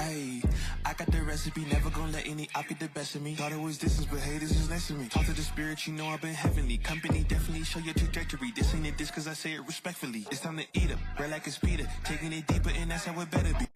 Hey, I got the recipe, never gonna let any op get the best of me. Thought it was distance, but haters is next to me. Talk to the spirit, you know I've been heavenly. Company definitely show your trajectory. This ain't a diss cause I say it respectfully. It's time to eat up, bread like it's Peter. Taking it deeper and that's how it better be.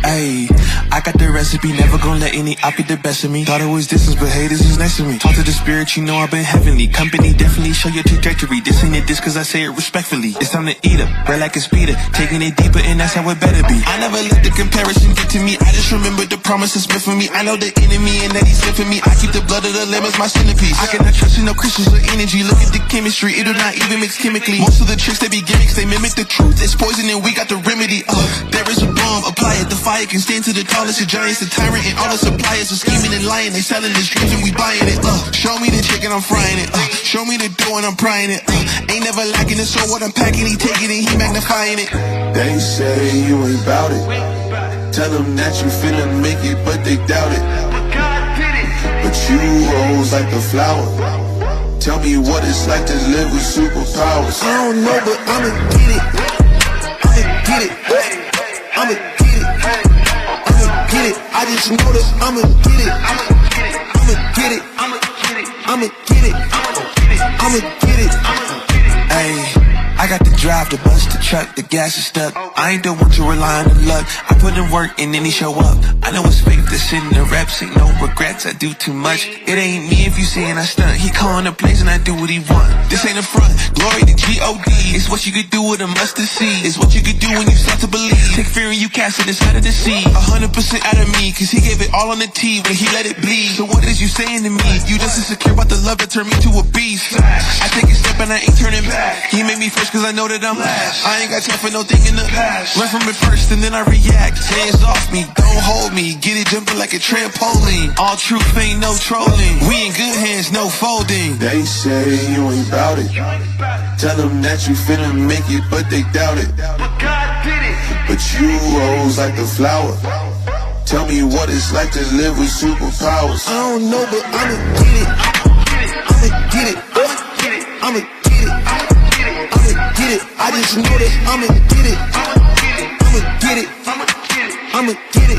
Ayy, I got the recipe, never gonna let any op get the best of me. Thought it was distance, but haters is next to me. Talk to the spirit, you know I've been heavenly. Company definitely show your trajectory. This ain't a diss cause I say it respectfully. It's time to eat up, bread like it's Peter. Taking it deeper and that's how it better be. I never let the comparison get to me. I just remember the promises meant for me. I know the enemy and that he's sent for me. I keep the blood of the lamb as my centerpiece. I cannot trust in no crystals or energy. Look at the chemistry, it do not even mix chemically. Most of the tricks they be gimmicks, they mimic the truth. It's poison and we got the remedy. There is a bomb, apply it, the fire can stand to the tallest of giants, the tyrant and all the suppliers are scheming and lying. They selling this dreams and we buying it. Show me the chicken, I'm frying it. Show me the dough and I'm prying it. Ain't never lacking it, so what I'm packing, he taking it, he magnifying it. They say you ain't bout it. Tell them that you finna make it, but they doubt it. But you rose like a flower. Tell me what it's like to live with superpowers. I don't know, but I'ma get it. I'ma get it. I'ma get it. Get it. I just know that I'ma get it. I'ma get it. I'ma get it. I'ma get it. I'ma get it. Ayy. I got the drive, the bus, the truck, the gas is stuck. I ain't the one to rely on the luck. I put in work and then he show up. I know it's fake, this shit in the reps, ain't no regrets, I do too much. It ain't me if you saying I stunt. He calling the plays and I do what he want. This ain't a front, glory to G-O-D. It's what you could do with a mustard seed. It's what you could do when you start to believe. Take fear and you cast it inside of the sea. 100% out of me, cause he gave it all on the T when he let it bleed. So what is you saying to me? You just insecure about the love that turned me to a beast. I take a step and I ain't turning back. He made me first cause I know that I'm last. I ain't got time for no thing in the past. Run from it first and then I react. Hands off me, don't hold me. Get it jumping like a trampoline. All truth ain't no trolling. We in good hands, no folding. They say you ain't bout it. Tell them that you finna make it, but they doubt it. But God did it. But you rose like a flower. Tell me what it's like to live with superpowers. I don't know, but I'ma get it. I'ma get it. I'ma get it. I'ma get it. I just know that I'ma get it. I'ma get it. I'ma get it. I'ma get it.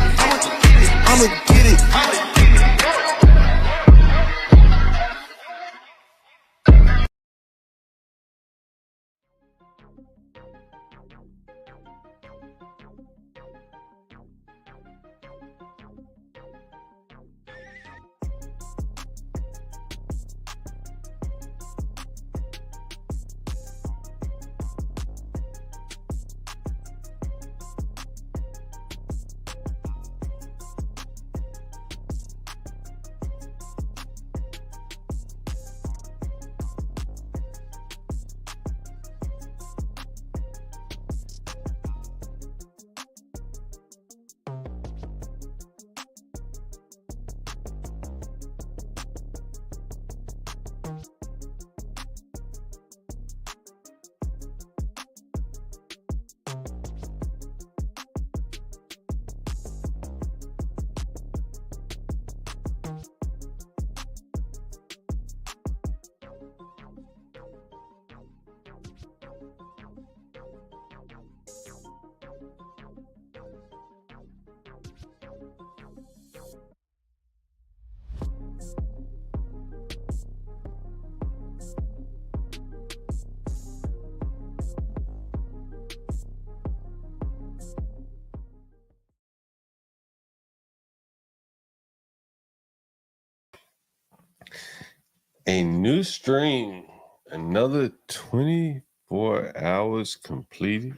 A new stream, another 24 hours completed,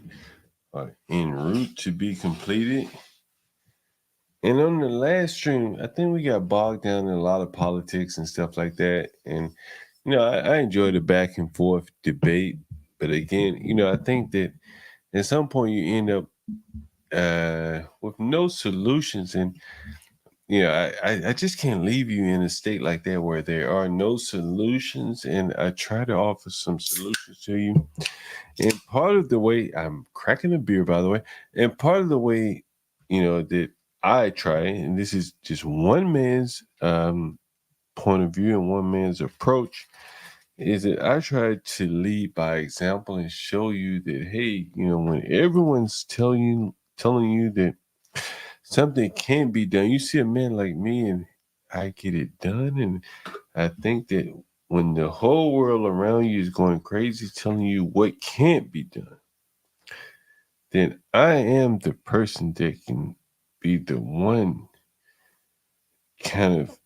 or en route to be completed. And on the last stream, I think we got bogged down in a lot of politics and stuff like that. And, I enjoy the back and forth debate. But again, I think that at some point you end up with no solutions. And I just can't leave you in a state like that where there are no solutions, and I try to offer some solutions to you. And part of the way, I'm cracking a beer, by the way, and part of the way, that I try, and this is just one man's point of view and one man's approach, is that I try to lead by example and show you that, hey, when everyone's telling you that something can be done, you see a man like me and I get it done. And I think that when the whole world around you is going crazy telling you what can't be done, then I am the person that can be the one kind of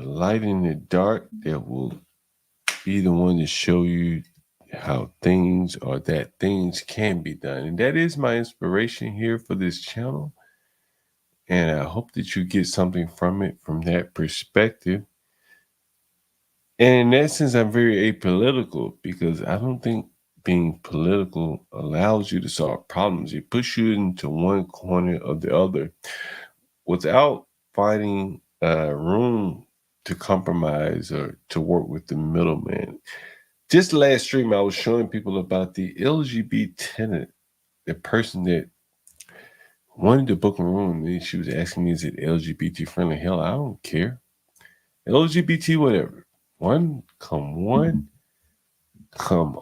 light in the dark that will be the one to show you how things or that things can be done. And that is my inspiration here for this channel. And I hope that you get something from it from that perspective. And in that sense, I'm very apolitical because I don't think being political allows you to solve problems. It puts you into one corner or the other without finding room to compromise or to work with the middleman. Just last stream, I was showing people about the LGBT tenant, the person that wanted to book a room, and she was asking me, is it LGBT friendly? Hell, I don't care. LGBT, whatever. One, come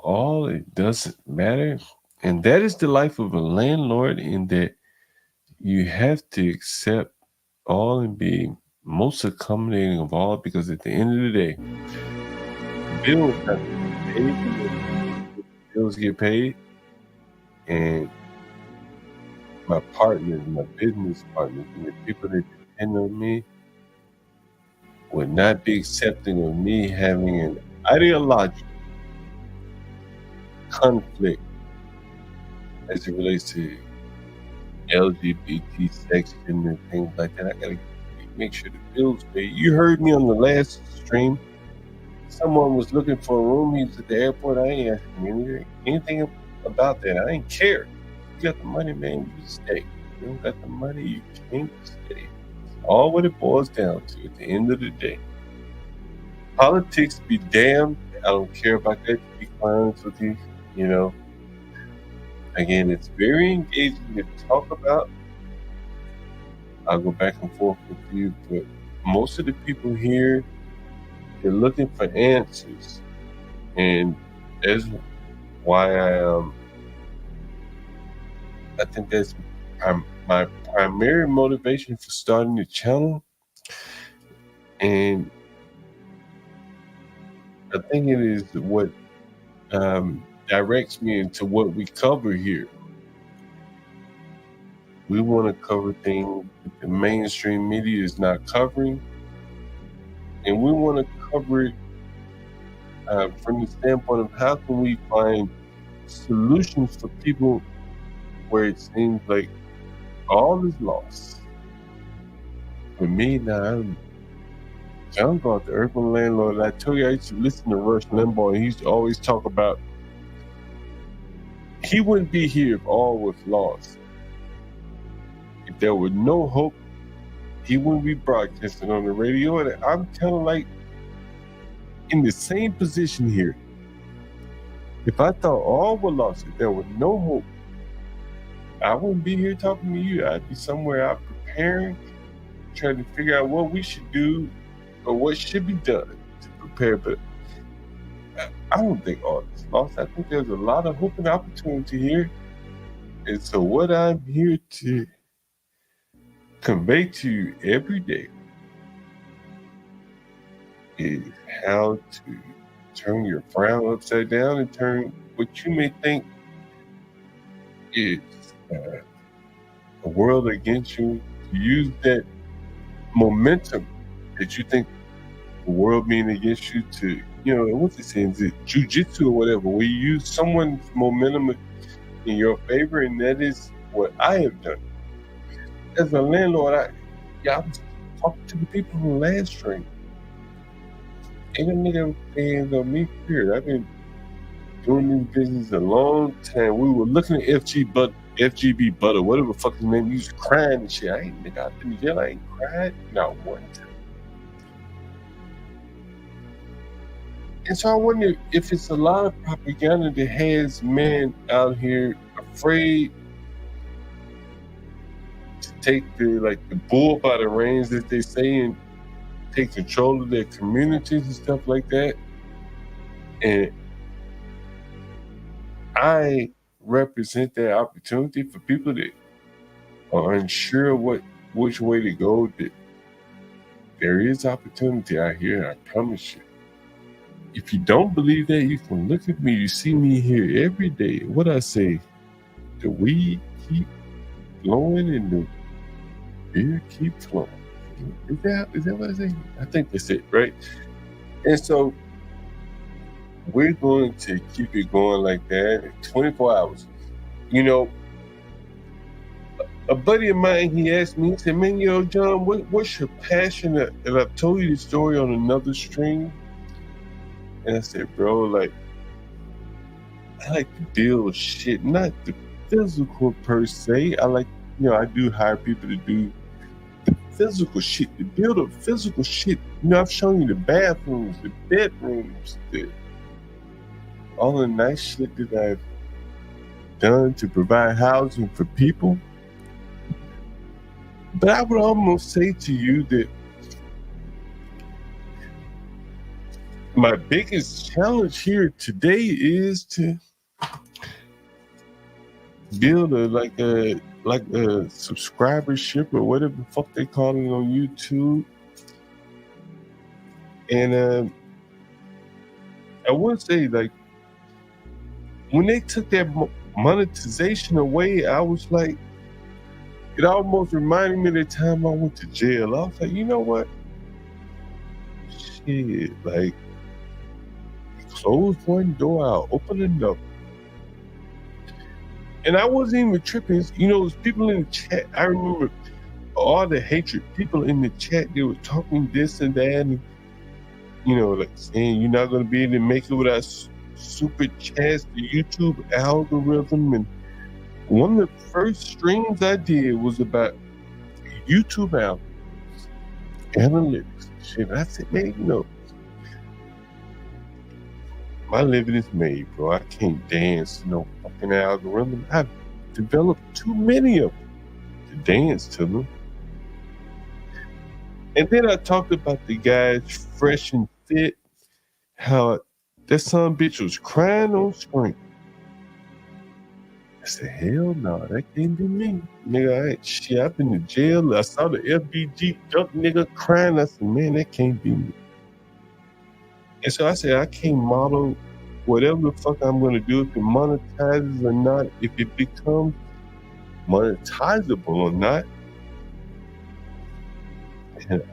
all, it doesn't matter. And that is the life of a landlord, in that you have to accept all and be most accommodating of all, because at the end of the day, bills have to get paid, bills get paid, and my partners, my business partners, and the people that depend on me would not be accepting of me having an ideological conflict as it relates to LGBT section and things like that. I gotta make sure the bills paid. You heard me on the last stream. Someone was looking for a room. He was at the airport. I ain't asking anything about that. I ain't care. You got the money, man, you stay. You don't got the money, you can't stay. All what it boils down to at the end of the day. Politics be damned. I don't care about that, to be honest with you. Again, it's very engaging to talk about. I'll go back and forth with you, but most of the people here, they're looking for answers. And that's why I think that's my primary motivation for starting the channel. And I think it is what directs me into what we cover here. We want to cover things that the mainstream media is not covering, and we want to cover it from the standpoint of how can we find solutions for people where it seems like all is lost. For me now, I'm John Galt, the urban landlord. I told you I used to listen to Rush Limbaugh, and he used to always talk about he wouldn't be here if all was lost. If there were no hope, he wouldn't be broadcasting on the radio. And I'm kind of like in the same position here. If I thought all were lost, if there was no hope, I wouldn't be here talking to you. I'd be somewhere out preparing, trying to figure out what we should do or what should be done to prepare. But I don't think all is lost. I think there's a lot of hope and opportunity here. And so what I'm here to convey to you every day is how to turn your frown upside down and turn what you may think is the world against you, to use that momentum that you think the world being against you to, what's it saying? Is it jujitsu or whatever, where you use someone's momentum in your favor? And that is what I have done. As a landlord, I was talking to the people from the last stream. Ain't a nigga hands on me, period. I've been doing this business a long time. We were looking at FGB Butter, whatever the fuck his name. He was crying and shit. I've been yelling. I ain't cried not one time. And so I wonder if it's a lot of propaganda that has men out here afraid to take the bull by the reins, that they say, and take control of their communities and stuff like that. And I represent that opportunity for people that are unsure which way to go. That there is opportunity out here, I promise you. If you don't believe that, you can look at me. You see me here every day. What I say, the weed keep blowing and the beer keep flowing. Is that what I say? I think that's it, right? And so we're going to keep it going like that 24 hours. You know, a buddy of mine, he asked me, he said, man, John, what's your passion? And I've told you the story on another stream. And I said, bro, like, I like to build shit, not the physical per se. I like, I do hire people to do the physical shit, to build up physical shit. I've shown you the bathrooms, the bedrooms, all the nice shit that I've done to provide housing for people. But I would almost say to you that my biggest challenge here today is to build a subscribership or whatever the fuck they call it on YouTube. And I would say, like, when they took that monetization away, I was like, it almost reminded me of the time I went to jail. I was like, you know what? Shit, like, close one door, I'll open another. And I wasn't even tripping. There's people in the chat. I remember all the hatred. People in the chat, they were talking this and that, and like saying you're not going to be able to make it without super chats, the YouTube algorithm. And one of the first streams I did was about YouTube analytics. Shit, I said, man, my living is made, bro. I can't dance to no fucking algorithm. I've developed too many of them to dance to them. And then I talked about the guys Fresh and Fit, how that son bitch was crying on screen. I said, hell no, that can't be me. Nigga, I've been to jail. I saw the FBG drunk nigga crying. I said, man, that can't be me. And so I said, I can't model whatever the fuck I'm going to do, if it monetizes or not, if it becomes monetizable or not. And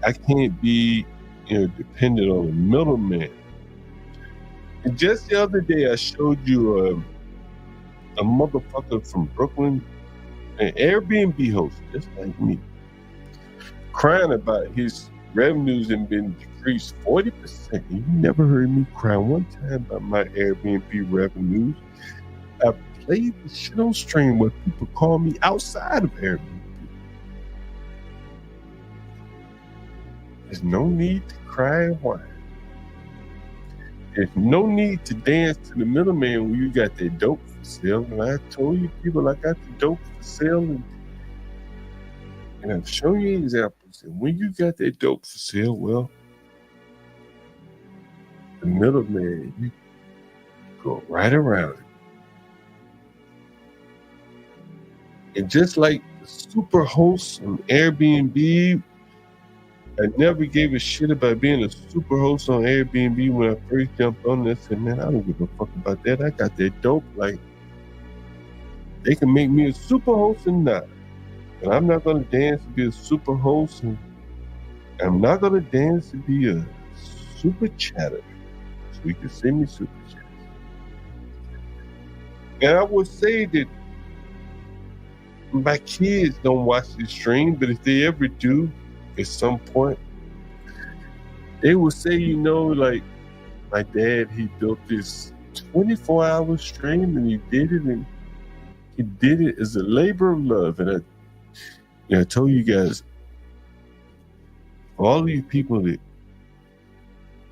I can't be, dependent on a middleman. And just the other day, I showed you a motherfucker from Brooklyn, an Airbnb host, just like me, crying about his revenues have been decreased 40%. You never heard me cry one time about my Airbnb revenues. I played the shit on stream where people call me outside of Airbnb. There's no need to cry and whine. There's no need to dance to the middleman when you got that dope for sale. And I told you people, I got the dope for sale, and I've shown you examples. And when you got that dope for sale, well, the middleman, you go right around it. And just like the super host on Airbnb, I never gave a shit about being a super host on Airbnb when I first jumped on this. I said, man, I don't give a fuck about that. I got that dope. Like, they can make me a super host or not. And I'm not going to dance to be a super host. And I'm not going to dance to be a super chatter. So you can send me super chats. And I would say that my kids don't watch this stream, but if they ever do, at some point, they will say, like, my dad, he built this 24-hour stream, and he did it as a labor of love. And I told you guys, all of you people that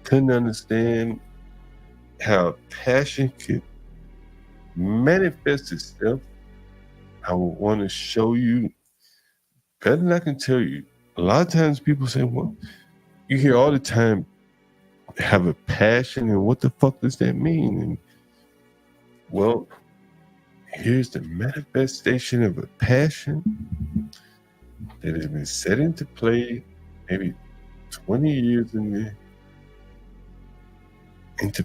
couldn't understand how passion could manifest itself, I would want to show you better than I can tell you. A lot of times people say, well, you hear all the time, have a passion, and what the fuck does that mean? And, well, here's the manifestation of a passion that has been set into play maybe 20 years into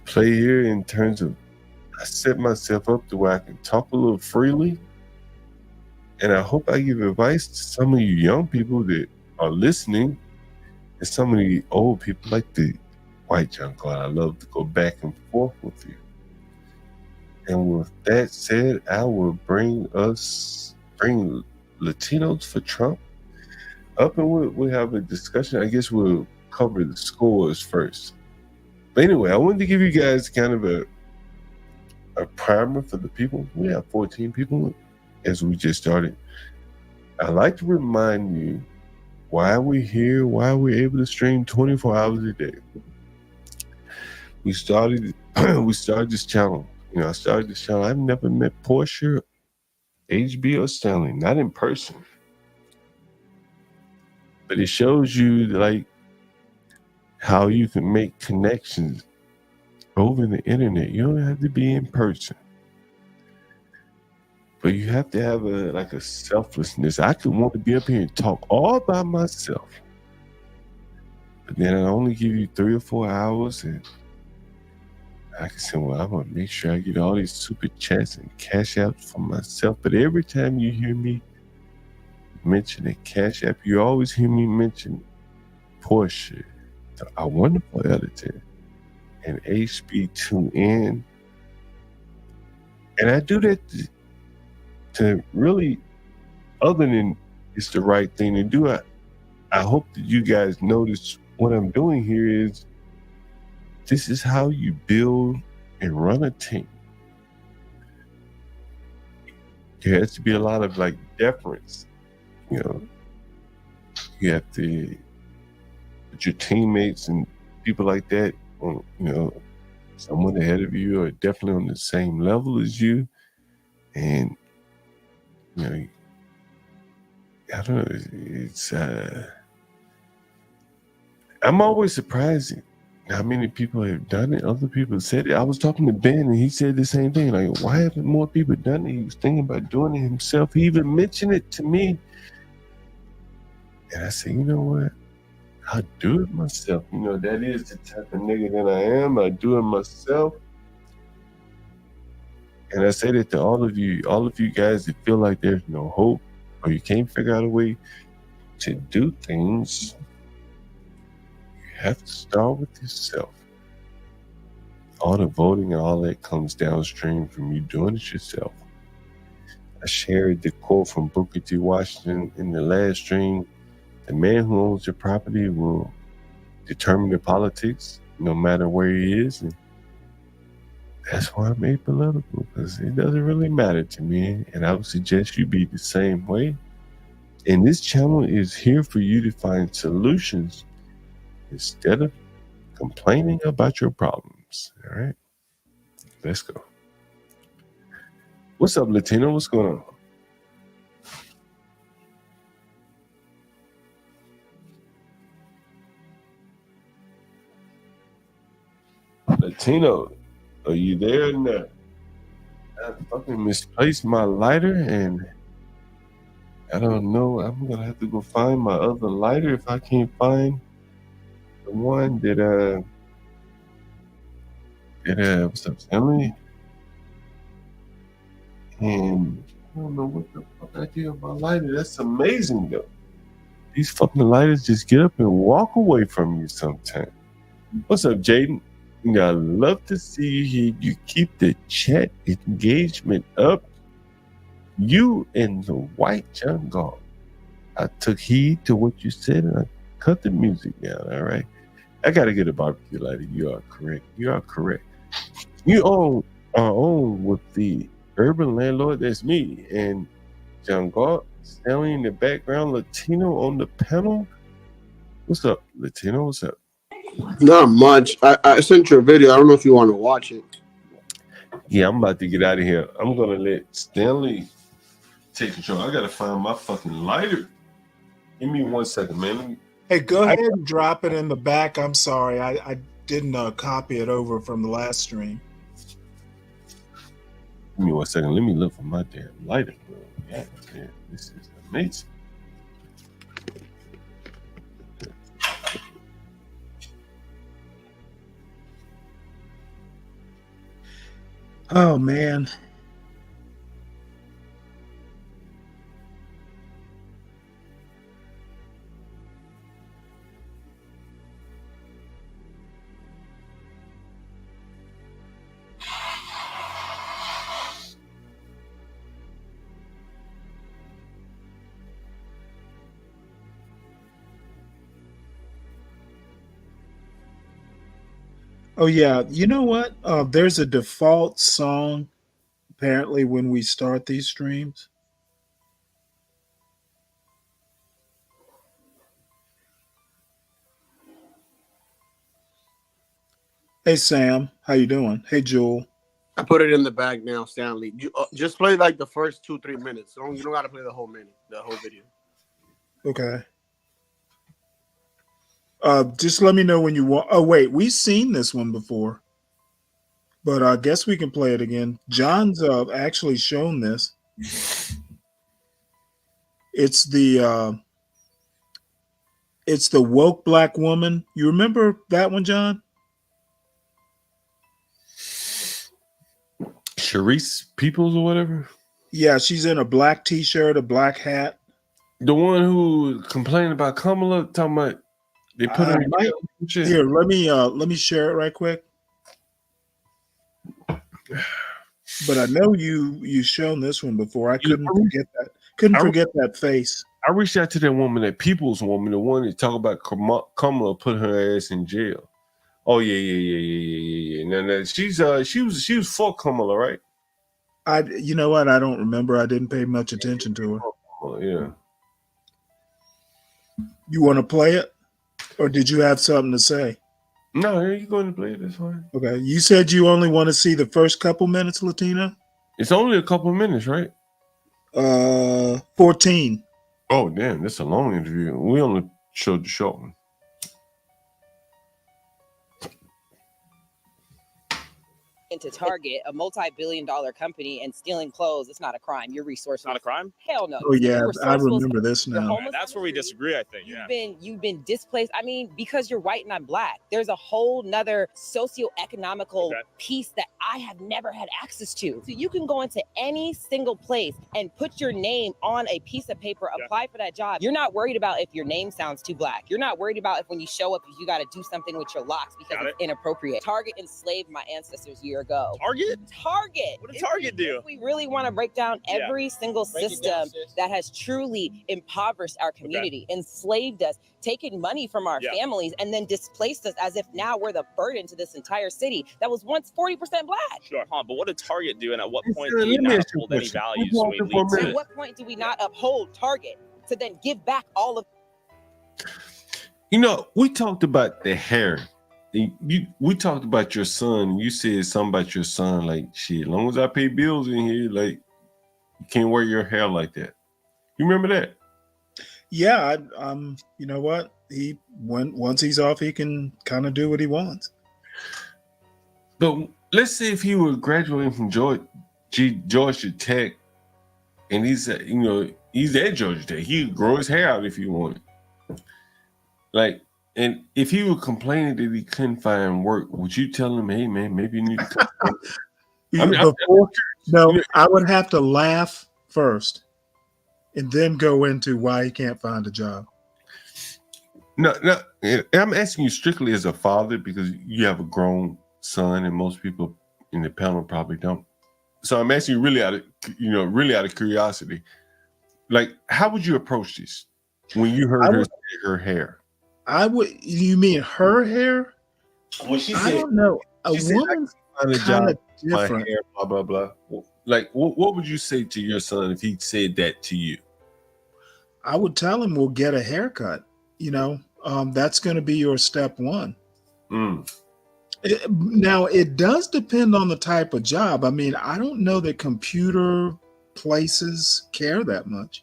play here, in terms of I set myself up to where I can talk a little freely. And I hope I give advice to some of you young people that are listening, and some of the old people like the white John Galt. I love to go back and forth with you. And with that said, I will bring Latinos for Trump up, and we'll have a discussion. I guess we'll cover the scores first. But anyway, I wanted to give you guys kind of a primer for the people. We have 14 people as we just started. I like to remind you why we're here, why we're able to stream 24 hours a day. We started this channel. I started this channel. I've never met Portia, HB, or Stanley, not in person. But it shows you like how you can make connections over the internet. You don't have to be in person. But you have to have a selflessness. I could want to be up here and talk all by myself. But then I only give you 3 or 4 hours, and I can say, well, I'm going to make sure I get all these super chats and cash apps for myself. But every time you hear me mention a cash app, you always hear me mention Portia, our wonderful editor, and HB2N. And I do that to really, other than it's the right thing to do, I hope that you guys notice what I'm doing here is this is how you build and run a team. There has to be a lot of like deference. You have to put your teammates and people like that on, someone ahead of you or definitely on the same level as you. And I don't know, it's I'm always surprised how many people have done it. Other people said it. I was talking to Ben, and he said the same thing. Like, why haven't more people done it? He was thinking about doing it himself. He even mentioned it to me. And I said, you know what? I'll do it myself. That is the type of nigga that I am. I do it myself. And I say that to all of you guys that feel like there's no hope or you can't figure out a way to do things. You have to start with yourself. All the voting and all that comes downstream from you doing it yourself. I shared the quote from Booker T. Washington in the last stream. The man who owns your property will determine the politics no matter where he is. And that's why I'm apolitical, because it doesn't really matter to me. And I would suggest you be the same way. And this channel is here for you to find solutions instead of complaining about your problems. All right? Let's go. What's up, Latino? What's going on? Latino, are you there? No. I fucking misplaced my lighter, and I don't know. I'm gonna have to go find my other lighter if I can't find the one that what's up, Emily? And I don't know what the fuck I did with my lighter. That's amazing though. These fucking lighters just get up and walk away from you sometimes. What's up, Jaden? I love to see you keep the chat engagement up. You and the white John Galt. I took heed to what you said and I cut the music down. All right. I got to get a barbecue lighter. You are correct. You are on with the urban landlord. That's me. And John Galt, Stanley in the background, Latino on the panel. What's up, Latino? What's up? Not much. I sent you a video. I don't know if you want to watch it. Yeah, I'm about to get out of here. I'm going to let Stanley take control. I got to find my fucking lighter. Give me 1 second, man. Hey, go ahead and drop it in the back. I'm sorry. I didn't copy it over from the last stream. Give me 1 second. Let me look for my damn lighter, bro. Yeah, man, this is amazing. Oh man. Oh yeah, you know what? There's a default song apparently when we start these streams. Hey Sam, how you doing? Hey Jewel. I put it in the bag now, Stanley. You, just play like the first 2-3 minutes. You don't got to play the whole minute, the whole video. Okay. Just let me know when you want. Oh wait, we've seen this one before, but I guess we can play it again. John's actually shown this. It's the woke black woman. You remember that one, John? Sharice Peoples or whatever. Yeah, she's in a black t-shirt, a black hat. The one who complained about Kamala, talking about they put her in jail and shit. Here, let me share it right quick. But I know you've shown this one before. I couldn't forget that. Forget that face. I reached out to that woman, that People's woman, the one that talk about Kamala put her ass in jail. Oh yeah. No, she was for Kamala, right? You know what? I don't remember. I didn't pay much attention to her. Oh, yeah. You want to play it, or did you have something to say? No, you're going to play it. That's fine. Okay. You said you only want to see the first couple minutes, Latina. It's only a couple of minutes, right? 14. Oh damn, that's a long interview. We only showed the short one. Into Target, a multi-billion-dollar company, and stealing clothes, it's not a crime. You're resourceful. Not a crime? Hell no. Oh yeah, You're I resourceful. remember this You're now. homeless That's on where we the street. disagree, I think. Yeah. You've been displaced. I mean, because you're white and I'm black, there's a whole nother socioeconomical piece that I have never had access to. So you can go into any single place and put your name on a piece of paper, apply for that job. You're not worried about if your name sounds too black. You're not worried about if when you show up, if you got to do something with your locks because it's inappropriate. Target enslaved my ancestors a year ago. Target? What did Target do? If we really want to break down every single system that has truly impoverished our community, enslaved us, taken money from our families, and then displaced us as if now we're the burden to this entire city that was once 40% black. Sure. But what did Target do, and at what point do you not uphold any values when we lead to At what point do we not uphold Target to then give back all of? You know, we talked about the hair. We talked about your son. You said something about your son, like, shit, as long as I pay bills in here, like, you can't wear your hair like that. You remember that? Yeah, you know what? Once he's off, he can kind of do what he wants. But let's say if he were graduating from Georgia Tech, and he's at Georgia Tech, he could grow his hair out if he wanted. Like, and if he were complaining that he couldn't find work, would you tell him, hey man, maybe you need to come? I would have to laugh first and then go into why he can't find a job. No, I'm asking you strictly as a father because you have a grown son, and most people in the panel probably don't. So I'm asking you really out of curiosity. Like, how would you approach this when you heard her say her hair? You mean her hair? Well, she said, I don't know. A woman's kind of different. My hair, blah blah blah. Like, what would you say to your son if he said that to you? I would tell him, we'll get a haircut. That's going to be your step one. Now, it does depend on the type of job. I mean, I don't know that computer places care that much.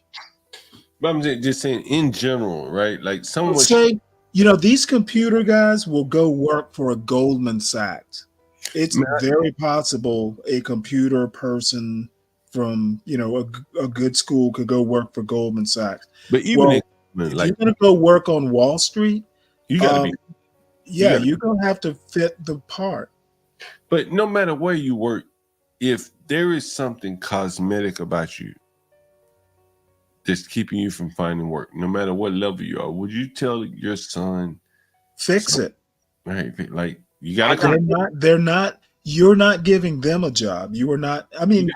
But I'm just saying in general, right? Like someone You know, these computer guys will go work for a Goldman Sachs. It's very possible a computer person from, you know, a good school could go work for Goldman Sachs. But even If like you're going to go work on Wall Street, you got to be. Yeah, you're going to have to fit the part. But no matter where you work, if there is something cosmetic about you that's keeping you from finding work, no matter what level you are, would you tell your son fix it? Right, like you got to. They're not. You're not giving them a job. You are not. I mean,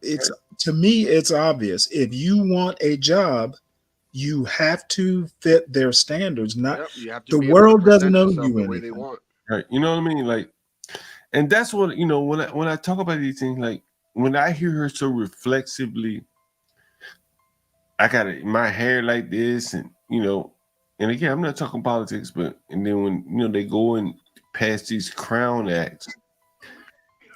it's to me, it's obvious. If you want a job, you have to fit their standards. Not the world doesn't know you the way they want. Right, you know what I mean? Like, and that's what, you know, when I talk about these things, like when I hear her so reflexively, I got my hair like this, and you know, and again, I'm not talking politics, but and then when you know they go and pass these crown acts,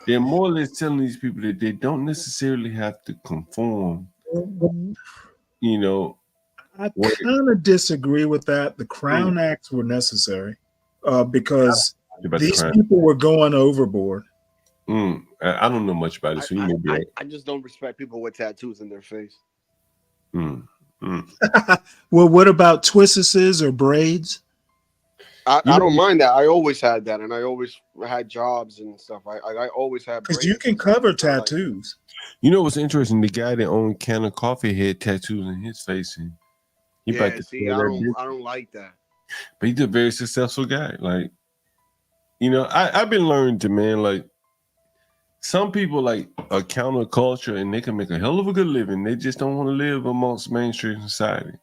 they're more or less telling these people that they don't necessarily have to conform. You know, I kind of disagree with that. The crown acts were necessary because these people were going overboard. I don't know much about it, so you may be right. I just don't respect people with tattoos in their face. Well, what about twistises or braids? I don't mind that. I always had that, and I always had jobs and stuff. I always had because you can cover tattoos. You know what's interesting? The guy that owned Can of Coffee had tattoos in his face, and he I don't like that. But he's a very successful guy. Like, you know, I've been learning to, man, like some people like a counterculture and they can make a hell of a good living. They just don't want to live amongst mainstream society.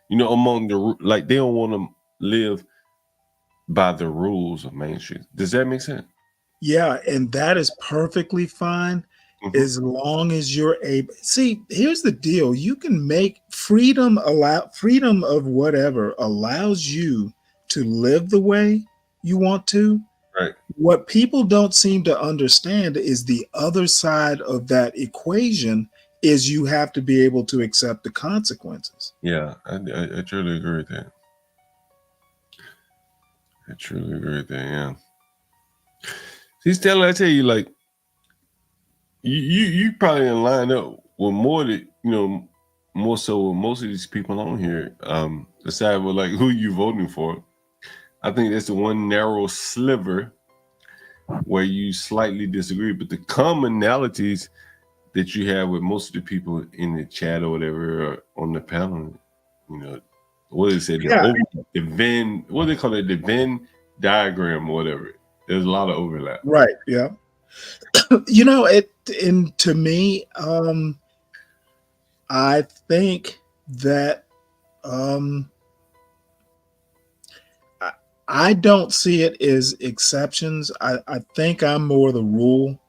You know, among the like they don't want to live by the rules of mainstream. Does that make sense? Yeah, and that is perfectly fine as long as you're able. See, here's the deal: you can make freedom of whatever allows you to live the way you want to. Right. What people don't seem to understand is the other side of that equation is you have to be able to accept the consequences. Yeah, I truly agree with that. I truly agree with that. Yeah. See, Stanley, I tell you, like, you probably in line up with more that more so with most of these people on here. Aside with like who you voting for, I think that's the one narrow sliver where you slightly disagree. But the commonalities that you have with most of the people in the chat or whatever or on the panel, you know, what is it? Yeah. The Venn, what do they call it? The Venn diagram or whatever. There's a lot of overlap. Right. Yeah. You know, and to me, I think that I don't see it as exceptions. I think I'm more the rule,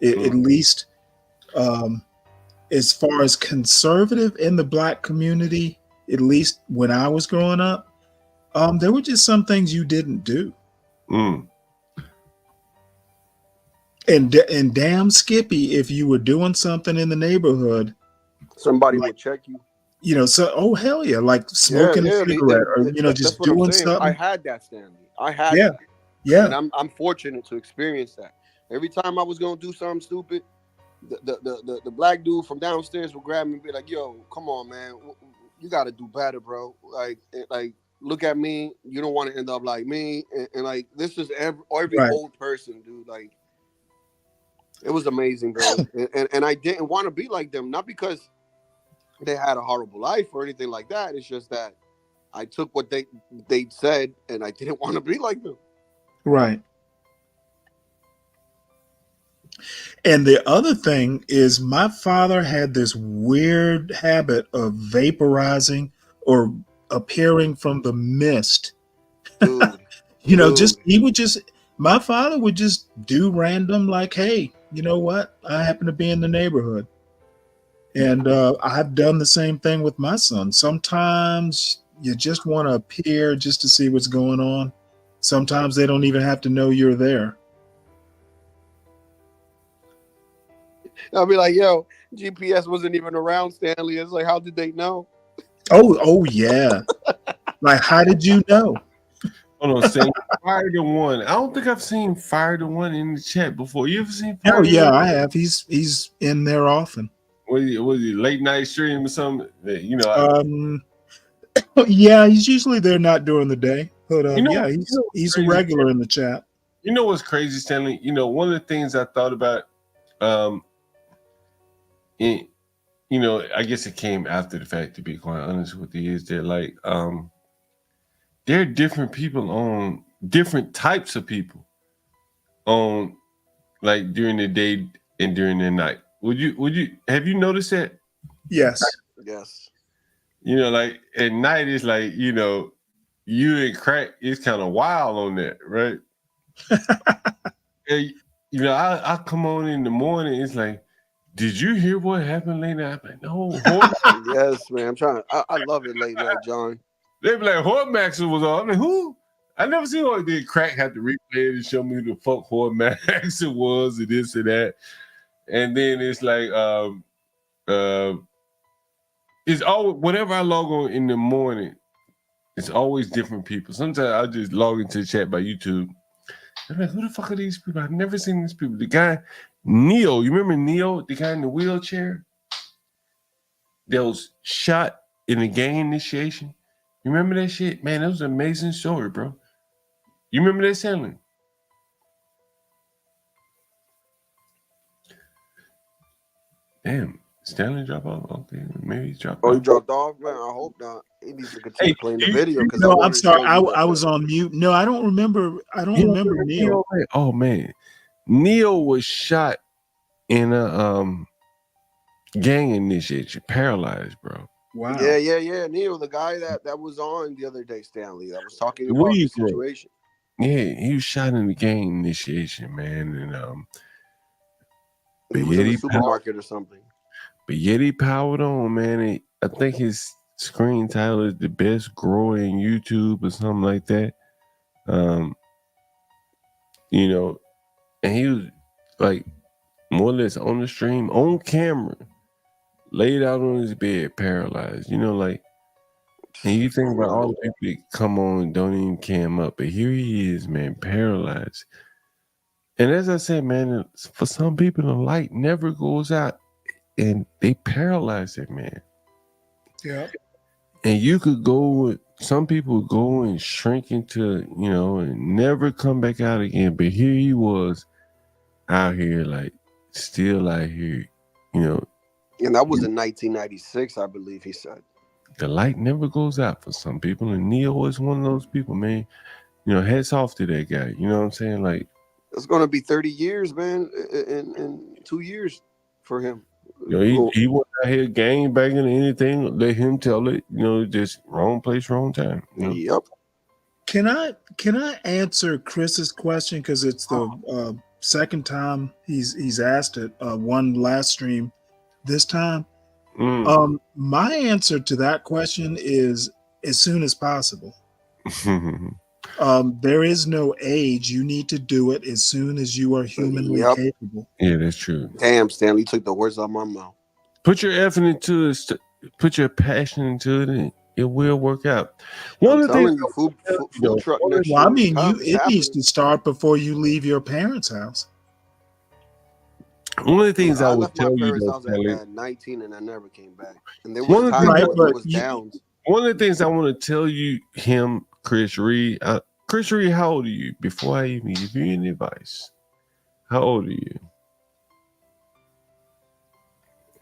at least as far as conservative in the Black community, at least when I was growing up, there were just some things you didn't do. And damn Skippy, if you were doing something in the neighborhood, somebody would check you. You know, so hell yeah, like smoking a cigarette or just doing something. I had that, Stanley. I had that. Yeah. And I'm fortunate to experience that. Every time I was gonna do something stupid, the Black dude from downstairs would grab me and be like, "Yo, come on, man, you got to do better, bro. Like look at me. You don't want to end up like me." And like this is every old person, dude. Like it was amazing, bro. and I didn't want to be like them, not because they had a horrible life or anything like that. It's just that I took what they said and I didn't want to be like them. Right. And the other thing is my father had this weird habit of vaporizing or appearing from the mist. Dude. My father would just do random, like, hey, you know what? I happen to be in the neighborhood. And I've done the same thing with my son. Sometimes you just want to appear just to see what's going on. Sometimes they don't even have to know you're there. I'll be like, yo, GPS wasn't even around, Stanley. It's like, how did they know? Oh yeah. Like, how did you know? Hold on, saying Fire the One. I don't think I've seen Fire the One in the chat before. You ever seen Fire Oh the yeah, One? I have. He's in there often. Was he late night stream or something? You know, Yeah, he's usually there not during the day, but yeah, what's he's a crazy? regular in the chat. You know what's crazy, Stanley? You know, one of the things I thought about, in, you know, I guess it came after the fact, to be quite honest with you, is that like, there are different people on different types of people on like during the day and during the night. Would you have you noticed that? Yes. Yes. You know, like at night it's like, you know, you and crack is kind of wild on that, right? And, you know, I come on in the morning, it's like, did you hear what happened late night? I'm like, no, Yes, man. I love it late night, John. they be like, Hormax was on. I'm like, who? I never seen what did crack have to replay it and show me who the fuck Hormax it was and this and that. And then it's like, it's always whenever I log on in the morning, it's always different people. Sometimes I just log into the chat by YouTube. I'm like, who the fuck are these people? I've never seen these people. The guy, Neo, you remember Neo, the guy in the wheelchair that was shot in the gang initiation? You remember that shit? Man, that was an amazing story, bro. You remember that, Stanley? Damn, Stanley dropped off? Okay, maybe he dropped off. Oh, he dropped off, man. I hope not. He needs to continue playing the video because No, I'm sorry. I was on mute. No, I don't remember. I don't remember Neo. Oh man, Neo was shot in a gang initiation, paralyzed, bro. Wow. Yeah. Neil, the guy that was on the other day, Stanley, that was talking about the situation. Yeah, he was shot in the gang initiation, man, and he was in the supermarket or something. But yet he powered on, man. And I think his screen title is the best grower in YouTube or something like that. You know, and he was like more or less on the stream, on camera, laid out on his bed, paralyzed. You know, like, and you think about all the people that come on and don't even cam up, but here he is, man, paralyzed. And as I said, man, for some people, the light never goes out, and they paralyze it, man. Yeah. And you could go, some people go and shrink into, you know, and never come back out again. But here he was out here, like, still out here, you know. And that was in 1996, I believe he said. The light never goes out for some people. And Neo is one of those people, man. You know, hats off to that guy. You know what I'm saying? Like, it's going to be 30 years, man, in 2 years for him. You know, he went out here gang banging or anything. Let him tell it. You know, just wrong place, wrong time. You know? Yep. Can I answer Chris's question, because it's the second time he's asked it. One last stream, this time. My answer to that question is as soon as possible. There is no age. You need to do it as soon as you are humanly capable. Yeah, that's true. Damn, Stanley, you took the words out of my mouth. Put your effort into it. Put your passion into it, and it will work out. One of the things, food truck next well, I mean, it needs to start before you leave your parents' house. One of the things I would tell you, though, Stanley, at 19 and I never came back. And there was times where it was downs. One of the things I want to tell you, Chris Reed. Chris Reed, how old are you? Before I even give you any advice, how old are you?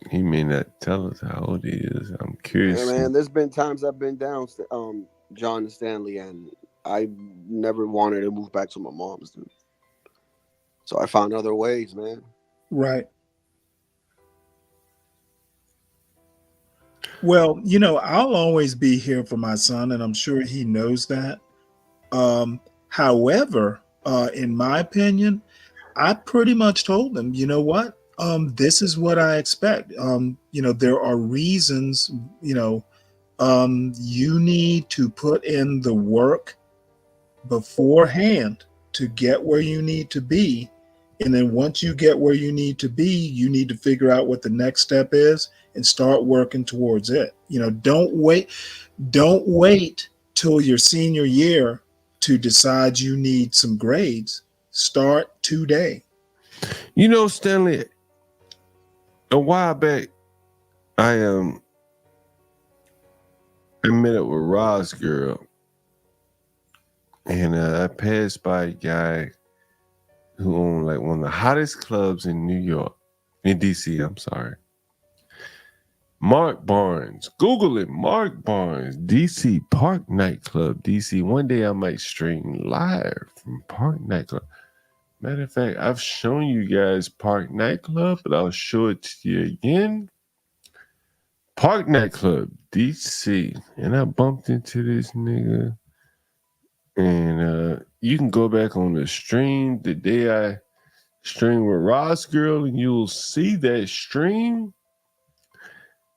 He may not tell us how old he is. I'm curious. Yeah, man, there's been times I've been down, John and Stanley, and I never wanted to move back to my mom's, dude. So I found other ways, man. Right. Well, you know, I'll always be here for my son, and I'm sure he knows that. However, in my opinion, I pretty much told him, you know what? This is what I expect. You know, there are reasons, you know, you need to put in the work beforehand to get where you need to be. And then once you get where you need to be, you need to figure out what the next step is and start working towards it. You know, don't wait till your senior year to decide you need some grades, start today. You know, Stanley, a while back, I met up with Rod's girl, and I passed by a guy who owned like one of the hottest clubs in New York, in DC. I'm sorry. Mark Barnes. Google it. Mark Barnes, DC Park Nightclub, DC. One day I might stream live from Park Nightclub. Matter of fact, I've shown you guys Park Nightclub, but I'll show it to you again. Park Nightclub, DC. And I bumped into this nigga. And you can go back on the stream the day I streamed with Ross Girl, and you'll see that stream.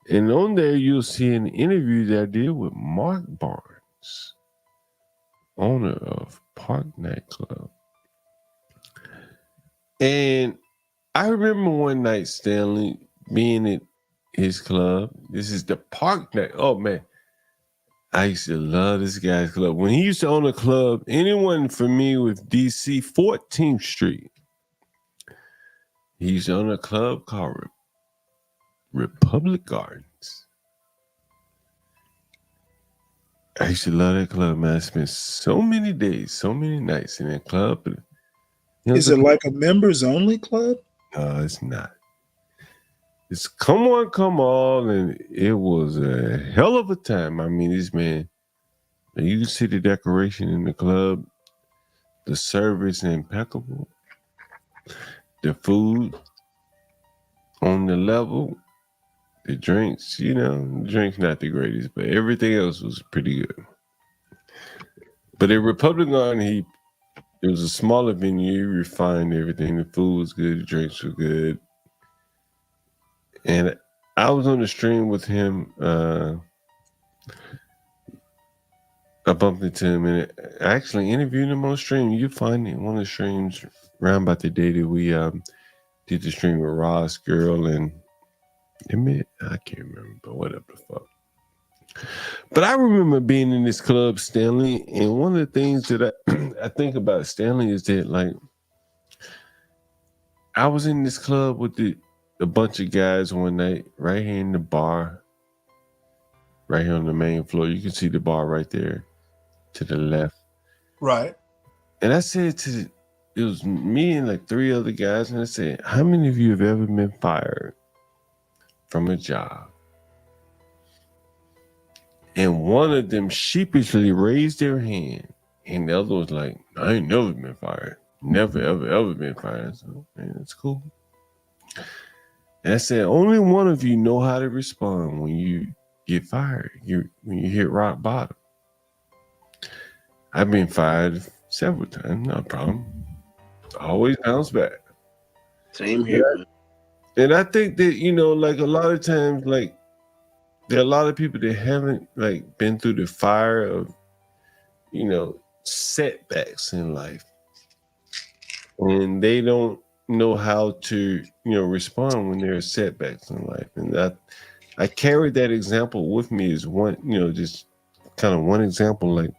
And on there, you'll see an interview that I did with Mark Barnes, owner of Park Nightclub. And I remember one night, Stanley, being at his club. This is the Park Night. Oh, man. I used to love this guy's club. When he used to own a club, anyone familiar with DC 14th Street, he used to own a club called Republic Gardens. I used to love that club, man. I spent so many days, so many nights in that club. Is it like a members only club? No, it's not. It's come on, and it was a hell of a time. I mean, this man, you can see the decoration in the club, the service impeccable, the food on the level, the drinks, the drinks not the greatest, but everything else was pretty good. But at Republic Garden, it was a smaller venue. He refined everything. The food was good, the drinks were good. And I was on the stream with him. I bumped into him and I actually interviewed him on stream. You find it one of the streams around about the day that we did the stream with Ross Girl and I can't remember, but whatever the fuck. But I remember being in this club, Stanley, and one of the things that I think about Stanley is that, like, I was in this club with a bunch of guys one night, right here in the bar, right here on the main floor. You can see the bar right there to the left. Right. And I said it was me and like 3 other guys, and I said, how many of you have ever been fired from a job? And one of them sheepishly raised their hand, and the other was like, I ain't never been fired. Never, ever been fired. So, man, that's cool. And I said, only one of you know how to respond when you get fired, when you hit rock bottom. I've been fired several times, no problem. Always bounce back. Same here. And I think that, like a lot of times, like, there are a lot of people that haven't like been through the fire of, setbacks in life. And they don't know how to, respond when there are setbacks in life. And I carried that example with me as one, just kind of one example. Like,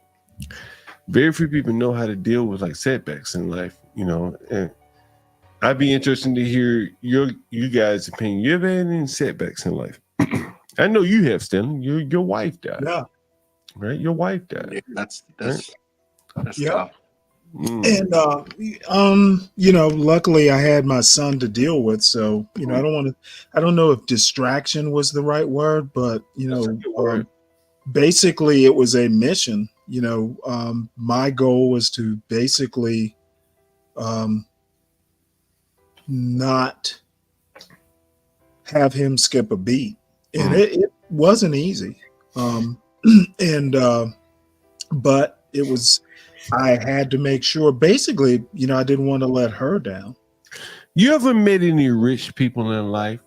very few people know how to deal with like setbacks in life, and I'd be interested to hear you guys' opinion. You ever had any setbacks in life? I know you have, Stanley. Your wife died. Yeah. Right? Your wife died. Yeah, that's yeah. tough. And luckily I had my son to deal with, so I don't know if distraction was the right word, but basically it was a mission. My goal was to basically not have him skip a beat, and it wasn't easy. But it was. I had to make sure, basically, I didn't want to let her down. You ever met any rich people in life?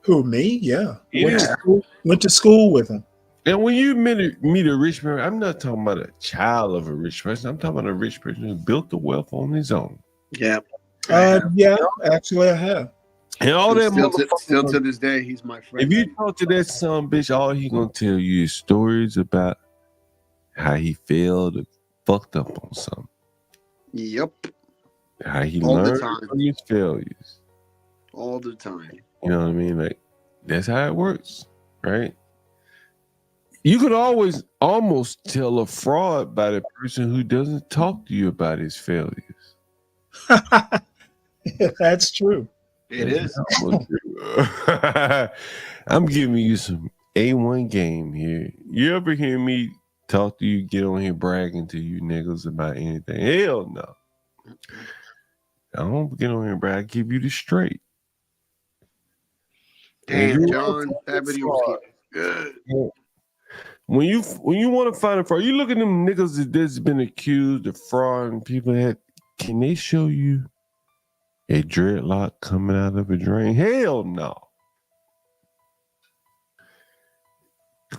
Who, me? Yeah. Yeah. Went to school with him. And when you meet a rich person, I'm not talking about a child of a rich person. I'm talking about a rich person who built the wealth on his own. Yeah. Yeah, actually I have. And all that still to this day, he's my friend. If you talk to that son bitch, all he gonna tell you is stories about how he failed fucked up on something. Yep. How he All the learned time. from his failures. All the time. You know what I mean? Like, that's how it works, right? You could always almost tell a fraud by the person who doesn't talk to you about his failures. That's true. It is. I'm giving you some A1 game here. You ever hear me talk to you, get on here bragging to you niggas about anything? Hell no. I don't get on here and brag. I give you the straight. Damn, John, that video was good. When you want to find a fraud, you look at them niggas that's been accused of fraud and people that can they show you a dreadlock coming out of a drain? Hell no.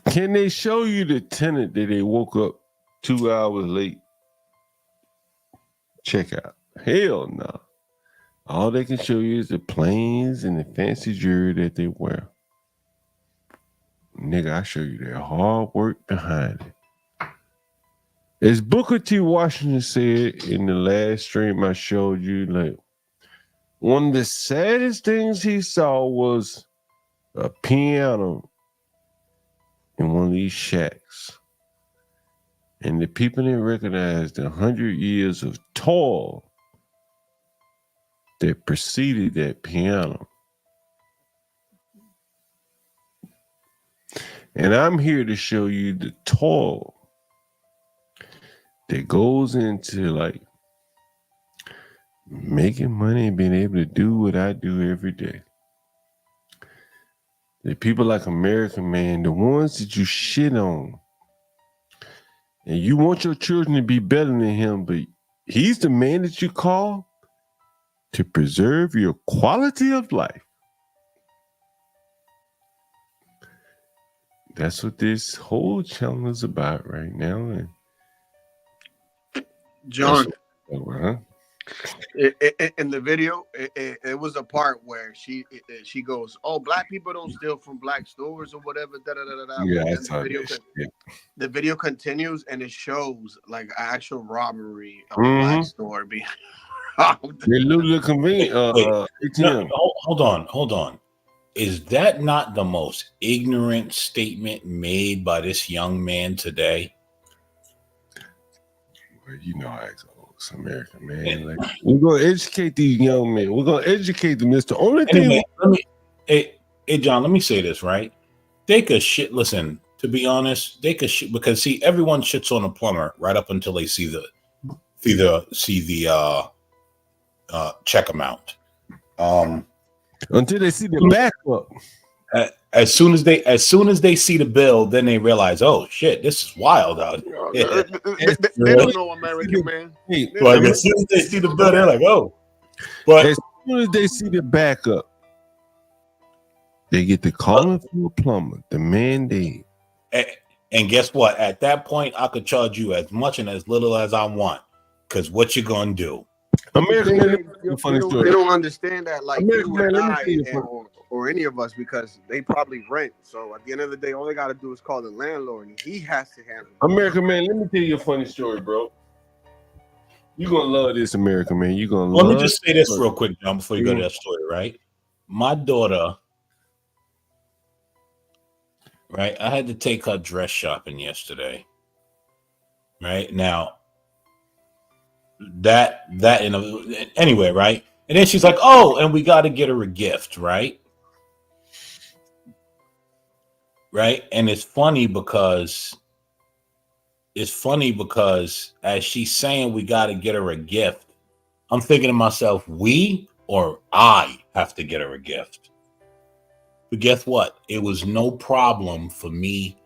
Can they show you the tenant that they woke up 2 hours late? Check out. Hell no. All they can show you is the planes and the fancy jewelry that they wear. Nigga, I show you their hard work behind it. As Booker T. Washington said in the last stream I showed you, like, one of the saddest things he saw was a piano in one of these shacks. And the people didn't recognize the 100 years of toil that preceded that piano. And I'm here to show you the toil that goes into like making money and being able to do what I do every day. The people like American Man, the ones that you shit on, and you want your children to be better than him, but he's the man that you call to preserve your quality of life. That's what this whole channel is about right now. And John, huh? In the video, it was a part where she goes, "Oh, black people don't steal from black stores or whatever." Da, da, da, da. Yeah, the video continues and it shows like actual robbery of a black store being robbed. They literally convenient. No, hold on. Is that not the most ignorant statement made by this young man today? Well, you know how it's American Man. Like, we're gonna educate these young men. We're gonna educate them. It's the only thing. Hey, John, let me say this, right? They could shit. Listen, to be honest, they could shit because see, everyone shits on a plumber right up until they see the check amount. Until they see the backup. As soon as they see the bill, then they realize, oh shit, this is wild out here. They don't know American Man. Like as soon as they see the bill, they're like, oh. But as soon as they see the backup, they get the calling from a plumber, the mandate. And guess what? At that point, I could charge you as much and as little as I want. Because what you gonna do? American Man, they don't understand that, like American you and Man, I, or any of us, because they probably rent. So at the end of the day, all they got to do is call the landlord, and he has to handle it. American Man, let me tell you a funny story, bro. You're gonna love this, American Man. You're gonna love. Let me just say this real quick, John, before you go to that story, right? My daughter, right? I had to take her dress shopping yesterday. Right now. That anyway, right? And then she's like, "Oh, and we got to get her a gift, right?" Right? And it's funny because as she's saying we got to get her a gift, I'm thinking to myself, we or I have to get her a gift. But guess what? It was no problem for me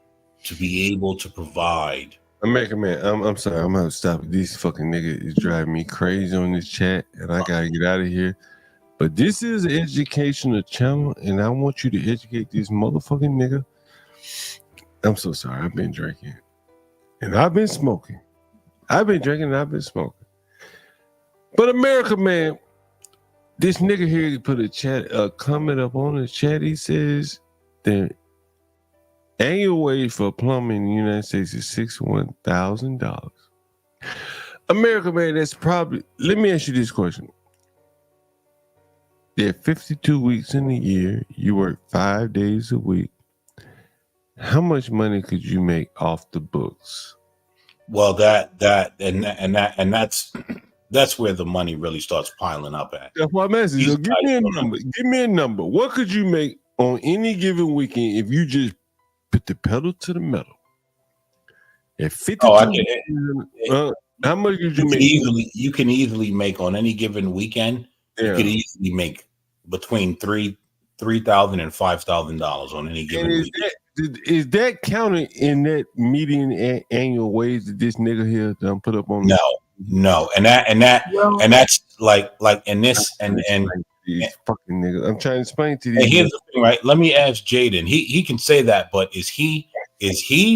to be able to provide. American Man, I'm sorry, I'm gonna stop. These fucking niggas is driving me crazy on this chat, and I gotta get out of here. But this is an educational channel, and I want you to educate this motherfucking nigga. I'm so sorry. I've been drinking, and I've been smoking. I've been drinking, and I've been smoking. But American Man, this nigga here put a comment up on the chat. He says that annual wage for plumbing in the United States is $61,000. America, man, that's probably. Let me ask you this question. There are 52 weeks in a year. You work 5 days a week. How much money could you make off the books? Well, that's where the money really starts piling up at. That's why I'm asking. So give me a number. Give me a number. What could you make on any given weekend if you just put the pedal to the metal? At 52, how much could you make? You can easily make on any given weekend. You could easily make between $3,000 and $5,000 on any given weekend. Is that counted in that median annual wage that this nigga here done put up on? No, and that's like in this and these fucking niggas. I'm trying to explain to you. And here's the thing, right? Let me ask Jaden. He can say that, but is he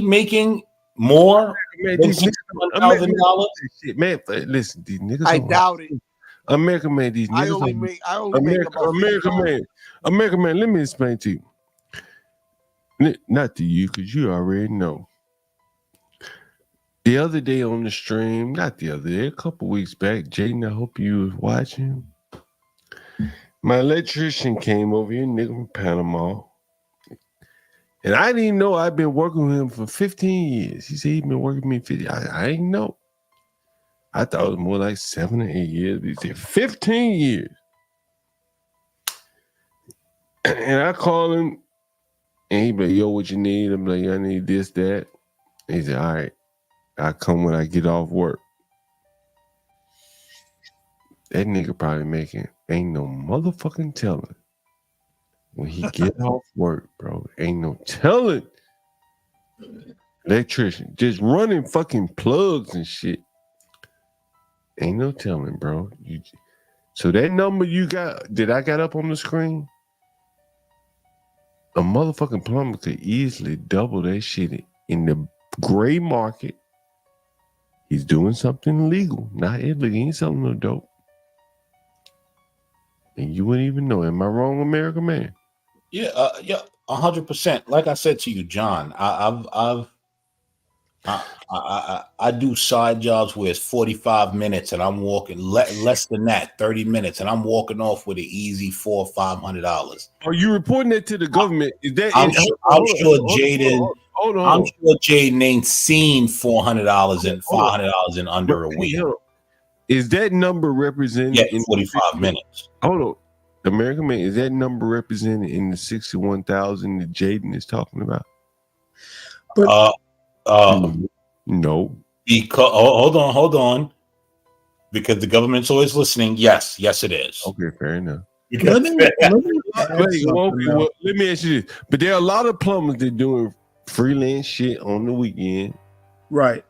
making more than $61,000? Man, listen, these niggas. I doubt it. American man, these niggas. I only make about American man. Let me explain to you. Not to you, because you already know. The other day on the stream, not the other day, a couple weeks back, Jaden, I hope you was watching. My electrician came over here, nigga from Panama. And I didn't know I'd been working with him for 15 years. He said he'd been working with me 50. I didn't know. I thought it was more like 7 or 8 years. But he said 15 years. And I called him, and he be like, yo, what you need? I'm like, I need this, that. And he said, all right, I come when I get off work. That nigga probably making, ain't no motherfucking telling. When he get off work, bro, ain't no telling. Electrician, just running fucking plugs and shit. Ain't no telling, bro. So that number you got, that I got up on the screen, a motherfucking plumber could easily double that shit in the gray market. He's doing something legal, not illegal. He ain't selling no dope. And you wouldn't even know. Am I wrong, American man? Yeah, 100%. Like I said to you, John, I do side jobs where it's 45 minutes and I'm walking less than that, 30 minutes, and I'm walking off with an easy $400 or $500. Are you reporting that to the government? Is that? I'm sure Jaden ain't seen $400 and $500 in under a week. Is that number represented in 45 minutes? Hold on. American man, is that number represented in the 61,000 that Jaden is talking about? But no. Because hold on. Because the government's always listening. Yes, it is. Okay, fair enough. let me ask you this. But there are a lot of plumbers that doing freelance shit on the weekend. Right.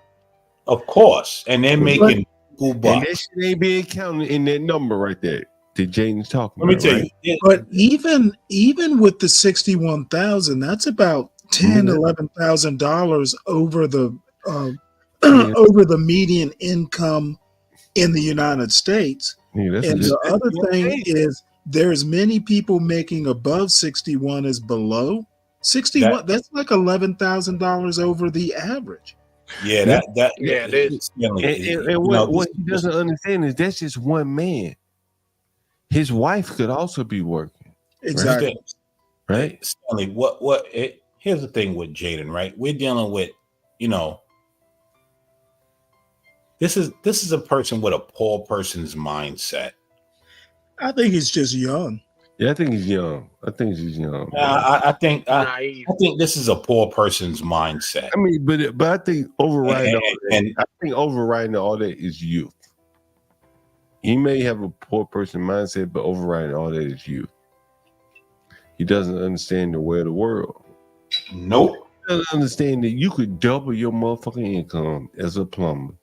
Of course. And they're making cool bucks. And that shit ain't being counted in that number right there that Jaden's talking about. Let me tell you. But even with the 61,000, that's about $10,000-$11,000 over the over the median income in the United States. And the other thing is, there's many people making above 61 as below 61. That's like $11,000 over the average. Yeah, what he doesn't understand is that's just one man. His wife could also be working. Exactly. Right? Stanley, here's the thing with Jaden, right? We're dealing with, this is a person with a poor person's mindset. I think he's just young. Yeah, I think he's young. I think I think this is a poor person's mindset. I mean, but I think overriding all that is youth. He may have a poor person mindset, but overriding all that is youth. He doesn't understand the way of the world. Nope. He doesn't understand that you could double your motherfucking income as a plumber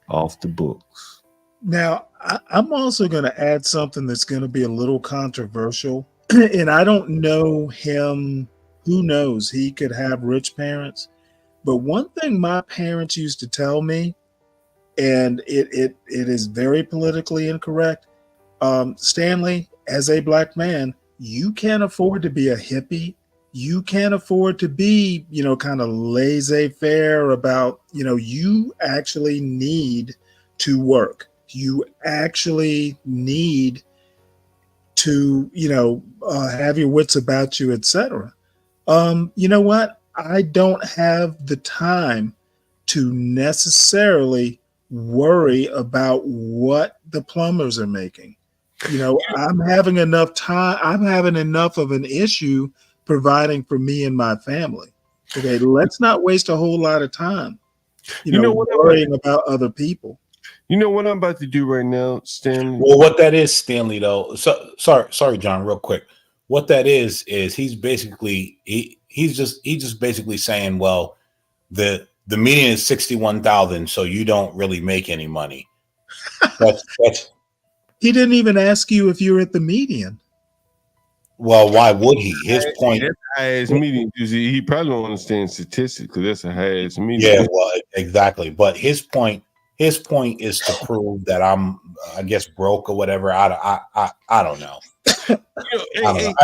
off the books. Now, I'm also going to add something that's going to be a little controversial. And I don't know him. Who knows? He could have rich parents. But one thing my parents used to tell me, and it is very politically incorrect, Stanley, as a black man, you can't afford to be a hippie you can't afford to be, kind of laissez-faire about, you actually need to work. You actually need to, have your wits about you, etc. You know what? I don't have the time to necessarily worry about what the plumbers are making. I'm having enough time. I'm having enough of an issue providing for me and my family. Okay, let's not waste a whole lot of time, worrying about other people. You know what I'm about to do right now, Stanley? Well, what that is, Stanley, though. So, sorry, John. Real quick, what that is he's basically he's just basically saying, well, the median is 61,000, so you don't really make any money. That's. He didn't even ask you if you're at the median. Well, why would he? His point. That's a high-ass median. He probably don't understand statistics because that's a high-ass median. Yeah, well, exactly. But his point is to prove that I'm, I guess, broke or whatever. I don't know. As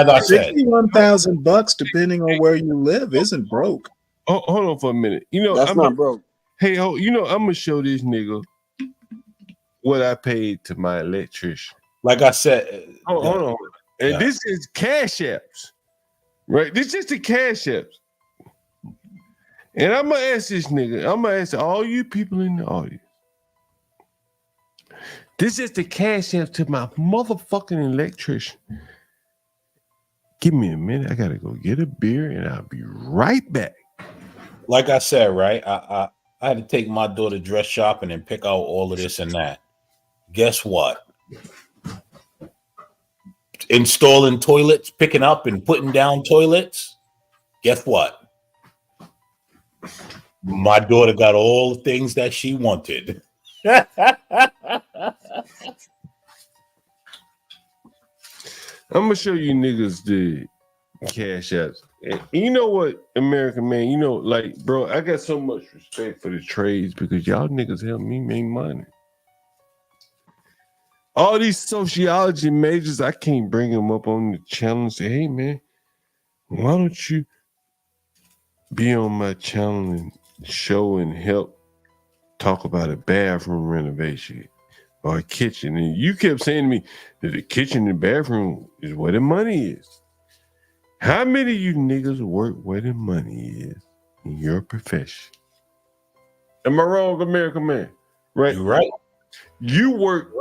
I said, $61,000, depending on where you live, isn't broke. Oh, hold on for a minute. That's not broke. Hey, I'm gonna show this nigga what I paid to my electrician. Like I said, hold on. And this is cash apps, right? This is the cash apps. And I'm gonna ask this nigga. I'm gonna ask all you people in the audience. This is the cash app to my motherfucking electrician. Give me a minute. I gotta go get a beer, and I'll be right back. Like I said, right? I had to take my daughter dress shopping and pick out all of this and that. Guess what? Installing toilets, picking up and putting down toilets. Guess what? My daughter got all the things that she wanted. I'm gonna show you niggas the cash apps. And you know what, American man, like, bro, I got so much respect for the trades because y'all niggas help me make money. All these sociology majors, I can't bring them up on the channel and say, hey, man, why don't you be on my channel and show and help talk about a bathroom renovation or a kitchen? And you kept saying to me that the kitchen and bathroom is where the money is. How many of you niggas work where the money is in your profession? Am I wrong, American man? Right? You're right. You work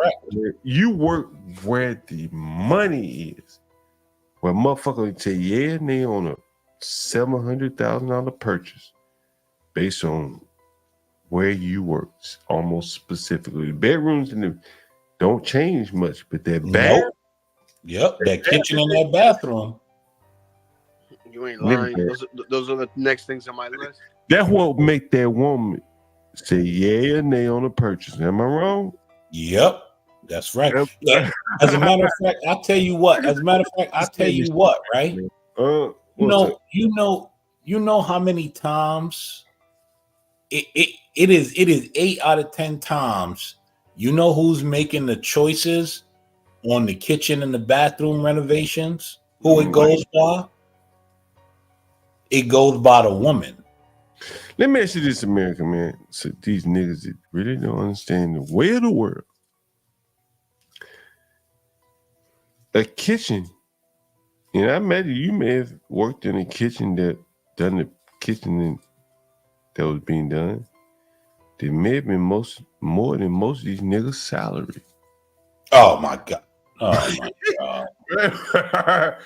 where the money is. Well, motherfucker say, yeah, and they on a $700,000 purchase based on where you work, almost specifically. The bedrooms don't change much, but that bathroom. Nope. Yep, that kitchen and that bathroom. You ain't lying. Those are the next things on my list. That's what make that woman say, yeah, and they on a purchase. Am I wrong? Yep, that's right. Yeah. As a matter of fact, I'll tell you what. Right? You know how many times it is 8 out of 10 times. You know who's making the choices on the kitchen and the bathroom renovations? Who it goes by? It goes by the woman. Let me ask you this, American man. So these niggas that really don't understand the way of the world. A kitchen, and I imagine you may have worked in a kitchen that done the kitchen that was being done. There may have been more than most of these niggas' salary. Oh my god! Oh my god!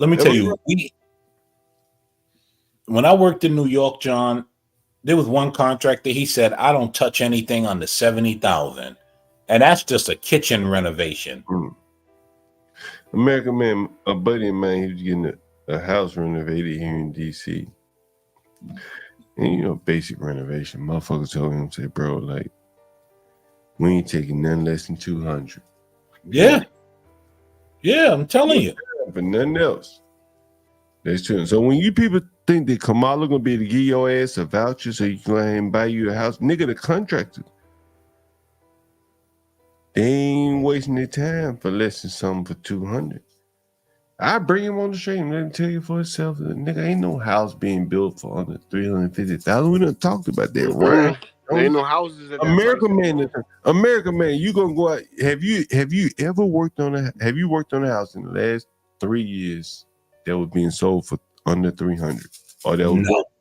Let me tell you, when I worked in New York, John, there was one contractor. He said, "I don't touch anything under 70,000," and that's just a kitchen renovation. American man, a buddy of mine, he was getting a house renovated here in DC, and basic renovation. Motherfuckers told him, say, bro, like, we ain't taking nothing less than 200. Yeah, I'm telling you. For nothing else. That's true. So when you people think that Kamala gonna be able to give your ass a voucher so you can go ahead and buy you a house, nigga, the contractor, they ain't wasting their time for less than something for 200. I bring him on the street and let him tell you for himself. Nigga, ain't no house being built for under 350,000. We done talked about that, right? There ain't no houses at that American price. man, American man, you gonna go out? Have you ever worked on a? Have you worked on a house in the last 3 years that was being sold for under 300? Or that was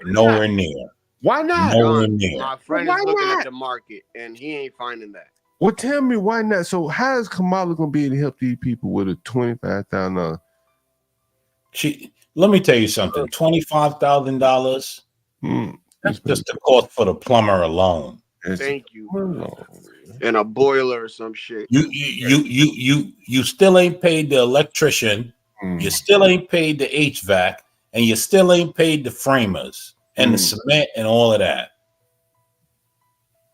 nowhere near. Why not? Nowhere near. My friend is looking at the market and he ain't finding that. Well, tell me why not? So how is Kamala gonna be able to help these people with a $25,000? Let me tell you something. $25,000. That's just the cost for the plumber alone. Thank you. And a boiler or some shit. You still ain't paid the electrician. You still ain't paid the HVAC, and you still ain't paid the framers and the cement and all of that.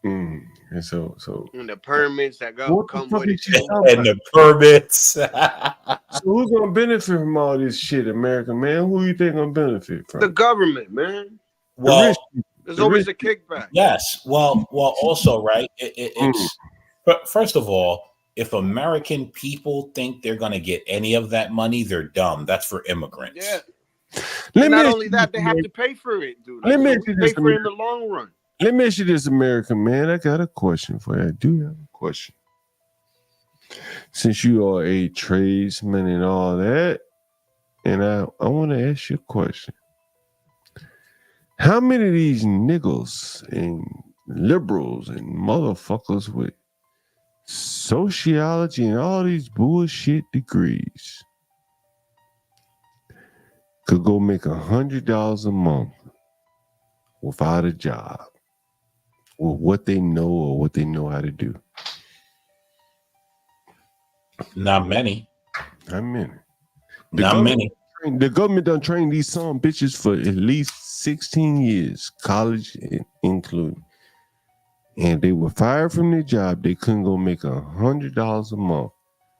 And so and the permits that come with it. And the permits. So who's gonna benefit from all this shit, American man? Who you think gonna benefit from? The government, man. Well, there's always a kickback. Yes. Well, also, right? It's first of all, if American people think they're gonna get any of that money, they're dumb. That's for immigrants. Yeah. Not only that, they have to pay for it, dude. Let me pay for it in the long run. Let me ask you this, American man. I got a question for you. I do have a question. Since you are a tradesman and all that, and I want to ask you a question. How many of these niggas and liberals and motherfuckers with sociology and all these bullshit degrees could go make $100 a month without a job with what they know or what they know how to do? Not many. Not many. Not many. The government done trained these some bitches for at least 16 years, college including. And they were fired from their job. They couldn't go make $100 a month.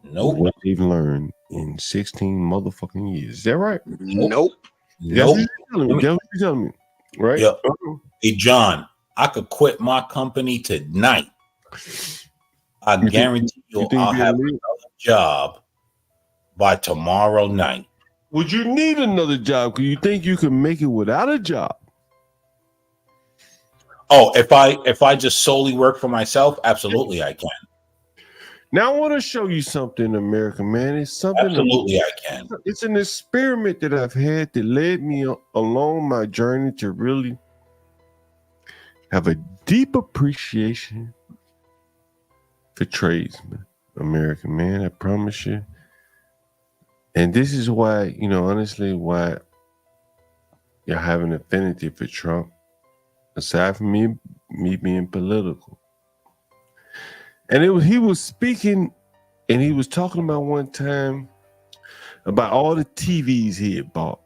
Nope. What they've learned in 16 motherfucking years. Is that right? Nope. That's what you're telling me. Right? Yep. Hey, John, I could quit my company tonight. I guarantee you I'll have another job by tomorrow night. Would you need another job? Because you think you can make it without a job? Oh, if I just solely work for myself, absolutely I can. Now I want to show you something, American man. It's something. Absolutely I can. It's an experiment that I've had that led me along my journey to really have a deep appreciation for tradesmen, American man. I promise you. And this is why, honestly, why y'all have an affinity for Trump, aside from me being political. And he was speaking, and he was talking about one time about all the TVs he had bought,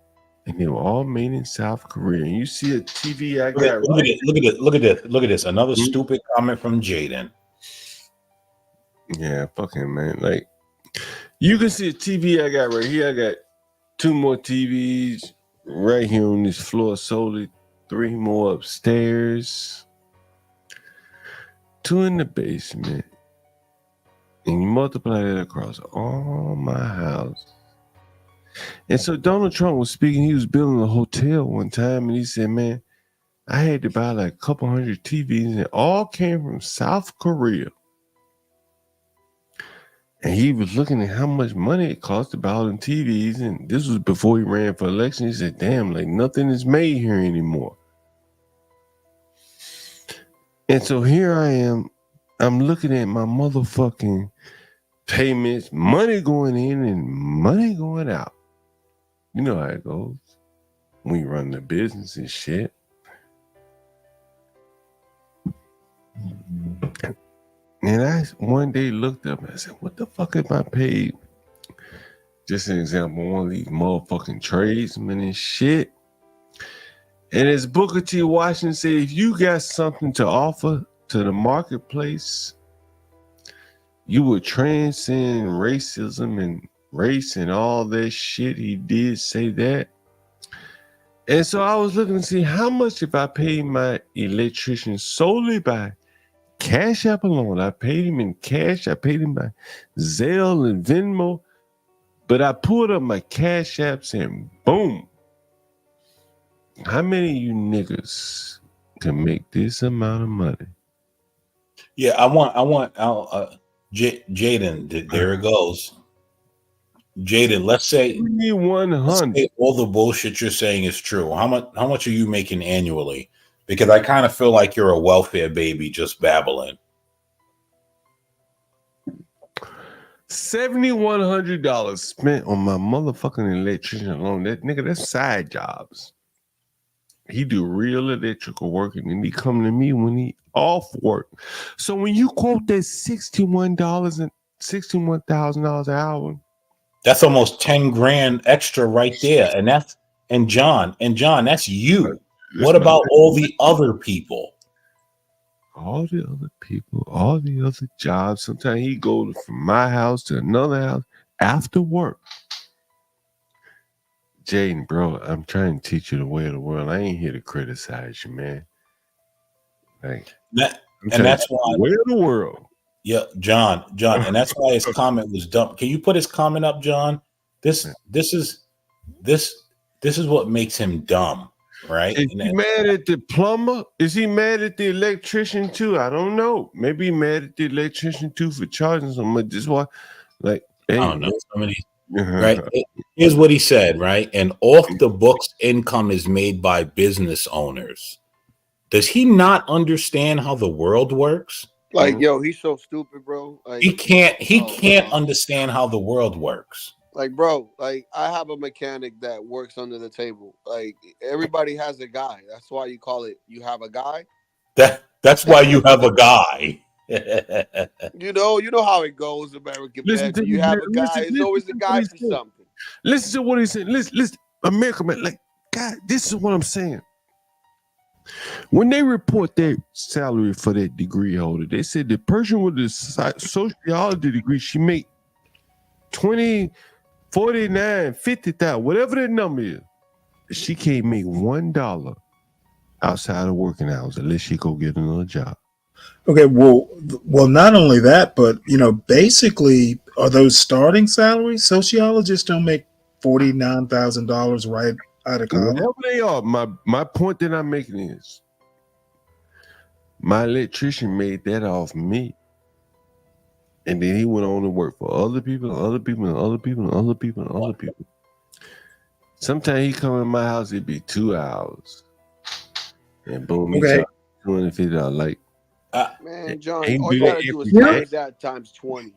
and they were all made in South Korea. And you see a TV I got. Look at this. Another stupid comment from Jaden. Yeah, fucking man. Like, you can see a TV I got right here. I got 2 more TVs right here on this floor solely, 3 more upstairs, 2 in the basement. And you multiply that across all my house. And so Donald Trump was speaking. He was building a hotel one time, and he said, man, I had to buy like a couple hundred TVs, and it all came from South Korea. And he was looking at how much money it cost to buy all them TVs. And this was before he ran for election. He said, damn, like nothing is made here anymore. And so here I am. I'm looking at my motherfucking payments, money going in and money going out. You know how it goes when you run the business and shit. And I one day looked up and I said, what the fuck am I paid? Just an example, one of these motherfucking tradesmen and shit. And as Booker T. Washington said, if you got something to offer to the marketplace, you would transcend racism and race and all that shit. He did say that. And so I was looking to see how much if I paid my electrician solely by Cash App alone. I paid him in cash. I paid him by Zelle and Venmo. But I pulled up my Cash Apps and boom. How many of you niggas can make this amount of money? Yeah, Jaden, there it goes. Jaden, let's say 100. all the bullshit you're saying is true. How much are you making annually? Because I kind of feel like you're a welfare baby just babbling. $7,100 spent on my motherfucking electrician alone. That nigga, that's side jobs. He do real electrical work, and then he come to me when he off work. So when you quote that $61,000 an hour, that's almost 10 grand extra right there. And John, that's you. What about all the other people? All the other people, all the other jobs. Sometimes he go from my house to another house after work. Jaden, bro, I'm trying to teach you the way of the world. I ain't here to criticize you, man. Like that's why the way of the world. Yeah, John, and that's why his comment was dumb. Can you put his comment up, John? This is what makes him dumb, right? Is he mad at the plumber? Is he mad at the electrician too? I don't know. Maybe he mad at the electrician too for charging so much. This why, like, hey, I don't know. Right? Here's what he said, right? And off the books income is made by business owners. Does he not understand how the world works? Like, yo, he's so stupid, bro. Like, he can't understand how the world works. Like, bro, like I have a mechanic that works under the table. Like, everybody has a guy. That's why you call it. You have a guy. That's why you have a guy. You know how it goes, American man. You have a guy. It's always a guy for something. Listen to what he said. Listen, American man. Like, God, this is what I'm saying. When they report their salary for that degree holder, they said the person with the sociology degree, she make 20, 49, 50,000, whatever that number is. She can't make $1 outside of working hours unless she go get another job. Okay, well, not only that, but basically, are those starting salaries? Sociologists don't make $49,000 right out of college. Whatever they are, my point that I'm making is, my electrician made that off me, and then he went on to work for other people, and other people, and other people, and other people, and other people. Sometimes he come in my house, it'd be 2 hours, and boom, he charge $250. Like, man, John, all you gotta do is times that times 20.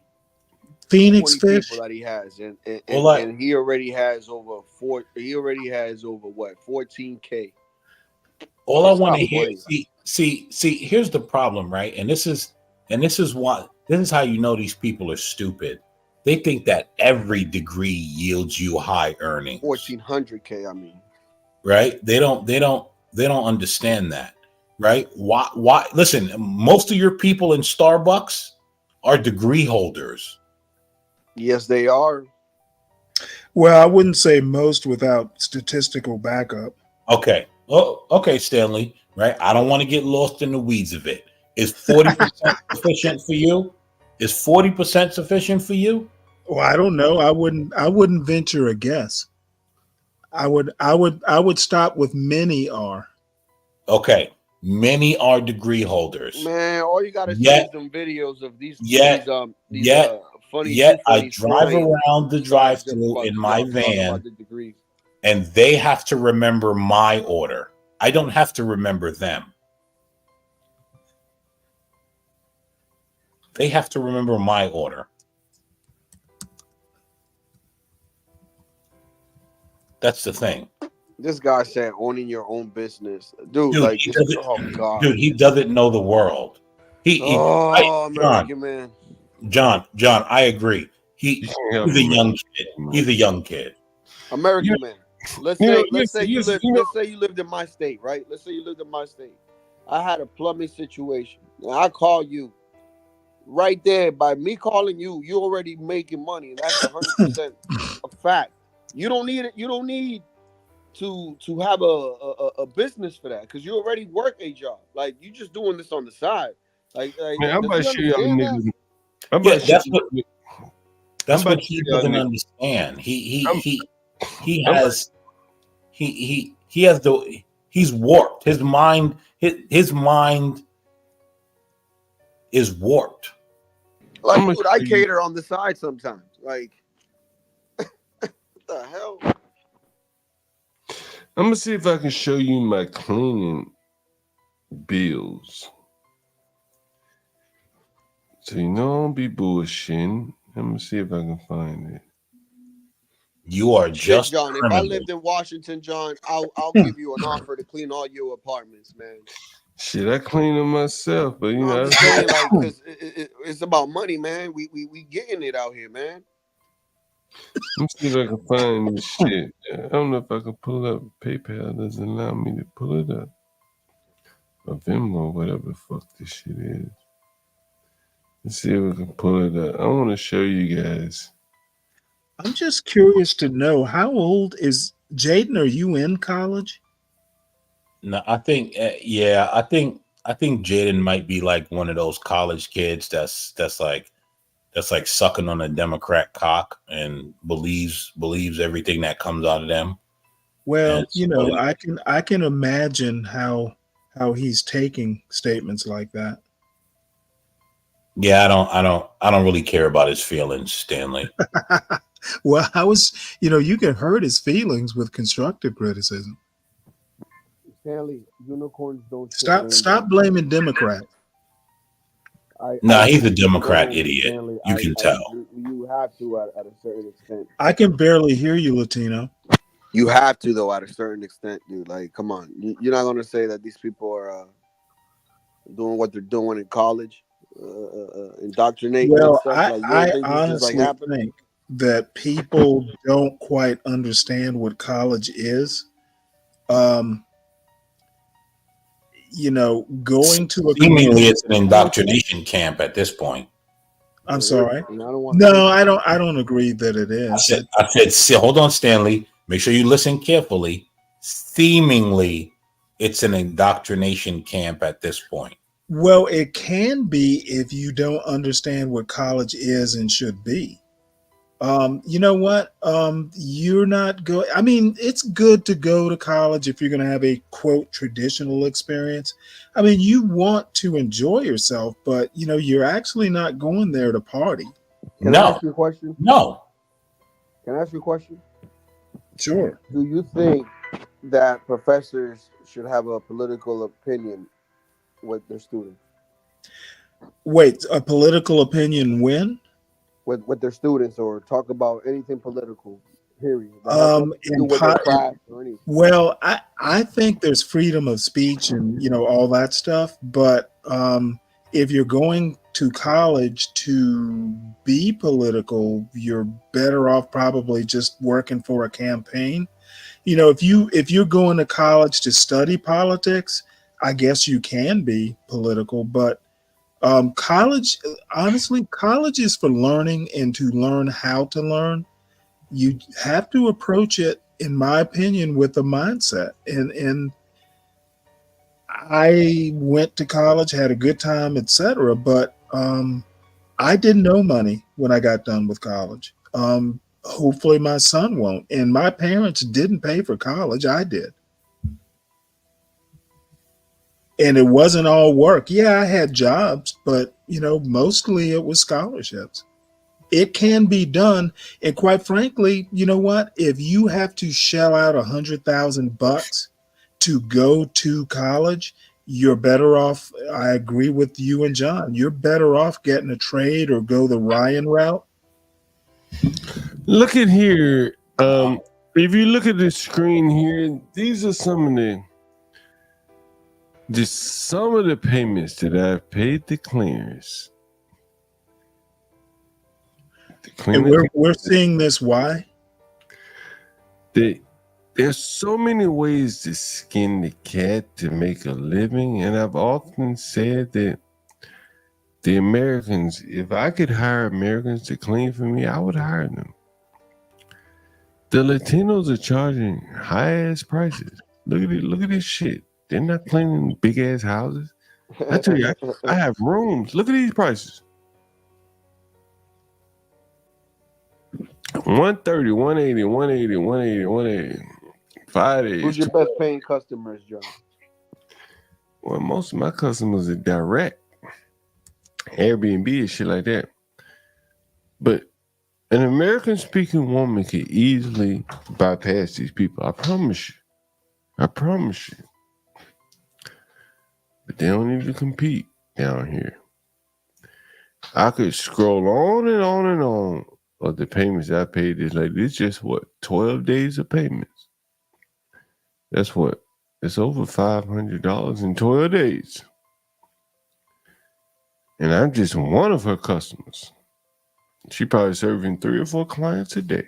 Phoenix 20 Fish people that he has, and he already has over 14K. All I want to hear, see, here's the problem, right? And this is how you know these people are stupid. They think that every degree yields you high earnings. 1,400K, I mean. Right? They don't understand that. Right? Why? Listen, most of your people in Starbucks are degree holders. Yes, they are. Well, I wouldn't say most without statistical backup. Okay. Oh, okay, Stanley. Right? I don't want to get lost in the weeds of it. Is 40% sufficient for you? Is 40% sufficient for you? Well, I don't know. I wouldn't venture a guess. I would stop with many are. Okay. Many are degree holders. Man, all you gotta see is some videos of these funny. Yet I drive around the drive-thru in my van, and they have to remember my order. I don't have to remember them. They have to remember my order. That's the thing. This guy said owning your own business. Dude like, oh God. Dude, he doesn't know the world. American man. John, I agree. He's a young kid. He's a young kid. American man. Let's say you lived in my state, right? Let's say you lived in my state. I had a plumbing situation. And I call you. Right there, by me calling you, you're already making money. And that's 100% a fact. You don't need it. You don't need to have a business for that, because you already work a job. Like, you just doing this on the side. Like man, I'm about to show y'all niggas. That's what he doesn't understand. He has he's warped. His mind is warped. Like, dude, I cater on the side sometimes. Like, what the hell? I'm gonna see if I can show you my cleaning bills. So you know, don't be bullshitting. Let me see if I can find it. You are just John. criminal. If I lived in Washington, John, I'll give you an offer to clean all your apartments, man. Shit, I clean them myself, but you know, I'm just saying, like, because it's about money, man. We getting it out here, man. Let me see if I can find this shit. I don't know if I can pull up. PayPal doesn't allow me to pull it up. Or Venmo, whatever the fuck this shit is. Let's see if we can pull it up. I want to show you guys. I'm just curious to know, how old is Jaden? Are you in college? No, I think I think Jaden might be like one of those college kids that's like sucking on a Democrat cock and believes everything that comes out of them. Well, you know, I can imagine how he's taking statements like that. Yeah, I don't really care about his feelings, Stanley. Well, you can hurt his feelings with constructive criticism. Stanley, unicorns don't stop blaming Democrats. He's a Democrat idiot. Stanley, you can tell. You have to at a certain extent. I can barely hear you, Latino. You have to, though, at a certain extent, dude. Like, come on. You're not going to say that these people are doing what they're doing in college, indoctrinating. Well, and stuff. I honestly think that people don't quite understand what college is. You know, going to a seemingly it's an indoctrination camp at this point. I'm sorry. No, I don't agree that it is. I said, hold on, Stanley. Make sure you listen carefully. Seemingly, it's an indoctrination camp at this point. Well, it can be if you don't understand what college is and should be. You know what? You're not going. I mean, it's good to go to college if you're going to have a quote traditional experience. I mean, you want to enjoy yourself, but you know, you're actually not going there to party. Can I ask you a question? No. Can I ask you a question? Sure. Do you think that professors should have a political opinion with their students? Wait, a political opinion when? With their students, or talk about anything political, period. Well, I think there's freedom of speech and, you know, all that stuff. But if you're going to college to be political, you're better off probably just working for a campaign. You know, if you're going to college to study politics, I guess you can be political, but college, honestly, college is for learning and to learn how to learn. You have to approach it, in my opinion, with a mindset. And I went to college, had a good time, etc. But I didn't know money when I got done with college. Hopefully my son won't. And my parents didn't pay for college. I did. And it wasn't all work. Yeah, I had jobs, but you know, mostly it was scholarships. It can be done. And quite frankly, you know what? If you have to shell out $100,000 to go to college, you're better off. I agree with you and John. You're better off getting a trade or go the Ryan route. Look at here. If you look at the screen here, these are some of the payments that I've paid the cleaners. And we're seeing this. Why? There's so many ways to skin the cat to make a living, and I've often said that the Americans, if I could hire Americans to clean for me, I would hire them. The Latinos are charging high-ass prices. Look at this shit. They're not cleaning big-ass houses. I tell you, I have rooms. Look at these prices. 130, 180, 180, 180, 180. 5 days. Who's your best paying customers, John? Well, most of my customers are direct. Airbnb and shit like that. But an American-speaking woman could easily bypass these people. I promise you. I promise you. But they don't need to compete down here. I could scroll on and on and on of the payments I paid this lady. It's just what, 12 days of payments. That's what? It's over $500 in 12 days. And I'm just one of her customers. She probably serving 3 or 4 clients a day.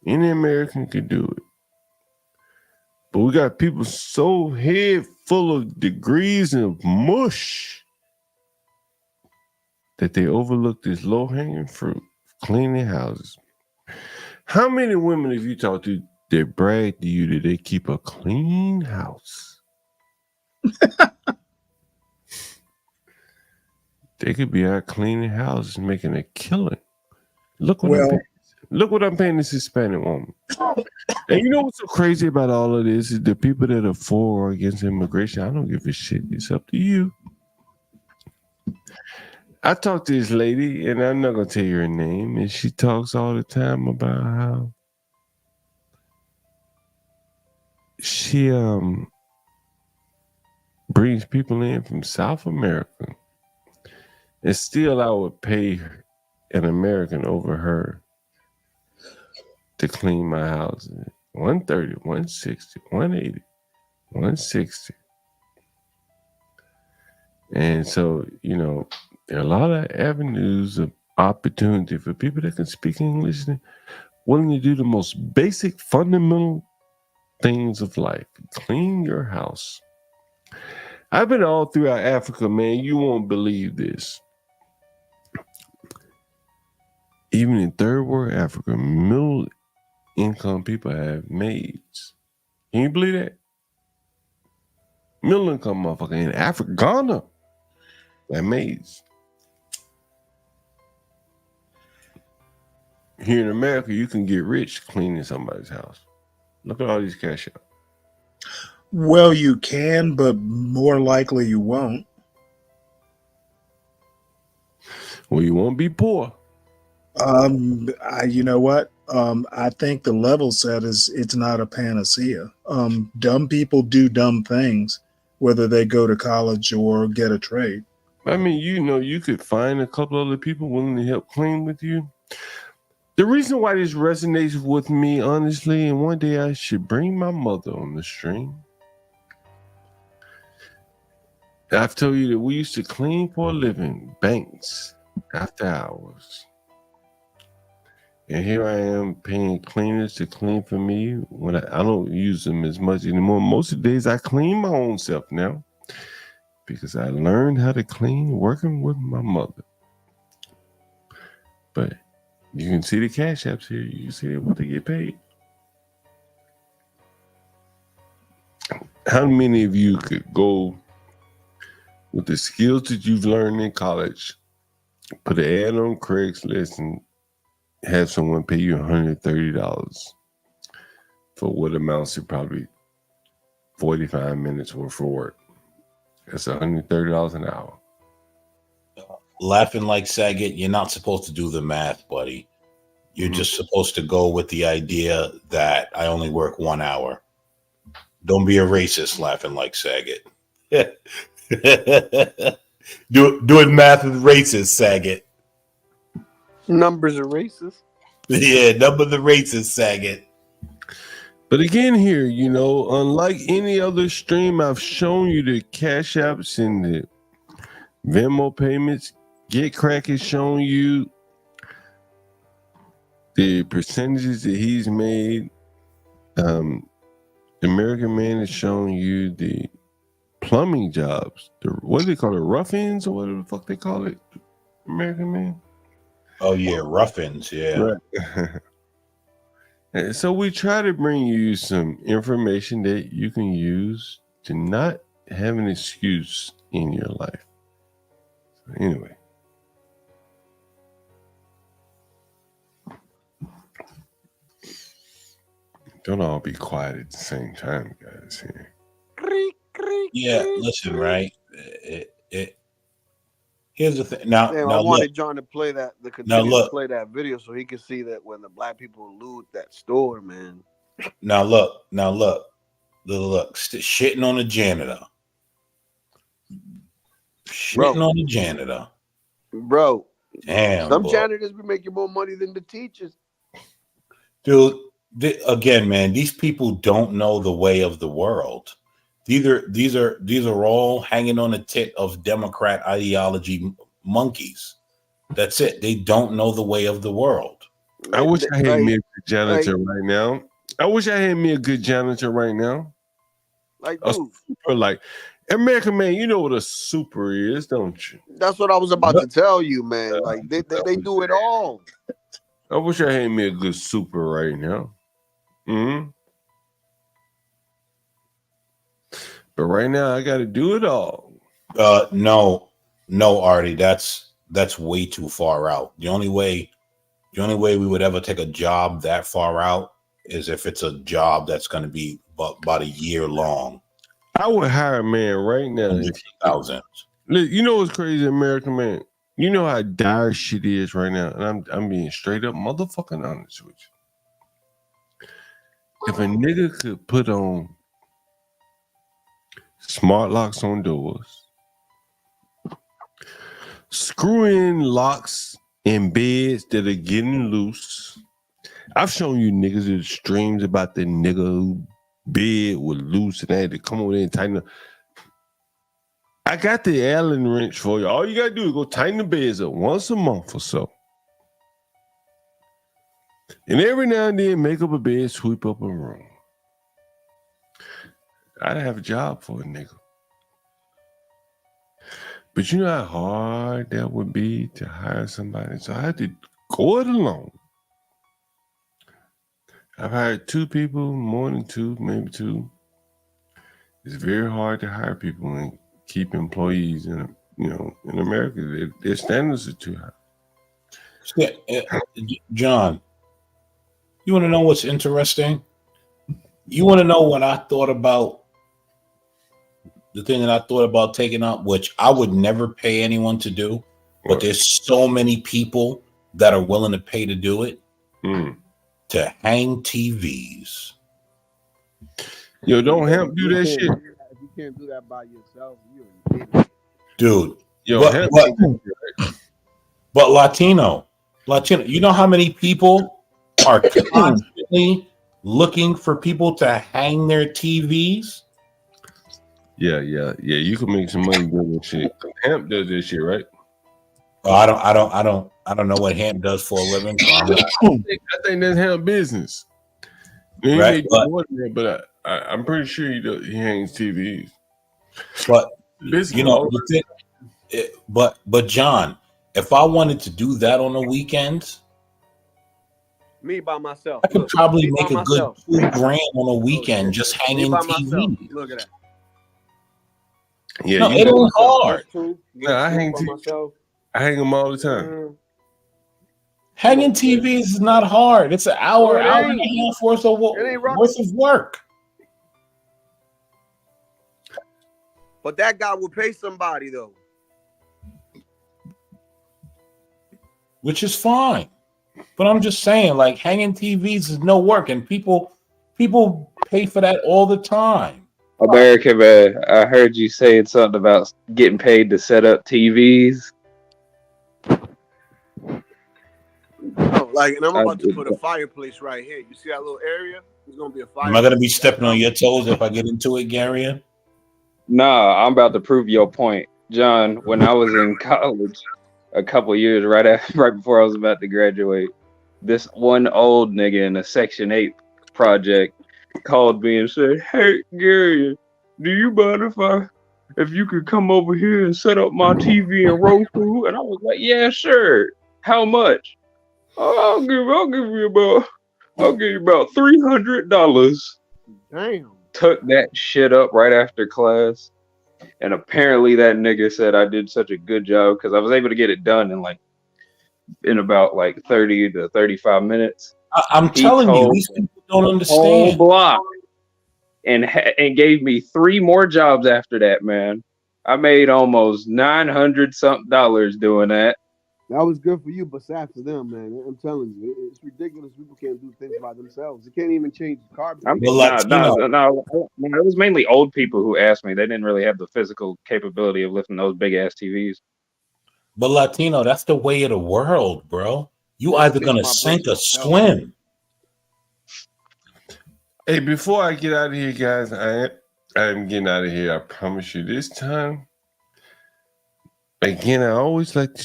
Any American could do it. But we got people so head full of degrees of mush that they overlook this low-hanging fruit, cleaning houses. How many women have you talked to that brag to you that they keep a clean house? They could be out cleaning houses, making a killing. Look what I'm paying this Hispanic woman. And you know what's so crazy about all of this is the people that are for or against immigration. I don't give a shit. It's up to you. I talked to this lady, and I'm not gonna tell you her name, and she talks all the time about how she brings people in from South America. And still I would pay an American over her to clean my house. 130, 160, 180, 160. And so, you know, there are a lot of avenues of opportunity for people that can speak English and willing to do the most basic, fundamental things of life. Clean your house. I've been all throughout Africa, man. You won't believe this. Even in third world Africa, middle income people have maids. Can you believe that? Middle income motherfucker in Africa, Ghana, have maids. Here in America, you can get rich cleaning somebody's house. Look at all these cash out. Well, you can, but more likely you won't. Well, you won't be poor. You know what? I think the level set is it's not a panacea. Dumb people do dumb things, whether they go to college or get a trade. I mean, you know, you could find a couple other people willing to help clean with you. The reason why this resonates with me, honestly, and one day I should bring my mother on the stream. I've told you that we used to clean for a living, banks, after hours. And here I am paying cleaners to clean for me when I don't use them as much anymore. Most of the days I clean my own self now because I learned how to clean working with my mother. But you can see the cash apps here. You can see what they get paid. How many of you could go with the skills that you've learned in college, put an ad on Craigslist and have someone pay you $130 for what amounts to probably 45 minutes worth of work? That's $130 an hour. Laughing like Saget, you're not supposed to do the math, buddy. You're just supposed to go with the idea that I only work 1 hour. Don't be a racist, laughing like Saget. Doing math with racist, Saget. Numbers are racist. Yeah, numbers are racist, Saget. But again here, you know, unlike any other stream, I've shown you the cash apps and the Venmo payments. Get Crack has shown you the percentages that he's made. American Man has shown you the plumbing jobs. What do they call it? Rough-ins or whatever the fuck they call it? American Man? Oh, yeah, rough-ins, yeah. Right. And so we try to bring you some information that you can use to not have an excuse in your life. So anyway. Don't all be quiet at the same time, guys. Here. Yeah, listen, right? Here's the thing. Now, Damn, now I wanted look. John to play that, Now look. play that video so he could see that when the black people loot that store, man. Now look. Shitting on the janitor. Shitting on the janitor. Bro. Damn. Some janitors be making more money than the teachers. Dude, again, man, these people don't know the way of the world. These are all hanging on the tit of Democrat ideology monkeys. That's it. They don't know the way of the world. I wish I had me a good janitor right now. I wish I had me a good janitor right now. Like, a dude, super, like American man, you know what a super is, don't you? That's what I was about to tell you, man. Like they do it all. I wish I had me a good super right now. But right now I got to do it all. No, Artie, that's way too far out. The only way we would ever take a job that far out is if it's a job that's going to be about a year long. I would hire a man right now. 100,000. You know what's crazy, American man? You know how dire shit is right now, and I'm being straight up motherfucking honest with you. If a nigga could put on smart locks on doors, screw in locks in beds that are getting loose. I've shown you niggas the streams about the nigga who bed was loose and they had to come over there and tighten up. I got the Allen wrench for you. All you gotta do is go tighten the beds up once a month or so. And every now and then make up a bed, sweep up a room. I'd have a job for a nigga. But you know how hard that would be to hire somebody? So I had to go it alone. I've hired 2 people, more than 2, maybe 2. It's very hard to hire people and keep employees in America. Their standards are too high. John, you want to know what's interesting? You want to know what I thought about the thing that I thought about taking up, which I would never pay anyone to do, but there's so many people that are willing to pay to do it. To hang TVs. Yo, don't hemp do that shit. If you can't do that by yourself, you're an idiot. Dude. Yo, but Latino, you know how many people are constantly looking for people to hang their TVs? Yeah. You can make some money doing that shit. Hemp does this shit, right? I don't know what hemp does for a living. So I think that's hemp business. Right, but I'm pretty sure he hangs TVs. But you know, but John, if I wanted to do that on the weekends, me by myself, I could probably make a good $2,000 on a weekend just hanging TVs. Look at that. Yeah, no, it ain't hard. No, I hang TVs. I hang them all the time. Hanging TVs is not hard. It's an hour and a half worth of work. But that guy will pay somebody though. Which is fine. But I'm just saying, like, hanging TVs is no work, and people pay for that all the time. American man, I heard you saying something about getting paid to set up TVs. Oh, like, and I'm about to put a fireplace right here. You see that little area? There's gonna be a fire. Am I gonna be stepping on your toes if I get into it, Gary? Nah, I'm about to prove your point, John. When I was in college, a couple years right before I was about to graduate, this one old nigga in a Section 8 project called me and said, "Hey, Gary, do you mind if you could come over here and set up my TV and Roku?" And I was like, "Yeah, sure. How much?" "Oh, I'll give you about $300. Damn. Took that shit up right after class. And apparently that nigga said I did such a good job because I was able to get it done in about 30 to 35 minutes. I'm He telling you, told these people don't whole understand. block and gave me 3 more jobs after that, man. I made almost $900 something doing that. That was good for you, but sad for them, man. I'm telling you, it's ridiculous. People can't do things by themselves. They can't even change the I'm carburetor. But Latino, no. It was mainly old people who asked me. They didn't really have the physical capability of lifting those big ass TVs. but Latino, that's the way of the world, bro. You That's either against gonna my sink or personal health. swim. Hey, before I get out of here, guys, I am getting out of here. I promise you. This time, again, I always like to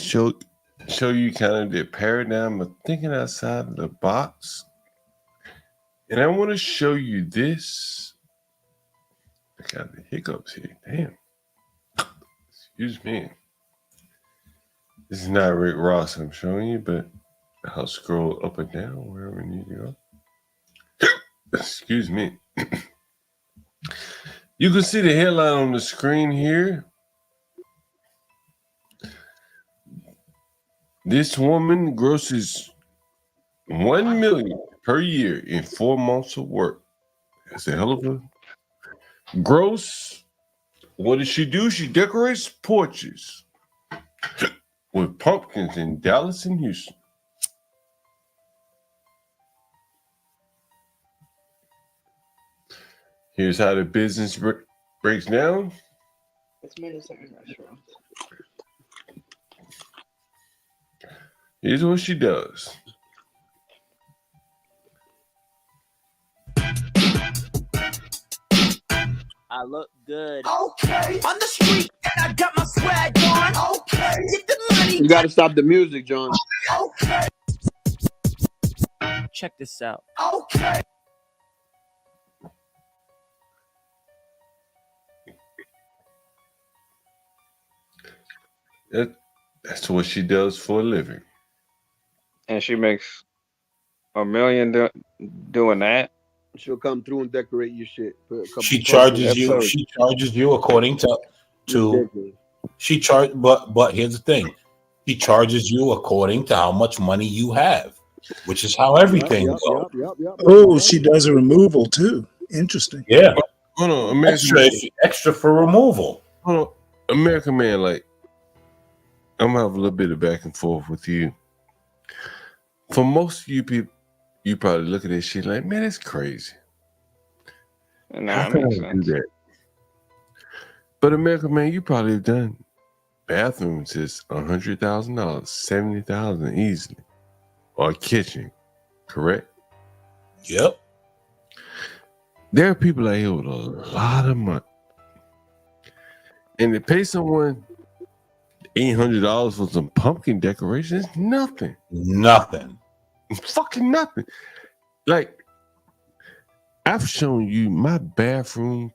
show you kind of the paradigm of thinking outside of the box. And I want to show you this. I got the hiccups here. Damn. Excuse me. This is not Rick Ross I'm showing you, but I'll scroll up and down wherever we need to go. Excuse me. You can see the headline on the screen here. This woman grosses $1 million per year in 4 months of work. That's a hell of a gross. What does she do? She decorates porches with pumpkins in Dallas and Houston. Here's how the business breaks down. Here's what she does. I look good. Okay, on the street, and I got my swag on. Okay, get the money. You got to stop the music, John. Okay, Check this out. okay. That's what she does for a living. And she makes $1 million doing that. She'll come through and decorate your shit. Put a couple She pumpkins. charges you. Absolutely. She charges you according to Ridiculous. she charge. But here's the thing: she charges you according to how much money you have, which is how everything goes. Yep. Oh, she does a removal too. Interesting. Yeah, Hold on, American Man. extra for removal. Hold on, American Man. Like, I'm gonna have a little bit of back and forth with you. For most of you people, you probably look at this shit like, man, it's crazy. Nah, How it can makes I do sense. that? But American Man, you probably have done bathrooms is $100,000, $70,000 easily, or a kitchen, correct? Yep. There are people out here with a lot of money, and to pay someone $800 for some pumpkin decorations, nothing. Nothing. Fucking nothing. Like, I've shown you my bathroom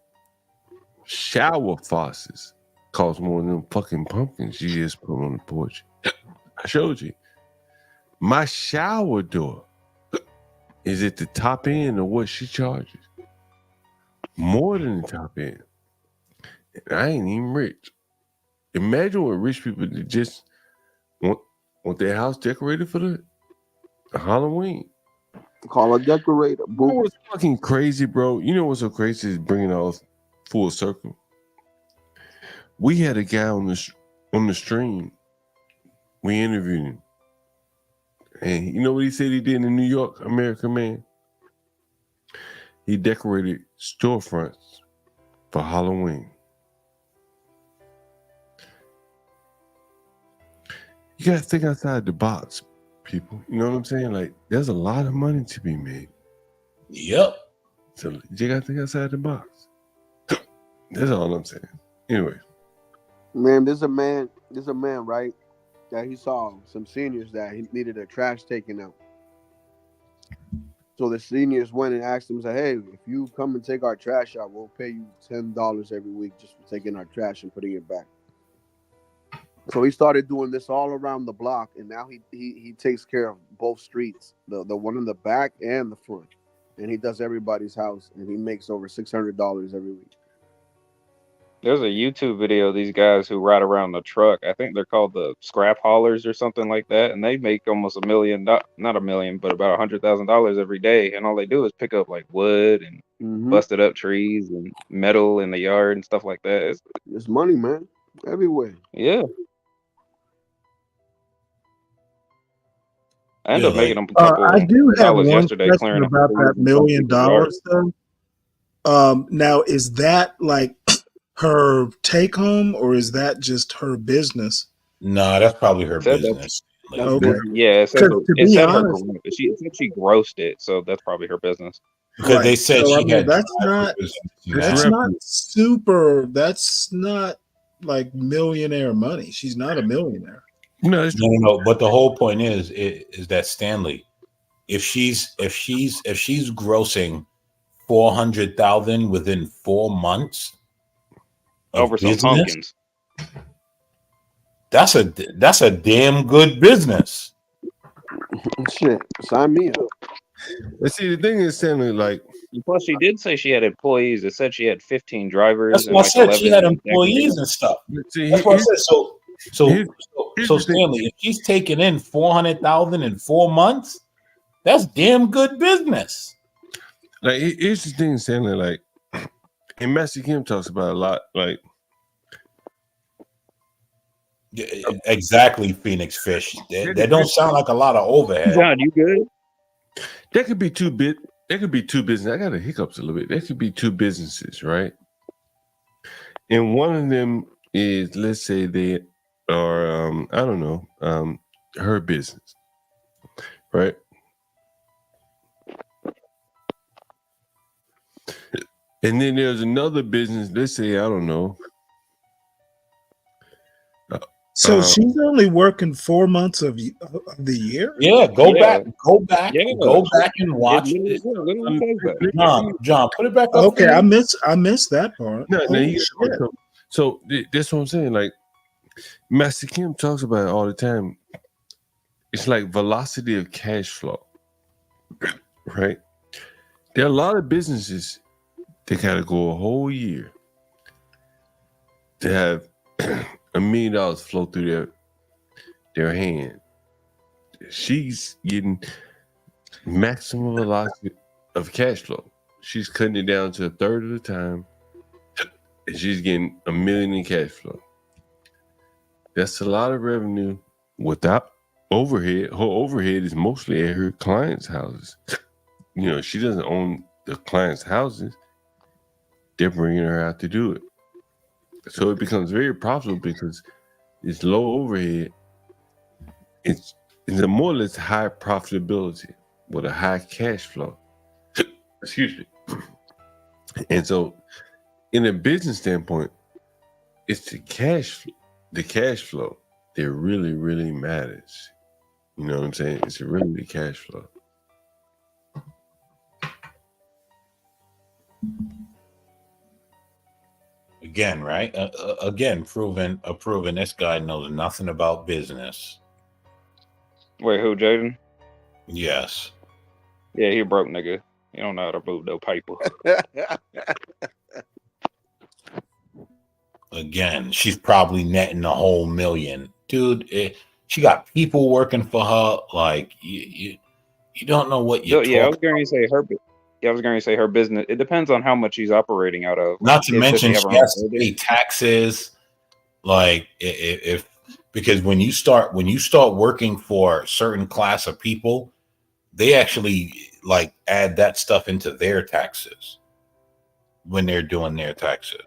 shower faucets cost more than them fucking pumpkins you just put on the porch. I showed you. My shower door is at the top end of what she charges. More than the top end. And I ain't even rich. Imagine what rich people that just want their house decorated for the Halloween. Call a decorator. You know Boom. what's fucking crazy, bro? You know what's so crazy is bringing it all full circle. We had a guy on the stream. We interviewed him. And you know what he said he did in New York, American Man? He decorated storefronts for Halloween. You gotta think outside the box, people. You know what I'm saying? Like, there's a lot of money to be made. Yep. So you gotta think outside the box. That's all I'm saying. Anyway. Man, there's a man, right? That he saw some seniors that he needed their trash taken out. So the seniors went and asked him, said, hey, if you come and take our trash out, we'll pay you $10 every week just for taking our trash and putting it back. So he started doing this all around the block, and now he takes care of both streets, the one in the back and the front. And he does everybody's house, and he makes over $600 every week. There's a YouTube video of these guys who ride around the truck. I think they're called the scrap haulers or something like that, and they make almost $1 million, not $1 million, but about $100,000 every day. And all they do is pick up like wood and busted up trees and metal in the yard and stuff like that. It's money, man, everywhere. Yeah. I ended Yeah, up making like them a couple I do have dollars one yesterday question clearing out about trees that $1 in some million people's yards. though. Now, is that like her take home, or is that just her business? no, that's probably her Said that's business. That's Okay, business. Yeah, it said because to it be said her honest, it said she grossed it, so that's probably her business. Because they right? said So I she mean, had that's not drivers and It's that's that. not revenue. super. That's not like millionaire money. She's not a millionaire. No, it's No. But the whole point is that Stanley, if she's grossing 400,000 within 4 months of Over some business, pumpkins. that's a damn good business. Shit, sign me up. But see, the thing is, Stanley, like, And plus, she did say she had employees. It said she had 15 drivers That's and what I like said. She 11 had employees decorators. and stuff. see, That's what I said. So here's the thing. Stanley, if she's taking in 400,000 in 4 months, that's damn good business. Like, here's the thing, Stanley. Like, and Master Kim talks about a lot. Like, Exactly, Phoenix Fish. That don't sound like a lot of overhead. John, you good? that could be two bit. That could be two businesses. I got the hiccups a little bit. That could be two businesses, right? And one of them is, let's say they are, I don't know, her business, right? And then there's another business. Let's say, I don't know. So she's only working 4 months of the year. Yeah, go back and watch It it. literally says that. John, put it back up. Okay, I missed that part. No, Holy you shit. so that's what I'm saying. Like, Master Kim talks about it all the time. It's like velocity of cash flow, right? There are a lot of businesses that gotta go a whole year to have $1 million flow through their hand. She's getting maximum velocity of cash flow. She's cutting it down to a third of the time, and she's getting $1 million in cash flow. That's a lot of revenue without overhead. Her overhead is mostly at her clients' houses. You know, she doesn't own the clients' houses. They're bringing her out to do it. So it becomes very profitable because it's low overhead. It's a more or less high profitability with a high cash flow. Excuse me. And so, in a business standpoint, it's the cash flow that really, really matters. You know what I'm saying? It's really the cash flow. Again, right? Again, proving this guy knows nothing about business. Wait, who, Jaden? Yes. Yeah, he a broke nigga. He don't know how to move no paper. Again, she's probably netting a whole million. Dude, she got people working for her. Like, you don't know what you're Yeah, I was talking going to say her. Yeah, I was going to say her business. It depends on how much she's operating out of. Not to mention have she her own has to building? pay taxes. Like, if because when you start working for a certain class of people, they actually like add that stuff into their taxes when they're doing their taxes.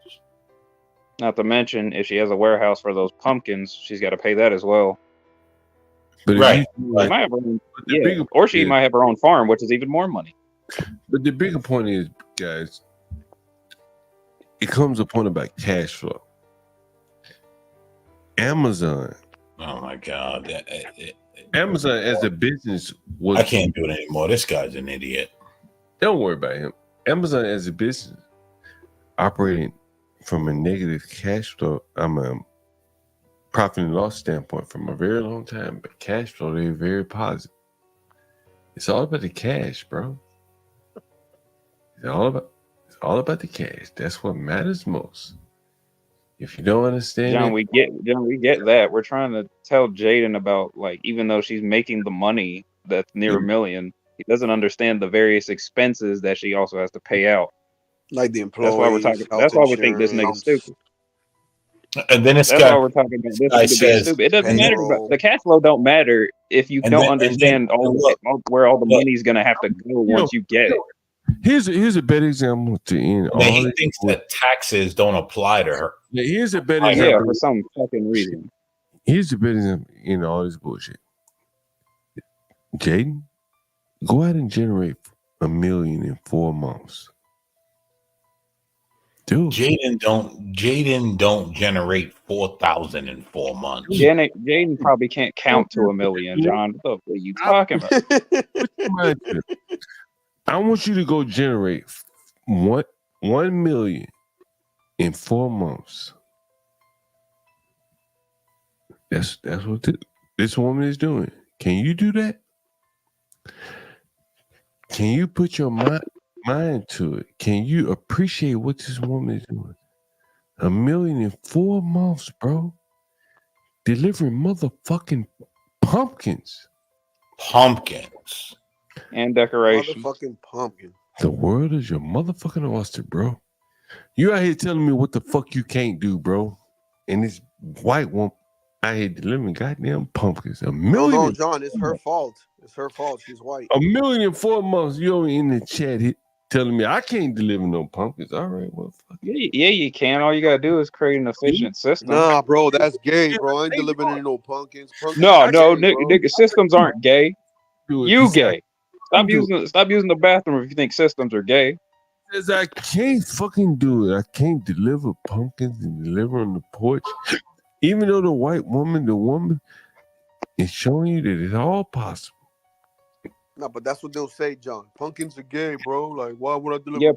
Not to mention, if she has a warehouse for those pumpkins, she's got to pay that as well. But Right. She might have her own, the bigger or she point might have her own farm, which is even more money. But the bigger point is, guys, it comes to a point about cash flow. Amazon. Oh my God. Amazon as a business was. I can't do it anymore. This guy's an idiot. Don't worry about him. Amazon as a business operating from a negative cash flow, profit and loss standpoint from a very long time, but cash flow, they're very positive. It's all about the cash, bro. It's all about the cash. That's what matters most. If you don't understand John, it, we get that. We're trying to tell Jaden about, like, even though she's making the money that's near $1 million, he doesn't understand the various expenses that she also has to pay out. Like the That's why we're employees, talking. health That's why we think this nigga's insurance, stupid. And then That's why we're talking about this guy nigga being says, stupid. It doesn't matter about payroll. the cash flow. Don't matter if you don't understand where all the money's gonna have to go once you get it. here's a better example to end all. He thinks that taxes don't apply to her. Yeah, here's a better Yeah, example. for some fucking reason. Here's a better example in all this bullshit. Jaden, go out and generate $1 million in 4 months. Dude, Jaden don't generate 4,000 in 4 months. Jaden probably can't count to $1 million, John. What are you talking about? I want you to go generate $1 million in 4 months. That's what this woman is doing. Can you do that? Can you put your mind to it? Can you appreciate what this woman is doing? $1 million in 4 months, bro. Delivering motherfucking pumpkins. And decorations. Motherfucking pumpkin. The world is your motherfucking oyster, bro. You out here telling me what the fuck you can't do, bro. And this white woman out here delivering goddamn pumpkins. $1 million. No, John, it's her fault. It's her fault. She's white. $1 million in 4 months. You over in the chat telling me I can't deliver no pumpkins. All right, well, fuck. Yeah, you can. All you gotta do is create an efficient system. Nah, bro, that's gay, bro. I ain't delivering no pumpkins. No, nigga, systems aren't gay. You gay. Stop using the bathroom if you think systems are gay. Says I can't fucking do it. I can't deliver pumpkins and deliver on the porch. Even though the woman is showing you that it's all possible. No, but that's what they'll say, John. Pumpkins are gay, bro. Like, why would I deliver? Yeah,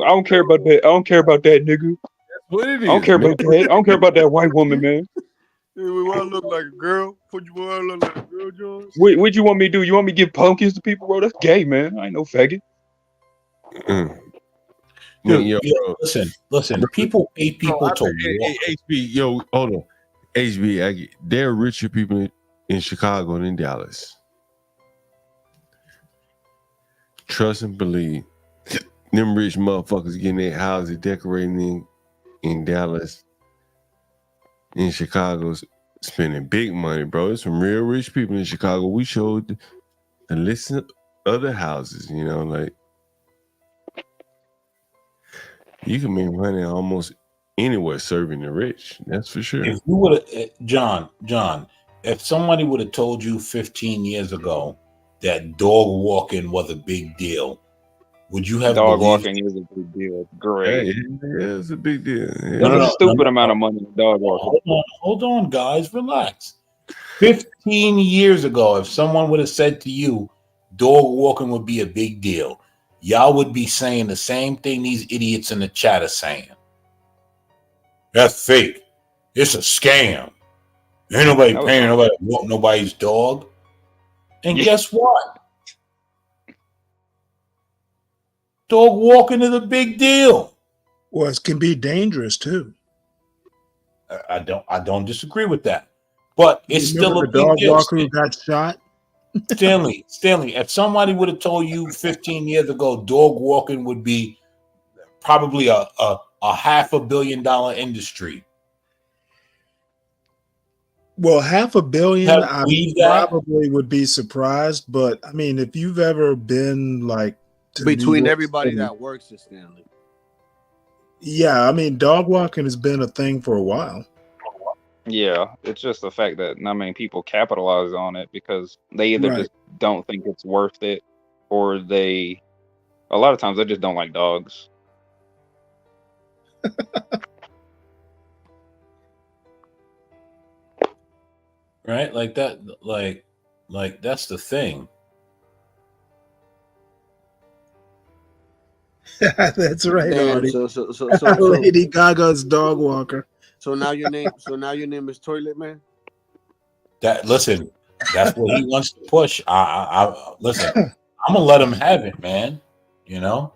I don't care about that. I don't care about that, nigga. That's what it is. I don't care about that. I don't care about that white woman, man. Hey, why I look like a girl? Why I look like a girl, John? What you want me to do? You want me to give pumpkins to people, bro? That's gay, man. I ain't no faggot. Dude, listen. People pay people to walk. HB, yo, hold on. HB, there are richer people in Chicago than in Dallas. Trust and believe. Them rich motherfuckers getting their houses decorating in Dallas, in Chicago, spending big money, bro. There's some real rich people in Chicago. We showed the list of other houses, you know, like you can make money almost anywhere serving the rich. That's for sure. If you would have, John, if somebody would have told you 15 years ago that dog walking was a big deal, would you have dog walking is a big deal? Great. Yeah, it's a big deal. Yeah. That's a stupid amount of money in dog walking. Hold on, guys, relax. 15 years ago, if someone would have said to you, dog walking would be a big deal, y'all would be saying the same thing these idiots in the chat are saying. That's fake. It's a scam. Ain't nobody paying nobody to walk nobody's dog. And guess what? Dog walking is a big deal. Well, it can be dangerous too. I don't disagree with that. But it's still a big dog deal. walker who got shot. Stanley, if somebody would have told you 15 years ago dog walking would be probably a $500 million industry. Well, $500 million, I probably would be surprised. But I mean, if you've ever been like between everybody that works at Stanley, yeah, I mean, dog walking has been a thing for a while. Yeah, it's just the fact that not many people capitalize on it because they either just don't think it's worth it, or a lot of times they just don't like dogs. Right? Like that, like that's the thing. That's right, Artie. So Lady Gaga's dog walker. So now your name is Toilet Man? Listen, that's what he wants to push. I listen, I'm gonna let him have it, man. You know?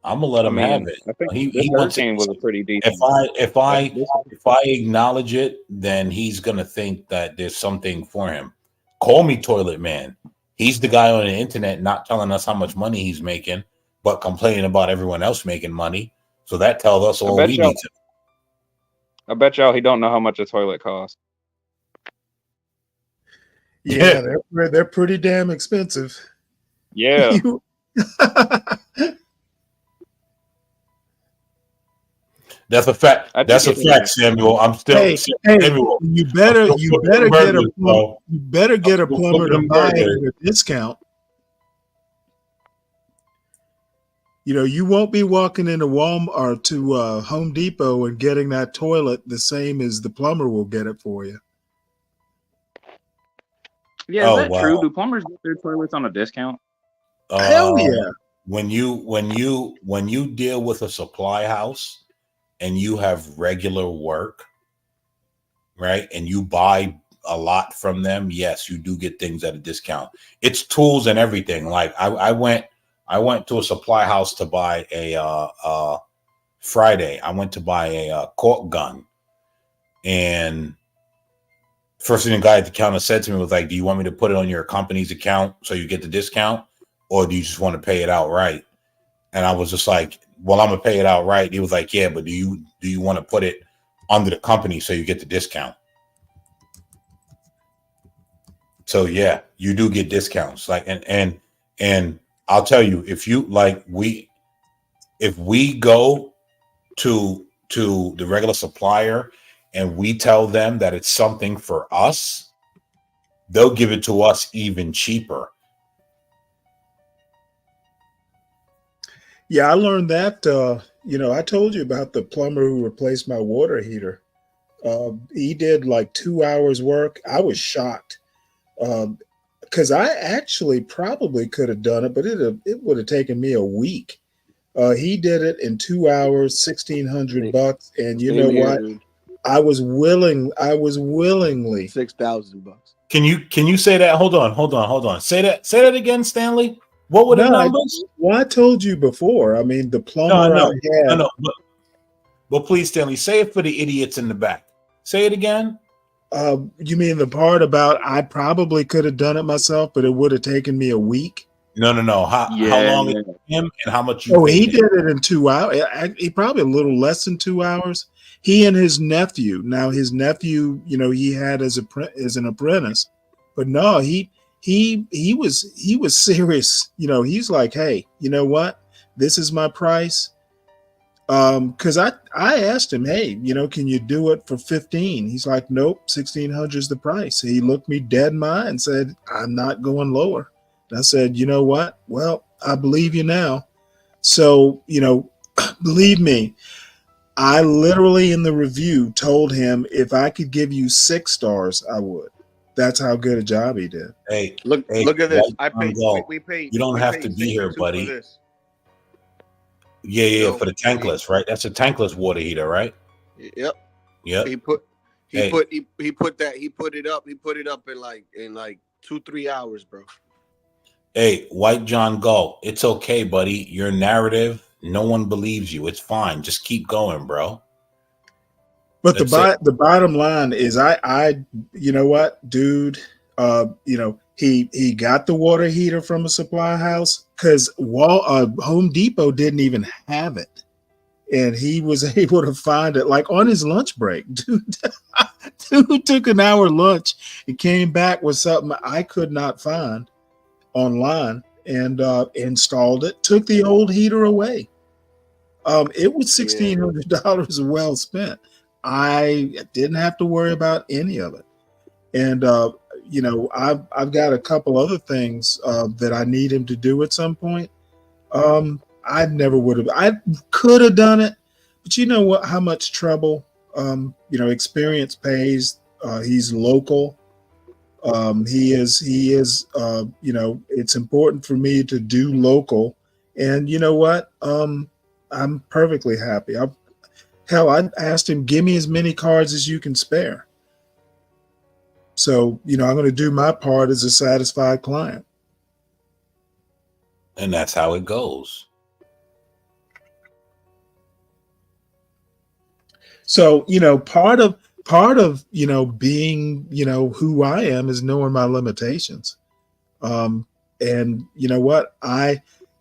I'm gonna let I him have mean, it. I think He this wants it. hurricane was a pretty If decent. I acknowledge it, then he's gonna think that there's something for him. Call me Toilet Man. He's the guy on the internet not telling us how much money he's making, but complaining about everyone else making money. So that tells us I all bet we y'all. need to. I bet y'all he don't know how much a toilet costs. Yeah, they're pretty damn expensive. Yeah. You- That's a fact. I That's a think fact, Samuel. I'm still hey, Samuel. you I'm better still you flipping better them get a burgers, bro. you better I'm get a still plumber flipping to them buy it burgers. at a discount. You know, you won't be walking into Walmart or to Home Depot and getting that toilet the same as the plumber will get it for you. Yeah, is Oh that true? wow. Do plumbers get their toilets on a discount? Hell yeah. When you deal with a supply house and you have regular work, right? And you buy a lot from them, yes, you do get things at a discount. It's tools and everything. Like I went to a supply house to buy a Friday. I went to buy a cork gun, and first thing the guy at the counter said to me was like, "Do you want me to put it on your company's account so you get the discount, or do you just want to pay it outright?" And I was just like, "Well, I'm gonna pay it outright." He was like, "Yeah, but do you want to put it under the company so you get the discount?" So yeah, you do get discounts. Like and I'll tell you, if we go to the regular supplier and we tell them that it's something for us, they'll give it to us even cheaper. Yeah, I learned that. You know, I told you about the plumber who replaced my water heater. He did like 2 hours work. I was shocked because I actually probably could have done it, but it would have taken me a week. He did it in 2 hours, $1,600, and you know what? I was willingly $6,000. Can you say that? Hold on. Say that again, Stanley. What were the No, numbers? I told you before. I mean, the No, plumber I had. no. But please, Stanley, say it for the idiots in the back. Say it again. You mean the part about I probably could have done it myself, but it would have taken me a week? No. How long it took him and how much you Oh, he paid him? did it in 2 hours. He probably a little less than 2 hours. He and his nephew. Now his nephew, you know, he had as an apprentice, but no, he was serious. You know, he's like, hey, you know what? This is my price. Because I asked him, hey, you know, can you do it for 15? He's like, nope, 1,600 is the price. He looked me dead in my eye and said, I'm not going lower. And I said, you know what? Well, I believe you now. So, you know, believe me, I literally in the review told him if I could give you 6 stars, I would. That's how good a job he did. Hey, Look at this. I paid. Galt, We paid. you don't we have paid to be here, 62 buddy. For this. Yeah, No, for the tankless, right? That's a tankless water heater, right? Yep. Yep. He put it up in like 2-3 hours, bro. Hey, White John Galt, it's okay, buddy. Your narrative, no one believes you. It's fine. Just keep going, bro. But That's it. the bottom line is I you know what, dude, you know, he got the water heater from a supply house because Home Depot didn't even have it. And he was able to find it like on his lunch break. Dude took an hour lunch and came back with something I could not find online and installed it, took the old heater away. It was $1,600 well spent. I didn't have to worry about any of it. And you know, I've got a couple other things that I need him to do at some point. I never would have. I could have done it, but you know what? How much trouble? You know, experience pays. He's local. He is. You know, it's important for me to do local. And you know what? I'm perfectly happy. I asked him, give me as many cards as you can spare. So, you know, I'm going to do my part as a satisfied client. And that's how it goes. So, part of, being, who I am is knowing my limitations. And you know what?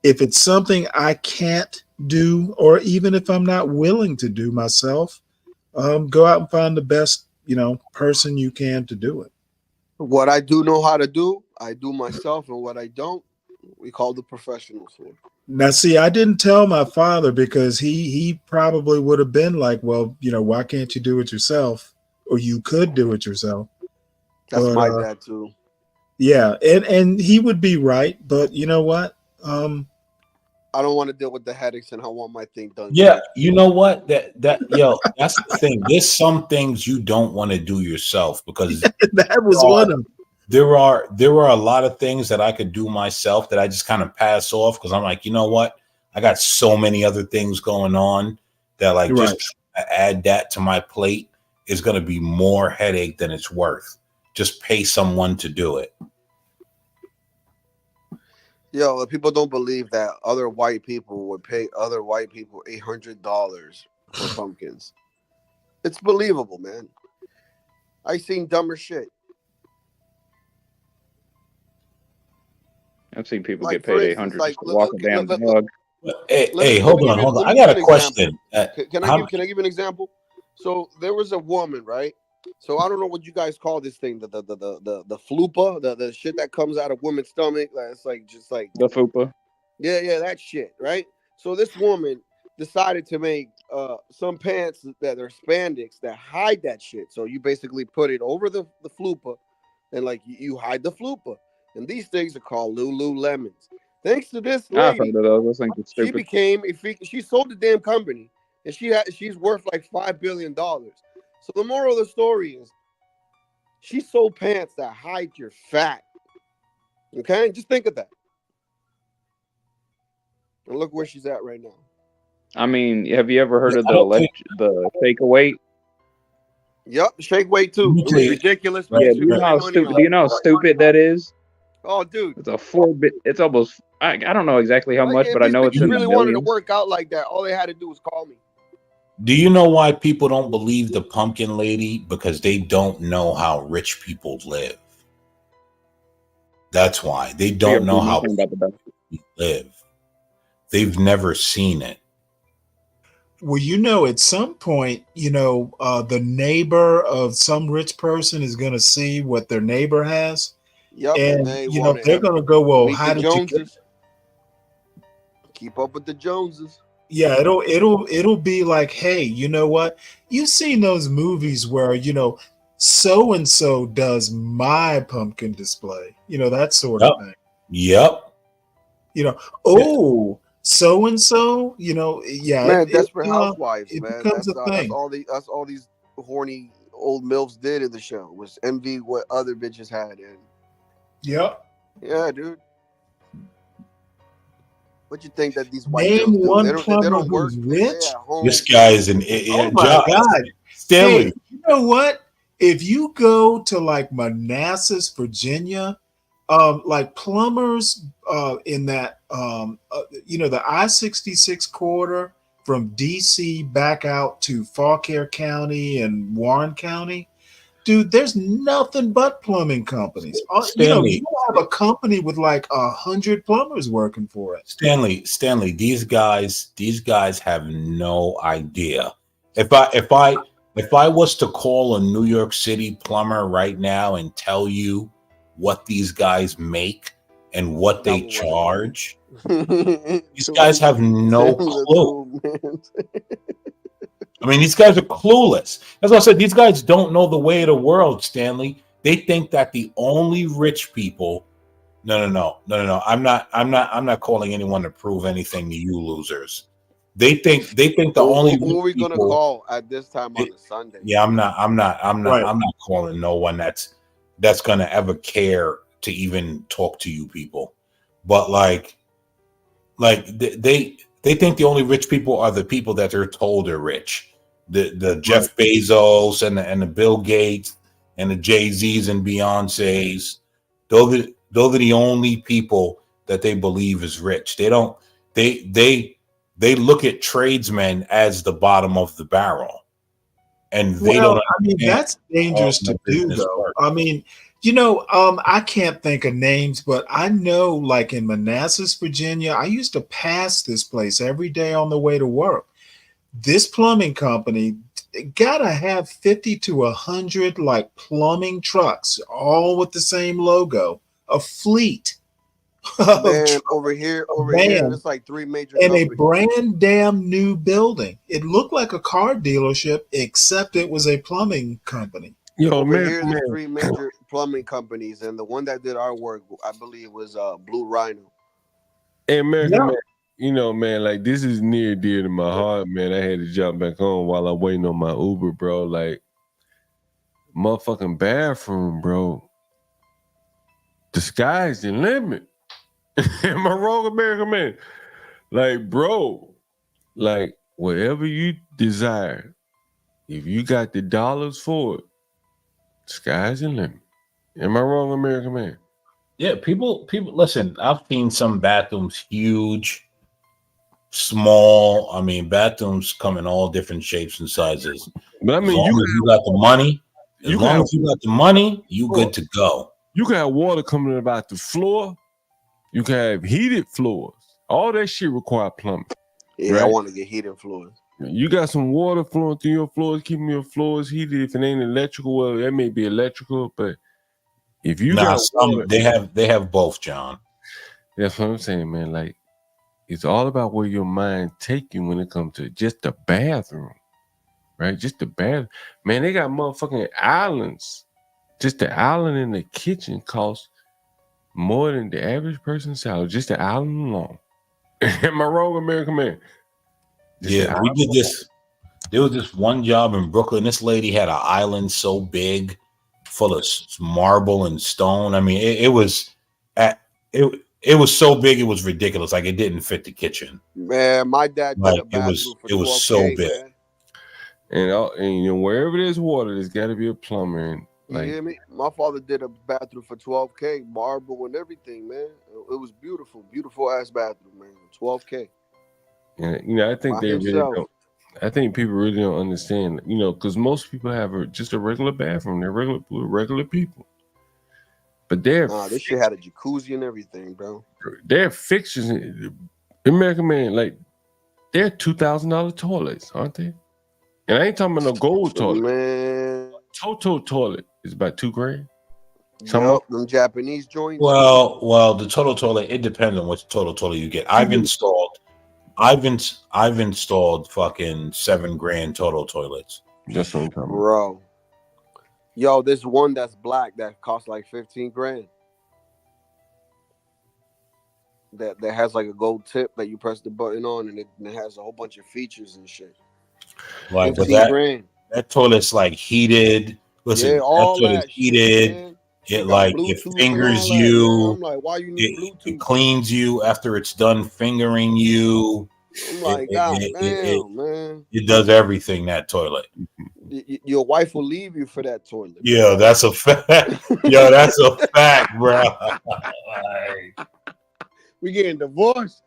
If it's something I can't do, or even if I'm not willing to do myself, go out and find the best, person you can to do it. What I do know how to do, I do myself, and what I don't, we call the professionals for. Now, see, I didn't tell my father because he probably would have been like, well, why can't you do it yourself? Or you could do it yourself. That's But, my dad too. Yeah, and he would be right, but you know what? I don't want to deal with the headaches, and I want my thing done. Yeah, you know what? That's the thing. There's some things you don't want to do yourself because that was one of them. There are a lot of things that I could do myself that I just kind of pass off because I'm like, you know what? I got so many other things going on that like Right. just add that to my plate is going to be more headache than it's worth. Just pay someone to do it. Yo, people don't believe that other white people would pay other white people $800 for pumpkins. It's believable, man. I seen dumber shit. I've seen people Like, get for paid instance, $800 like, just to walk a damn dog. Hey, hold on. I got a question. Can I give you an example? So there was a woman, right? So I don't know what you guys call this thing, the flupa, the shit that comes out of women's stomach. It's like just like the fupa. Yeah, that shit, right? So this woman decided to make some pants that are spandex that hide that shit. So you basically put it over the flupa, and like you hide the flupa. And these things are called Lululemons. Thanks to this I've lady, heard of those. I think it's she stupid. became she sold the damn company, and she's worth like $5 billion. So the moral of the story is, she sold pants that hide your fat. Okay, just think of that, and look where she's at right now. I mean, have you ever heard of the shake weight? Yep, shake weight too. It was ridiculous. Yeah, do you know how stupid that is? Oh, dude, it's a 4-bit. It's almost. I don't know exactly how much, but I know it's in the really millions. wanted to work out like that. All they had to do was call me. Do you know why people don't believe the pumpkin lady? Because they don't know how rich people live. That's why. They don't know how people live. They've never seen it. Well, at some point, the neighbor of some rich person is going to see what their neighbor has. Yep, and they're going to go, well, how did you get? Keep up with the Joneses. Yeah, it'll be like, hey, you know what? You've seen those movies where so and so does my pumpkin display, that sort of thing. Yep. So and so, yeah. Man, Desperate Housewives, it man. Becomes a thing. That's all these horny old milfs did in the show, was envy what other bitches had. And yep. Yeah, dude. What you think that these white Name girls one do? They don't work. who's rich. This guy is an oh my God, Stanley. Hey, you know what? If you go to like Manassas, Virginia, like plumbers in that the I-66 corridor from DC back out to Fauquier County and Warren County, dude, there's nothing but plumbing companies. Stanley, you have a company with like 100 plumbers working for it. Stanley, these guys have no idea. If I was to call a New York City plumber right now and tell you what these guys make and what they charge, these guys have no clue. I mean, these guys are clueless. As I said, these guys don't know the way of the world, Stanley. They think that the only rich people. No. I'm not calling anyone to prove anything to you losers. They think the only. Who are we gonna call at this time on a Sunday? Yeah, I'm not calling no one that's gonna ever care to even talk to you people. But like they think the only rich people are the people that they're told are rich. The Jeff Bezos and the Bill Gates and the Jay-Z's and Beyoncé's. Those are the only people that they believe is rich. They don't. They look at tradesmen as the bottom of the barrel. and they don't. I mean, that's dangerous to do, though. I mean, I can't think of names, but I know, like in Manassas, Virginia, I used to pass this place every day on the way to work. This plumbing company gotta have 50 to 100 like plumbing trucks, all with the same logo, a fleet. Man, over here, it's like 3 major in a companies. brand damn new building. It looked like a car dealership, except it was a plumbing company. Yo, Over man, here, there's 3 major plumbing companies, and the one that did our work, I believe, was Blue Rhino. Hey, American Yeah. man, man, like this is near dear to my heart, man. I had to jump back on while I'm waiting on my Uber, bro. Like, motherfucking bathroom, bro. The sky's the limit. Am I wrong, American man? Like, bro, like whatever you desire, if you got the dollars for it, sky's the limit. Am I wrong, American man? Yeah, people listen, I've seen some bathrooms huge, small. I mean, bathrooms come in all different shapes and sizes. But I mean, you got the money. As long as you got the money, you good to go. You can have water coming in about the floor. You can have heated floors. All that shit require plumbing. Yeah, right? I want to get heated floors. You got some water flowing through your floors, keeping your floors heated. If it ain't electrical, well, that may be electrical, but if you got water, they have both, John. That's what I'm saying, man. Like, it's all about where your mind take you when it comes to just the bathroom, right? Just the bathroom. Man, they got motherfucking islands. Just the island in the kitchen costs more than the average person's salary. Just the island alone. Am I wrong, American man? Yeah, we did this. There was this one job in Brooklyn. This lady had an island so big, full of marble and stone. I mean, it was so big, it was ridiculous. Like, it didn't fit the kitchen. Man, my dad did a bathroom for 12K, was so big. man. And wherever there's water, there's got to be a plumber. And you hear me? My father did a bathroom for 12K, marble and everything, man. It was beautiful, beautiful ass bathroom, man. 12K. And I think they really don't. I think people really don't understand, because most people have just a regular bathroom. They're regular people. But this shit had a jacuzzi and everything, bro. They're fixtures. American man, like, they're $2,000 toilets, aren't they? And I ain't talking about no gold toilet. Man, Toto toilet is about $2,000. Yep, them Japanese joints. Well, the total toilet, it depends on which total toilet you get. I've installed fucking $7,000 total toilets. That's what I'm talking about. Bro. Yo, there's one that's black that costs like $15,000. That has like a gold tip that you press the button on, and it has a whole bunch of features and shit. Like, but that toilet's like heated. Listen, all that toilet's heated. Man. It fingers you. I'm like, why you need Bluetooth? It cleans you after it's done fingering you. I'm like, God damn, man. It does everything, that toilet. Your wife will leave you for that toilet. Yeah, that's a fact. Yo, that's a fact, bro. We getting divorced.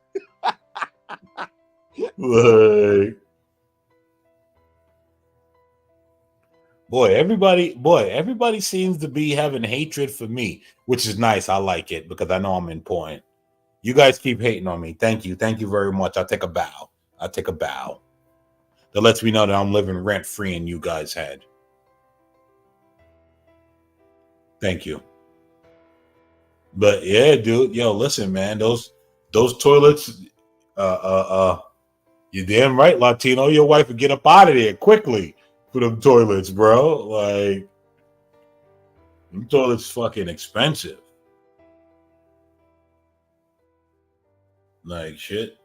Boy, everybody seems to be having hatred for me, which is nice. I like it because I know I'm in point. You guys keep hating on me. Thank you very much. I'll take a bow. That lets me know that I'm living rent free in you guys' head. Thank you. But yeah, dude, yo, listen, man, those toilets, you damn right, Latino, your wife would get up out of there quickly for them toilets, bro. Like, them toilets fucking expensive. Like, shit.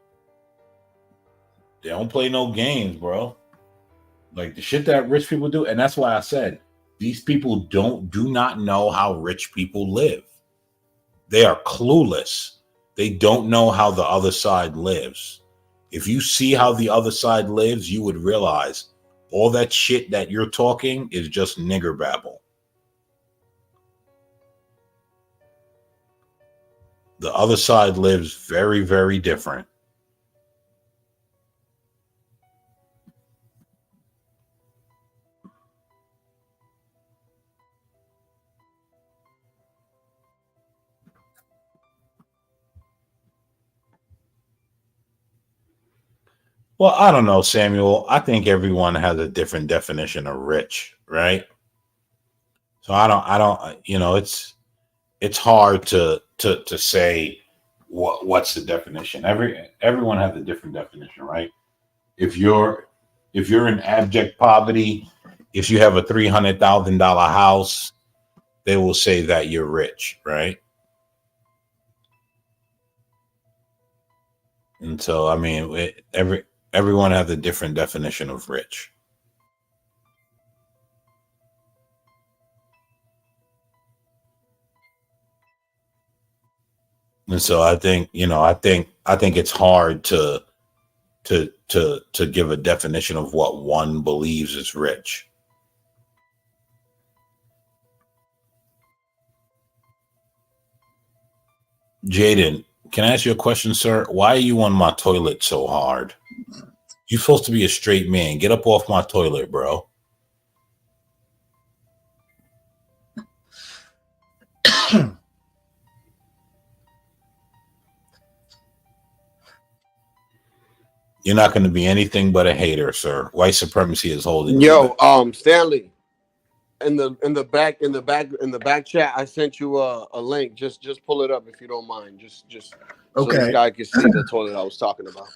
They don't play no games, bro. Like, the shit that rich people do, and that's why I said these people do not know how rich people live. They are clueless. They don't know how the other side lives. If you see how the other side lives, you would realize all that shit that you're talking is just nigger babble. The other side lives very, very different. Well, I don't know, Samuel. I think everyone has a different definition of rich, right? So I don't, it's hard to say what's the definition. Everyone has a different definition, right? If you're in abject poverty, if you have a $300,000 house, they will say that you're rich, right? And so, I mean, everyone has a different definition of rich. And so I think, I think it's hard to give a definition of what one believes is rich. Jaden, can I ask you a question, sir? Why are you on my toilet so hard? You're supposed to be a straight man. Get up off my toilet, bro. You're not going to be anything but a hater, sir. White supremacy is holding you. Stanley, in the back chat, I sent you a link. Just pull it up if you don't mind. Just so this guy can see the toilet I was talking about.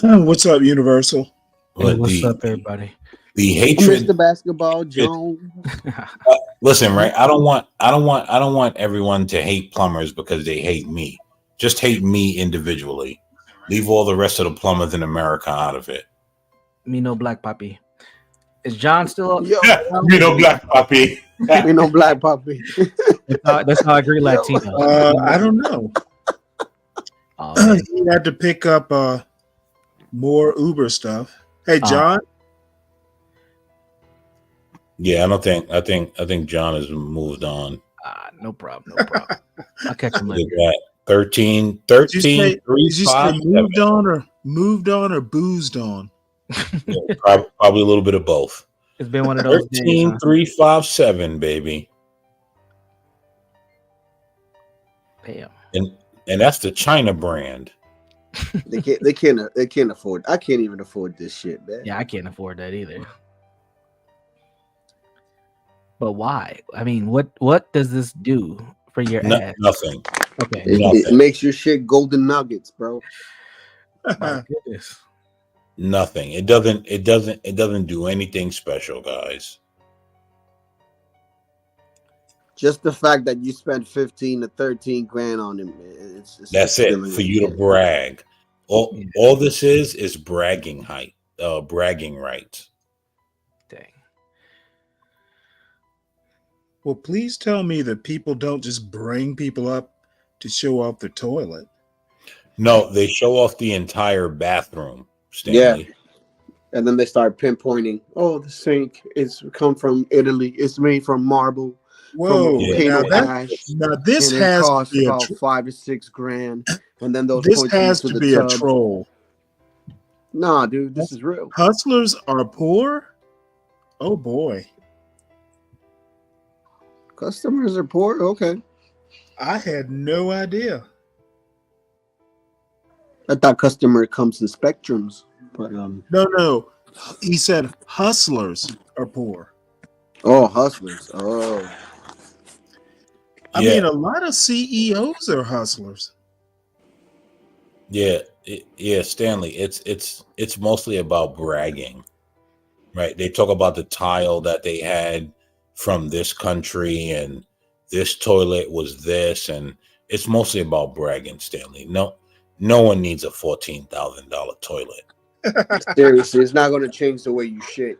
What's up, Universal? Hey, what's up, everybody? The hatred, Mr. Basketball Jones. Listen, right? I don't want everyone to hate plumbers because they hate me. Just hate me individually. Leave all the rest of the plumbers in America out of it. Me no black puppy. Is John still up? Me no black puppy. Me no black puppy. That's how I agree, Latino. I don't know. He had to pick up more Uber stuff. Hey, John. Yeah, I think John has moved on. No problem. I'll catch him later. 13, Did you say 5, moved on or boozed on? Yeah, probably a little bit of both. It's been one of those 13, days, 357, baby. Damn. And that's the China brand. They can't afford. I can't even afford this shit, man. Yeah, I can't afford that either. But why? I mean, what does this do for your ass? Nothing. Okay. It makes your shit golden nuggets, bro. My goodness. Nothing. It doesn't do anything special, guys. Just the fact that you spent 15 to 13 grand on him, that's it for you to brag. All this is bragging bragging rights. Dang. Well, please tell me that people don't just bring people up to show off the toilet. No, they show off the entire bathroom, Stanley. Yeah. And then they start pinpointing, oh, the sink is come from Italy. It's made from marble. Whoa. Now this has to be about 5 to 6 grand. And then those this has to be a troll. Nah, dude, this is real. Hustlers are poor? Oh boy. Customers are poor? Okay. I had no idea. I thought customer comes in spectrums, but No. He said hustlers are poor. Oh, hustlers. Oh. I mean, a lot of CEOs are hustlers. Yeah, Stanley. It's mostly about bragging, right? They talk about the tile that they had from this country, and this toilet was this, and it's mostly about bragging, Stanley. No one needs a $14,000 toilet. Seriously, it's not going to change the way you shit.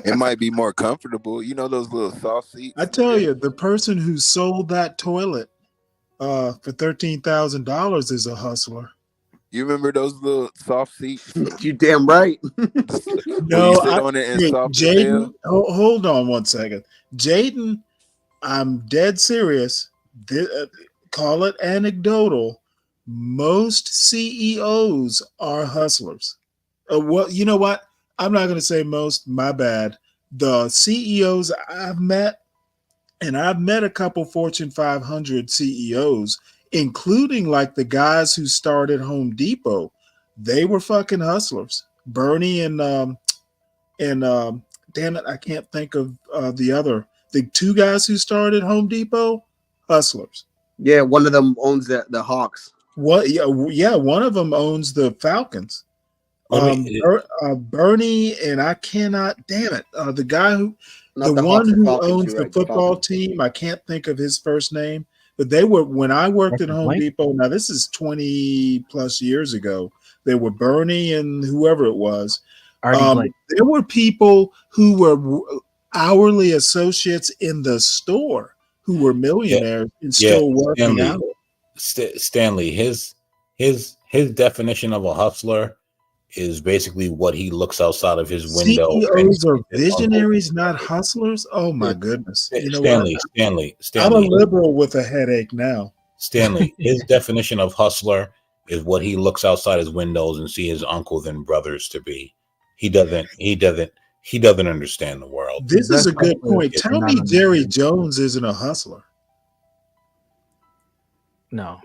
It might be more comfortable. You know those little soft seats? I tell you, the person who sold that toilet for $13,000 is a hustler. You remember those little soft seats? You damn right. No, you sit on it and Jaden, hold on one second. Jaden, I'm dead serious. Call it anecdotal. Most CEOs are hustlers. Well, you know what? I'm not going to say most. My bad. The CEOs I've met, and I've met a couple Fortune 500 CEOs, including like the guys who started Home Depot. They were fucking hustlers. Bernie and damn it, I can't think of the two guys who started Home Depot. Hustlers. Yeah, one of them owns the Hawks. What? Yeah. One of them owns the Falcons. Bernie and I cannot. Damn it, the guy who, Not the the one Hawks, the who Falcons. owns You're the right, the football Falcons. team. I can't think of his first name, but they were when I worked at Arthur Home Blank? Depot. Now this is 20 plus years ago. They were Bernie and whoever it was. Artie Blank. There were people who were hourly associates in the store who were millionaires and still working out. Stanley, his definition of a hustler is basically what he looks outside of his window. CEOs are visionaries, not hustlers. Oh my goodness! You know what? Stanley. I'm a liberal with a headache now. Stanley, his definition of hustler is what he looks outside his windows and see his uncles and brothers to be. He doesn't understand the world. This is a good point. Tell me Jerry Jones isn't a hustler. No,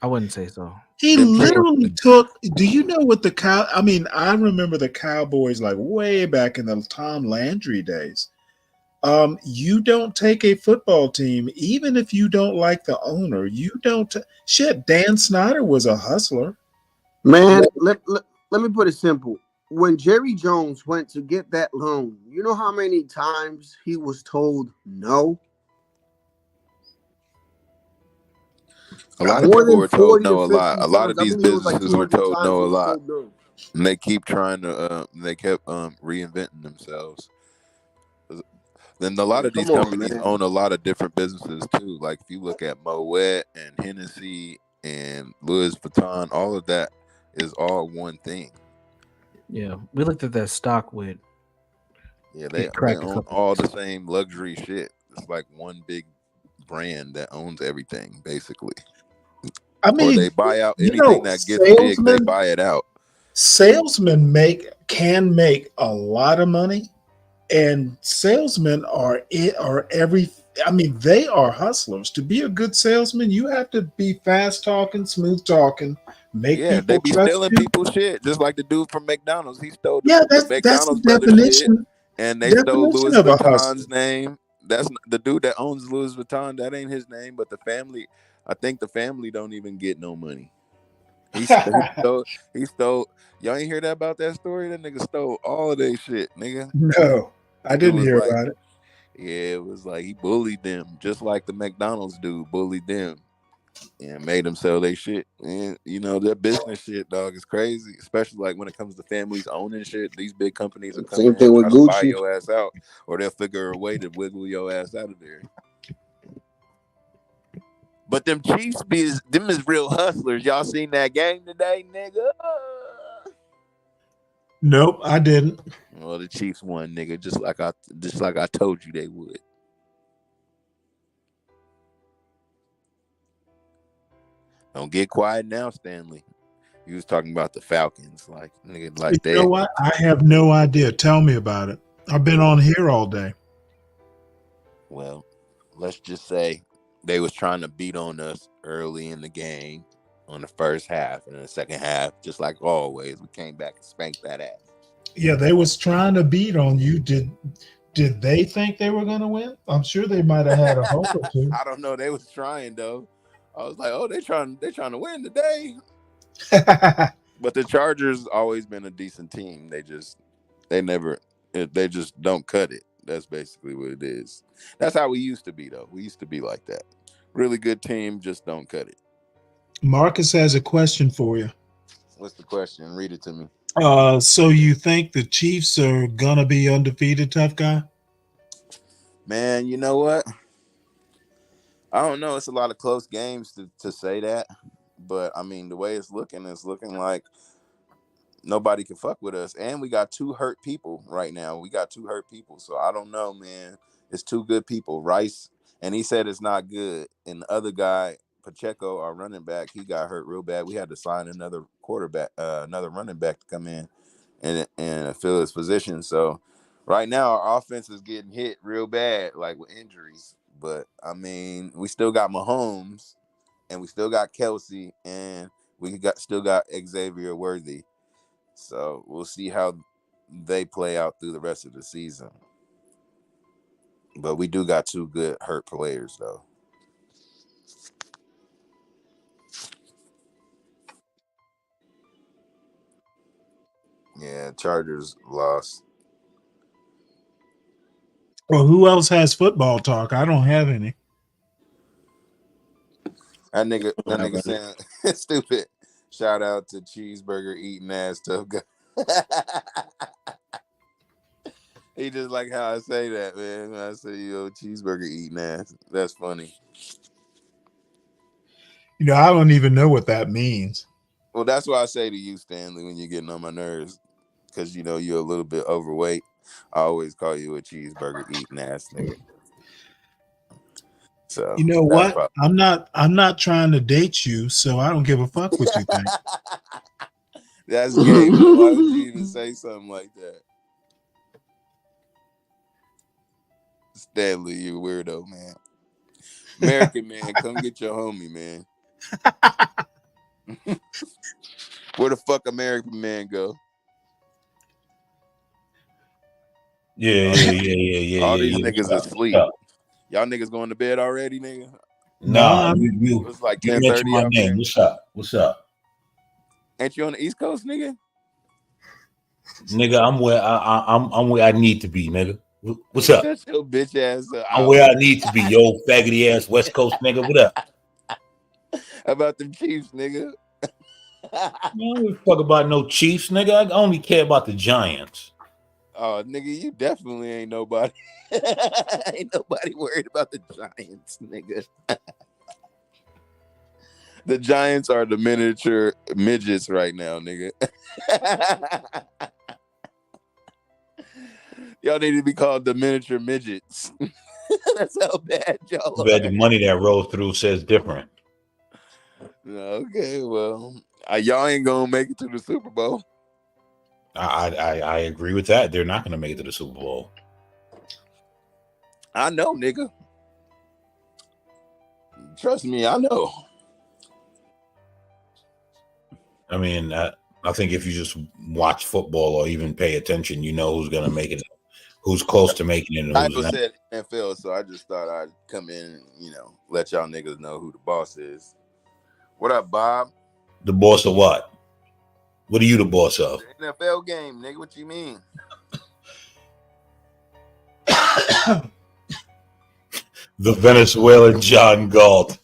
I wouldn't say so. He literally took. Do you know what the cow? I mean, I remember the Cowboys like way back in the Tom Landry days. You don't take a football team, even if you don't like the owner. You don't. Shit, Dan Snyder was a hustler. Man, let me put it simple. When Jerry Jones went to get that loan, you know how many times he was told no? A lot of people were told no a lot. A lot of these businesses were told no a lot. And they keep trying to, they kept reinventing themselves. Then a lot of these companies own a lot of different businesses too. Like if you look at Moet and Hennessy and Louis Vuitton, all of that is all one thing. Yeah, we looked at that stock with. Yeah, they own all the same luxury shit. It's like one big brand that owns everything, basically. I mean, or they buy out anything that gets big, they buy it out. Salesmen can make a lot of money, and salesmen are every. I mean, they are hustlers. To be a good salesman, you have to be fast talking, smooth talking. They be stealing people's shit, just like the dude from McDonald's. He stole that's McDonald's the definition. Shit, and they stole Louis Vuitton's name. That's the dude that owns Louis Vuitton. That ain't his name, but the family. I think the family don't even get no money. He stole. Y'all ain't hear that about that story? That nigga stole all of their shit, nigga. No, I didn't hear about it. Yeah, it was like he bullied them, just like the McDonald's dude bullied them. And made them sell their shit. And you know, that business shit, dog, is crazy. Especially like when it comes to families owning shit. These big companies will come in and try to buy your ass out, or they'll figure a way to wiggle your ass out of there. But them Chiefs them is real hustlers. Y'all seen that game today, nigga? Nope, I didn't. Well, the Chiefs won, nigga, just like I told you they would. Don't get quiet now, Stanley. You was talking about the Falcons, like nigga, like you know what? I have no idea. Tell me about it. I've been on here all day. Well, let's just say they was trying to beat on us early in the game on the first half, and in the second half, just like always, we came back and spanked that ass. Yeah, they was trying to beat on you. Did they think they were going to win? I'm sure they might have had a hope or two. I don't know. They was trying though. I was like, oh, they trying to win today. But the Chargers always been a decent team. They just don't cut it. That's basically what it is. That's how we used to be though. We used to be like that. Really good team, just don't cut it. Marcus has a question for you. What's the question? Read it to me. So you think the Chiefs are gonna be undefeated, tough guy? Man, you know what? I don't know. It's a lot of close games to say that, but I mean the way it's looking like nobody can fuck with us, and we got two hurt people right now. So I don't know, man. It's two good people, Rice, and he said it's not good, and the other guy, Pacheco, our running back, he got hurt real bad. We had to sign another quarterback, another running back to come in. and fill his position. So right now our offense is getting hit real bad, like with injuries. But I mean, we still got Mahomes, and we still got Kelsey, and we still got Xavier Worthy. So we'll see how they play out through the rest of the season. But we do got 2 good hurt players, though. Yeah, Chargers lost. Well, who else has football talk? I don't have any. That nigga saying stupid. Shout out to cheeseburger eating ass tough guy. He just like how I say that, man. When I say yo cheeseburger eating ass. That's funny. You know, I don't even know what that means. Well, that's why I say to you, Stanley, when you're getting on my nerves, because you know you're a little bit overweight. I always call you a cheeseburger eating ass nigga. So you know what? I'm not trying to date you, so I don't give a fuck what you think. That's gay. Why would you even say something like that? Stanley, you weirdo, man. American man, come get your homie, man. Where the fuck American man go? Yeah. All these niggas asleep. Y'all niggas going to bed already, nigga? Nah, it's like you mentioned 10:30 my out name. there. What's up? Ain't you on the East Coast, nigga? Nigga, I'm where I need to be, nigga. What's up? Shut your bitch ass up. I'm where I need to be, yo, faggoty ass West Coast nigga. What up? How about them Chiefs, nigga? I don't give a fuck about no Chiefs, nigga. I only care about the Giants. Oh, nigga, you definitely ain't nobody. Ain't nobody worried about the Giants, nigga. The Giants are the miniature midgets right now, nigga. Y'all need to be called the miniature midgets. That's how bad y'all Bet are. the money that rolls through says different. Okay, well, y'all ain't gonna make it to the Super Bowl. I agree with that. They're not going to make it to the Super Bowl. I know, nigga. Trust me, I know. I mean, I think if you just watch football or even pay attention, you know who's going to make it, who's close to making it, and I who's not. said NFL, so I just thought I'd come in and, let y'all niggas know who the boss is. What up, Bob? The boss of what? What are you the boss of? The NFL game, nigga. What you mean? The Venezuelan John Galt.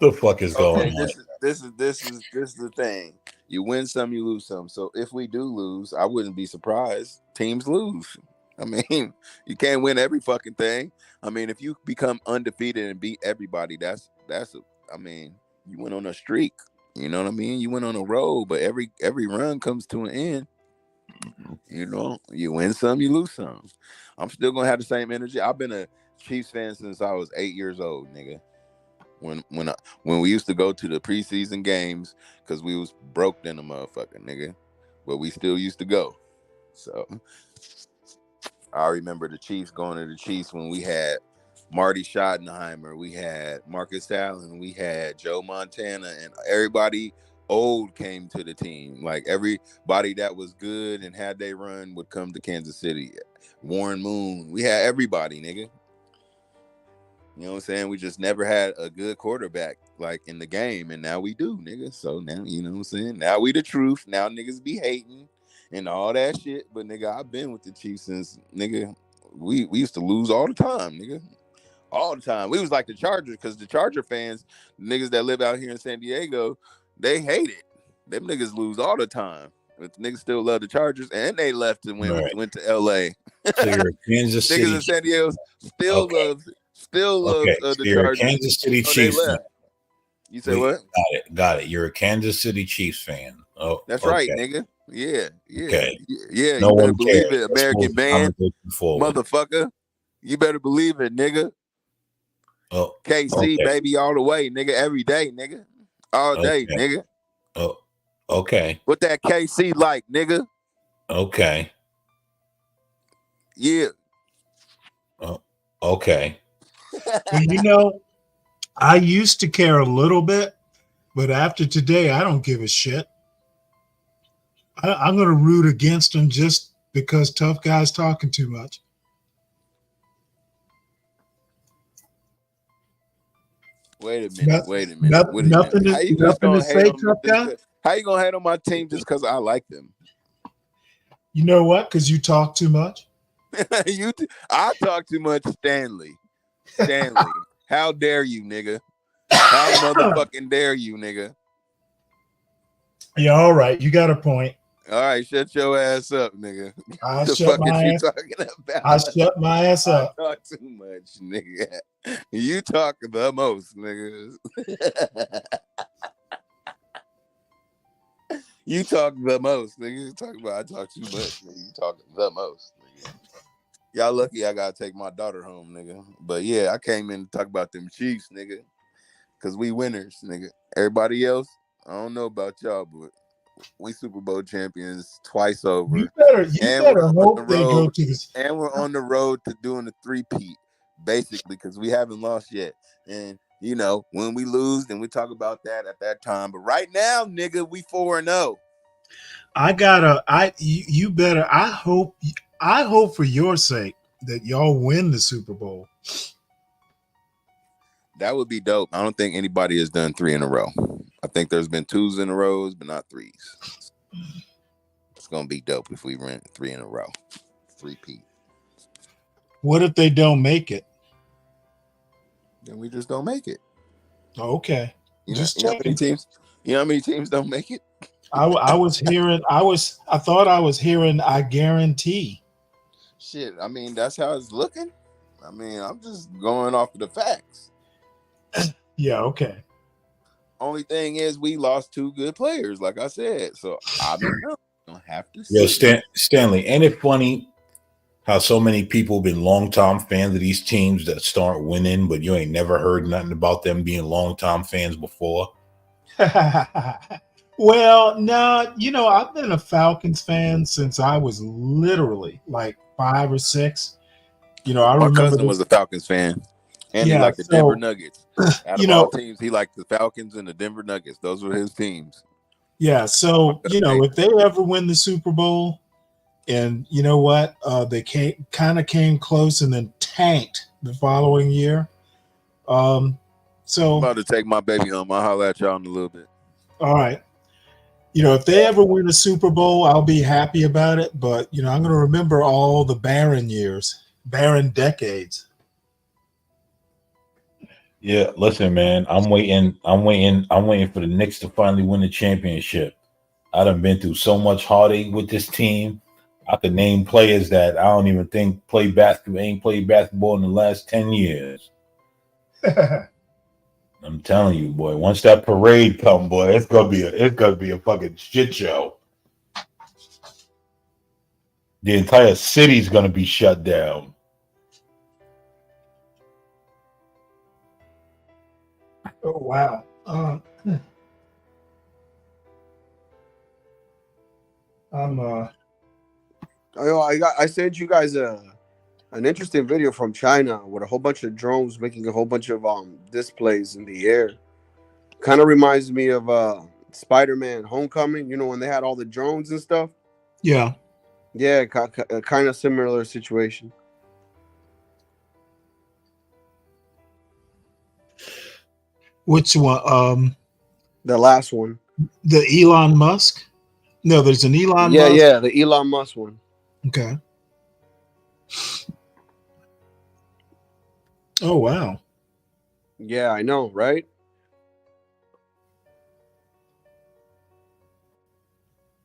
The fuck is going on? This is the thing. You win some, you lose some. So if we do lose, I wouldn't be surprised. Teams lose. I mean, you can't win every fucking thing. I mean, if you become undefeated and beat everybody, I mean, you went on a streak. You know what I mean? You went on a roll, but every run comes to an end. You win some, you lose some. I'm still gonna have the same energy. I've been a Chiefs fan since I was 8 years old, nigga. When we used to go to the preseason games, because we was broke then, a motherfucker, nigga, but we still used to go. So I remember the Chiefs going to the Chiefs when we had Marty Schottenheimer, we had Marcus Allen, we had Joe Montana, and everybody old came to the team. Like everybody that was good and had they run would come to Kansas City. Warren Moon, we had everybody, nigga. You know what I'm saying? We just never had a good quarterback like in the game, and now we do, nigga. So now, you know what I'm saying? Now we the truth. Now niggas be hating and all that shit. But nigga, I've been with the Chiefs since, nigga, we used to lose all the time, nigga. All the time. We was like the Chargers, because the Charger fans, niggas that live out here in San Diego, they hate it. Them niggas lose all the time. But the niggas still love the Chargers, and they left and went to LA. So you're a Kansas City. Niggas in San Diego still love the so you're Chargers. a Kansas City So Chiefs fan. You say what? Got it. You're a Kansas City Chiefs fan. Oh, that's right, nigga. Yeah. Okay. Yeah. No You better one believe cares. it, American man, Forward. motherfucker. You better believe it, nigga. Oh, KC, baby, all the way, nigga. Every day, nigga. All day, nigga. Oh, Okay. What that KC like, nigga? Okay. Yeah. Okay. Well, I used to care a little bit, but after today, I don't give a shit. I'm going to root against them just because tough guy's talking too much. Wait a minute. Wait a minute. Nothing, Wait a minute. How you just nothing to gonna hate say, on me? tough guy. How you gonna hate on my team just because I like them? You know what? Because you talk too much. I talk too much, Stanley. Stanley, how dare you, nigga? How motherfucking dare you, nigga? Yeah, all right. You got a point. All right, shut your ass up, nigga. I The shut fuck is my you ass. talking about? I shut my ass I up. talk too much, nigga. You talk the most, nigga. You talk the most, nigga. You talk about I talk too much, nigga. You talk the most, nigga. Y'all lucky I gotta take my daughter home, nigga. But yeah, I came in to talk about them Chiefs, nigga. Cause we winners, nigga. Everybody else, I don't know about y'all, but we Super Bowl champions twice over. You better hope they go to this. And we're on the road to doing the three-peat, basically, because we haven't lost yet. And when we lose, then we talk about that at that time. But right now, nigga, we 4-0. You better. I hope for your sake that y'all win the Super Bowl. That would be dope. I don't think anybody has done 3 in a row. I think there's been 2s in a row, but not 3s. It's gonna be dope if we run 3 in a row. 3-peat. What if they don't make it? Then we just don't make it. Okay. You Just know how many checking. teams? You know how many teams don't make it? I thought I was hearing I guarantee. Shit, I mean, that's how it's looking. I mean, I'm just going off of the facts. Yeah, okay. Only thing is we lost 2 good players, like I said. So I don't know. Don't have to see. Yo, Stanley, ain't it funny how so many people been long-time fans of these teams that start winning, but you ain't never heard nothing about them being long-time fans before? Well, no, I've been a Falcons fan since I was literally like 5 or 6. I My remember cousin was a Falcons fan, and he liked the Denver Nuggets. Out of all teams, he liked the Falcons and the Denver Nuggets. Those were his teams. Yeah, so if they ever win the Super Bowl, and you know what, they came close and then tanked the following year. So I'm about to take my baby home. I'll holler at y'all in a little bit. All right. If they ever win a Super Bowl, I'll be happy about it. But I'm going to remember all the barren years, barren decades. Yeah, listen, man. I'm waiting for the Knicks to finally win the championship. I done been through so much heartache with this team. I could name players that I don't even think ain't played basketball in the last 10 years. I'm telling you, boy, once that parade come, boy, it's gonna be a fucking shit show. The entire city's gonna be shut down. Oh wow. I sent you guys an interesting video from China with a whole bunch of drones making a whole bunch of displays in the air. Kind of reminds me of Spider-Man Homecoming, when they had all the drones and stuff. Yeah. Yeah, kind of similar situation. Which one? The last one. The Elon Musk? No, there's an Elon Musk. Yeah, the Elon Musk one. Okay. Oh wow. Yeah, I know, right?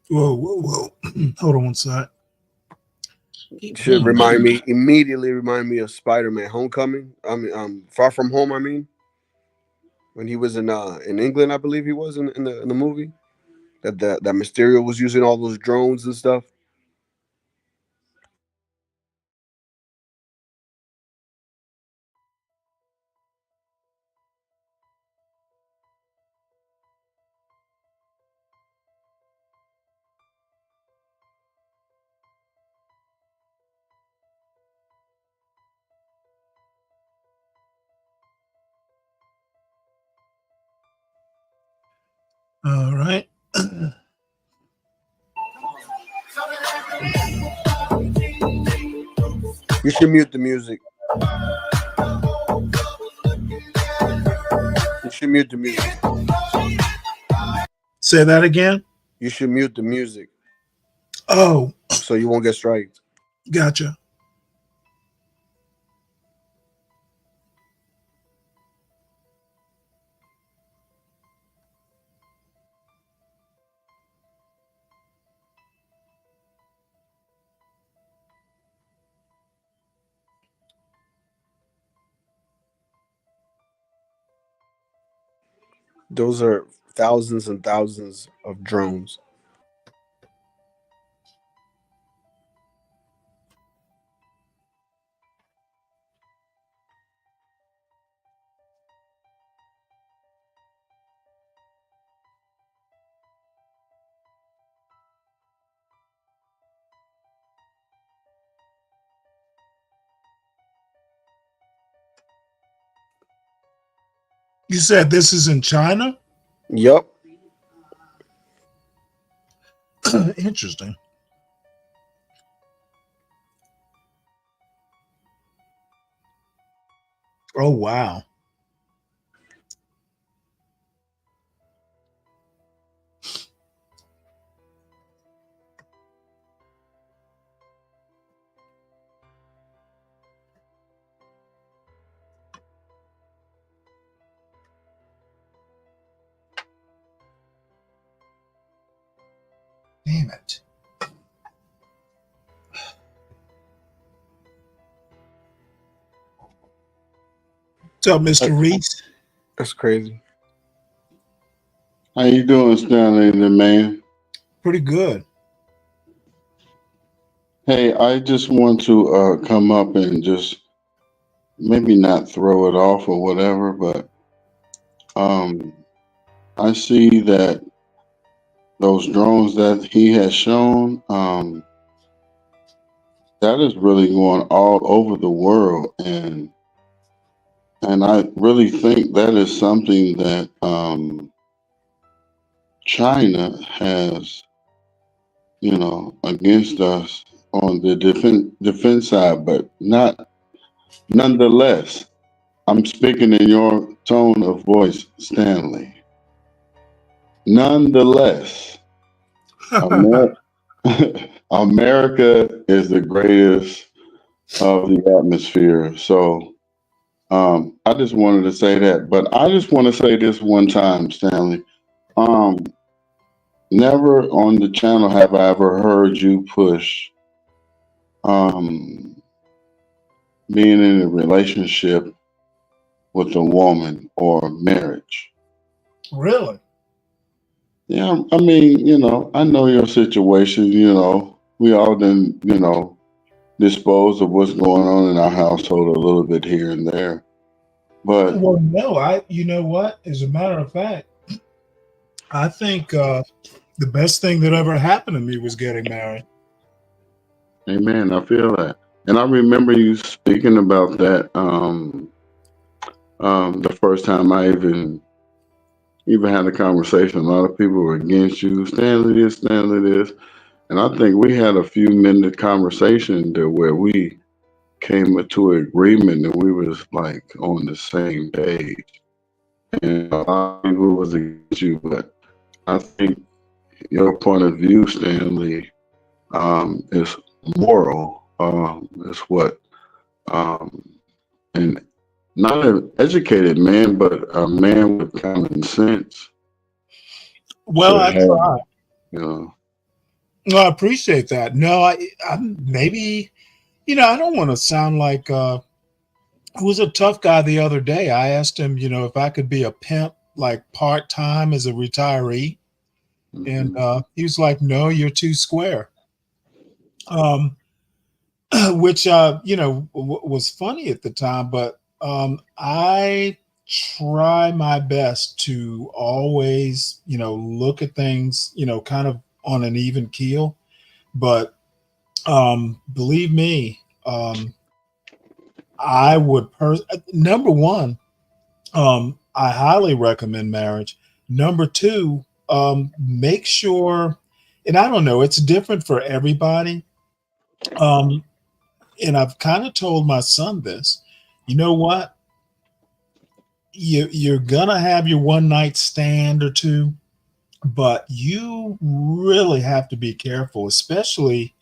Whoa. Hold on one sec. Should immediately remind me of Spider-Man Homecoming. I mean, Far From Home. I mean, when he was in England, I believe he was in the movie. That Mysterio was using all those drones and stuff. You should mute the music. You should mute the music. Say that again. You should mute the music Oh, so you won't get striked. gotcha. Those are thousands and thousands of drones. You said this is in China? Yup. Interesting. Oh, wow. Damn it. What's up, Mr. Reese? That's crazy. How you doing, Stanley, the man? Pretty good. Hey, I just want to come up and just maybe not throw it off or whatever, but I see that those drones that he has shown, that is really going all over the world, and I really think that is something that China has, against us on the defense side, but not nonetheless. I'm speaking in your tone of voice, Stanley. Nonetheless, America is the greatest of the atmosphere. So I just wanted to say that. But I just want to say this one time, Stanley. Never on the channel have I ever heard you push being in a relationship with a woman or marriage. Really? Yeah, I mean, I know your situation, we all done, dispose of what's going on in our household a little bit here and there. But Well, no, you know what? As a matter of fact, I think the best thing that ever happened to me was getting married. amen, I feel that. And I remember you speaking about that the first time I even had a conversation. A lot of people were against you, Stanley this, Stanley this. And I think we had a few minute conversation there where we came to an agreement and we was like on the same page. And a lot of people was against you, but I think your point of view, Stanley, is moral. Is what, and not an educated man, but a man with common sense. Well, I try. No, I appreciate that. No, I'm maybe, I don't want to sound like who was a tough guy the other day. I asked him, if I could be a pimp like part-time as a retiree. And he was like, no, you're too square. Which, was funny at the time, but I try my best to always, look at things, kind of on an even keel. But believe me, I would number one, I highly recommend marriage. Number two, make sure, and I don't know, it's different for everybody. and I've kind of told my son this, you know what? You're gonna have your one night stand or two, but you really have to be careful, especially,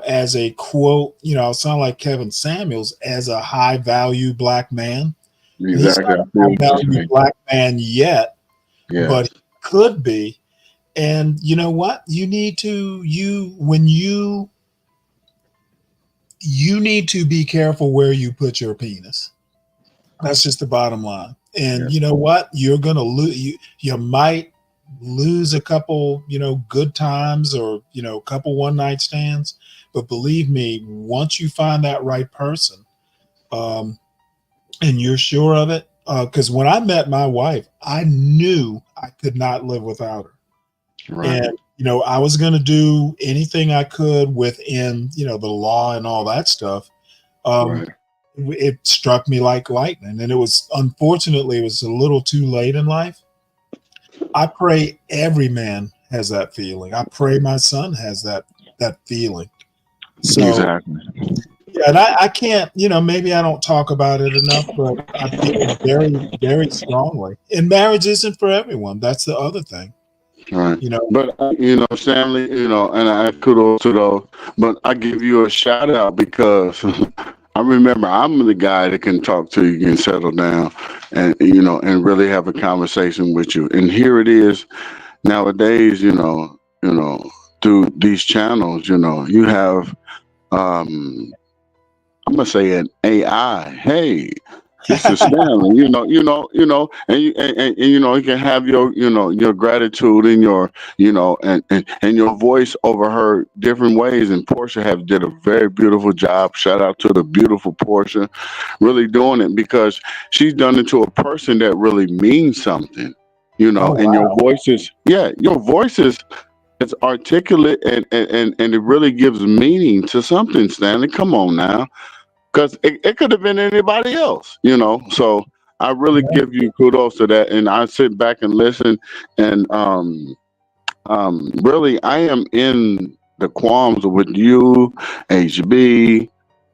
as a quote, I'll sound like Kevin Samuels, as a high value black man. And he's Exactly. not I a feel high what you're value saying. black man yet, but Yes. he could be. And you know what? You need to you need to be careful where you put your penis. That's just the bottom line. And Yeah. you know what? You're gonna lose. You might lose a couple, good times, or a couple one night stands. But believe me, once you find that right person, and you're sure of it, because when I met my wife, I knew I could not live without her. Right. And I was going to do anything I could within the law and all that stuff. Right. It struck me like lightning, and it was, unfortunately, it was a little too late in life. I pray every man has that feeling. I pray my son has that feeling. So Exactly. yeah, and I can't, maybe I don't talk about it enough, but I feel very, very strongly. And marriage isn't for everyone. That's the other thing. Right. You know, But Stanley, and I kudos to those, but I give you a shout out because I remember I'm the guy that can talk to you and settle down and and really have a conversation with you. And here it is nowadays, through these channels, you have I'm gonna say an AI. Hey, this is Stanley. And you can have your gratitude and your and your voice overheard different ways. And Portia have did a very beautiful job. Shout out to the beautiful Portia, really doing it because she's done it to a person that really means something. oh And your wow, voice is your voice is it's articulate and it really gives meaning to something, Stanley. Come on now because it could have been anybody else. So I really give you kudos to that, and I sit back and listen, and really I am in the qualms with you, HB,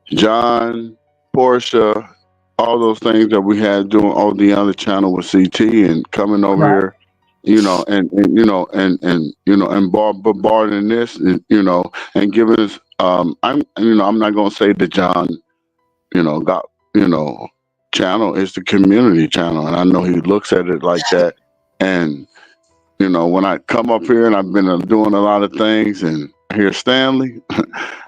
John, Portia, all those things that we had doing on the other channel with CT and coming over right. here. And bombarding this, and giving us. I'm not gonna say that John got channel is the community channel, and I know he looks at it like that. And when I come up here and I've been doing a lot of things, and I hear Stanley,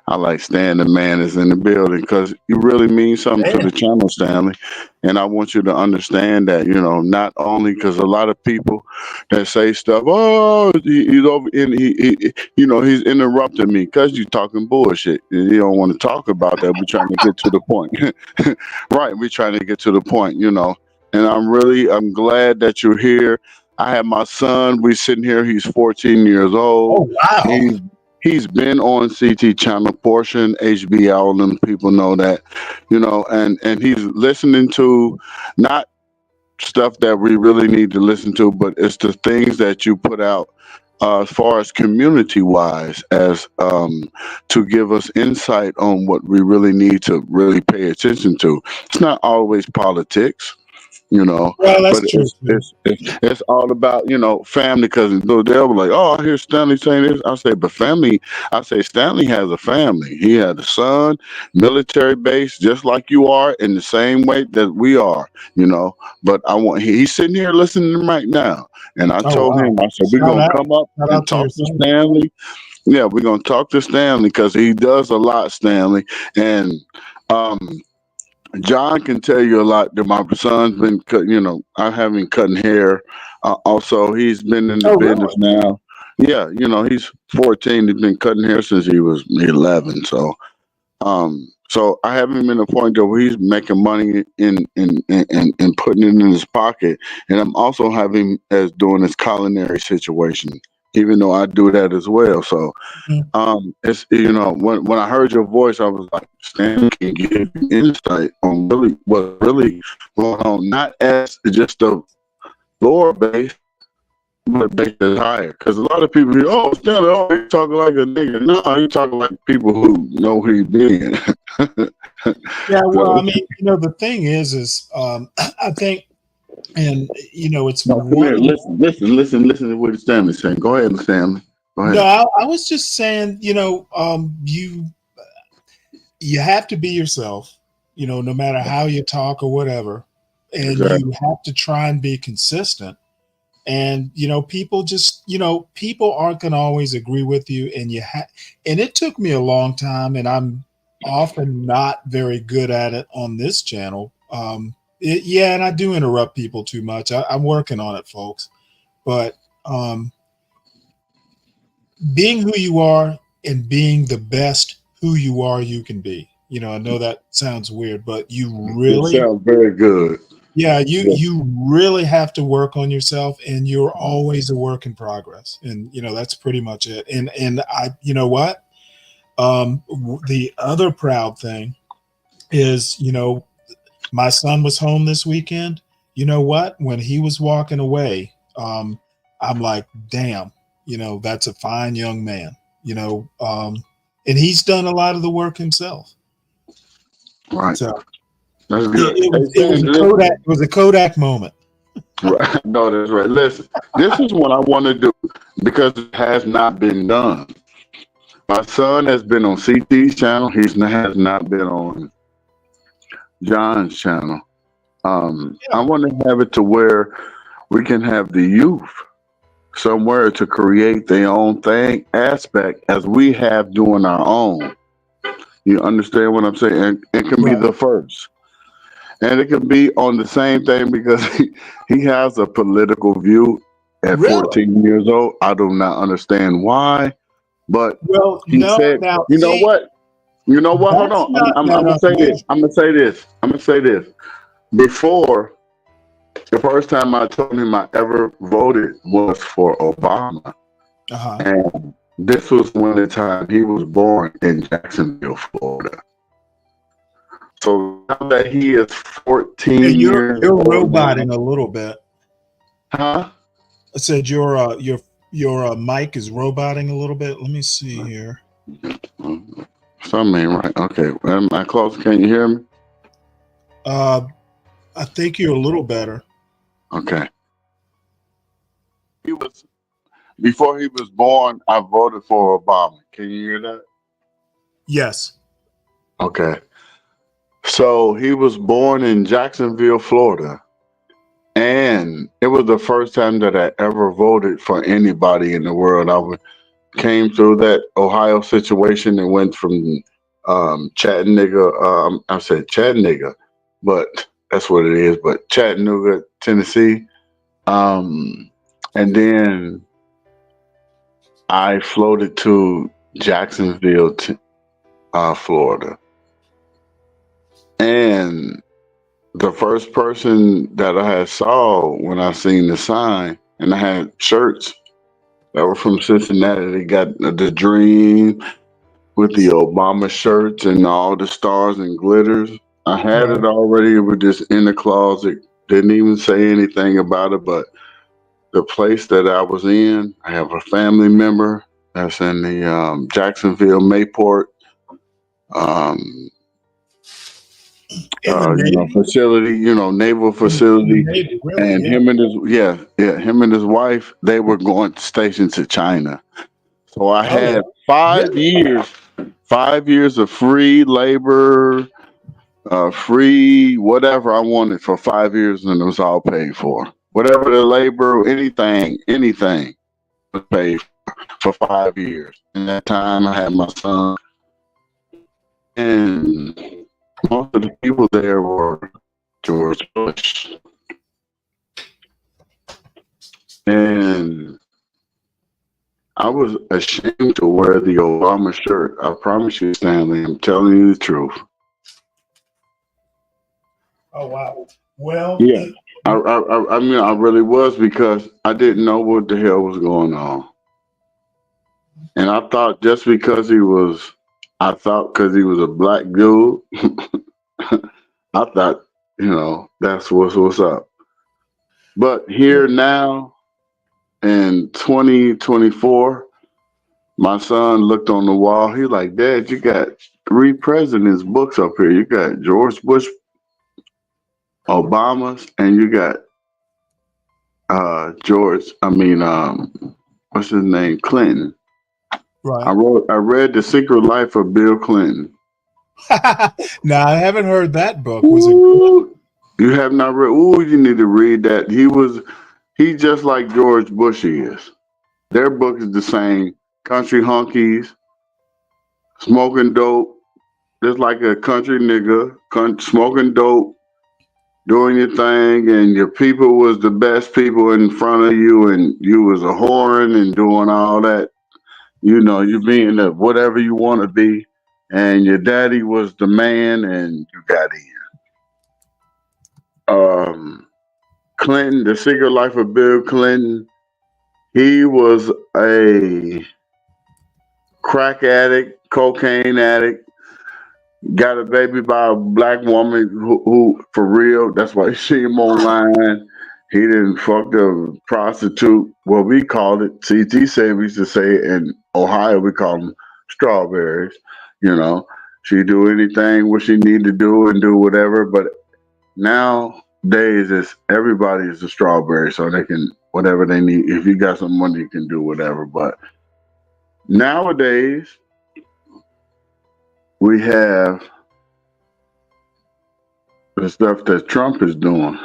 I like Stan the man is in the building because you really mean something to the channel, Stanley. And I want you to understand that not only because a lot of people that say stuff, oh, he's over, and he's interrupting me because you're talking bullshit. And you don't want to talk about that. We're trying to get to the point, right? We're trying to get to the point, And I'm glad that you're here. I have my son. We sitting here. He's 14 years old. Oh wow. He's been on CT channel portion, HB, all them people know that, and he's listening to not stuff that we really need to listen to, but it's the things that you put out as far as community wise, as to give us insight on what we really need to really pay attention to. It's not always politics. Well, But that's true too. it's all about family. Because they'll be like, oh, I hear Stanley saying this. I say, but family. I say Stanley has a family. He had a son, military base, just like you are, in the same way that we are. But he's sitting here listening right now, and I Oh told wow. him, I said, we're Shout gonna out, come up shout and out to your talk to son. Stanley. Yeah, we're gonna talk to Stanley because he does a lot, Stanley, and John can tell you a lot that my son's been cut. I have him cutting hair. Also, he's been in the Oh business really? now. Yeah, he's 14. He's been cutting hair since he was 11. So I have him in a point where he's making money in putting it in his pocket, and I'm also having him as doing his culinary situation, even though I do that as well. So it's when I heard your voice, I was like, Stan can give you insight on really what's really going on, not as just the lower base, but base is higher. Because a lot of people, oh, Stanley, oh, he's talking like a nigga. No, he's talking like people who know who he's being. Yeah, well, So, I mean, the thing is, I think, and it's no, come one here. of the. Listen to what Stanley's saying. Go ahead, Stanley. Go No, ahead. I was just saying, you have to be yourself, no matter how you talk or whatever, and Exactly. you have to try and be consistent. And people just, people aren't going to always agree with you, and it took me a long time, and I'm often not very good at it on this channel. Yeah, and I do interrupt people too much. I'm working on it, folks. But being who you are and being the best who you are you can be. I know that sounds weird, but you It really, sounds very good. yeah, you Yeah. you really have to work on yourself, and you're always a work in progress. And that's pretty much it. And you know what? The other proud thing is, my son was home this weekend. You know what? When he was walking away, I'm like, damn, that's a fine young man. And he's done a lot of the work himself. Right. So That's it, good. it Hey, was it was a Stanley, Kodak. It was a Kodak moment. right. No, that's right. Listen, this is what I want to do because it has not been done. My son has been on CT's channel. He has not been on John's channel. I want to have it to where we can have the youth somewhere to create their own thing aspect as we have doing our own. You understand what I'm saying? And it can be Right. the first. And it can be on the same thing because he has a political view at Really? 14 years old. I do not understand why, but Well, he no. said, Now, you know see, what? You know what? Hold that's on. not I'm that gonna say this. unusual. I'm gonna say this. I'm gonna say this. Before, the first time I told him I ever voted was for Obama. Uh-huh. And this was when the time he was born in Jacksonville, Florida. So now that he is 14 Hey, years you're old now, roboting a little bit. huh? I said your mic is roboting a little bit. Let me see here. Something ain't right. Okay, am I close? Can you hear me? I think you're a little better. Okay. He was before he was born. I voted for Obama. Can you hear that? Yes. Okay. So he was born in Jacksonville, Florida. And it was the first time that I ever voted for anybody in the world. Came through that Ohio situation and went from Chattanooga. I said Chattanooga, but that's what it is. But Chattanooga, Tennessee. And then I floated to Jacksonville, Florida. And the first person that I had saw when I seen the sign, and I had shirts that were from Cincinnati. They got the Dream with the Obama shirts and all the stars and glitters. I had Right. it already. It was just in the closet. Didn't even say anything about it. But the place that I was in, I have a family member that's in the Jacksonville Mayport In the Navy? facility, naval In the facility. Navy, really? And Yeah. him and his wife, they were going stationed to China. So I Oh, yeah. had 5 years of free labor, free whatever I wanted for 5 years, and it was all paid for. Whatever the labor, anything was paid for 5 years. In that time, I had my son, and most of the people there were George Bush. And I was ashamed to wear the Obama shirt. I promise you, Stanley, I'm telling you the truth. Oh, wow. Well, Yeah. I mean, I really was because I didn't know what the hell was going on. And I thought just because because he was a black dude, I thought, that's what's up. But here now in 2024, my son looked on the wall. He like, Dad, you got three presidents' books up here. You got George Bush, Obama's, and you got what's his name? Clinton. Right. I read The Secret Life of Bill Clinton. Now I haven't heard that book. Was it good? Ooh, you have not read? Ooh, you need to read that. He just like George Bush is. Their book is the same. Country hunkies, smoking dope, just like a country nigga, smoking dope, doing your thing, and your people was the best people in front of you, and you was a whoring and doing all that. You know, you being whatever you want to be, and your daddy was the man, and you got in. Clinton, The Secret Life of Bill Clinton. He was a crack addict, cocaine addict, got a baby by a black woman who for real, that's why you see him online. He didn't fuck the prostitute. Well, we called it, CT said we used to say it in Ohio, we call them strawberries. You know, she do anything what she need to do and do whatever. But nowadays, everybody is a strawberry, so they can, whatever they need. If you got some money, you can do whatever. But nowadays, we have the stuff that Trump is doing.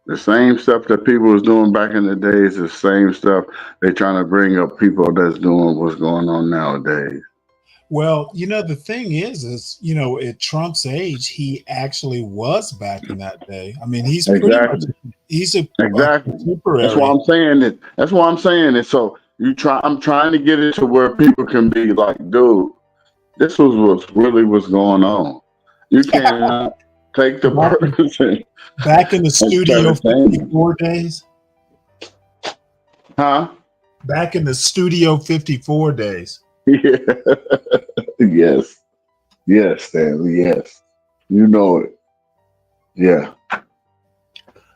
The same stuff that people was doing back in the days, the same stuff they're trying to bring up people that's doing what's going on nowadays. Well, the thing is, at Trump's age, he actually was back in that day. I mean, he's pretty much, he's a contemporary. That's why I'm saying it. That's why I'm saying it. So I'm trying to get it to where people can be like, dude, this was what really was going on. You cannot take the person back in the Studio 54 days. Huh? Back in the Studio 54 days. Yeah. Yes, Stanley. Yes. You know it. Yeah.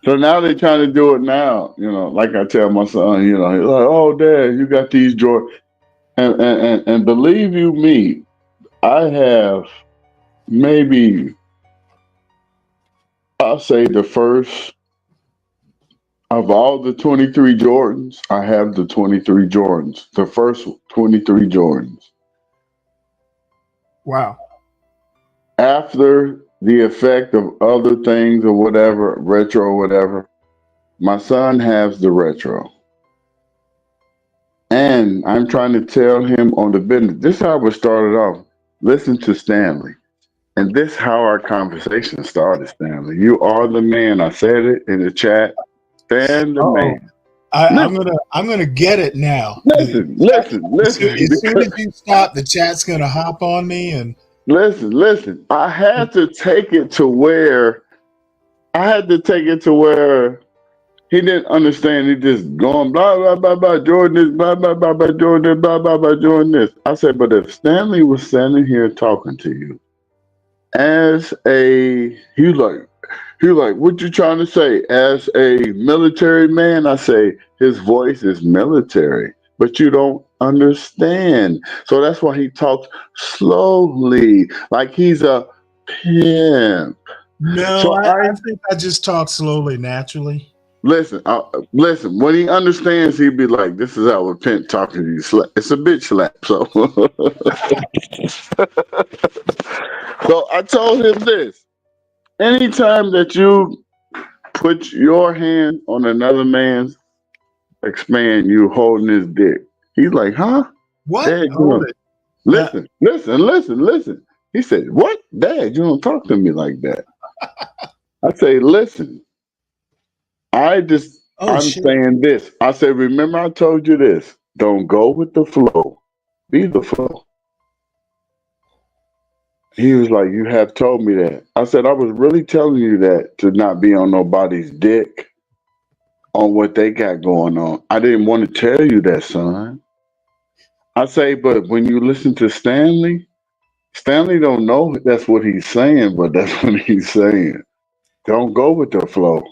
So now they're trying to do it now. Like I tell my son, he's like, oh, Dad, you got these George. And believe you me, I have maybe, I'll say the first of all the 23 Jordans, I have the 23 Jordans, the first 23 Jordans. Wow. After the effect of other things or whatever, retro or whatever, my son has the retro. And I'm trying to tell him on the business. This is how it started off. Listen to Stanley. And this is how our conversation started, Stanley. You are the man. I said it in the chat. Stan the man. I'm gonna get it now. Listen. As soon as you stop, the chat's gonna hop on me and listen. I had to take it to where he didn't understand. He just going blah blah blah blah Jordan this, blah blah blah blah Jordan this, blah blah blah Jordan this. I said, but if Stanley was standing here talking to you he was like, what you trying to say? As a military man, I say his voice is military, but you don't understand. So that's why he talks slowly, like he's a pimp. No, so I think I just talk slowly, naturally. Listen. When he understands, he'd be like, "This is how a pimp talking to you. It's a bitch slap." So, so I told him this: anytime that you put your hand on another man's expand, you holding his dick. He's like, "Huh? What? Dad, listen." He said, "What, Dad? You don't talk to me like that." I say, "Listen." I'm saying this. I said, remember I told you this. Don't go with the flow. Be the flow. He was like, you have told me that. I said, I was really telling you that to not be on nobody's dick on what they got going on. I didn't want to tell you that, son. I say, but when you listen to Stanley don't know that's what he's saying, but that's what he's saying. Don't go with the flow.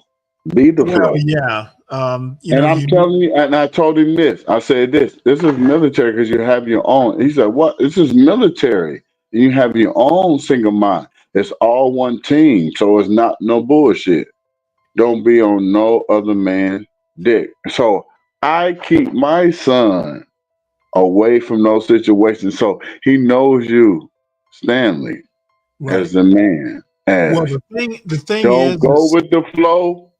Be the flow. Yeah. I'm telling you, and I told him this. I said this is military because you have your own. He said, what? This is military. You have your own single mind. It's all one team, so it's not no bullshit. Don't be on no other man dick. So I keep my son away from those situations, so he knows you, Stanley, Right. as the man. Well, As the thing don't go is with the flow,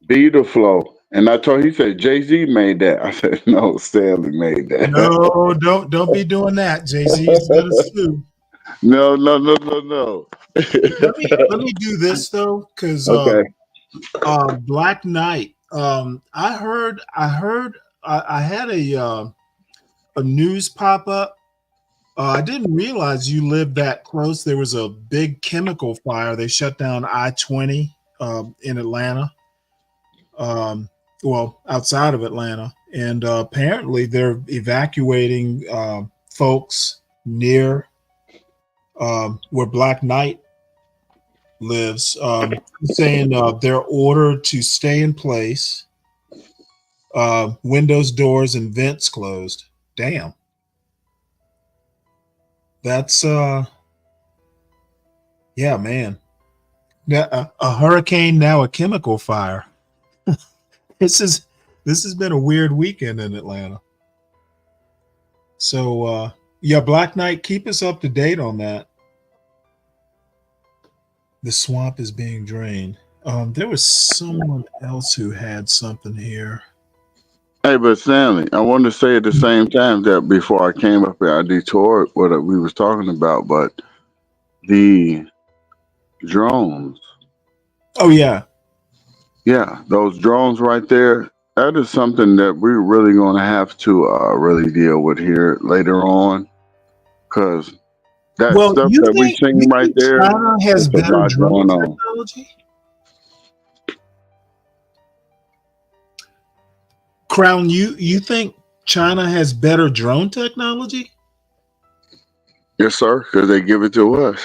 be the flow. And I told he said Jay-Z made that. I said no, Stanley made that. no, don't be doing that. Jay-Z is gonna sue. No, no, no, no, no. Let me do this though, because Okay. Black Knight. I had a news pop up. I didn't realize you lived that close. There was a big chemical fire. They shut down I-20 in Atlanta. Well, outside of Atlanta, and apparently they're evacuating folks near where Black Knight lives, saying they're ordered to stay in place, windows, doors, and vents closed. Damn. That's yeah, man. Now, a hurricane, now a chemical fire. This has been a weird weekend in Atlanta. So yeah, Black Knight, keep us up to date on that. The swamp is being drained. There was someone else who had something here. Hey, but Stanley, I wanted to say at the same time that before I came up here, I detoured what we was talking about, but the drones. Oh yeah. Yeah, those drones right there. That is something that we're really going to have to really deal with here later on, because that Well, stuff that we you seen right think there, China has there's a better lot drone going on. technology? Crown, you think China has better drone technology? Yes, sir, because they give it to us.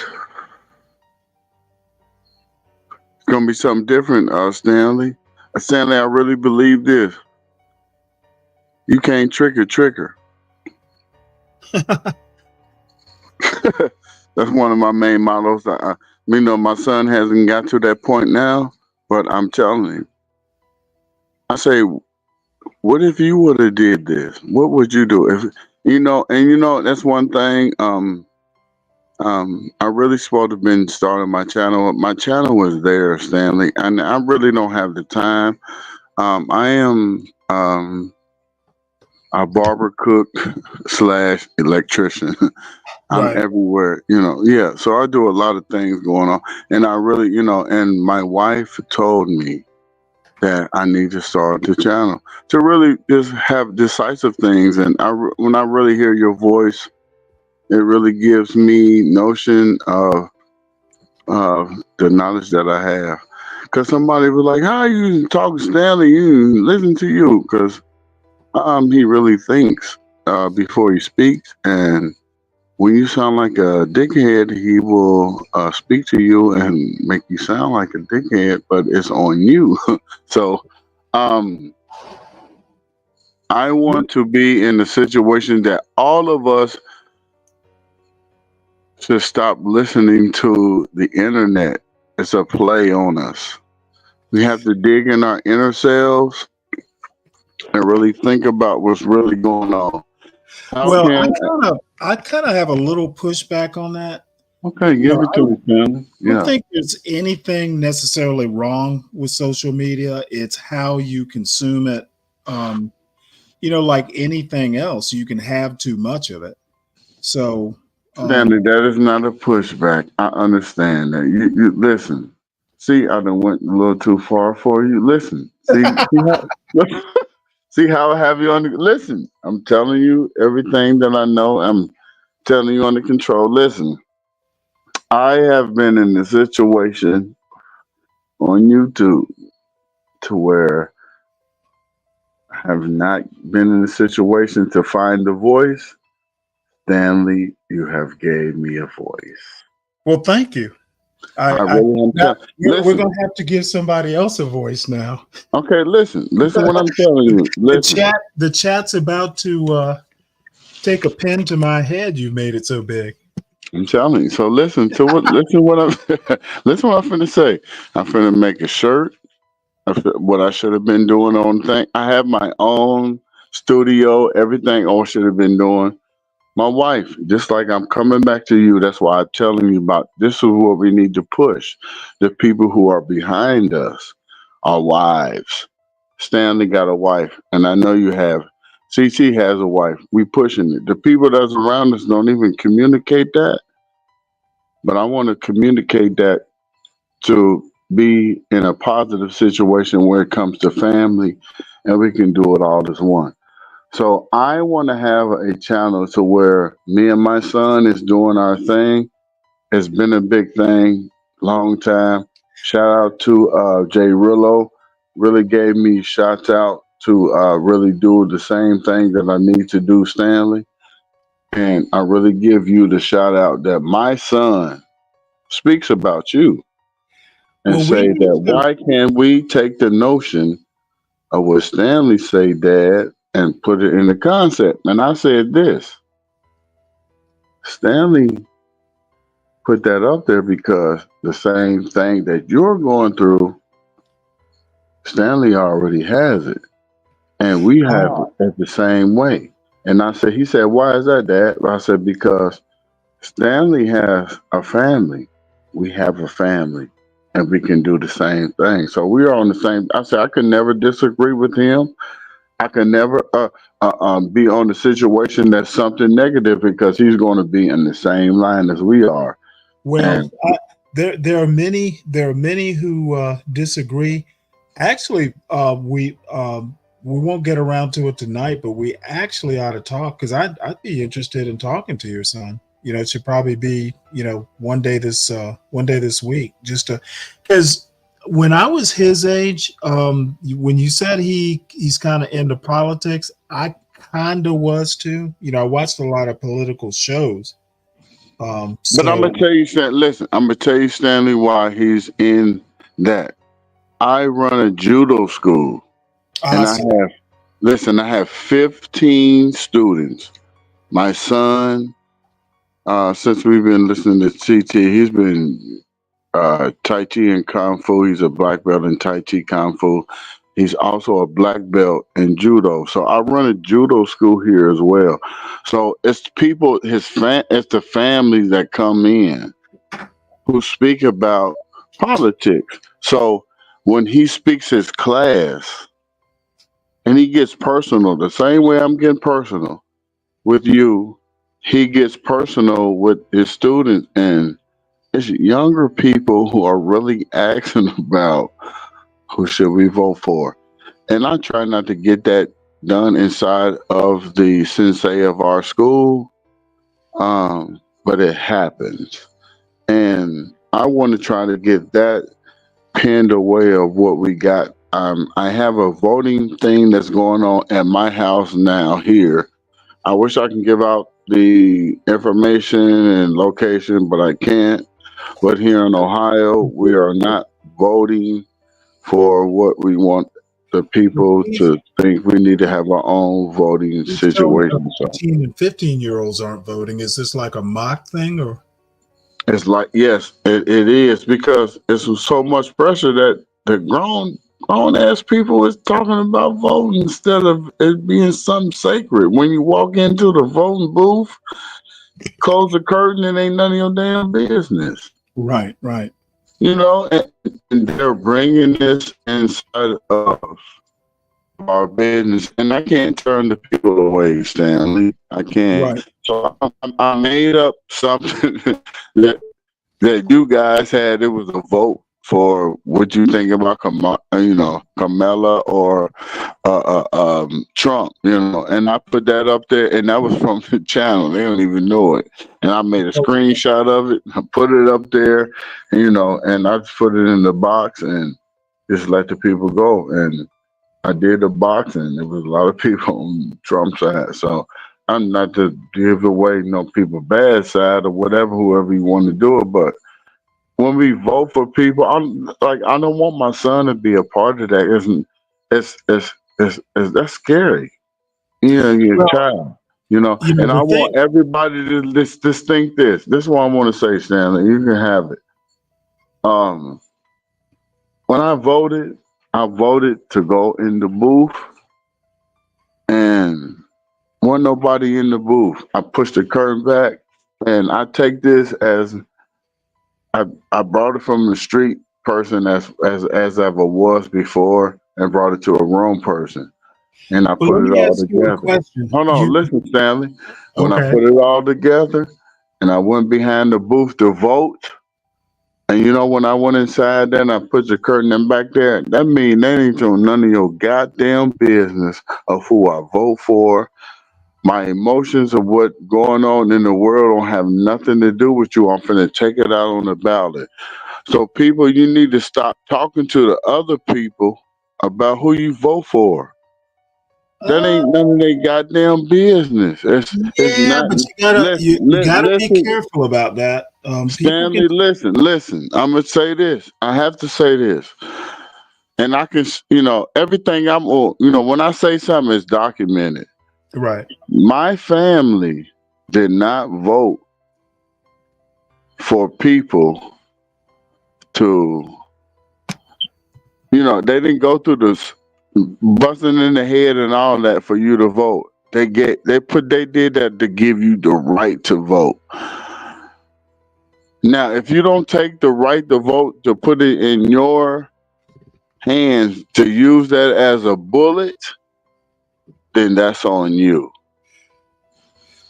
It's going to be something different, Stanley. Stanley, I really believe this. You can't trick a tricker. That's one of my main mottos. My son hasn't got to that point now, but I'm telling him. I say, what if you would have did this? What would you do? If that's one thing. I really supposed to have been starting my channel. My channel was there, Stanley, and I really don't have the time. I am a barber, cook / electrician. I'm Right. everywhere, yeah. So I do a lot of things going on. And I really, and my wife told me that I need to start the channel to really just have decisive things. And when I really hear your voice, it really gives me notion of the knowledge that I have. Because somebody was like, how you talk to Stanley? You listen to you. Because he really thinks before he speaks. And when you sound like a dickhead, he will speak to you and make you sound like a dickhead, but it's on you. So I want to be in the situation that all of us should stop listening to the internet. It's a play on us. We have to dig in our inner selves and really think about what's really going on. How Well, can I kind of have a little pushback on that. Okay, give it to me, Stanley. I don't Yeah. think there's anything necessarily wrong with social media. It's how you consume it. Like anything else, you can have too much of it. So, Stanley, that is not a pushback. I understand that. You listen. See, I done went a little too far for you. Listen. See how I have you on the listen. I'm telling you everything that I know. I'm telling you under control. Listen. I have been in a situation on YouTube to where I have not been in a situation to find a voice. Stanley, you have gave me a voice. well, thank you. I really am. We're going to have to give somebody else a voice now. Okay, listen what I'm telling you. Listen. The chat's about to take a pen to my head. You made it so big. I'm telling you. So listen to what I'm listen what I'm finna say. I'm finna make a shirt. What I should have been doing on thing. I have my own studio. Everything I should have been doing. My wife, just like I'm coming back to you. That's why I'm telling you about. This is what we need to push. The people who are behind us, our wives. Stanley got a wife, and I know you have. CC has a wife. We pushing it. The people that's around us don't even communicate that, but I want to communicate that to be in a positive situation where it comes to family, and we can do it all as one. So I want to have a channel to where me and my son is doing our thing. It's been a big thing, long time. Shout out to Jay Rillo. Really gave me shots out to really do the same thing that I need to do, Stanley. And I really give you the shout out that my son speaks about you and Well, we say need that to. why can't we take the notion of what Stanley say, Dad, and put it in the concept? And I said this. Stanley put that up there because the same thing that you're going through, Stanley already has it. And we have it the same way. And I said, he said, why is that, Dad? I said, because Stanley has a family. We have a family. And we can do the same thing. So we are on the same. I said, I could never disagree with him. I can never be on the situation that's something negative because he's going to be in the same line as we are. Well, And there are many who disagree. Actually, we won't get around to it tonight, but we actually ought to talk because I'd be interested in talking to your son. You know, it should probably be one day this week, just to because when I was his age, when you said he's kind of into politics, I kind of was too. I watched a lot of political shows. but I'm So gonna tell you, listen, I'm gonna tell you, Stanley, why he's in that. I run a judo school, and awesome. I have 15 students. My son, since we've been listening to TT, he's been Tai Chi and Kung Fu. He's a black belt in Tai Chi Kung Fu. He's also a black belt in judo. So I run a judo school here as well. So it's people, it's the families that come in who speak about politics. So when he speaks his class and he gets personal, the same way I'm getting personal with you, he gets personal with his students, and it's younger people who are really asking about who should we vote for. And I try not to get that done inside of the sensei of our school, but it happens. And I want to try to get that pinned away of what we got. I have a voting thing that's going on at my house now here. I wish I can give out the information and location, but I can't. But here in Ohio, we are not voting for what we want the people to think. We need to have our own voting He's telling me situation. So 14 and 15-year-olds aren't voting. Is this like a mock thing or? it's like, yes, it is because it's so much pressure that the grown ass people is talking about voting instead of it being something sacred. When you walk into the voting booth, close the curtain, and ain't none of your damn business. Right. And they're bringing this inside of our business, and I can't turn the people away, Stanley. I can't. Right. So I made up something that you guys had. It was a vote for what you think about Kamala or Trump, and I put that up there, and that was from the channel. They don't even know it, and I made a screenshot of it. I put it up there, and I just put it in the box and just let the people go. And I did the box, and there was a lot of people on Trump's side. So I'm not to give away people bad side or whatever, whoever you want to do it, but when we vote for people, I don't want my son to be a part of that. It's that's scary. You're a child. You know, You know, and I the thing. want everybody to just think this. This is what I want to say, Stanley. You can have it. When I voted to go in the booth, and wasn't nobody in the booth. I pushed the curtain back, and I take this as I brought it from the street person as ever was before, and brought it to a room person, and I Well, put let it me all ask you a together. question. Hold on, listen, Stanley. When I Okay. put it all together, and I went behind the booth to vote. And you know, when I went inside there and I put the curtain in back there, that mean that ain't doing none of your goddamn business of who I vote for. My emotions of what going on in the world don't have nothing to do with you. I'm finna take it out on the ballot. So people, you need to stop talking to the other people about who you vote for. That ain't none of their goddamn business. It's Yeah, not. but you gotta be Listen, careful about that. People can. Stanley, listen. I'm gonna say this. I have to say this, and I can, everything I'm on. When I say something, it's documented. Right. My family did not vote for people to, they didn't go through this busting in the head and all that for you to vote. They did that to give you the right to vote. Now, if you don't take the right to vote to put it in your hands to use that as a bullet, then that's on you.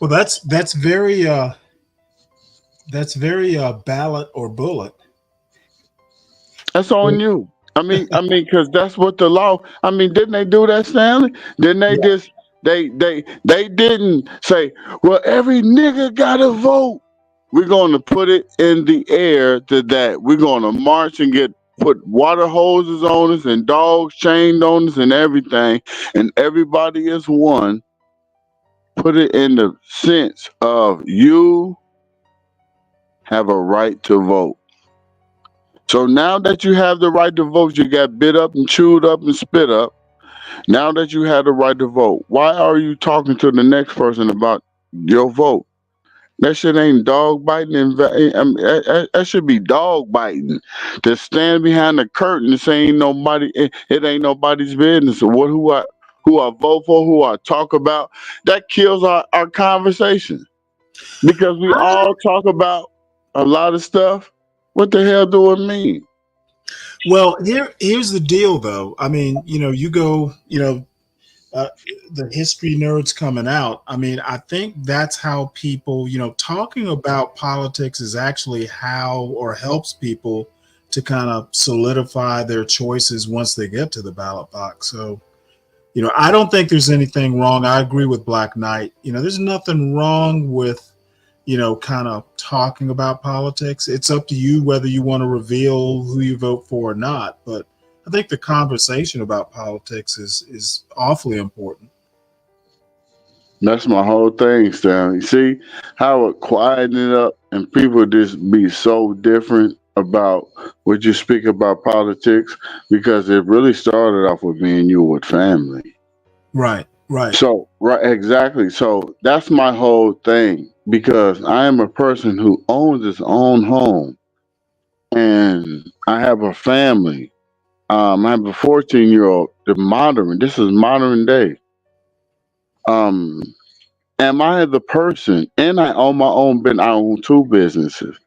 Well, that's very ballot or bullet. That's on you. Because that's what the law. Didn't they do that, Stanley? Didn't they just they didn't say, well, every nigga gotta vote. We're gonna put it in the air to that. We're gonna march and put water hoses on us and dogs chained on us and everything, and everybody is one. Put it in the sense of you have a right to vote. So now that you have the right to vote, you got bit up and chewed up and spit up. Now that you have the right to vote, why are you talking to the next person about your vote? That shit ain't dog biting. That should be dog biting. To stand behind the curtain and say it ain't nobody's business. Or who I vote for, who I talk about. That kills our conversation. Because we all talk about a lot of stuff. What the hell do it mean? Well, here's the deal, though. I mean, you go, the history nerds coming out. I mean, I think that's how people, talking about politics is actually how or helps people to kind of solidify their choices once they get to the ballot box. So, I don't think there's anything wrong. I agree with Black Knight. There's nothing wrong with, kind of talking about politics. It's up to you whether you want to reveal who you vote for or not. But I think the conversation about politics is awfully important. That's my whole thing, Stan. You see how it quieted it up and people just be so different about what you speak about politics because it really started off with me and you with family. Right. So, right, exactly. So that's my whole thing because I am a person who owns his own home and I have a family. I have a 14-year-old. This is modern day. Um, Am I the person? And I own my own business. I own two businesses.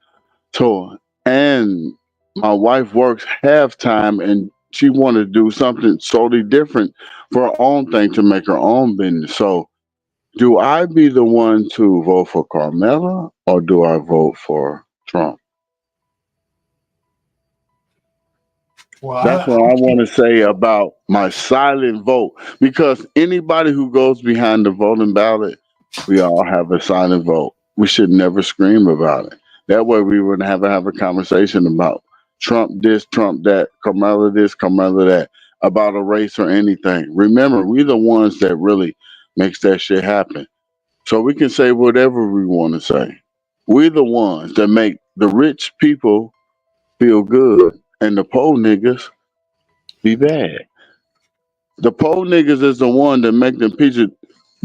So, and my wife works half time, and she wanted to do something totally different for her own thing to make her own business. So, do I be the one to vote for Carmela, or do I vote for Trump? Well, That's what I want to say about my silent vote. Because anybody who goes behind the voting ballot, we all have a silent vote. We should never scream about it. That way we wouldn't have a conversation about Trump this, Trump that, Kamala this, Kamala that, about a race or anything. Remember, we're the ones that really makes that shit happen. So we can say whatever we want to say. We're the ones that make the rich people feel good and the poor niggas be bad. The poor niggas is the one that make them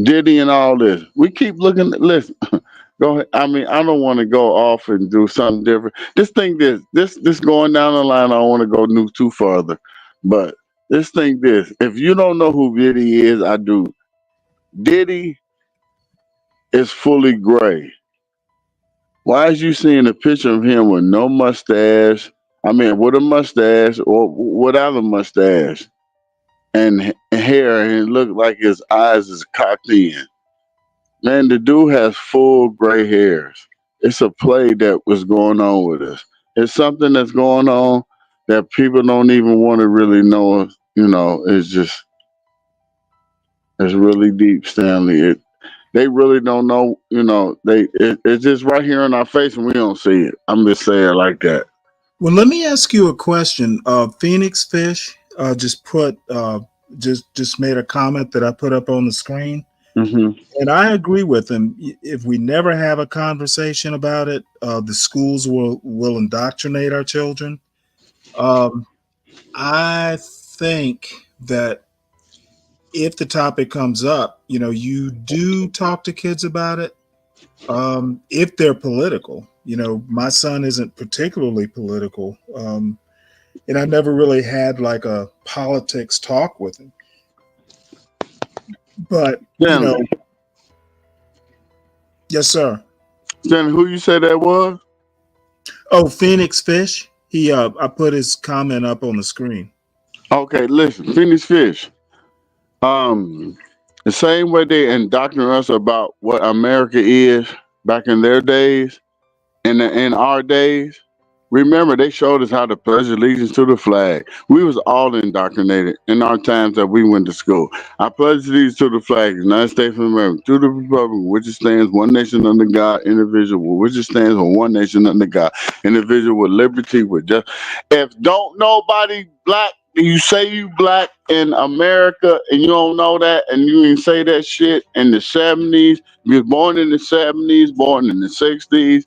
Diddy and all this. We keep looking. Listen, go ahead. I mean, I don't want to go off and do something different. This going down the line. I don't want to go too further, but this. If you don't know who Diddy is, I do. Diddy is fully gray. Why is you seeing a picture of him with no mustache? I mean, with a mustache or without a mustache and hair, and it look like his eyes is cocked in. Man, the dude has full gray hairs. It's a play that was going on with us. It's something that's going on that people don't even want to really know. You know, it's really deep, Stanley. They really don't know. You know, it's just right here in our face, and we don't see it. I'm just saying it like that. Well, let me ask you a question. Phoenix Fish just put just made a comment that I put up on the screen. Mm-hmm. And I agree with him. If we never have a conversation about it, the schools will indoctrinate our children. I think that if the topic comes up, you do talk to kids about it. If they're political, my son isn't particularly political. And I never really had like a politics talk with him. But, yes, sir. Then who you said that was? Oh, Phoenix Fish. I put his comment up on the screen. Okay, listen, Phoenix Fish. The same way they indoctrinate us about what America is back in their days, and in our days. Remember, they showed us how to pledge allegiance to the flag. We was all indoctrinated in our times that we went to school. I pledge allegiance to the flag, United States of America, to the republic, which it stands one nation under God, indivisible, which it stands for one nation under God, individual with liberty, with just. If don't nobody black, you say you black in America, and you don't know that, and you didn't say that shit in the 70s. You was born in the 70s, born in the 60s.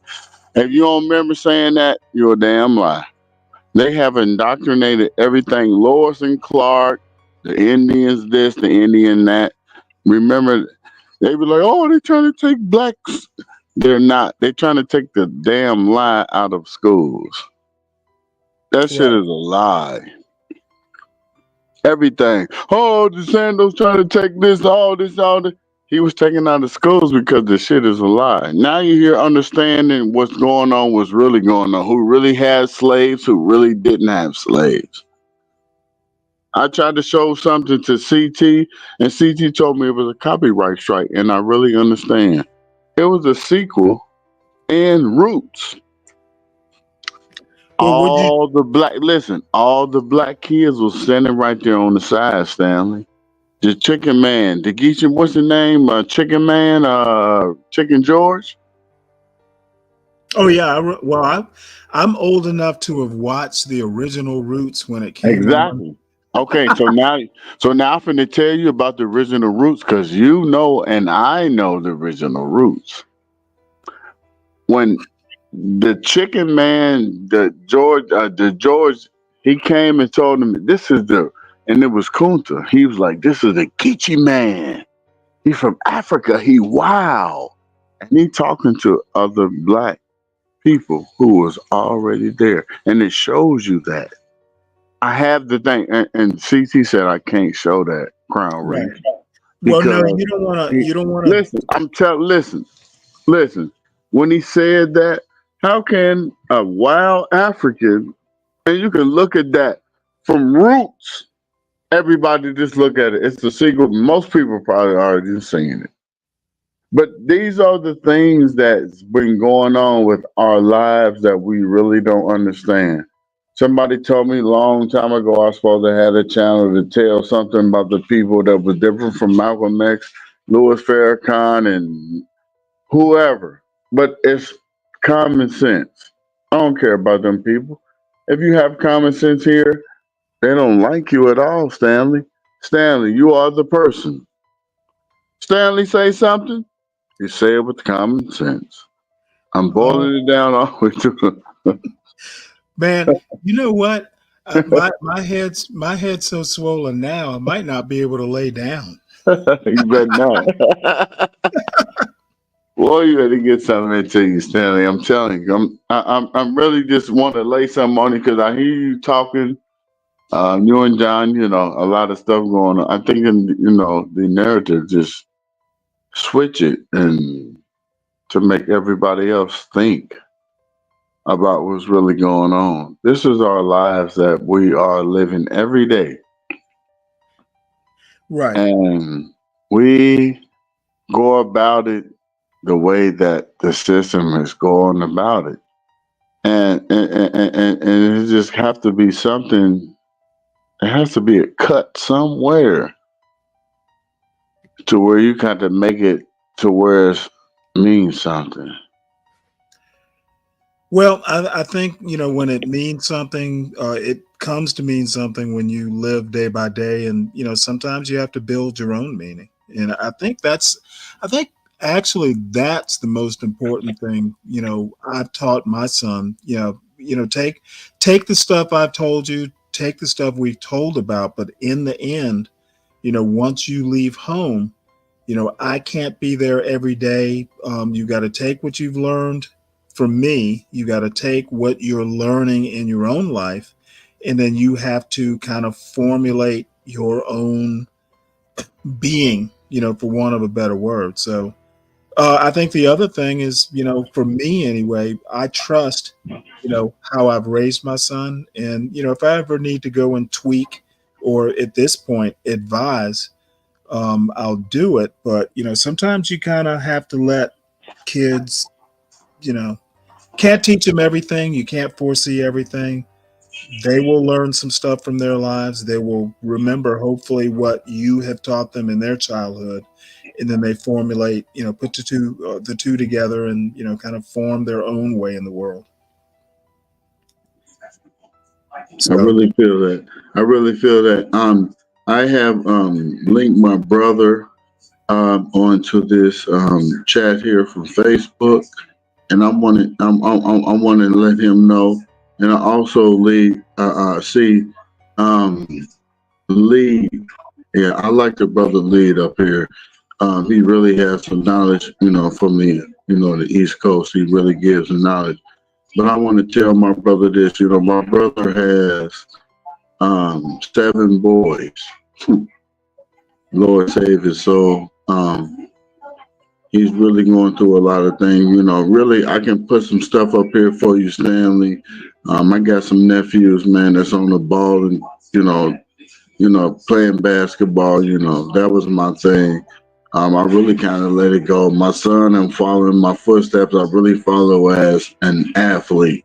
If you don't remember saying that, you're a damn lie. They have indoctrinated everything. Lois and Clark, the Indians this, the Indian that. Remember, they be like, oh, they're trying to take blacks. They're not. They're trying to take the damn lie out of schools. That shit is a lie. Everything. Oh, DeSantis trying to take this, all this. He was taken out of schools because the shit is a lie. Now you hear understanding what's going on, what's really going on, who really had slaves, who really didn't have slaves. I tried to show something to CT, and CT told me it was a copyright strike, and I really understand. It was a sequel and Roots. All the black kids was standing right there on the side, Stanley. The Chicken Man, the Geisha, what's the name? Chicken Man, Chicken George. Oh yeah, I'm old enough to have watched the original Roots when it came Exactly. Okay, so now I'm finna tell you about the original Roots, because you know and I know the original Roots. When the Chicken Man, the George, he came and told him and it was Kunta. He was like, this is the Geechee Man. He's from Africa. He wild. And he talking to other black people who was already there. And it shows you that. I have the thing, and CT said I can't show that Crown Reef. Right. Well, no, you don't want to. Listen. When he said that, how can a wild African, and you can look at that from Roots, everybody just look at it. It's the sequel. Most people probably already seen it. But these are the things that's been going on with our lives that we really don't understand. Somebody told me a long time ago I was supposed to have a channel to tell something about the people that was different from Malcolm X, Louis Farrakhan, and whoever. But it's common sense. I don't care about them people. If you have common sense here, they don't like you at all, Stanley. Stanley, you are the person. Stanley say something, you say it with common sense. I'm boiling it down all the way to Man, you know what? My head's so swollen now, I might not be able to lay down. You better not. Boy, you better get something into you, Stanley. I'm telling you, I'm really just want to lay something on you because I hear you talking. You and John, a lot of stuff going on. I'm thinking, the narrative just switch it and to make everybody else think about what's really going on. This is our lives that we are living every day. Right. And we go about it the way that the system is going about it. And it just have to be something, it has to be a cut somewhere to where you kind of make it to where it means something. Well, I think, when it means something, it comes to mean something when you live day by day. And, sometimes you have to build your own meaning. And I think actually that's the most important thing, I've taught my son, take the stuff I've told you, take the stuff we've told about, but in the end, once you leave home, I can't be there every day. You got to take what you've learned from me. You got to take what you're learning in your own life, and then you have to kind of formulate your own being, for want of a better word. So I think the other thing is, for me anyway, I trust, how I've raised my son. And, if I ever need to go and tweak or at this point advise, I'll do it. But, sometimes you kind of have to let kids, can't teach them everything. You can't foresee everything. They will learn some stuff from their lives. They will remember, hopefully, what you have taught them in their childhood. And then they formulate, put the two together and, kind of form their own way in the world. So, I really feel that. I have linked my brother onto this chat here from Facebook, and I want to let him know. And I also see Lee. Yeah, I like the brother Lead up here. He really has some knowledge, from the East Coast. He really gives the knowledge. But I want to tell my brother this. My brother has 7 boys. Lord save his soul. He's really going through a lot of things. Really, I can put some stuff up here for you, Stanley. I got some nephews, man, that's on the ball and, playing basketball. That was my thing. I really kind of let it go. My son, I'm following my footsteps. I really follow as an athlete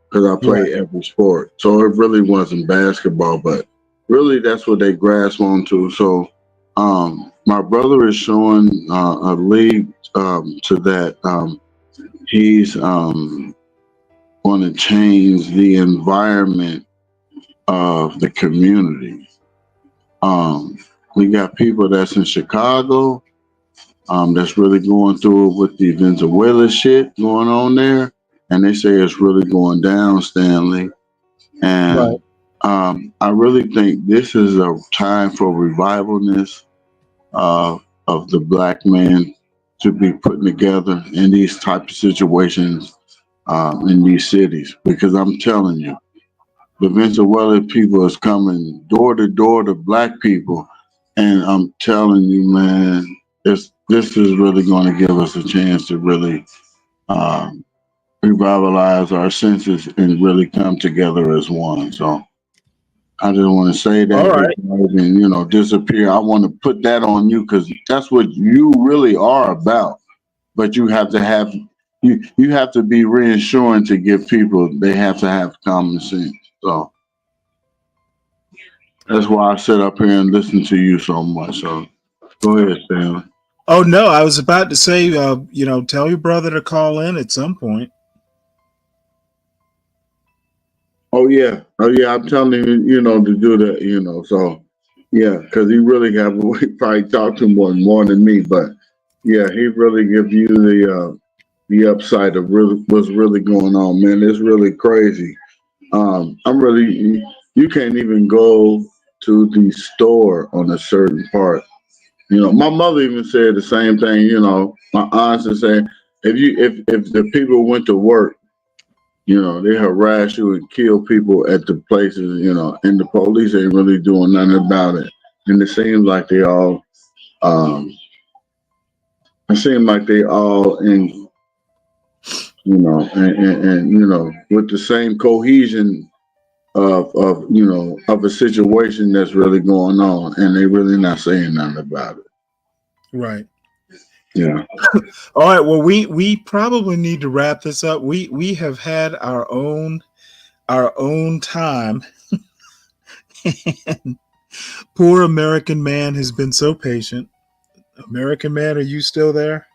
because I play every sport. So it really wasn't basketball, but really that's what they grasp onto. So my brother is showing a lead to that. He's going to change the environment of the community. We got people that's in Chicago that's really going through it with the Venezuela shit going on there. And they say it's really going down, Stanley. And I really think this is a time for revivalness of the black man to be putting together in these type of situations in these cities. Because I'm telling you, the Venezuelan people is coming door to door to black people. And I'm telling you, man, this is really going to give us a chance to really revitalize our senses and really come together as one. So I just want to say that. All right. And, disappear. I want to put that on you because that's what you really are about. But you have to have you have to be reassuring to give people they have to have common sense. So that's why I sit up here and listen to you so much. So go ahead, Stanley. Oh no, I was about to say, tell your brother to call in at some point. Oh yeah. I'm telling you, to do that. So yeah, because he really he probably talked to him more than me, but yeah, he really give you the upside of what's really going on, man. It's really crazy. You can't even go to the store on a certain part My mother even said the same thing. My aunts and saying if the people went to work, they harass you and kill people at the places, and the police ain't really doing nothing about it. And um, it seems like they all in, and with the same cohesion of a situation that's really going on, and they really not saying nothing about it. Right. Yeah. All right. Well, we probably need to wrap this up. We have had our own time. And poor American man has been so patient. American man, are you still there?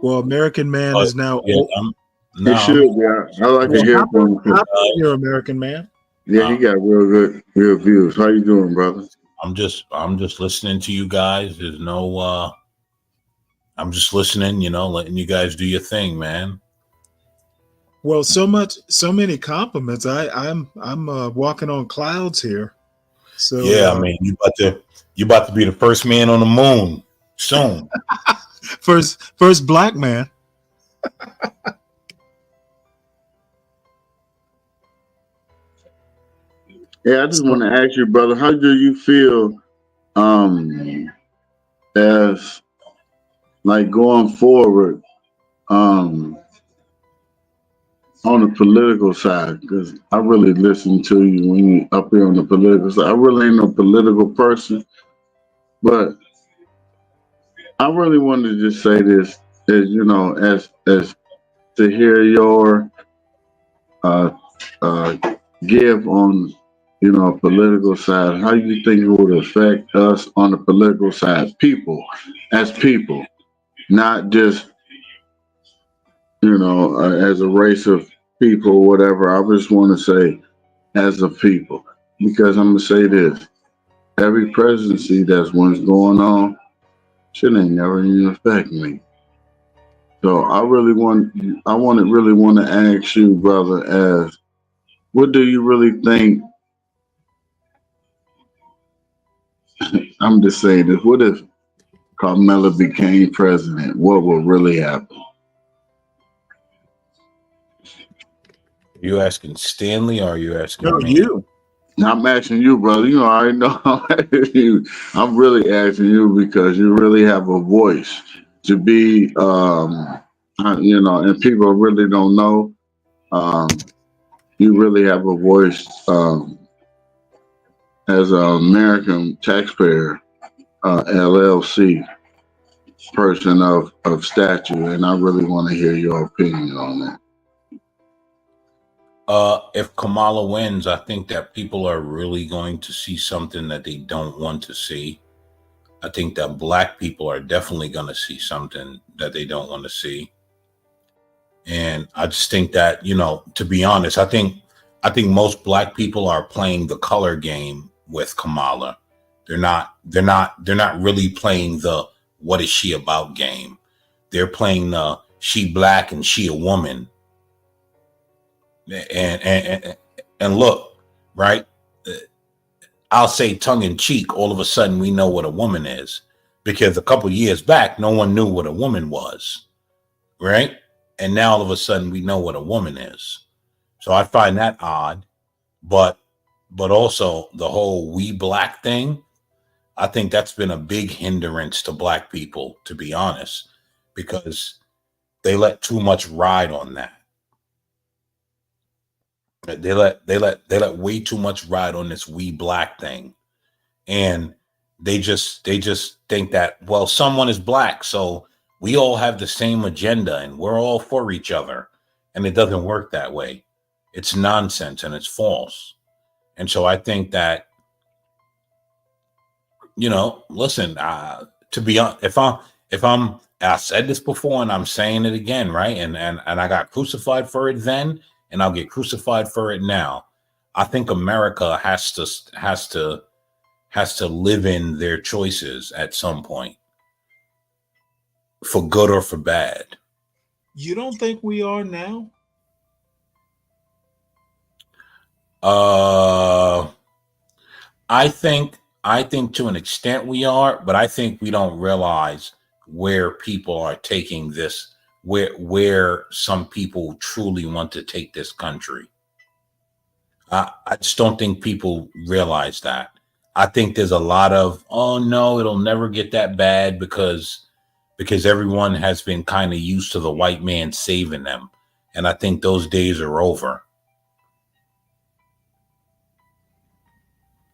Well, American man is now. Yeah, He should be. I like to hear from him. How about your American man? Yeah, he got real views. How you doing, brother? I'm just listening to you guys. There's no I'm just listening, letting you guys do your thing, man. Well, so many compliments. I'm walking on clouds here. So yeah, I mean, you about to be the first man on the moon soon. first black man. Yeah, I just want to ask you, brother, how do you feel as like going forward on the political side? Because I really listen to you when you up here on the political side. I really ain't no political person, but I really wanted to just say this as to hear your give on political side. How you think it would affect us on the political side, people, as people, not just as a race of people, whatever. I just want to say as a people, because I'm gonna say this: every presidency that's what's going on, shit ain't never even affect me. So I really want to ask you, brother, as what do you really think? I'm just saying this. What if Carmela became president? What would really happen? You asking Stanley or are you asking me? You. I'm asking you, brother. I already know I'm asking you. I'm really asking you because you really have a voice to be, and people really don't know. You really have a voice as an American taxpayer, LLC person of stature, and I really want to hear your opinion on that. If Kamala wins, I think that people are really going to see something that they don't want to see. I think that black people are definitely going to see something that they don't want to see. And I just think that, to be honest, I think most black people are playing the color game with Kamala. They're not really playing the what is she about game. They're playing the she black and she a woman. And look, right? I'll say tongue in cheek, all of a sudden we know what a woman is, because a couple years back, no one knew what a woman was, right? And now all of a sudden we know what a woman is. So I find that odd, but also the whole we black thing, I think that's been a big hindrance to black people, to be honest, because they let too much ride on that. They let way too much ride on this we black thing. And they just think that, well, someone is black, so we all have the same agenda and we're all for each other. And it doesn't work that way. It's nonsense and it's false. And so I think that, listen, to be honest, I said this before and I'm saying it again, right? And I got crucified for it then, and I'll get crucified for it now. I think America has to live in their choices at some point, for good or for bad. You don't think we are now? I think to an extent we are, but I think we don't realize where people are taking this, where some people truly want to take this country. I just don't think people realize that. I think there's a lot of, oh no, it'll never get that bad because everyone has been kind of used to the white man saving them. And I think those days are over.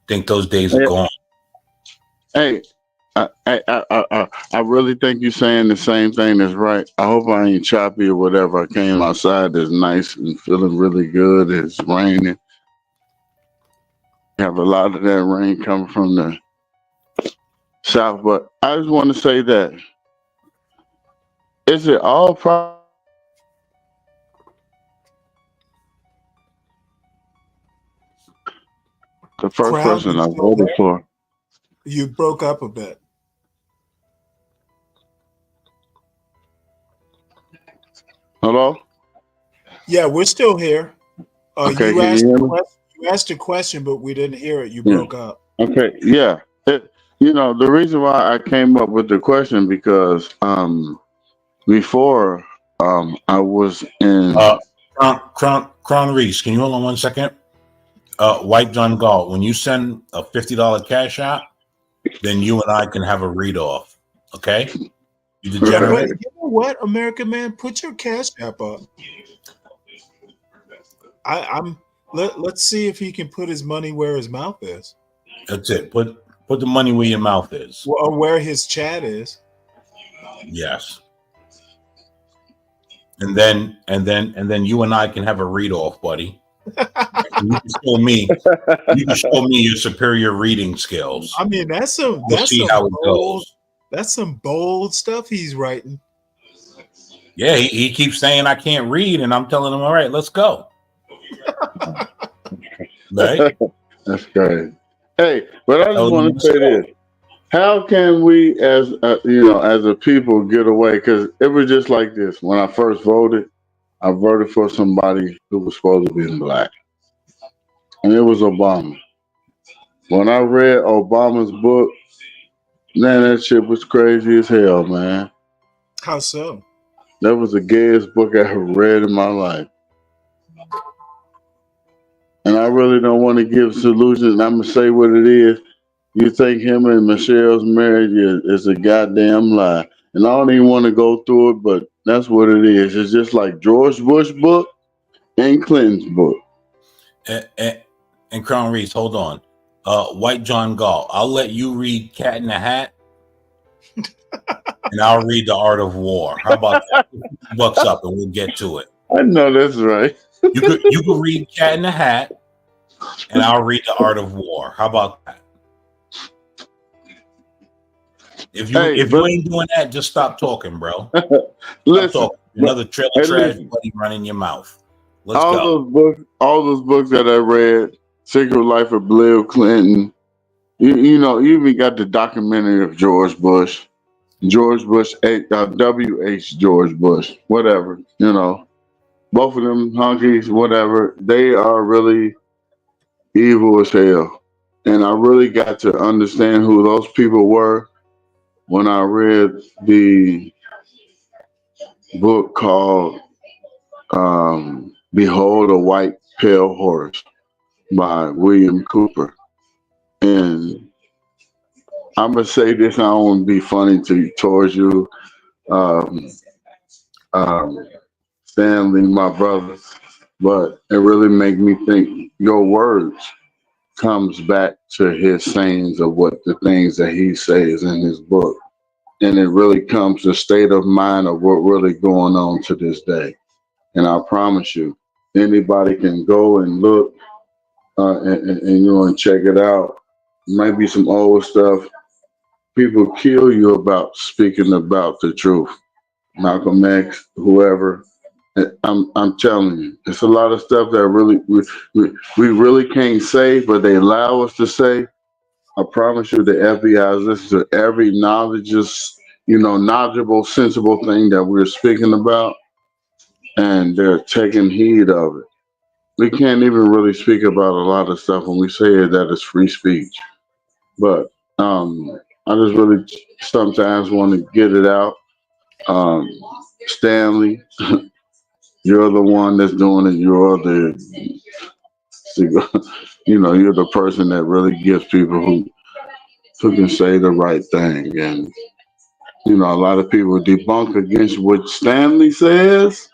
I think those days are gone. Hey, I really think you're saying the same thing that's right. I hope I ain't choppy or whatever. I came outside, it's nice and feeling really good. It's raining. Have a lot of that rain coming from the south, but I just want to say that is it all the first Crown, person you I still voted there? for? You broke up a bit. Hello? Yeah, we're still here. Okay, You can you hear me? asked a question, but we didn't hear it. You Yeah. broke up. Okay, yeah. The reason why I came up with the question because before I was in Crown Reese, can you hold on 1 second? White John Galt, when you send a $50 cash out, then you and I can have a read off. Okay? You degenerate. You know what, American man, put your cash app up. Let's see if he can put his money where his mouth is. That's it. Put the money where your mouth is. Or where his chat is. Yes. And then you and I can have a read off, buddy. You can show me your superior reading skills. I mean, that's some bold stuff he's writing. Yeah, he keeps saying I can't read, and I'm telling him, all right, let's go. Right? That's great. Hey, but I just want to say this: how can we, as a people, get away? Because it was just like this. When I first voted, I voted for somebody who was supposed to be black, and it was Obama. When I read Obama's book, man, that shit was crazy as hell, man. How so? That was the gayest book I have read in my life. And I really don't want to give solutions. I'm going to say what it is. You think him and Michelle's marriage is a goddamn lie. And I don't even want to go through it, but that's what it is. It's just like George Bush book and Clinton's book. And Crown Reese, hold on. White John Galt, I'll let you read Cat in the Hat. And I'll read The Art of War. How about that? $50 up and we'll get to it. I know that's right. You could read Cat in the Hat, and I'll read The Art of War. How about that? If you ain't doing that, just stop talking, bro. Listen, another trailer trash buddy running your mouth. Let's go. All those books that I read, Secret Life of Bill Clinton. You even got the documentary of George Bush, W.H. George Bush, whatever. Both of them honkies, whatever, they are really evil as hell. And I really got to understand who those people were when I read the book called Behold a White Pale Horse by William Cooper. And I'm going to say this, I don't want to be funny towards you. Stanley, my brother, but it really made me think your words comes back to his sayings of what the things that he says in his book. And it really comes to state of mind of what really going on to this day. And I promise you, anybody can go and look and check it out. Might be some old stuff. People kill you about speaking about the truth. Malcolm X, whoever. I'm telling you, it's a lot of stuff that really we really can't say, but they allow us to say. I promise you, the FBI is listening to every knowledgeable, sensible thing that we're speaking about, and they're taking heed of it. we can't even really speak about a lot of stuff when we say that it's free speech. But I just really sometimes want to get it out. Um, Stanley, you're the one that's doing it. You're the, you're the person that really gives people who can say the right thing. And a lot of people debunk against what Stanley says,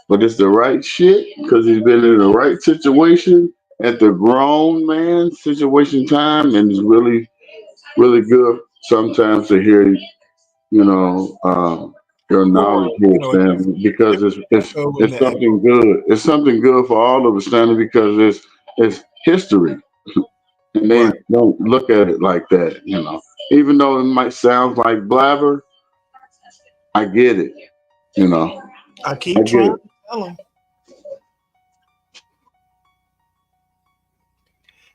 but it's the right shit because he's been in the right situation at the grown man situation time, and it's really, really good sometimes to hear, your Well, knowledge here, Stanley, because it's something good. It's something good for all of us, Stanley, because it's history, and they right. don't look at it like that. Even though it might sound like blabber, I get it. You know, I I keep get trying it. to tell them.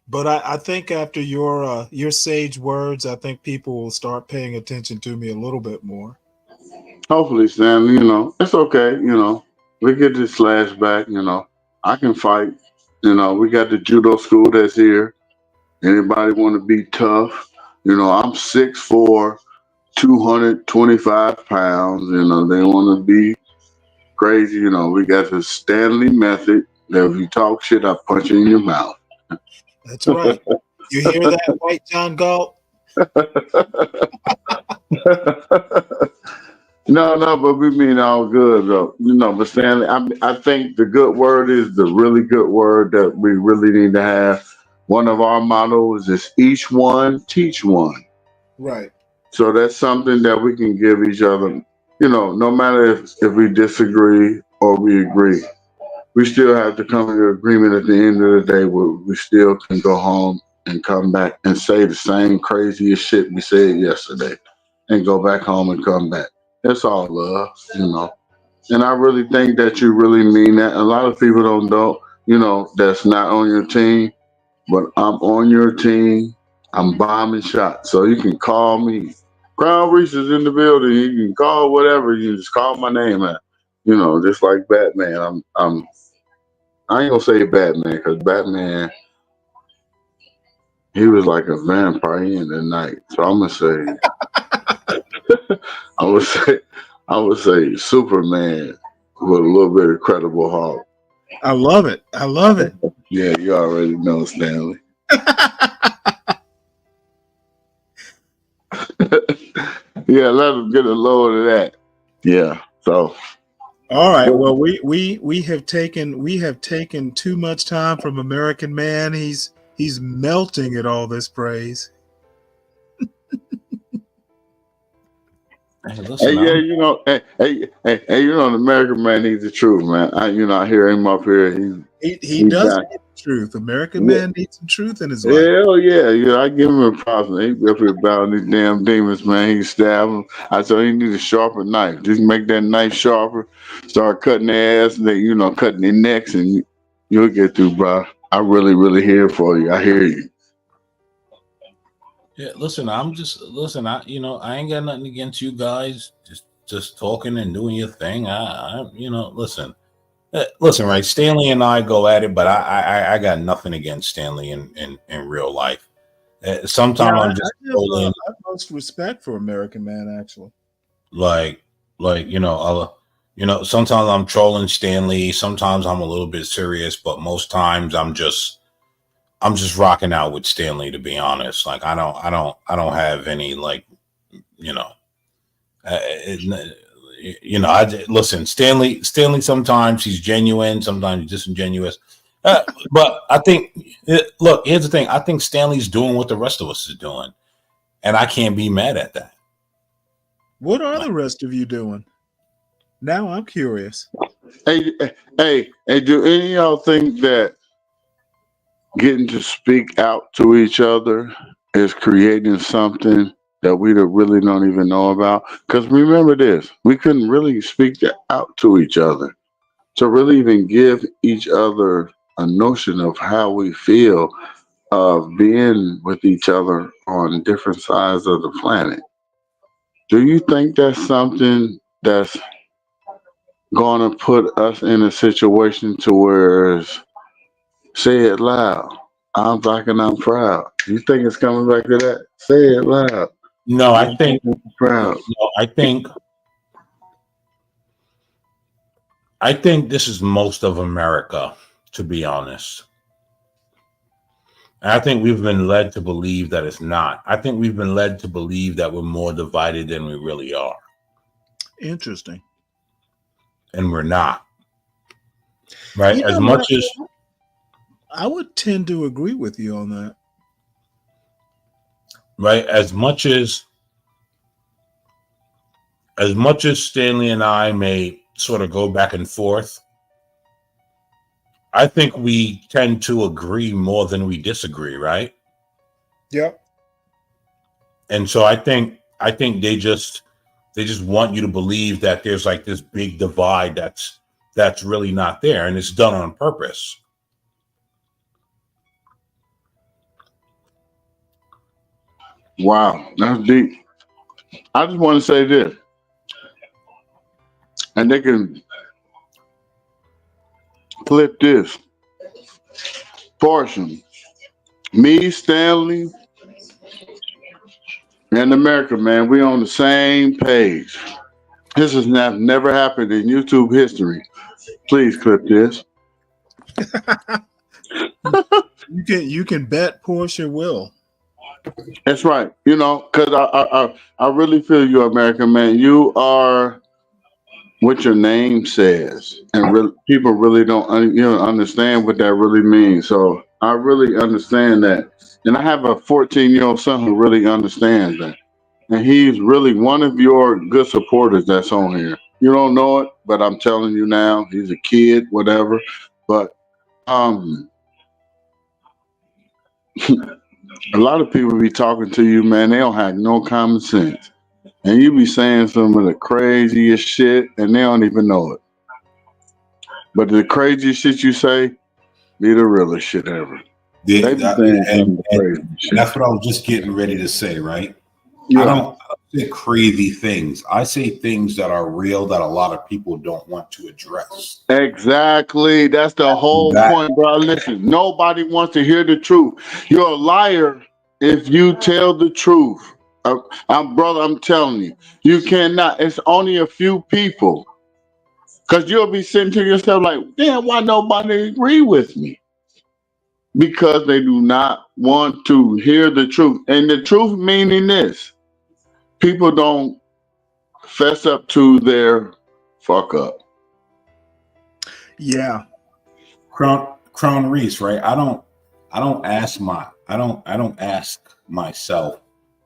But I think after your sage words, I think people will start paying attention to me a little bit more. Hopefully, Stanley, it's okay. We get this slash back. I can fight. We got the judo school that's here. Anybody want to be tough? I'm 6'4", 225 pounds. They want to be crazy. We got the Stanley method. That if you talk shit, I punch you in your mouth. That's right. You hear that, right, John Galt? No, but we mean all good though. But Stanley, I think the good word is the really good word that we really need to have. One of our mottos is each one, teach one. Right. So that's something that we can give each other. No matter if we disagree or we agree, we still have to come to agreement at the end of the day where we still can go home and come back and say the same craziest shit we said yesterday and go back home and come back. That's all love. And I really think that you really mean that. A lot of people don't know, that's not on your team, but I'm on your team. I'm bombing shots. So you can call me. Crown Reese is in the building. You can call whatever. You can just call my name out. Just like Batman. I ain't gonna say Batman because Batman, he was like a vampire in the night. So I'm gonna say I would say I would say Superman with a little bit of Credible Hulk. I love it. I love it. Yeah, you already know, Stanley. Yeah, let him get a load of that. Yeah. So all right. Well, we have taken too much time from American Man. He's melting at all this praise. Hey, Hey, listen, yeah, the American man needs the truth, man. I hear him up here. He He's does back. need the truth. American Yeah. Man needs some truth in his life. Hell yeah. I give him a problem. He be up here battling these damn demons, man. He stab them. I told him he need a sharper knife. Just make that knife sharper. Start cutting their ass, and they, cutting their necks, and you'll get through, bro. I really, really hear for you. I hear you. yeah, listen, I ain't got nothing against you guys. Just talking and doing your thing. Listen. Listen, right? Stanley and I go at it, but I got nothing against Stanley in real life. Yeah, Sometimes I I'm just have trolling, utmost respect for American Man, actually. like sometimes I'm trolling Stanley. Sometimes I'm a little bit serious, but most times I'm just rocking out with Stanley. To be honest, like I don't have any you know. Listen, Stanley. Sometimes he's genuine, sometimes he's disingenuous. But I think, look, here's the thing. I think Stanley's doing what the rest of us is doing, and I can't be mad at that. What are the rest of you doing? Now I'm curious. Hey, do any of y'all think that getting to speak out to each other is creating something that we really don't even know about? Because remember this, we couldn't really speak out to each other to really even give each other a notion of how we feel of being with each other on different sides of the planet. Do you think that's something that's going to put us in a situation to where Say it loud. I'm black and I'm proud. You think it's coming back to that? Say it loud. No, I I'm think black and proud. no, I think this is most of America, to be honest. And I think we've been led to believe that it's not. I think we've been led to believe that we're more divided than we really are. Interesting. And we're not. Right? You As know much what? as I would tend to agree with you on that. right, as much as Stanley and I may sort of go back and forth, I think we tend to agree more than we disagree, right? Yep. And so I think they just want you to believe that there's like this big divide that's really not there, and it's done on purpose. Wow, that's deep. I just want to say this, and they can flip this portion. Me, Stanley, and America, man, we on the same page. This has never happened in YouTube history. Please clip this. You can bet Portia will. That's right. You know, because I really feel you, American man. You are what your name says, and people really don't understand what that really means. So I really understand that, and I have a 14-year-old son who really understands that, and he's really one of your good supporters that's on here. You don't know it, but I'm telling you now, he's a kid, whatever. But a lot of people be talking to you, man. They don't have no common sense. And you be saying some of the craziest shit, and they don't even know it. But the craziest shit you say be the realest shit ever. And that's what I was just getting ready to say, right? Yeah. I don't say crazy things. I say things that are real that a lot of people don't want to address. Exactly. That's the whole point, bro. Listen, nobody wants to hear the truth. You're a liar if you tell the truth. Brother, I'm telling you, you cannot. It's only a few people. Because you'll be sitting to yourself like, damn, why nobody agree with me? Because they do not want to hear the truth. And the truth meaning this. People don't fess up to their fuck up. Yeah. Crown Reese, right? I don't ask myself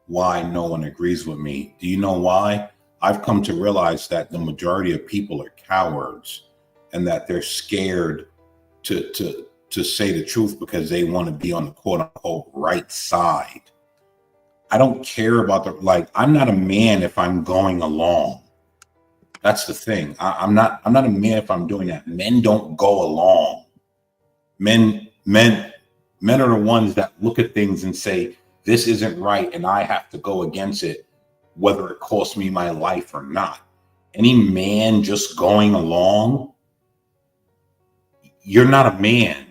why no one agrees with me. Do you know why? I've come to realize that the majority of people are cowards and that they're scared to say the truth because they want to be on the quote unquote right side. I don't care about I'm not a man if I'm going along. That's the thing. I'm not a man if I'm doing that. Men don't go along. Men are the ones that look at things and say, this isn't right, and I have to go against it, whether it costs me my life or not. Any man just going along, you're not a man.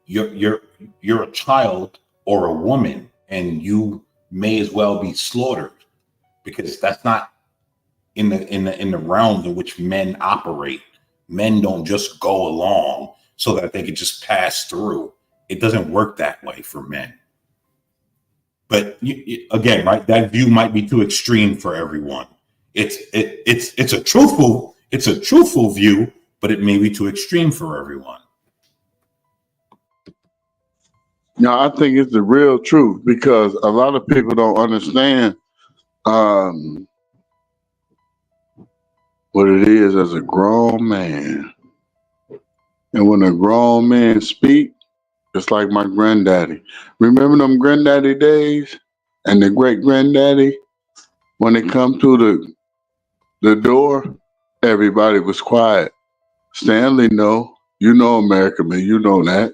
You're a child or a woman, and you may as well be slaughtered because that's not in the realms in which men operate. Men don't just go along so that they can just pass through. It doesn't work that way for men. But again, right, that view might be too extreme for everyone. It's a truthful view, but it may be too extreme for everyone. No, I think it's the real truth because a lot of people don't understand what it is as a grown man. And when a grown man speak, it's like my granddaddy. Remember them granddaddy days and the great granddaddy? When they come through the door, everybody was quiet. Stanley, no. You know America, man. You know that.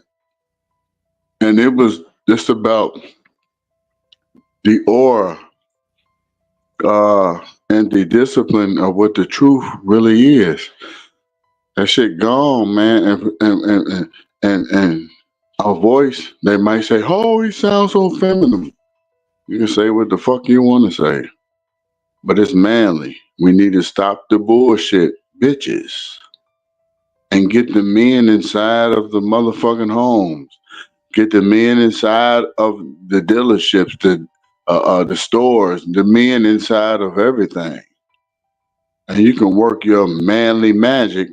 And it was just about the aura and the discipline of what the truth really is. That shit gone, man. And a voice, they might say, "Oh, he sounds so feminine." You can say what the fuck you want to say, but it's manly. We need to stop the bullshit, bitches, and get the men inside of the motherfucking homes. Get the men inside of the dealerships, the stores, the men inside of everything, and you can work your manly magic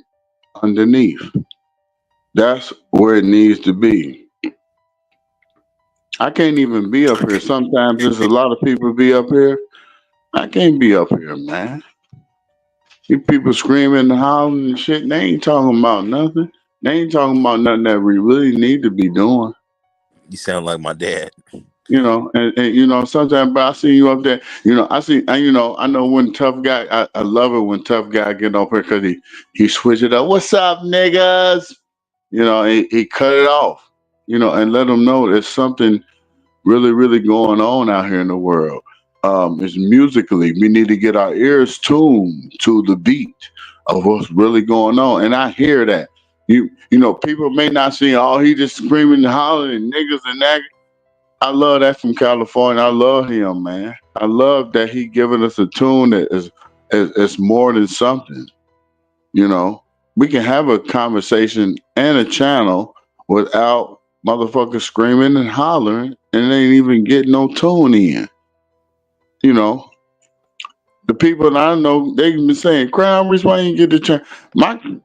underneath. That's where it needs to be. I can't even be up here. Sometimes there's a lot of people be up here. I can't be up here, man. You people screaming and hollering and shit, they ain't talking about nothing. They ain't talking about nothing that we really need to be doing. You sound like my dad. And sometimes, but I see you up there. I know when tough guy. I love it when tough guy get up here because he switch it up. What's up, niggas? He cut it off. And let them know there's something really, really going on out here in the world. It's musically, we need to get our ears tuned to the beat of what's really going on. And I hear that. People may not see, oh, he just screaming and hollering and niggas and that. I love that from California. I love him, man. I love that he giving us a tune that is more than something. We can have a conversation and a channel without motherfuckers screaming and hollering and they ain't even getting no tune in. The people that I know, they've been saying, Crown Rich, why you get the channel?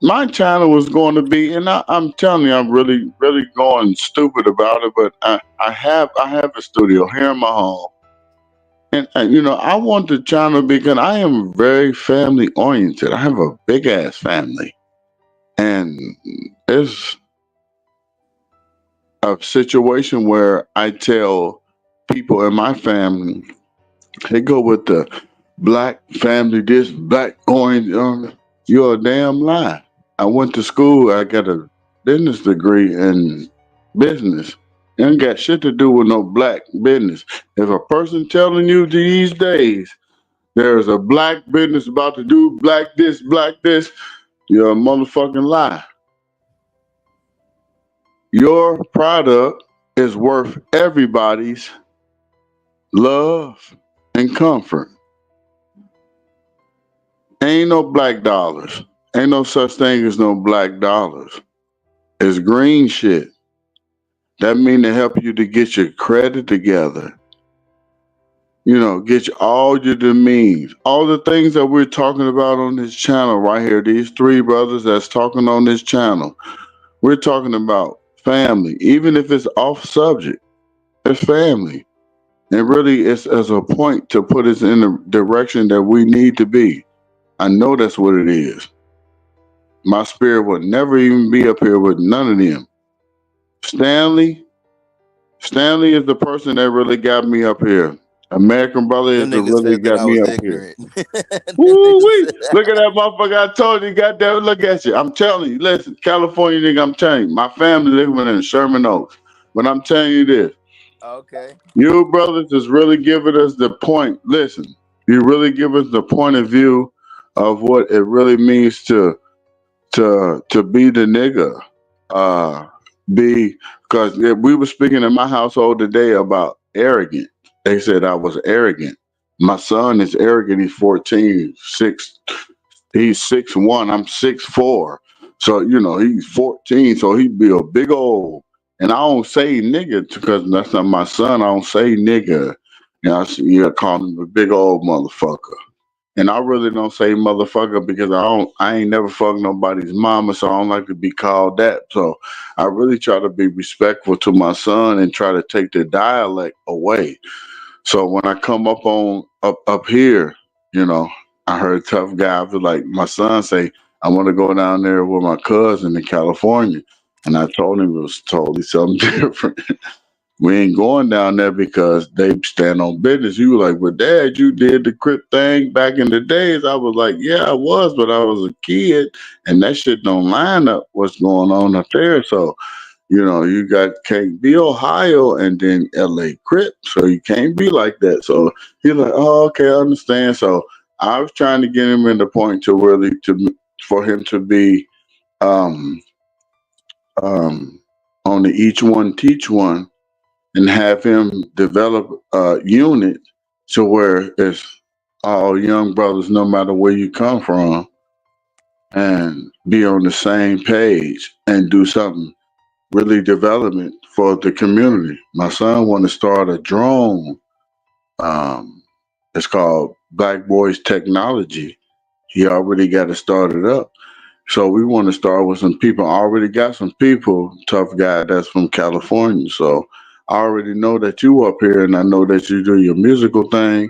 My channel was going to be, and I'm telling you, I'm really, really going stupid about it, but I have a studio here in my home. And I want the channel because I am very family oriented. I have a big ass family. And it's a situation where I tell people in my family, they go with the black family, this black orange. You're a damn lie. I went to school. I got a business degree in business. It ain't got shit to do with no black business. If a person telling you these days there's a black business about to do black this, you're a motherfucking lie. Your product is worth everybody's love and comfort. Ain't no black dollars. Ain't no such thing as no black dollars. It's green shit. That mean to help you to get your credit together. Get all your demeans. All the things that we're talking about on this channel right here. These three brothers that's talking on this channel. We're talking about family. Even if it's off subject, it's family. And really, it's as a point to put us in the direction that we need to be. I know that's what it is. My spirit would never even be up here with none of them. Stanley is the person that really got me up here. American Brother is the really got me up here. Woo-wee. Look at that motherfucker. I told you, goddamn, look at you. I'm telling you, listen, California nigga, I'm telling you. My family living in Sherman Oaks. But I'm telling you this. Okay. You brothers is really giving us the point. Listen, you really give us the point of view of what it really means to be the nigga. Because we were speaking in my household today about arrogant. They said I was arrogant. My son is arrogant. He's 14, he's 6'1", I'm 6'4". So, he's 14, so he'd be a big old, and I don't say nigga because that's not my son. I don't say nigga. I call him a big old motherfucker. And I really don't say motherfucker because I ain't never fucked nobody's mama, so I don't like to be called that. So I really try to be respectful to my son and try to take the dialect away. So when I come up here, I heard tough guy. I feel like my son say, I want to go down there with my cousin in California. And I told him it was totally something different. We ain't going down there because they stand on business. You were like, well, Dad, you did the Crip thing back in the days. I was like, yeah, I was, but I was a kid, and that shit don't line up what's going on up there. So, you can't be Ohio and then LA Crip, so you can't be like that. So he's like, oh, okay, I understand. So I was trying to get him in the point to really for him to be um on the each one teach one and have him develop a unit to where it's all young brothers, no matter where you come from, and be on the same page and do something really development for the community. My son want to start a drone. It's called Black Boys Technology. He already got it started up. So we want to start with some people. I already got some people, tough guy that's from California. So I already know that you up here and I know that you do your musical thing.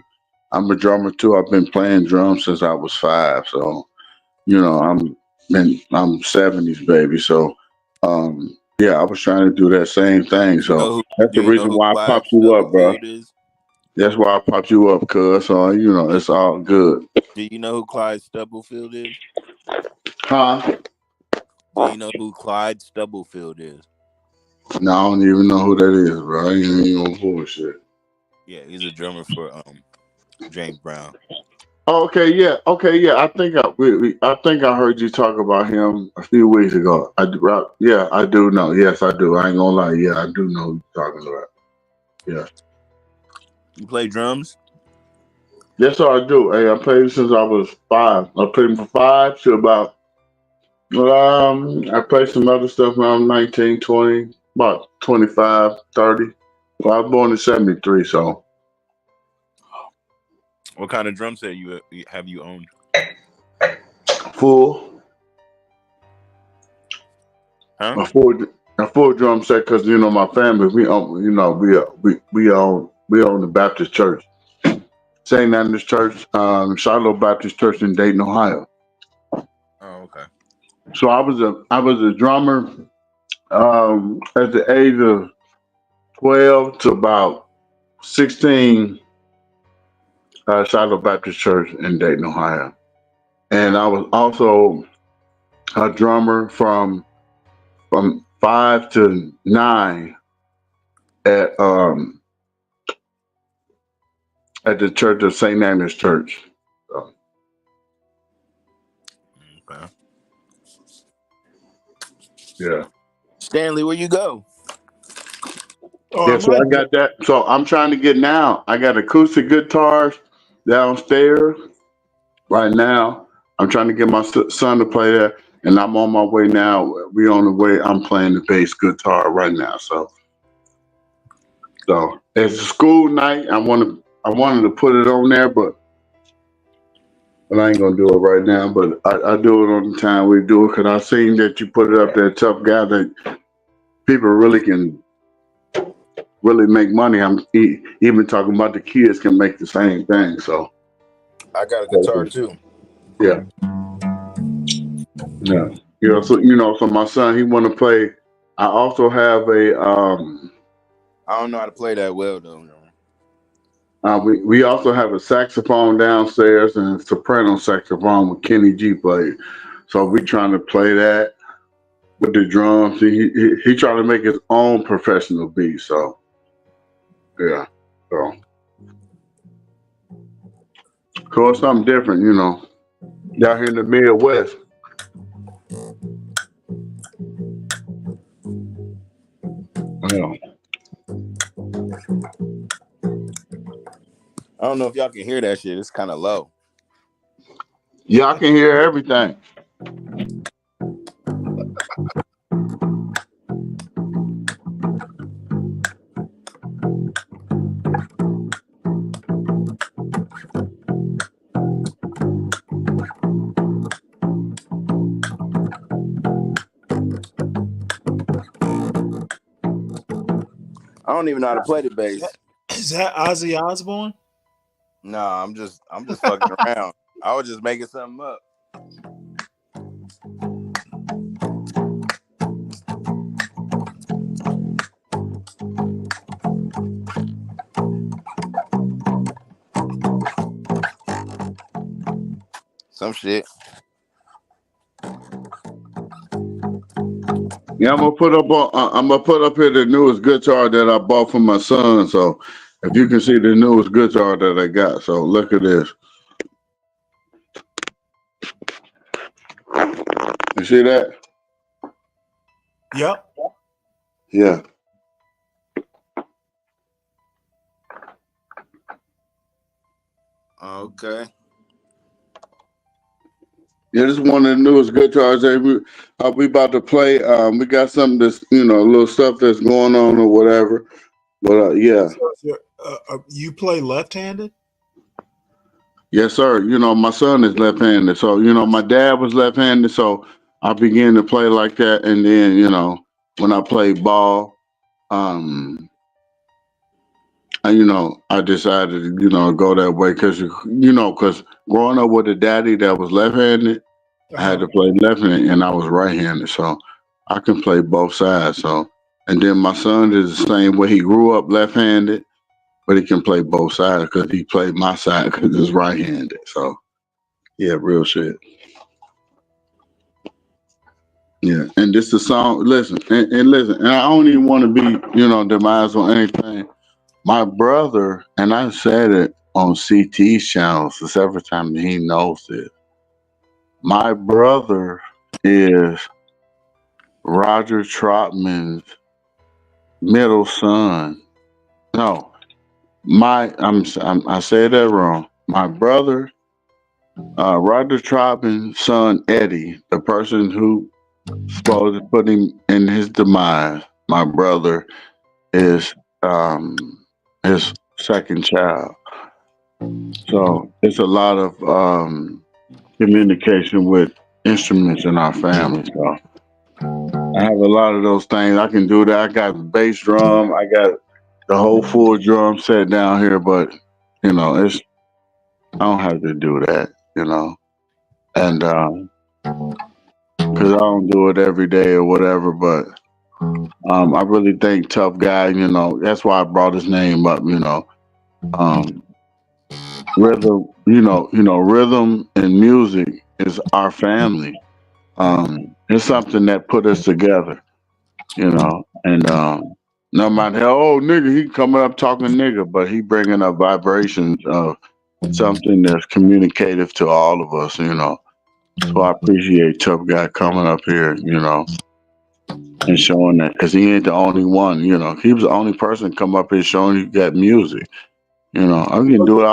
I'm a drummer too. I've been playing drums since I was 5. So, I'm 70s baby. So yeah, I was trying to do that same thing. So that's Do the you know reason who why I Clyde popped you up, bro. Stubblefield is? That's why I popped you up, cuz. So, it's all good. Do you know who Clyde Stubblefield is? Huh? Do you know who Clyde Stubblefield is? No, I don't even know who that is, bro. I ain't even on bullshit. Yeah, he's a drummer for James Brown. Okay, yeah. I think I heard you talk about him a few weeks ago. Yeah, I do know. Yes, I do. I ain't gonna lie. Yeah, I do know who you're talking about. Yeah. You play drums? Yes, sir, I do. Hey, I played since I was 5. I played from 5 to about I played some other stuff when I was 19, 20, about 25, 30. Well, I was born in 73, so What kind of drum set have you owned? full. Huh? A full drum set because my family we own we own the Baptist Church, St. Andrew's Church, Shiloh Baptist Church in Dayton, Ohio. Oh, okay. So I was a drummer at the age of 12 to about 16. Shiloh Baptist Church in Dayton, Ohio, and I was also a drummer from 5 to 9 at the Church of St. Agnes Church. So, Okay. yeah. Stanley, where you go? Oh, Yeah, I'm so I right there. got that. So I'm trying to get now. I got acoustic guitars downstairs right now. I'm trying to get my son to play that, and I'm on my way now. We on the way. I'm playing the bass guitar right now. So it's a school night. I wanted to put it on there, but I ain't gonna do it right now. But I do it on the time we do it because I seen that you put it up there, tough guy. That people really can really make money. I'm even talking about the kids can make the same thing. So I got a guitar too. yeah, yeah. So my son he want to play. I also have a I don't know how to play that well though. we also have a saxophone downstairs and a soprano saxophone with Kenny G played. So we trying to play that with the drums. He trying to make his own professional beat. So yeah, so it's something different, down here in the Midwest. Yeah. I don't know if y'all can hear that shit. It's kind of low. Yeah, I can hear everything. I don't even know how to play the bass. Is that Ozzy Osbourne? Nah, I'm just fucking around. I was just making something up. Some shit. Yeah, I'm gonna put up here the newest guitar that I bought for my son. So if you can see the newest guitar that I got, so look at this. You see that? Yep. Yeah. Okay. Yeah, this is one of the newest guitars. We about to play. We got something that's a little stuff that's going on or whatever. But yeah. So you play left-handed? Yes, sir. My son is left-handed. So, my dad was left-handed. So I began to play like that. And then, when I played ball, I decided to, go that way because growing up with a daddy that was left-handed, I had to play left-handed and I was right-handed. So I can play both sides. So, and then my son is the same way. He grew up left-handed, but he can play both sides because he played my side because he's right-handed. So, yeah, real shit. Yeah, and this is the song. Listen, and listen, and I don't even want to be, demise on anything. My brother, and I said it on CT's channels several times, and he knows this. My brother is Roger Trotman's middle son. No, I said that wrong. My brother, Roger Trotman's son Eddie, the person who supposed to put him in his demise. My brother is his second child. So it's a lot of communication with instruments in our family. So I have a lot of those things. I can do that. I got the bass drum. I got the whole full drum set down here, but I don't have to do that, and because I don't do it every day or whatever. But I really think Tough Guy. That's why I brought his name up. Rhythm. Rhythm and music is our family. It's something that put us together. And no matter how nigga, he coming up talking nigga, but he bringing up vibrations of something that's communicative to all of us. So I appreciate Tough Guy coming up here, and showing that because he ain't the only one. He was the only person come up here showing you got music. I can do it.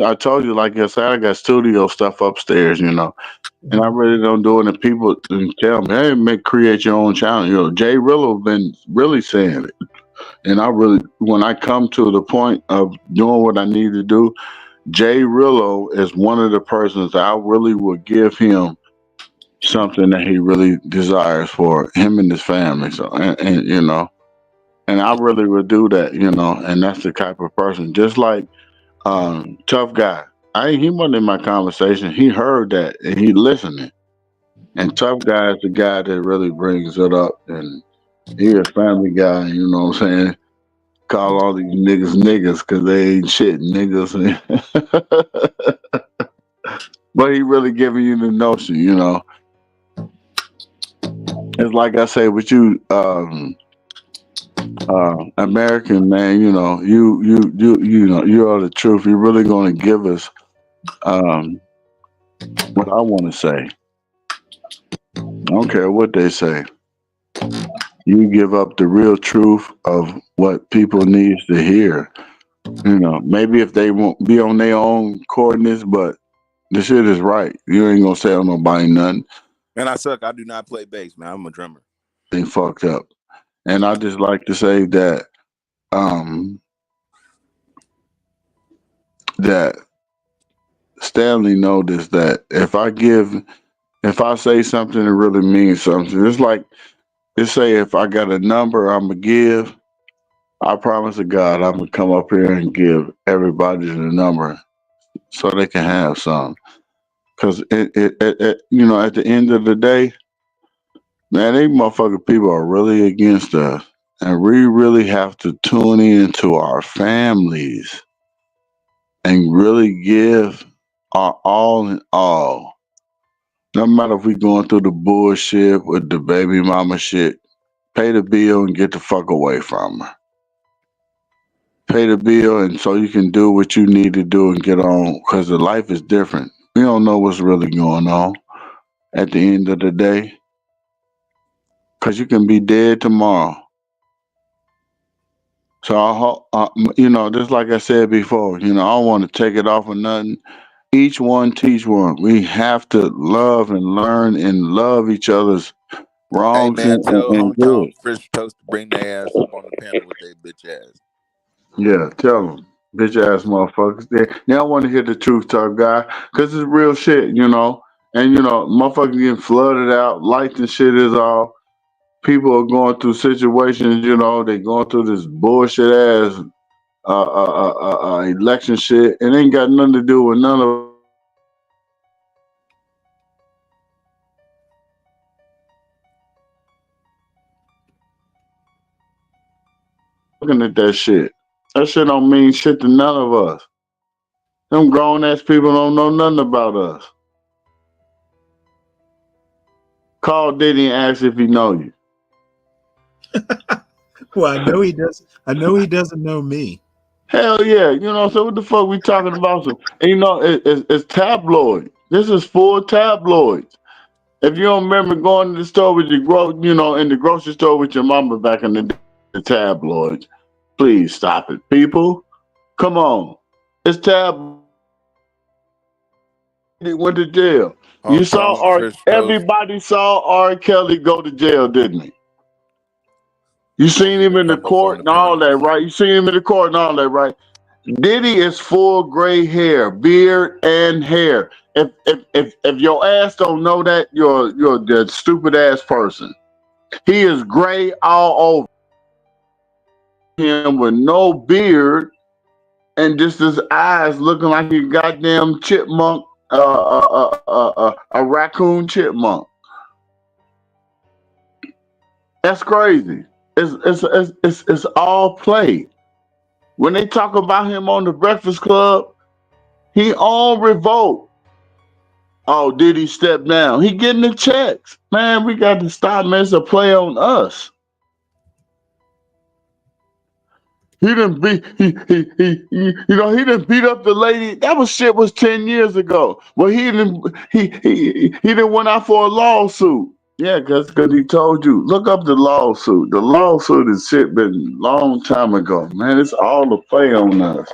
I told you, like I said, I got studio stuff upstairs. And I really don't do it. And people tell me, hey, create your own channel. Jay Rillo been really saying it. And when I come to the point of doing what I need to do, Jay Rillo is one of the persons I really would give him something that he really desires for him and his family. So, and I really would do that, and that's the type of person, just like Tough Guy. He wasn't in my conversation. He heard that and he listening. And Tough Guy is the guy that really brings it up, and he a family guy. You know what I'm saying? Call all these niggas because they ain't shit, niggas. But he really giving you the notion. It's like I say with you, American man. You are the truth. You're really going to give us what I want to say. I don't care what they say. You give up the real truth of what people needs to hear. Maybe if they won't be on their own coordinates, but the shit is right. You ain't gonna tell nobody nothing. And I suck. I do not play bass, man. I'm a drummer. They fucked up. And I just like to say that that Stanley noticed that if I say something, it really means something. It's like they say, if I got a number I'm gonna give, I promise to God I'm gonna come up here and give everybody the number so they can have some. Cause at the end of the day, man, these motherfucking people are really against us. And we really have to tune in to our families and really give our all in all. No matter if we going through the bullshit with the baby mama shit, pay the bill and get the fuck away from her. Pay the bill and so you can do what you need to do and get on, because the life is different. We don't know what's really going on at the end of the day, because you can be dead tomorrow. So just like I said before, I don't want to take it off or nothing. Each one teach one. We have to love and learn and love each other's Hey wrongs man, tell and good. hometown French toast to bring their ass up on the panel with their bitch ass. Yeah, tell them, bitch ass motherfuckers. They don't want to hear the truth, tough guy, because it's real shit. And motherfuckers getting flooded out, lights and shit is all. People are going through situations, they going through this bullshit ass election shit, and ain't got nothing to do with none of looking at that shit. That shit don't mean shit to none of us. Them grown ass people don't know nothing about us. Call Diddy and ask if he know you. Well, I know he does. I know he doesn't know me. Hell yeah, so what the fuck we talking about? And it's tabloid. This is full tabloids. If you don't remember going to the store with in the grocery store with your mama back in the day, the tabloids, please stop it, people. Come on, it's tabloid. He went to jail. You saw Hometown French toast. everybody saw R. Kelly go to jail, didn't he? You Want seen me to him in the come up on court the and all panel? that, right? You seen him in the court and all that, right? Diddy is full gray hair, beard and hair. If your ass don't know that, you're the stupid ass person. He is gray all over him with no beard and just his eyes looking like a goddamn chipmunk, a raccoon chipmunk. That's crazy. It's all play. When they talk about him on the Breakfast Club, he on revolt. Oh, did he step down? He getting the checks. Man, we got to stop, man. It's a play on us. He didn't beat he didn't beat up the lady. That shit was 10 years ago. Well, he didn't went out for a lawsuit. Yeah, cause he told you. Look up the lawsuit. The lawsuit is shit been long time ago. Man, it's all a play on us.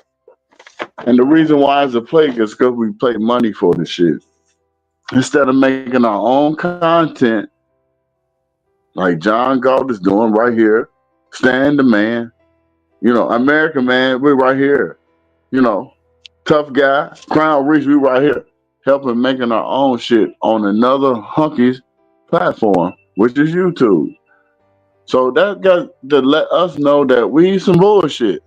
And the reason why it's a play is because we pay money for the shit. Instead of making our own content, like John Galt is doing right here, Stan the Man, American Man, we're right here. Tough Guy, Crown Reach, we right here, helping making our own shit on another hunky's platform, which is YouTube. So that got to let us know that we need some bullshit.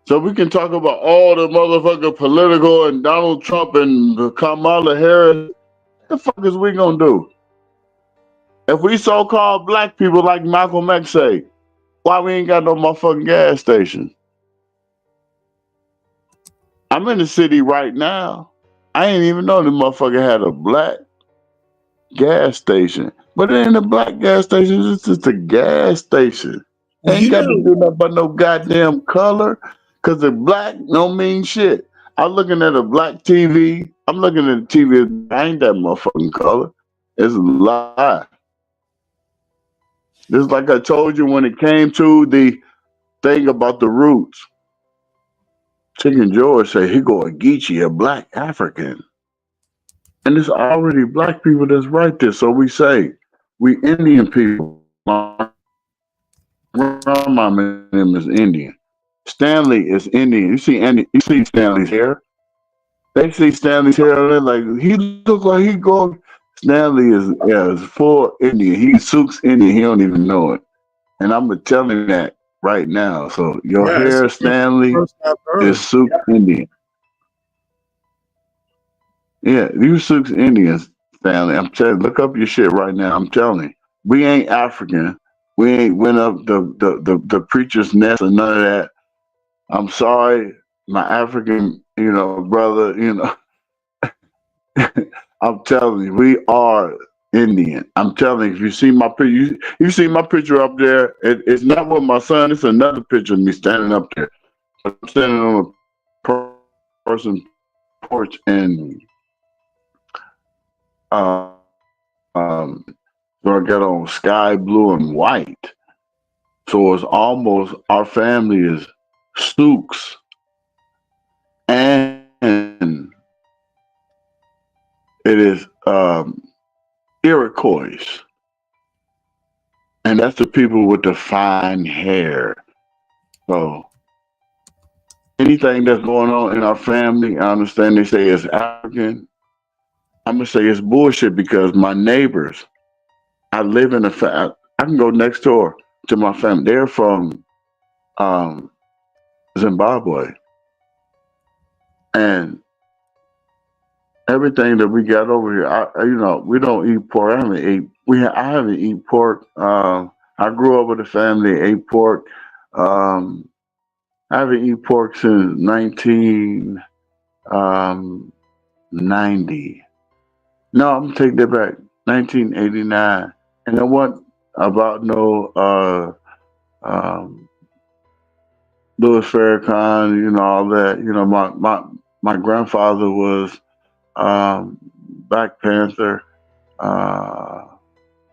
So we can talk about all the motherfucking political and Donald Trump and Kamala Harris. What the fuck is we gonna do? If we so-called black people like Malcolm X say, why we ain't got no motherfucking gas station? I'm in the city right now. I ain't even know the motherfucker had a black gas station. But it ain't a black gas station, it's just a gas station. Well, Ain't got to do nothing but no goddamn color. Cause the black don't mean shit. I'm looking at a black TV. I'm looking at the TV. I ain't that motherfucking color. It's a lie. Just like I told you when it came to the thing about the roots. Chicken George say he go a Geechee, a black African. And it's already black people that's right there. So we say, we Indian people. My grandmama name is Indian. Stanley is Indian. You see Stanley's hair. They see Stanley's hair, and they're like, he look like he go. Stanley is full Indian. He Sook's Indian. He don't even know it. And I'm gonna tell him that right now. So your it's hair, the Stanley, first I've heard. is Sook's Indian. Yeah, you Sook's Indians, Stanley. I'm telling you, look up your shit right now. I'm telling you. We ain't African. We ain't went up the preacher's nest or none of that. I'm sorry, my African, brother, I'm telling you, we are Indian. I'm telling you, if you see my picture, you see my picture up there. It's not with my son. It's another picture of me standing up there. I'm standing on a person porch and so I got on sky blue and white. So it's almost our family is Stooks and it is Iroquois. And that's the people with the fine hair. So anything that's going on in our family, I understand they say it's African. I'm gonna say it's bullshit because my neighbors, I live in I can go next door to my family. They're from um, Zimbabwe, and everything that we got over here, we don't eat pork. I haven't eaten pork. I grew up with a family that ate pork. Um, I haven't eaten pork since 1990. No, I'm gonna take that back. 1989. And I want about no Louis Farrakhan, all that. My grandfather was Black Panther. Uh,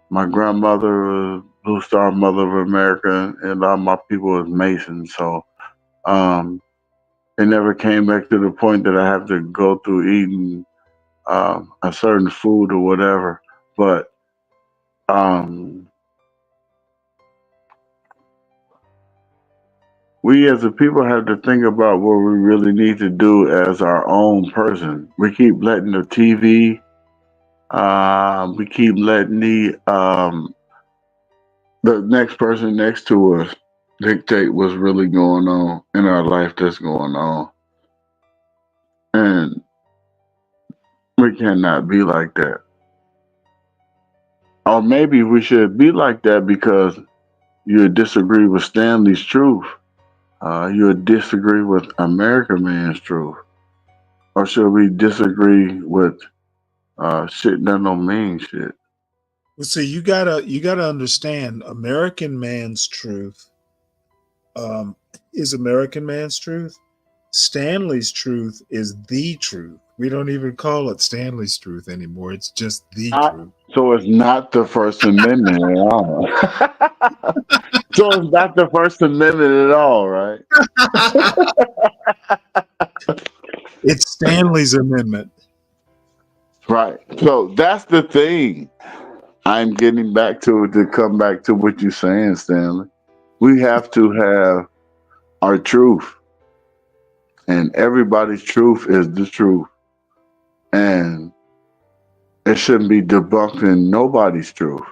my grandmother was Blue Star Mother of America, and all my people was Masons. So it never came back to the point that I have to go through eating a certain food or whatever. But we as a people have to think about what we really need to do as our own person. We keep letting the TV, we keep letting the next person next to us dictate what's really going on in our life that's going on. And we cannot be like that. Or maybe we should be like that because you disagree with Stanley's truth. You disagree with American man's truth. Or should we disagree with shit that don't mean shit? Well, see, you gotta understand, American man's truth is American man's truth. Stanley's truth is the truth. We don't even call it Stanley's truth anymore. It's just the truth. So it's not the First Amendment at all. So it's not the First Amendment at all, right? It's Stanley's amendment. Right. So that's the thing. I'm getting back to come back to what you're saying, Stanley. We have to have our truth. And everybody's truth is the truth. And it shouldn't be debunking nobody's truth.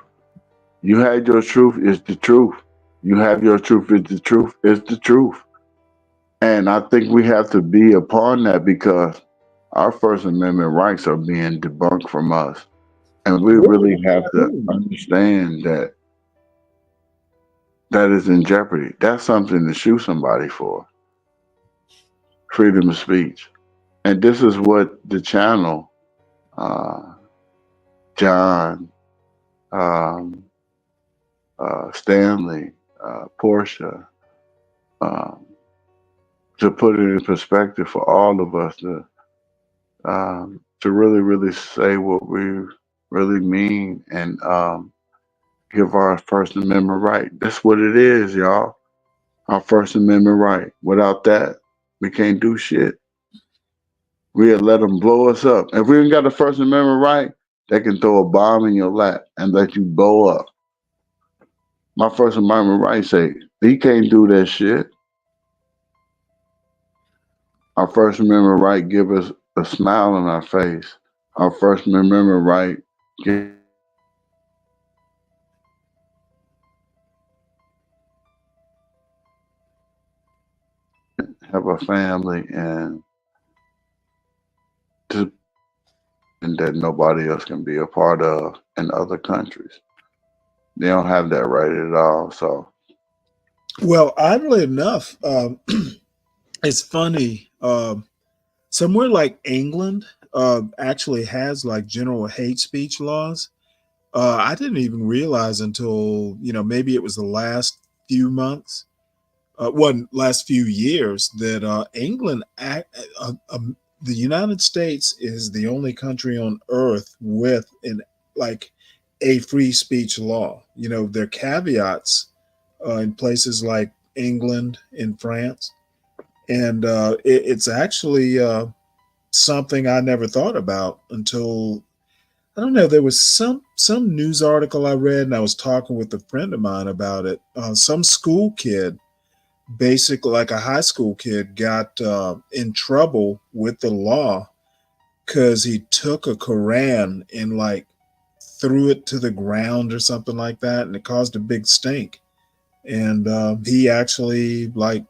You had your truth is the truth. You have your truth is the truth is the truth. And I think we have to be upon that because our First Amendment rights are being debunked from us. And we really have to understand that that is in jeopardy. That's something to shoot somebody for. Freedom of speech. And this is what the channel, John, Stanley, Portia, to put it in perspective for all of us to really, really say what we really mean and give our First Amendment right. That's what it is, y'all. Our First Amendment right. Without that, we can't do shit. We'll let them blow us up. If we ain't got the First Amendment right, they can throw a bomb in your lap and let you blow up. My First Amendment right say, he can't do that shit. Our First Amendment right give us a smile on our face. Our First Amendment right give have a family and that nobody else can be a part of in other countries. They don't have that right at all. So, well, oddly enough, it's funny. Somewhere like England actually has like general hate speech laws. I didn't even realize until maybe it was the last few months, last few years that England, the United States is the only country on earth with a free speech law. There are caveats in places like England and France. And it's actually something I never thought about until I don't know. There was some news article I read, and I was talking with a friend of mine about it. Some school kid, basically like a high school kid, got in trouble with the law because he took a Koran and like threw it to the ground or something like that, and it caused a big stink. And he actually like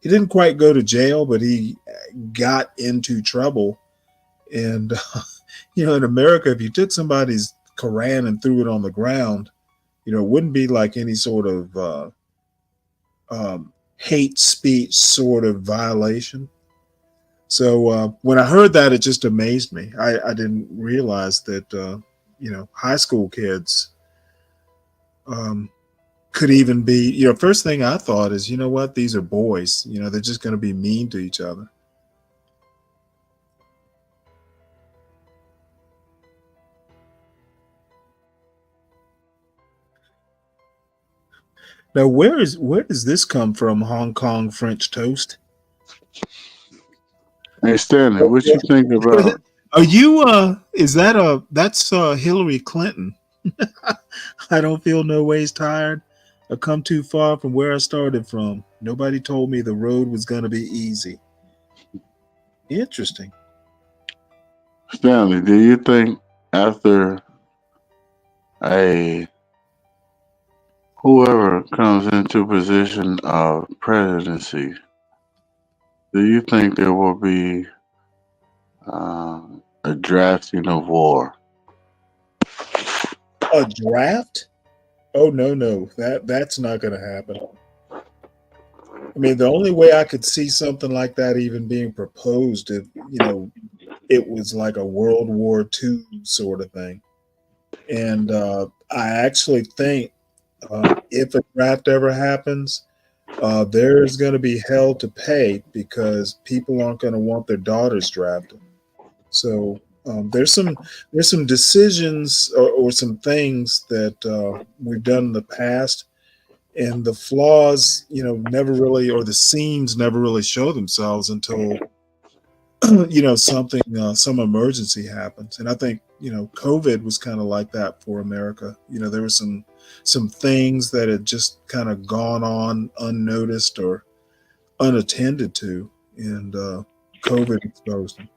he didn't quite go to jail, but he got into trouble. And in America, if you took somebody's Koran and threw it on the ground, it wouldn't be like any sort of hate speech sort of violation. So when I heard that, it just amazed me. I didn't realize that high school kids could even be. First thing I thought is, you know what, these are boys. They're just going to be mean to each other. Now, where does this come from? Hong Kong French toast. Hey Stanley, what you think about? Are you? That's Hillary Clinton. I don't feel no ways tired. I come too far from where I started from. Nobody told me the road was going to be easy. Interesting. Stanley, do you think after whoever comes into position of presidency, do you think there will be a drafting of war? A draft? Oh no. That's not going to happen. I mean, the only way I could see something like that even being proposed, if it was like a World War II sort of thing. And I actually think if a draft ever happens, there's going to be hell to pay because people aren't going to want their daughters drafted. So there's some decisions or some things that we've done in the past, and the flaws, never really, or the seams never really show themselves until something, some emergency happens. And I think COVID was kind of like that for America. There were some things that had just kind of gone on unnoticed or unattended to, and COVID exposed them.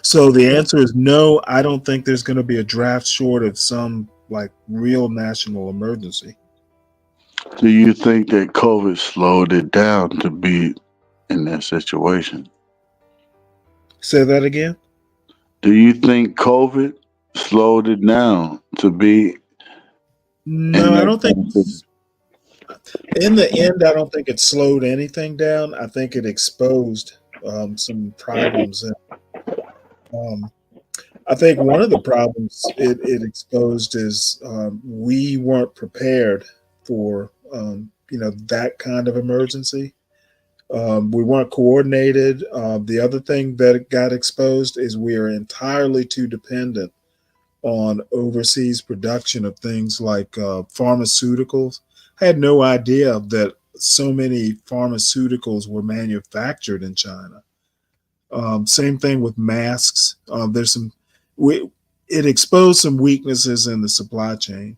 So the answer is no. I don't think there's going to be a draft short of some like real national emergency. Do you think that COVID slowed it down to be in that situation? Say that again. Do you think COVID slowed it down to be? No, I don't think. In the end, I don't think it slowed anything down. I think it exposed some problems. And, I think one of the problems it exposed is we weren't prepared for that kind of emergency. We weren't coordinated. The other thing that got exposed is we are entirely too dependent on overseas production of things like pharmaceuticals. I had no idea that so many pharmaceuticals were manufactured in China. Same thing with masks. It exposed some weaknesses in the supply chain.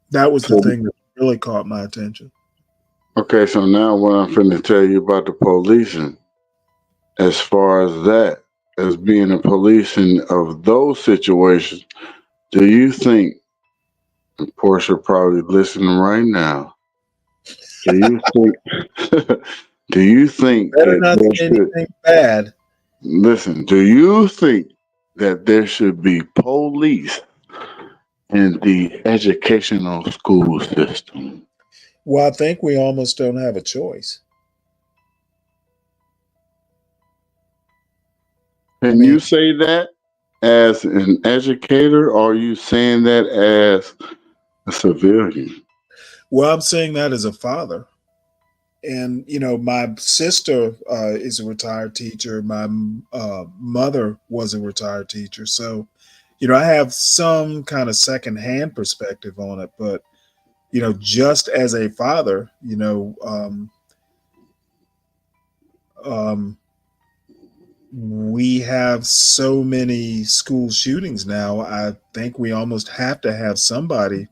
That was the thing that really caught my attention. Okay, so now what I'm finna tell you about the policing, as far as that, as being a policing of those situations, do you think, and Portia probably listening right now, do you think, do you think Better that not there say should, anything bad. listen, do you think that there should be police in the educational school system? Well, I think we almost don't have a choice. Can you say that as an educator, or are you saying that as a civilian? Well, I'm saying that as a father. And, my sister is a retired teacher. My mother was a retired teacher. So, I have some kind of secondhand perspective on it, but just as a father, we have so many school shootings now. I think we almost have to have somebody,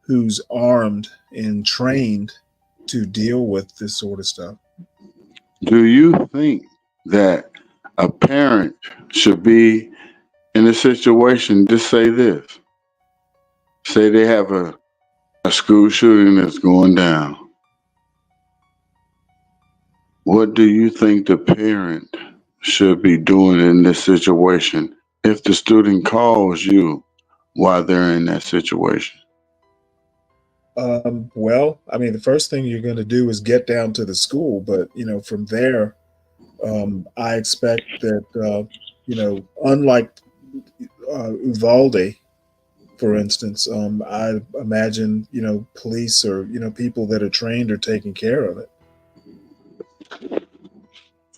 who's armed and trained to deal with this sort of stuff. Do you think that a parent should be in a situation? Just say this. Say they have a school shooting that's going down. What do you think the parent should be doing in this situation if the student calls you while they're in that situation? Well, I mean, the first thing you're going to do is get down to the school, but from there, I expect that unlike Uvalde, for instance, I imagine police or people that are trained are taking care of it.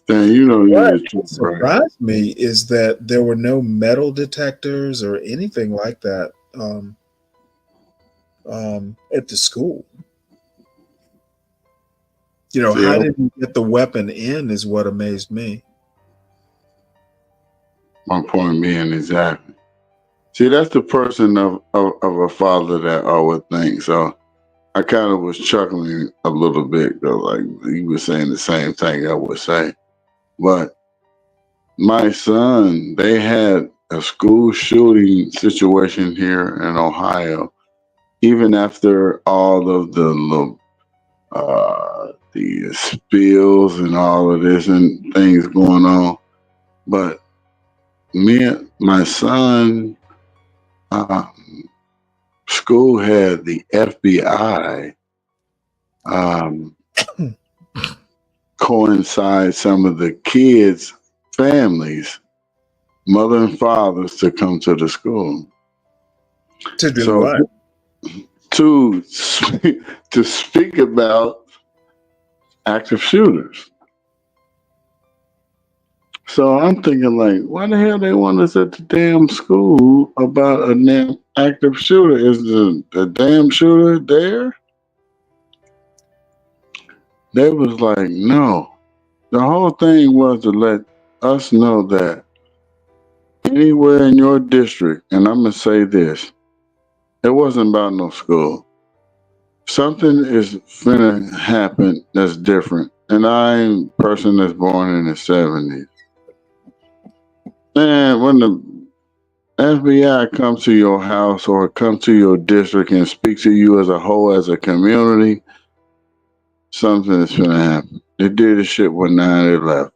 Dan, What surprised me is that there were no metal detectors or anything like that at the school. How did you get the weapon in is what amazed me. My point being exactly. See, that's the person of a father that I would think. So I kind of was chuckling a little bit, though, like he was saying the same thing I would say. But my son, they had a school shooting situation here in Ohio, even after all of the spills and all of this and things going on. But my son, school had the FBI coincide some of the kids' families, mother and fathers, to come to the school. To do what? To speak about active shooters. So I'm thinking, like, why the hell they want us at the damn school about a damn active shooter? Is the damn shooter there? They was like, no. The whole thing was to let us know that anywhere in your district, and I'm going to say this, it wasn't about no school. Something is finna happen that's different. And I'm a person that's born in the 70s. Man, when the FBI comes to your house or come to your district and speak to you as a whole, as a community, something is finna happen. They did this shit when 9/11.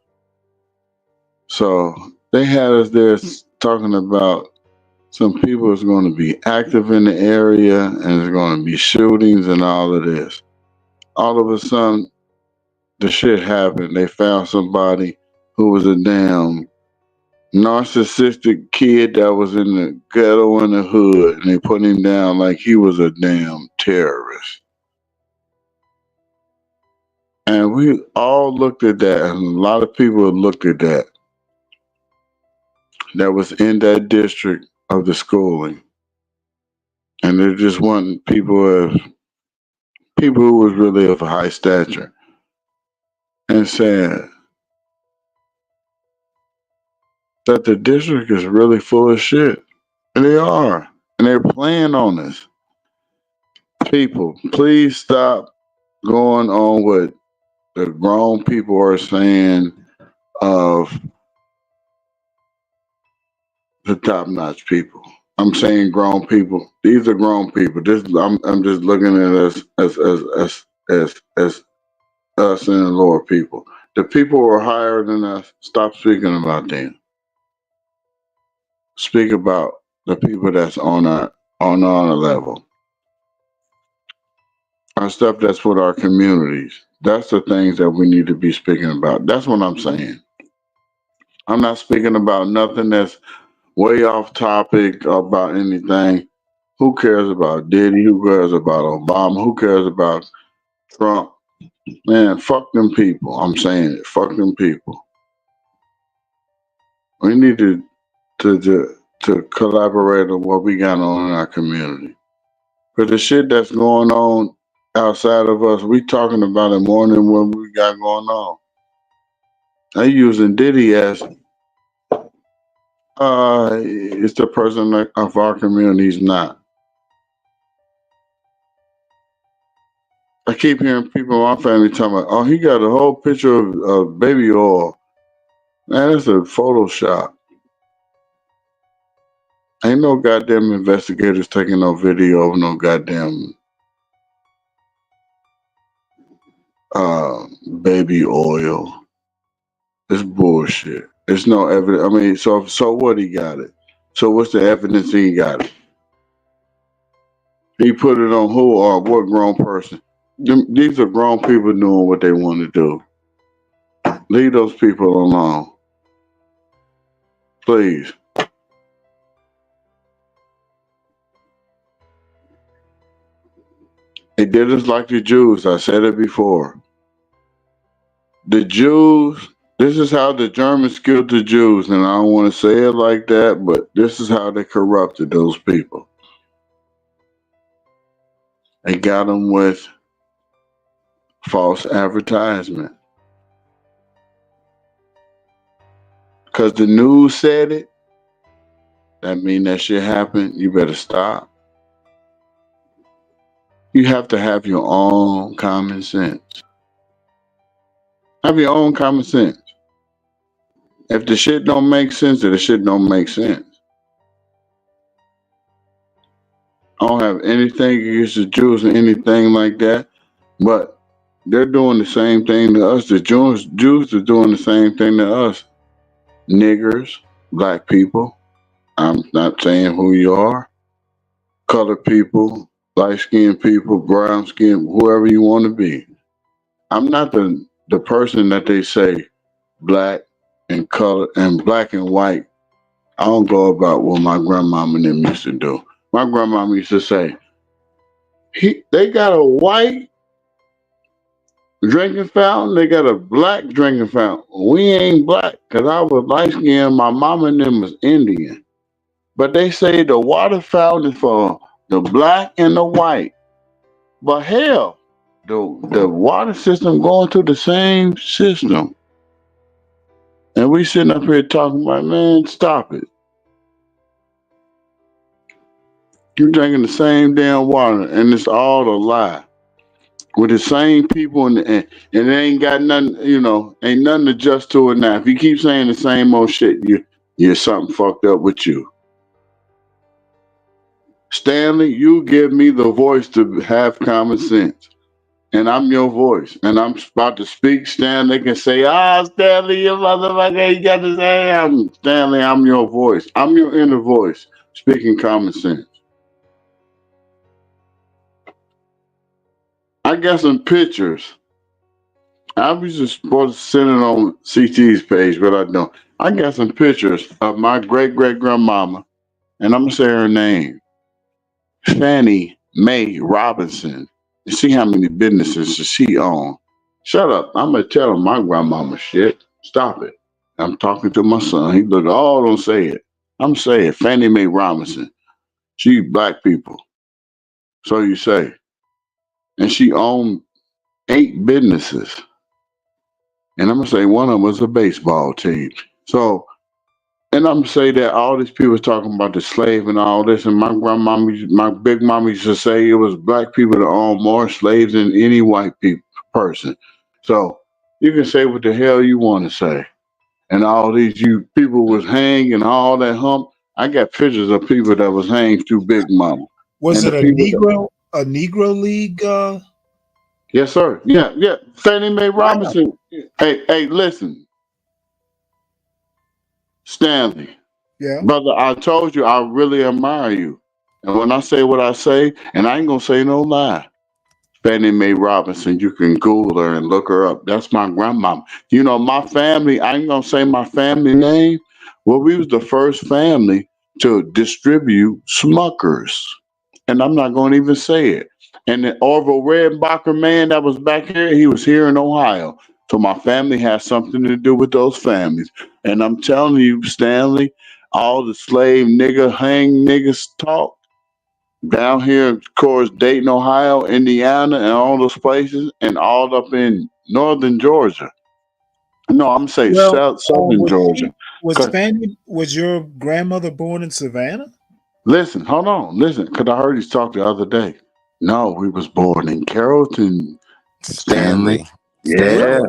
So they had us there talking about some people is going to be active in the area and there's going to be shootings and all of this. All of a sudden, the shit happened. They found somebody who was a damn narcissistic kid that was in the ghetto in the hood, and they put him down like he was a damn terrorist. And we all looked at that, and a lot of people looked at that was in that district of the schooling. And there just wasn't people who was really of high stature, and said that the district is really full of shit. And they are. And they're playing on us. People, please stop going on what the grown people are saying of the top-notch people. I'm saying grown people. These are grown people. I'm just looking at us as us and the lower people. The people who are higher than us, stop speaking about them. Speak about the people that's on our level. Our stuff that's with our communities. That's the things that we need to be speaking about. That's what I'm saying. I'm not speaking about nothing that's way off topic about anything. Who cares about Diddy? Who cares about Obama? Who cares about Trump? Man, fuck them people. I'm saying it. Fuck them people. We need to to collaborate on what we got on in our community. But the shit that's going on outside of us, we talking about it more than what we got going on. They using Diddy as it's the person of our community. He's not. I keep hearing people in my family talking about, oh, he got a whole picture of baby oil. Man, that's a Photoshop. Ain't no goddamn investigators taking no video of no goddamn baby oil. It's bullshit. There's no evidence. I mean, so what he got it? So what's the evidence he got it? He put it on who or what grown person? These are grown people doing what they want to do. Leave those people alone. Please. They did us like the Jews. I said it before. The Jews, this is how the Germans killed the Jews, and I don't want to say it like that, but this is how they corrupted those people. They got them with false advertisement. Because the news said it, that mean that shit happened, you better stop. You have to have your own common sense. Have your own common sense. If the shit don't make sense, then the shit don't make sense. I don't have anything against the Jews or anything like that, but they're doing the same thing to us. The Jews are doing the same thing to us. Niggers, black people, I'm not saying who you are, colored people, light-skinned people, brown-skinned, whoever you want to be. I'm not the person that they say black and color and black and white. I don't go about what my grandmama and them used to do. My grandmama used to say, they got a white drinking fountain, they got a black drinking fountain. We ain't black, because I was light skinned, my mama and them was Indian. But they say the water fountain is for the black and the white. But hell, the water system going through the same system. And we sitting up here talking about, man, stop it. You're drinking the same damn water, and it's all a lie. With the same people, and it ain't got nothing, ain't nothing to adjust to it now. If you keep saying the same old shit, you're something fucked up with you. Stanley, you give me the voice to have common sense. And I'm your voice. And I'm about to speak. Stanley can say, Stanley, you motherfucker, you got to say, Stanley, I'm your voice. I'm your inner voice, speaking common sense. I got some pictures. I was just supposed to send it on CT's page, but I don't. I got some pictures of my great-great-grandmama, and I'm going to say her name, Fannie Mae Robinson. You see how many businesses she owned. Shut up. I'm going to tell her my grandmama shit. Stop it. I'm talking to my son. He look, don't say it. I'm saying Fannie Mae Robinson. She black people. So you say. And she owned 8 businesses. And I'm going to say one of them was a baseball team. So, and I'm going to say that all these people talking about the slave and all this, and my big mama used to say it was black people that own more slaves than any white person. So, you can say what the hell you want to say. And all these people was hanged and all that hump. I got pictures of people that was hanged through Big Mama. Was it a Negro League? Yes, sir. Yeah. Fannie Mae Robinson. Wow. Hey, listen. Stanley. Yeah. Brother, I told you I really admire you. And when I say what I say, and I ain't going to say no lie, Fannie Mae Robinson, you can Google her and look her up. That's my grandmama. My family, I ain't going to say my family name. Well, we was the first family to distribute Smuckers. And I'm not going to even say it. And the Orville Redenbacher man that was back here, he was here in Ohio. So my family has something to do with those families. And I'm telling you, Stanley, all the slave nigga hang niggas talk down here, of course, Dayton, Ohio, Indiana, and all those places, and all up in northern Georgia. No, I'm saying Well, southern Georgia. was your grandmother born in Savannah? Listen, hold on, listen, because I heard you talk the other day. No, we was born in Carrollton, Stanley. Yeah.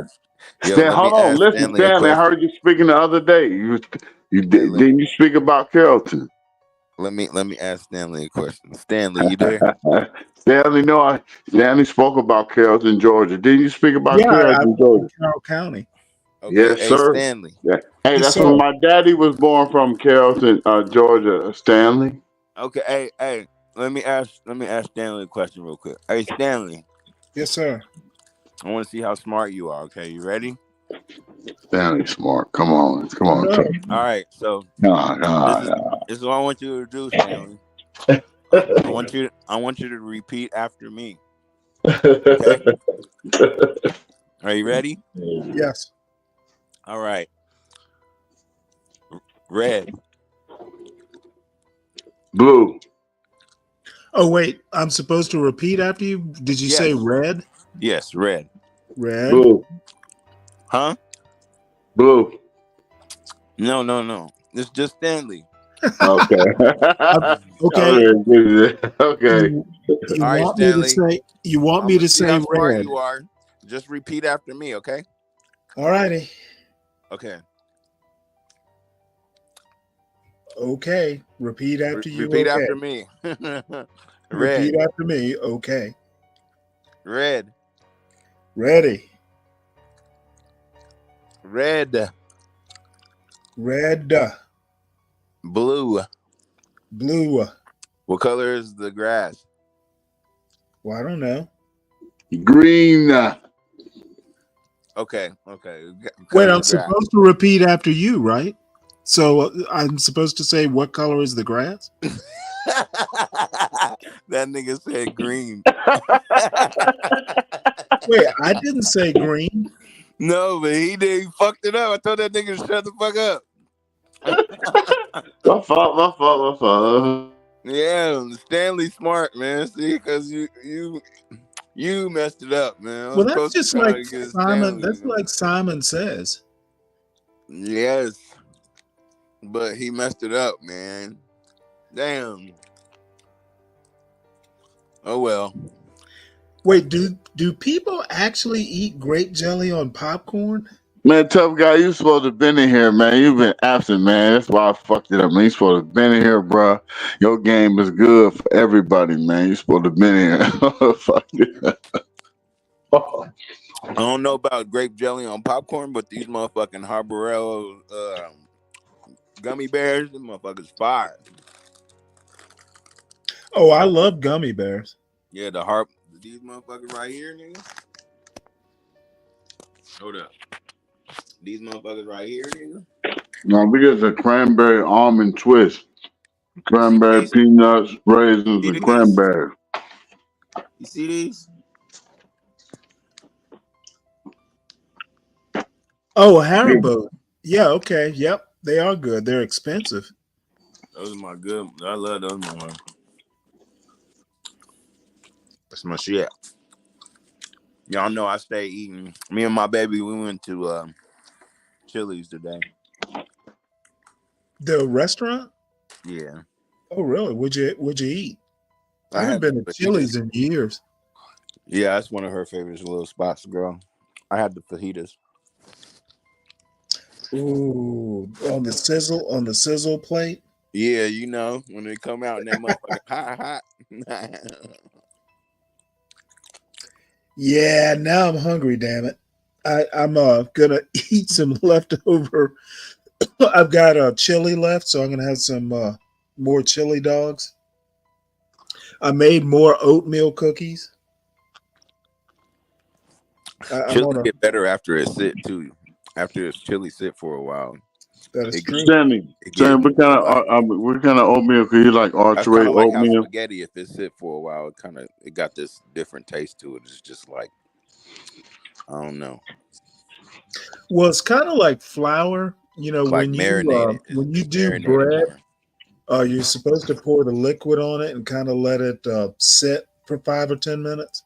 Yo, let Hold me on, ask listen, Stanley a Stanley. I question. heard you speaking the other day. You Hey, didn't you speak about Carrollton? let me ask Stanley a question. Stanley, you there? Stanley spoke about Carrollton, Georgia. Didn't you speak about Yeah, I Carrollton, was in Georgia? Carroll County. Okay, Yes, hey sir. Stanley. Yeah. Hey, Yes, that's where sir. my daddy was born from, Carrollton, Georgia. Stanley. Okay, hey, let me ask Stanley a question real quick. Hey Stanley, Yes, sir. I want to see how smart you are. Okay, you ready? Stanley smart. Come on, Oh no. tell me. All right, so No. this is what I want you to do, Stanley. I want you to repeat after me. Okay? Are you ready? Yes. All right. Red. Blue. Oh wait, I'm supposed to repeat after you. Did you say Yes. red? Yes, red. Red. Blue. Huh? Blue. No. It's just Stanley. Okay. Okay. Okay. You All right, want me to Stanley. say? You want I'm me gonna to see say how smart red? you are. Just repeat after me, okay? All righty. Okay. Okay. Repeat after you. Repeat Okay. after me. Repeat Red. after me. Okay. Red. Ready. Red. Red. Blue. Blue. What color is the grass? Well, I don't know. Green. Okay. Wait, I'm supposed to repeat after you, right? So I'm supposed to say what color is the grass? That nigga said green. Wait, I didn't say green. No, but he did. He fucked it up. I told that nigga to shut the fuck up. My fault. Yeah, Stanley smart, man. See, because you messed it up, man. I was Well, that's supposed to just try like to get Simon. Stanley. That's like Simon Says. Yes, but he messed it up, man. Damn. Oh well. Wait, do people actually eat grape jelly on popcorn? Man, tough guy, you supposed to have been in here, man. You've been absent, man. That's why I fucked it up, man. You supposed to have been in here, bro. Your game is good for everybody, man. You supposed to have been in here. Fuck it. I don't know about grape jelly on popcorn, but these motherfucking Harborello gummy bears, them motherfuckers fire. Oh, I love gummy bears. Yeah, these motherfuckers right here, nigga. Hold up. These motherfuckers right here, nigga. No, we get the cranberry almond twist. Cranberry peanuts, raisins, and cranberry. You see these? Oh, Haribo. Yeah, okay. Yep. They are good. They're expensive. Those are my good. I love those motherfuckers. That's my shit. Y'all know I stay eating. Me and my baby, we went to Chili's today. The restaurant? Yeah. Oh, really? What'd you eat? I haven't had been to the Chili's fajitas. in years. Yeah, that's one of her favorite little spots, girl. I had the fajitas. Ooh, on the sizzle plate. Yeah, you know, when they come out in that motherfucker hot. Yeah, now I'm hungry, damn it. I'm gonna eat some leftover. I've got chili left, so I'm gonna have some more chili dogs. I made more oatmeal cookies. I'm Chili on a. get better after it sit too. After it's chili sit for a while. That is true. Sammy, what kind of oatmeal? Could you like That's kind Archway of like how oatmeal? spaghetti, if it sit for a while, it got this different taste to it. It's just like, I don't know. Well, it's kind of like flour. you know, Like marinated. when you It's do marinated bread, more. you're supposed to pour the liquid on it and kind of let it sit for 5 or 10 minutes.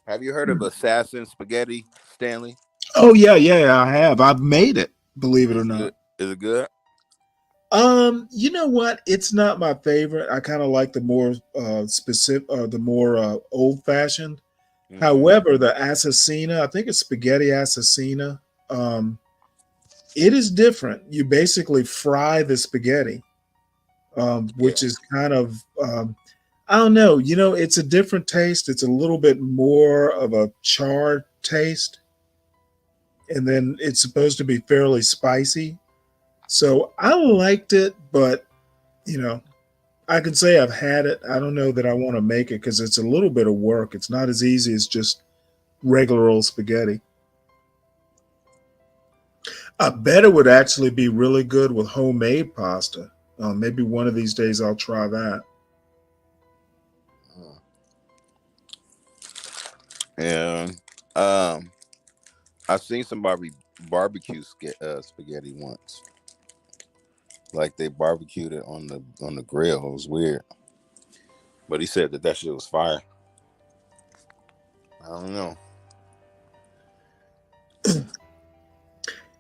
Have you heard of assassin spaghetti, Stanley? Oh yeah, I have. I've made it, believe it or Is not. it is it good? You know what? It's not my favorite. I kind of like the more specific, the more old fashioned. Mm-hmm. However, the assassina, I think it's spaghetti assassina. Um, it is different. You basically fry the spaghetti, which Yeah. is kind of I don't know. You know, it's a different taste. It's a little bit more of a charred taste, and then it's supposed to be fairly spicy. So I liked it, but you know, I can say I've had it. I don't know that I want to make it because it's a little bit of work. It's not as easy as just regular old spaghetti. I bet it would actually be really good with homemade pasta. Maybe one of these days I'll try that. And I've seen somebody barbecue spaghetti once. Like they barbecued it on the grill. It was weird. But he said that shit was fire. I don't know.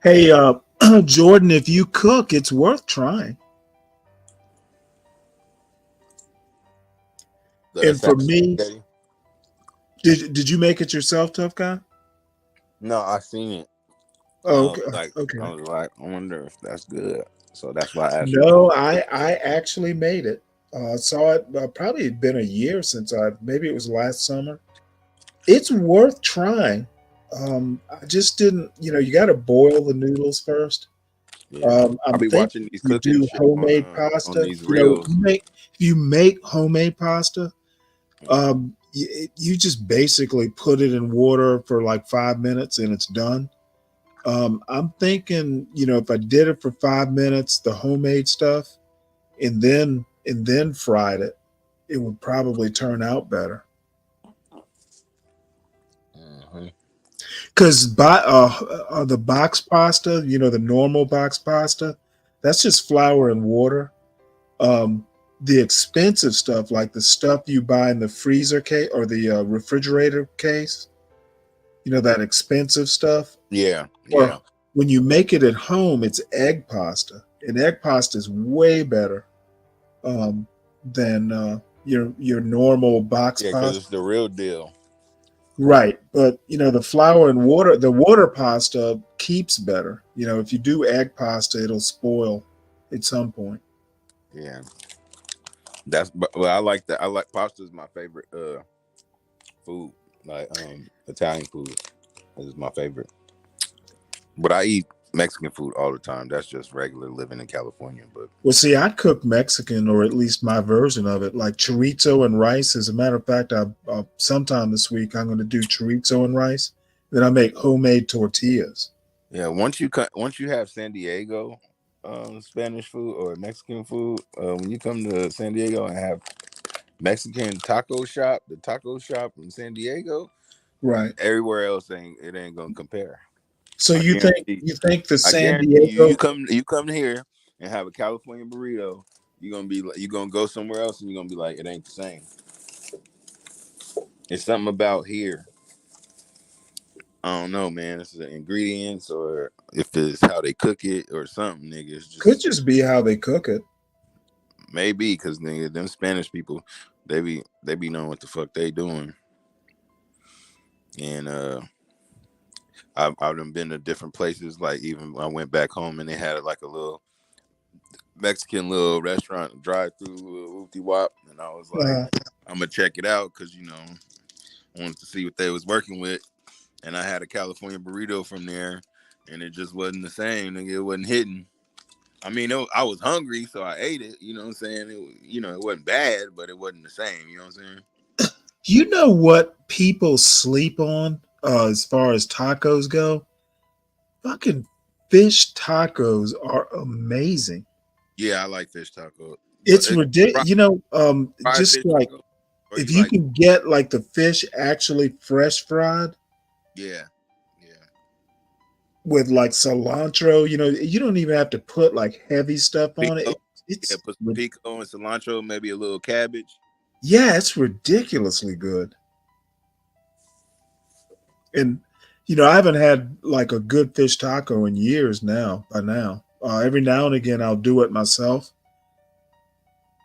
Hey, Jordan, if you cook, it's worth trying. The And for assassin me, spaghetti? did you make it yourself, tough guy? No, I seen it. Oh, okay. I Okay. was like, I wonder if that's good. So that's why I asked you. No, I actually made it. Saw it probably had been a year since maybe it was last summer. It's worth trying. I just didn't, you know, you got to boil the noodles first. Yeah. I'll I'm be thinking watching these you cooking do shit homemade on pasta. these You know, reels. if you make homemade pasta, you just basically put it in water for like 5 minutes and it's done. I'm thinking, you know, if I did it for 5 minutes, the homemade stuff, and then fried it, it would probably turn out better. Mm-hmm. Because the box pasta, you know, the normal box pasta, that's just flour and water. Um, the expensive stuff, like the stuff you buy in the freezer case or the refrigerator case, you know, that expensive stuff. Yeah, yeah. Or when you make it at home, it's egg pasta, and egg pasta is way better than your normal box Yeah, because pasta. it's the real deal. Right, but you know the flour and water, the water pasta keeps better. You know, if you do egg pasta, it'll spoil at some point. Yeah. Well, I like that. I like pasta is my favorite food. Like Italian food is my favorite. But I eat Mexican food all the time. That's just regular living in California. But Well, see, I cook Mexican, or at least my version of it, like chorizo and rice. As a matter of fact, sometime this week I'm going to do chorizo and rice. Then I make homemade tortillas. yeah, once you have San Diego Spanish food or Mexican food, when you come to San Diego and have Mexican the taco shop in San Diego, Right. everywhere else ain't gonna compare. So I guarantee. you think the I San guarantee you. Diego You come here and have a California burrito. You're gonna go somewhere else and you're gonna be like, it ain't the same. It's something about here. I don't know, man. It's the ingredients or if it's how they cook it or something, nigga. It's could just just be how they cook it. maybe because nigga, them Spanish people, they be knowing what the fuck they doing. And I've done been to different places. Like even when I went back home and they had like a little Mexican little restaurant drive through Woofy Wop, and I was like, Uh, I'm gonna check it out because I wanted to see what they was working with, and I had a California burrito from there, and it just wasn't the same. Nigga, it wasn't hitting. I mean, I was hungry, so I ate it. You know what I'm saying? It wasn't bad, but it wasn't the same. You know what I'm saying? you know what people sleep on as far as tacos go? Fucking fish tacos are amazing. Yeah, I like fish taco, but It's ridiculous. You know, fried just fish like taco, or if you you like, can get like the fish actually fresh fried, yeah, yeah. with like cilantro. You know, you don't even have to put like heavy stuff on Pico. it. It's Yeah, put some pico and cilantro, maybe a little cabbage. yeah, it's ridiculously good. And you know, I haven't had like a good fish taco in years now. By now, every now and again, I'll do it myself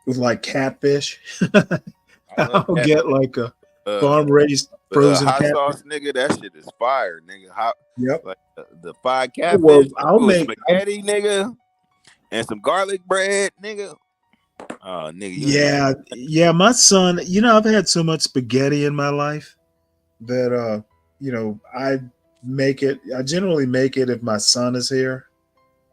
with like catfish. I love I'll cat. get like a Uh, farm raised frozen hot catfish. sauce, nigga. That shit is fire, nigga. Hot, Yep. like the fried Oh, well, catfish, I'll with make. spaghetti, nigga, and some garlic bread, nigga. Oh, nigga, you ain't Yeah, yeah. My son, you know, I've had so much spaghetti in my life that you know, I make it. I generally make it if my son is here.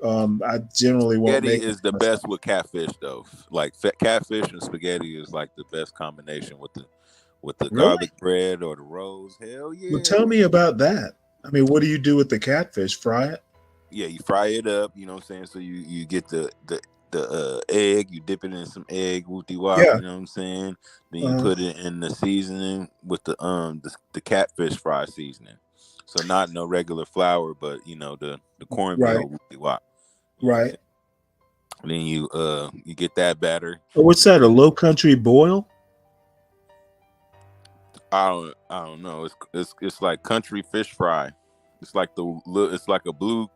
I generally won't spaghetti make it is for the myself. best with catfish though. Like catfish and spaghetti is like the best combination with the Really? garlic bread or the rolls. Hell Well, yeah. tell me about that. I mean, what do you do with the catfish? Fry it? Yeah, you fry it up, you know what I'm saying? So you get the egg, you dip it in some egg, wooty wop, Yeah. you know what I'm saying? Then you put it in the seasoning with the catfish fry seasoning. So not no regular flour, but you know the cornmeal Right. wooty wop. Right. And then you get that batter. Oh, what's that? A low country boil? I don't know. It's like country fish fry. It's like it's like a blue.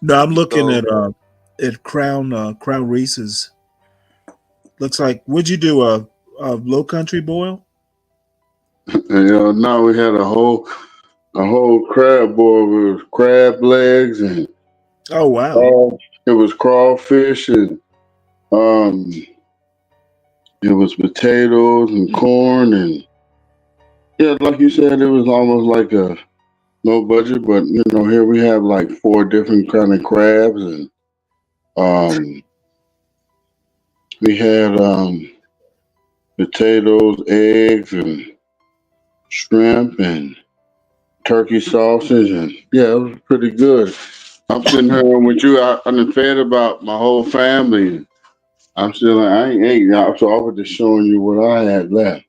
No, I'm looking Pico. at Crown Reese's. Looks like. Would you do a low country boil? And now we had a whole crab boil with crab legs and Oh wow. it was crawfish and um it was potatoes and corn and yeah, like you said, it was almost like a low budget, but you know, here we have like 4 different kind of crabs and um we had potatoes, eggs and shrimp and turkey sausage and yeah, it was pretty good. I'm sitting here with you. I done fed about my whole family. I'm still like, I ain't ate now, so I was just showing you what I had left.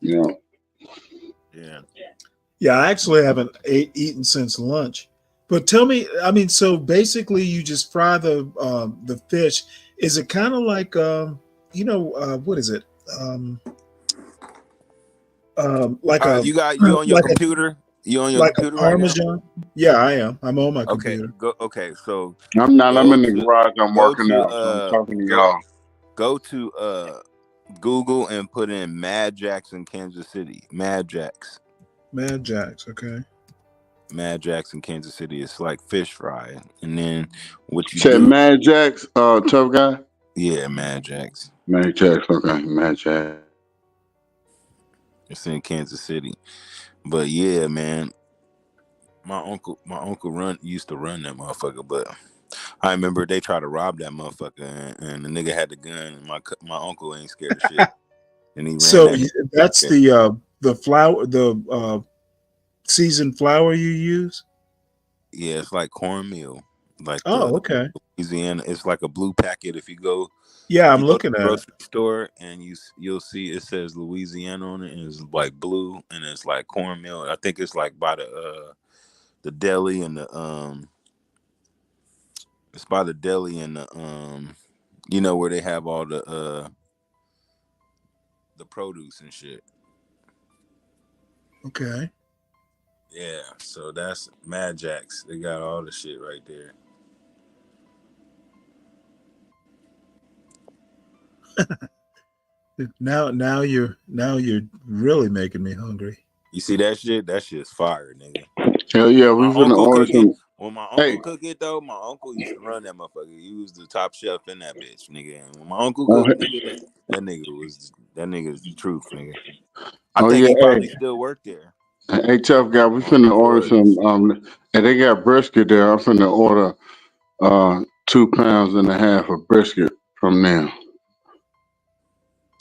You know. Yeah. Yeah, I actually haven't eaten since lunch. But tell me, I mean, so basically, you just fry the fish. Is it kind of like you know, what is it? Like a You on your like computer? You on your like a computer right now? Parmesan? Yeah, I am. I'm on my Okay, computer. okay. So I'm not. I'm go in the to garage. I'm go working to out, so I'm talking to y'all. go to Google and put in Mad Jacks in Kansas City. Mad Jacks. Mad Jacks. Okay. Mad Jacks in Kansas City. It's like fish fry, and then what you Said do? Mad Jacks, tough guy. Yeah, Mad Jacks. Mad Jacks. Okay, Mad Jacks. It's in Kansas City. But yeah, man, my uncle used to run that motherfucker, but I remember they tried to rob that motherfucker, and the nigga had the gun, and my uncle ain't scared of shit, and he ran So that. that's the flour, the seasoned flour you use. Yeah, it's like cornmeal, like Oh, okay. Louisiana. It's like a blue packet. If you go Yeah, I'm to looking the at it. grocery store and you'll see it says Louisiana on it, and it's like blue, and it's like cornmeal. I think it's like by the deli and it's by the deli and you know where they have all the produce and shit. Okay. Yeah, so that's Mad Jacks. They got all the shit right there. Now you're really making me hungry. You see that shit? That shit's fire, nigga. Hell yeah, we My finna uncle order cook it. some. When my Hey, uncle cook it though, my uncle used to run that motherfucker. He was the top chef in that bitch, nigga. And when my uncle oh, cooked, nigga, that nigga's the truth, nigga. I oh think yeah, he probably still worked there. hey, tough guy. We finna order some. And they got brisket there. I'm finna order 2.5 pounds of brisket from them.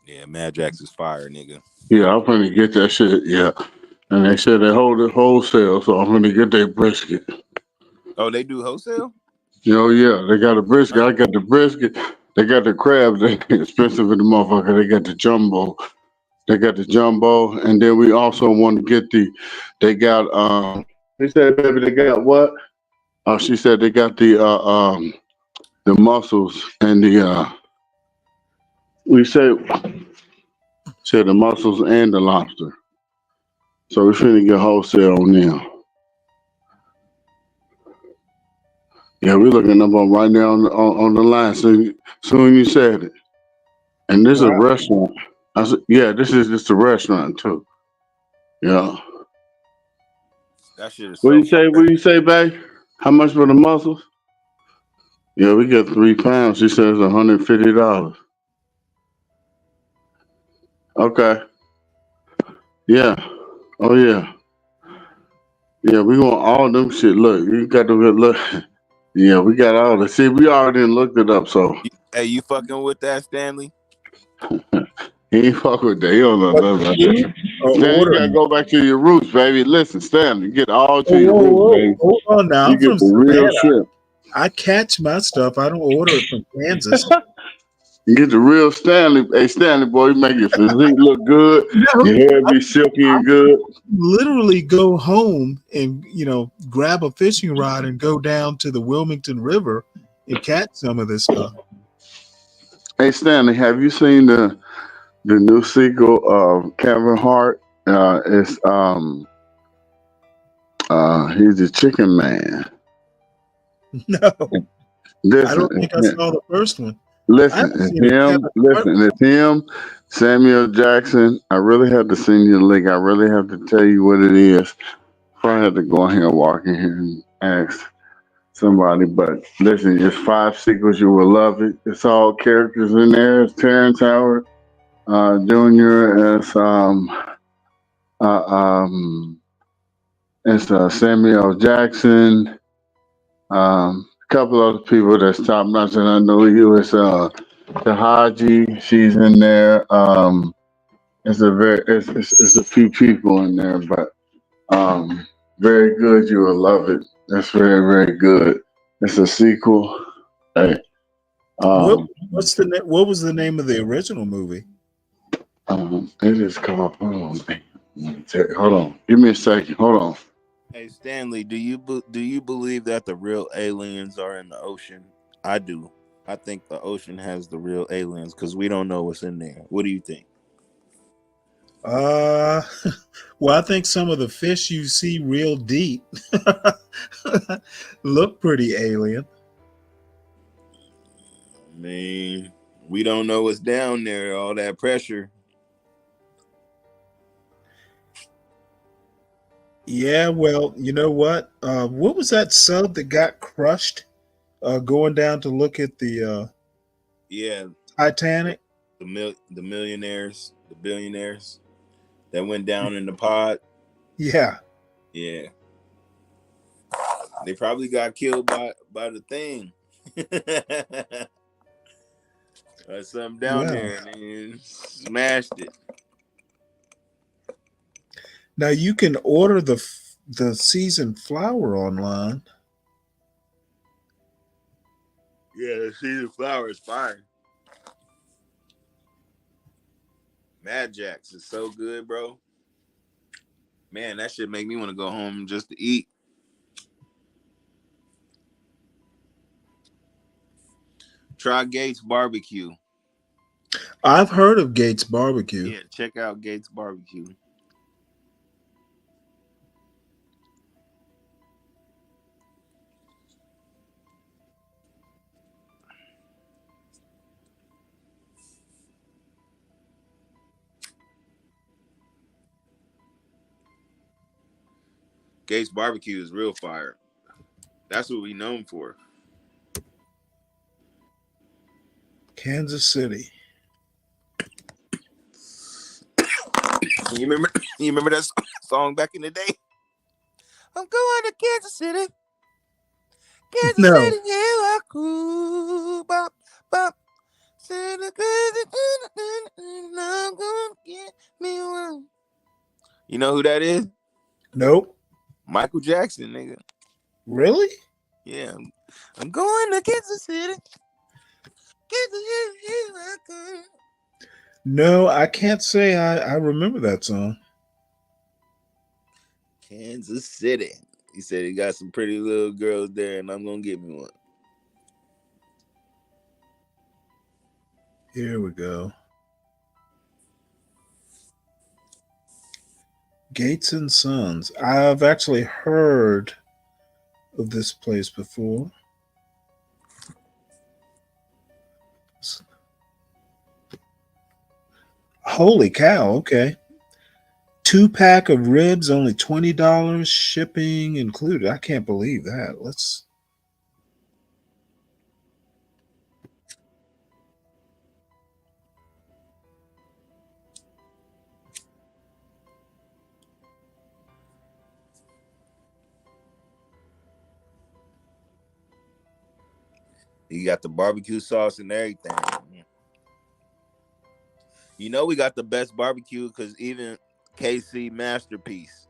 Yeah, Mad Jacks is fire, nigga. Yeah, I'm finna get that shit. Yeah, and they said they hold it wholesale, so I'm finna get their brisket. Oh, they do wholesale? You know, yeah, they got a brisket. I got the brisket. They got the crabs. They expensive in the motherfucker. They got the jumbo. They got the jumbo, and then we also want to get they got He said, baby, they got what? Oh, she said they got the mussels and the we said the mussels and the lobster. So we finna get wholesale on them. Yeah, we're looking up on right now on the line. Soon you said it. And this is a Wow. restaurant. I said, yeah, this is just a restaurant too. Yeah. That shit is What so you say? fire. What you say, babe? How much for the mussels? Yeah, we get 3 pounds. She says $150. Okay. Yeah. Oh yeah. Yeah, we want all them shit. Look, you got to look. Yeah, we got all the see. We already looked it up, so Hey, you fucking with that, Stanley? he ain't fuck with that. He don't know But nothing about you that. are Stan, you gotta ordering. go back to your roots, baby. Listen, Stan, you get all Oh, to your whoa, roots, whoa. baby. Hold on now. You I'm get from the real Savannah. shit. I catch my stuff. I don't order it from Kansas. You get the real Stanley. Hey, Stanley, boy, you make your physique look good. No, Your hair I, be silky I and good. literally go home and grab a fishing rod and go down to the Wilmington River and catch some of this stuff. Hey, Stanley, have you seen the new sequel of Kevin Hart? It's he's the Chicken Man. No, I Listen, don't think I saw the first one. I listen, haven't it's seen a him. Kevin Hart. Listen, it's him. Samuel Jackson. I really have to send you the link. I really have to tell you what it is. Probably have to go in here, walk in here, and ask somebody. But listen, it's 5 sequels. You will love it. It's all characters in there. It's Terrence Howard Jr. As uh, um, it's Samuel Jackson. A couple other people that's top notch, and I know you. It's Tahaji. She's in there. It's a few people in there, but very good. You will love it. It's very very good. It's a sequel. Hey, What um, what was the name of the original movie? it is called. Hold on, man. Hold on. Give me a second. Hold on. Hey, Stanley, do you believe that the real aliens are in the ocean? I do. I think the ocean has the real aliens because we don't know what's in there. What do you think? Uh, well, I think some of the fish you see real deep look pretty alien. I mean, we don't know what's down there. All that pressure. Yeah, well, you know what? What was that sub that got crushed going down to look at the Yeah, Titanic? the millionaires, the billionaires that went down in the pod. Yeah. Yeah, they probably got killed by the thing. Or something down Well, there and then smashed it. now you can order the seasoned flour online. Yeah, the seasoned flour is fire. Mad Jacks is so good, bro. Man, that shit make me want to go home just to eat. Try Gates Barbecue. I've heard of Gates Barbecue. Yeah, check out Gates Barbecue. Gates Barbecue is real fire. That's what we known for. Kansas City. You remember? You remember that song back in the day? I'm going to Kansas City. Kansas No. City, here I go. Bop, bop. Santa Cruz, I'm gonna get me one. You know who that is? Nope. Michael Jackson, nigga. Really? Yeah. I'm going to Kansas City. Kansas City, here I go. No, I can't say I remember that song. Kansas City. He said he got some pretty little girls there, and I'm gonna get me one. Here we go. Gates and Sons. I've actually heard of this place before. Holy cow, okay. 2-pack of ribs, only $20, shipping included. I can't believe that. Let's. You got the barbecue sauce and everything. You know we got the best barbecue because even KC Masterpiece.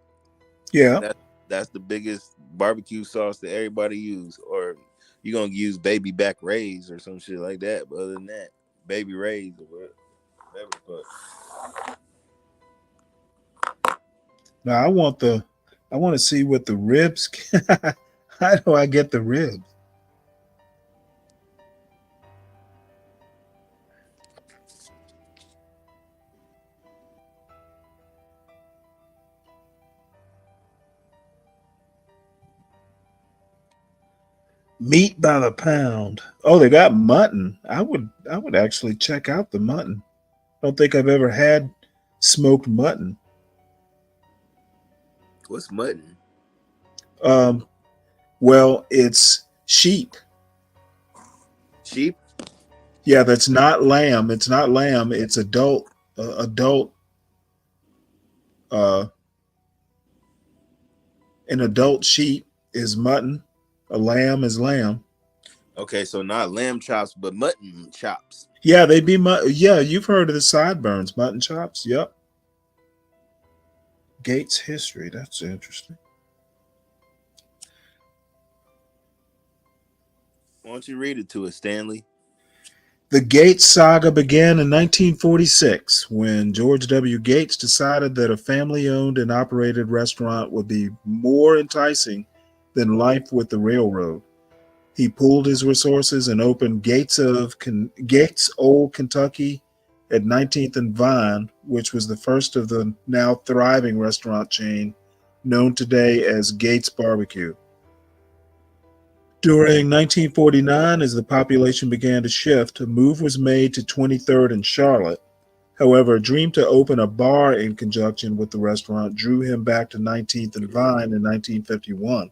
Yeah. That's the biggest barbecue sauce that everybody use. Or you're gonna use Baby Back Ray's or some shit like that. But other than that, Baby Ray's or whatever. But Now I want to see what the ribs. How do I get the ribs? Meat by the pound. Oh, they got mutton. I would actually check out the mutton. I don't think I've ever had smoked mutton. what's mutton? Well, it's sheep. Sheep? Yeah, that's not lamb. It's not lamb. It's adult. An adult sheep is mutton. A lamb is lamb. Okay, so not lamb chops, but mutton chops. Yeah, they'd be yeah, you've heard of the sideburns, mutton chops. Yep. Gates history. That's interesting. Why don't you read it to us, Stanley? The Gates saga began in 1946 when George W. Gates decided that a family-owned and operated restaurant would be more enticing than life with the railroad. He pooled his resources and opened Gates Old Kentucky at 19th and Vine, which was the first of the now thriving restaurant chain known today as Gates Barbecue. During 1949, as the population began to shift, a move was made to 23rd and Charlotte. However, a dream to open a bar in conjunction with the restaurant drew him back to 19th and Vine in 1951.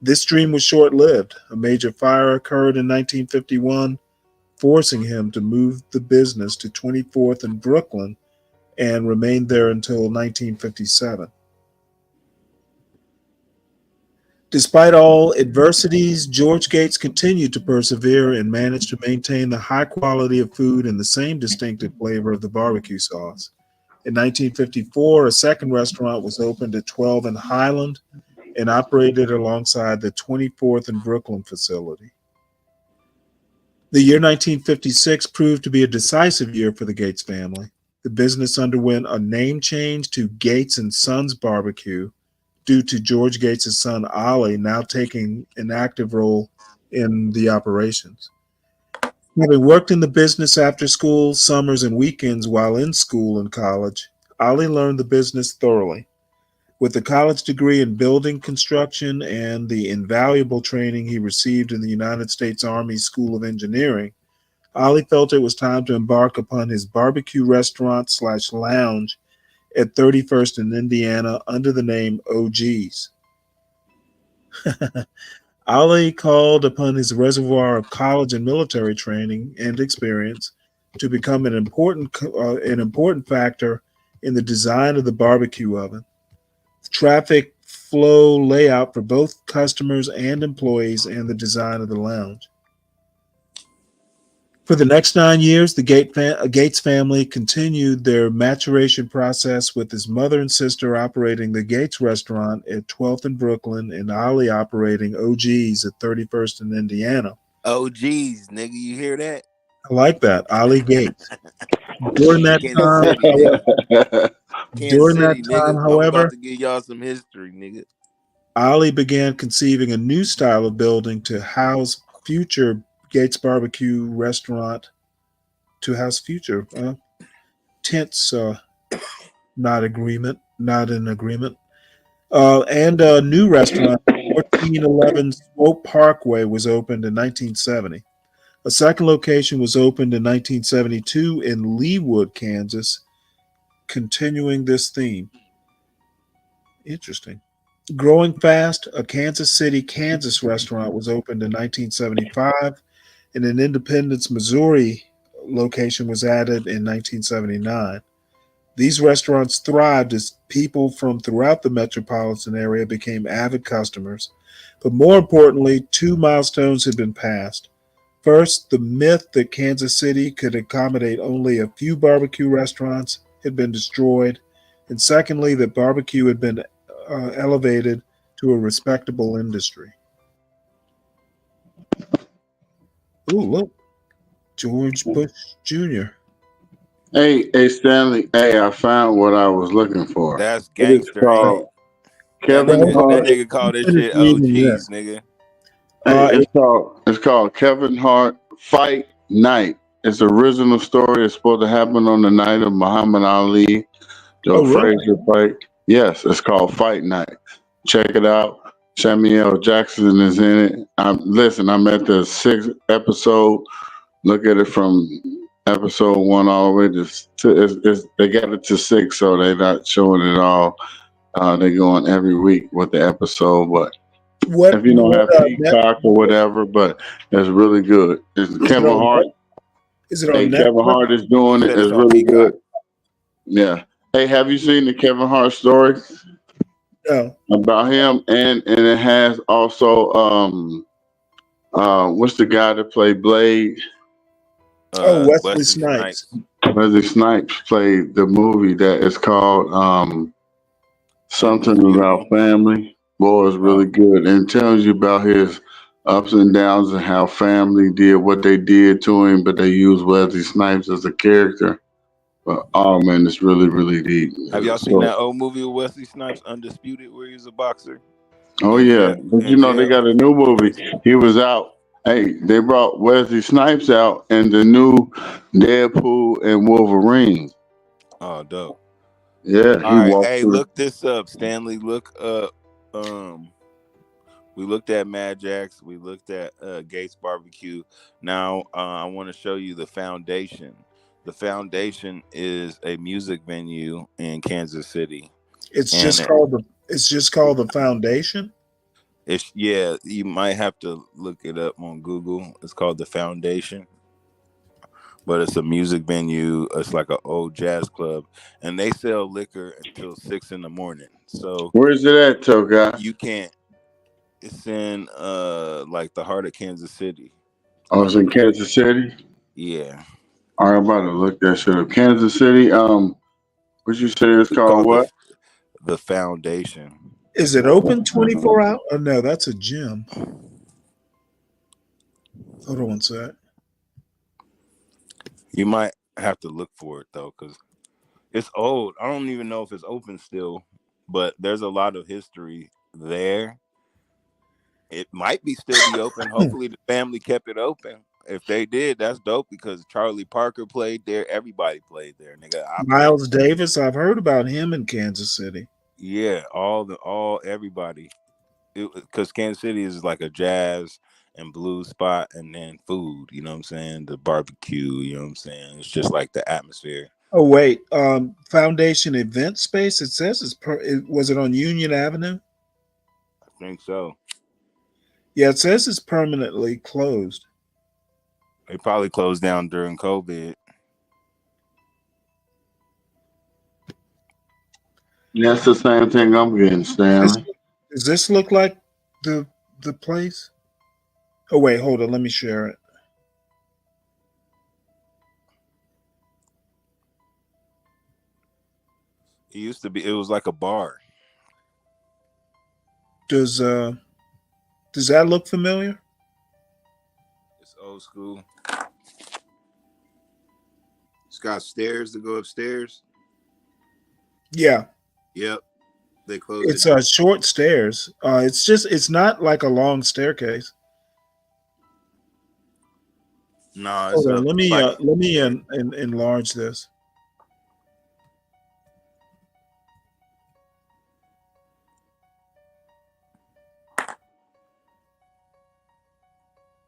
This dream was short-lived. A major fire occurred in 1951, forcing him to move the business to 24th and Brooklyn and remained there until 1957. Despite all adversities, George Gates continued to persevere and managed to maintain the high quality of food and the same distinctive flavor of the barbecue sauce. In 1954, a second restaurant was opened at 12 and Highland and operated alongside the 24th and Brooklyn facility. The year 1956 proved to be a decisive year for the Gates family. The business underwent a name change to Gates and Sons Barbecue, due to George Gates' son Ollie now taking an active role in the operations. Having worked in the business after school, summers, and weekends while in school and college, Ollie learned the business thoroughly. With a college degree in building construction and the invaluable training he received in the United States Army School of Engineering, Ollie felt it was time to embark upon his barbecue restaurant/lounge at 31st in Indiana under the name OG's. Ali called upon his reservoir of college and military training and experience to become an important factor in the design of the barbecue oven, traffic flow layout for both customers and employees, and the design of the lounge. For the next 9 years, the Gates family continued their maturation process with his mother and sister operating the Gates restaurant at 12th and Brooklyn and Ollie operating OG's at 31st in Indiana. OG's, nigga, you hear that? I like that, Ollie Gates. During that Kansas time, City, nigga. Kansas during that City, time, nigga. I'm however, about to give y'all some history, nigga. Ali began conceiving a new style of building to house future Gates Barbecue restaurant. To house future tense, not in agreement. And a new restaurant, 1411 Swope Parkway, was opened in 1970. A second location was opened in 1972 in Leawood, Kansas, continuing this theme. Interesting. Growing fast, a Kansas City, Kansas restaurant was opened in 1975, and an Independence, Missouri location was added in 1979. These restaurants thrived as people from throughout the metropolitan area became avid customers. But more importantly, two milestones had been passed. First, the myth that Kansas City could accommodate only a few barbecue restaurants had been destroyed. And secondly, that barbecue had been elevated to a respectable industry. Ooh, look, George Bush Jr. Hey, Stanley. Hey, I found what I was looking for. That's It is gangster, ain't it? called Kevin That Hart. nigga called this Finish shit reading OGs, this. nigga. Hey, it's called Kevin Hart Fight Night. It's the original story. It's supposed to happen on the night of Muhammad Ali, the Oh, really? Frazier fight. Yes, it's called Fight Night. Check it out. Samuel Jackson is in it. I'm at the sixth episode. Look at it from episode one all the way they got it to six, so they're not showing it all. They're going every week with the episode, but What? if you don't have Net, Peacock or whatever, but it's really good. It's is it Kevin on? Hart. Is it Hey, on Kevin Netflix? Hart is doing You it. said it's It's on really Peacock. good. Yeah. Hey, have you seen the Kevin Hart story No. about him? And it has also what's the guy that played Blade? Oh, Wesley Wesley Snipes. Snipes. Wesley Snipes played the movie that is called something about Undisputable. family. Boy, it's really good, and it tells you about his ups and downs and how family did what they did to him, but they used Wesley Snipes as a character. But oh man, it's really really deep. Have y'all seen So, that old movie with Wesley Snipes, Undisputed, where he was a boxer oh in yeah, jail? but you In know they jail? got a new movie. He was out. Hey, they brought Wesley Snipes out in the new Deadpool and Wolverine. Oh, dope. Yeah, All he right, walked hey, through. look this up, Stanley. Look up. We looked at Mad Jacks. We looked at Gates Barbecue. Now I want to show you the Foundation. The Foundation is a music venue in Kansas City, It's and just called the. It's just called the Foundation. it's yeah. You might have to look it up on Google. It's called the Foundation, but it's a music venue. It's like an old jazz club, and they sell liquor until 6 a.m. So Where's it at, Toga? you can't. It's in like the heart of Kansas City. I was in Kansas City. Yeah. All right, I'm about to look that shit up. Kansas City. What you say it's It's called? called What? the Foundation. Is it open 24 hours? Oh no, that's a gym. Hold on one sec. You might have to look for it though, because it's old. I don't even know if it's open still, but there's a lot of history there. It might still be open. Hopefully the family kept it open. If they did, that's dope because Charlie Parker played there. Everybody played there, nigga. I played. Miles Davis. I've heard about him in Kansas City. Yeah, everybody. Because Kansas City is like a jazz and blues spot, and then food. You know what I'm saying? The barbecue. You know what I'm saying? It's just like the atmosphere. Oh wait, Foundation Event Space. It says was it on Union Avenue? I think so. Yeah, it says it's permanently closed. They probably closed down during COVID. That's the same thing I'm getting, Stanley. Does this look like the place? Oh wait, hold on. Let me share it. It used to be. It was like a bar. Does that look familiar? It's old school. It's got stairs to go upstairs. Yeah. Yep. They closed It's it. short stairs. It's not like a long staircase. No, Hold it's on, a like let me enlarge this.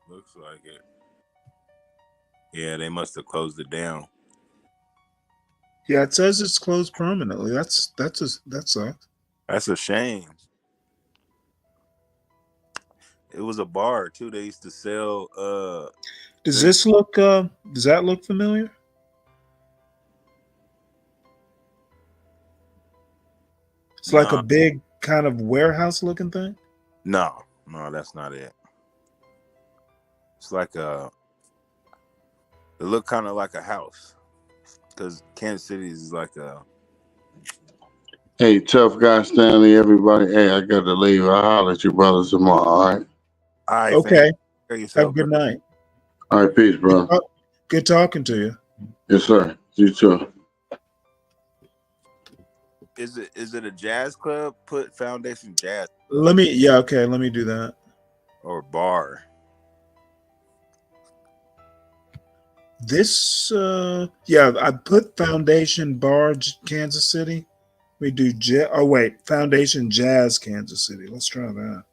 looks like it. Yeah, they must have closed it down. Yeah, it says it's closed permanently. That sucks. That's a shame. It was a bar too. They used to sell Does drink. this look? Does that look familiar? It's like a No, big kind of warehouse looking thing. no, that's not it. It's like it looked kind of like a house because Kansas City is like a. Hey, tough guy Stanley, everybody. Hey, I got to leave. I'll holler at you brothers tomorrow. All right. All right, fam. Okay. Take care of Have a yourself, bro. good night. All right. Peace, bro. Good talking to you. Yes, sir. You too. Is it a jazz club? Put Foundation Jazz Let me. Yeah. Okay. Let me do that. or bar. This. Yeah. I put Foundation Bar Kansas City. We do. Oh wait. Foundation Jazz Kansas City. Let's try that.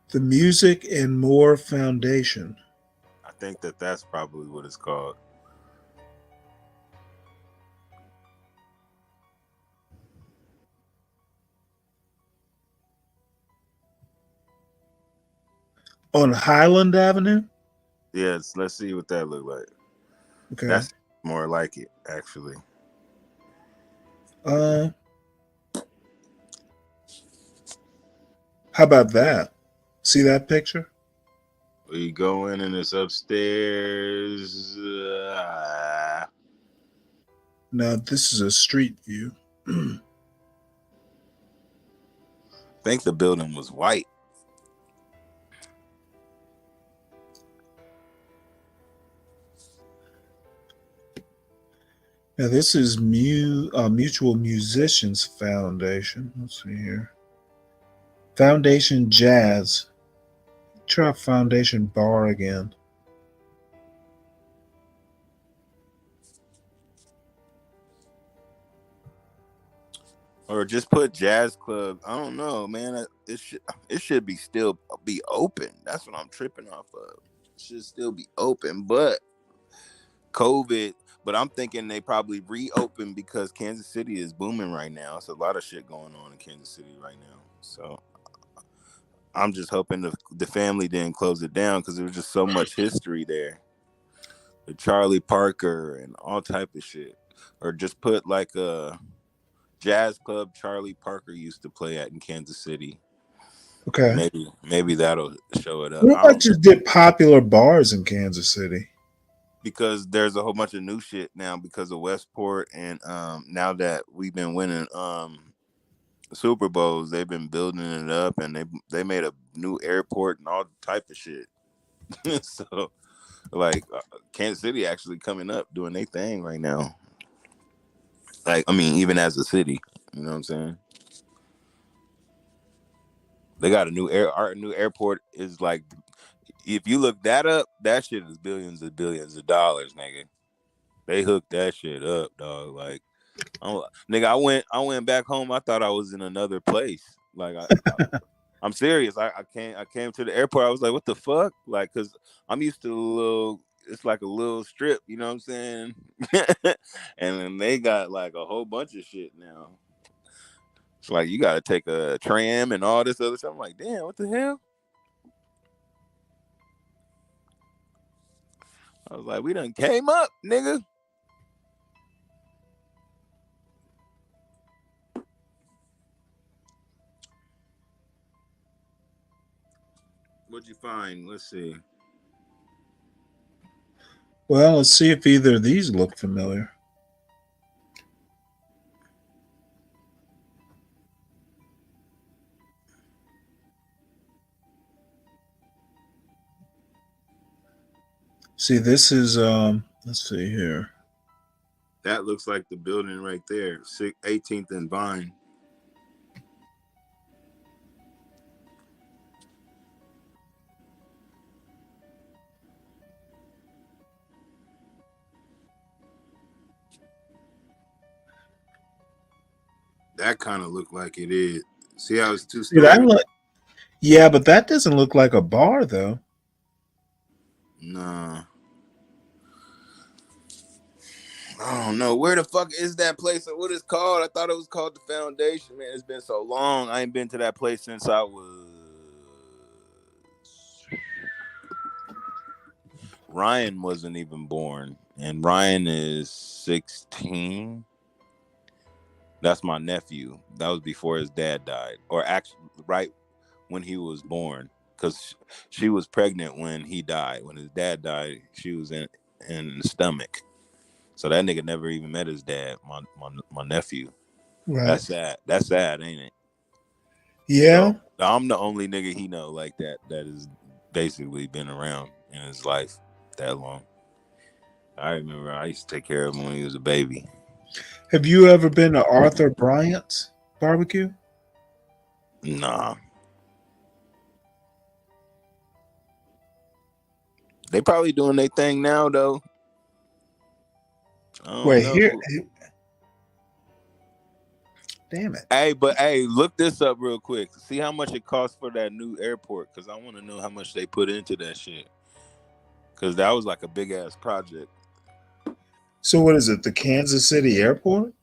The Music and More Foundation. I think that's probably what it's called. On Highland Avenue. Yes, let's see what that look like. Okay. That's more like it, actually. How about that? See that picture? We go in and it's upstairs. Now this is a street view. I think the building was white. Now this is Mutual Musicians Foundation. Let's see here. Foundation Jazz. Try Foundation Bar again. Or just put jazz club. I don't know, man. It should be still be open. That's what I'm tripping off of. It should still be open, but COVID. But I'm thinking they probably reopened because Kansas City is booming right now. It's a lot of shit going on in Kansas City right now. So I'm just hoping the family didn't close it down because there was just so much history there. The Charlie Parker and all type of shit. Or just put like a jazz club Charlie Parker used to play at in Kansas City. Okay. Maybe that'll show it up. What about just did popular bars in Kansas City? Because there's a whole bunch of new shit now because of Westport, and now that we've been winning Super Bowls, they've been building it up, and they made a new airport and all type of shit. So like Kansas City actually coming up doing their thing right now. Like, I mean, even as a city, you know what I'm saying? They got a new airport is like, if you look that up, that shit is billions and billions of dollars, nigga. They hooked that shit up, dog. Like, nigga, I went back home. I thought I was in another place. Like, I'm serious. I came to the airport. I was like, what the fuck? Like, cause I'm used to it's like a little strip, you know what I'm saying? And then they got like a whole bunch of shit now. It's like you gotta take a tram and all this other stuff. I'm like, damn, what the hell? I was like, we done came up, nigga. What'd you find? Let's see. Well, let's see if either of these look familiar. See, this is let's see here. That looks like the building right there, 18th and Vine. That kind of looked like it is. See how it's two See, that stories? yeah, but that doesn't look like a bar though. Nah. I don't know. Where the fuck is that place? What is it called? I thought it was called the Foundation. Man, it's been so long. I ain't been to that place since I was. Ryan wasn't even born. And Ryan is 16. That's my nephew. That was before his dad died. Or actually, right when he was born. Because she was pregnant when he died. When his dad died, she was in the stomach. So that nigga never even met his dad, my nephew. Right. That's sad. That's sad, ain't it? Yeah. So I'm the only nigga he know like that has basically been around in his life that long. I remember I used to take care of him when he was a baby. Have you ever been to Arthur Bryant's barbecue? Nah. They probably doing their thing now though. I don't Wait, know. here. Damn it. Hey, look this up real quick. See how much it costs for that new airport, because I want to know how much they put into that shit. Because that was like a big ass project. So what is it? The Kansas City Airport?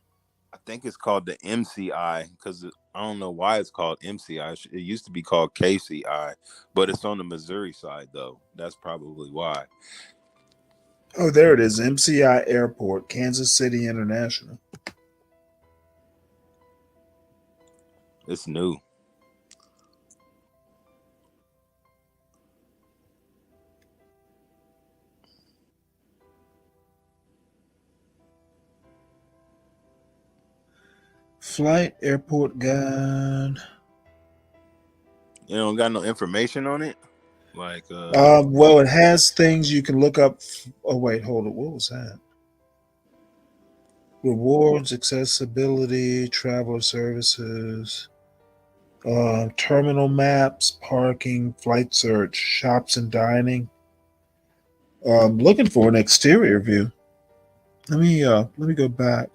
I think it's called the MCI, because I don't know why it's called MCI. It used to be called KCI, but it's on the Missouri side though. That's probably why. Oh, there it is. MCI Airport, Kansas City International. It's new. Flight Airport Guide. You don't got no information on it? Like Well, it has things you can look up. Oh, wait, hold it. What was that? Rewards, accessibility, traveler services, terminal maps, parking, flight search, shops and dining. Looking for an exterior view. Let me go back.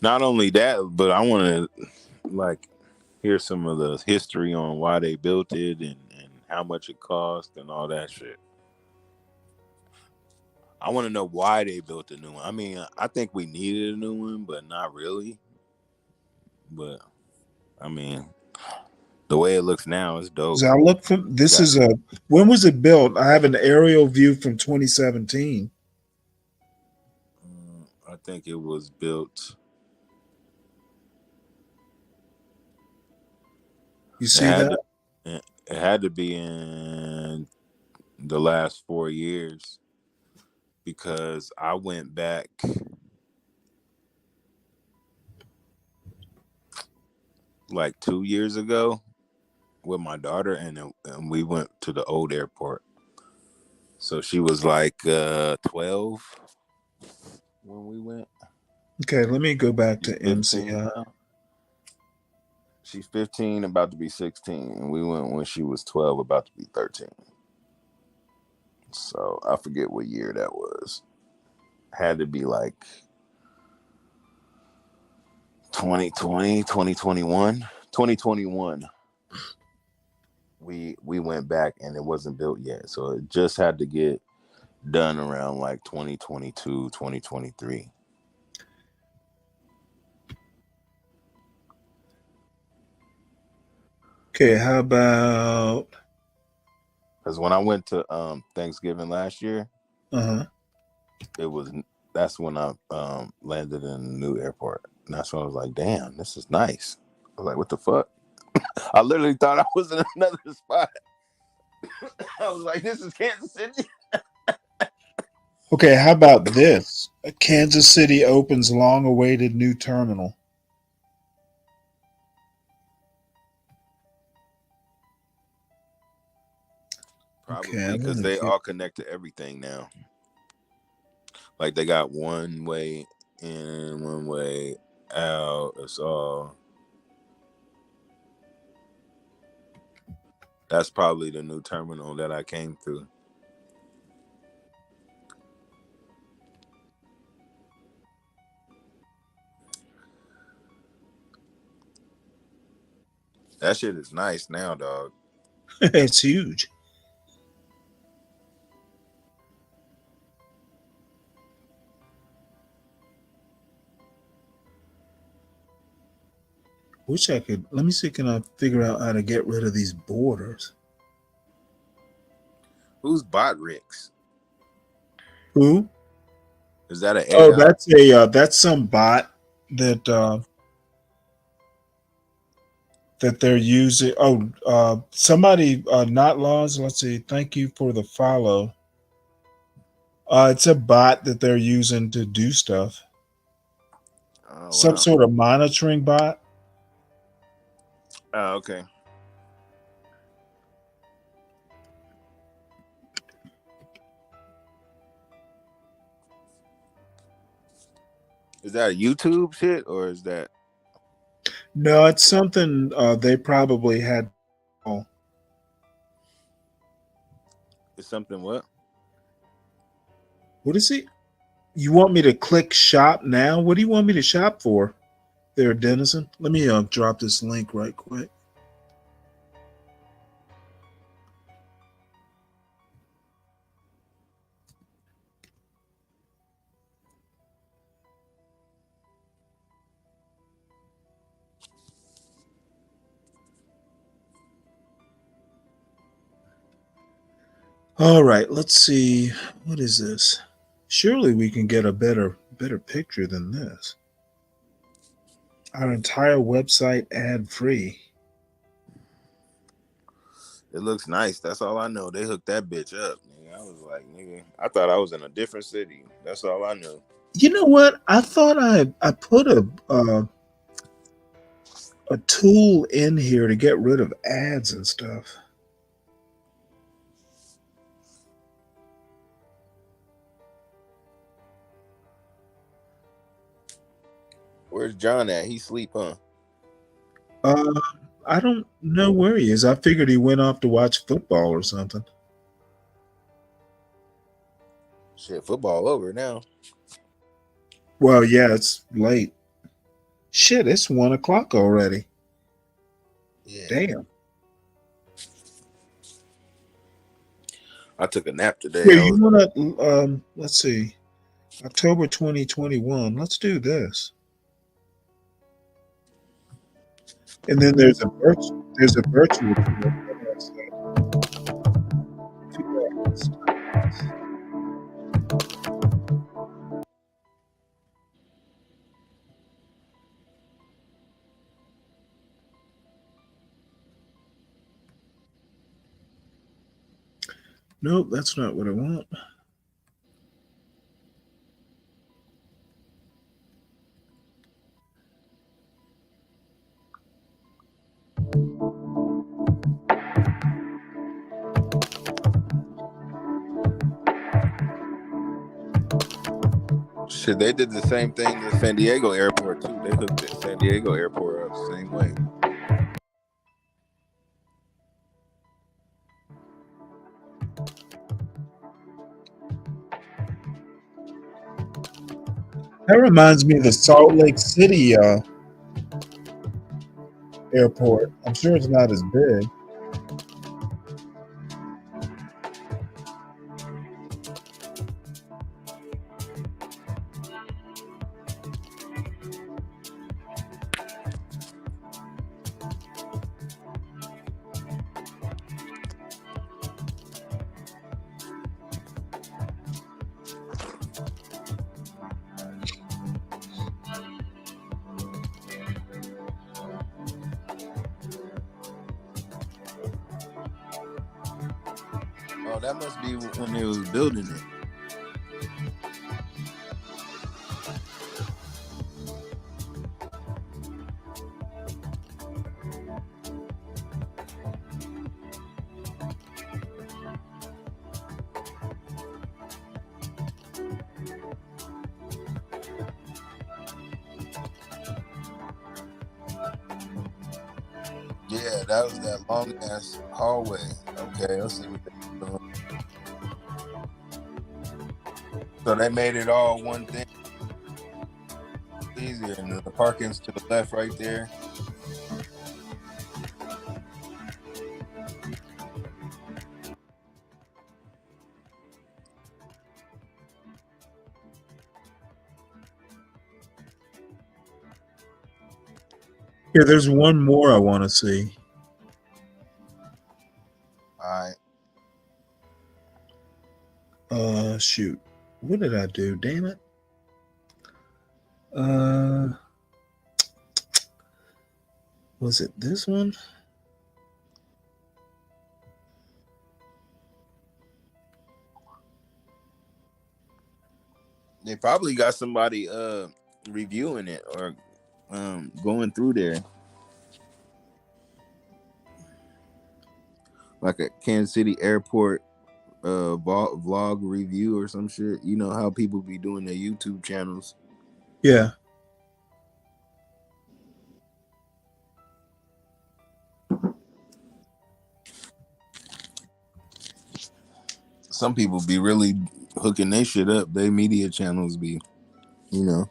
not only that, but I want to like hear some of the history on why they built it and how much it cost and all that shit. I want to know why they built a new one. I mean, I think we needed a new one, but not really. But I mean, the way it looks now is dope. So I look from this is a when was it built? I have an aerial view from 2017. I think it was built. You see that? It had to be in the last 4 years because I went back like 2 years ago with my daughter and we went to the old airport. So she was like 12 when we went. Okay, let me go back to 15 MCI. now. She's 15, about to be 16, and we went when she was 12, about to be 13. So I forget what year that was. Had to be like 2020, 2021. 2021. We went back and it wasn't built yet. So it just had to get done around like 2022, 2023. Okay, how about Because when I went to Thanksgiving last year, that's when I landed in a new airport. And that's when I was like, damn, this is nice. I was like, what the fuck? I literally thought I was in another spot. I was like, this is Kansas City. Okay, how about this? Kansas City opens long-awaited new terminal. Probably because they all connect to everything now. Like they got one way in, one way out. It's all. That's probably the new terminal that I came through. That shit is nice now, dog. It's huge. Wish I could. Let me see. Can I figure out how to get rid of these borders? Who's Botrix? Who? Is that an AI? Oh, that's some bot that that they're using. Oh, somebody not laws. Let's see. Thank you for the follow. It's a bot that they're using to do stuff. Oh, Some wow. sort of monitoring bot. Oh, okay. Is that a YouTube shit or is that? No, it's something they probably had. It's something what? What is it? You want me to click shop now? What do you want me to shop for? There, Denizen. Let me drop this link right quick. All right, let's see. What is this? Surely we can get a better picture than this. Our entire website ad free. It looks nice. That's all I know. They hooked that bitch up. Nigga. I was like, nigga, I thought I was in a different city. That's all I knew. You know what? I thought I put a tool in here to get rid of ads and stuff. Where's John at? He sleep, huh? I don't know where he is. I figured he went off to watch football or something. Shit, football over now. Well, yeah, it's late. Shit, it's 1 o'clock already. Yeah. Damn. I took a nap today. Yeah, you want to? Let's see. October 2021. Let's do this. And then there's a virtual tour. Nope, that's not what I want. Shit, they did the same thing at San Diego airport too. They hooked the San Diego airport up the same way. That reminds me of the Salt Lake City airport. I'm sure it's not as big. Oh, that must be when they was building it. Yeah, that was that long ass hallway. Okay, let's see what they're doing. So they made it all one thing. Easier, and the parking's to the left right there. Yeah, there's one more I want to see. All right. Shoot. What did I do? Damn it. Was it this one? They probably got somebody reviewing it or going through there. Like a Kansas City airport vlog review or some shit. You know how people be doing their YouTube channels. Yeah. Some people be really hooking their shit up. Their media channels be, you know,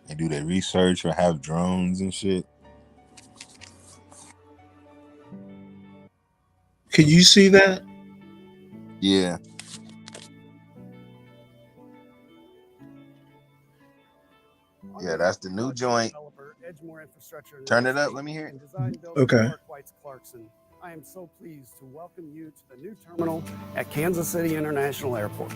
they do their research or have drones and shit. Can you see that? Yeah. Yeah, that's the new joint. Turn it up. Let me hear it. Okay. I am so pleased to welcome you to the new terminal at Kansas City International Airport.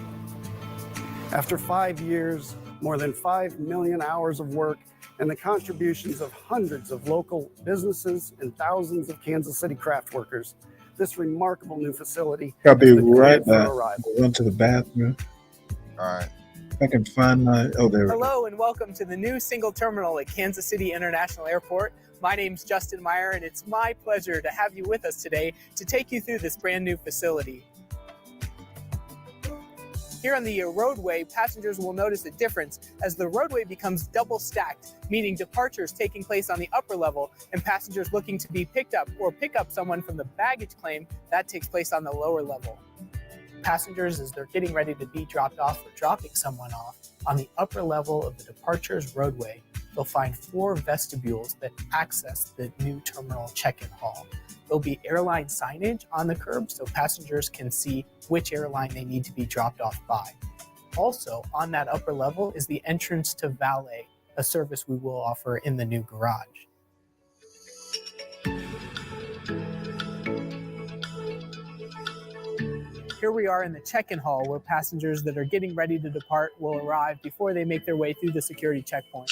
After 5 years, more than 5 million hours of work, and the contributions of hundreds of local businesses and thousands of Kansas City craft workers, this remarkable new facility I'll be has been right cleared for back. arrival. Run to the bathroom. All right. I can find my. Oh, there. Hello and welcome to the new single terminal at Kansas City International Airport. My name's Justin Meyer, and it's my pleasure to have you with us today to take you through this brand new facility. Here on the roadway, passengers will notice a difference as the roadway becomes double stacked, meaning departures taking place on the upper level and passengers looking to be picked up or pick up someone from the baggage claim, that takes place on the lower level. Passengers, as they're getting ready to be dropped off or dropping someone off, on the upper level of the departures roadway, they'll find 4 vestibules that access the new terminal check-in hall. There'll be airline signage on the curb so passengers can see which airline they need to be dropped off by. Also, on that upper level is the entrance to valet, a service we will offer in the new garage. Here we are in the check-in hall where passengers that are getting ready to depart will arrive before they make their way through the security checkpoint.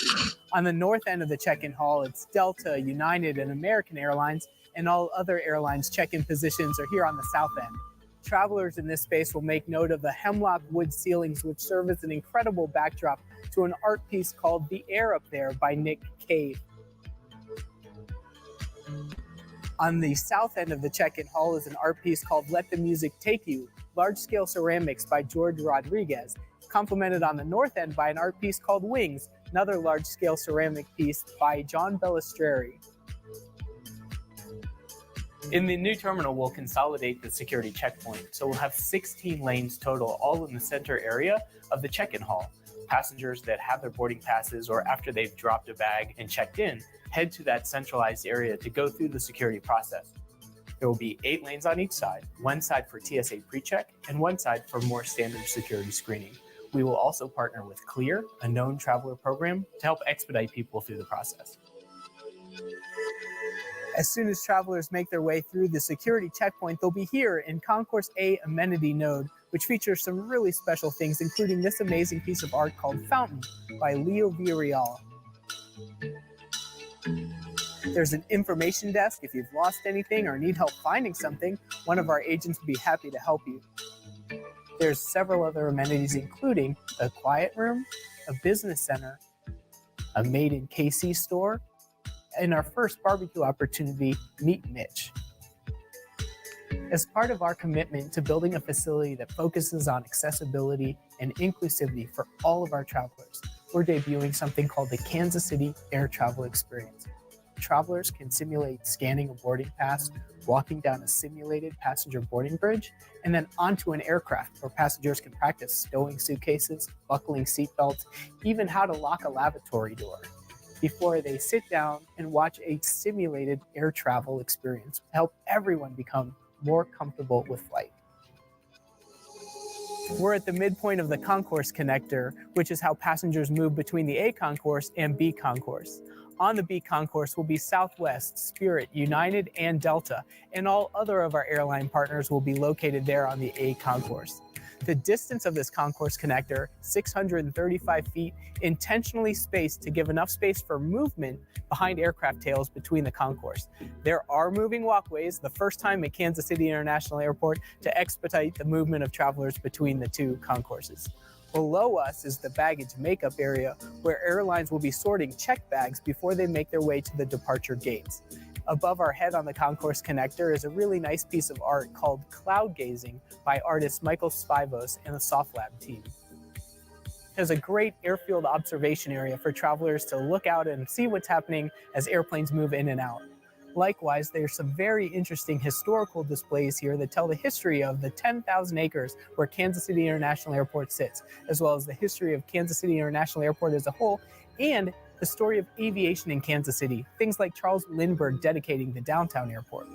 On the north end of the check-in hall, it's Delta, United, and American Airlines, and all other airlines' check-in positions are here on the south end. Travelers in this space will make note of the hemlock wood ceilings, which serve as an incredible backdrop to an art piece called The Air Up There by Nick Cave. On the south end of the check-in hall is an art piece called Let the Music Take You, large-scale ceramics by George Rodriguez, complemented on the north end by an art piece called Wings, another large-scale ceramic piece by John Bellistreri. In the new terminal, we'll consolidate the security checkpoint, so we'll have 16 lanes total, all in the center area of the check-in hall. Passengers that have their boarding passes or after they've dropped a bag and checked in, head to that centralized area to go through the security process. There will be 8 lanes on each side, one side for TSA pre-check and one side for more standard security screening. We will also partner with Clear, a known traveler program, to help expedite people through the process. As soon as travelers make their way through the security checkpoint, they'll be here in Concourse A amenity node, which features some really special things, including this amazing piece of art called Fountain by Leo Villarreal. There's an information desk. If you've lost anything or need help finding something, one of our agents will be happy to help you. There's several other amenities, including a quiet room, a business center, a Made in KC store, and our first barbecue opportunity, Meet Mitch. As part of our commitment to building a facility that focuses on accessibility and inclusivity for all of our travelers, we're debuting something called the Kansas City Air Travel Experience. travelers can simulate scanning a boarding pass, walking down a simulated passenger boarding bridge, and then onto an aircraft where passengers can practice stowing suitcases, buckling seatbelts, even how to lock a lavatory door before they sit down and watch a simulated air travel experience to help everyone become more comfortable with flight. We're at the midpoint of the concourse connector, which is how passengers move between the A concourse and B concourse. On the B concourse will be Southwest, Spirit, United, and Delta, and all other of our airline partners will be located there on the A concourse. The distance of this concourse connector, 635 feet, intentionally spaced to give enough space for movement behind aircraft tails between the concourse. There are moving walkways, the first time at Kansas City International Airport, to expedite the movement of travelers between the two concourses. Below us is the baggage makeup area, where airlines will be sorting checked bags before they make their way to the departure gates. Above our head on the concourse connector is a really nice piece of art called Cloud Gazing by artist Michael Spivos and the SoftLab team. There's a great airfield observation area for travelers to look out and see what's happening as airplanes move in and out. Likewise, there's some very interesting historical displays here that tell the history of the 10,000 acres where Kansas City International Airport sits, as well as the history of Kansas City International Airport as a whole, and the story of aviation in Kansas City, things like Charles Lindbergh dedicating the downtown airport.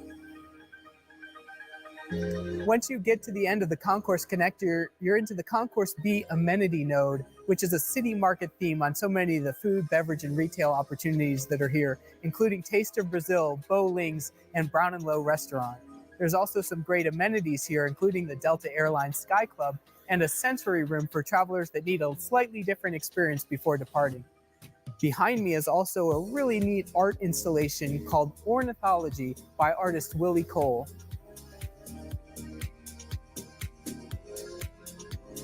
Once you get to the end of the concourse connector, you're into the Concourse B amenity node, which is a city market theme on so many of the food, beverage, and retail opportunities that are here, including Taste of Brazil, Bo Ling's, and Brown and Low Restaurant. There's also some great amenities here, including the Delta Airlines Sky Club and a sensory room for travelers that need a slightly different experience before departing. Behind me is also a really neat art installation called Ornithology by artist Willie Cole.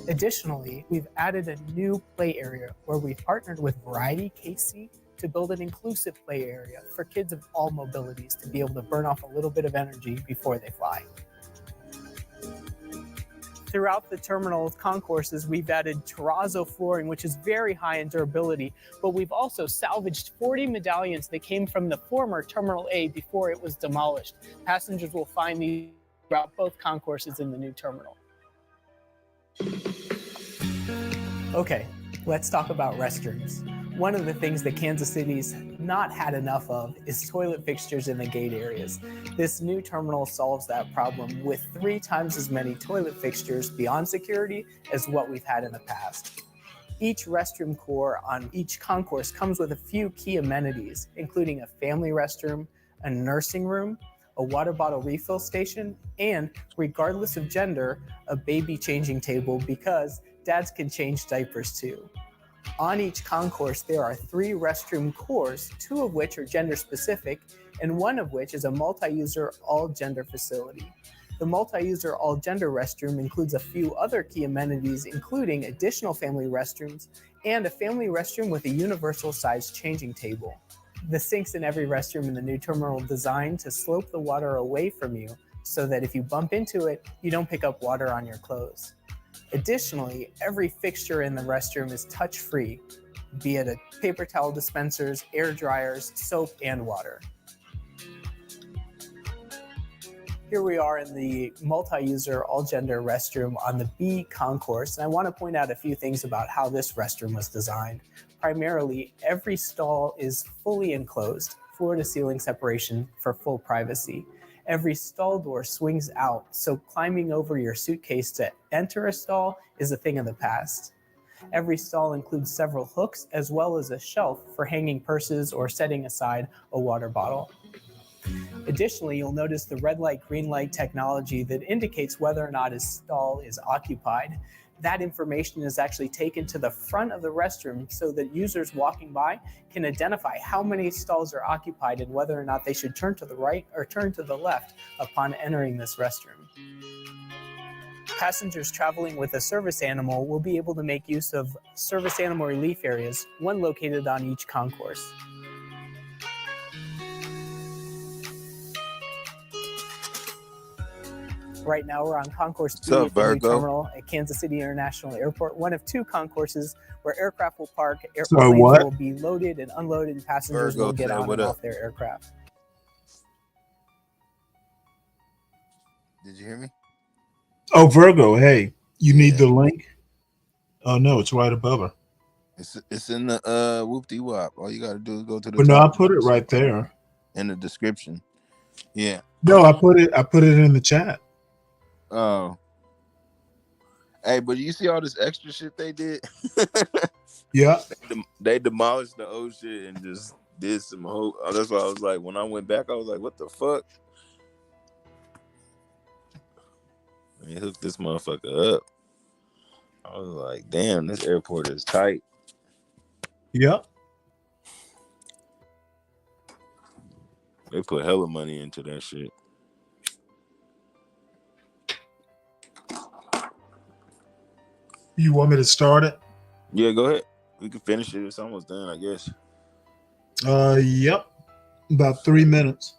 Additionally, we've added a new play area where we've partnered with Variety KC to build an inclusive play area for kids of all mobilities to be able to burn off a little bit of energy before they fly. Throughout the terminal concourses, we've added terrazzo flooring, which is very high in durability, but we've also salvaged 40 medallions that came from the former Terminal A before it was demolished. Passengers will find these throughout both concourses in the new terminal. Okay, let's talk about restrooms. One of the things that Kansas City's not had enough of is toilet fixtures in the gate areas. This new terminal solves that problem with 3 times as many toilet fixtures beyond security as what we've had in the past. Each restroom core on each concourse comes with a few key amenities, including a family restroom, a nursing room, a water bottle refill station, and, regardless of gender, a baby changing table because dads can change diapers too. On each concourse, there are 3 restroom cores, 2 of which are gender specific, and 1 of which is a multi-user all-gender facility. The multi-user all-gender restroom includes a few other key amenities, including additional family restrooms and a family restroom with a universal size changing table. The sinks in every restroom in the new terminal are designed to slope the water away from you so that if you bump into it, you don't pick up water on your clothes. Additionally, every fixture in the restroom is touch-free, be it a paper towel dispensers, air dryers, soap, and water. Here we are in the multi-user all-gender restroom on the B concourse, and I want to point out a few things about how this restroom was designed. Primarily, every stall is fully enclosed, floor-to-ceiling separation for full privacy. Every stall door swings out, so climbing over your suitcase to enter a stall is a thing of the past. Every stall includes several hooks as well as a shelf for hanging purses or setting aside a water bottle. Additionally, you'll notice the red light, green light technology that indicates whether or not a stall is occupied. That information is actually taken to the front of the restroom so that users walking by can identify how many stalls are occupied and whether or not they should turn to the right or turn to the left upon entering this restroom. Passengers traveling with a service animal will be able to make use of service animal relief areas, one located on each concourse. Right now, we're on Concourse What's 3 up, at the new Virgo? terminal at Kansas City International Airport, one of 2 concourses where aircraft will park, Sorry, airplanes what? will be loaded and unloaded, and passengers Virgo will get said, on "What and up?" off their aircraft. Did you hear me? Oh, Virgo, hey, you need Yeah. the link? Oh, no, it's right above her. It's in the whoop-de wop. All you gotta do is go to the But no, I top put it right there. in the description. Yeah. No, I put it in the chat. Oh. Hey, but you see all this extra shit they did? Yeah. They demolished the old shit and just did some whole. That's why I was like, when I went back, I was like, what the fuck? And he hooked this motherfucker up. I was like, damn, this airport is tight. Yep. They put hella money into that shit. You want me to start it? Yeah, go ahead. We can finish it. It's almost done, I guess. Yep. About 3 minutes.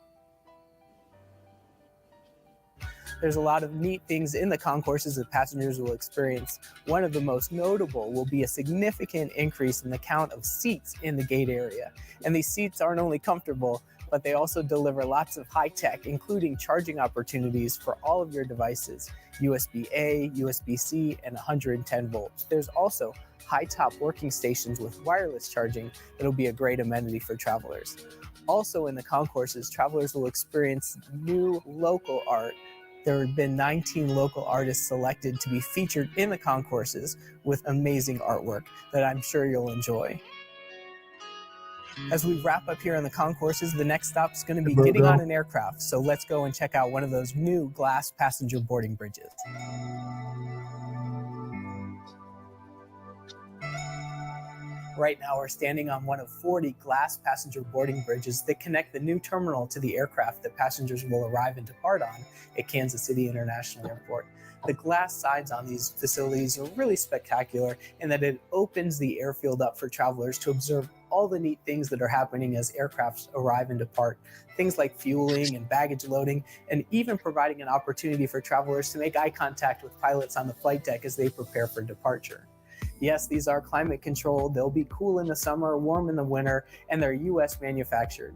There's a lot of neat things in the concourses that passengers will experience. One of the most notable will be a significant increase in the count of seats in the gate area. And these seats aren't only comfortable, but they also deliver lots of high tech, including charging opportunities for all of your devices, USB-A, USB-C, and 110 volts. There's also high-top working stations with wireless charging that'll be a great amenity for travelers. Also in the concourses, travelers will experience new local art. There have been 19 local artists selected to be featured in the concourses with amazing artwork that I'm sure you'll enjoy. As we wrap up here in the concourses, the next stop is going to be getting on an aircraft. So let's go and check out one of those new glass passenger boarding bridges. Right now, we're standing on one of 40 glass passenger boarding bridges that connect the new terminal to the aircraft that passengers will arrive and depart on at Kansas City International Airport. The glass sides on these facilities are really spectacular in that it opens the airfield up for travelers to observe all the neat things that are happening as aircraft arrive and depart. Things like fueling and baggage loading, and even providing an opportunity for travelers to make eye contact with pilots on the flight deck as they prepare for departure. Yes, these are climate controlled. They'll be cool in the summer, warm in the winter, and they're US manufactured.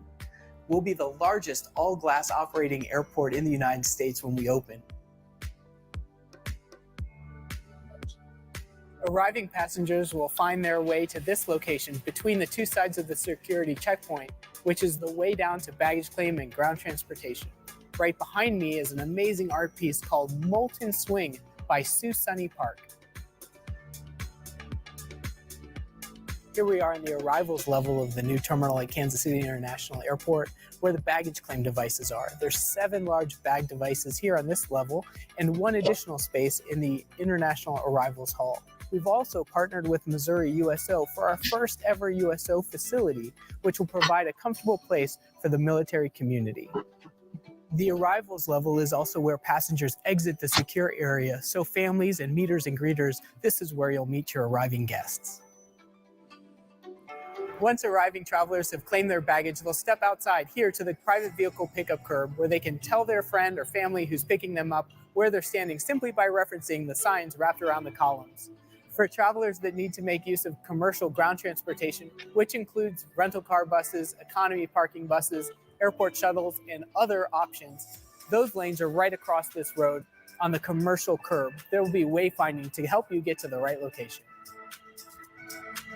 We'll be the largest all-glass operating airport in the United States when we open. Arriving passengers will find their way to this location between the 2 sides of the security checkpoint, which is the way down to baggage claim and ground transportation. Right behind me is an amazing art piece called Molten Swing by Sue Sunny Park. Here we are in the arrivals level of the new terminal at Kansas City International Airport, where the baggage claim devices are. There's 7 large bag devices here on this level, and 1 additional space in the International Arrivals Hall. We've also partnered with Missouri USO for our first ever USO facility, which will provide a comfortable place for the military community. The arrivals level is also where passengers exit the secure area, so families and meeters and greeters, this is where you'll meet your arriving guests. Once arriving travelers have claimed their baggage, they'll step outside here to the private vehicle pickup curb where they can tell their friend or family who's picking them up where they're standing simply by referencing the signs wrapped around the columns. For travelers that need to make use of commercial ground transportation, which includes rental car buses, economy parking buses, airport shuttles, and other options, those lanes are right across this road on the commercial curb. There will be wayfinding to help you get to the right location.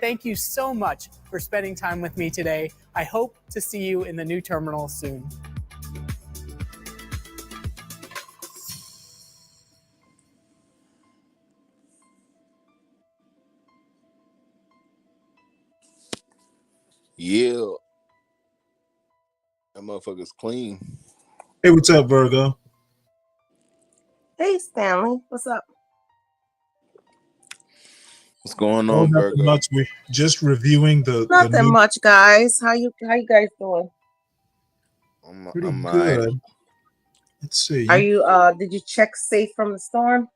Thank you so much for spending time with me today. I hope to see you in the new terminal soon. Yeah. That motherfucker's clean. Hey, what's up, Virgo? Hey, Stanley. What's up? What's going Oh, on, nothing Virgo? much. We just reviewing the Nothing new. much, guys. How you guys doing? Pretty I'm good. Let's see. Are you did you check safe from the storm?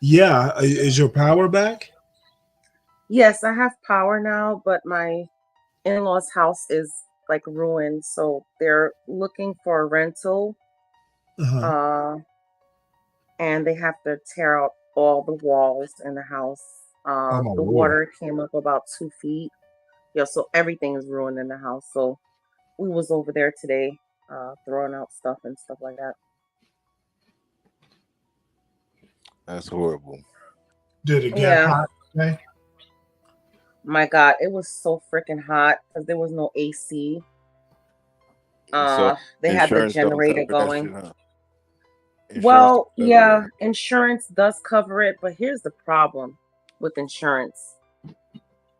Yeah, is your power back? Yes, I have power now, but my in-laws' house is like ruined, so they're looking for a rental. Uh-huh. and they have to tear out all the walls in the house. Oh my The lord. water came up about 2 feet. Yeah, so everything is ruined in the house. So we was over there today, throwing out stuff and stuff like that. That's horrible. Did it get Yeah, hot today? my God, it was so freaking hot because there was no AC. So They had the insurance don't generator cover that going. shit, huh? Insurance Well, don't cover yeah, insurance does cover it, but here's the problem with insurance.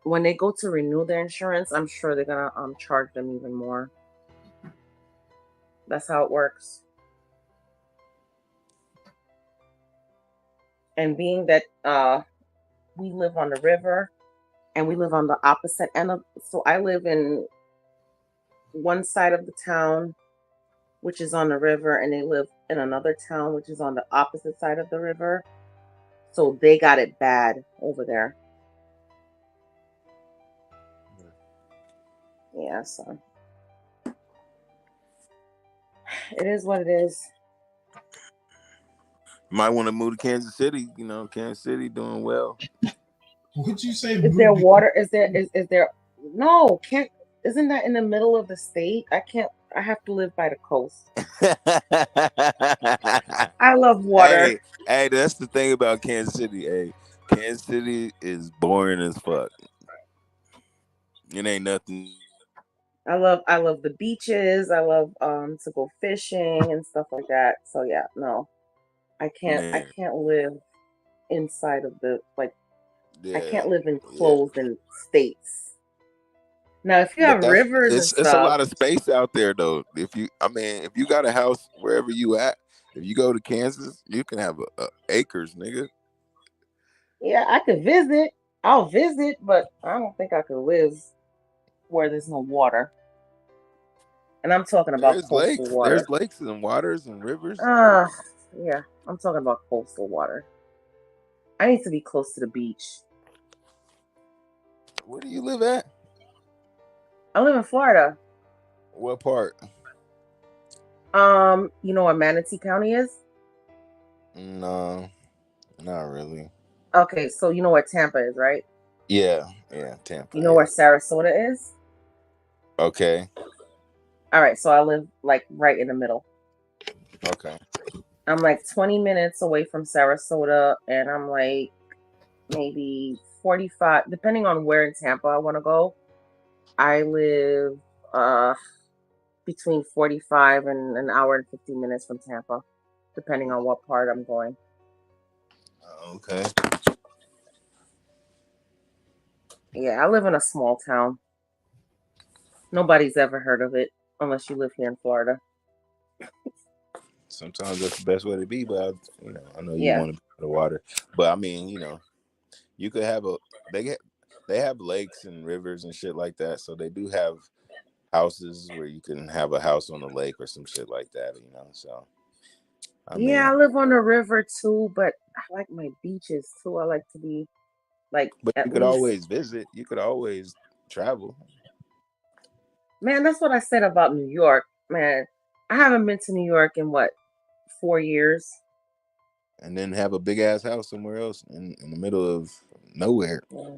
When they go to renew their insurance, I'm sure they're gonna charge them even more. That's how it works. And being that we live on the river and we live on the opposite end of, so I live in one side of the town which is on the river, and they live in another town which is on the opposite side of the river. So they got it bad over there. Yeah, so it is what it is. Might want to move to Kansas City. You know, Kansas City doing well. Would you say Is there move water? Is there no, can't isn't that in the middle of the state? I can't, I have to live by the coast. I love water. Hey, that's the thing about Kansas City. Hey, Kansas City is boring as fuck. It ain't nothing. I love the beaches. I love to go fishing and stuff like that. So yeah, no. I Man, can't live inside of the like I yeah, can't live in yeah. closed in states. Now if you But have rivers and it's a stuff, lot of space out there though. If you got a house wherever you at, if you go to Kansas, you can have acres, nigga. yeah, I could visit. I'll visit, but I don't think I could live where there's no water. And I'm talking about coastal There's water. lakes and waters and rivers. Uh, yeah, I'm talking about coastal water. I need to be close to the beach. Where do you live at? I live in Florida. What part? You know where Manatee County is? No, not really. Okay, so you know where Tampa is, right? Yeah, Tampa. You know where Sarasota is? Okay. All right, so I live like right in the middle. Okay. I'm like 20 minutes away from Sarasota, and I'm like maybe 45, depending on where in Tampa I want to go. I live between 45 and an hour and 15 minutes from Tampa, depending on what part I'm going. Okay. Yeah, I live in a small town. Nobody's ever heard of it unless you live here in Florida. Sometimes that's the best way to be, but I know you Yeah. want to be by the water, but you could have they have lakes and rivers and shit like that, so they do have houses where you can have a house on the lake or some shit like that, So Yeah, I live on the river too, but I like my beaches too. I like to be like but you at could least, always visit. You could always travel. man, that's what I said about New York. Man, I haven't been to New York in what, 4 years? And then have a big ass house somewhere else in the middle of nowhere. Yeah.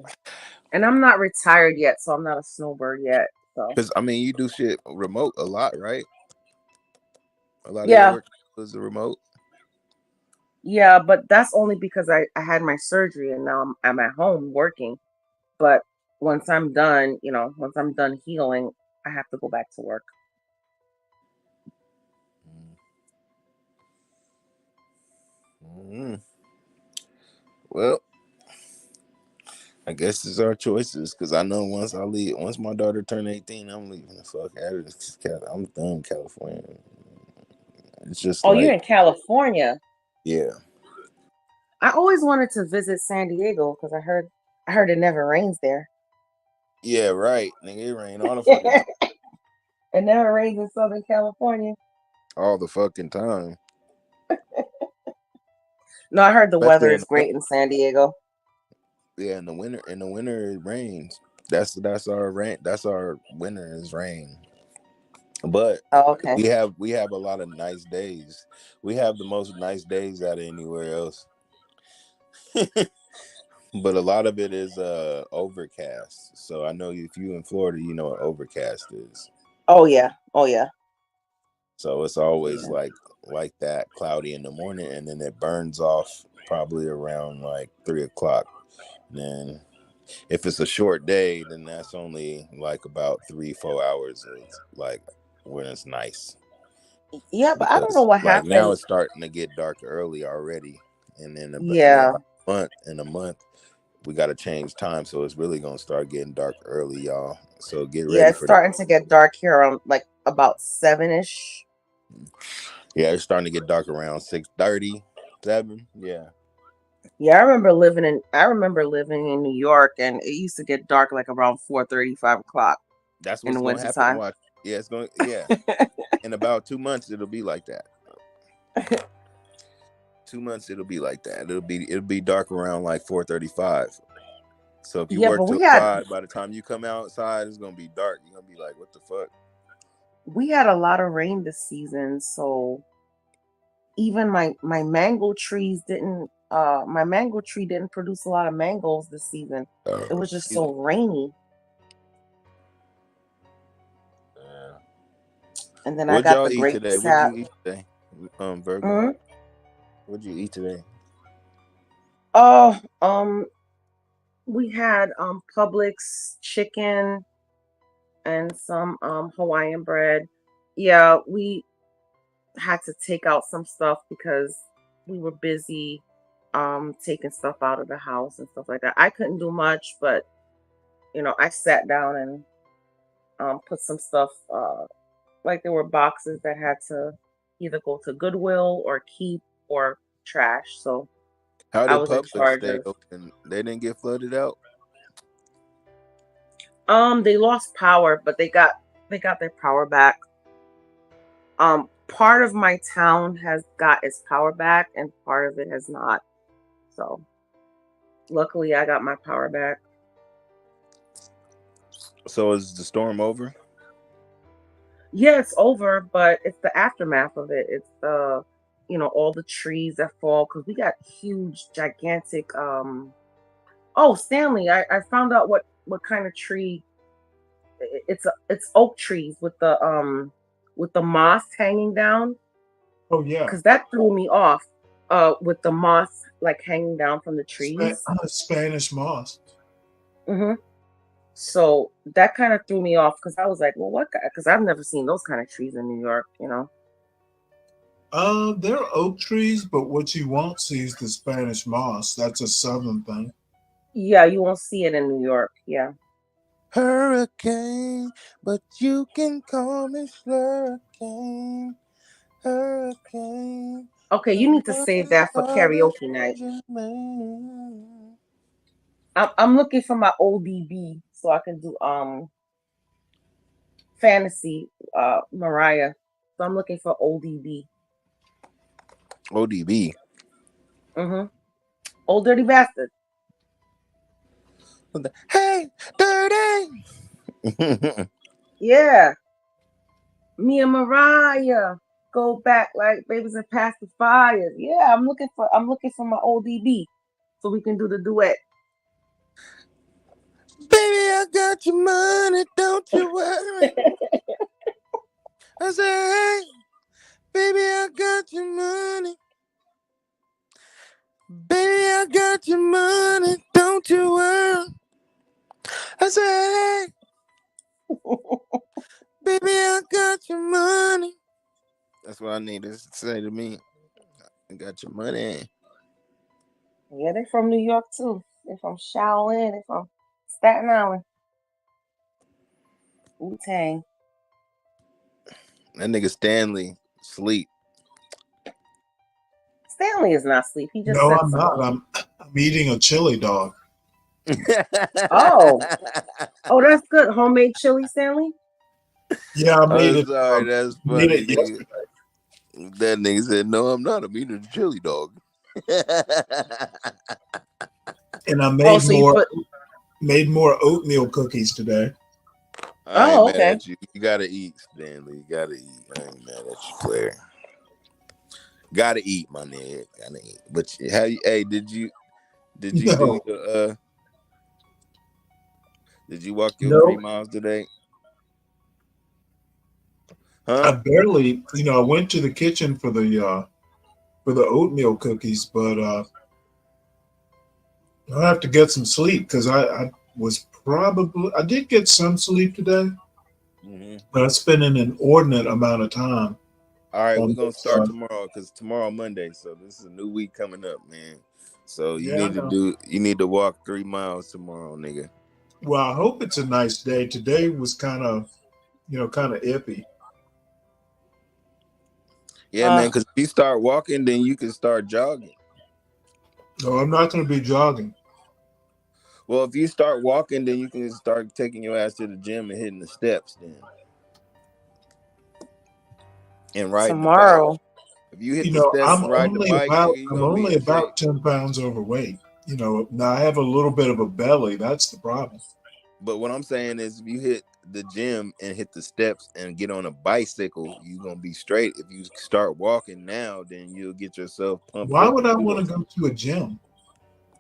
And I'm not retired yet, so I'm not a snowbird yet. So Because you do shit remote a lot, right? A lot of your yeah, work is remote. yeah, but that's only because I had my surgery and now I'm at home working. But once I'm done, once I'm done healing, I have to go back to work. Mm-hmm. Well, I guess it's our choices, because I know once my daughter turned 18, I'm leaving the fuck out of this. I'm done California. It's just Oh, you're like, in California. yeah. I always wanted to visit San Diego because I heard it never rains there. Yeah, right. Nigga, it rain all the fucking time. It never rains in Southern California. All the fucking time. No, I heard the weather Especially in is the great in San Diego. yeah, in the winter. In the winter, it rains. That's our rain. That's our winter is rain. But Oh, okay. we have a lot of nice days. We have the most nice days out of anywhere else. But a lot of it is overcast. So I know if you in Florida, you know what overcast is. Oh yeah. Oh yeah. So it's always Yeah. like that, cloudy in the morning, and then it burns off probably around like 3 o'clock. Then if it's a short day, then that's only like about 3-4 hours of like when it's nice. Yeah, but I don't know Because what like now happened. it's starting to get dark early already, and then in Yeah. about a month we got to change time, so it's really gonna start getting dark early, y'all. So get Yeah, ready it's for that. starting to get dark here around like about 7-ish. Yeah, it's starting to get dark around 6:30, 7. Yeah. Yeah, I remember living in New York, and it used to get dark like around 4:30, 5 o'clock That's in what's the gonna happen. wintertime. Watch. Yeah, it's going. Yeah, in about 2 months it'll be like that. 2 months it'll be like that. It'll be dark around like 4:35. So if you Yeah, work but till 5, by the time you come outside, it's gonna be dark. You're gonna be like, "What the fuck?" we had a lot of rain this season, so even my mango trees didn't my mango tree didn't produce a lot of mangoes this season. It was just so rainy. Yeah. And then I What'd got the y'all eat grape today? What'd sap. you eat today, Virgo? Mhm. What'd you eat today? Oh, we had Publix chicken and some Hawaiian bread. Yeah, we had to take out some stuff because we were busy taking stuff out of the house and stuff like that. I couldn't do much, but I sat down and put some stuff like there were boxes that had to either go to Goodwill or keep or trash. So How I did was in Publix charge stay of open? They didn't get flooded out. they lost power, but they got their power back. Part of my town has got its power back and part of it has not. So luckily I got my power back. So is the storm over? Yeah, it's over, but it's the aftermath of it. It's all the trees that fall because we got huge, gigantic. Oh, Stanley, I found out what kind of tree. It's oak trees with the moss hanging down. Oh yeah, Because that threw me off. With the moss like hanging down from the trees. Spanish moss. Hmm. So that kind of threw me off because I was like, well, what? Because I've never seen those kind of trees in New York. They're oak trees, but what you won't see is the Spanish moss. That's a southern thing. Yeah, you won't see it in New York. Yeah. Hurricane, but you can call me Hurricane. Hurricane. Okay, you need to save that for karaoke night. I'm looking for my ODB so I can do fantasy Mariah. So I'm looking for ODB. ODB. Mm-hmm. Old Dirty Bastard. Hey, dirty. Yeah. Me and Mariah go back like babies and pacifiers. Yeah, I'm looking for my ODB so we can do the duet. Baby, I got your money, don't you worry. I say, hey, baby, I got your money. Baby, I got your money, don't you worry. I say, hey, baby, I got your money. That's what I need to say to me. I got your money. Yeah, they're from New York too. They're from Shaolin. They're from Staten Island. Wu-Tang. That nigga Stanley sleep. Stanley is not asleep. He just No, said I'm so. not. I'm eating a chili dog. Oh, that's good. Homemade chili, Stanley. Yeah, I made it. Sorry, that's Made funny, it nigga. yesterday. That nigga said, "No, I'm not. I'm eating a chili dog." And I So you put. made more oatmeal cookies today. I ain't mad okay. at you. You gotta eat, Stanley. You gotta eat. I ain't mad at you, player. Gotta eat, my nigga. Gotta eat. But how you? Hey, did you do No, your Did you walk your 3 miles today? I Huh? barely. I went to the kitchen for the oatmeal cookies, but I'll have to get some sleep because I did get some sleep today, Mm-hmm. but I spent an inordinate amount of time All right, we're on gonna this. start tomorrow because tomorrow Monday, so this is a new week coming up, man. So Yeah, I know. you need to walk 3 miles tomorrow, nigga. Well, I hope it's a nice day. Today was kind of iffy. Yeah, man. Because if you start walking, then you can start jogging. No, I'm not going to be jogging. Well, if you start walking, then you can start taking your ass to the gym and hitting the steps, then and riding the bike. Tomorrow. If you hit the steps I'm and ride the only bike, about nigga, you I'm gonna be only in shape. about 10 pounds overweight. Now I have a little bit of a belly. That's the problem. But what I'm saying is, if you hit the gym and hit the steps and get on a bicycle, you're gonna be straight. If you start walking now, then you'll get yourself pumped Why up would to I do want to those. go to a gym?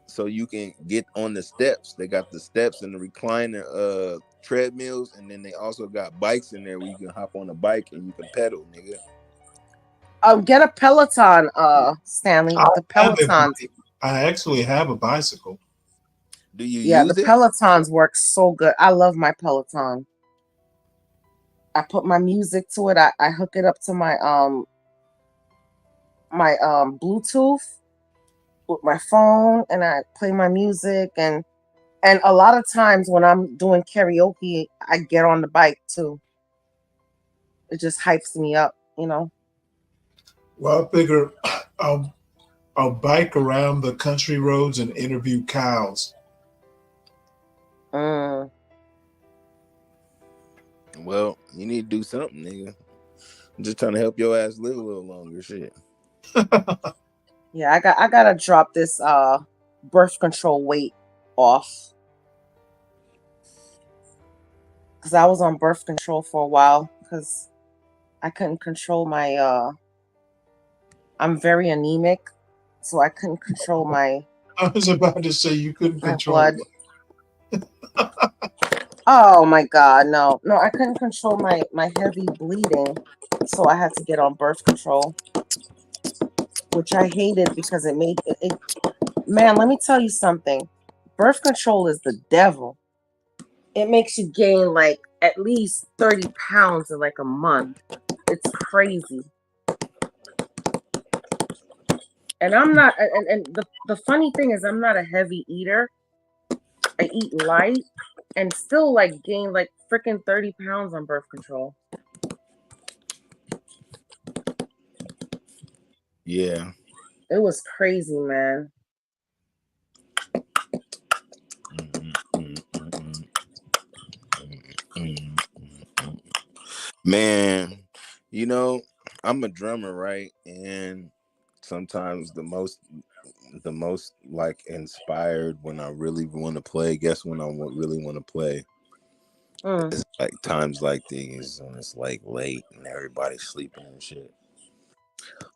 So you can get on the steps. They got the steps and the recliner treadmills, and then they also got bikes in there where you can hop on a bike and you can pedal, nigga. Get a Peloton, Stanley. I The have a Pelotons. bike. I actually have a bicycle. Do you Yeah, the use it? Pelotons work so good. I love my Peloton. I put my music to it. I hook it up to my Bluetooth with my phone, and I play my music, and a lot of times when I'm doing karaoke, I get on the bike too. It just hypes me up, Well, I figure I'll bike around the country roads and interview cows. Mm. Well, you need to do something, nigga. I'm just trying to help your ass live a little longer, shit. Yeah, I gotta drop this birth control weight off because I was on birth control for a while because I couldn't control my I'm very anemic, so I couldn't control my I was about to say you couldn't control. blood. Oh my God, no, I couldn't control my heavy bleeding, so I had to get on birth control, which I hated because it made it. Man, let me tell you something. Birth control is the devil. It makes you gain like at least 30 pounds in like a month. It's crazy. And I'm not, and the funny thing is, I'm not a heavy eater. I eat light and still like gain like freaking 30 pounds on birth control. Yeah. It was crazy, man. Man, I'm a drummer, right? And sometimes the most like inspired when I really want to play. Guess when I really want to play? It's like times like these when it's like late and everybody's sleeping and shit.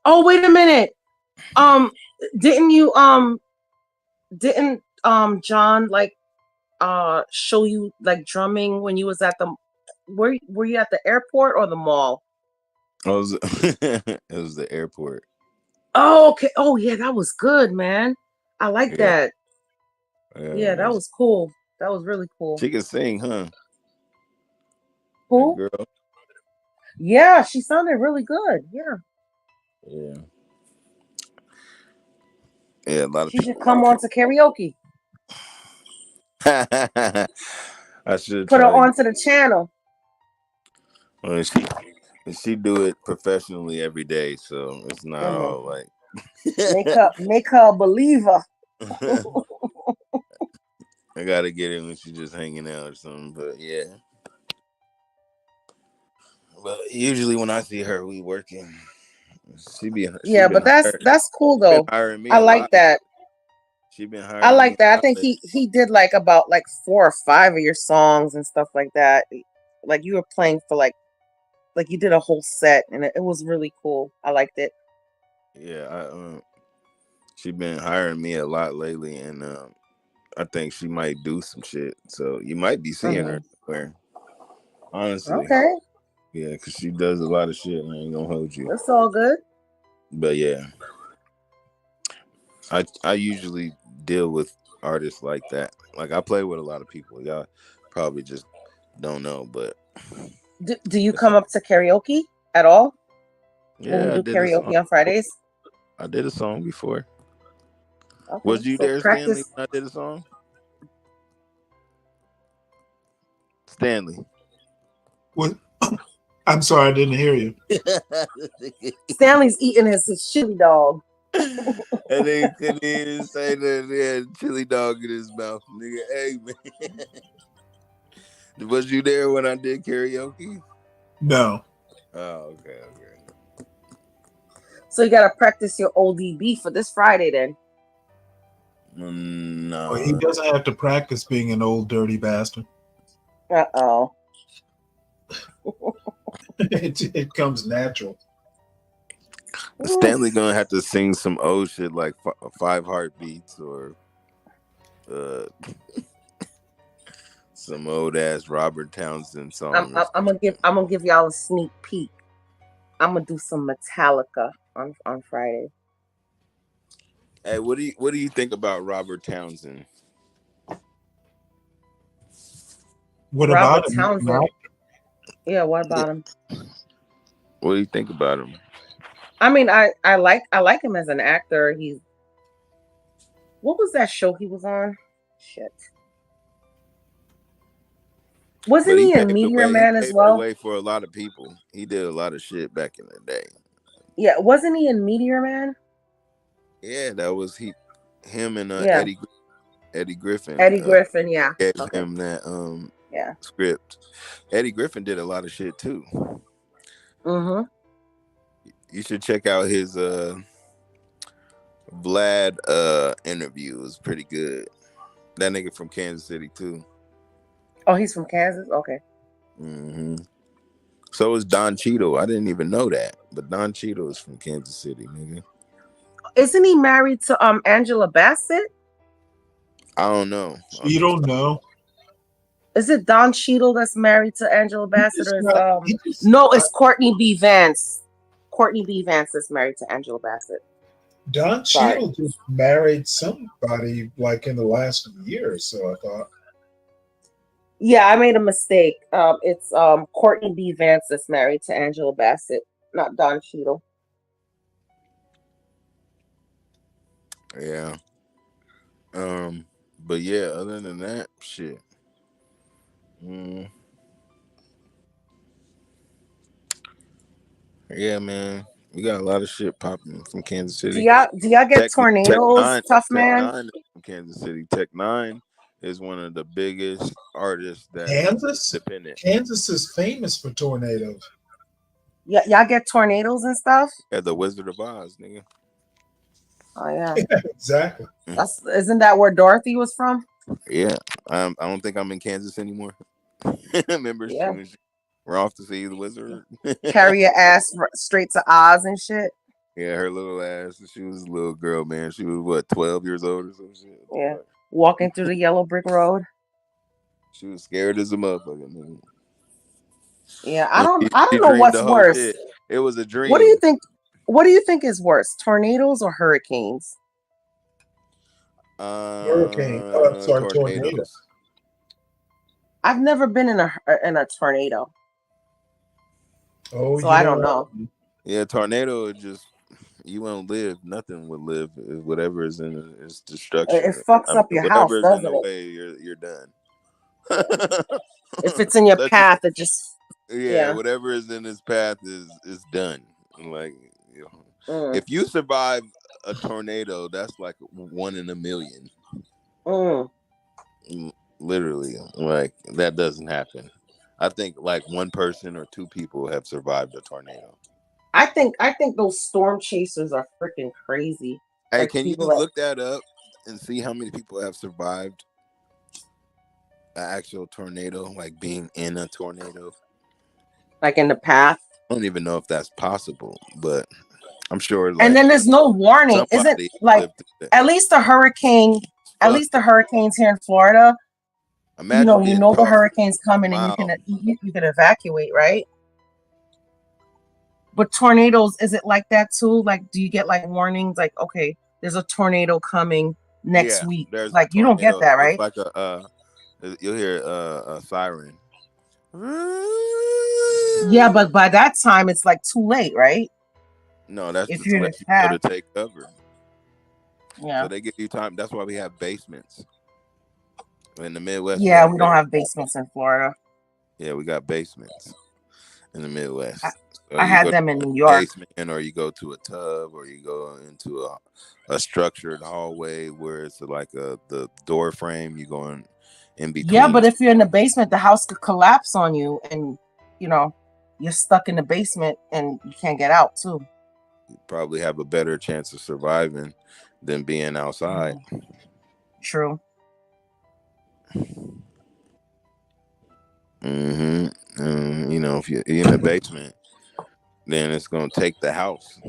Oh, wait a minute. Didn't you didn't John like show you like drumming when you was at the were you at the airport or the mall? It was the airport. Oh, okay. Oh yeah, that was good, man. I like Yeah. that. Yeah, that Yeah. was cool. That was really cool. She can sing, huh? Who? That girl. Yeah, she sounded really good. Yeah. Yeah. Yeah, a lot of She should people come like on to karaoke. her. I should Put her try to onto the channel. well, she do it professionally every day, so it's not all like Make her a believer. I gotta get it when she's just hanging out or something, but yeah. But usually when I see her, we working. She Yeah, but that's cool been though. hiring me I a like lot. that. She been I hiring me like that. a I lot think lately. he did like about like 4 or 5 of your songs and stuff like that. like you were playing for like you did a whole set, and it was really cool. I liked it. Yeah, she been hiring me a lot lately, and I think she might do some shit. So you might be seeing her somewhere. Honestly, Okay, yeah, because she does a lot of shit. And I ain't gonna hold you, that's all good. but yeah, I usually deal with artists like that. Like I play with a lot of people. Y'all probably just don't know, but Do you come up to karaoke at all? When we yeah, I do did a song. karaoke on Fridays? I did a song before. Okay, Was you so there, Stanley, practice. when I did a song? Stanley. What? I'm sorry, I didn't hear you. Stanley's eating his chili dog. And they couldn't even say that he had a chili dog in his mouth. Nigga, hey, man. Was you there when I did karaoke? No. Oh, okay. So you gotta practice your ODB for this Friday then. No. Well, he doesn't have to practice being an old dirty bastard. Uh-oh. It comes natural. Stanley gonna have to sing some old shit like 5 Heartbeats or some old ass Robert Townsend song. I'm gonna give y'all a sneak peek. I'm gonna do some Metallica on Friday. Hey, what do you think about Robert Townsend? What Robert about him? Townsend? Yeah, what about him? What do you think about him? I mean, I like him as an actor. What was that show he was on? Shit. Wasn't he in Meteor Man as well? He paved the way for a lot of people. He did a lot of shit back in the day. Yeah, wasn't he in Meteor Man? Yeah, that was him and Yeah. Eddie Griffin. Eddie Griffin, yeah. Gave Okay. him that Yeah. script. Eddie Griffin did a lot of shit too. Mm-hmm. You should check out his Vlad interview. It was pretty good. That nigga from Kansas City too. Oh, he's from Kansas? Okay. Mm-hmm. So is Don Cheadle. I didn't even know that, but Don Cheadle is from Kansas City, nigga. Isn't he married to Angela Bassett? I don't know. You don't know. Is it Don Cheadle that's married to Angela Bassett, or no? It's Courtney B. Vance. Courtney B. Vance is married to Angela Bassett. Don Cheadle just married somebody like in the last year or so, I thought. Yeah, I made a mistake. It's Courtney B. Vance that's married to Angela Bassett, not Don Cheadle. Yeah. But yeah, other than that, shit. Yeah, man. We got a lot of shit popping from Kansas City. Do y'all get tornadoes, Tough Man? Tech 9 is from Kansas City. Tech 9 is one of the biggest artists that Kansas? independent. Kansas is famous for tornadoes. Yeah, y'all get tornadoes and stuff? Yeah, the Wizard of Oz, nigga. Oh yeah. Exactly. Isn't that where Dorothy was from? Yeah. I don't think I'm in Kansas anymore. Remember, Yeah. we're off to see the wizard. Carry your ass straight to Oz and shit. Yeah, her little ass. She was a little girl, man. She was what, 12 years old or some shit. Yeah, walking through the yellow brick road. She was scared as a motherfucker, man. Yeah, I don't know what's worse. Shit. It was a dream. What do you think? What do you think is worse, tornadoes or hurricanes? Tornadoes. I've never been in a tornado. Oh, so I don't know. Yeah, tornado would just, you won't live. Nothing would live. Whatever is in its destruction. It fucks up your house, doesn't it? Way, you're done. If it's in your path, it just whatever is in its path is done. Like, if you survive a tornado, that's like 1 in a million. Literally, like that doesn't happen. I think like 1 person or 2 people have survived a tornado. I think those storm chasers are freaking crazy. Hey, like can you look that up and see how many people have survived? an actual tornado, like being in a tornado. Like in the path. I don't even know if that's possible, but I'm sure And like then there's no warning. Isn't somebody like lived through that. at least the hurricane, at least the hurricanes here in Florida, Imagine you being know the tossed hurricane's coming and you can evacuate, right? But tornadoes, is it like that too? Like, do you get like warnings like, okay, there's a tornado coming next Yeah, week? there's a Like, you don't get tornado. that, It's right? like you'll hear a siren. Yeah, but by that time it's like too late, right? No, that's If to you're in let a you know path. to take cover. Yeah. So they give you time. That's why we have basements in the Midwest. We Yeah, have we don't have basements in Florida. yeah, we got basements in the Midwest. So I you had go them to in a New York. basement, or you go to a tub, or you go into a structured hallway where it's like the door frame. You go in between. Yeah, but if you're in the basement, the house could collapse on you and you're stuck in the basement and you can't get out too. You probably have a better chance of surviving than being outside. True. You know, if you're in the basement, then it's gonna take the house.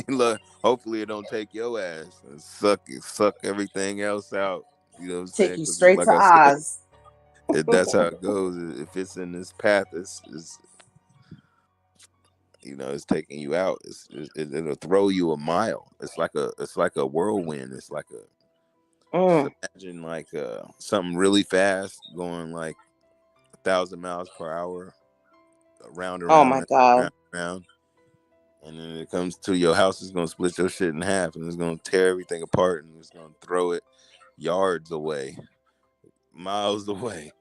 Look, hopefully it don't take your ass and suck everything else out. You know what I'm saying? Take you 'Cause straight like to I said, Oz. that's how it goes. If it's in this path, it's it's taking you out. It'll throw you a mile. It's like a whirlwind. It's like just imagine like something really fast going like 1,000 miles per hour, round and Oh round my and God. round and round. And then it comes to your house, it's gonna split your shit in half, and it's gonna tear everything apart, and it's gonna throw it yards away, miles away.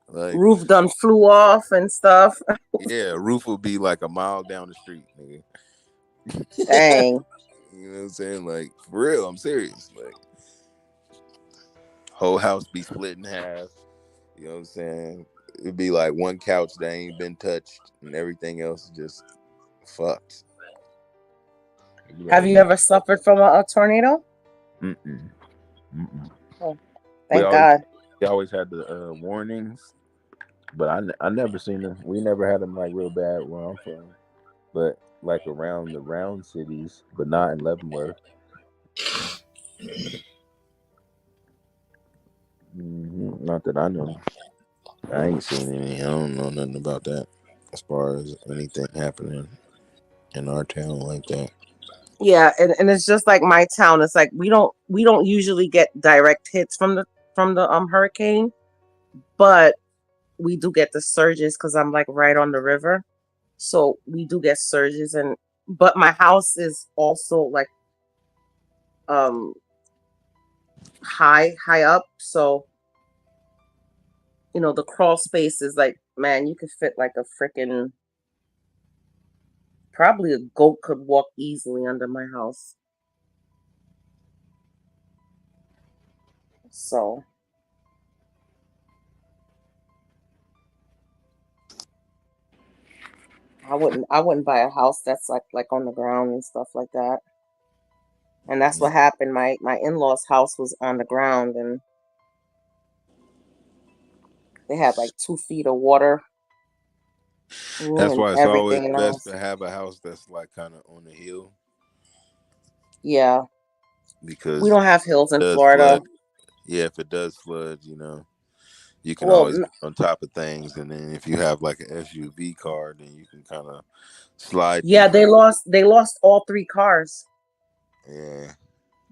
Like Roof done flew off and stuff. yeah, roof will be like a mile down the street, nigga. Dang. You know what I'm saying? Like for real, I'm serious. Like whole house be split in half. You know what I'm saying? It'd be like one couch that ain't been touched, and everything else is just fucked. Have you ever suffered from a tornado? Mm-mm. Oh, thank God. We always had the warnings, but I never seen them. We never had them like real bad where I'm from, but like around the round cities, but not in Leavenworth. Not that I know. I ain't seen any. I don't know nothing about that as far as anything happening in our town like that. Yeah, and it's just like my town. It's like we don't usually get direct hits from the hurricane, but we do get the surges because I'm like right on the river. So we do get surges, but my house is also like high up. So the crawl space is like, man, you could fit like a freaking, probably a goat could walk easily under my house. So I wouldn't buy a house that's like on the ground and stuff like that. And that's what happened. My in-laws' house was on the ground, and they had like 2 feet of water, That's ruined why it's always everything in the best house. to have a house that's like kind of on the hill. Yeah, Because we don't have hills in it does Florida. flood. Yeah, if it does flood, you can always get on top of things. And then if you have like an SUV car, then you can kind of slide. Yeah, they lost all 3 cars. Yeah.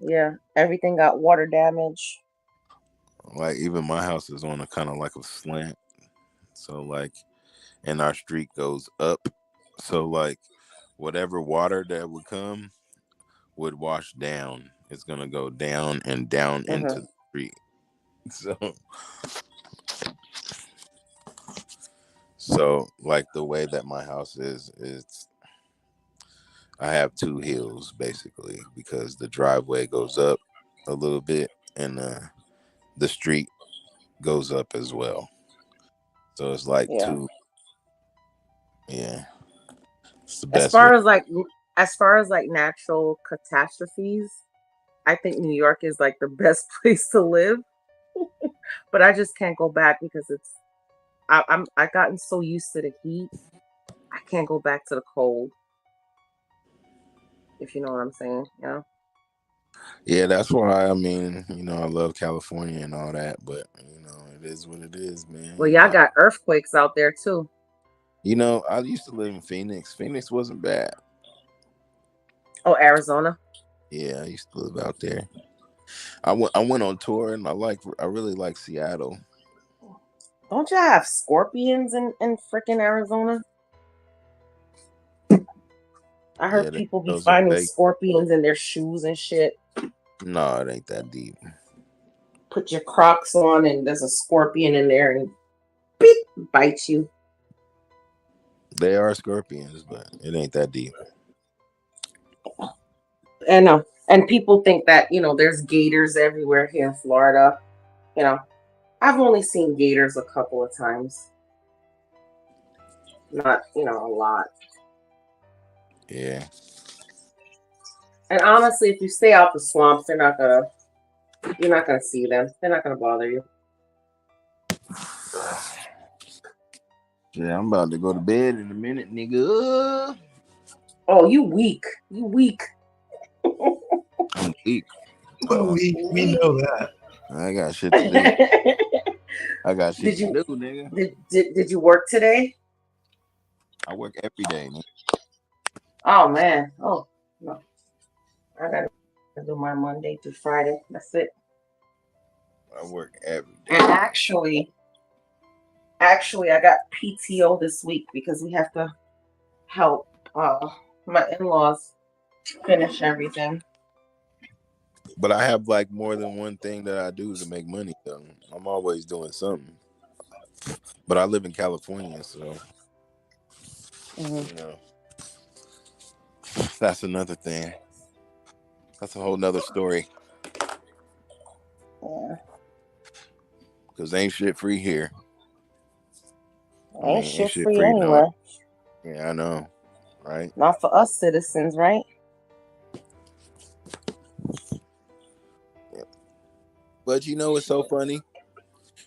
Yeah, everything got water damage. Like even my house is on a kind of like a slant. So like, and our street goes up. So like, whatever water that would come would wash down. It's gonna go down and down into the street. So like the way that my house is I have 2 hills basically because the driveway goes up a little bit and the street goes up as well. So it's like 2. Yeah. It's the best way. As far as like natural catastrophes, I think New York is like the best place to live. But I just can't go back because I gotten so used to the heat. I can't go back to the cold. If you know what I'm saying, you know. Yeah, that's why I mean, I love California and all that, but it is what it is, man. Well, y'all got earthquakes out there too. I used to live in Phoenix. Phoenix wasn't bad. Oh, Arizona. Yeah, I used to live out there. I went on tour and I really like Seattle. Don't y'all have scorpions in freaking Arizona? I heard people be those are finding fake. scorpions in their shoes and shit. No, it ain't that deep. Put your Crocs on and there's a scorpion in there and beep, bite you. They are scorpions, but it ain't that deep. And people think that, there's gators everywhere here in Florida. I've only seen gators a couple of times. Not, a lot. Yeah. And honestly, if you stay out the swamps, you're not gonna see them. They're not gonna bother you. Yeah, I'm about to go to bed in a minute, nigga. Oh, you weak. You weak. I'm weak. Oh, we know that. I got shit to do. I got shit to do, nigga. Did you work today? I work every day, nigga. Oh man. Oh no. I gotta do my Monday through Friday. That's it. I work every day. And actually, I got PTO this week because we have to help my in-laws finish everything. But I have like more than one thing that I do to make money, though. I'm always doing something. But I live in California, so that's another thing. That's a whole nother story. Yeah. Because ain't shit free here. Ain't shit free anywhere. Yeah, I know. Right? Not for us citizens, right? Yeah. But it's so funny.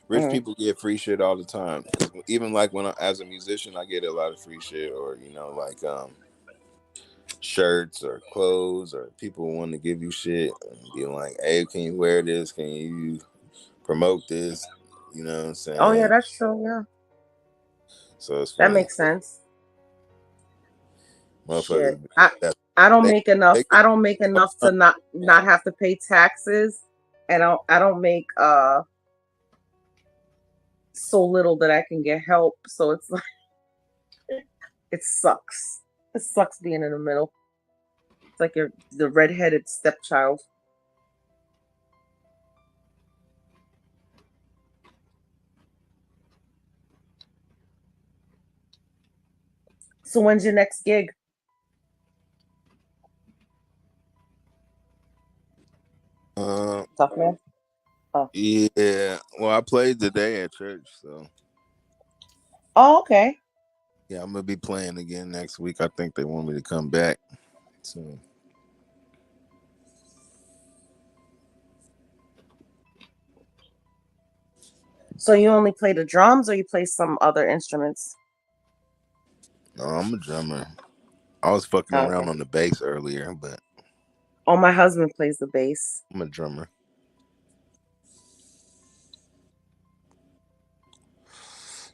Rich people get free shit all the time. Even like when as a musician, I get a lot of free shit, or like shirts or clothes, or people want to give you shit and be like, "Hey, can you wear this? Can you promote this?" You know what I'm saying? Oh yeah, that's true. Yeah. So it's funny. That makes sense. Motherfuckers. Shit. I don't make enough. I don't make enough to not have to pay taxes, and I don't make so little that I can get help. So it's like it sucks. It sucks being in the middle. It's like you're the redheaded stepchild. So when's your next gig? Tough man. Oh. Yeah. Well, I played today at church, so. Oh, okay. Yeah, I'm gonna be playing again next week. I think they want me to come back soon. So you only play the drums, or you play some other instruments? No, I'm a drummer. I was fucking around on the bass earlier, but. Oh, my husband plays the bass. I'm a drummer.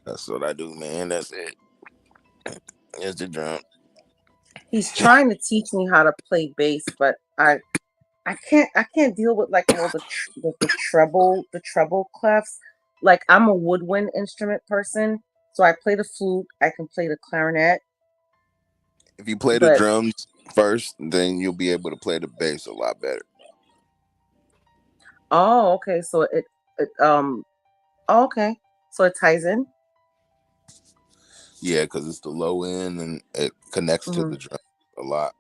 That's what I do, man. That's it. It's the drum. He's trying to teach me how to play bass, but I can't deal with like all the treble clefs. Like I'm a woodwind instrument person, so I play the flute. I can play the clarinet. If you play the drums first, then you'll be able to play the bass a lot better. Oh, okay. So okay. So it ties in. Yeah, because it's the low end and it connects to the drum a lot.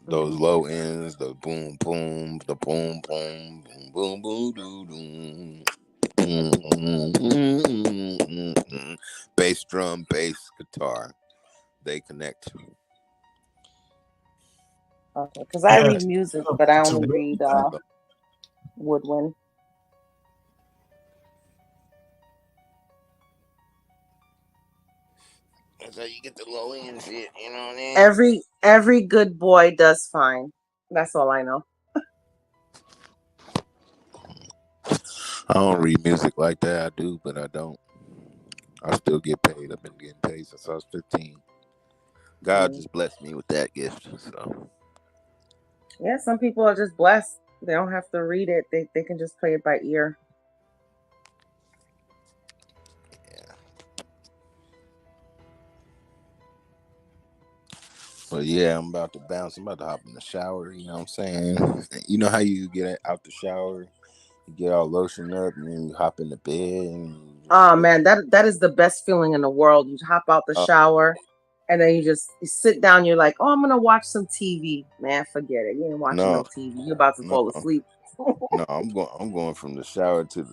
Those low ends, the boom boom, the boom boom, boom boom boom doo doo. Bass drum, bass guitar, they connect. Okay, because I read music, but I only read woodwind. That's how you get the low end shit. You know what I mean? Every good boy does fine. That's all I know. I don't read music like that. I do, but I don't. I still get paid. I've been getting paid since I was 15. God just blessed me with that gift. So Yeah, some people are just blessed. They don't have to read it. They can just play it by ear. but yeah, I'm about to bounce. I'm about to hop in the shower. You know what I'm saying? You know how you get out the shower, you get all lotioned up, and then you hop in the bed. And Oh man, that is the best feeling in the world. You hop out the shower and then you sit down, you're like, oh, I'm gonna watch some TV. Man, forget it. You ain't watching no TV. You're about to fall asleep. No, I'm going from the shower to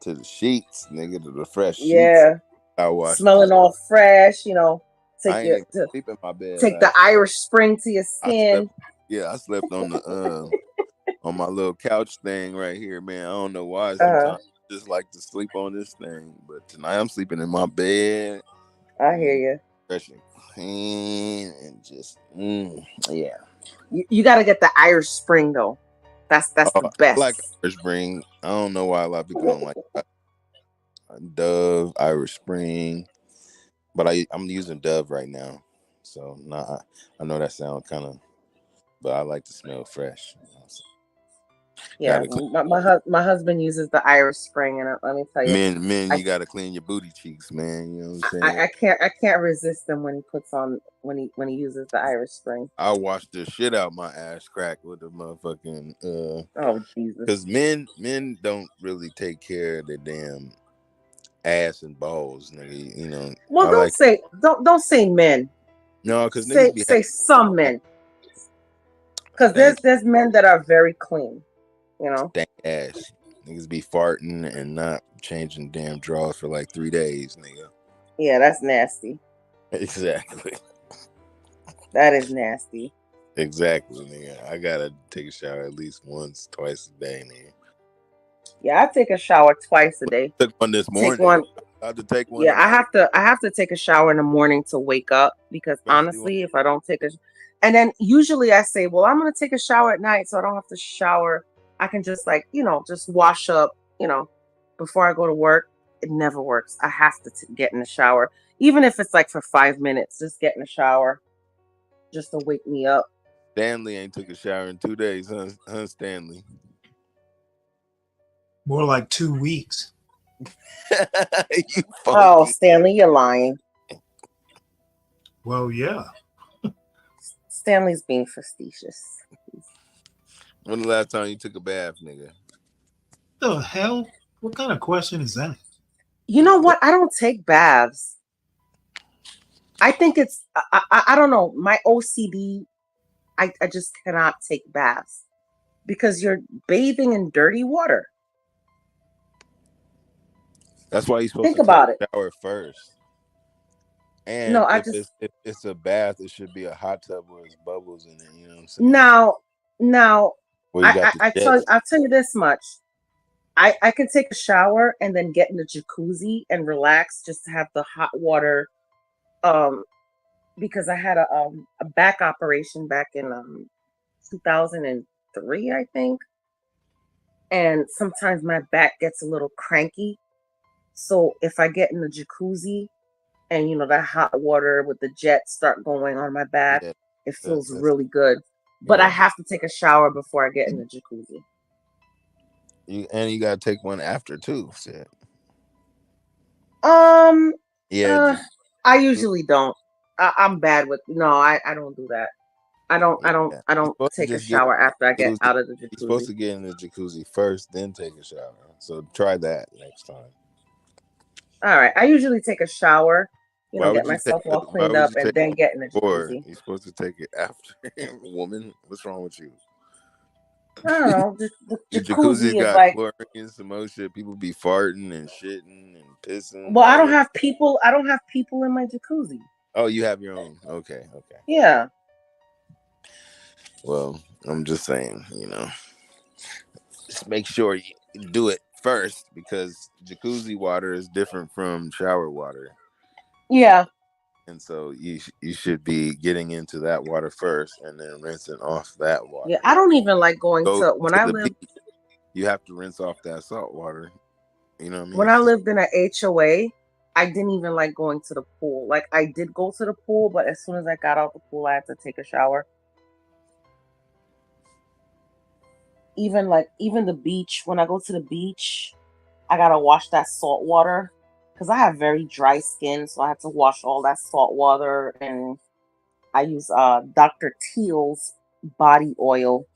the sheets, nigga, to the fresh sheets. Yeah. I watched Smelling all fresh, I ain't even sleep in my bed. Take the Irish Spring to your skin. I slept on the on my little couch thing right here, man. I don't know why. Sometimes I just like to sleep on this thing, but tonight I'm sleeping in my bed. I hear you. Fresh and clean and just yeah. You got to get the Irish Spring though. That's the best. I like Irish Spring. I don't know why a lot of people don't like that. Dove, Irish Spring, but I'm using Dove right now, so I know that sounds kind of, but I like to smell fresh. Yeah, my husband uses the Irish Spring, and let me tell you, men, you gotta clean your booty cheeks, man. You know what I'm saying? I can't resist him when he puts on when he uses the Irish Spring. I wash the shit out my ass crack with the motherfucking oh Jesus, because men don't really take care of their damn ass and balls, nigga. You know. Well, don't say men. No, because say some men. Because there's men that are very clean, Stank ass. Niggas be farting and not changing damn drawers for like 3 days, nigga. Yeah, that's nasty. Exactly. That is nasty. Exactly, nigga. I gotta take a shower at least once, twice a day, nigga. Yeah, I take a shower twice a day. Took one this morning. I have to take one. Yeah, I have to take a shower in the morning to wake up because honestly, if I don't take and then usually I say, well, I'm gonna take a shower at night so I don't have to shower. I can just just wash up, before I go to work. It never works. I have to get in the shower, even if it's like for 5 minutes. Just get in the shower, just to wake me up. Stanley ain't took a shower in 2 days, huh, Stanley? More like 2 weeks. Oh, Stanley, you're lying. Well, yeah. Stanley's being facetious. When the last time you took a bath, nigga? The hell? What kind of question is that? You know what? I don't take baths. I think it's I don't know. My OCD, I just cannot take baths because you're bathing in dirty water. That's why you're supposed Think to about take a shower first. And no, if it's a bath, it should be a hot tub where there's bubbles in it. You know what I'm saying? Now, I'll tell you this much. I can take a shower and then get in the jacuzzi and relax, just to have the hot water. Because I had a back operation back in 2003, I think, and sometimes my back gets a little cranky. So if I get in the jacuzzi and that hot water with the jets start going on my back, it feels really good. But I have to take a shower before I get in the jacuzzi. You gotta take one after too. Shit. I usually don't. I'm bad with I don't do that. I don't take a shower after I get out of the jacuzzi. You're supposed to get in the jacuzzi first, then take a shower. So try that next time. All right. I usually take a shower, get myself all cleaned up, and then get in the jacuzzi. You're supposed to take it after. Woman, what's wrong with you? I don't know. The jacuzzi got like chlorine, some more shit. People be farting and shitting and pissing. Well, I don't have people in my jacuzzi. Oh, you have your own. Okay. Yeah. Well, I'm just saying, just make sure you do it first because jacuzzi water is different from shower water. Yeah. And so you should be getting into that water first, and then rinsing off that Yeah, water. I don't even like going Go to when to I the lived beach. You have to rinse off that salt water. You know what I mean? when I lived in an HOA. I didn't even like going to the pool. Like I did go to the pool, but as soon as I got out the pool, I had to take a shower. Even the beach, when I go to the beach, I gotta wash that salt water because I have very dry skin, so I have to wash all that salt water, and I use Dr. Teal's body oil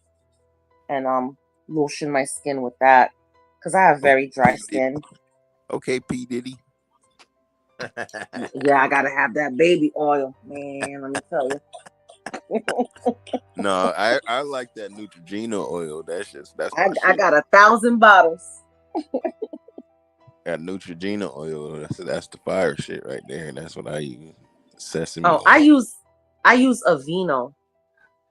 and lotion my skin with that because I have very dry skin. Okay, P Diddy. Yeah, I gotta have that baby oil, man. Let me tell you. No, I like that Neutrogena oil. That's my I shit. got 1,000 bottles. That Neutrogena oil. That's the fire shit right there. That's what I use. Sesame Oh, oil. I use Aveeno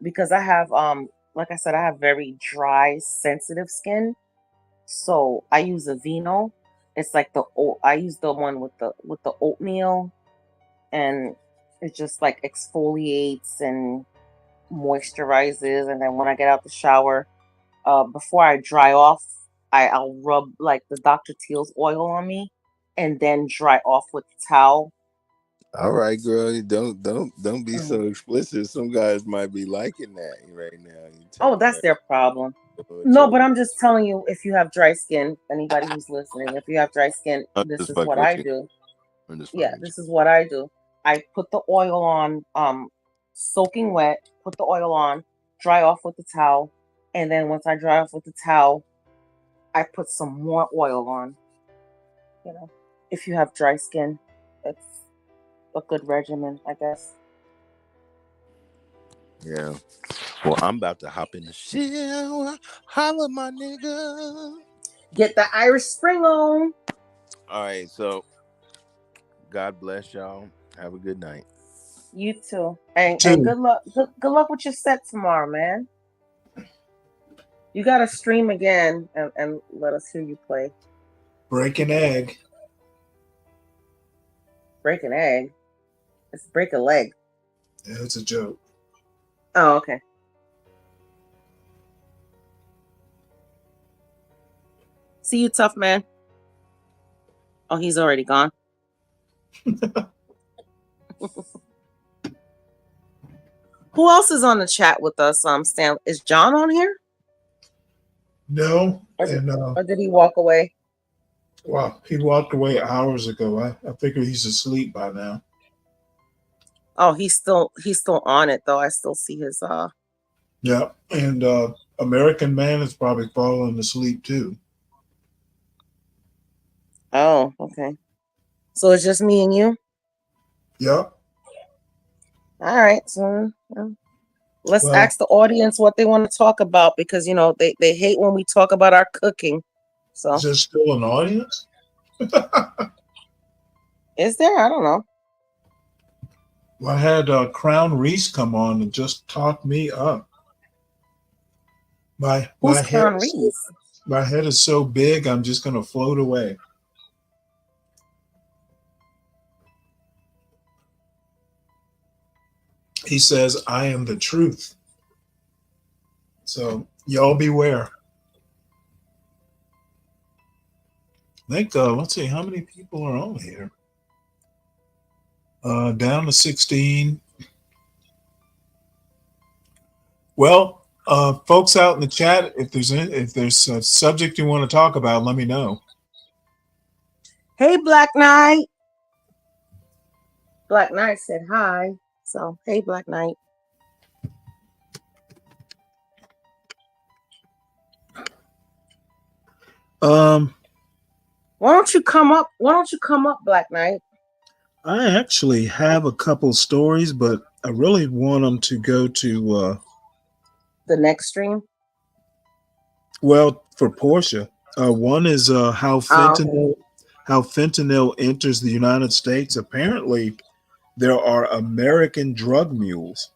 because I have like I said, I have very dry, sensitive skin. So I use Aveeno. It's like I use the one with the oatmeal, and it just like exfoliates and moisturizes. And then when I get out the shower, before I dry off, I'll rub like the Dr. Teal's oil on me, and then dry off with the towel. All right, girl. Don't be so Mhm. explicit. Some guys might be liking that right now. You Oh, telling that's them their problem. what No, your- but I'm just telling you, if you have dry skin, anybody who's listening, if you have dry skin, I'm this just is what fucking with I you. do. I'm just fucking Yeah, with you. this is what I do. I put the oil on, soaking wet, put the oil on, dry off with the towel, and then once I dry off with the towel, I put some more oil on. You know, if you have dry skin, it's a good regimen, I guess. Yeah. Well, I'm about to hop in the shower. Holla, my nigga. Get the Irish Spring on. All right. So, God bless y'all. Have a good night. You too, and good luck. Good luck with your set tomorrow, man. You gotta stream again and let us hear you play. Break an egg. Break an egg. It's break a leg. Yeah, it's a joke. Oh, okay. See you, tough man. Oh, he's already gone. Who else is on the chat with us? Stan, is John on here? No, Or did he walk away? Well, he walked away hours ago. I figure he's asleep by now. Oh, he's still on it though. I still see his Yeah, and American Man is probably falling asleep too. Oh, okay. So it's just me and you? Yep. All right. So let's Well, ask the audience what they want to talk about because they hate when we talk about our cooking. So is there still an audience? is there? I don't know. Well, I had Crown Reese come on and just talk me up. Who's Crown Reese? My head is so big, I'm just going to float away. He says, I am the truth. So y'all beware. I think, let's see, how many people are on here? Down to 16. Well, folks out in the chat, if there's a subject you want to talk about, let me know. Hey, Black Knight. Black Knight said hi. So hey, Black Knight. Why don't you come up? Black Knight? I actually have a couple stories, but I really want them to go to the next stream. Well, for Portia, one is how fentanyl enters the United States. Apparently, there are American drug mules.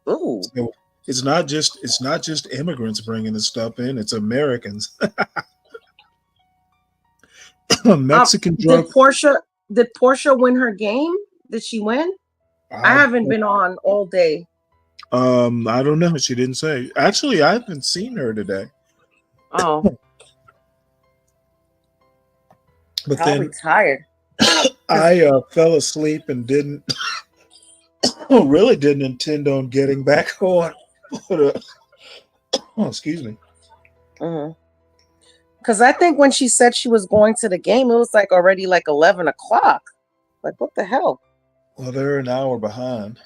Ooh. So it's not just immigrants bringing the stuff in; it's Americans. Mexican drug. Did Portia win her game? Did she win? I haven't been on all day. I don't know. She didn't say. Actually, I haven't seen her today. Oh, But probably then tired. I fell asleep and really didn't intend on getting back on. But, excuse me. Because I think when she said she was going to the game, it was like already like 11 o'clock. Like, what the hell? Well, they're an hour behind.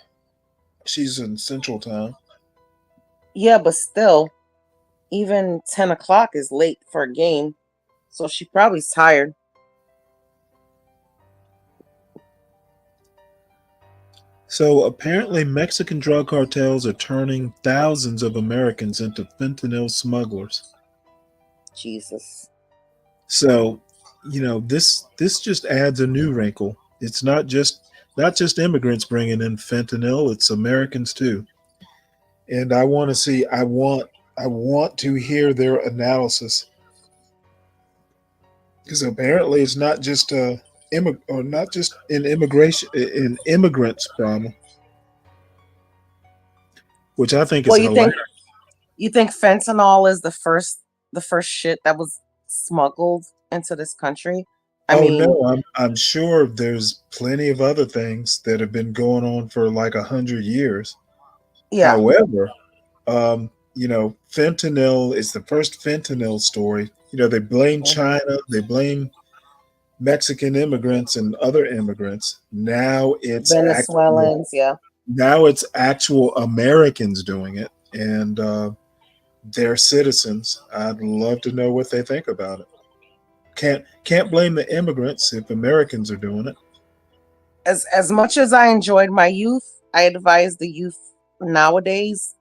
She's in Central Time. Yeah, but still, even 10 o'clock is late for a game. So she probably's tired. So apparently Mexican drug cartels are turning thousands of Americans into fentanyl smugglers. Jesus. So, this just adds a new wrinkle. It's not just immigrants bringing in fentanyl, it's Americans too. And I want to hear their analysis. Because apparently it's not just not just an immigrants problem, which I think is hilarious. You think fentanyl is the first shit that was smuggled into this country? No, I'm sure there's plenty of other things that have been going on for like 100 years. Yeah. However, fentanyl is the first fentanyl story. They blame China, they blame Mexican immigrants and other immigrants. Now it's Venezuelans, Now it's actual Americans doing it, and they're citizens. I'd love to know what they think about it. Can't blame the immigrants if Americans are doing it. As much as I enjoyed my youth, I advise the youth nowadays,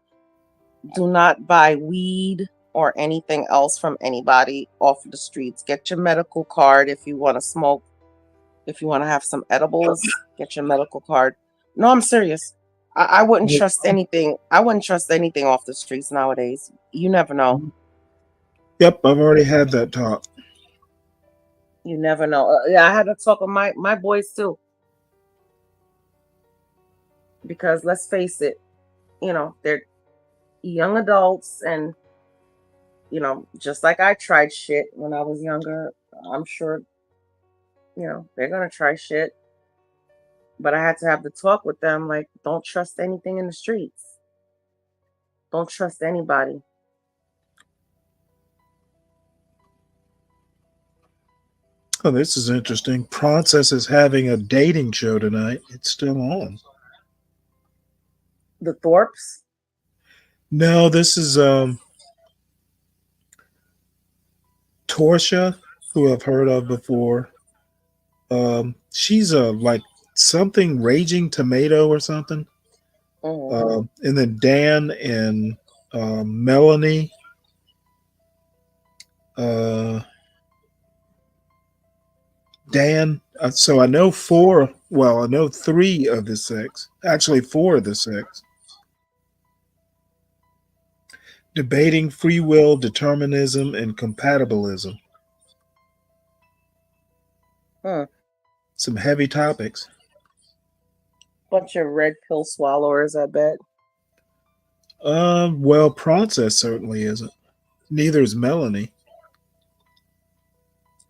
do not buy weed or anything else from anybody off the streets. Get your medical card if you want to smoke. If you want to have some edibles, get your medical card. No, I'm serious. I wouldn't trust anything. I wouldn't trust anything off the streets nowadays. You never know. Yep, I've already had that talk. You never know. Yeah, I had to talk with my boys too. Because let's face it, they're young adults, and just like I tried shit when I was younger, I'm sure they're gonna try shit. But I had to have the talk with them, like, don't trust anything in the streets. Don't trust anybody. Oh, this is interesting. Princess is having a dating show tonight. It's still on. The Thorpes? No, this is Torsia, who I've heard of before. She's like something Raging Tomato or something. And then Dan and Melanie. Dan. So I know I know 3 of the 6. Actually, 4 of the 6. Debating free will, determinism, and compatibilism. Some heavy topics. Bunch of red pill swallowers, I bet. Well, Princess certainly isn't. Neither is Melanie.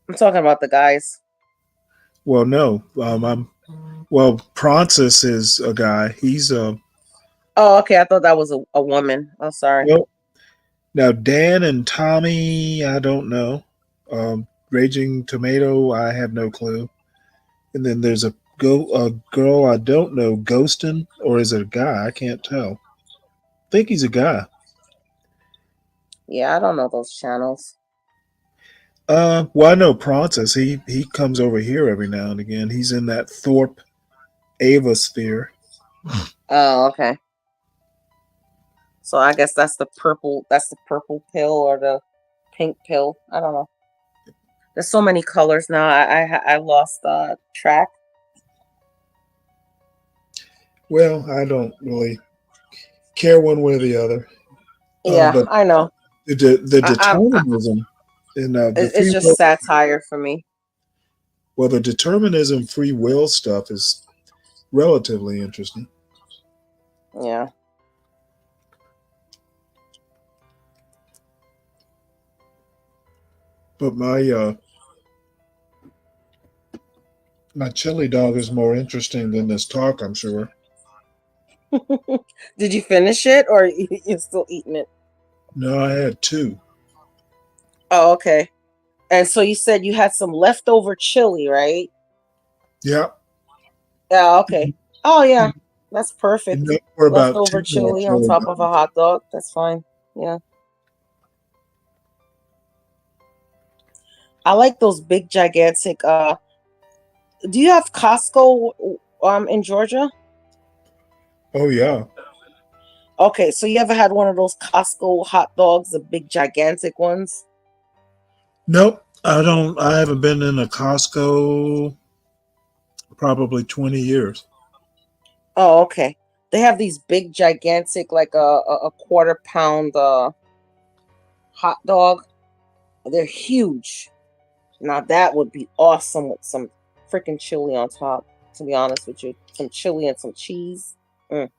I'm talking about the guys. Well, no. Princess is a guy. He's Oh, okay. I thought that was a woman. Oh, sorry. Well, now Dan and Tommy, I don't know. Raging Tomato, I have no clue. And then there's a girl I don't know, Ghostin, or is it a guy? I can't tell. I think he's a guy. Yeah, I don't know those channels. Well, I know Princess. He comes over here every now and again. He's in that Thorpe Ava sphere. Oh, okay. So I guess that's the purple pill or the pink pill. I don't know. There's so many colors now. I lost track. Well, I don't really care one way or the other. Yeah, but I know. The determinism it's just satire for me. Well, the determinism free will stuff is relatively interesting. Yeah. But my chili dog is more interesting than this talk, I'm sure. Did you finish it, or you're still eating it? No, I had 2. Oh, okay. And so you said you had some leftover chili, right? Yeah. Yeah, okay. Oh, yeah. That's perfect. Enough for about 2 Leftover more chili on chili top of a dogs. hot dog. That's fine. Yeah. I like those big, gigantic. Do you have Costco in Georgia? Oh yeah. Okay, so you ever had one of those Costco hot dogs, the big, gigantic ones? Nope. I haven't been in a Costco probably 20 years. Oh, okay. They have these big, gigantic, like a quarter pound hot dog. They're huge. Now that would be awesome with some freaking chili on top, to be honest with you. Some chili and some cheese. Mm.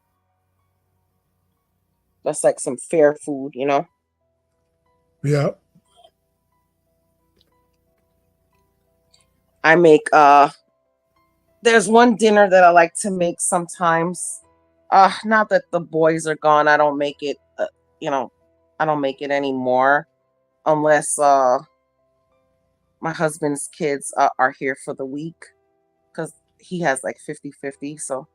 That's like some fair food, you know? Yeah. I make there's one dinner that I like to make sometimes. Not that the boys are gone, I don't make it, you know, I don't make it anymore unless my husband's kids are here for the week, because he has like 50-50, so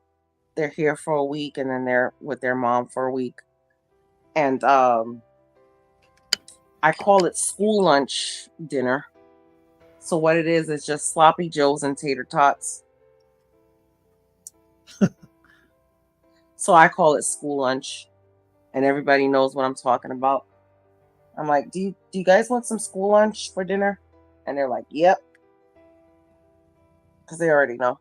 they're here for a week and then they're with their mom for a week. And I call it school lunch dinner. So what it is just sloppy joes and tater tots. So I call it school lunch, and everybody knows what I'm talking about. I'm like, do you guys want some school lunch for dinner? And they're like, yep, because they already know.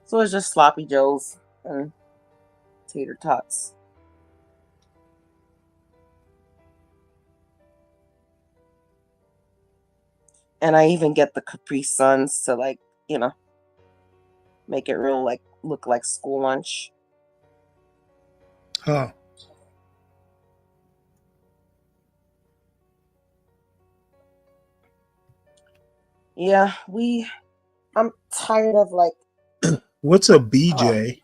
So it's just sloppy joes and tater tots. And I even get the Capri Suns to, like, you know, make it real, like, look like school lunch. Huh. Yeah, I'm tired of, like, What's a BJ?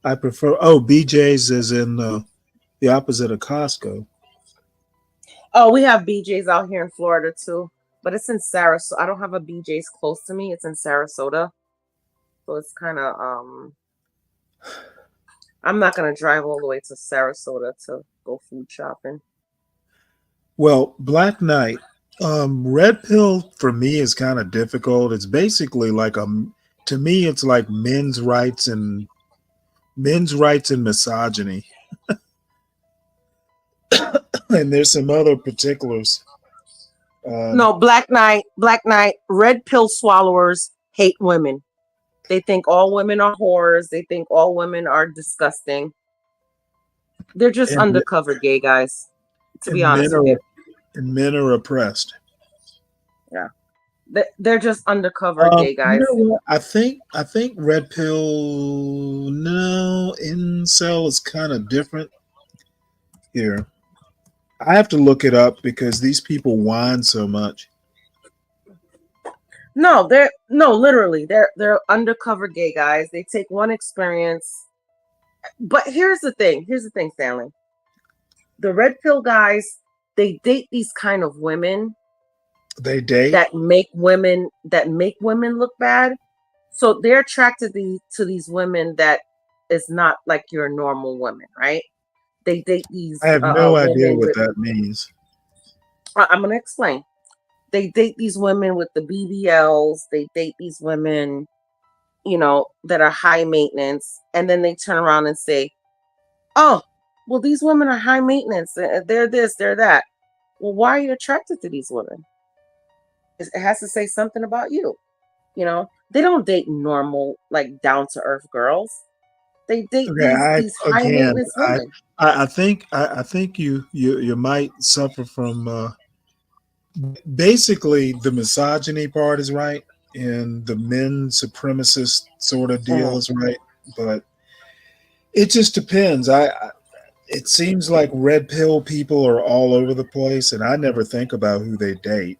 I prefer. Oh, BJ's is in the opposite of Costco. oh, we have BJ's out here in Florida too, but it's in Sarasota. I don't have a BJ's close to me. It's in Sarasota. So it's kind of I'm not gonna drive all the way to Sarasota to go food shopping. Well, Black Knight, Red Pill for me is kind of difficult. It's basically like to me, it's like men's rights and misogyny. And there's some other particulars. No, Black Knight, red pill swallowers hate women. They think all women are whores. They think all women are disgusting. They're just undercover gay guys, to be honest with you. And men are oppressed. Yeah. They're just undercover gay guys. You know what? I think Red Pill, no, incel is kind of different here. I have to look it up because these people whine so much. No, literally, they're undercover gay guys. They take one experience. But here's the thing, Stanley. The red pill guys, they date these kind of women. They date that make women look bad. So they're attracted to these women that is not like your normal women, right? They date these. I have no idea what that means. I'm gonna explain. They date these women with the BBLs. They date these women, you know, that are high maintenance, and then they turn around and say, "Oh, well, these women are high maintenance. They're this, they're that." Well, why are you attracted to these women? It has to say something about you. You know, they don't date normal, like down to earth girls. They date these high maintenance women. I think you might suffer from basically the misogyny part is right, and the men supremacist sort of deal is right, but it just depends. It seems like red pill people are all over the place, and I never think about who they date.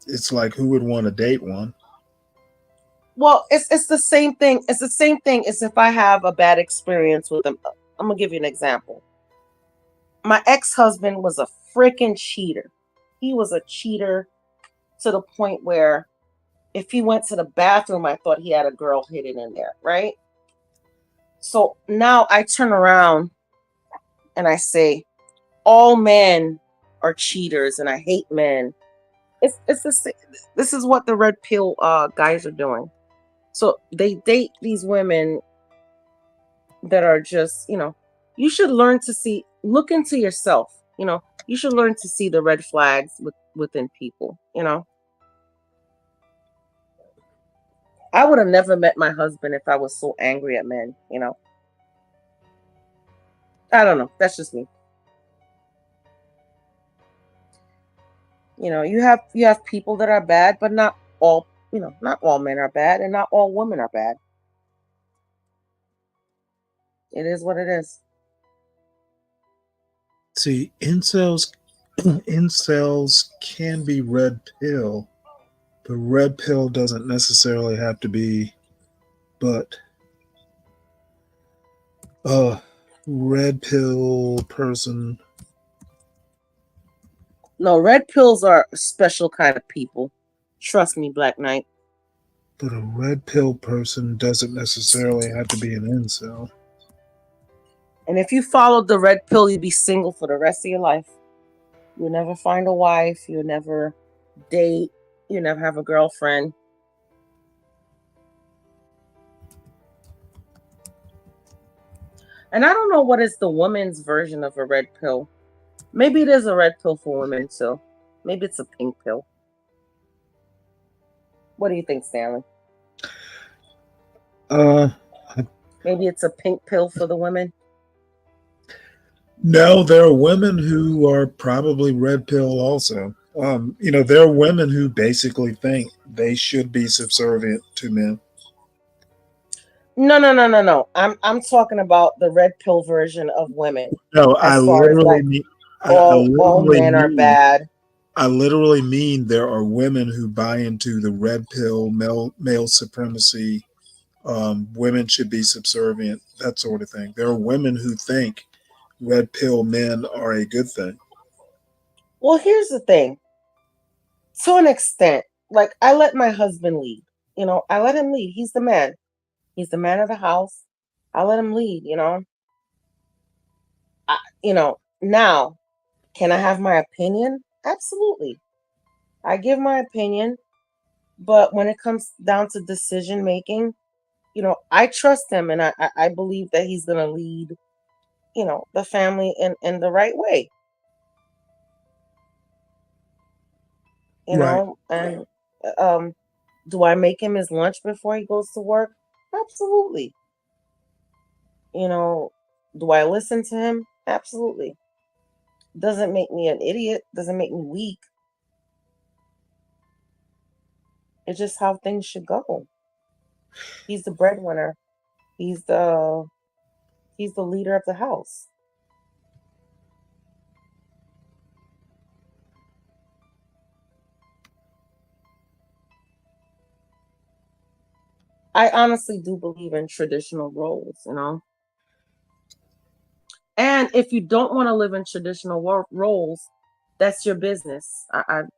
It's like, who would want to date one? Well, it's the same thing. It's the same thing as if I have a bad experience with them. I'm gonna give you an example. My ex-husband was a freaking cheater. He was a cheater to the point where if he went to the bathroom, I thought he had a girl hidden in there, right? So now I turn around and I say, all men are cheaters and I hate men. It's the same. This is what the red pill guys are doing. So they date these women that are just, you should learn to look into yourself. You should learn to see the red flags within people. I would have never met my husband if I was so angry at men. I don't know. That's just me. You have people that are bad, but not all. Not all men are bad, and not all women are bad. It is what it is. See, incels can be red pill, but red pill doesn't necessarily have to be. But red pill person. No, red pills are a special kind of people. Trust me, Black Knight. But a red pill person doesn't necessarily have to be an incel. And if you followed the red pill, you'd be single for the rest of your life. You'll never find a wife. You'll never date. You'll never have a girlfriend. And I don't know what is the woman's version of a red pill. Maybe it is a red pill for women too. Maybe it's a pink pill. What do you think, Stanley? Maybe it's a pink pill for the women. No, there are women who are probably red pill also. There are women who basically think they should be subservient to men. No. I'm talking about the red pill version of women. No, I literally mean all men are bad. I literally mean there are women who buy into the red pill, male supremacy. Women should be subservient, that sort of thing. There are women who think red pill men are a good thing. Well, here's the thing. To an extent, like I let my husband lead. I let him lead. He's the man. He's the man of the house. I let him lead. Now, can I have my opinion? Absolutely. I give my opinion, but when it comes down to decision making, I trust him, and I believe that he's going to lead, the family in the right way. Right. And do I make him his lunch before he goes to work? Absolutely. Do I listen to him? Absolutely. Doesn't make me an idiot, doesn't make me weak. It's just how things should go. He's the breadwinner. He's the leader of the house. I honestly do believe in traditional roles, And if you don't want to live in traditional roles, that's your business.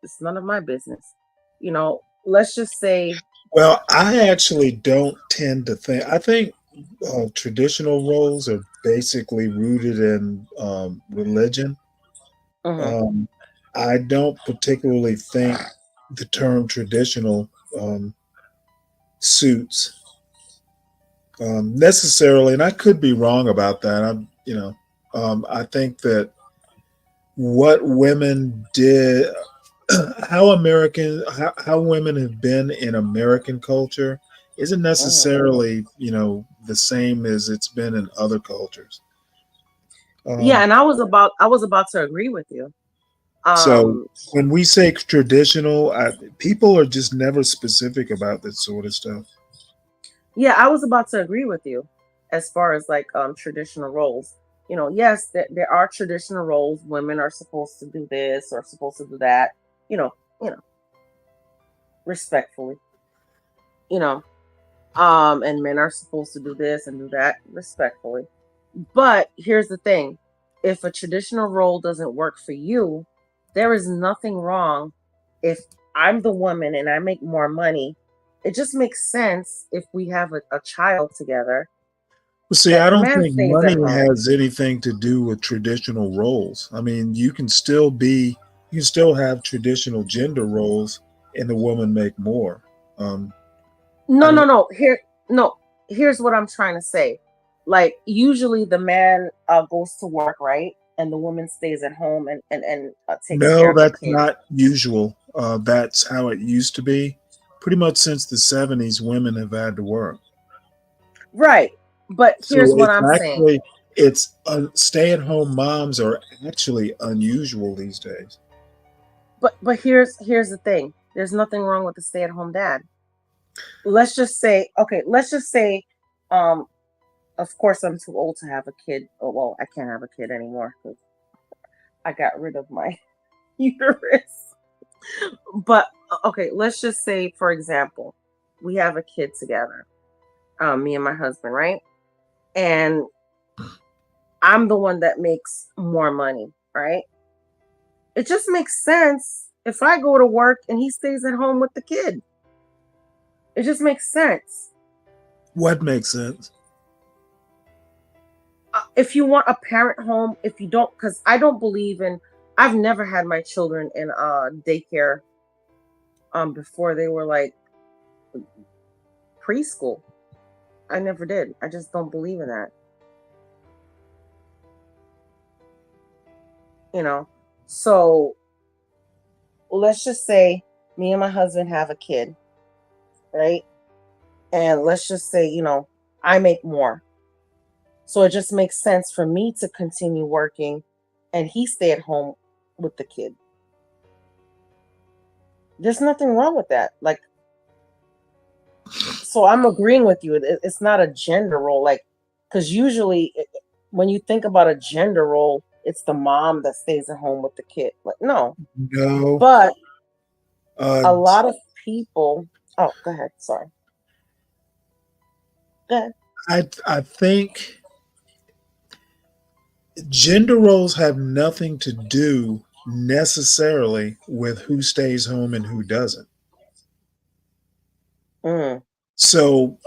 It's none of my business. Let's just say. Well, I actually don't tend to think. I think traditional roles are basically rooted in religion. I don't particularly think the term traditional suits necessarily, and I could be wrong about that. I think that what women did, how women have been in American culture isn't necessarily, the same as it's been in other cultures. Yeah, and I was about to agree with you. So Um, when we say traditional, people are just never specific about this sort of stuff. yeah, I was about to agree with you as far as like traditional roles. Yes, there are traditional roles. Women are supposed to do this or supposed to do that. You know, you know, respectfully. You know, and men are supposed to do this and do that respectfully. But here's the thing: if a traditional role doesn't work for you, there is nothing wrong if I'm the woman and I make more money. It just makes sense if we have a child together Well, see, that I the don't man think stays at money home. has anything to do with traditional roles. I mean, you can still have traditional gender roles and the woman make more. Um, I No, no, don't no. No. Here's what I'm trying to say. Like usually the man goes to work, right, and the woman stays at home and takes care know of the that's kid. not usual. That's how it used to be. Pretty much since the 70s, women have had to work. Right. But here's So what I'm saying. it's stay-at-home moms are actually unusual these days. But here's the thing. There's nothing wrong with the stay-at-home dad. Let's just say, okay, let's just say, um, of course I'm too old to have a kid. Oh well, I can't have a kid anymore because I got rid of my uterus. But okay, let's just say, for example, we have a kid together, me and my husband, right? And I'm the one that makes more money, right? It just makes sense if I go to work and he stays at home with the kid. It just makes sense. What makes sense? If you want a parent home, if you don't, because I don't believe in. I've never had my children in daycare before they were like preschool. I never did. I just don't believe in that. You know. So let's just say me and my husband have a kid, right? And let's just say, I make more. So it just makes sense for me to continue working and he stay at home with the kid. There's nothing wrong with that. Like, so I'm agreeing with you. It's not a gender role. Like, because usually when you think about a gender role, it's the mom that stays at home with the kid. Like, no. No. But Uh, a lot of people. Oh, go ahead. Sorry. Go ahead. I think gender roles have nothing to do necessarily with who stays home and who doesn't. Mm. So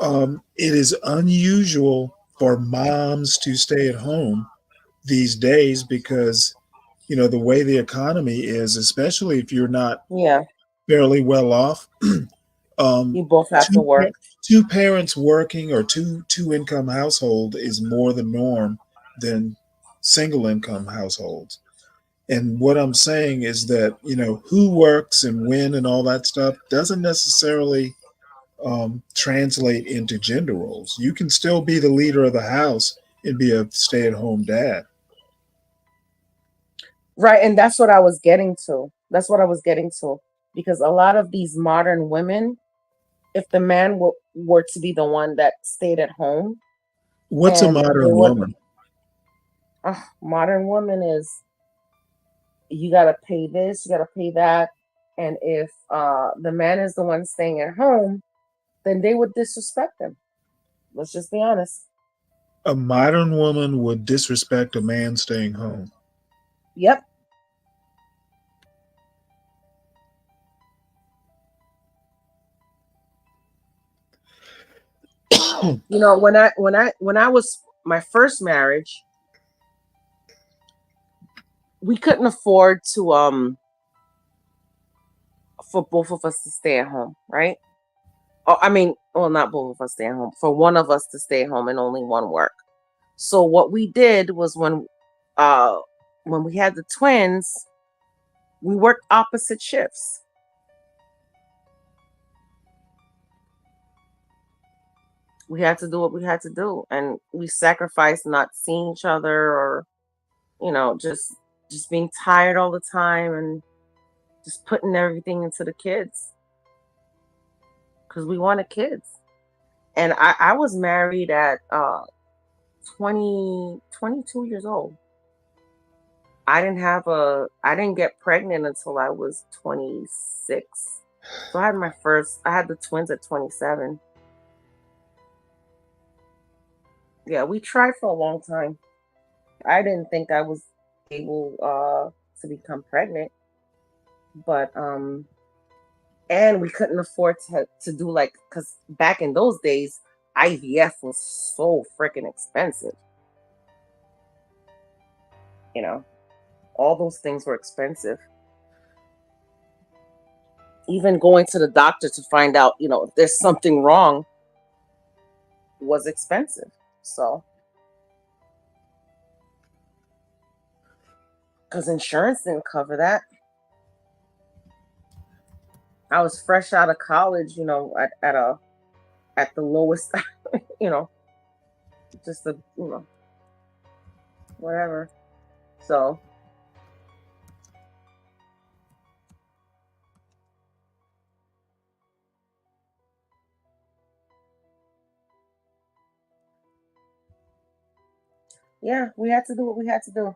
it is unusual for moms to stay at home these days because the way the economy is, especially if you're not Yeah. fairly well off. You both have to two work. two parents working or two income household is more the norm than single income households. And what I'm saying is that who works and when and all that stuff doesn't necessarily translate into gender roles. You can still be the leader of the house and be a stay-at-home dad. Right. And that's what I was getting to. That's what I was getting to. Because a lot of these modern women, if the man were to be the one that stayed at home What's a and they modern were, woman? modern woman is you got to pay this, you got to pay that. And if the man is the one staying at home, then they would disrespect him. Let's just be honest. A modern woman would disrespect a man staying home. Yep. When I was my first marriage, we couldn't afford to for both of us to stay at home, right? Oh, I mean, well, not both of us stay at home. For one of us to stay home and only one work. So what we did was when we had the twins, we worked opposite shifts. We had to do what we had to do, and we sacrificed not seeing each other or just just being tired all the time and just putting everything into the kids because we wanted kids. And I was married at 22 years old. I didn't get pregnant until I was 26. So I had the twins at 27. Yeah, we tried for a long time. I didn't think I was able to become pregnant, but and we couldn't afford to do because back in those days, IVF was so freaking expensive. All those things were expensive. Even going to the doctor to find out, if there's something wrong was expensive. So, because insurance didn't cover that. I was fresh out of college, at the lowest, just the, whatever. So, yeah, we had to do what we had to do.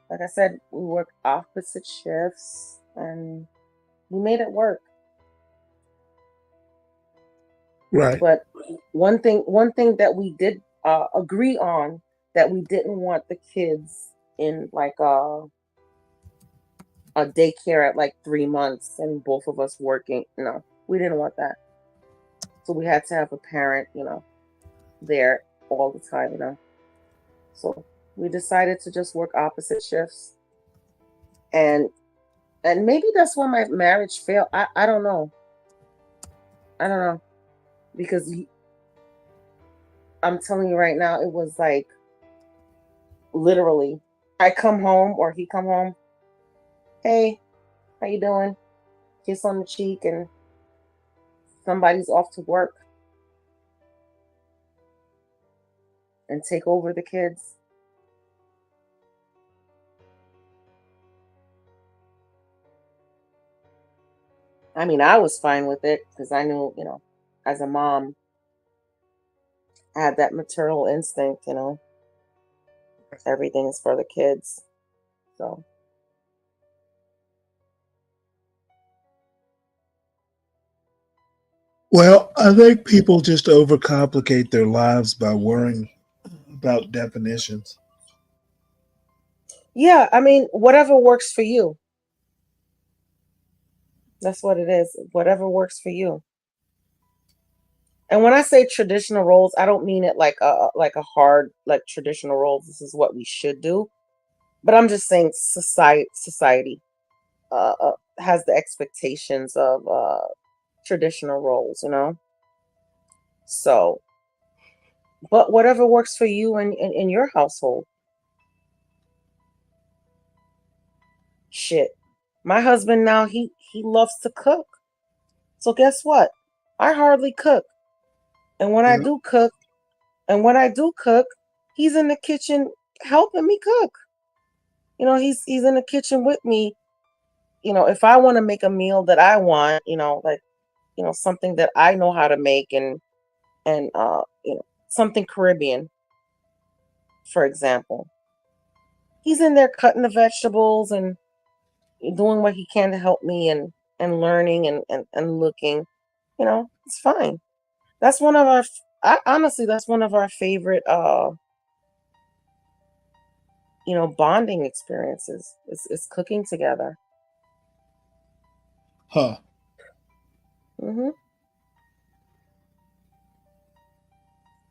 Like I said, we worked opposite shifts and we made it work. Right. But one thing that we did agree on, that we didn't want the kids in a daycare at 3 months and both of us working. No, we didn't want that. So we had to have a parent, there all the time, So we decided to just work opposite shifts. And maybe that's why my marriage failed. I don't know. Because I'm telling you right now, it was literally, I come home or he come home. Hey, how you doing? Kiss on the cheek, and somebody's off to work and take over the kids. I mean, I was fine with it because I knew, as a mom, I had that maternal instinct, everything is for the kids. So, Well, I think people just overcomplicate their lives by worrying about definitions. yeah, I mean, whatever works for you. That's what it is. Whatever works for you. And when I say traditional roles, I don't mean it like a hard traditional roles. This is what we should do, but I'm just saying society has the expectations of traditional roles, So, but whatever works for you and in your household. Shit, my husband now he loves to cook. So guess what? I hardly cook, and when I Yeah. do cook, he's in the kitchen helping me cook. He's in the kitchen with me. If I want to make a meal that I want, something that I know how to make, and something Caribbean, for example, he's in there cutting the vegetables and doing what he can to help me, and learning and looking. It's fine. That's one of our. Honestly, that's one of our favorite bonding experiences. Is cooking together. Huh. hmm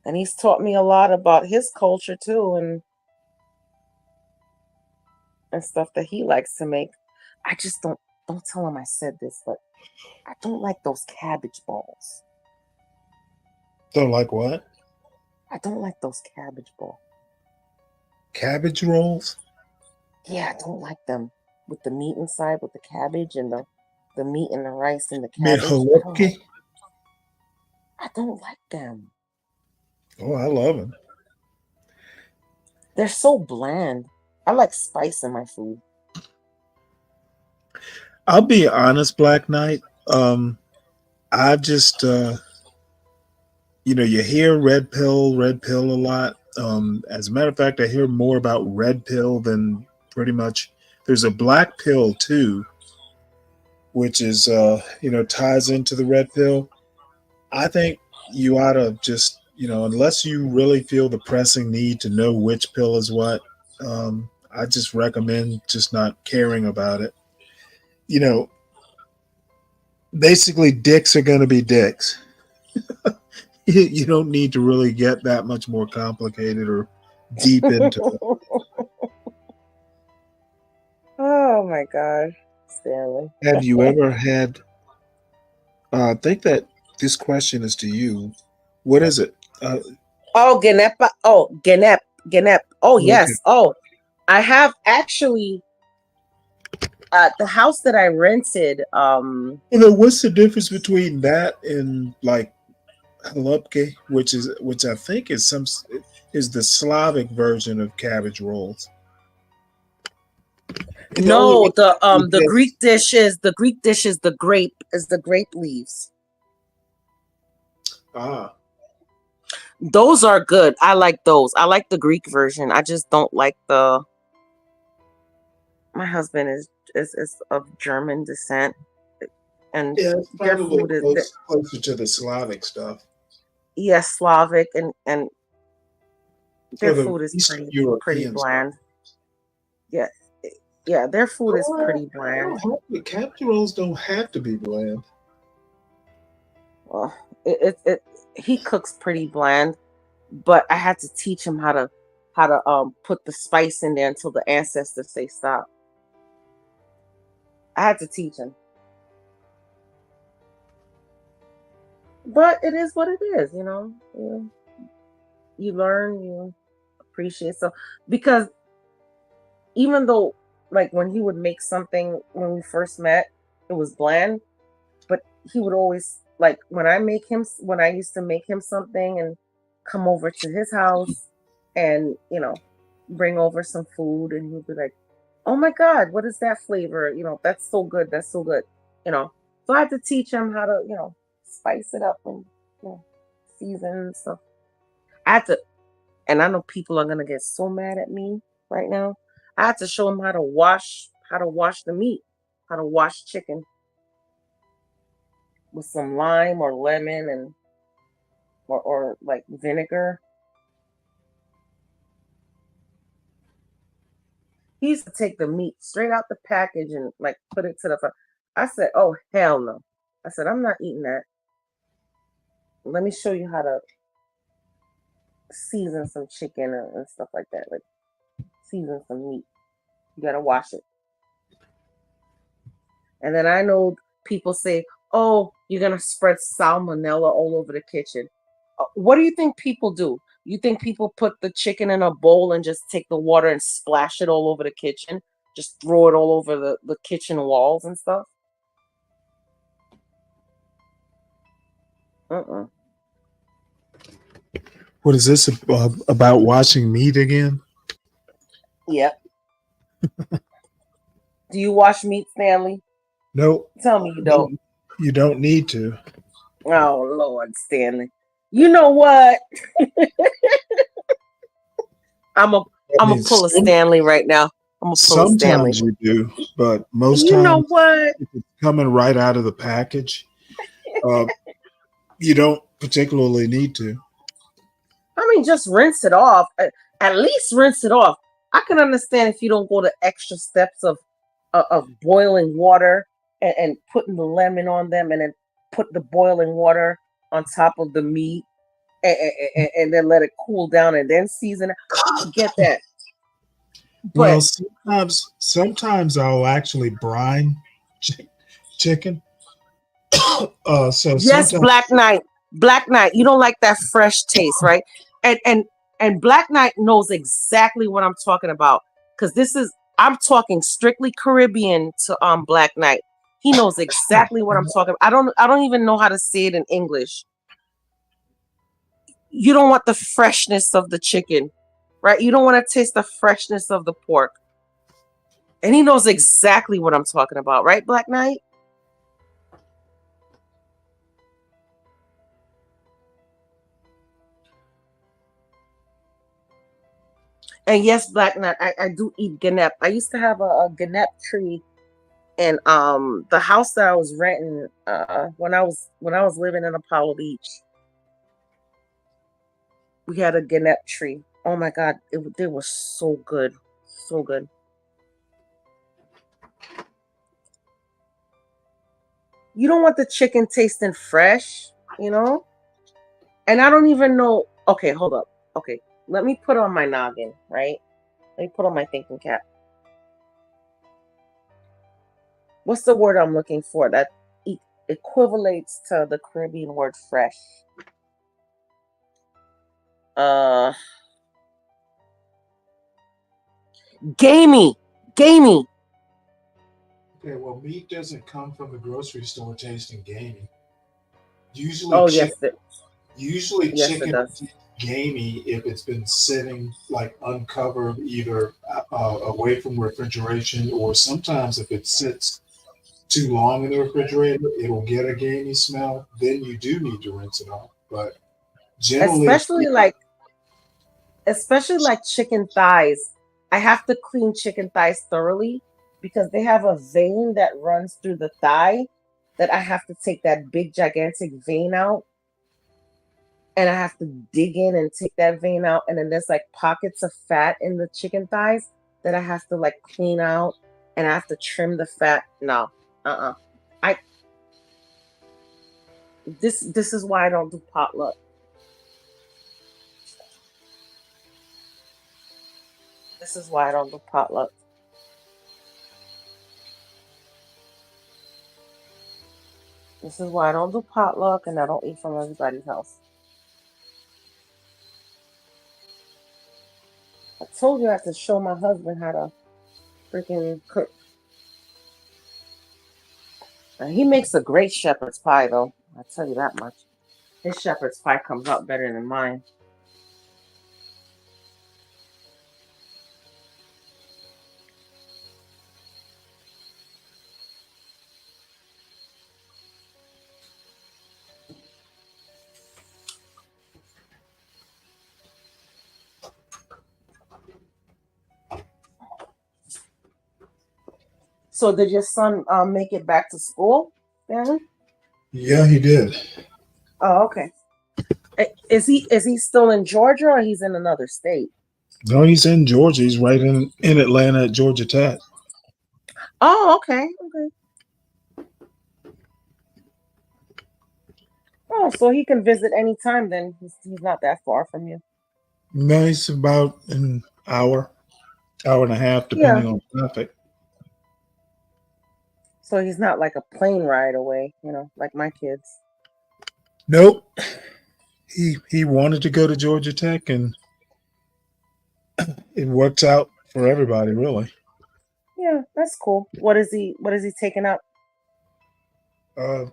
And he's taught me a lot about his culture too, and stuff that he likes to make. I just don't tell him I said this, but I don't like those cabbage balls. Don't like what? I don't like those cabbage balls. Cabbage rolls? Yeah, I don't like them with the meat inside, with the cabbage and the meat and the rice and the You mean cabbage. halupki? I don't like them. Oh, I love them. They're so bland. I like spice in my food. I'll be honest, Black Knight. I just you hear red pill a lot. As a matter of fact, I hear more about red pill than pretty much. There's a black pill too, which is ties into the red pill. I think you ought to just unless you really feel the pressing need to know which pill is what. I just recommend just not caring about it. Basically, dicks are going to be dicks. You don't need to really get that much more complicated or deep into it. Oh my God, Stanley. Have you ever had? I think that this question is to you. What is it? Oh, Genepa. Oh, Genep. Oh, Okay. yes. Oh, I have actually. The house that I rented. What's the difference between that and like halupke, which I think is the Slavic version of cabbage rolls? No, the Greek dish is the grape leaves. Ah. Those are good. I like those. I like the Greek version. I just don't like the. My husband is of German descent, and Yeah, it's their probably food is closer to the Slavic stuff. yes, Slavic, and their the food is Eastern pretty European bland. Yeah, their food is pretty bland. The cabbage rolls don't have to be bland. Well, he cooks pretty bland, but I had to teach him how to put the spice in there until the ancestors say stop. I had to teach him. But it is what it is, You learn, you appreciate. So because even though like when he would make something when we first met, it was bland, but he would always like when I used to make him something and come over to his house and bring over some food and he'd be like, oh my God, what is that flavor? That's so good. That's so good. So I had to teach him how to, spice it up and season and stuff. I had to, and I know people are gonna get so mad at me right now. I had to show him how to wash the meat, how to wash chicken with some lime or lemon and or like vinegar. He used to take the meat straight out the package and like put it to the front. I said, oh hell no. I said, I'm not eating that. Let me show you how to season some chicken and stuff like that. Like season some meat. You gotta wash it. And then I know people say, oh, you're gonna spread salmonella all over the kitchen. What do you think people do? You think people put the chicken in a bowl and just take the water and splash it all over the kitchen? Just throw it all over the kitchen walls and stuff? What is this about washing meat again? Yep. Do you wash meat, Stanley? Nope. Tell me you don't. You don't need to. Oh, Lord, Stanley. You know what? I'm a pull a Stanley right now. I'm a pull a Stanley. Sometimes you do, but most times, you know what? if it's coming right out of the package, you don't particularly need to. I mean, just rinse it off. At least rinse it off. I can understand if you don't go the extra steps of boiling water and putting the lemon on them and then put the boiling water on top of the meat and then let it cool down and then season it. I get that. Well, sometimes I'll actually brine chicken. So yes, Black Knight, you don't like that fresh taste, right? And Black Knight knows exactly what I'm talking about because I'm talking strictly Caribbean to Black Knight. He knows exactly what I'm talking about. I don't even know how to say it in English. You don't want the freshness of the chicken. right? You don't want to taste the freshness of the pork. And he knows exactly what I'm talking about, right, Black Knight? And yes, Black Knight, I do eat ganep. I used to have a ganep tree, and the house that I was renting when I was living in Apollo Beach, we had a ganep tree. Oh my God, they were so good, so good. You don't want the chicken tasting fresh, you know? And I don't even know. Okay, hold up. Okay, let me put on my noggin, right? Let me put on my thinking cap. What's the word I'm looking for that equivalates to the Caribbean word fresh? Gamey. Gamey. Okay, well, meat doesn't come from the grocery store tasting gamey. Usually, Oh, chicken. yes, yes, it Chicken does. is gamey if it's been sitting like uncovered, either away from refrigeration, or sometimes if it sits too long in the refrigerator, it'll get a gamey smell. Then you do need to rinse it off. But generally, Especially like chicken thighs. I have to clean chicken thighs thoroughly because they have a vein that runs through the thigh that I have to take that big gigantic vein out, and I have to dig in and take that vein out, and then there's like pockets of fat in the chicken thighs that I have to like clean out, and I have to trim the fat. No. I this is why I don't do potluck. This is why I don't do potluck. This is why I don't do potluck and I don't eat from everybody's house. I told you I have to show my husband how to freaking cook. He makes a great shepherd's pie, though. I'll tell you that much. His shepherd's pie comes out better than mine. So did your son make it back to school, Danny? yeah, he did. Oh, okay. Is he still in Georgia or he's in another state? No, he's in Georgia. He's right in Atlanta at Georgia Tech. Oh, okay. Okay. Oh, so he can visit anytime then. He's not that far from you. No, he's about an hour and a half, Yeah. depending on traffic. So he's not like a plane ride away, like my kids. Nope. He wanted to go to Georgia Tech, and it works out for everybody, really. Yeah, that's cool. What is he taking up?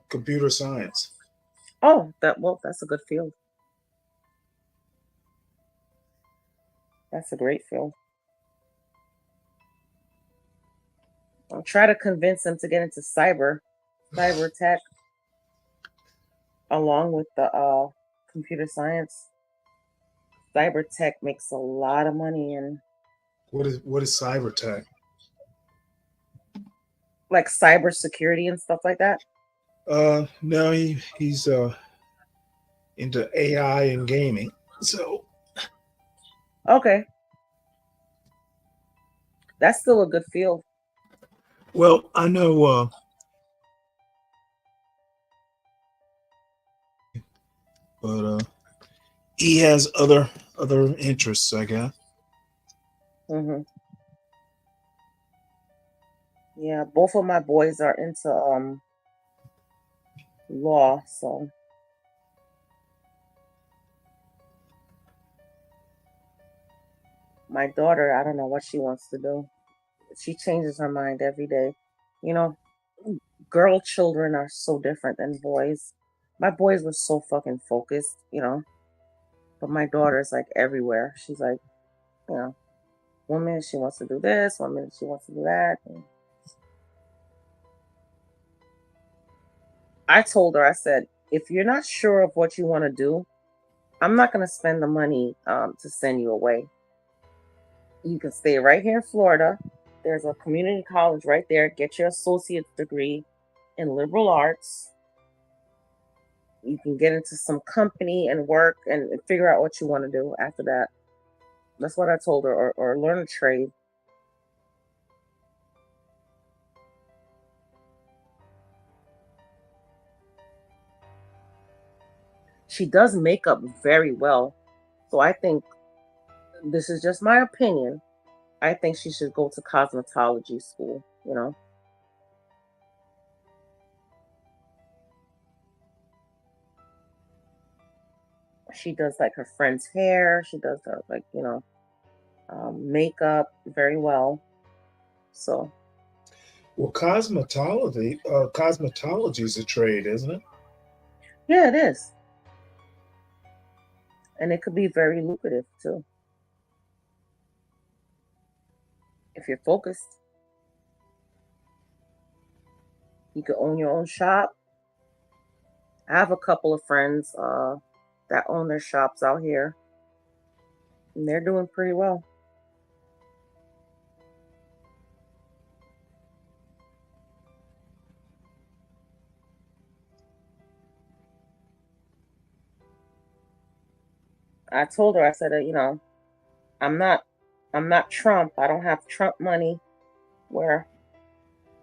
Computer science. Oh, that's a good field. That's a great field. I'll try to convince him to get into cyber tech, along with the computer science. Cyber tech makes a lot of money, and What is cyber tech? like cyber security and stuff like that. No, he's into AI and gaming. So Okay, that's still a good field. well, I know but he has other interests, I guess. Hmm. Yeah, both of my boys are into law, so my daughter, I don't know what she wants to do. She changes her mind every day. You know, girl children are so different than boys. My boys were so fucking focused, but my daughter's like everywhere. She's like You know, 1 minute she wants to do this, 1 minute she wants to do that. And I told her, I said, if you're not sure of what you want to do, I'm not going to spend the money to send you away. You can stay right here in Florida. There's a community college right there. Get your associate's degree in liberal arts. You can get into some company and work and figure out what you want to do after that. That's what I told her, or learn a trade. She does makeup very well. So I think, this is just my opinion, I think she should go to cosmetology school, you know. She does like her friend's hair. She does her, like, you know, makeup very well. So Well, cosmetology is a trade, isn't it? yeah, it is. And it could be very lucrative too. If you're focused. You could own your own shop. I have a couple of friends that own their shops out here. And they're doing pretty well. I told her, I said, you know, I'm not Trump. I don't have Trump money where,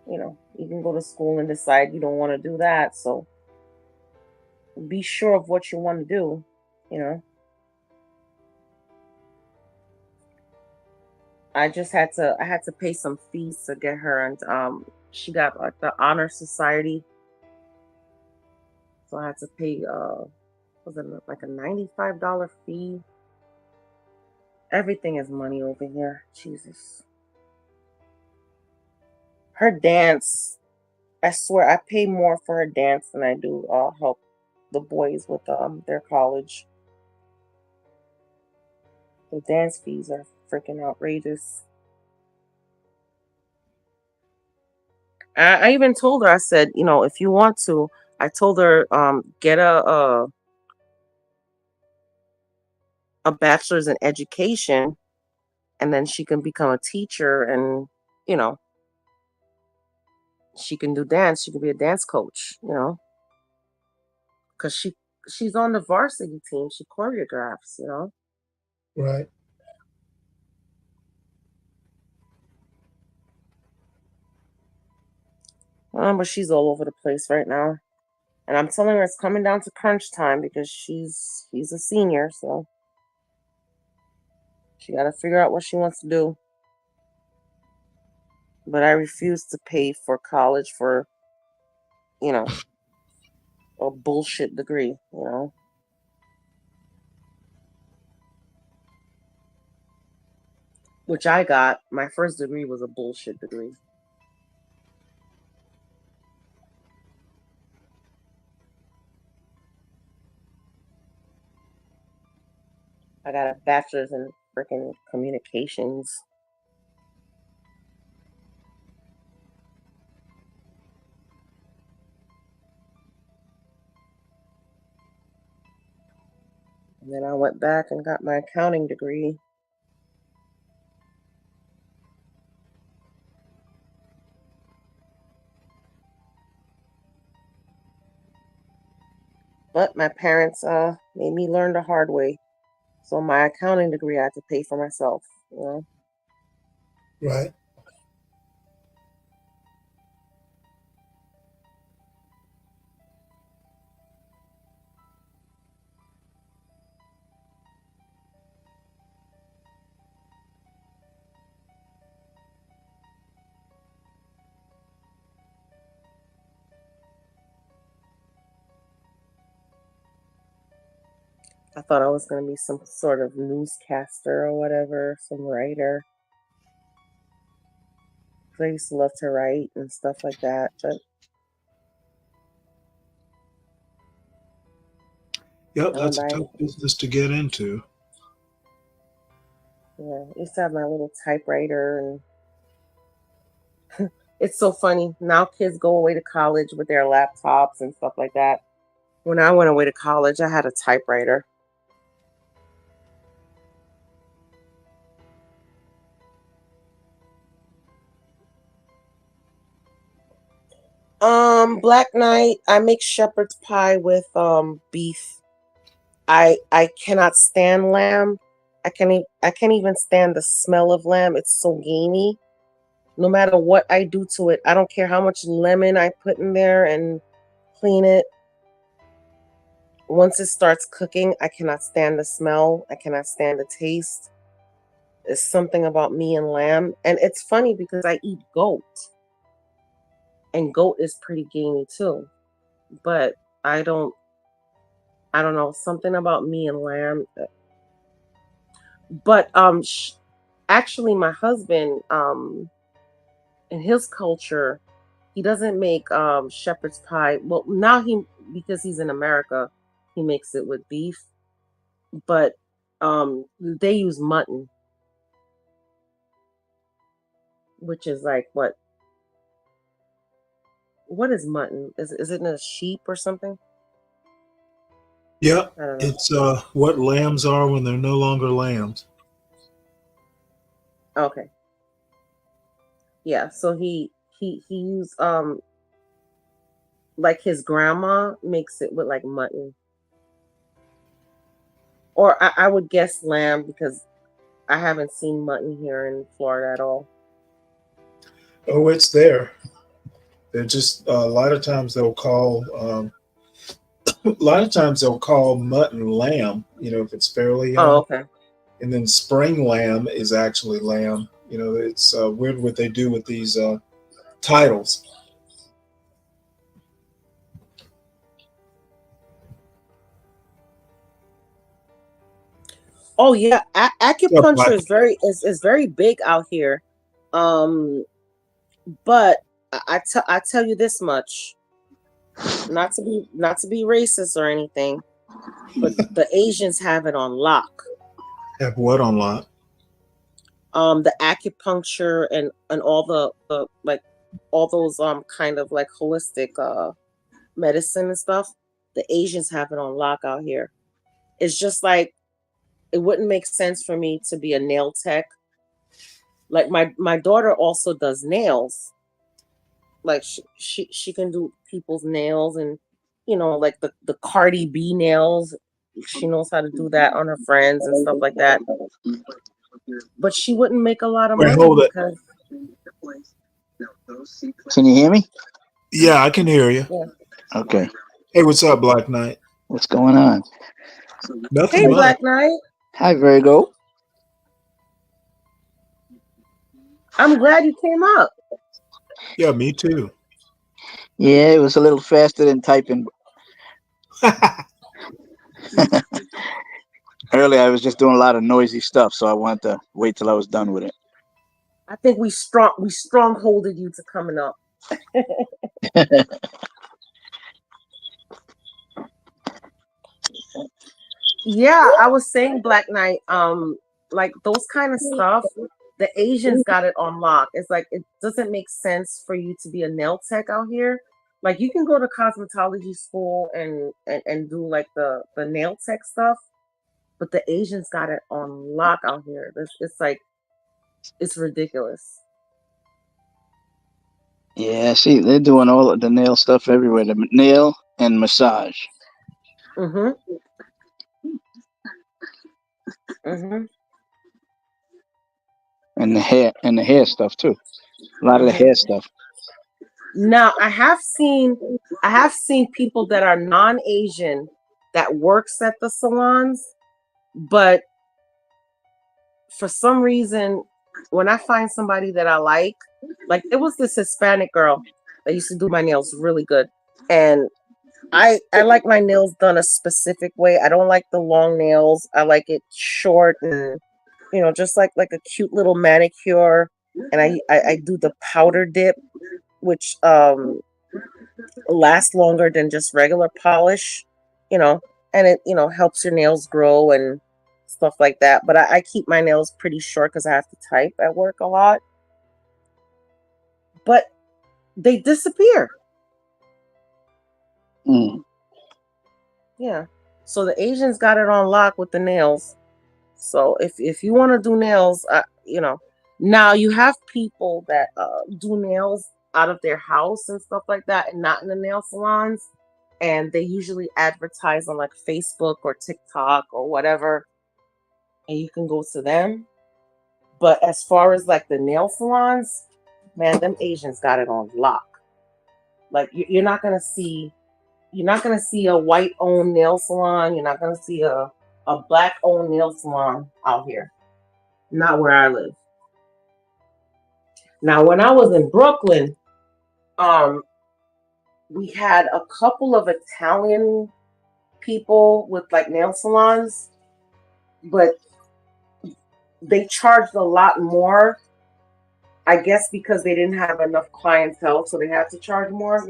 you know, you can go to school and decide you don't want to do that. So be sure of what you want to do, you know. I had to pay some fees to get her, and she got like the honor society. So I had to pay was it like a $95 fee? Everything is money over here. Jesus. Her dance, I swear I pay more for her dance than I do help the boys with their college. The dance fees are freaking outrageous. I even told her, I said, you know, if you want to, I told her get a bachelor's in education, and then she can become a teacher, and you know, she can do dance. She can be a dance coach, you know, because she's on the varsity team. She choreographs, you know. Right. But she's all over the place right now, and I'm telling her it's coming down to crunch time because she's a senior, so she got to figure out what she wants to do. But I refuse to pay for college for, you know, a bullshit degree, you know. Which I got. My first degree was a bullshit degree. I got a bachelor's in freaking communications. And then I went back and got my accounting degree. But my parents made me learn the hard way. So my accounting degree I had to pay for myself, you know. Right. I thought I was going to be some sort of newscaster or whatever, some writer. I used to love to write and stuff like that, but Yep, that's a tough business to get into. Yeah, I used to have my little typewriter, and it's so funny. Now kids go away to college with their laptops and stuff like that. When I went away to college, I had a typewriter. Black Knight, I make shepherd's pie with beef. I cannot stand lamb. I can't even stand the smell of lamb. It's so gamey. No matter what I do to it, I don't care how much lemon I put in there and clean it. Once it starts cooking, I cannot stand the smell. I cannot stand the taste. There's something about me and lamb. And it's funny because I eat goat. And goat is pretty gamey too. But I don't know, something about me and lamb. But actually my husband, in his culture, he doesn't make shepherd's pie. Well, now because he's in America, he makes it with beef. But they use mutton, which is like what is mutton? Is it a sheep or something? Yeah, I don't know. it's what lambs are when they're no longer lambs. Okay. Yeah, so he used like his grandma makes it with like mutton. Or I would guess lamb because I haven't seen mutton here in Florida at all. Oh, it's there. They're just a lot of times they'll call a lot of times they'll call mutton lamb. You know, if it's fairly young. Oh, okay. And then spring lamb is actually lamb. You know, it's weird what they do with these titles. Oh yeah, acupuncture is very big out here. Um, but I tell you this much, not to be racist or anything, but the Asians have it on lock. Have what on lock? The acupuncture and all the like all those kind of like holistic medicine and stuff. The Asians have it on lock out here. It's just like it wouldn't make sense for me to be a nail tech. Like my daughter also does nails. Like she can do people's nails, and like the Cardi B nails. She knows how to do that on her friends and stuff like that. But she wouldn't make a lot of Wait, money hold it. because Can you hear me? Yeah, I can hear you. yeah. Okay. Hey, what's up, Black Knight? What's going on? Nothing Hey, much. Black Knight. Hi, Virgo. I'm glad you came up. Yeah, me too. Yeah, it was a little faster than typing. Earlier, I was just doing a lot of noisy stuff, so I wanted to wait till I was done with it. I think we strongholded you to coming up. Yeah, I was saying Black Knight, like those kind of stuff, the Asians got it on lock. It's like it doesn't make sense for you to be a nail tech out here. Like you can go to cosmetology school and do like the nail tech stuff, but the Asians got it on lock out here. It's like it's ridiculous. Yeah, see, they're doing all of the nail stuff everywhere. The nail and massage. Mm-hmm. Mm-hmm. And the hair stuff too. A lot of the hair stuff. Now I have seen people that are non-Asian that works at the salons, but for some reason, when I find somebody that I like it was this Hispanic girl that used to do my nails really good, and I like my nails done a specific way. I don't like the long nails. I like it short and just like a cute little manicure. And I do the powder dip, which lasts longer than just regular polish, and it helps your nails grow and stuff like that. But I keep my nails pretty short because I have to type at work a lot. But they disappear. Yeah. So the Asians got it on lock with the nails. So if you want to do nails, now you have people that do nails out of their house and stuff like that, and not in the nail salons. And they usually advertise on like Facebook or TikTok or whatever, and you can go to them. But as far as like the nail salons, man, them Asians got it on lock. Like you're not gonna see a white-owned nail salon. You're not gonna see a black-owned nail salon out here. Not where I live. Now, when I was in Brooklyn, we had a couple of Italian people with like nail salons, but they charged a lot more. I guess because they didn't have enough clientele, so they had to charge more,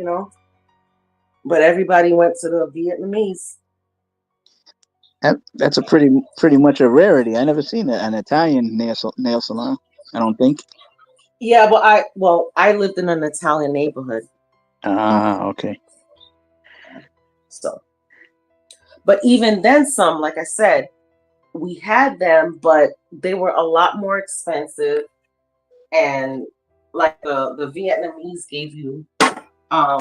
But everybody went to the Vietnamese. That's a pretty much a rarity. I never seen an Italian nail salon. I don't think. Yeah, but I lived in an Italian neighborhood. Okay. So, but even then, like I said, we had them, but they were a lot more expensive, and like the Vietnamese gave you, I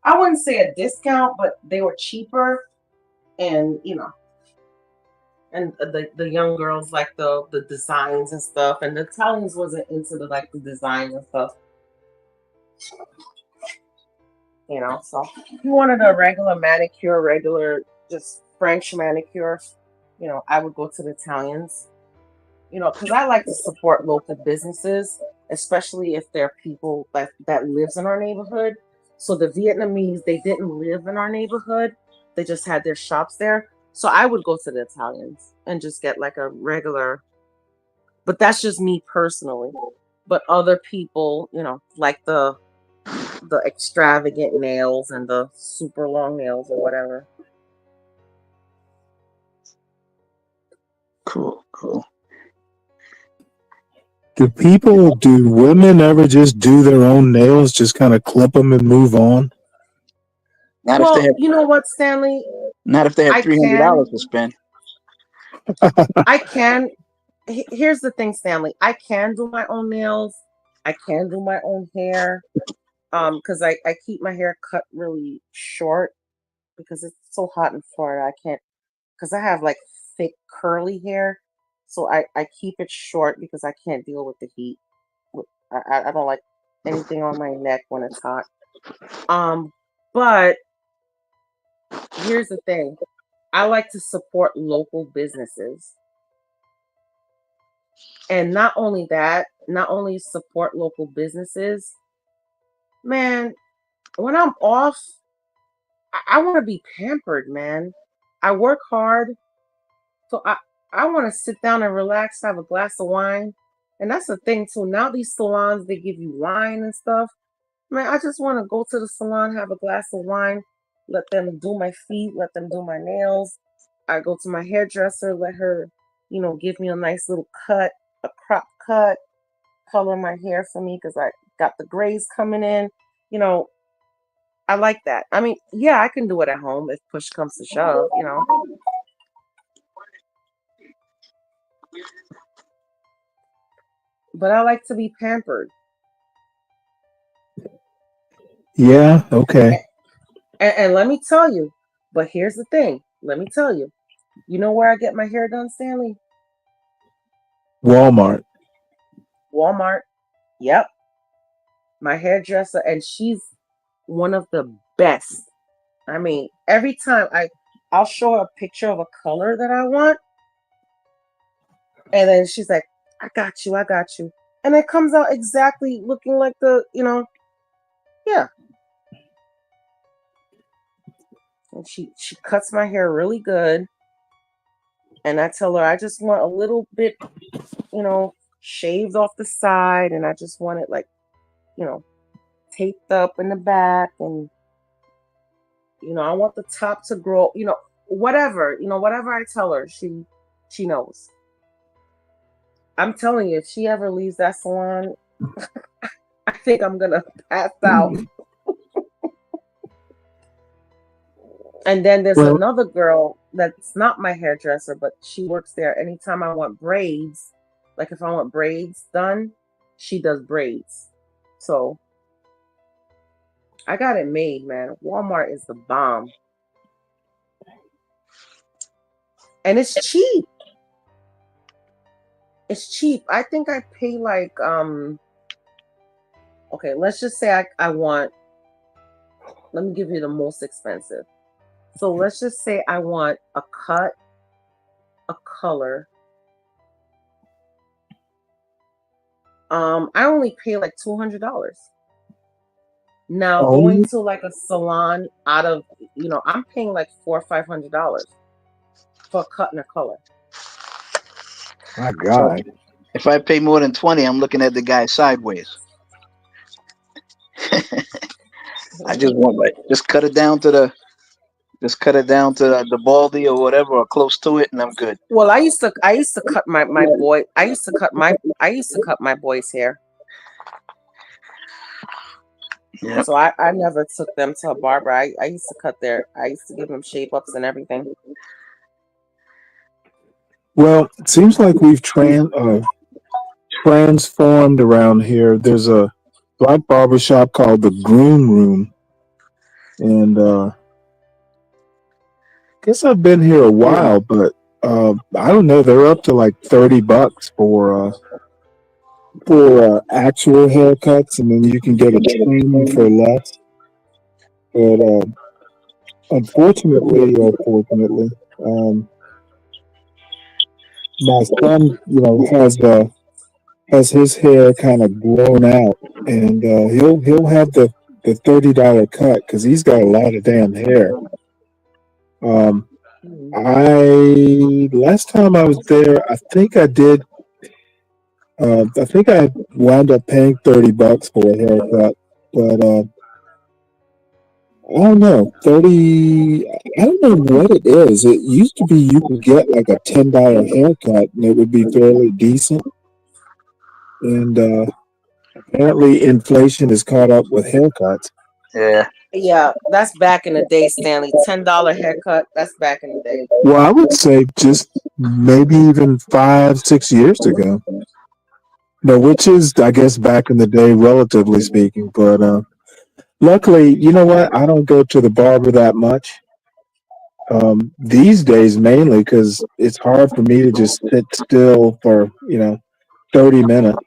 wouldn't say a discount, but they were cheaper, and and the young girls like the designs and stuff, and the Italians wasn't into the designs and stuff. So if you wanted a regular manicure, regular just French manicure, I would go to the Italians. Because I like to support local businesses, especially if they're people that lives in our neighborhood. So the Vietnamese, they didn't live in our neighborhood. They just had their shops there. So I would go to the Italians and just get like a regular, but that's just me personally. But other people, like the extravagant nails and the super long nails or whatever. Cool. Do women ever just do their own nails, just kind of clip them and move on? Not if they have. You know what, Stanley? Not if they have $300 to spend. I can. Here's the thing, Stanley. I can do my own nails. I can do my own hair. Because I keep my hair cut really short because it's so hot in Florida. I can't, because I have like thick curly hair. So I keep it short because I can't deal with the heat. I don't like anything on my neck when it's hot. But here's the thing. I like to support local businesses. And not only that, not only support local businesses, man, when I'm off, I want to be pampered, man. I work hard. So I want to sit down and relax, have a glass of wine. And that's the thing too. Now these salons, they give you wine and stuff. Man, I just want to go to the salon, have a glass of wine, let them do my feet, let them do my nails. I go to my hairdresser, let her, give me a nice little cut, a crop cut, color my hair for me because I got the grays coming in. I like that. I mean, yeah, I can do it at home if push comes to shove, But I like to be pampered. Yeah, okay. And let me tell you, but here's the thing. Let me tell you. You know where I get my hair done, Stanley? Walmart. Yep. My hairdresser, and she's one of the best. I mean, every time I'll show her a picture of a color that I want, and then she's like, I got you. And it comes out exactly looking like yeah. And she cuts my hair really good. And I tell her I just want a little bit, shaved off the side, and I just want it like, taped up in the back, and I want the top to grow, whatever I tell her, she She knows. I'm telling you, if she ever leaves that salon, I think I'm gonna pass out. And then there's another girl that's not my hairdresser, but she works there. Anytime I want braids, like if I want braids done, she does braids. So I got it made, man. Walmart is the bomb. And it's cheap. It's cheap. I think I pay like okay, let's just say I want, let me give you the most expensive. So let's just say I want a cut, a color. I only pay like $200. Now going to like a salon out of, I'm paying like $400 or $500 for a cut and a color. My God. So if I pay more than 20, I'm looking at the guy sideways. I just want just cut it down to the baldy or whatever, or close to it, and I'm good. Well, I used to cut my boy. I used to cut my boy's hair. Yeah. So I never took them to a barber. I used to I used to give them shape ups and everything. Well, it seems like we've transformed around here. There's a black barber shop called the Groom Room, and guess I've been here a while, but I don't know. They're up to like $30 for actual haircuts, and then you can get a trim for less. But unfortunately, or fortunately, my son, has his hair kind of grown out, and he'll have the $30 cut because he's got a lot of damn hair. Last time I was there, I think I did. I think I wound up paying $30 for a haircut, but I don't know. 30. I don't know what it is. It used to be you could get like a $10 haircut, and it would be fairly decent. And apparently, inflation has caught up with haircuts. Yeah, that's back in the day, Stanley. $10 haircut. That's back in the day. Well, I would say just maybe even 5-6 years ago. No, which is, I guess, back in the day, relatively speaking. But luckily, you know what? I don't go to the barber that much these days, mainly because it's hard for me to just sit still for 30 minutes.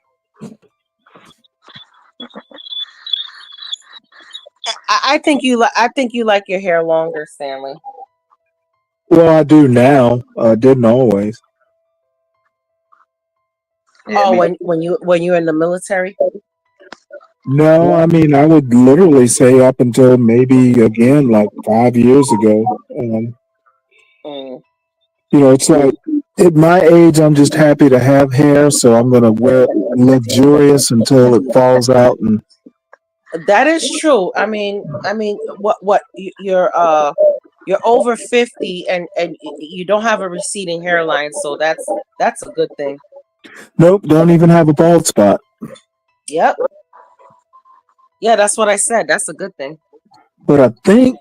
I think you like your hair longer, Stanley. Well, I do now. Didn't always. Oh, when you're in the military? No, I mean, I would literally say up until maybe again like 5 years ago. It's like at my age, I'm just happy to have hair, so I'm gonna wear it luxurious until it falls out. And that is true. I mean, what you're over 50 and you don't have a receding hairline, so that's a good thing. Nope, don't even have a bald spot. Yep. Yeah, that's what I said. That's a good thing. But I think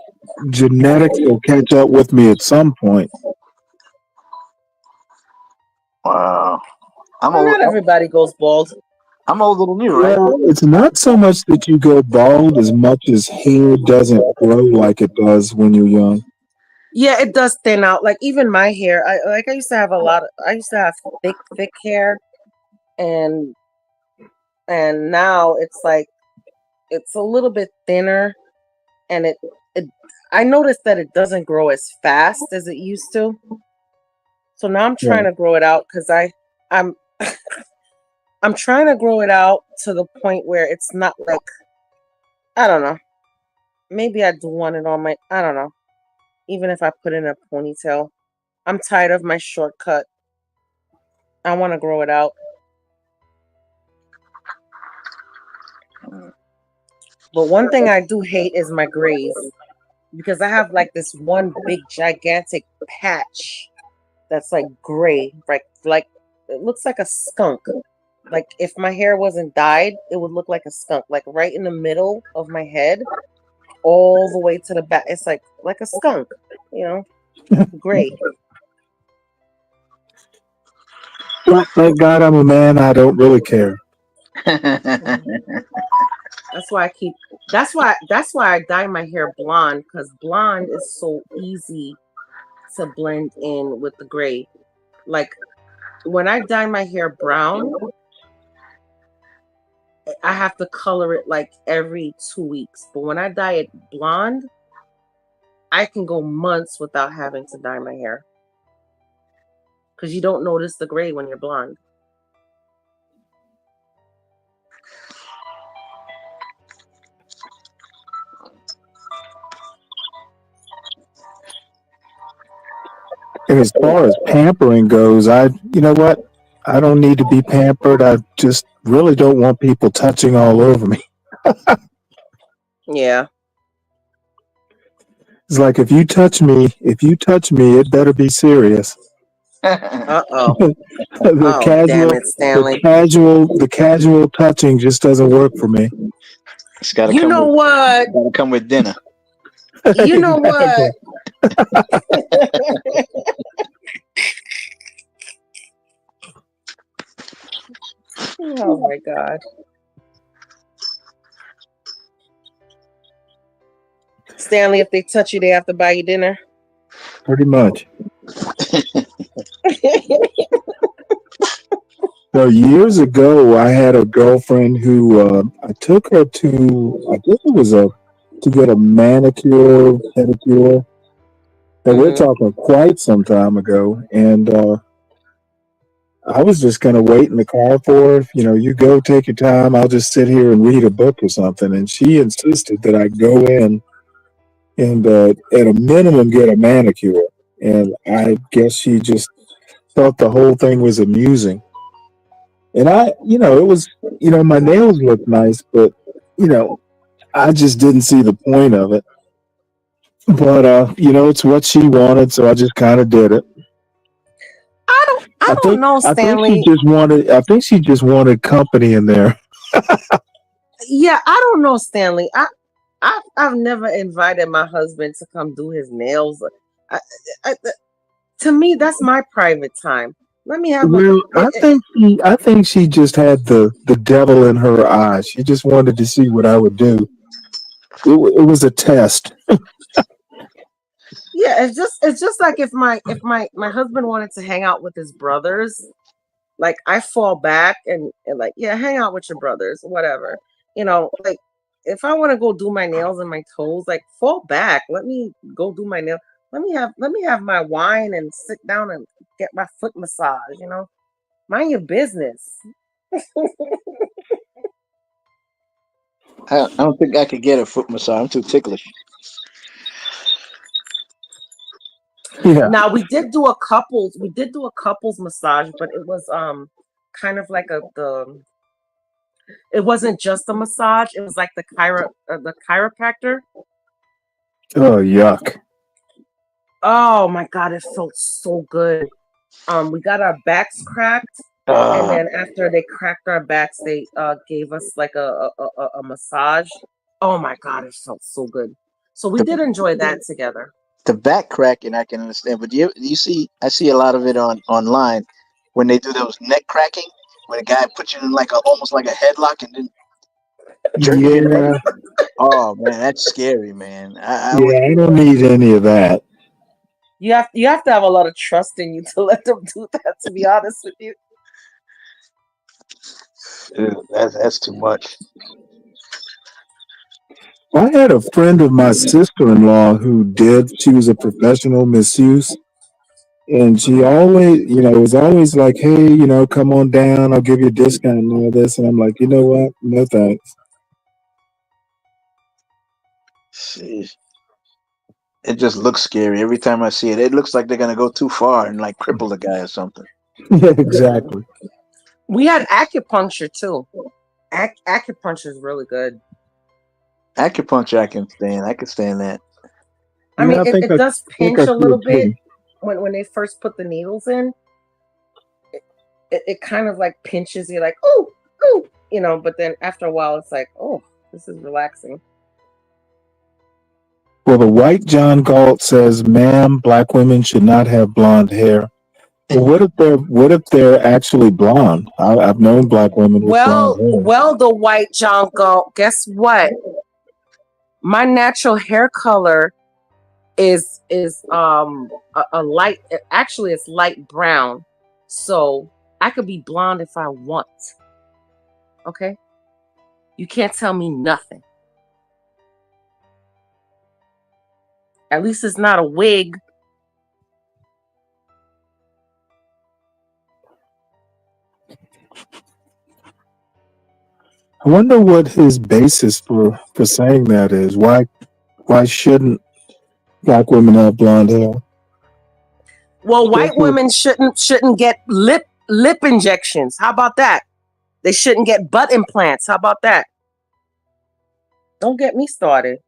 genetics will catch up with me at some point. Wow. Not everybody goes bald. I'm older than you, right? Well, it's not so much that you go bald as much as hair doesn't grow like it does when you're young. Yeah, it does thin out. Like even my hair, I used to have I used to have thick hair, and now it's like it's a little bit thinner, and it I noticed that it doesn't grow as fast as it used to. So now I'm trying to grow it out because I'm I'm trying to grow it out to the point where it's not like, I don't know. Maybe I do want it on my, I don't know. Even if I put in a ponytail. I'm tired of my shortcut. I want to grow it out. But one thing I do hate is my grays. Because I have like this one big gigantic patch that's like gray, like it looks like a skunk. Like if my hair wasn't dyed, it would look like a skunk, like right in the middle of my head, all the way to the back. It's like a skunk, gray. Well, thank God I'm a man. I don't really care. That's why I dye my hair blonde, because blonde is so easy to blend in with the gray. Like when I dye my hair brown, I have to color it like every 2 weeks. But when I dye it blonde, I can go months without having to dye my hair, because you don't notice the gray when you're blonde. And as far as pampering goes, you know what? I don't need to be pampered. I just really don't want people touching all over me. Yeah. It's like if you touch me, it better be serious. Uh-oh. the Damn it, Stanley. the casual touching just doesn't work for me. It's got to You come. know what? Got to come with dinner. You know what? Oh my God. Stanley, if they touch you, they have to buy you dinner. Pretty much. So years ago, I had a girlfriend who I took her to, I guess it was to get a manicure, pedicure. And we're talking quite some time ago. And I was just going to wait in the car for her. You go take your time. I'll just sit here and read a book or something. And she insisted that I go in and at a minimum get a manicure. And I guess she just thought the whole thing was amusing. And it was, my nails looked nice, but, I just didn't see the point of it. But, it's what she wanted, so I just kind of did it. I don't know, Stanley. I think she just wanted company in there. Yeah, I don't know, Stanley. I've never invited my husband to come do his nails. To me, that's my private time. Let me have. Well, I think she just had the devil in her eyes. She just wanted to see what I would do. It was a test. Yeah, it's just like if my husband wanted to hang out with his brothers, like I fall back and like, yeah, hang out with your brothers, whatever. Like if I want to go do my nails and my toes, like fall back. Let me go do my nails. Let me have my wine and sit down and get my foot massage, Mind your business. I don't think I could get a foot massage. I'm too ticklish. Yeah. Now we did do a couples massage, but it was kind of like it wasn't just a massage, it was like the chiropractor. Oh, yuck. Oh my God, it felt so good. We got our backs cracked, and then after they cracked our backs, they gave us like a massage. Oh my God, it felt so good. So we did enjoy that together. The back cracking I can understand, but you see, I see a lot of it online when they do those neck cracking, where the guy puts you in almost like a headlock and then jerk you in the neck. Oh man, that's scary, man. I don't need any of that. You have to have a lot of trust in you to let them do that, to be honest with you. That's too much. I had a friend of my sister-in-law she was a professional masseuse. And she always, was always like, hey, come on down. I'll give you a discount and all this. And I'm like, you know what? No thanks. Jeez. It just looks scary every time I see it. It looks like they're gonna go too far and cripple the guy or something. Yeah, exactly. We had acupuncture too. Acupuncture is really good. Acupuncture, I can stand that. I mean, it does pinch a little bit. when they first put the needles in, it kind of like pinches you, like ooh, ooh, but then after a while it's like, oh, this is relaxing. Well, the white John Galt says, "Ma'am, black women should not have blonde hair." Well, what if they're actually blonde? I've known black women with blonde hair. Well, the white John Galt, guess what? My natural hair color is a light, actually it's light brown, so I could be blonde if I want. Okay, you can't tell me nothing. At least it's not a wig. I wonder what his basis for saying that is. Why shouldn't black women have blonde hair? Well, white women shouldn't get lip injections. How about that? They shouldn't get butt implants. How about that? Don't get me started.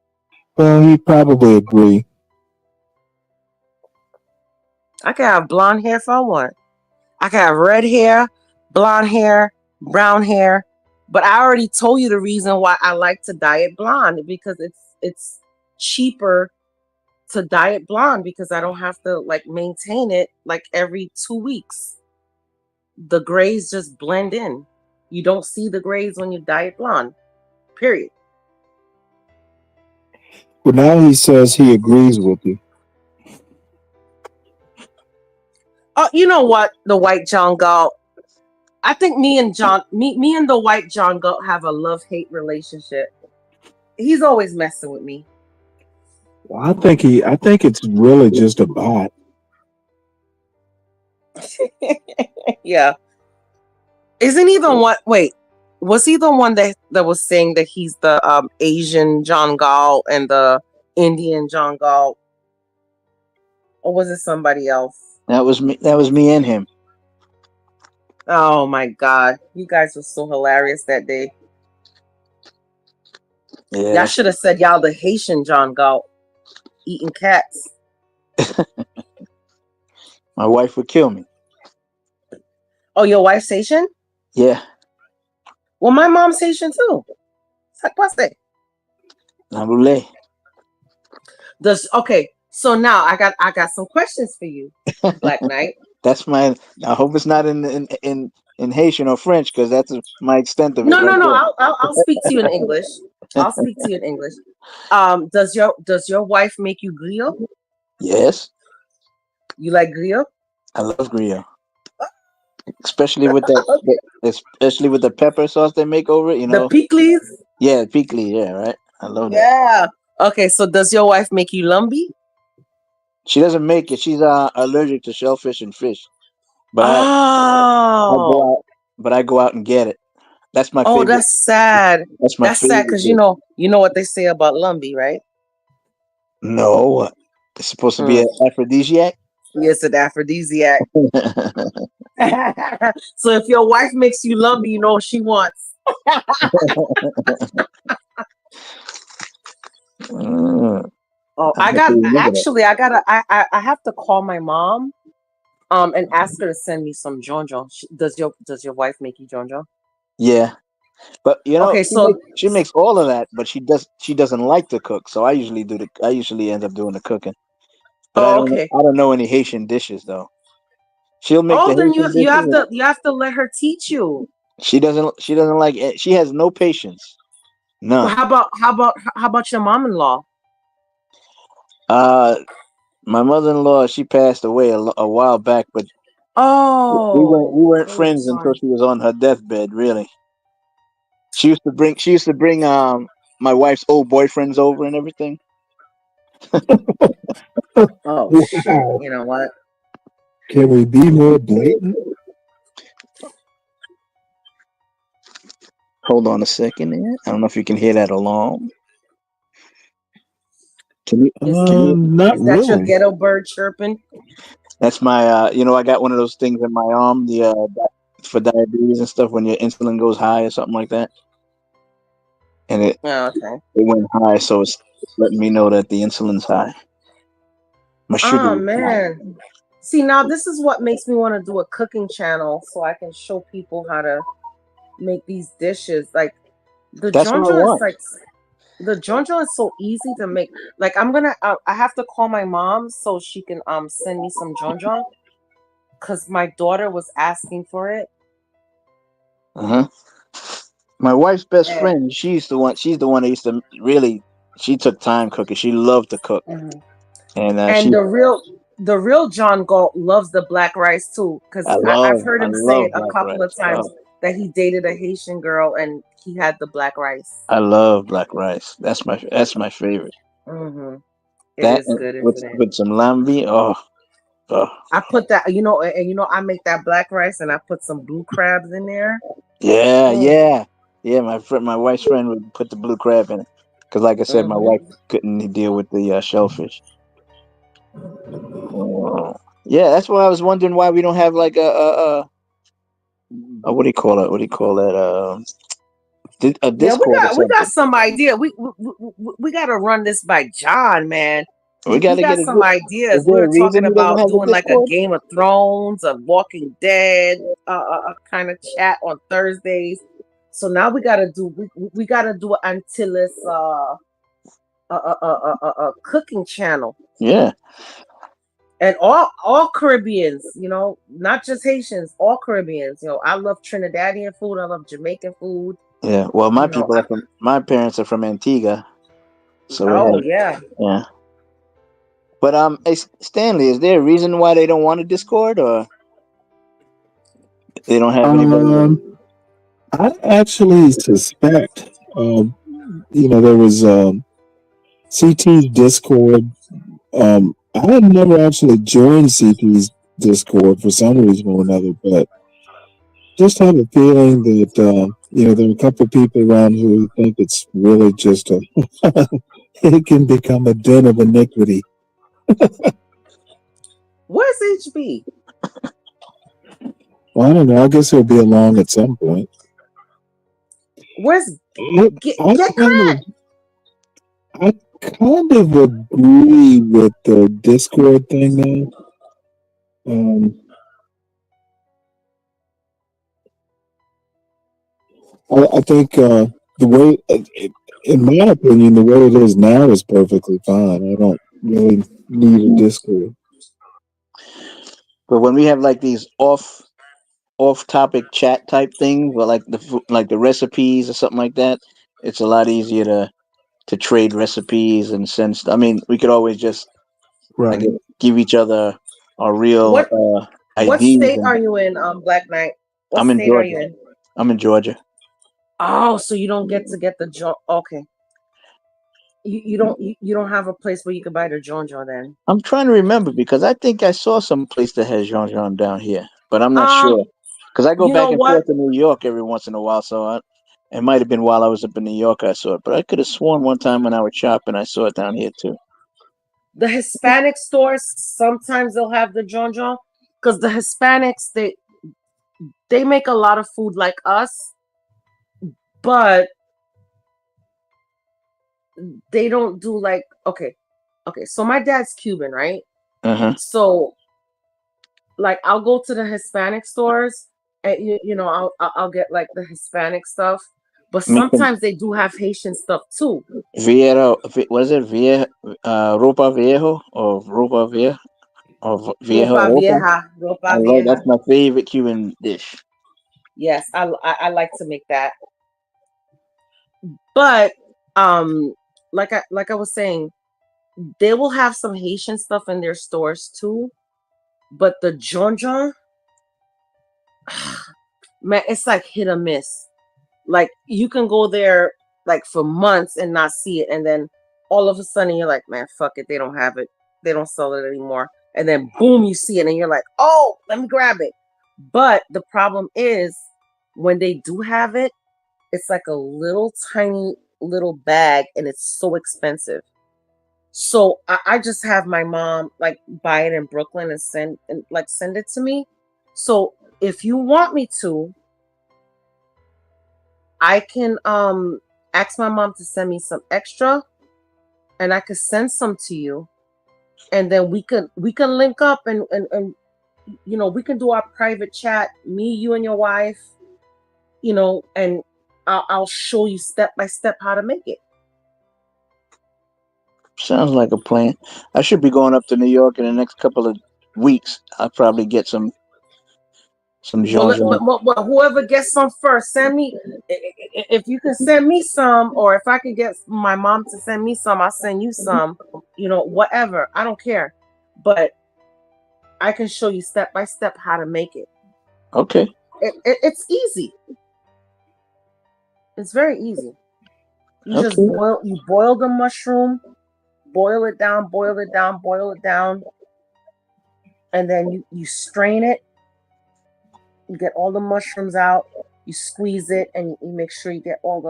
Well, he'd probably agree. I can have blonde hair if I want. I can have red hair, blonde hair, brown hair. But I already told you the reason why I like to dye it blonde, because it's cheaper to dye it blonde, because I don't have to like maintain it like every 2 weeks. The grays just blend in. You don't see the grays when you dye it blonde. Period. Well, now he says he agrees with you. Oh, you know what? The white John Galt. I think me and the white John Galt have a love-hate relationship. He's always messing with me. Well, I think it's really just a bot. Yeah. Isn't he the one? Wait, was he the one that was saying that he's the Asian John Galt and the Indian John Galt, or was it somebody else? That was me. That was me and him. Oh my God, you guys were so hilarious that day. Yeah. Y'all should have said y'all the Haitian John Galt eating cats. My wife would kill me. Oh, your wife's Haitian? Yeah. Well, my mom's Haitian too. Okay. Okay, so now I got some questions for you, Black Knight. That's my. I hope it's not in Haitian or French, because that's my extent of it. No. I'll speak to you in English. I'll speak to you in English. Does your wife make you griot? Yes. You like griot? I love griot, especially with the pepper sauce they make over it. The pickles. Yeah, pickles. Yeah, right. I love that. Yeah. Okay, so does your wife make you lumbi? She doesn't make it. She's allergic to shellfish and fish. But I go out and get it. That's my favorite. Oh, that's sad. That's my favorite. Sad because you know what they say about lumbi, right? No, it's supposed to be an aphrodisiac. Yes, an aphrodisiac. So if your wife makes you lumbi, you know what she wants. Oh, I have to call my mom, and ask her to send me some jonjo. Does your wife make you jonjo? Yeah, but okay, she makes all of that, but she doesn't like to cook. So I usually end up doing the cooking. But I don't know any Haitian dishes though. She'll make. Oh, then you have to let her teach you. She doesn't like it. She has no patience. No. Well, how about your mom-in-law? My mother-in-law, she passed away a while back, but we weren't friends until she was on her deathbed. Really, she used to bring my wife's old boyfriends over and everything. Oh shit! You know what? Can we be more blatant? Hold on a second. I don't know if you can hear that alarm. Can you? Not is that really. Your ghetto bird chirping? That's my. I got one of those things in my arm. For diabetes and stuff, when your insulin goes high or something like that, and it went high, so it's letting me know that the insulin's high. My sugar. Oh man. See, now this is what makes me want to do a cooking channel so I can show people how to make these dishes. Like the That's what I jonjon is want. like the jonjon is so easy to make. Like I'm gonna I have to call my mom so she can send me some jonjon because my daughter was asking for it. Uh-huh. My wife's best And, friend, she's the one that used to really, she took time cooking. She loved to cook. mhm. And And she, the real John Galt loves the black rice too, because I've heard I him say it love a black couple of rice. times that he dated a Haitian girl and he had the black rice. I love black rice. That's my favorite. Hmm It That is and good, isn't it? with some lambi. Oh, I put that, I make that black rice and I put some blue crabs in there. yeah, Mm. yeah, yeah. My wife's friend would put the blue crab in it because, like I said, my Hmm wife couldn't deal with the shellfish. Oh. Yeah, that's why I was wondering why we don't have like a what do you call it? What do you call that? A Yeah, Discord or we got something. some idea. We got to run this by John, man. We got We to got get a some good. Is ideas. We there a were reason talking he doesn't about have a doing like a Discord? Game of Thrones, a Walking Dead, kind of chat on Thursdays. So now we got to do an Antilles cooking channel, Yeah, and all Caribbeans, not just Haitians, all Caribbeans. I love Trinidadian food. I love Jamaican food. yeah. Well, You know, I, my parents are from Antigua, so we oh have yeah. yeah. But hey, Stanley, is there a reason why they don't want a Discord, or they don't have anybody? I actually suspect, there was CT's Discord. I had never actually joined CT's Discord for some reason or another, but just have a feeling that there are a couple of people around who think it's really just a it can become a den of iniquity. Where's HB? Well, I don't know. I guess he'll be along at some point. Where's get I kind cut? of, I kind of agree with the Discord thing now. I think the way, in my opinion, the way it is now is perfectly fine. I don't really need a Discord. But when we have like these off topic chat type things, or like like the recipes or something like that, it's a lot easier to trade recipes and send stuff. I mean, we could always just I Right. guess give each other our real What IDs. state And are you in, Black Knight? What I'm in state are Georgia. you in? I'm in Georgia. Oh, so you don't get the joint. Okay, you don't have a place where you can buy the joint then. I'm trying to remember because I think I saw some place that has Jean Jean down here, but I'm not sure because I go You back know and what? forth to New York every once in a while. So it might have been while I was up in New York I saw it, but I could have sworn one time when I was shopping I saw it down here too. The Hispanic stores sometimes they'll have the joint because the Hispanics they make a lot of food like us, but they don't do like okay. So my dad's Cuban, right? Uh-huh. So like I'll go to the Hispanic stores and I'll get like the Hispanic stuff, but Making sometimes they do have Haitian stuff too. Viejo, what is it? Ropa Viejo or Ropa Viejo or Viejo Ropa Ropa? vieja, I ropa love vieja. that's my favorite Cuban dish. Yes, I like to make that. But like I was saying, they will have some Haitian stuff in their stores too. But the jonjon, man, it's like hit or miss. Like you can go there like for months and not see it, and then all of a sudden you're like, man, fuck it, they don't have it, they don't sell it anymore, and then boom, you see it, and you're like, oh, let me grab it. But the problem is when they do have it, it's like a little tiny little bag, and it's so expensive. So I just have my mom like buy it in Brooklyn and send it to me. So if you want me to, I can ask my mom to send me some extra and I could send some to you, and then we can link up and we can do our private chat, me, you, and your wife, and I'll show you step by step how to make it. Sounds like a plan. I should be going up to New York in the next couple of weeks. I'll probably get some Well, Jean. whoever gets some first, send me. If you can send me some, or if I can get my mom to send me some, I'll send you some. Whatever. I don't care. But I can show you step by step how to make it. Okay. It's easy. It's very easy. You just boil the mushroom, boil it down, and then you strain it. You get all the mushrooms out. You squeeze it, and you make sure you get all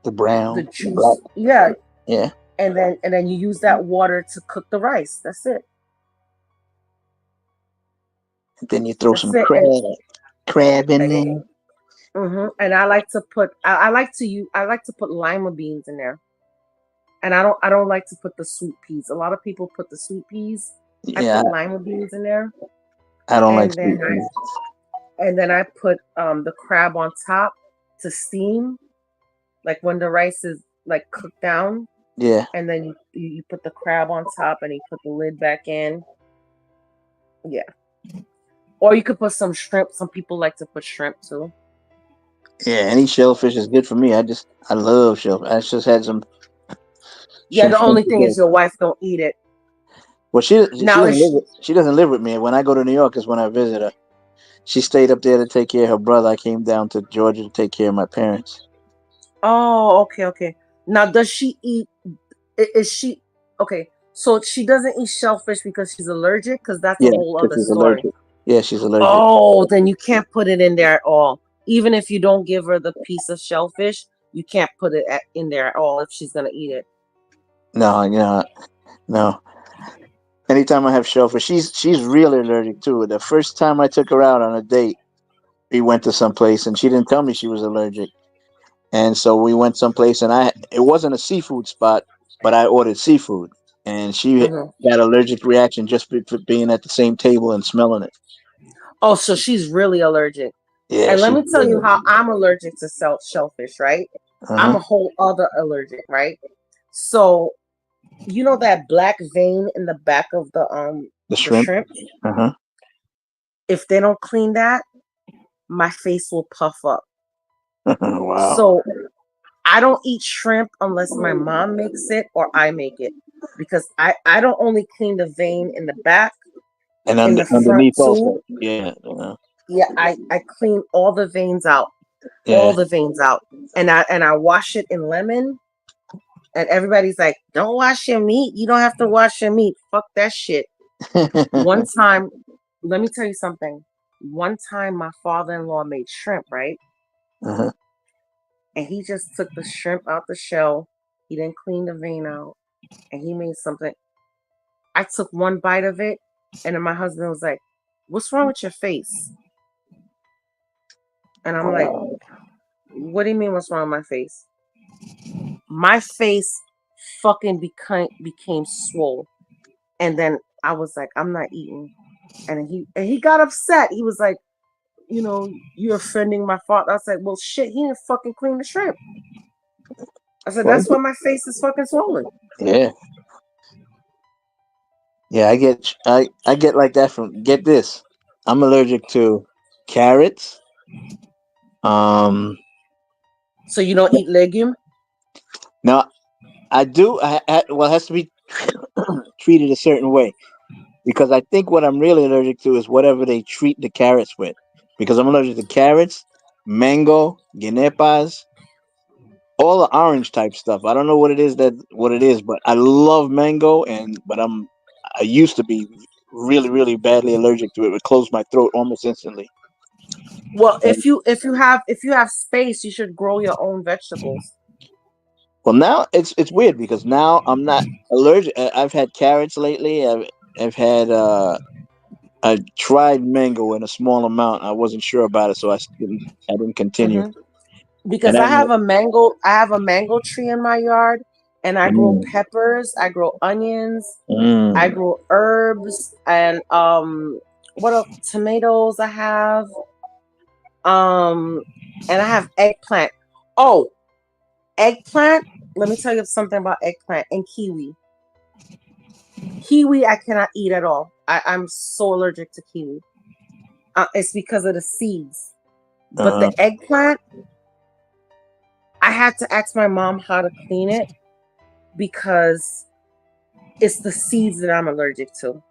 the brown, the juice. black. Yeah. Yeah. And then you use that water to cook the rice. That's it. Then you throw That's some it. crab in there. Mm-hmm. And I like to put I like to put lima beans in there. And I don't like to put the sweet peas. A lot of people put the sweet peas. Yeah. I put lima beans in there. I don't like sweet peas. And then I put the crab on top to steam, like when the rice is like cooked down. Yeah. And then you put the crab on top, and you put the lid back in. Yeah. Or you could put some shrimp. Some people like to put shrimp too. Yeah, any shellfish is good for me. I love shellfish. I just had some. Yeah, the only thing is your wife don't eat it. Well, she doesn't live with me. When I go to New York is when I visit her. She stayed up there to take care of her brother. I came down to Georgia to take care of my parents. Oh, okay. Now, does she eat? Is she okay? So she doesn't eat shellfish because she's allergic. Because that's a whole other story. Allergic. Yeah, she's allergic. Oh, then you can't put it in there at all. Even if you don't give her the piece of shellfish, you can't put it in there at all if she's gonna eat it. No. Anytime I have shellfish, she's really allergic to it. The first time I took her out on a date, we went to some place and she didn't tell me she was allergic. And so we went someplace and it wasn't a seafood spot, but I ordered seafood. And she got allergic reaction just for being at the same table and smelling it. Oh, so she's really allergic. Yeah. And let me tell you how I'm allergic to shellfish, right? I'm a whole other allergic, right? So you know that black vein in the back of the shrimp? If they don't clean that, my face will puff up. Wow. So I don't eat shrimp unless my mom makes it or I make it. Because I don't only clean the vein in the back and in the front underneath too. also. Yeah. Yeah, I clean all the veins out. Yeah. All the veins out. And I wash it in lemon. And everybody's like, don't wash your meat. You don't have to wash your meat. Fuck that shit. One time, let me tell you something. One time my father-in-law made shrimp, right? And he just took the shrimp out the shell. He didn't clean the vein out. And he made something. I took one bite of it. And then my husband was like, what's wrong with your face? And I'm like, what do you mean what's wrong with my face? My face fucking became swole. And then I was like, I'm not eating. And he got upset. He was like, you're offending my father. I was like, well, shit, he didn't fucking clean the shrimp. I said, that's why my face is fucking swollen. Yeah. Yeah, I get like that from, get this. I'm allergic to carrots. So you don't eat legume? No, I do. Well, it has to be treated a certain way. Because I think what I'm really allergic to is whatever they treat the carrots with. Because I'm allergic to carrots, mango, guinepas, all the orange type stuff. I don't know what it is, but I love mango, but I used to be really, really badly allergic to it. It would close my throat almost instantly. Well, if you have space, you should grow your own vegetables. Well, now it's weird because now I'm not allergic. I've had carrots lately. I've had I tried mango in a small amount. I wasn't sure about it, so I didn't continue. Because I have a mango tree in my yard, and I grow peppers, I grow onions, I grow herbs, and What else? Tomatoes I have. And I have eggplant. Oh, eggplant. Let me tell you something about eggplant and kiwi. Kiwi I cannot eat at all. I'm so allergic to kiwi. It's because of the seeds. But the eggplant, I had to ask my mom how to clean it because it's the seeds that I'm allergic to.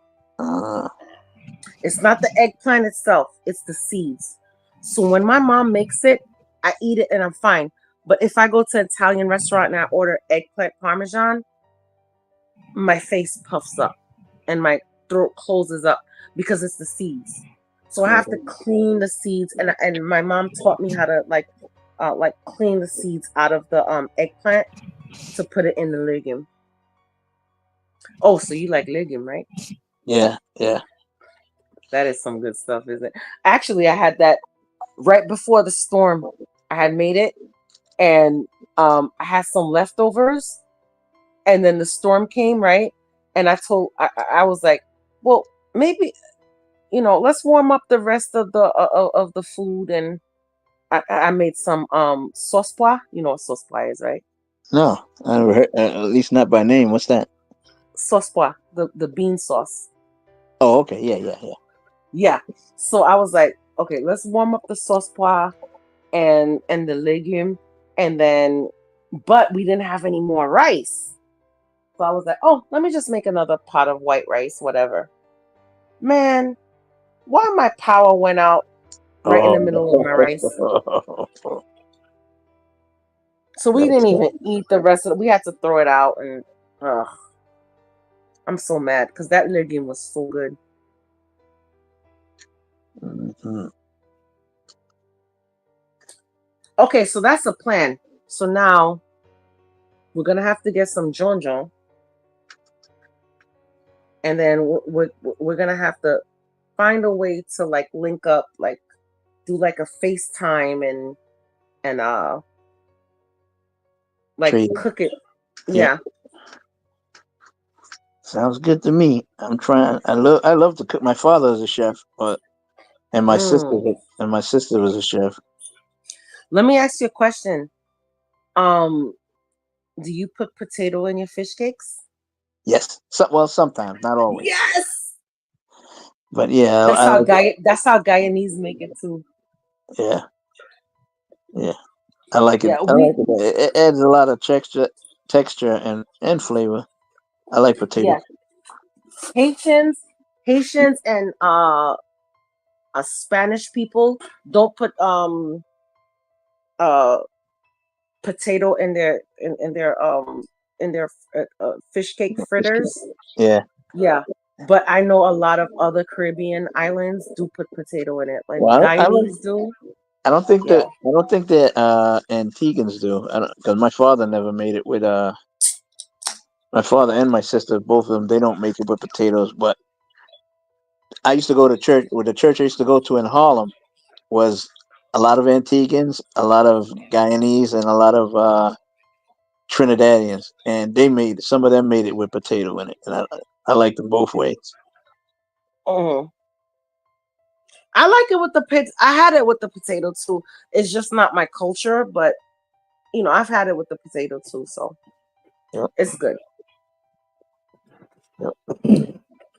It's not the eggplant itself, it's the seeds. So when my mom makes it, I eat it and I'm fine. But if I go to an Italian restaurant and I order eggplant parmesan, my face puffs up and my throat closes up because it's the seeds. So I have to clean the seeds, and my mom taught me how to like clean the seeds out of the eggplant to put it in the legume. Oh, so you like legume, right? Yeah, yeah. That is some good stuff, isn't it? Actually, I had that right before the storm. I had made it, and I had some leftovers, and then the storm came, right? And I was like, well, maybe let's warm up the rest of the food, and I made some sauce pois. You know what sauce pois is, right? No, I never heard. At least not by name. What's that? Sauce pois, the bean sauce. Oh, okay. Yeah, yeah, yeah. Yeah. So I was like, okay, let's warm up the sauce pois and the legume, and then, but we didn't have any more rice. So I was like, oh, let me just make another pot of white rice, whatever. Man, why my power went out right in the middle of my rice. So we didn't even eat the rest of it. We had to throw it out, and I'm so mad because that legume was so good. Mm-hmm. Okay, so that's the plan. So now we're gonna have to get some jonjon, and then we're gonna have to find a way to like link up, like do like a FaceTime and like Trade. cook it. Yeah. Yeah. Sounds good to me. I'm trying. I love to cook. My father is a chef, and my sister was a chef. Let me ask you a question. Do you put potato in your fish cakes? Yes. Well, sometimes, not always. Yes. But yeah, that's how Guyanese make it too. Yeah. Yeah. I like it. Yeah, I like it. It adds a lot of texture and flavor. I like potato. Yeah. Haitians and Spanish people don't put potato in their fish cake fritters. Yeah. Yeah. But I know a lot of other Caribbean islands do put potato in it. Like Well, Guyanese do. I don't think Yeah. that Antiguans do. Because my father never made it with my father and my sister, both of them. They don't make it with potatoes. But I used to go to church. With the church I used to go to in Harlem was a lot of Antiguans, a lot of Guyanese, and a lot of Trinidadians, and some of them made it with potato in it, and I like them both ways. I like it with the pits. I had it with the potato too. It's just not my culture, but I've had it with the potato too, so it's good. Yep.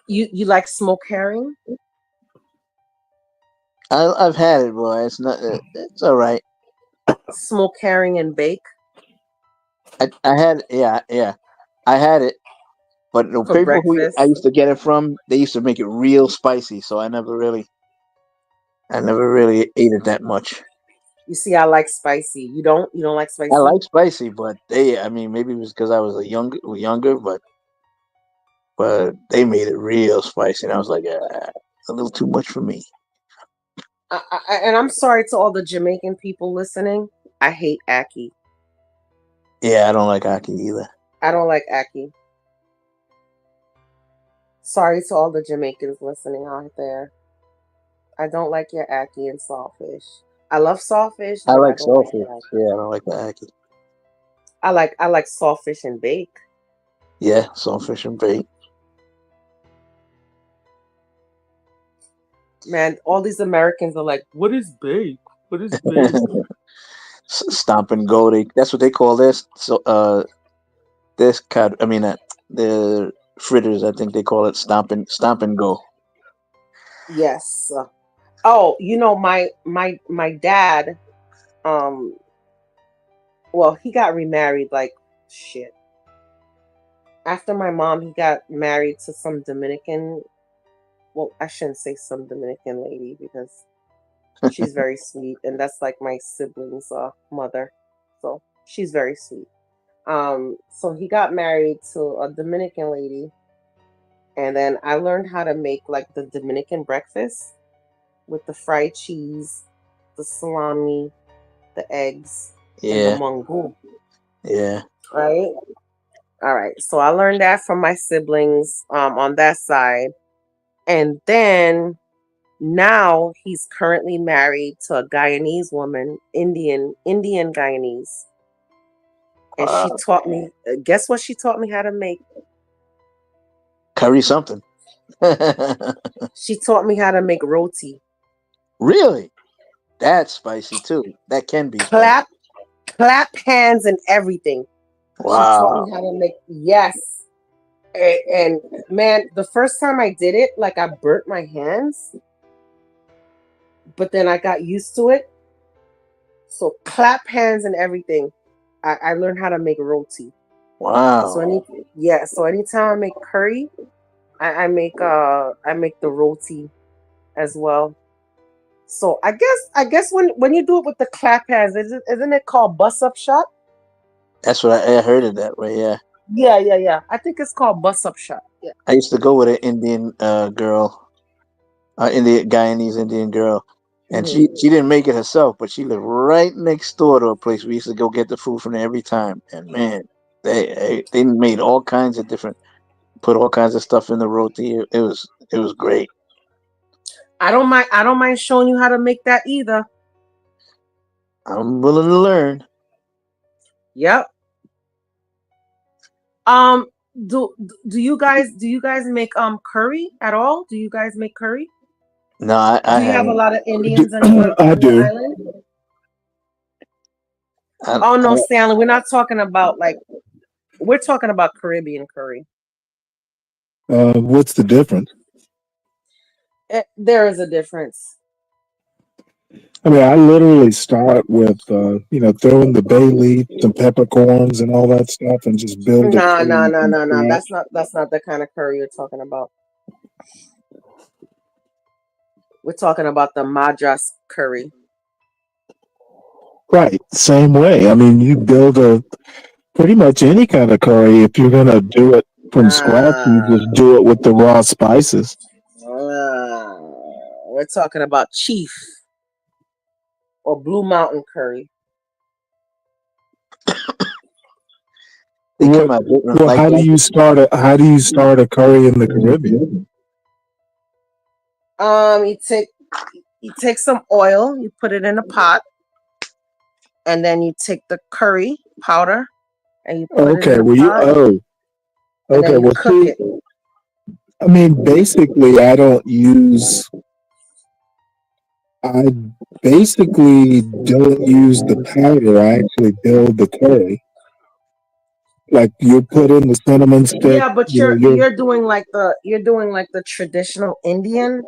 You like smoked herring? I've had it, boy. It's not. It's all right. Smoked herring and bake. I had yeah. I had it, but the For people who breakfast. I used to get it from, they used to make it real spicy, so I never really ate it that much. You see, I like spicy. You don't like spicy? I like spicy, but I mean, maybe it was because I was younger, but they made it real spicy, and I was like, a little too much for me. And I'm sorry to all the Jamaican people listening. I hate ackee. Yeah, I don't like ackee either. I don't like ackee. Sorry to all the Jamaicans listening out there. I don't like your ackee and sawfish. I love sawfish, I but like don't like saltfish. ackee. Yeah, I don't like the ackee. I like sawfish and bake. Yeah, saltfish and bake. Man, all these Americans are like, "What is bake? What is bake?" Stomp and go. That's what they call this. So this cut. I mean, the fritters. I think they call it stomp and go. Yes. Oh, my dad. Um, well, he got remarried. Like shit. After my mom, he got married to some Dominican. Well, I shouldn't say some Dominican lady because she's very sweet, and that's like my sibling's mother. So she's very sweet. So he got married to a Dominican lady, and then I learned how to make like the Dominican breakfast with the fried cheese, the salami, the eggs, and the Yeah, mango. yeah. Right? All right. So I learned that from my siblings on that side. And then now he's currently married to a Guyanese woman, Indian Guyanese. And she Wow. taught me, guess what she taught me how to make? Curry something. She taught me how to make roti. Really? That's spicy too. That can be spicy. Clap hands and everything. She taught Wow. me how to make, yes. And man, the first time I did it, like I burnt my hands, but then I got used to it. So clap hands and everything. I learned how to make roti. Wow. So anytime I make curry, I make the roti as well. So I guess when you do it with the clap hands, isn't it called bus up shot? That's what I heard it that way. Yeah. Yeah. I think it's called bus up shot. Yeah. I used to go with an Indian girl, Indian Guyanese Indian girl, and Mhm. she didn't make it herself, but she lived right next door to a place we used to go get the food from there every time. And man, they made all kinds of different, put all kinds of stuff in the roti. It was great. I don't mind showing you how to make that either. I'm willing to learn. Yep. Um do you guys make curry at all? Do you guys make curry? No, I Do you have a haven't. lot of Indians on I your do. island? I, Oh no, I, Stanley, we're not talking about we're talking about Caribbean curry. What's the difference? There is a difference. I mean, I literally start with, throwing the bay leaf, some peppercorns, and all that stuff, and just build a No. curry from scratch. That's not the kind of curry you're talking about. We're talking about the Madras curry. Right, same way. I mean, you build pretty much any kind of curry. If you're gonna do it from scratch, you Nah, just do it with the raw spices. we're talking about Chief or Blue Mountain curry. they What? come out different Well, like how do that. you start a curry in the Caribbean? You take some oil, you put it in a pot, and then you take the curry powder and you put it in Okay, the well, pot, and then okay. you Well, cook see, it. I mean, basically, I basically don't use the powder. I actually build the curry. Like you put in the cinnamon stick. Yeah, but You know, you're doing like the traditional Indian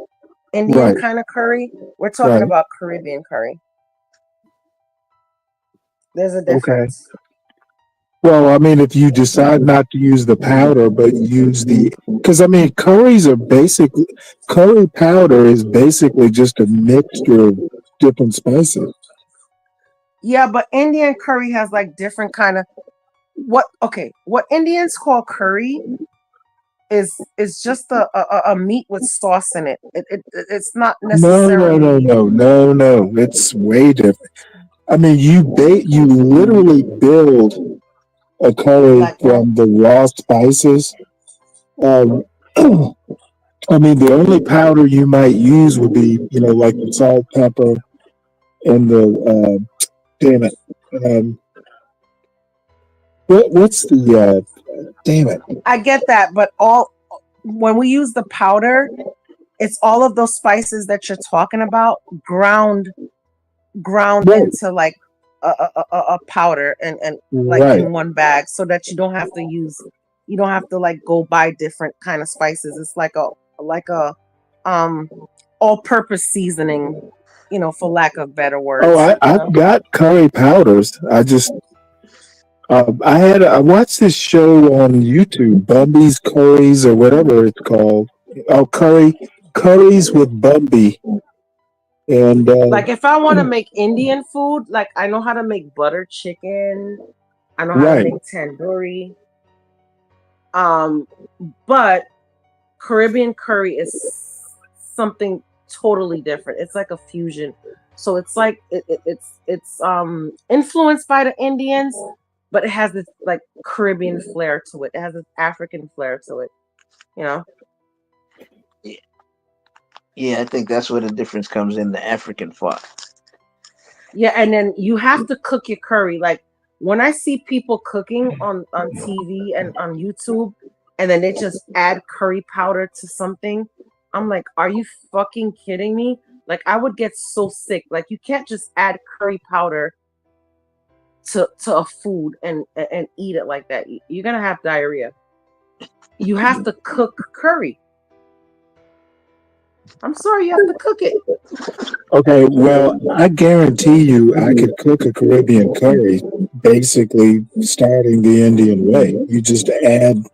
right, kind of curry. We're talking right. about Caribbean curry. There's a Okay. difference. Well, I mean, if you decide not to use the powder, but use because I mean, curry powder is basically just a mixture of different spices. Yeah, but Indian curry has like different kind of what Indians call curry is just a meat with sauce in it. It's not necessarily No. It's way different. I mean, you literally build a curry like what? from the raw spices. Um, I mean, the only powder you might use would be, like the salt, pepper, and the damn it. Um, what's the damn it? I get that, but when we use the powder, It's all of those spices that you're talking about ground Right. into like a powder and like Right. in one bag, so that you don't have to like go buy different kind of spices. It's like a all-purpose seasoning, for lack of better Oh, words. I've got curry powders. I watched this show on YouTube, Bumby's Curries or whatever it's called. Oh, curries with Bumby, and Like if I want to make Indian food, like I know how to make butter chicken, I know how to right. make tandoori. But Caribbean curry is something totally different. It's like a fusion. So it's like it's influenced by the Indians, but it has this like Caribbean flair to it. It has this African flair to it, you know? Yeah, I think that's where the difference comes in, the African part. Yeah, and then you have to cook your curry. Like when I see people cooking on TV and on YouTube, and then they just add curry powder to something, I'm like, are you fucking kidding me? Like I would get so sick. Like you can't just add curry powder to a food and eat it like that. You're gonna have diarrhea. You have to cook curry. I'm sorry, you have to cook it. Okay, well, I guarantee you I could cook a Caribbean curry basically starting the Indian way. You just add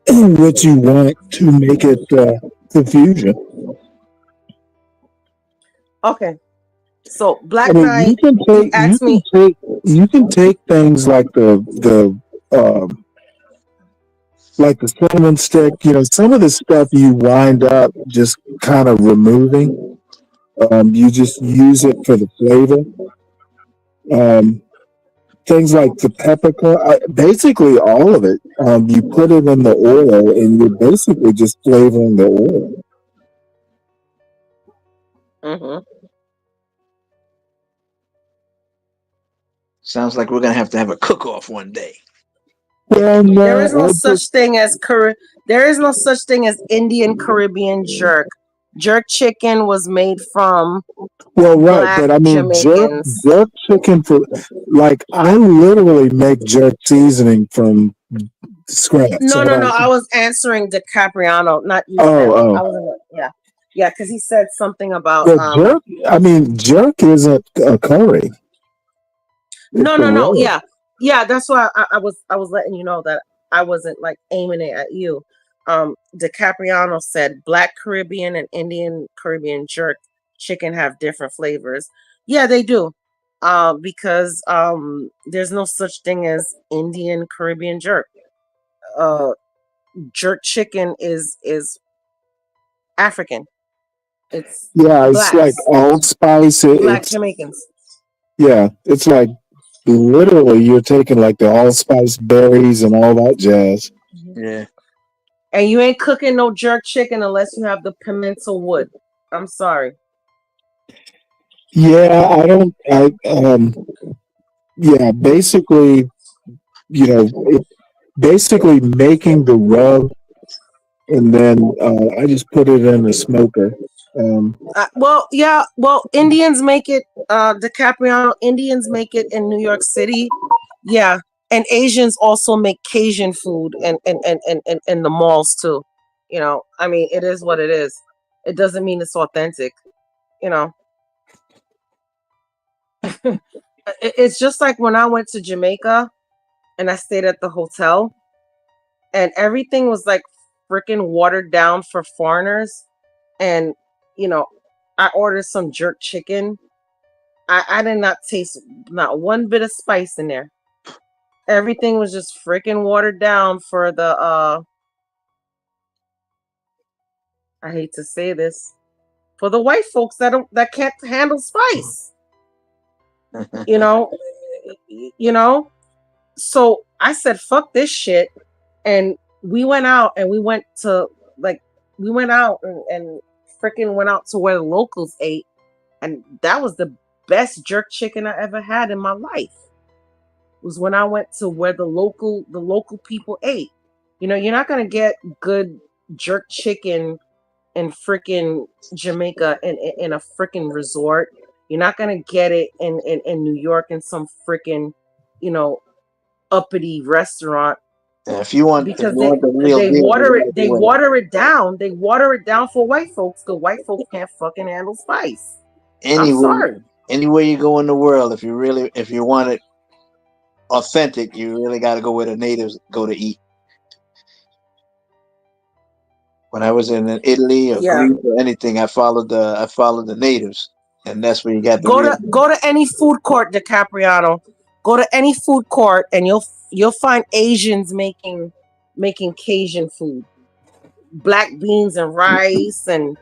what you want to make it the fusion. Okay. So I Black mean, Knight, he asked me. you can take things like like the cinnamon stick. Some of the stuff you wind up just kind of removing. You just use it for the flavor. Um, Things like the peppercorn, basically all of it. You put it in the oil, and you're basically just flavoring the oil. Mm-hmm. Sounds like we're gonna have to have a cook-off one day. Well, There is no no, such thing as There is no such thing as Indian Caribbean jerk. Jerk chicken was made from well, right, Black but I mean, Jamaicans. jerk chicken for like I literally make jerk seasoning from scratch. No. I was answering DiCapriano, not you, Sam. I Oh. wasn't. Yeah, because he said something about Well, jerk. I mean, jerk isn't a curry. No. It's a rub. Yeah. That's why I was letting you know that I wasn't like aiming it at you. DiCapriano said Black Caribbean and Indian Caribbean jerk chicken have different flavors. Yeah, they do. Because there's no such thing as Indian Caribbean jerk. Jerk chicken is African. It's Yeah, it's like blacks, Old Spice. Black It's Jamaicans. yeah, it's like literally you're taking like the allspice berries and all that jazz. Yeah. And you ain't cooking no jerk chicken unless you have the pimento wood. I'm sorry. Yeah, I don't. Yeah, basically, basically making the rub, and then I just put it in a smoker. Well, Indians make it. DiCapriano Indians make it in New York City. Yeah, and Asians also make Cajun food and in the malls too. I mean, it is what it is. It doesn't mean it's authentic. It's just like when I went to Jamaica and I stayed at the hotel, and everything was like freaking watered down for foreigners. And I ordered some jerk chicken. I did not taste not one bit of spice in there. Everything was just freaking watered down for the I hate to say this, for the white folks that can't handle spice. you know you know so I said fuck this shit, and we went out and we went to like we went out and freaking went out to where the locals ate, and that was the best jerk chicken I ever had in my life. Was when I went to where the local people ate. You're not gonna get good jerk chicken in freaking Jamaica in a freaking resort. You're not gonna get it in New York in some freaking, you know, uppity restaurant. Yeah, if you want Because the real they deal, water it down. They water it down for white folks because white folks can't fucking handle spice. I'm sorry. Anywhere you go in the world, if you want it authentic, you really got to go where the natives go to eat. When I was in Italy or Greece or anything, I followed the natives, and that's where you got the real. Go to any food court, DiCapriano. Go to any food court, and you'll find Asians making Cajun food, black beans and rice, and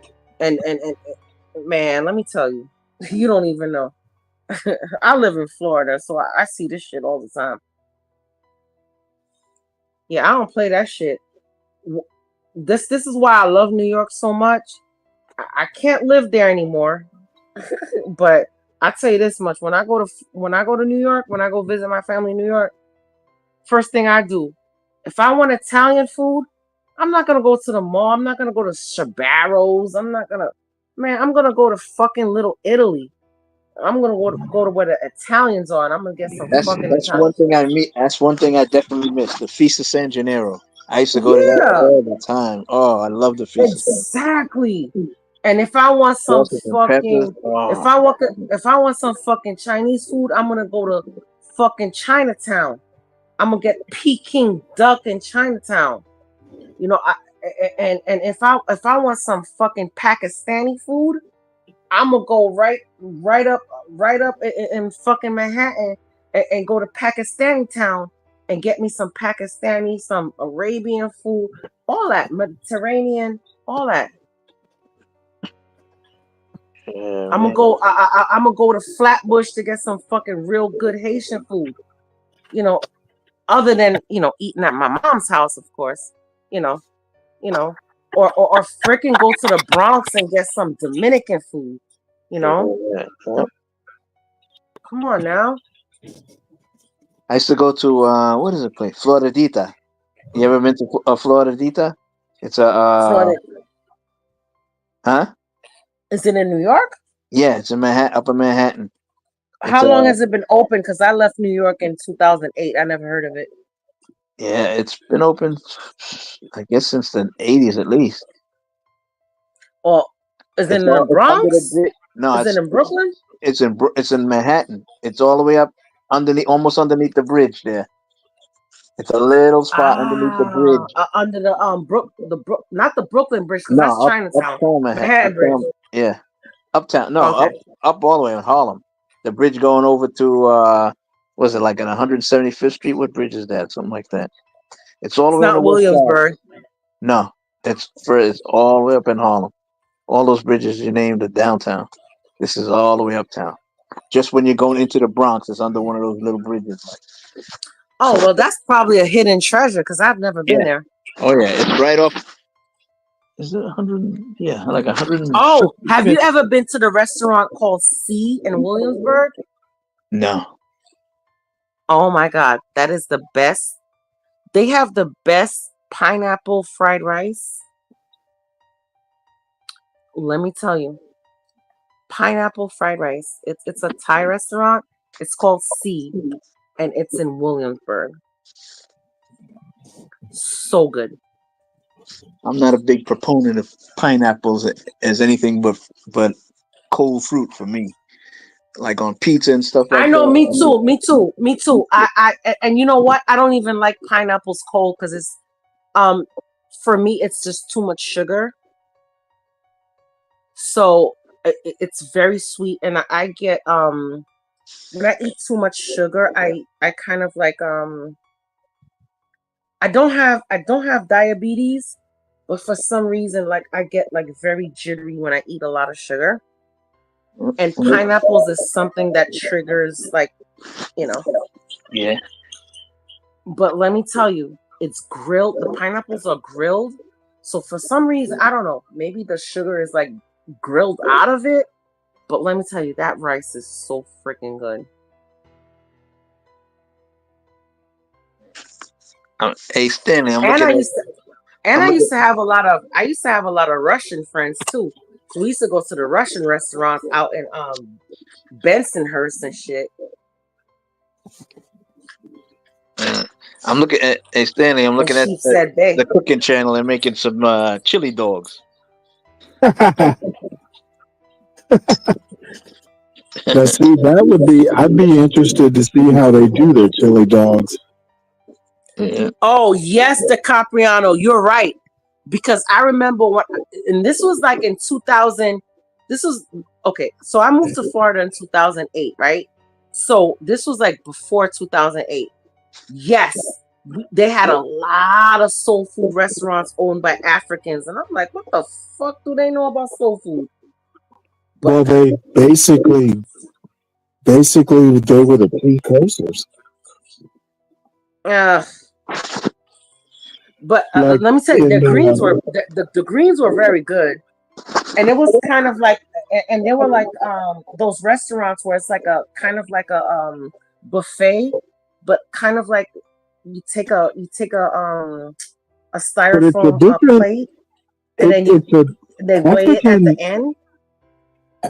man, let me tell you, you don't even know. I live in Florida, so I see this shit all the time. Yeah, I don't play that shit. This is why I love New York so much. I can't live there anymore. But I tell you this much: when I go to New York, when I go visit my family in New York, first thing I do, if I want Italian food, I'm not gonna go to the mall. I'm not gonna go to Sbarro's. I'm gonna go to fucking Little Italy. I'm gonna go to where the Italians are, and I'm gonna get some fucking Italian. That's one thing I definitely miss. The Feast of San Gennaro. I used to go to that all the time. Oh, I love the Feast of San Gennaro. Exactly. And if I want some Sausage and fucking, peppers. Oh. if I want some fucking Chinese food, I'm gonna go to fucking Chinatown. I'm gonna get Peking duck in Chinatown. You know, and if I want some fucking Pakistani food, I'm gonna go right up in fucking Manhattan and go to Pakistani town and get me some Pakistani, some Arabian food, all that Mediterranean, all that. Yeah, I'm gonna go to Flatbush to get some fucking real good Haitian food. You know, other than eating at my mom's house, of course. Or freaking go to the Bronx and get some Dominican food. Yeah. Come on now. I used to go to what is it place? Floridita. You ever been to Floridita? It's a Florida. Huh? Is it in New York? Yeah, it's in Manhattan, Upper Manhattan. How long has it been open? Because I left New York in 2008. I never heard of it. Yeah, it's been open, I guess, since the 80s at least. Or is it in the Bronx? No, is it in Brooklyn? It's in Manhattan. It's all the way up almost underneath the bridge there. It's a little spot underneath the bridge. Under the not the Brooklyn Bridge, because that's No, Chinatown. uptown Manhattan Bridge. Yeah, uptown. No, Okay. up all the way in Harlem. The bridge going over to was it like on 175th Street? What bridge is that? Something like that. It's all the way on the not west side. Williamsburg. No, it's all the way up in Harlem. All those bridges you named are downtown. This is all the way uptown. Just when you're going into the Bronx, it's under one of those little bridges. Oh, well, that's probably a hidden treasure because I've never been there. Oh yeah, it's right off. Is it 100? Yeah, like 100. Oh, have you ever been to the restaurant called C in Williamsburg? No. Oh my God, that is the best. They have the best pineapple fried rice. Let me tell you, pineapple fried rice. It's a Thai restaurant. It's called C, and it's in Williamsburg. So good. I'm not a big proponent of pineapples as anything but cold fruit for me, like on pizza and stuff like that. I know, me too. And you know what? I don't even like pineapples cold because it's for me it's just too much sugar. So it's very sweet, and I get when I eat too much sugar, I kind of like I don't have diabetes, but for some reason like I get like very jittery when I eat a lot of sugar. And pineapples is something that triggers like, Yeah. But let me tell you, it's grilled. The pineapples are grilled. So for some reason, I don't know, maybe the sugar is like grilled out of it. But let me tell you, that rice is so freaking good. Hey Stanley, I'm And looking And I'm I looking. used to have a lot of Russian friends too. So we used to go to the Russian restaurants out in Bensonhurst and shit. I'm looking at hey Stanley. I'm And looking at she said they. the cooking channel and making some chili dogs. Now, see, that would be, I'd be interested to see how they do their chili dogs. Yeah. Oh yes, DiCapriano, you're right. Because I remember and this was like in 2000. This was okay. So I moved to Florida in 2008, right? So this was like before 2008. Yes, they had a lot of soul food restaurants owned by Africans, and I'm like, what the fuck do they know about soul food? Well, they basically they were the precursors. But Like let me tell you, in the greens were very good, and it was kind of like, and they were like those restaurants where it's like a kind of like a buffet, but kind of like you take a but it's a styrofoam different. plate, and then they weigh it at the end.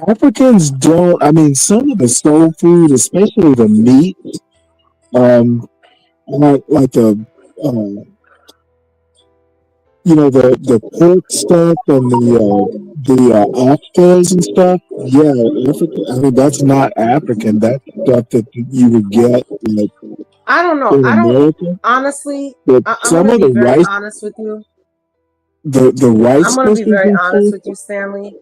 Africans don't. I mean, some of the soul food, especially the meat, like the the pork stuff and the oxtails and stuff. Yeah, African. I mean, that's not African. That's stuff that you would get like I don't know. in I don't America. honestly. But I'm some gonna of be the very rice, honest with you. the rice I'm gonna be dishes very and honest stuff. with you, Stanley.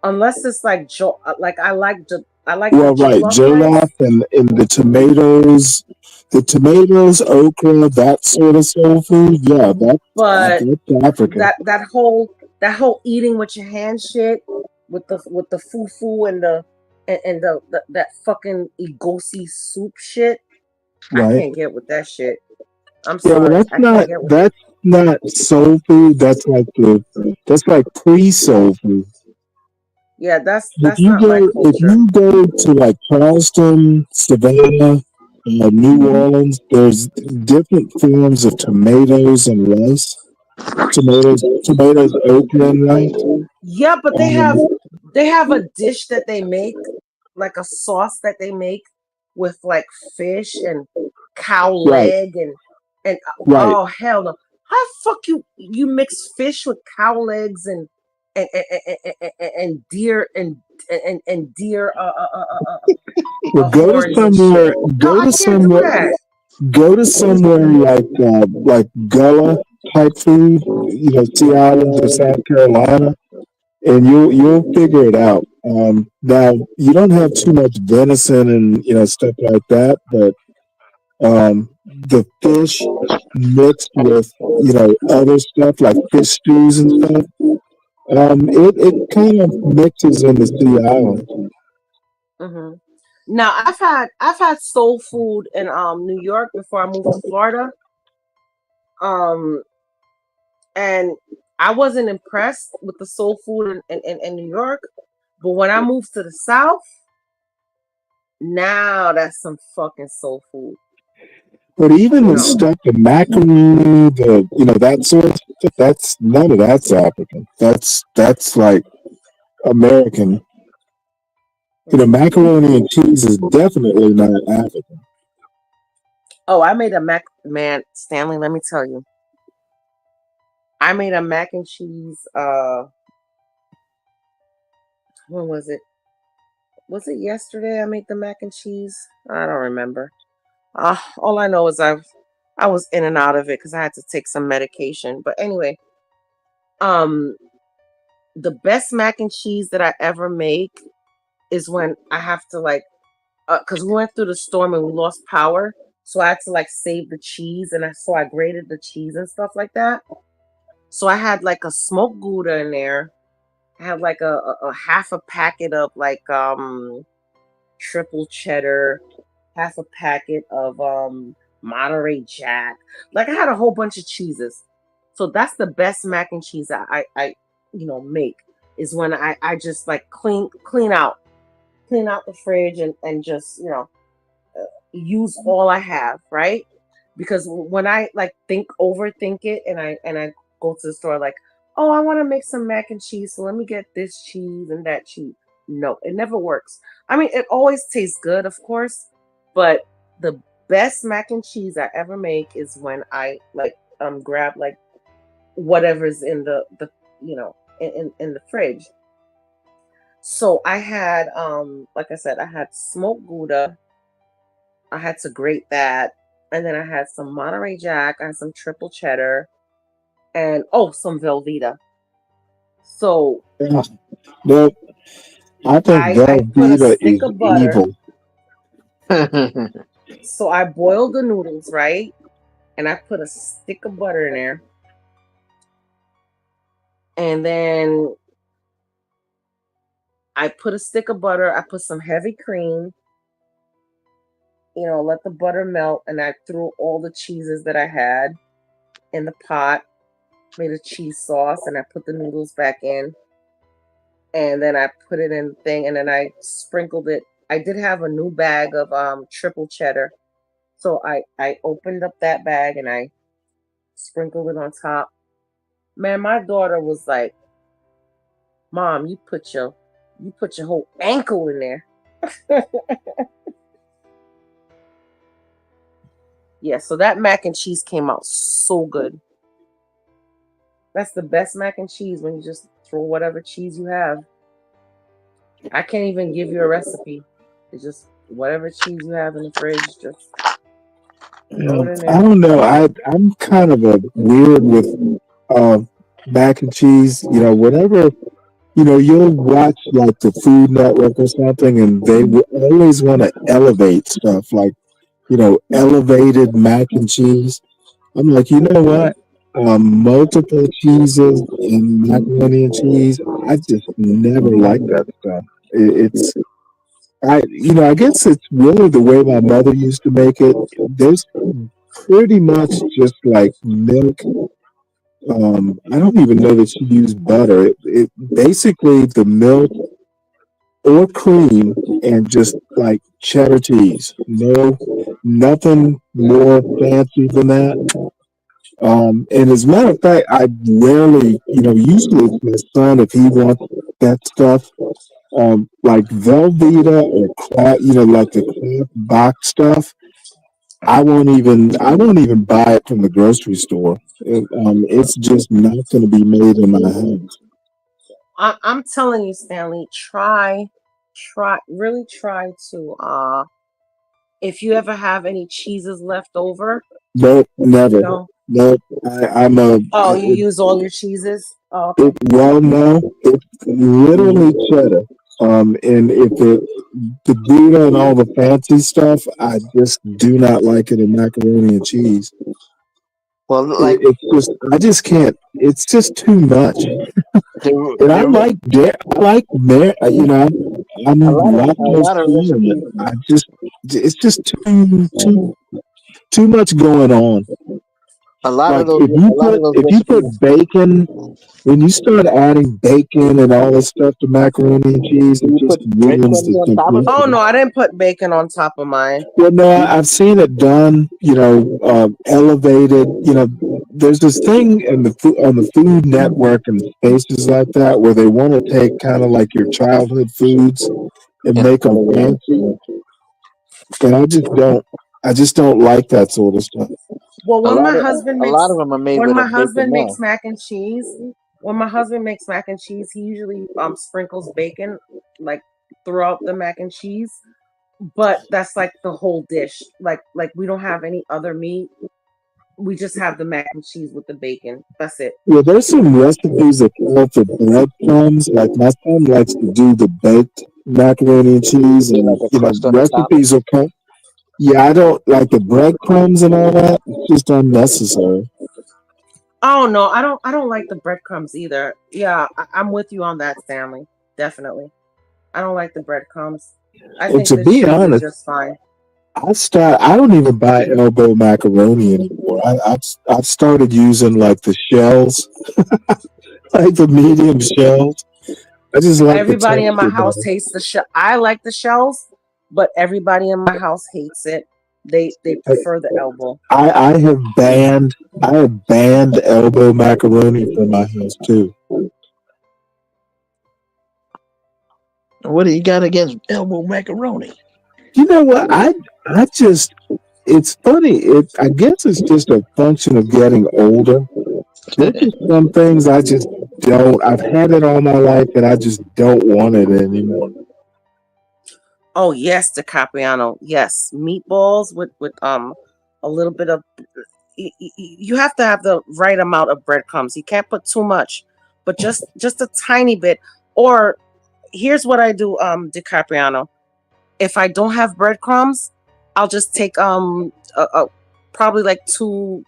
Unless it's like like I like the Well, right, jollof rice. jollof and the tomatoes, okra, that sort of soul food. Yeah, But that's African. that whole eating with your hand shit with the fufu and the that fucking igosi soup shit. I Right. can't get with that shit. I'm Yeah, well, sorry. I can't get with that's not soul food. That's like pre-soul food. yeah, that's If not my if culture. you go to like Charleston, Savannah, New Orleans, there's different forms of tomatoes and rice. Tomatoes, okra, and rice. Yeah, but they Um, have a dish that they make, like a sauce that they make with like fish and cow right, leg and right. oh hell no. How fuck you mix fish with cow legs and deer and deer Well, horns and shit. No, I can't do that. go to somewhere like Gullah type food. Sea Island or South Carolina, and you'll figure it out. Now you don't have too much venison and stuff like that, but the fish mixed with other stuff like fish stews and stuff. It kind of mixes in the Sea Island. Hmm. Now I've had soul food in New York before I moved to Florida. Um and I wasn't impressed with the soul food in New York. But when I moved to the South, now that's some fucking soul food. But even You the know. stuff, the macaroni, that sort of stuff, that's none of that's African. That's like American. Macaroni and cheese is definitely not African. Oh, I made a man, Stanley, let me tell you. I made a mac and cheese, when was it? Was it yesterday I made the mac and cheese? I don't remember. All I know is I was in and out of it because I had to take some medication. But anyway, the best mac and cheese that I ever make is when I have to like, because we went through the storm and we lost power, so I had to like save the cheese, and so I grated the cheese and stuff like that. So I had like a smoked Gouda in there. I had like a half a packet of like triple cheddar, half a packet of Monterey Jack. Like I had a whole bunch of cheeses. So that's the best mac and cheese that I make, is when I just like clean out the fridge and just use all I have, right? because when I like overthink it, and I go to the store like, oh, I want to make some mac and cheese, so let me get this cheese and that cheese. No, it never works. I mean, it always tastes good, of course, but the best mac and cheese I ever make is when I grab like whatever's in the in the fridge. So I had like I said, I had smoked Gouda. I had to grate that, and then I had some Monterey Jack. I had some triple cheddar, and some Velveeta. So Nope. I think I put a Velveeta stick is of butter. evil. So I boiled the noodles, right? And I put a stick of butter in there. And then I put a stick of butter. I put some heavy cream. Let the butter melt. And I threw all the cheeses that I had in the pot. Made a cheese sauce. And I put the noodles back in. And then I put it in the thing. And then I sprinkled it. I did have a new bag of triple cheddar. So I opened up that bag and I sprinkled it on top. Man, my daughter was like, Mom, you put your whole ankle in there. Yeah, so that mac and cheese came out so good. That's the best mac and cheese, when you just throw whatever cheese you have. I can't even give you a recipe. It's just whatever cheese you have in the fridge, just throw it in I there. don't know. I'm kind of a weird with mac and cheese. Whatever. You'll watch like the Food Network or something, and they will always want to elevate stuff like elevated mac and cheese. I'm like, you know what? Multiple cheeses and macaroni and cheese. I just never like that stuff. It's I guess it's really the way my mother used to make it. There's pretty much just like milk. I don't even know that she used butter. It basically the milk or cream and just like cheddar cheese. No, nothing more fancy than that. And as a matter of fact, I rarely, usually it's my son if he wants that stuff, like Velveeta or like the Kraft box stuff. I won't even buy it from the grocery store. It's just not going to be made in my house. I'm telling you, Stanley, really try to if you ever have any cheeses left over, Nope, never. no. Nope. I'm a. Oh, you use all your cheeses? Oh, okay. Well, no, it's literally cheddar. And if the Gouda and all the fancy stuff, I just do not like it in macaroni and cheese. Well, like It's just I just can't. It's just too much. And I there, like I'm a lactose lot of intolerant. recipes. It's just too much going on. A lot Like of those if you put recipes. bacon, when you start adding bacon and all this stuff to macaroni and cheese, it You just put ruins breadcrumbs the on top of it. Oh no, simplicity. I didn't put bacon on top of mine. Well, no, I've seen it done. Elevated. There's this thing in on the Food Network and spaces like that where they want to take kind of like your childhood foods and And make them elevate it. fancy, and I just don't like that sort of stuff. Well, A lot of them are made when with a my bacon husband makes mash. mac and cheese, he usually sprinkles bacon like throughout the mac and cheese. But that's like the whole dish. Like we don't have any other meat. We just have the mac and cheese with the bacon. That's it. Yeah, there's some recipes that call for breadcrumbs. Like my son likes to do the baked macaroni and cheese, Get and like a crust on the top. recipes will come. Yeah, I don't like the breadcrumbs and all that. It's just unnecessary. Oh no, I don't like the breadcrumbs either. Yeah, I'm with you on that, Stanley. Definitely. I don't like the breadcrumbs. I And think to the be cheese is honest, just fine. I don't even buy elbow macaroni anymore. I've started using like the shells, like the medium shells. I just like the Everybody in my texture house better. hates the shell. I like the shells, but everybody in my house hates it. They prefer the elbow. I have banned elbow macaroni from my house too. What do you got against elbow macaroni? You know what? I just it's funny. I guess it's just a function of getting older. There's just some things I just don't. I've had it all my life, and I just don't want it anymore. Oh yes, the Capriano. Yes, meatballs with a little bit of. You have to have the right amount of breadcrumbs. You can't put too much, but just a tiny bit. Or here's what I do, DiCapriano. If I don't have breadcrumbs, I'll just take probably like two.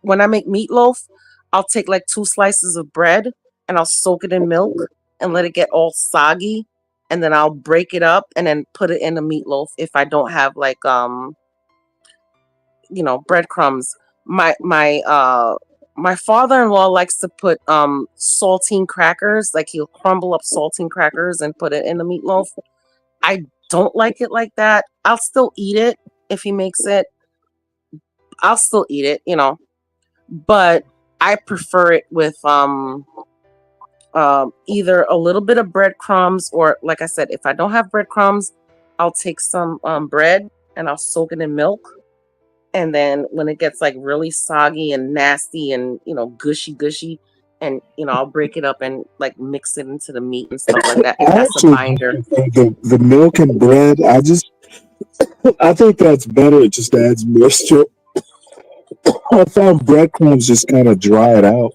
When I make meatloaf, I'll take like 2 slices of bread and I'll soak it in milk and let it get all soggy, and then I'll break it up and then put it in the meatloaf if I don't have like breadcrumbs. My father-in-law likes to put saltine crackers, like he'll crumble up saltine crackers and put it in the meatloaf. I don't like it like that. I'll still eat it if he makes it. I'll still eat it, but I prefer it with either a little bit of breadcrumbs, or like I said, if I don't have breadcrumbs, I'll take some bread and I'll soak it in milk. And then when it gets like really soggy and nasty and gushy, and I'll break it up and like mix it into the meat and stuff like that. I That's a actually binder. the milk and bread. I think that's better. It just adds moisture. I found breadcrumbs just kind of dry it out.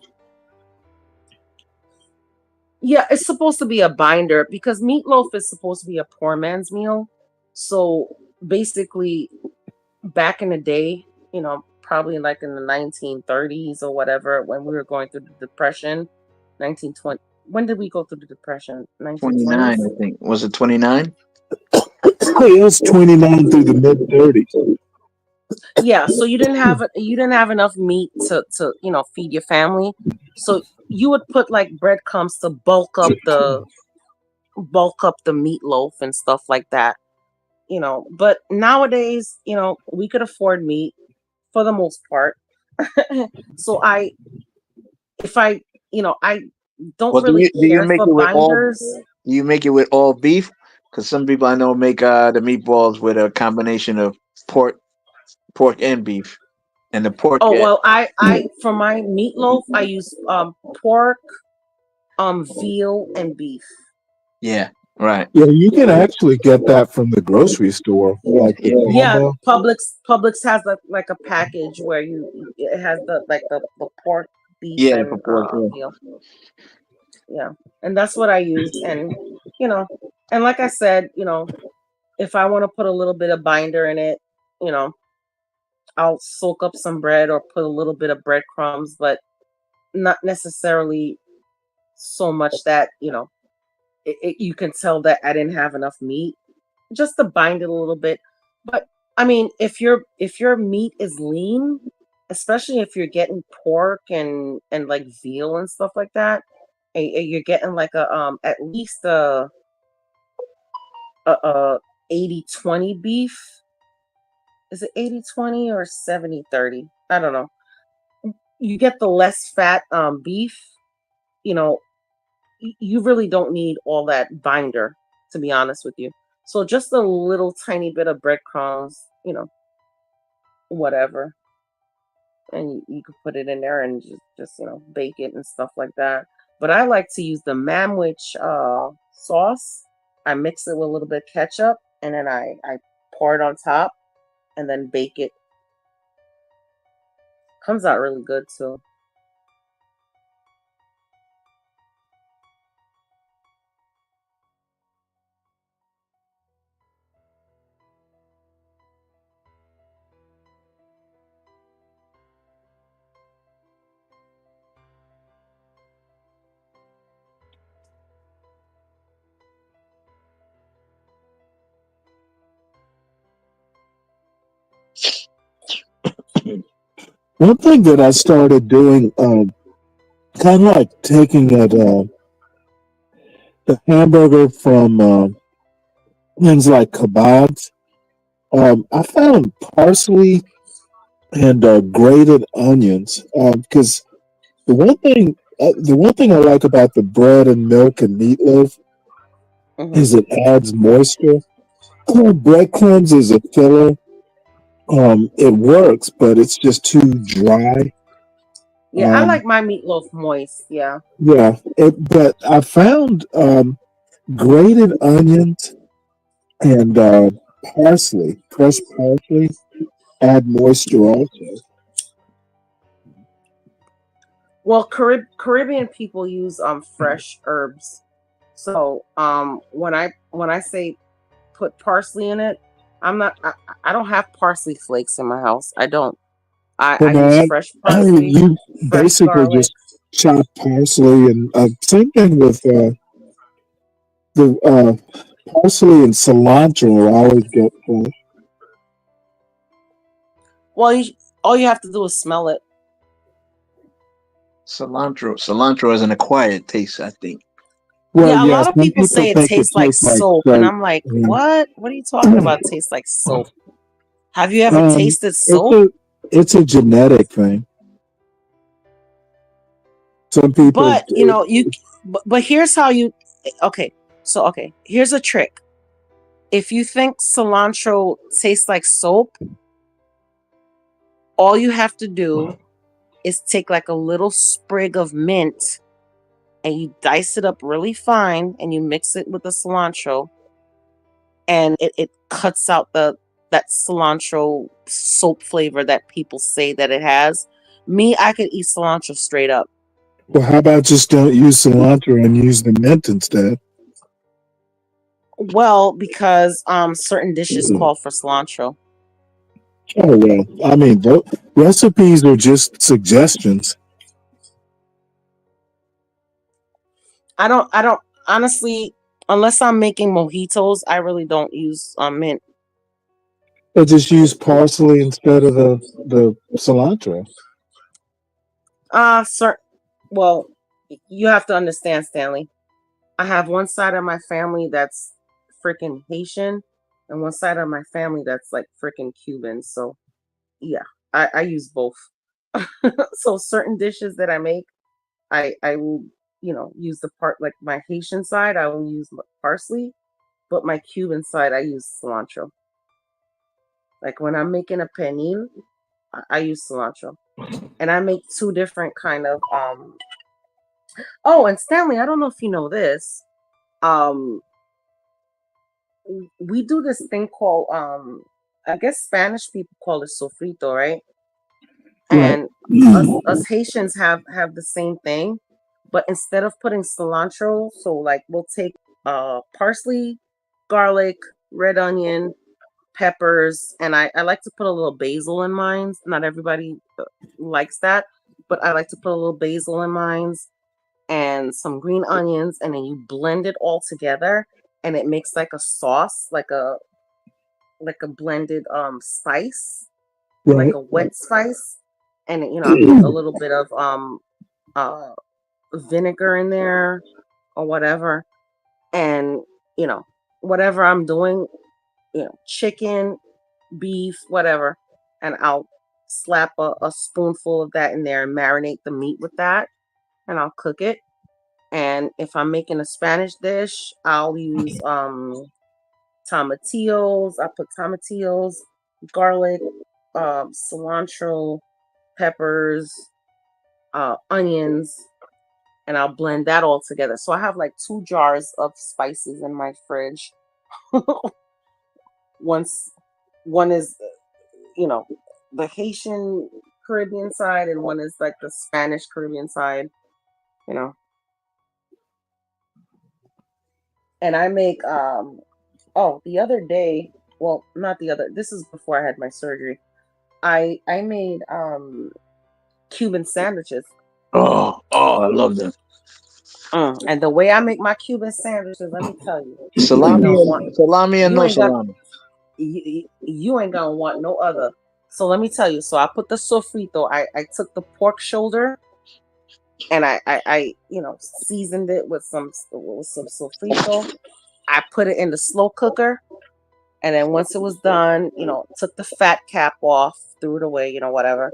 Yeah, it's supposed to be a binder because meatloaf is supposed to be a poor man's meal. So basically, back in the day, probably like in the 1930s or whatever, when we were going through the Depression, 1920. When did we go through the Depression? 29, 1920s? I think. Was it 29? It was 29 through the mid 30s. Yeah, so you didn't have enough meat to feed your family. So you would put like breadcrumbs to bulk up the meatloaf and stuff like that. But nowadays, we could afford meat for the most part. So I don't Well, really do you care make for it with all? binders. Do you make it with all beef? Because some people I know make the meatballs with a combination of pork and beef, and the pork. Oh well, I for my meatloaf I use pork, veal, and beef. Yeah, right. Yeah, you can actually get that from the grocery store, like the Yeah, combo. Publix has like a package where it has the pork, beef, Yeah, and for pork. Yeah. veal. Yeah, and that's what I use, and and like I said, if I want to put a little bit of binder in it, you know, I'll soak up some bread or put a little bit of breadcrumbs, but not necessarily so much that you can tell that I didn't have enough meat, just to bind it a little bit. But I mean, if your meat is lean, especially if you're getting pork and like veal and stuff like that, and you're getting like a at least a 80/20 beef. Is it 80/20 or 70/30? I don't know. You get the less fat beef, you know, you really don't need all that binder, to be honest with you. So just a little tiny bit of breadcrumbs, whatever, and you could put it in there and just bake it and stuff like that. But I like to use the Mamwich sauce. I mix it with a little bit of ketchup, and then I pour it on top and then bake it. Comes out really good too. One thing that I started doing, kind of like taking the hamburger from things like kebabs, I found parsley and grated onions because the one thing I like about the bread and milk and meatloaf is it adds moisture. Breadcrumbs is a filler. It works, but it's just too dry. Yeah, I like my meatloaf moist. Yeah. Yeah, but I found grated onions and parsley, fresh parsley, add moisture also. Well, Caribbean people use fresh herbs. So when I say put parsley in it, I don't have parsley flakes in my house. I don't. I Well, use no, fresh parsley, you fresh basically garlic. just chop parsley and same thing with the parsley and cilantro. I always get fresh. Well, all you have to do is smell it. Cilantro is an acquired taste, I think. Well, Yeah, a yeah, lot of some people people say it think it tastes like tastes like soap, and soap. I'm like, what? What are you talking about? Tastes like soap? Have you ever tasted It's soap? a genetic thing. Some people, But but here's how you. Okay, here's a trick. If you think cilantro tastes like soap, all you have to do is take like a little sprig of mint and you dice it up really fine and you mix it with the cilantro and it cuts out that cilantro soap flavor that people say that it has. Me, I could eat cilantro straight up. well, how about just don't use cilantro and use the mint instead? Well, because certain dishes call for cilantro. Oh well, I mean, recipes are just suggestions. I don't honestly, unless I'm making mojitos, I really don't use mint. But just use parsley instead of the cilantro. Sir, well, you have to understand, Stanley. I have one side of my family that's freaking Haitian, and one side of my family that's like freaking Cuban. So yeah, I use both. So certain dishes that I make, I will use the part like my Haitian side, I will use parsley, but my Cuban side I use cilantro. Like when I'm making a pernil, I use cilantro, and I make two different kind of. Oh, and Stanley, I don't know if you know this. Um, we do this thing called I guess Spanish people call it sofrito, right? Right. And us Haitians have the same thing, but instead of putting cilantro, so like we'll take parsley, garlic, red onion, peppers, and I like to put a little basil in mine. Not everybody likes that, but I like to put a little basil in mine and some green onions, and then you blend it all together, and it makes like a sauce, like a blended spice, like Right. a wet spice, and I put a little bit of uh vinegar in there or whatever, and you know whatever I'm doing, chicken, beef, whatever, and I'll slap a spoonful of that in there and marinate the meat with that, and I'll cook it. And if I'm making a Spanish dish, I'll use tomatillos. I put tomatillos, garlic, cilantro, peppers, onions, and I'll blend that all together. So I have like 2 jars of spices in my fridge. Once one is, you know, the Haitian Caribbean side, and one is like the Spanish Caribbean side, you know. And I make the other day, well, not the other, this is before I had my surgery. I made Cuban sandwiches. Oh, I love them. And the way I make my Cuban sandwiches, let me tell you, Salami and you no ain't got salami. you ain't gonna want no other. So let me tell you. So I put the sofrito. I took the pork shoulder and I seasoned it with some sofrito. I put it in the slow cooker And then once it was done, took the fat cap off, threw it away, whatever.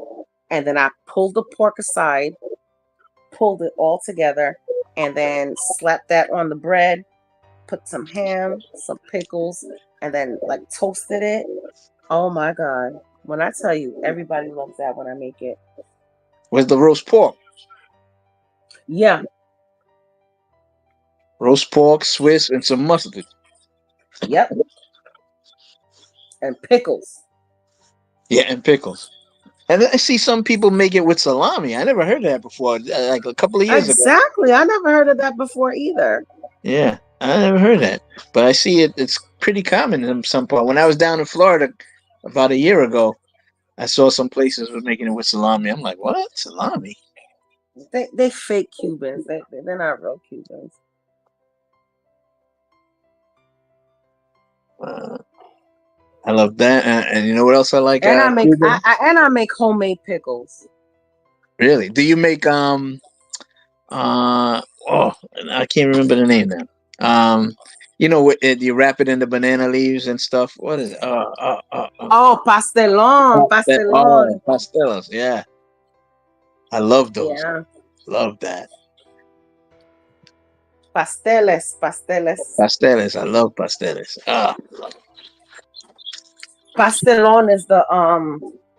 And then I pulled the pork aside, pulled it all together, and then slapped that on the bread, put some ham, some pickles, and then like toasted it. Oh my God. When I tell you, everybody loves that when I make it. Where's the roast pork? Yeah. Roast pork, Swiss, and some mustard. Yep. And pickles. Yeah, and pickles. And I see some people make it with salami. I never heard of that before. Like a couple of years ago. Exactly. I never heard of that before either. Yeah, I never heard that. But I see it. It's pretty common in some part. When I was down in Florida about a year ago, I saw some places were making it with salami. I'm like, what? Salami? They fake Cubans. They're not real Cubans. I love that. And you know what else I like? And I make Cuban? I make homemade pickles. Really? Do you make oh, I can't remember the name now. You wrap it in the banana leaves and stuff. What is it? Oh, pastelón. Oh, pastelos. Yeah, I love those. Yeah. Love that. Pasteles. Pasteles. I love pasteles. Pastelón is the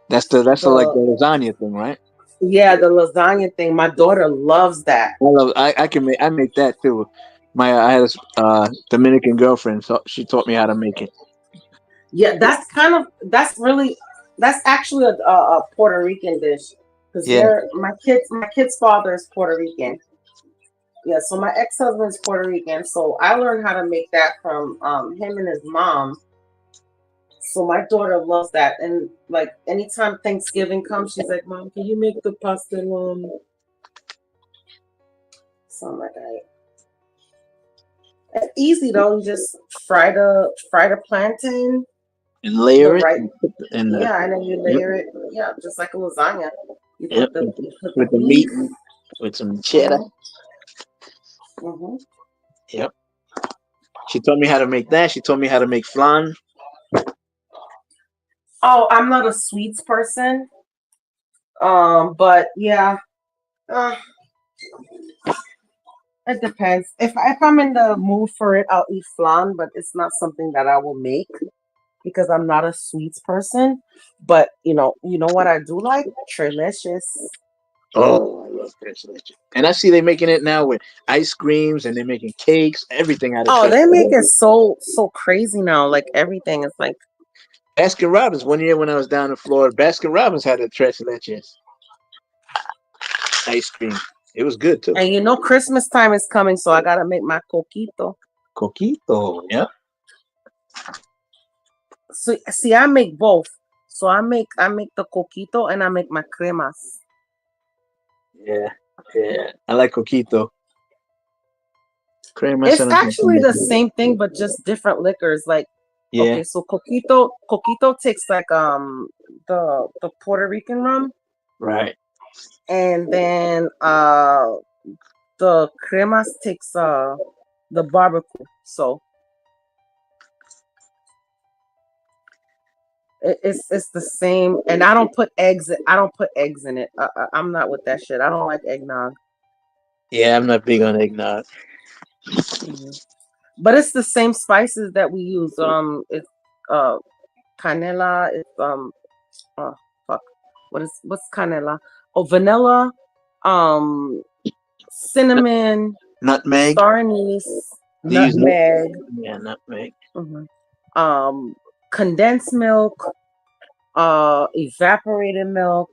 That's the like the lasagna thing, right? Yeah, the lasagna thing. My daughter loves that. I make that too. I had a Dominican girlfriend, so she taught me how to make it. Yeah, that's actually a Puerto Rican dish. Because my kid's father is Puerto Rican. Yeah, so my ex-husband's Puerto Rican. So I learned how to make that from him and his mom. So my daughter loves that. And like anytime Thanksgiving comes, she's like, Mom, can you make the pastelón? So I'm like, all right. It's easy though. You just fry the plantain and layer it. And then you layer it. Yeah, just like a lasagna. You put with the meat, with some cheddar. Mm-hmm. Yep. She taught me how to make that. She taught me how to make flan. Oh, I'm not a sweets person. But yeah. It depends. If I'm in the mood for it, I'll eat flan, but it's not something that I will make because I'm not a sweets person. But you know what I do like? Trelicious. Oh, I love trelicious. And I see they're making it now with ice creams and they're making cakes, everything out of Oh, they make it so crazy now. Like everything is like Baskin Robbins. One year when I was down in Florida, Baskin Robbins had a tres leches ice cream. It was good too. And Christmas time is coming, so I gotta make my coquito. Coquito, yeah. So see, I make both. So I make the coquito and I make my cremas. Yeah. I like coquito. Cremas. It's actually the same thing, but just different liquors. Like, okay, so coquito takes like the Puerto Rican rum, right? And then the cremas takes the barbecue. So it's the same, and I don't put eggs in it. I'm not with that shit. I don't like eggnog. Yeah, I'm not big on eggnog. Mm-hmm. But it's the same spices that we use. It's canela. It's what's canela? Oh, vanilla, cinnamon, nutmeg, star anise, nutmeg. Yeah, nutmeg. Mm-hmm. Condensed milk, evaporated milk,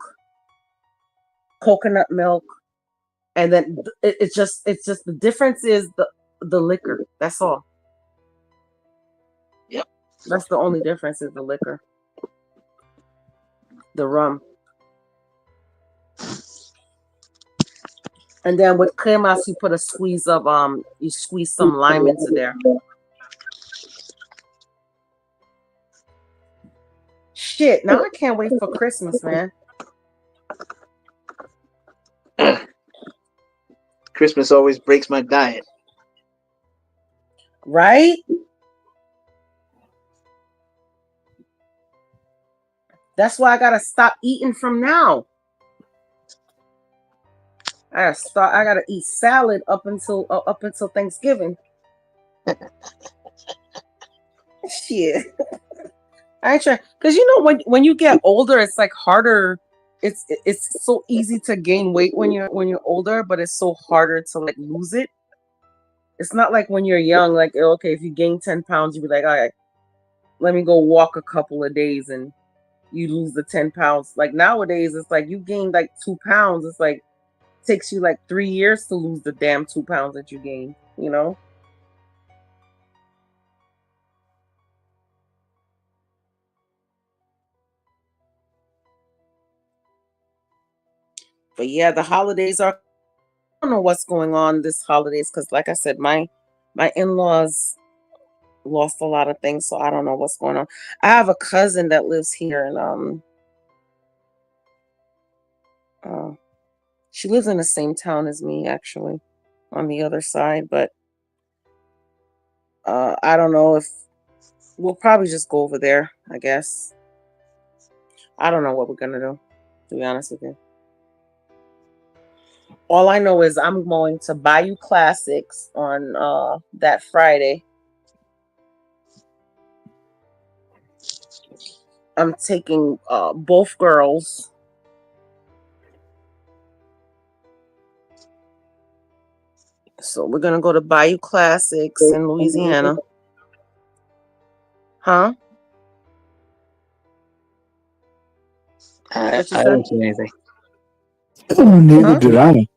coconut milk, and then it's just the difference is the liquor. That's all. Yep. That's the only difference is the liquor. The rum. And then with cremas, you put a squeeze of you squeeze some lime into there. Shit, now I can't wait for Christmas, man. Christmas always breaks my diet. Right? That's why I gotta stop eating from now. I gotta eat salad up until Thanksgiving. Shit. I try, because you know when you get older, it's like harder. It's so easy to gain weight when you're older, but it's so harder to like lose it. It's not like when you're young, like okay, if you gain 10 pounds, you be like, all right, let me go walk a couple of days and you lose the 10 pounds. Like nowadays, it's like you gain like 2 pounds. It's like takes you like 3 years to lose the damn 2 pounds that you gained, you know? But yeah, the holidays are, I don't know what's going on this holidays because like I said, my in-laws lost a lot of things, so I don't know what's going on. I have a cousin that lives here and she lives in the same town as me actually, on the other side, but I don't know if we'll probably just go over there, I guess. I don't know what we're gonna do, to be honest with you. All I know is I'm going to Bayou Classics on that Friday. I'm taking both girls. So we're gonna go to Bayou Classics in Louisiana. Huh? I What you said? didn't say anything. Oh, neither Huh? did I.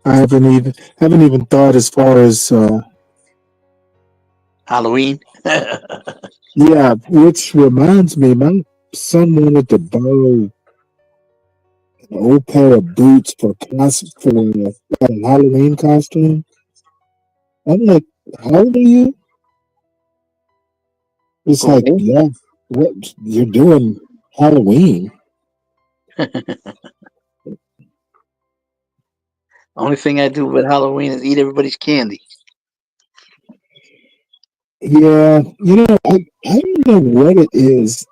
I haven't even thought as far as Halloween. yeah, which reminds me, my son wanted to borrow an old pair of boots for a Halloween costume. I'm like, how old are you? It's For like, me? yeah, what you're doing Halloween. Only thing I do with Halloween is eat everybody's candy. Yeah, I don't know what it is.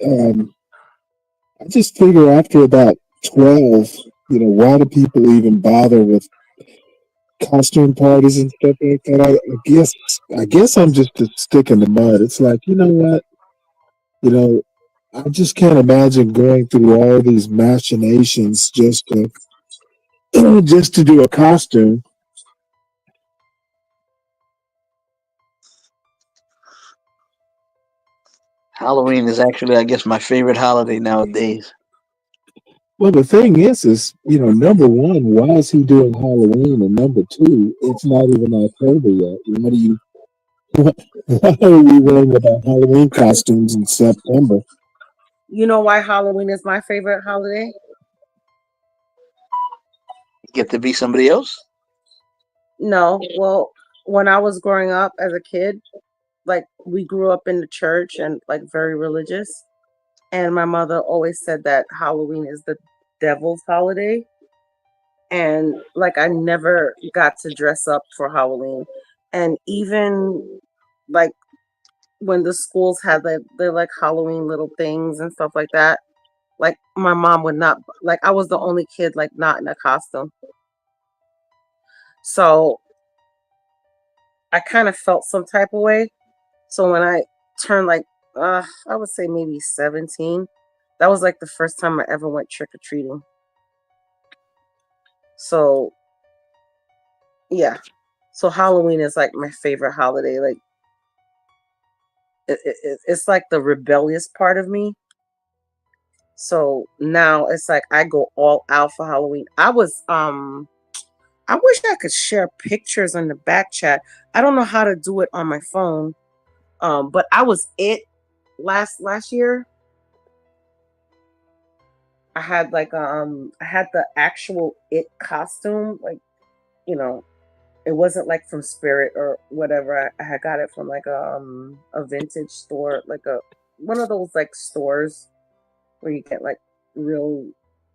Um, I just figure after about 12, why do people even bother with costume parties and stuff like that? I guess I'm just a stick in the mud. It's like, you know what? You know, I just can't imagine going through all these machinations just to just to do a costume. Halloween is actually, I guess, my favorite holiday nowadays. Well, the thing is, number one, why is he doing Halloween? And number two, it's not even October yet. What do you? Why are we worrying about Halloween costumes in September? You know why Halloween is my favorite holiday? You get to be somebody else. No. Well, when I was growing up as a kid, like we grew up in the church and like very religious. And my mother always said that Halloween is the devil's holiday. And like I never got to dress up for Halloween. And even like when the schools had their like Halloween little things and stuff like that, like my mom would not, like I was the only kid like not in a costume. So I kind of felt some type of way. So when I turned like I would say maybe 17, that was like the first time I ever went trick or treating. So yeah. So Halloween is like my favorite holiday. Like it's like the rebellious part of me. So now it's like I go all out for Halloween. I wish I could share pictures on the back chat. I don't know how to do it on my phone. But I was it last year. I had like I had the actual it costume, like you know, it wasn't like from Spirit or whatever. I had got it from like a vintage store, like a one of those like stores where you get real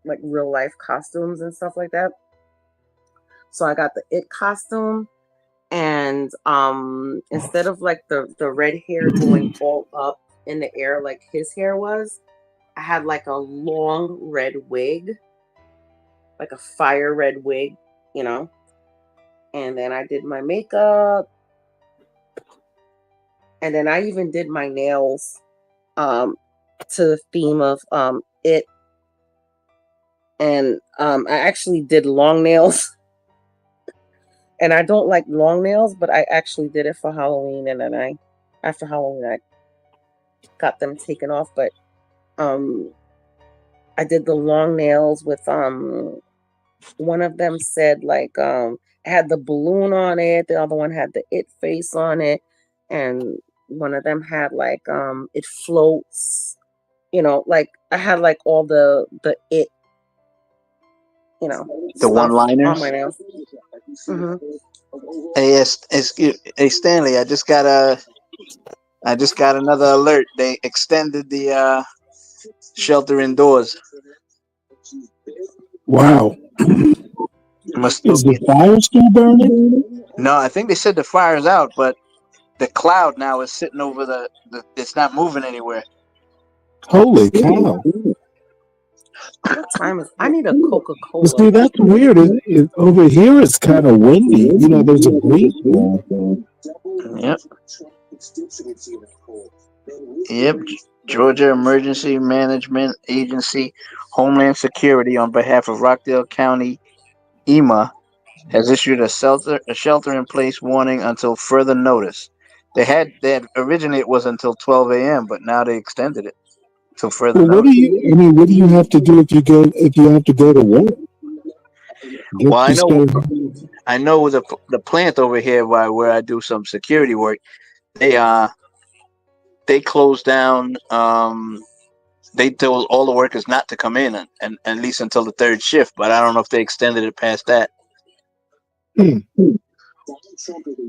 real life costumes and stuff like that. So I got the it costume and instead of like the red hair going all up in the air like his hair was, I had like a long red wig, like a fire red wig, you know. And then I did my makeup, and then I even did my nails to the theme of it. And I actually did long nails. And I don't like long nails, but I actually did it for Halloween, and then after Halloween I got them taken off. But I did the long nails with one of them said like it had the balloon on it, the other one had the it face on it, and one of them had like it floats, you know, like I had like all the it, you know, The one-liners. on my nails. Mm-hmm. Hey, Stanley, I just got another alert. They extended the shelter indoors. Wow. Must still Is be the fire still burning? No, I think they said the fire's out, but the cloud now is sitting over the it's not moving anywhere. Holy cow. What time is? I need a Coca-Cola. See, that's weird. Over here, it's kind of windy. You know, there's a breeze blowing. Yep. Yep. Georgia Emergency Management Agency, Homeland Security, on behalf of Rockdale County, EMA, has issued a shelter-in-place warning until further notice. They had originally it was until 12 a.m., but now they extended it till further Well, notice. what do you have to do if you have to go to work? Well, I know the plant over here where I do some security work, they closed down. They told all the workers not to come in, and at least until the third shift. But I don't know if they extended it past that.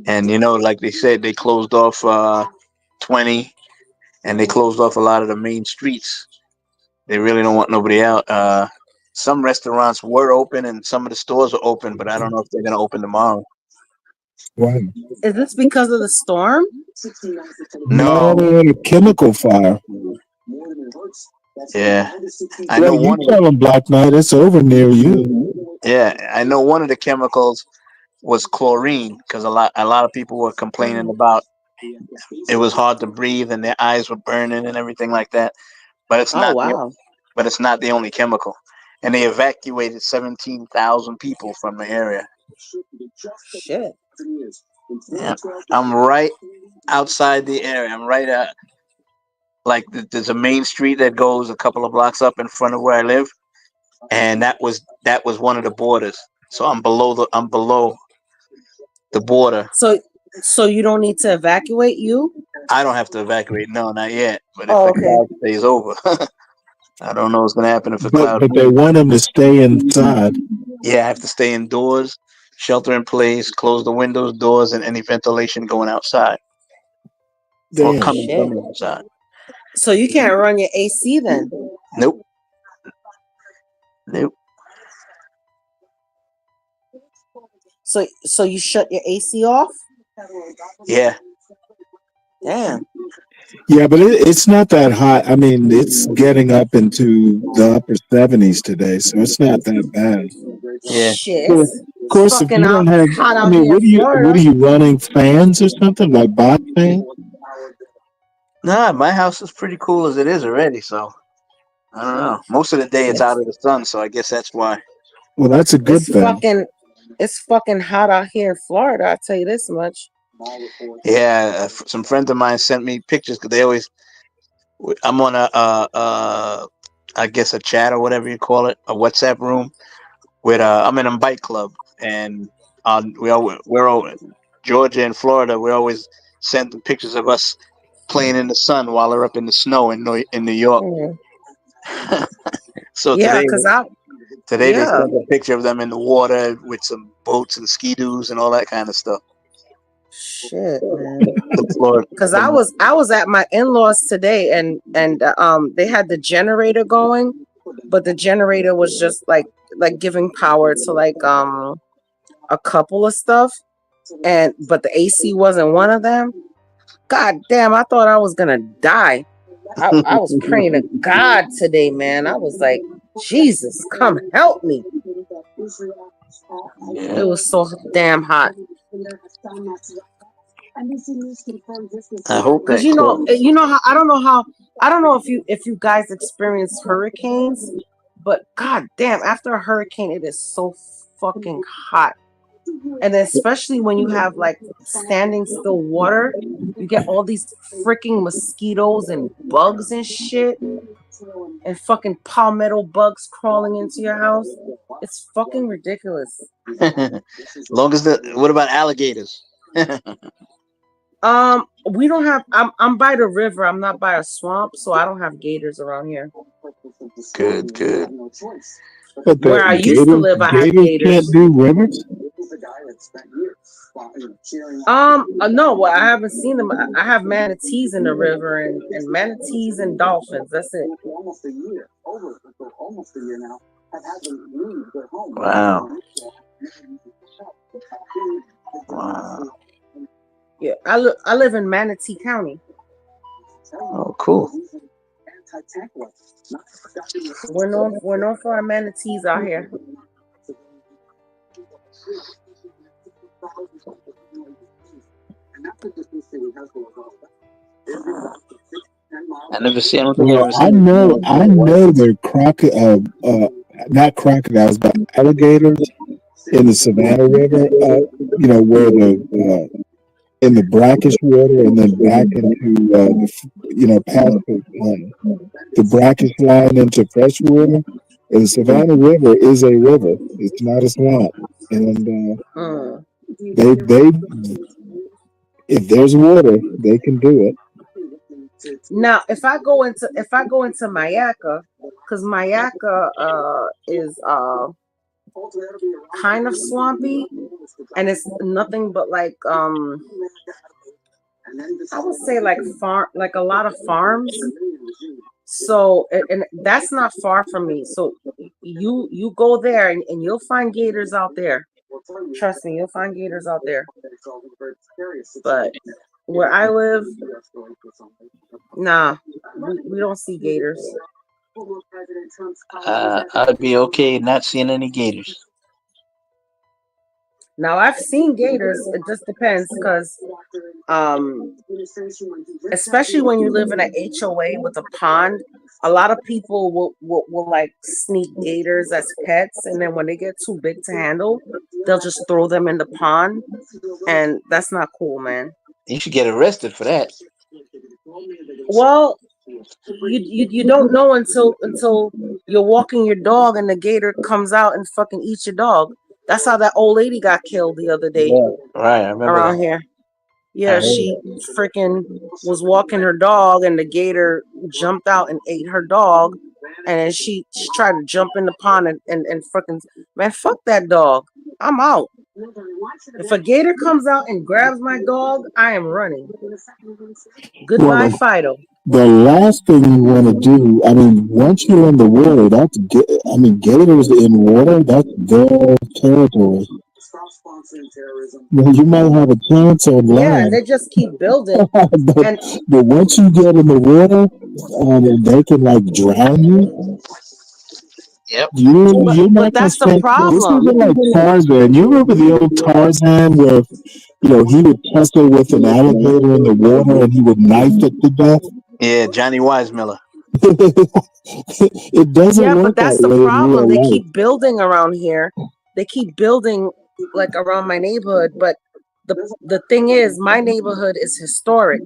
And you know, like they said, they closed off 20, and they closed off a lot of the main streets. They really don't want nobody out. Some restaurants were open, and some of the stores are open, but I don't know if they're gonna open tomorrow. Wow. Is this because of the storm? No, they had a chemical fire. Yeah, I know You one. tell them, Black Knight, it's over near you. Yeah, I know one of the chemicals was chlorine, because a lot of people were complaining about it was hard to breathe and their eyes were burning and everything like that. But it's not. But it's not the only chemical, and they evacuated 17,000 people from the area. Shit. Yeah, I'm right outside the area. I'm right at like there's a main street that goes a couple of blocks up in front of where I live, and that was one of the borders. So I'm below the border. So you don't need to evacuate you? I don't have to evacuate. No, not yet. But if the cloud stays over, I don't know what's gonna happen if the cloud. But they want them to stay inside. Yeah, I have to stay indoors, shelter in place, close the windows, doors, and any ventilation going outside or coming from the outside. So you can't run your AC then? Nope. So you shut your AC off? Yeah. Damn. Yeah, but it's not that hot. I mean, it's getting up into the upper 70s today, so it's not that bad. Yeah. Shit. Of course, if you don't have, I mean, what are you running, fans or something, like bot fans? Nah, my house is pretty cool as it is already, so I don't know. Most of the day it's out of the sun, so I guess that's why. Well, that's a good thing. It's fucking hot out here in Florida, I'll tell you this much. Yeah, some friends of mine sent me pictures because they always. I'm on I guess a chat or whatever you call it, a WhatsApp room with I'm in a bike club, and we're all Georgia and Florida. We always send pictures of us playing in the sun while they're up in the snow in New York. So today they sent a picture of them in the water with some boats and ski-doos and all that kind of stuff. Shit, man. Because I was at my in-laws today, and they had the generator going, but the generator was just like giving power to like a couple of stuff, but the AC wasn't one of them. God damn, I thought I was gonna die. I was praying to God today, man. I was like, Jesus, come help me. It was so damn hot. I hope Because that you know how I don't know if you guys experience hurricanes, but god damn, after a hurricane it is so fucking hot. And especially when you have like standing still water, you get all these freaking mosquitoes and bugs and shit, and fucking palmetto bugs crawling into your house. It's fucking ridiculous. Long as what about alligators? We don't have. I'm by the river. I'm not by a swamp, so I don't have gators around here. Good. But the Where I used to live, I had gators. can't do rivers. No, well, I haven't seen them. I have manatees in the river and manatees and dolphins. That's it. Wow. Yeah, I live in Manatee County. Oh, cool. We're known for our manatees out here. I never see. I don't think I've Well, ever I seen. know they're not crocodiles, but alligators in the Savannah River. Where the in the brackish water and then back into past the brackish line into fresh water. And the Savannah River is a river. It's not a swamp. And they if there's water, they can do it. Now, if I go into Mayaca, because Mayaca is kind of swampy, and it's nothing but like I would say like a lot of farms. So and that's not far from me. So you go there and you'll find gators out there. Trust me, you'll find gators out there. But where I live, nah, we don't see gators. I'd be okay not seeing any gators. Now I've seen gators. It just depends, because especially when you live in an HOA with a pond, a lot of people will like sneak gators as pets, and then when they get too big to handle, they'll just throw them in the pond, and that's not cool, man. You should get arrested for that. Well, you don't know until you're walking your dog and the gator comes out and fucking eats your dog. That's how that old lady got killed the other day. Right, I remember around that. here. Yeah, she freaking was walking her dog and the gator jumped out and ate her dog. And then she tried to jump in the pond and freaking, man, fuck that dog. I'm out. If a gator comes out and grabs my dog, I am running. Goodbye, Fido. The last thing you want to do, I mean, once you're in the water, gators in water, that's their territory. You might have a chance on land. Yeah, and they just keep building. but once you get in the water, they can like drown you. Yep. You're not that's the gonna problem. This isn't like Tarzan. You remember the old Tarzan where he would tussle with an alligator in the water and he would knife it to death? Yeah, Johnny Weissmuller. It doesn't Yeah, work but that's that the way in problem. real They life. keep building around here. They keep building like around my neighborhood, but the thing is, my neighborhood is historic,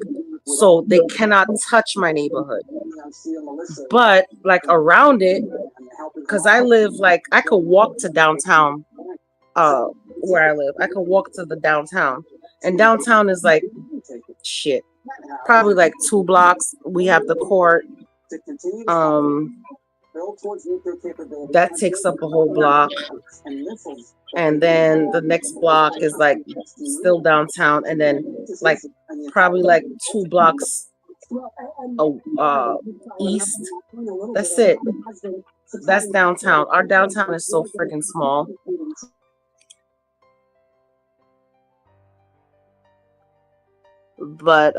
so they cannot touch my neighborhood. But like around it, because I live like I could walk to downtown, where I live. I could walk to the downtown, and downtown is like shit, probably like 2 blocks. We have the court. That takes up a whole block, and then the next block is like still downtown, and then like probably like 2 blocks east. That's it. That's downtown. Our downtown is so freaking small. But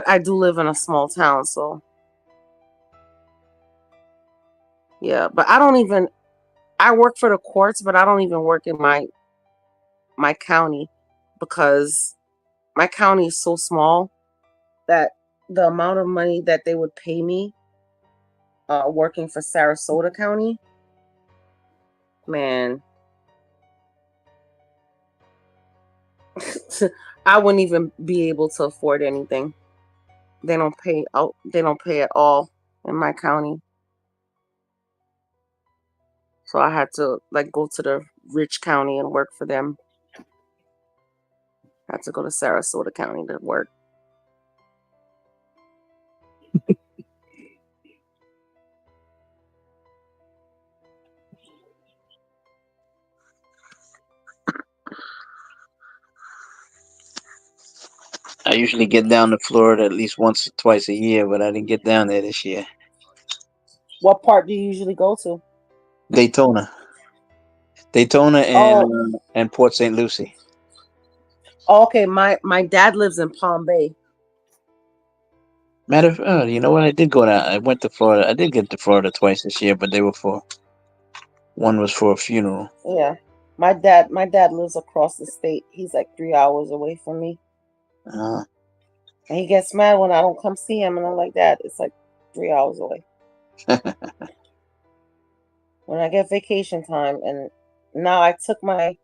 I do live in a small town, so yeah. But I work for the courts, but I don't even work in my county because my county is so small that the amount of money that they would pay me working for Sarasota County, man, I wouldn't even be able to afford anything. They don't pay out. They don't pay at all in my county. So I had to like go to the rich county and work for them. I had to go to Sarasota County to work. I usually get down to Florida at least once or twice a year, but I didn't get down there this year. What part do you usually go to? Daytona and Port St. Lucie. Oh, okay, my dad lives in Palm Bay. Matter of you know what? I did go down. I went to Florida. I did get to Florida twice this year, but one was for a funeral. Yeah, my dad lives across the state. He's like 3 hours away from me. Uh, And he gets mad when I don't come see him, and I'm like, Dad, it's like 3 hours away. When I get vacation time, and now I took my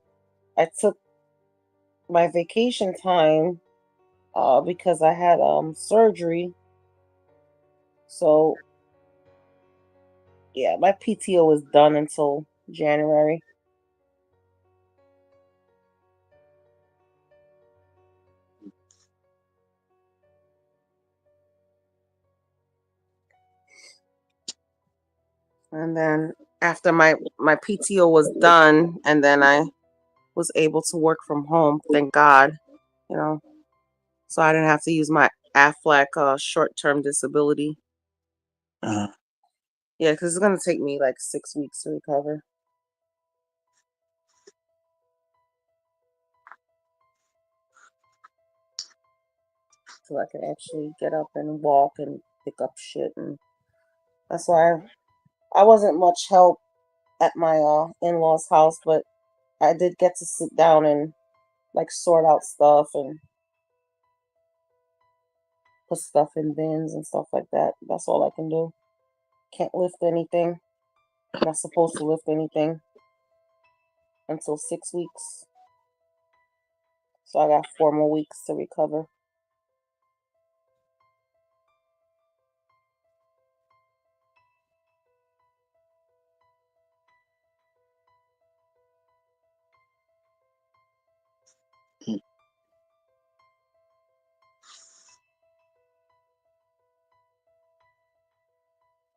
vacation time because I had surgery. So yeah, my PTO is done until January. And then after my PTO was done, and then I was able to work from home, thank God, you know. So I didn't have to use my AFLAC short-term disability. uh, Yeah, because it's going to take me like 6 weeks to recover. So I can actually get up and walk and pick up shit. And that's why I wasn't much help at my in-laws' house, but I did get to sit down and like sort out stuff and put stuff in bins and stuff like that. That's all I can do. Can't lift anything. Not supposed to lift anything until 6 weeks. So I got 4 more weeks to recover.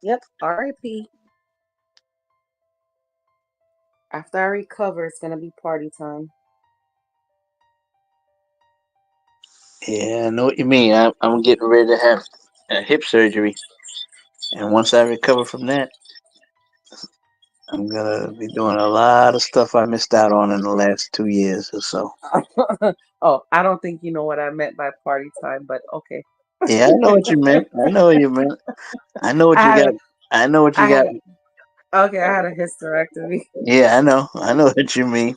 Yep, RIP. After I recover, it's gonna be party time. yeah, I know what you mean. I'm getting ready to have a hip surgery, and once I recover from that, I'm gonna be doing a lot of stuff I missed out on in the last 2 years or so. Oh, I don't think you know what I meant by party time, but okay. Yeah, I know what you meant. I know what you meant. I know what I you had got. a, I know what I you had got. okay, I had a hysterectomy. Yeah, I know. I know what you mean.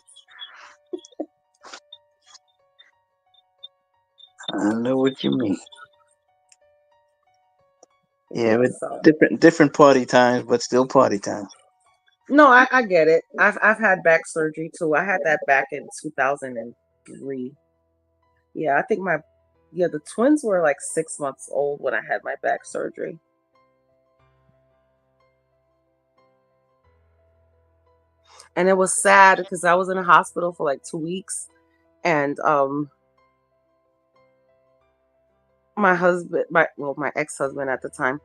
I know what you mean. Yeah, but So different party times, but still party time. no, I get it. I've had back surgery too. I had that back in 2003. Yeah, I think the twins were like 6 months old when I had my back surgery. And it was sad because I was in a hospital for like 2 weeks, and my husband, my ex-husband at the time,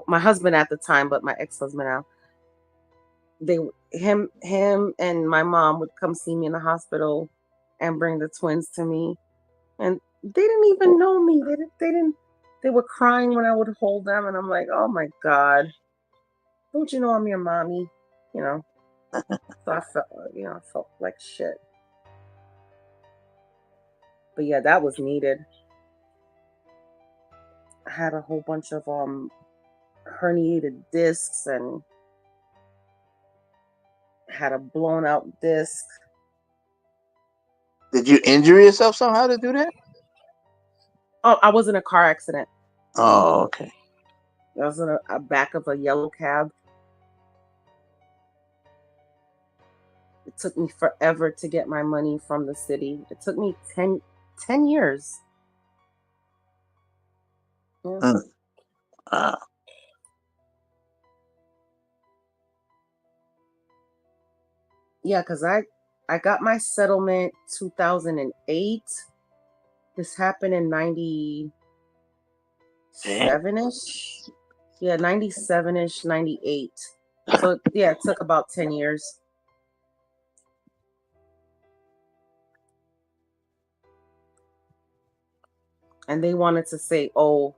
my husband at the time, but my ex-husband now, they him and my mom would come see me in the hospital and bring the twins to me, and they didn't even know me. They were crying when I would hold them, and I'm like, oh my God, don't you know I'm your mommy? You know. So I felt like shit. But yeah, that was needed. I had a whole bunch of herniated discs and had a blown out disc. Did you injure yourself somehow to do that? Oh, I was in a car accident. Oh, okay. I was in a back of a yellow cab. It took me forever to get my money from the city. It took me 10 years. Yeah. Yeah, because I got my settlement 2008. This happened in 97-ish. Yeah, 97-ish, 98. So yeah, it took about 10 years. And they wanted to say, oh,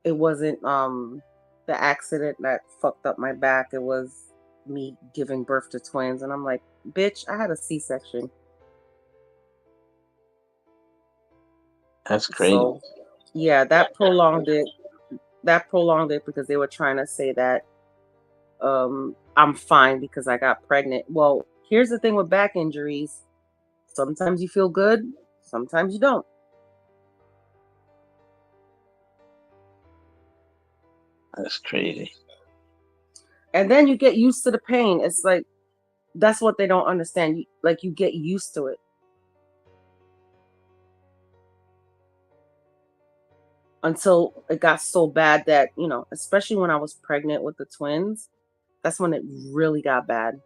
it wasn't the accident that fucked up my back. It was me giving birth to twins. And I'm like, bitch, I had a C-section. That's crazy. So yeah, that prolonged it. That prolonged it because they were trying to say that I'm fine because I got pregnant. Well, here's the thing with back injuries. Sometimes you feel good, sometimes you don't. That's crazy. And then you get used to the pain. It's like, that's what they don't understand. You get used to it. Until it got so bad that, especially when I was pregnant with the twins, that's when it really got bad.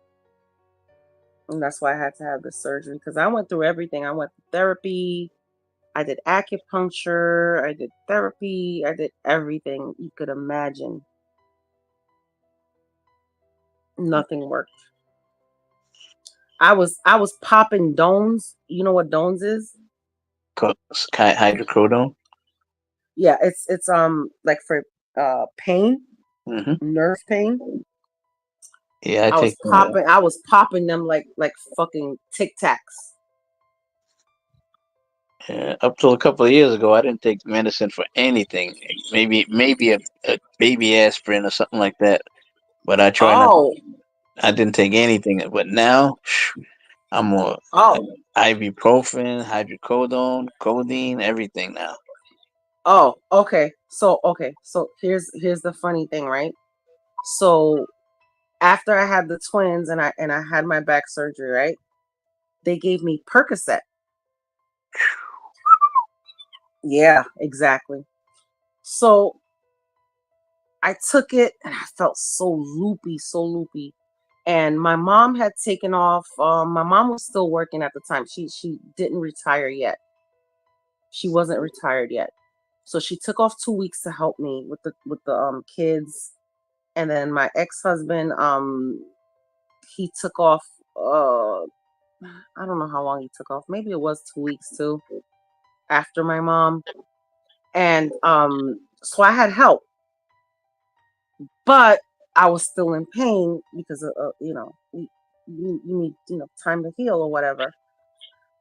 And that's why I had to have the surgery, because I went through everything. I went to therapy. I did acupuncture. I did therapy. I did everything you could imagine. Nothing worked. I was popping Dones. You know what Dones is? Hydrocodone. Yeah, it's like for pain, nerve pain. Yeah, I was popping them like fucking Tic Tacs. Yeah, up till a couple of years ago, I didn't take medicine for anything. Maybe a baby aspirin or something like that. But I try not. I didn't take anything. But now, I'm on ibuprofen, hydrocodone, codeine, everything now. Oh, okay. So here's the funny thing, right? So after I had the twins and I had my back surgery, right? They gave me Percocet. Yeah, exactly. So I took it and I felt so loopy. And my mom had taken off. My mom was still working at the time. She didn't retire yet. She wasn't retired yet. So she took off 2 weeks to help me with the kids. And then my ex-husband, he took off, I don't know how long he took off. Maybe it was 2 weeks too, after my mom. And so I had help, but I was still in pain because you need time to heal or whatever.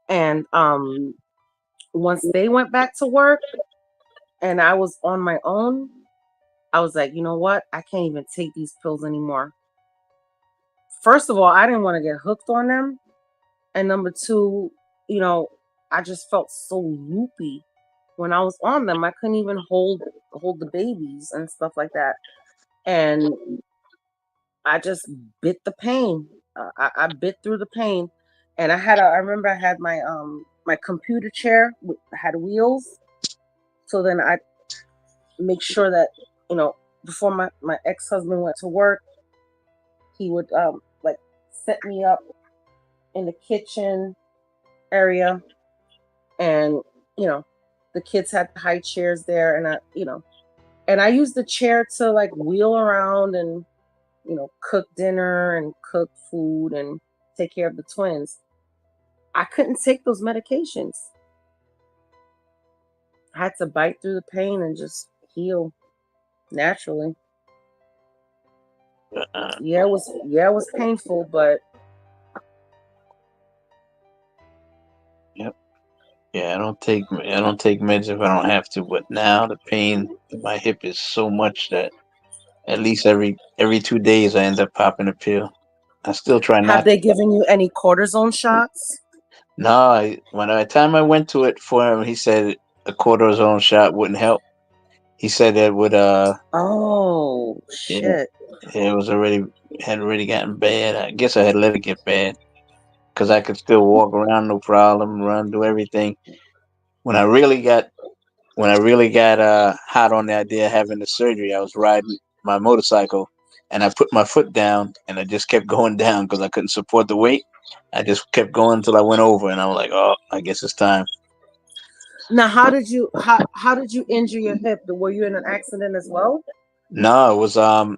And once they went back to work and I was on my own, I was like, you know what? I can't even take these pills anymore. First of all, I didn't want to get hooked on them. And number two, I just felt so loopy when I was on them. I couldn't even hold the babies and stuff like that. And I just bit the pain. I bit through the pain. And I remember I had my my computer chair had wheels. So then I make sure that, before my ex-husband went to work, he would like set me up in the kitchen area, and the kids had high chairs there, and I used the chair to like wheel around and cook dinner and cook food and take care of the twins. I couldn't take those medications. I had to bite through the pain and just heal naturally. Yeah, it was painful, but yep. Yeah, I don't take meds if I don't have to. But now the pain in my hip is so much that at least every 2 days I end up popping a pill. I still try Have not they to. given you any cortisone shots? No, when the time I went to it for him, he said a cortisone shot wouldn't help. He said it would Oh yeah, shit. it was already had already gotten bad. I guess I had let it get bad because I could still walk around no problem, run, do everything. When I really got hot on the idea of having the surgery, I was riding my motorcycle and I put my foot down and I just kept going down because I couldn't support the weight. I just kept going until I went over and I was like, oh, I guess it's time. Now, how did you injure your hip? Were you in an accident as well? No, it was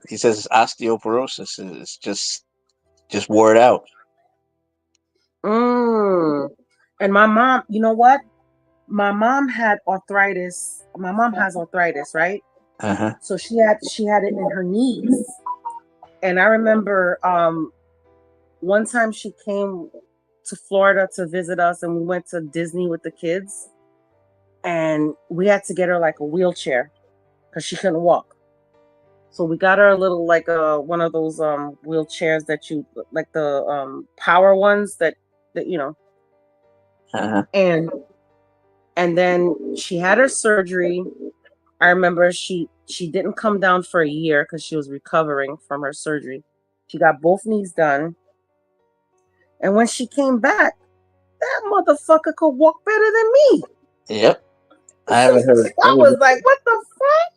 he says it's osteoporosis. It's just wore it out. Mm. And my mom, you know what? My mom had arthritis. My mom has arthritis, right? Uh-huh. So she had it in her knees. And I remember one time she came to Florida to visit us and we went to Disney with the kids and we had to get her like a wheelchair because she couldn't walk. So we got her a little like one of those wheelchairs that you like the power ones that you know. Uh-huh. And then she had her surgery. I remember she didn't come down for a year because she was recovering from her surgery. She got both knees done. And when she came back, that motherfucker could walk better than me. Yep. I haven't heard I was like, what the fuck?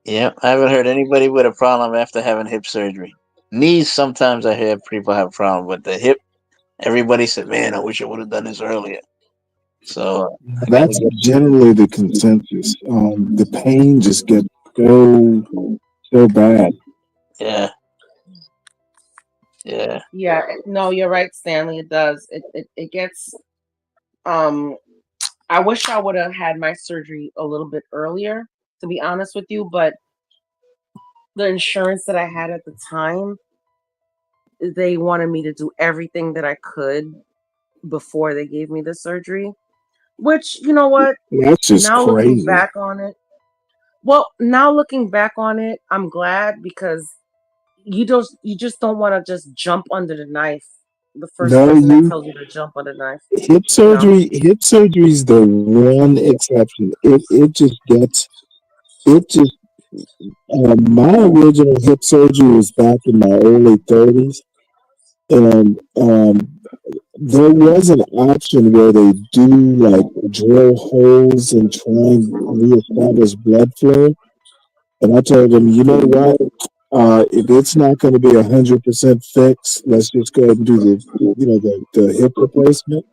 Yep. I haven't heard anybody with a problem after having hip surgery. Knees sometimes I hear people have a problem, but the hip, everybody said, man, I wish I would have done this earlier. So I gotta That's get generally the consensus. The pain just gets so bad. yeah. Yeah. Yeah, no, you're right, Stanley. It does. It gets I wish I would have had my surgery a little bit earlier, to be honest with you, but the insurance that I had at the time, they wanted me to do everything that I could before they gave me the surgery. Which, you know what? That's just Now looking crazy. back on it, well, now looking back on it, I'm glad because you just don't want to just jump under the knife. The first No, person that you tells you to jump under the knife, you know? hip surgery is the one exception. It just gets it just my original hip surgery was back in my early 30s, and there was an option where they do like drill holes and try and reestablish blood flow. And I told them, you know what? If it's not going to be 100% fixed, let's just go ahead and do the hip replacement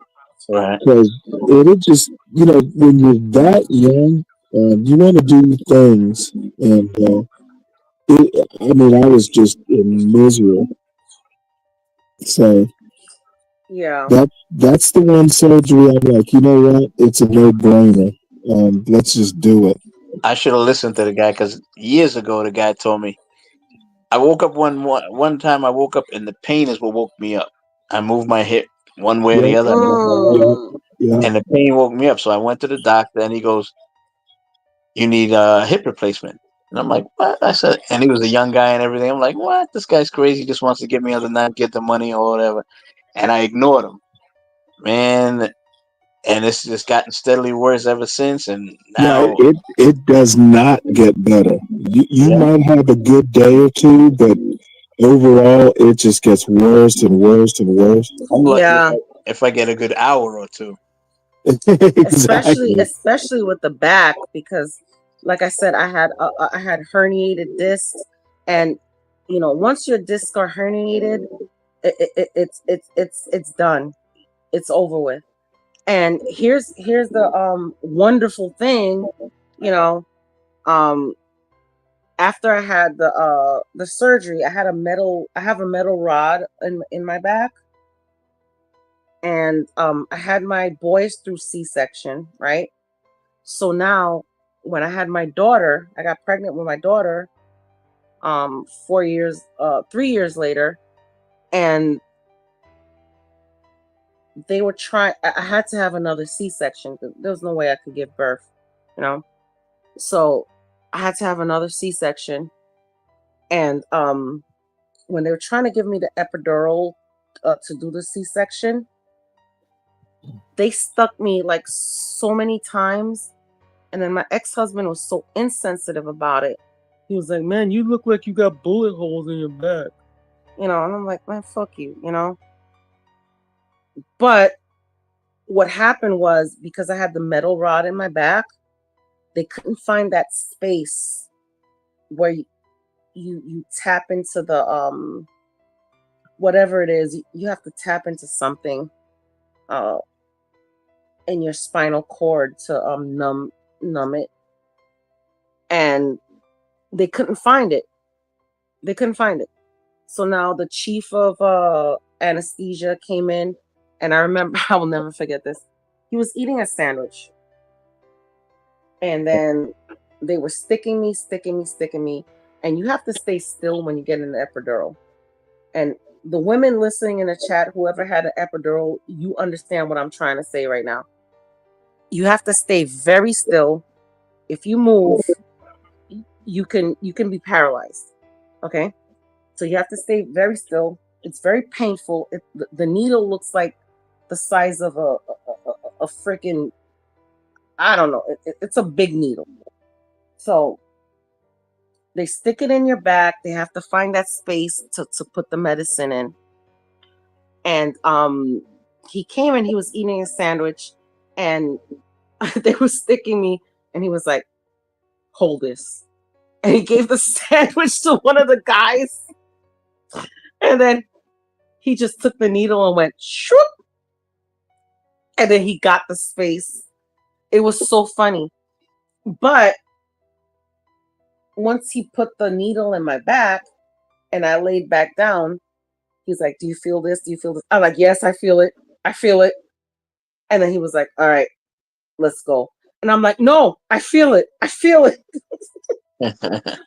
Right. because it'll just when you're that young, you want to do things, and I mean I was just in misery. So Yeah. that's the one surgery I'm like, you know what? It's a no brainer. Let's just do it. I should have listened to the guy because years ago the guy told me I woke up one time I woke up and the pain is what woke me up. I moved my hip one way or the Yep, other. I moved my leg yep, Mm. yep. and the pain woke me up. So I went to the doctor and he goes, you need a hip replacement. And I'm like, what? I said, and he was a young guy and everything. I'm like, what? This guy's crazy. He just wants to get me on the night, get the money or whatever. And I ignored him, man. And it's just gotten steadily worse ever since. And Yeah, now, it does not get better. You yeah, might have a good day or two, but overall, it just gets worse and worse and worse. I'm lucky Yeah. if I get a good hour or two. especially Exactly. especially with the back because like I said I had herniated discs and once your discs are herniated it's done, it's over with. And here's the wonderful thing, you know um after I had the surgery, I have a metal rod in my back. And I had my boys through C-section, right? So now, when I had my daughter, I got pregnant with my daughter 3 years later, and they were trying. I had to have another C-section. There was no way I could give birth, you know. So I had to have another C-section, and when they were trying to give me the epidural to do the C-section, they stuck me like so many times, and then my ex-husband was so insensitive about it. He was like, "Man, you look like you got bullet holes in your back," you know. And I'm like, "Man, fuck you," you know. But what happened was, because I had the metal rod in my back, they couldn't find that space where you tap into the whatever it is. You have to tap into something in your spinal cord to numb it, and they couldn't find it. They couldn't find it. So now the chief of anesthesia came in, and I remember, I will never forget this. He was eating a sandwich, and then they were sticking me, and you have to stay still when you get an epidural. And the women listening in the chat, whoever had an epidural, you understand what I'm trying to say right now. You have to stay very still. If you move, you can be paralyzed. Okay? So you have to stay very still. It's very painful. The needle looks like the size of a freaking, I don't know. It's a big needle. So they stick it in your back. They have to find that space to put the medicine in. And he came and he was eating a sandwich, and they were sticking me, and he was like, "Hold this." And he gave the sandwich to one of the guys. And then he just took the needle and went shoop. And then he got the space. It was so funny. But once he put the needle in my back and I laid back down, he's like, "Do you feel this? Do you feel this?" I'm like, "Yes, I feel it. I feel it." And then he was like, "All right, let's go." And I'm like, "No, I feel it. I feel it."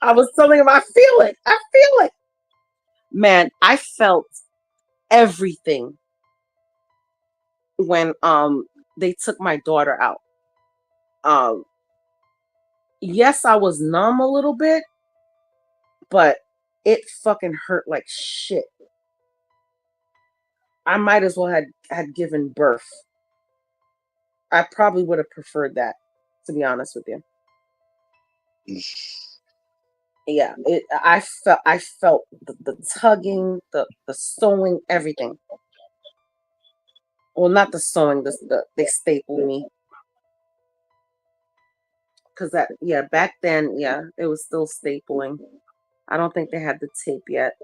I was telling him, "I feel it. I feel it." Man, I felt everything when they took my daughter out. Yes, I was numb a little bit, but it fucking hurt like shit. I might as well had given birth. I probably would have preferred that, to be honest with you. Yeah, I felt the tugging, the sewing, everything. Well, not the sewing, they stapled me. Because back then, it was still stapling. I don't think they had the tape yet.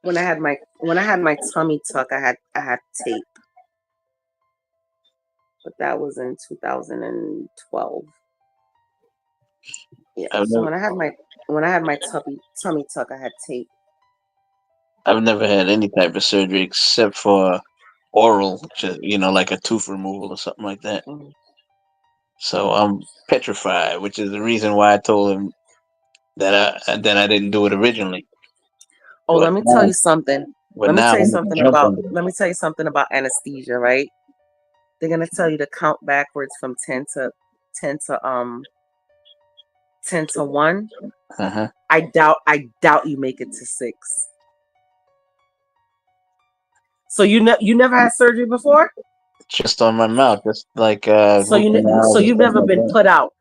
When I had my tummy tuck, I had tape. But that was in 2012. Yeah. So when I had my tummy tuck, I had tape. I've never had any type of surgery except for oral, like a tooth removal or something like that. Mm-hmm. So I'm petrified, which is the reason why I told him that I didn't do it originally. Oh, let me tell you something. Let me tell you something about anesthesia, right? They're gonna tell you to count backwards from 10 to 1. Uh-huh. I doubt you make it to 6. So you never had surgery before? Just on my mouth, just like so you've never been put out.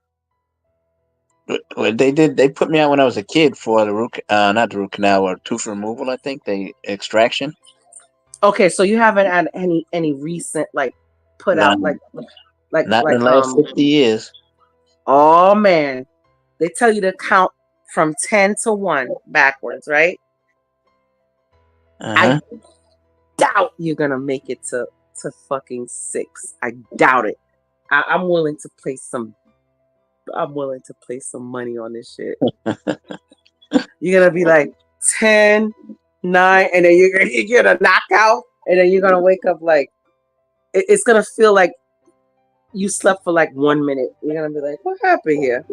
Well, they put me out when I was a kid for the not the root canal, or tooth removal. I think extraction. Okay, so you haven't had any recent put out like not in the last 50 years. Oh man, they tell you to count from 10 to 1 backwards, right? Uh-huh. I doubt you're gonna make it to fucking 6. I doubt it. I'm willing to place some money on this shit. You're gonna be like 10, 9, and then you're gonna knock out, and then you're gonna wake up like it's gonna feel like you slept for like 1 minute. You're gonna be like, "What happened here?"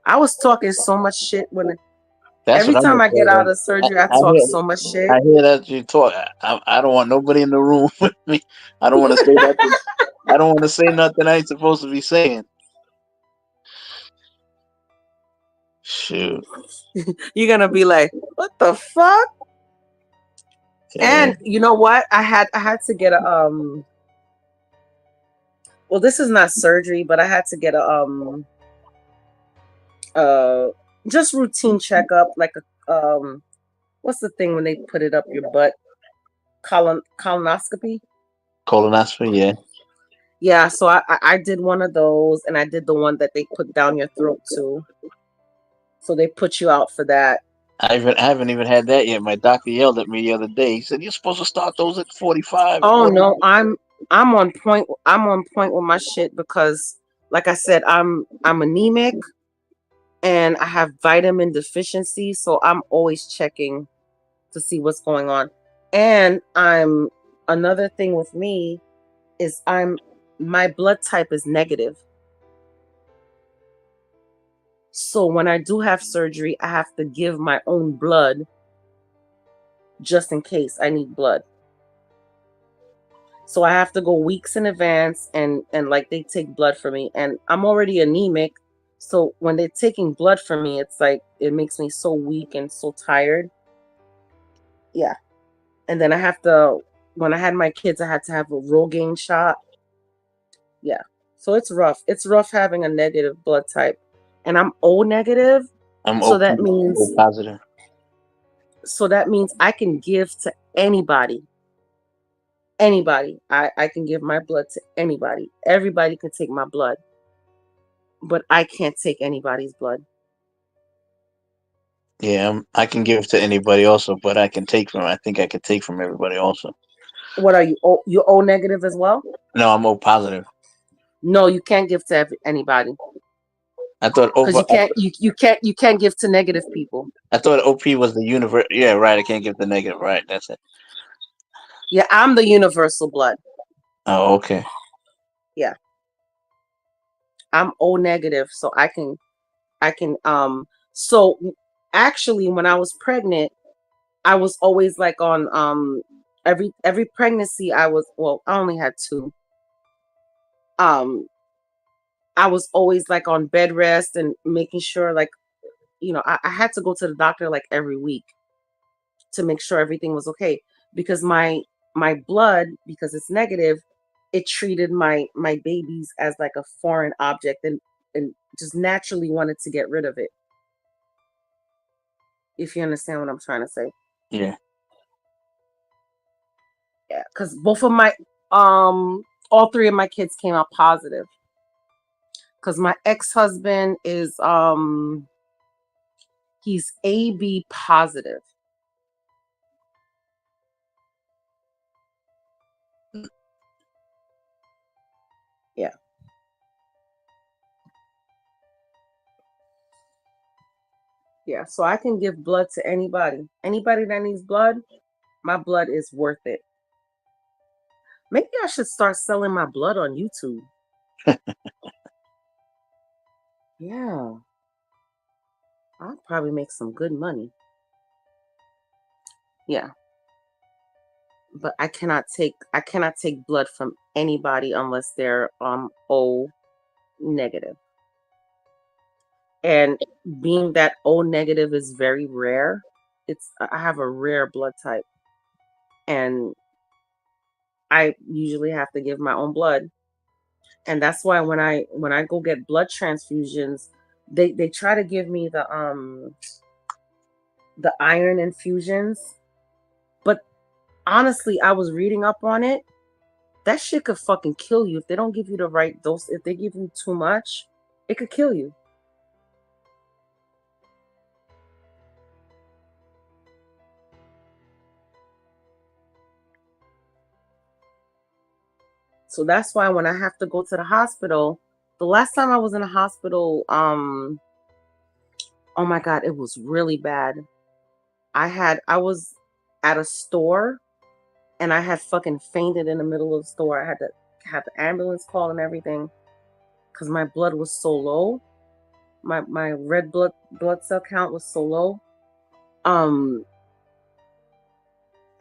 I was talking so much shit when That's Every what I'm time I get afraid out of. of surgery, I I talk hear, so much shit. I hear that you talk. I don't want nobody in the room with me. I don't want to say nothing. I don't want to say nothing I ain't supposed to be saying. Shoot. You're gonna be like, what the fuck? Yeah. And you know what? I had to get a well, this is not surgery, but I had to get a just routine checkup, like a what's the thing when they put it up your butt? Colonoscopy. Colonoscopy, yeah. Yeah, so I did one of those, and I did the one that they put down your throat too. So they put you out for that. I haven't even had that yet. My doctor yelled at me the other day. He said you're supposed to start those at 45. Oh 40. no, I'm on point. I'm on point with my shit because, like I said, I'm anemic, and I have vitamin deficiency, so I'm always checking to see what's going on. And another thing with me is my blood type is negative. So when I do have surgery, I have to give my own blood just in case I need blood. So I have to go weeks in advance and like they take blood for me, and I'm already anemic. So when they're taking blood from me, it's like it makes me so weak and so tired. Yeah. And then when I had my kids, I had to have a Rogaine shot. Yeah. So it's rough. It's rough having a negative blood type. And I'm O negative. I'm So O that means positive. So that means I can give to anybody. Anybody. I can give my blood to anybody. Everybody can take my blood. But I can't take anybody's blood. Yeah, I can give to anybody also, but I think I can take from everybody also. What are you? You're O negative as well? No, I'm O positive. No, you can't give to anybody. I thought Because you can't give to negative people. I thought OP was the universe. Yeah, right. I can't give the negative. Right, that's it. Yeah, I'm the universal blood. Oh, okay. Yeah. I'm O negative, so I can so actually when I was pregnant, I was always like on every pregnancy I only had 2. I was always like on bed rest and making sure like I had to go to the doctor like every week to make sure everything was okay, because my blood, because it's negative, it treated my babies as like a foreign object and just naturally wanted to get rid of it. If you understand what I'm trying to say. Yeah. Yeah, because both of my all 3 of my kids came out positive. Because my ex-husband is he's AB positive. Yeah. Yeah, so I can give blood to anybody. Anybody that needs blood, my blood is worth it. Maybe I should start selling my blood on YouTube. Yeah. I'll probably make some good money. Yeah. But I cannot take blood from anybody unless they're O negative. And being that O negative is very rare, I have a rare blood type. And I usually have to give my own blood. And that's why when I go get blood transfusions, they try to give me the iron infusions. But honestly, I was reading up on it. That shit could fucking kill you if they don't give you the right dose. If they give you too much, it could kill you. So that's why when I have to go to the hospital, the last time I was in a hospital, oh my God, it was really bad. I was at a store and I had fucking fainted in the middle of the store. I had to have the ambulance call and everything because my blood was so low. My red blood cell count was so low. I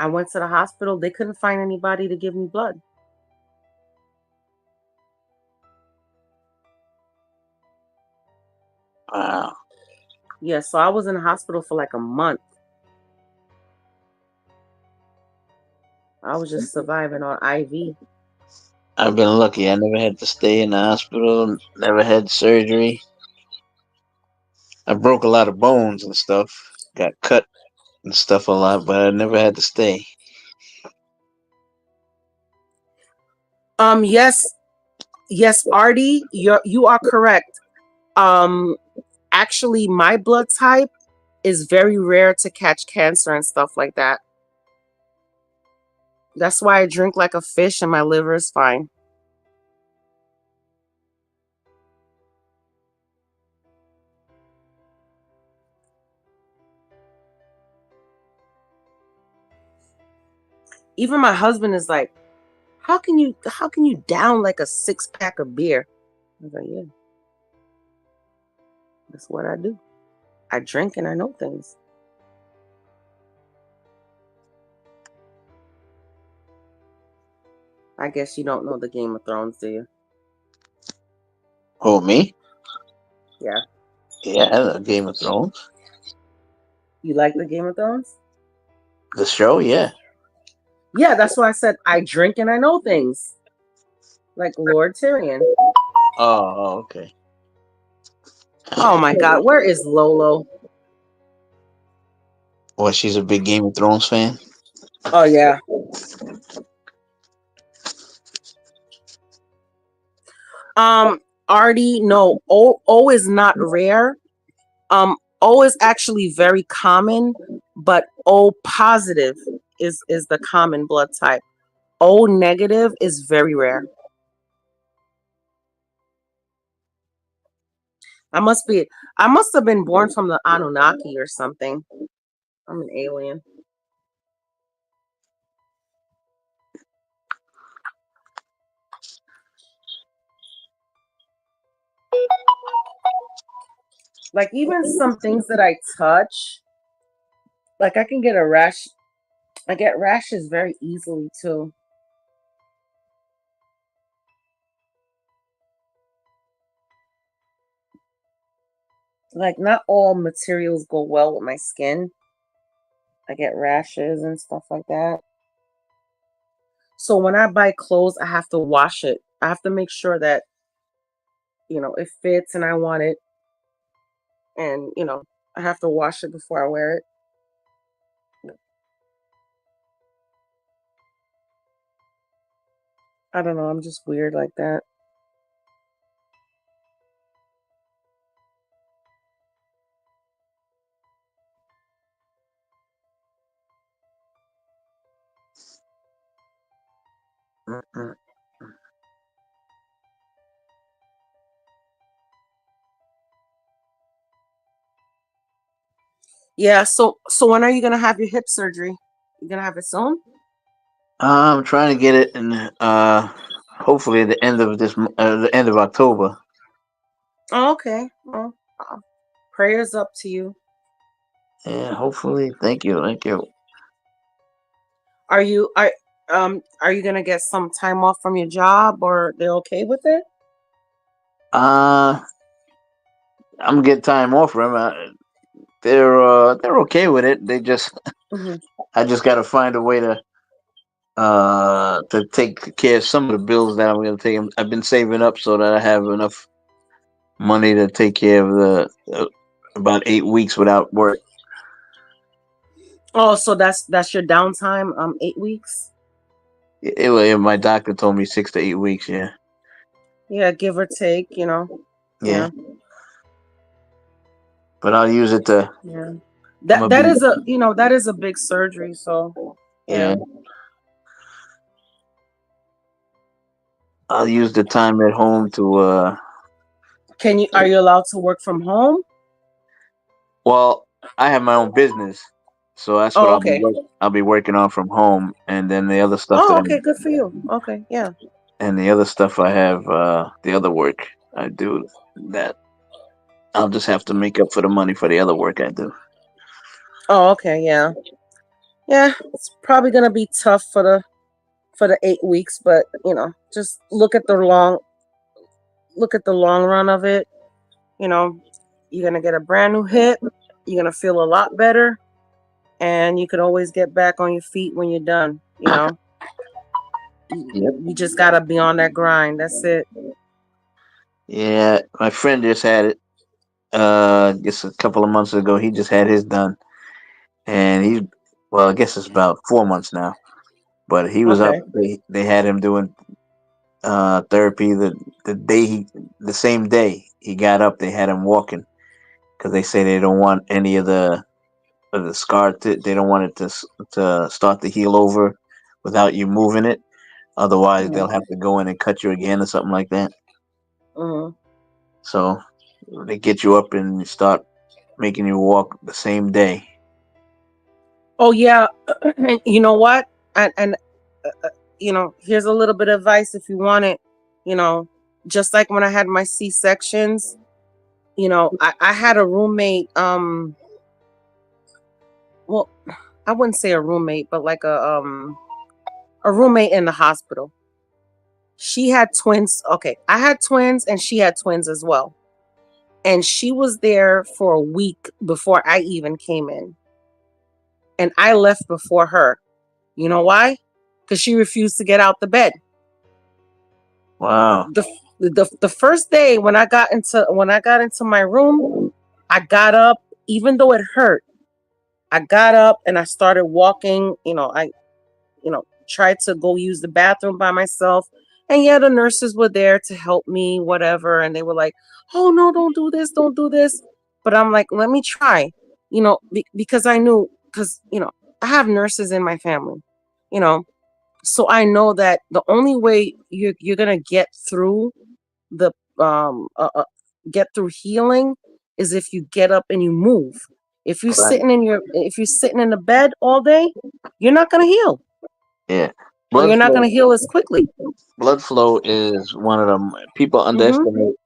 went to the hospital. They couldn't find anybody to give me blood. Wow. Yeah, so I was in the hospital for like a month. I was just surviving on IV. I've been lucky. I never had to stay in the hospital. Never had surgery. I broke a lot of bones and stuff. Got cut and stuff a lot, but I never had to stay. Yes, Artie, you are correct. Actually, my blood type is very rare to catch cancer and stuff like that. That's why I drink like a fish and my liver is fine. Even my husband is like, how can you down like a 6-pack of beer? I was like, yeah. That's what I do. I drink and I know things. I guess you don't know the Game of Thrones, do you? Oh, me? Yeah. Yeah, I know Game of Thrones. You like the Game of Thrones? The show, yeah. Yeah, that's why I said I drink and I know things. Like Lord Tyrion. Oh, okay. Oh my God, where is Lolo? Well, she's a big Game of Thrones fan. Oh yeah. Artie, no. O is not rare. O is actually very common, but O positive is the common blood type. O negative is very rare. I must have been born from the Anunnaki or something. I'm an alien. Like even some things that I touch, like I can get a rash. I get rashes very easily too. Like not all materials go well with my skin. I get rashes and stuff like that. So when I buy clothes, I have to wash it. I have to make sure that, it fits and I want it. And, I have to wash it before I wear it. I don't know. I'm just weird like that. Yeah. So when are you gonna have your hip surgery? You gonna have it soon? I'm trying to get it in, hopefully the end of the end of October. Oh, okay. Well, prayers up to you. Yeah, hopefully. Thank you. Are you gonna get some time off from your job, or they're okay with it? I'm gonna get time off from them. They're okay with it. They just I just got to find a way to take care of some of the bills that I'm gonna take. I've been saving up so that I have enough money to take care of the about 8 weeks without work. Oh, so that's your downtime. 8 weeks. My doctor told me 6 to 8 weeks. Yeah. Yeah, give or take. Yeah. But I'll use it to. Yeah. That is a big surgery. So yeah. I'll use the time at home to. Are you allowed to work from home? Well, I have my own business, so that's what I'll be working on from home, and then the other stuff Oh, okay, good for you. Okay, yeah. And the other stuff I have, the other work I do, that I'll just have to make up for the money for the other work I do. Oh, okay, yeah. Yeah, it's probably gonna be tough for the 8 weeks, but just look at the long run of it. You know, you're gonna get a brand new hip, you're gonna feel a lot better, and you can always get back on your feet when you're done, You just gotta be on that grind. That's it. Yeah, my friend just had it. Just a couple of months ago, he just had his done, and well, I guess it's about 4 months now. But he was up. Okay. They had him doing therapy the same day he got up. They had him walking because they say they don't want any of the scar. They don't want it to start to heal over without you moving it. Otherwise, they'll have to go in and cut you again or something like that. Mm-hmm. So they get you up and start making you walk the same day. Oh yeah, and you know what? And here's a little bit of advice if you want it. Just like when I had my C-sections, I had a roommate. Well, I wouldn't say a roommate, but like a roommate in the hospital. She had twins. Okay, I had twins, and she had twins as well. And she was there for a week before I even came in, and I left before her. You know why? Because she refused to get out the bed. Wow. The first day when I got into my room, I got up, even though it hurt. I got up and I started walking. I tried to go use the bathroom by myself. And yeah, the nurses were there to help me, whatever. And they were like, "Oh no, don't do this, don't do this." But I'm like, let me try, because I knew, because I have nurses in my family, you know, so I know that the only way you're gonna the um uh, uh, get through healing is if you get up and you move. Right. If you're sitting in the bed all day, you're not gonna heal, Yeah. or Blood you're not gonna flow. heal as quickly. Blood flow is one of them. People Mm-hmm. underestimate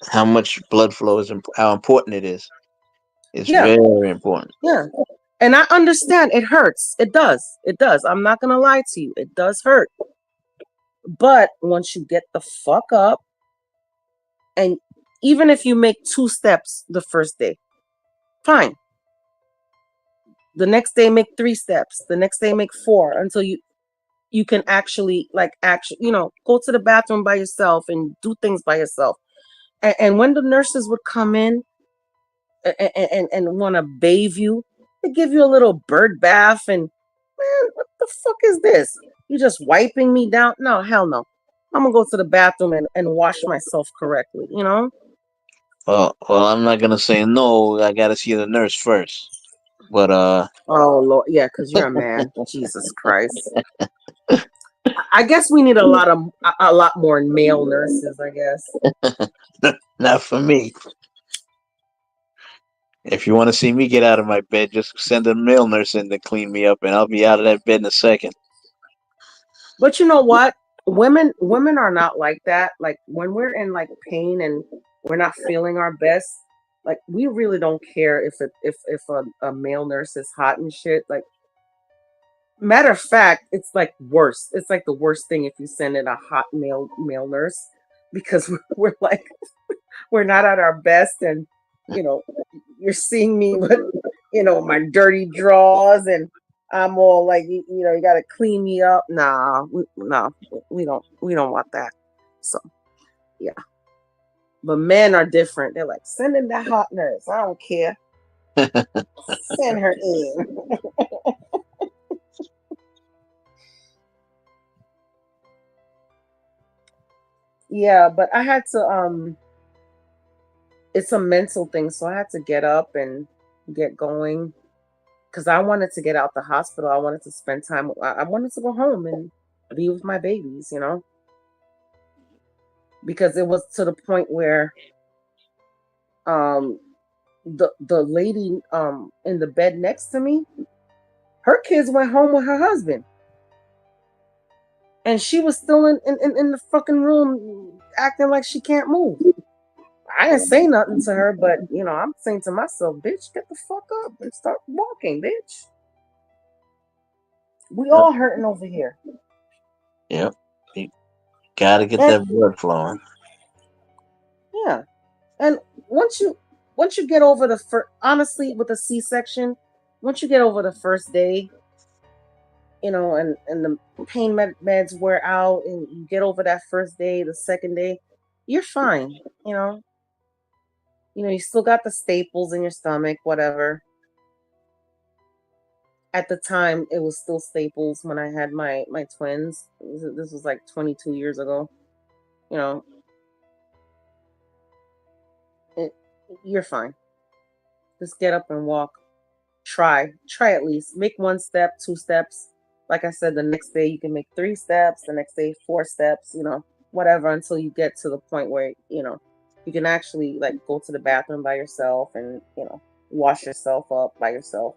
how much blood flow is, how important it is. It's Yeah, very important. yeah. And I understand it hurts. It does. It does. I'm not gonna lie to you. It does hurt. But once you get the fuck up, and even if you make 2 steps the first day, fine. The next day make 3 steps. The next day make 4 until you can actually go to the bathroom by yourself and do things by yourself. And when the nurses would come in and want to bathe you, they give you a little bird bath, and man, what the fuck is this? You just wiping me down? No, hell no. I'm gonna go to the bathroom and wash myself correctly, Well, I'm not gonna say no. I gotta see the nurse first. But Oh Lord, yeah, because you're a man. Jesus Christ. I guess we need a lot more male nurses, I guess. not for me. If you want to see me get out of my bed, just send a male nurse in to clean me up, and I'll be out of that bed in a second. But you know what? Women are not like that. Like when we're in like pain and we're not feeling our best, like we really don't care if a male nurse is hot and shit. Like matter of fact, it's like worse. It's like the worst thing if you send in a hot male nurse, because we're like we're not at our best, and you're seeing me with my dirty drawers, and I'm all like, you got to clean me up. Nah, we don't want that. So yeah, but men are different. They're like, send in that hot nurse. I don't care. Send her in. Yeah, but I had to it's a mental thing, so I had to get up and get going because I wanted to get out the hospital. I wanted to spend time. I wanted to go home and be with my babies, because it was to the point where the lady in the bed next to me, her kids went home with her husband, and she was still in the fucking room acting like she can't move. I didn't say nothing to her, but you know, I'm saying to myself, bitch, get the fuck up and start walking, bitch. We all hurting over here. Yep. You gotta get And that blood flowing. yeah. And once you get over the first, honestly, with a C-section, once you get over the first day, you know, and the pain meds wear out, and you get over that first day, the second day, you're fine. You still got the staples in your stomach, whatever. At the time, it was still staples when I had my twins. This was like 22 years ago. You know, you're fine. Just get up and walk. Try at least. Make 1 step, 2 steps. Like I said, the next day you can make 3 steps. The next day 4 steps. Whatever, until you get to the point where you can actually like go to the bathroom by yourself and wash yourself up by yourself.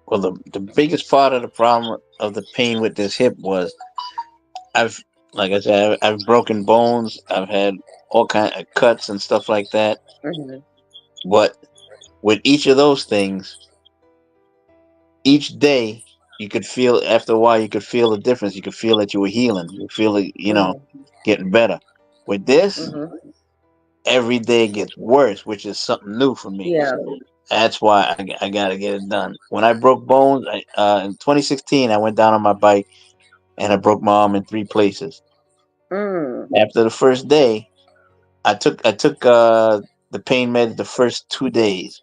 Well, the biggest part of the problem of the pain with this hip was like I said, I've broken bones. I've had all kind of cuts and stuff like that. Mm-hmm. But with each of those things, each day you could feel, after a while, you could feel the difference. You could feel that you were healing. You feel it, getting better. With this, Mm-hmm. every day gets worse, which is something new for me. Yeah. So that's why I got to get it done. When I broke bones, in 2016, I went down on my bike and I broke my arm in 3 places. Mm. After the first day, I took the pain meds the first 2 days.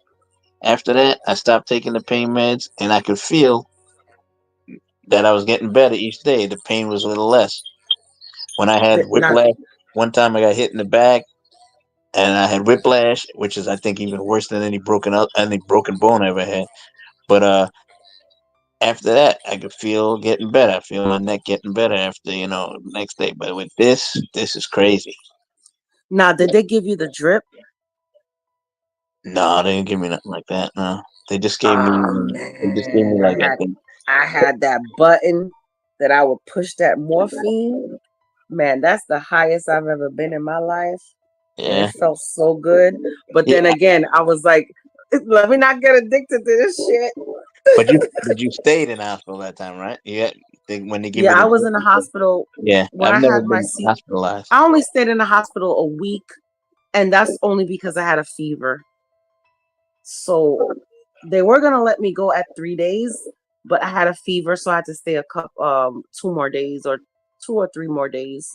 After that, I stopped taking the pain meds, and I could feel that I was getting better each day. The pain was a little less. When I had Not. whiplash, one time I got hit in the back, and I had whiplash, which is I think even worse than any broken bone I ever had. But after that, I could feel getting better. I feel my neck getting better after next day. But with this is crazy. Now, did they give you the drip? No, they didn't give me nothing like that. No, they just gave me. Oh They just gave me man, like I think. I had that button that I would push that morphine. Man, that's the highest I've ever been in my life. And it Yeah. felt so good. But then again, I was like, let me not get addicted to this shit. But you stayed in the hospital that time, right? When they give you Yeah, the I was in the hospital yeah. when I've I never had my been C. hospitalized. I only stayed in the hospital a week, and that's only because I had a fever. So they were gonna let me go at 3 days, but I had a fever, so I had to stay 2 more days or 2 or 3 more days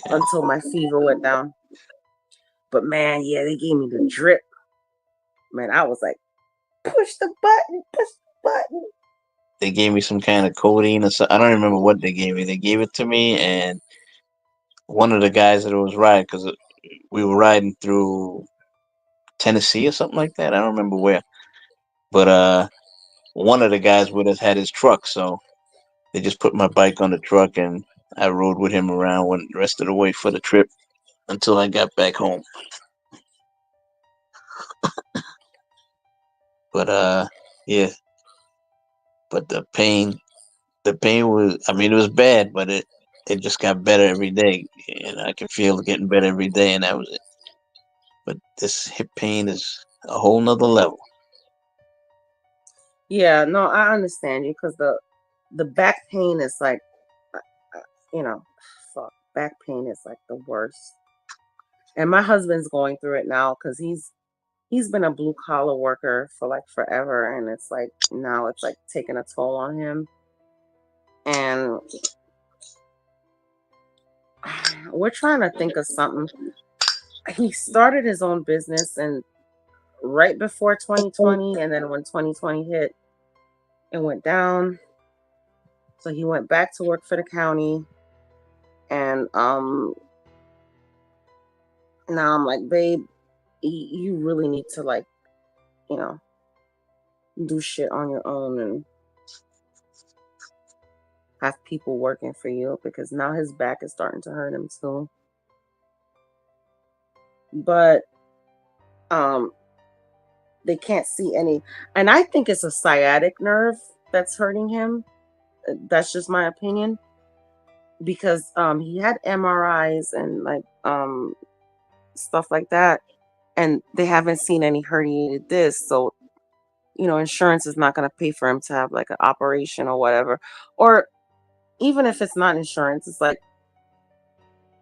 until my fever went down. But man, yeah, they gave me the drip. Man, I was like, push the button, push the button. They gave me some kind of codeine or something. I don't remember what they gave me. They gave it to me, and one of the guys that was riding, because we were riding through Tennessee or something like that. I don't remember where, but one of the guys with us had his truck, so they just put my bike on the truck, and I rode with him around the rest of the way for the trip until I got back home. But yeah. But the pain was, I mean, it was bad, but it just got better every day, and I can feel it getting better every day, and that was it. But this hip pain is a whole nother level. Yeah, no, I understand you because the back pain is like, fuck, back pain is like the worst. And my husband's going through it now because he's been a blue collar worker for like forever, and it's like now it's like taking a toll on him. And we're trying to think of something. He started his own business and right before 2020, and then when 2020 hit, it went down. So he went back to work for the county, and now I'm like, babe, you really need to like, do shit on your own and have people working for you, because now his back is starting to hurt him too. But they can't see any, and I think it's a sciatic nerve that's hurting him. That's just my opinion, because he had MRIs and like stuff like that, and they haven't seen any herniated discs, so insurance is not going to pay for him to have like an operation or whatever. Or even if it's not insurance, it's like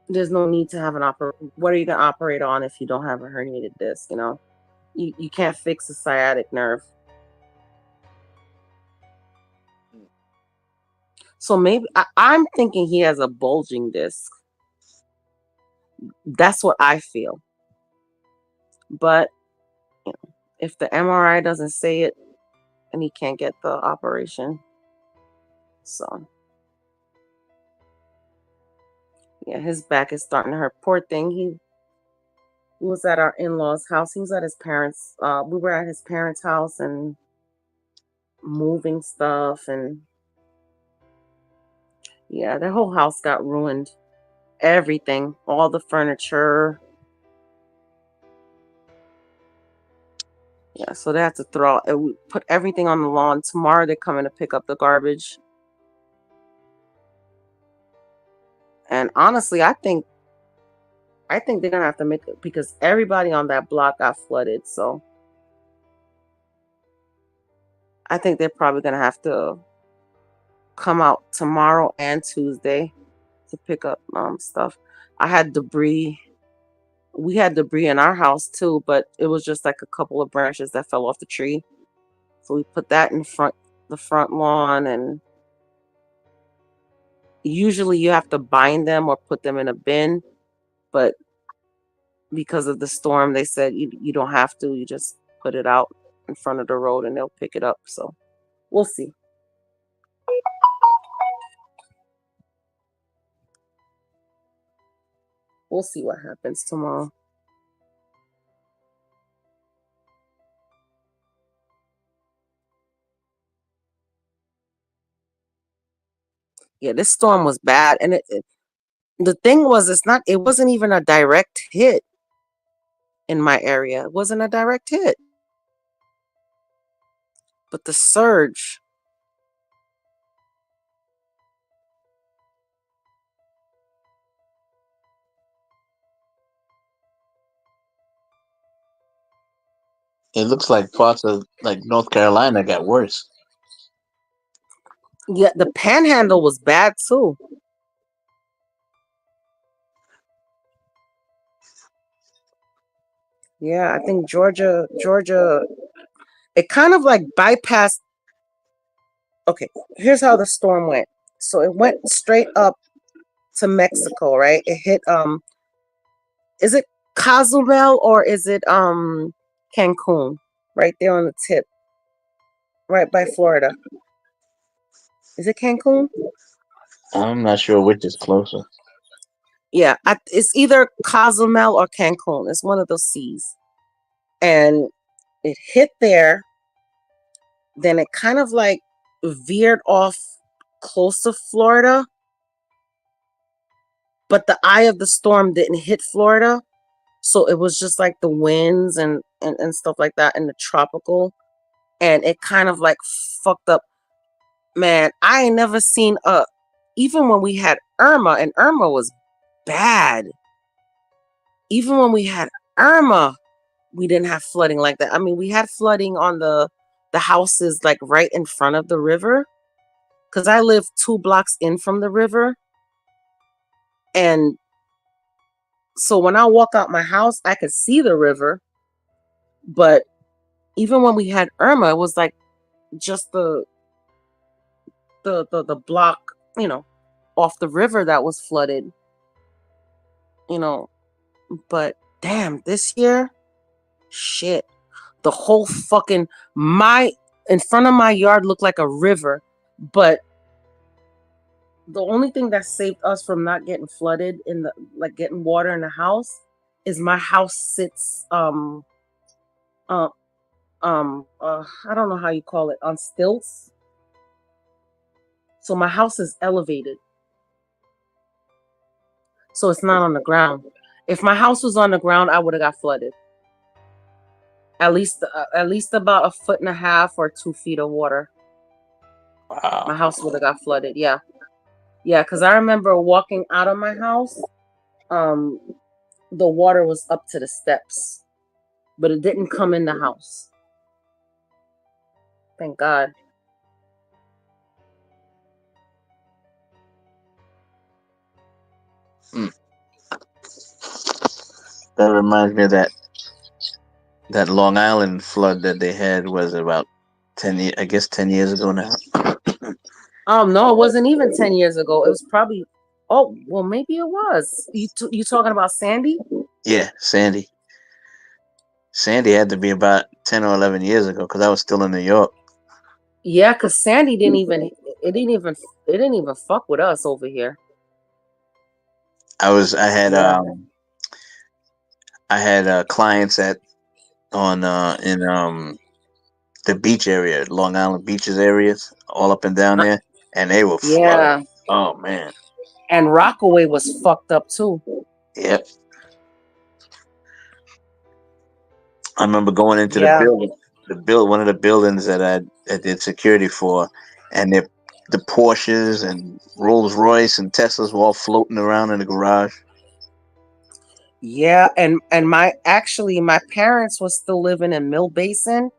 there's no need to have an what are you going to operate on if you don't have a herniated disc? You can't fix a sciatic nerve. So maybe I'm thinking he has a bulging disc. That's what I feel. But if the MRI doesn't say it, and he can't get the operation, so yeah, his back is starting to hurt. Poor thing. He was at our in-laws' house. He was at his parents'. We were at his parents' house and moving stuff, and yeah, the whole house got ruined. Everything, all the furniture. Yeah, so they have to we put everything on the lawn. Tomorrow they're coming to pick up the garbage. And honestly, I think they're gonna have to make it because everybody on that block got flooded. So I think they're probably gonna have to come out tomorrow and Tuesday to pick up stuff. I had debris. We had debris in our house too, but it was just like a couple of branches that fell off the tree. So we put that in the front lawn, and usually you have to bind them or put them in a bin, but because of the storm, they said you don't have to. You just put it out in front of the road and they'll pick it up. So we'll see. We'll see what happens tomorrow. Yeah, this storm was bad, and the thing was, it wasn't even a direct hit in my area. It wasn't a direct hit, but the surge. It looks like parts of like North Carolina got worse. Yeah, the Panhandle was bad too. Yeah, I think Georgia, it kind of like bypassed. Okay, here's how the storm went. So it went straight up to Mexico, right? It hit is it Cozumel or is it Cancun? Right there on the tip. Right by Florida. Is it Cancun? I'm not sure which is closer. Yeah, it's either Cozumel or Cancun. It's one of those seas. And it hit there. Then it kind of like veered off close to Florida. But the eye of the storm didn't hit Florida. So it was just like the winds and stuff like that and the tropical. And it kind of like fucked up. Man, I ain't never seen even when we had Irma, and Irma was bad. Even when we had Irma, we didn't have flooding like that. I mean, we had flooding on the houses like right in front of the river. Because I live 2 blocks in from the river. And so when I walk out my house, I could see the river. But even when we had Irma, it was like just the block, off the river that was flooded. But damn, this year, shit. The whole fucking in front of my yard looked like a river. But the only thing that saved us from not getting flooded getting water in the house is my house sits I don't know how you call it, on stilts. So my house is elevated. So it's not on the ground. If my house was on the ground, I would have got flooded. At least about 1.5 feet or 2 feet of water. Wow. My house would have got flooded. Yeah, because I remember walking out of my house. the water was up to the steps, but it didn't come in the house. Thank God. That reminds me of that Long Island flood that they had was about 10 years ago now. No, it wasn't even 10 years ago. It was probably, oh, well, maybe it was. You talking about Sandy? Yeah, Sandy. Sandy had to be about 10 or 11 years ago because I was still in New York. Yeah, because Sandy didn't even fuck with us over here. I had clients in the beach area, Long Island beaches areas, all up and down there, and they were flooded. Yeah. Oh man. And Rockaway was fucked up too. Yep. I remember going into the one of the buildings that I did security for, and the Porsches and Rolls Royce and Teslas were all floating around in the garage. Yeah, and my parents was still living in Mill Basin.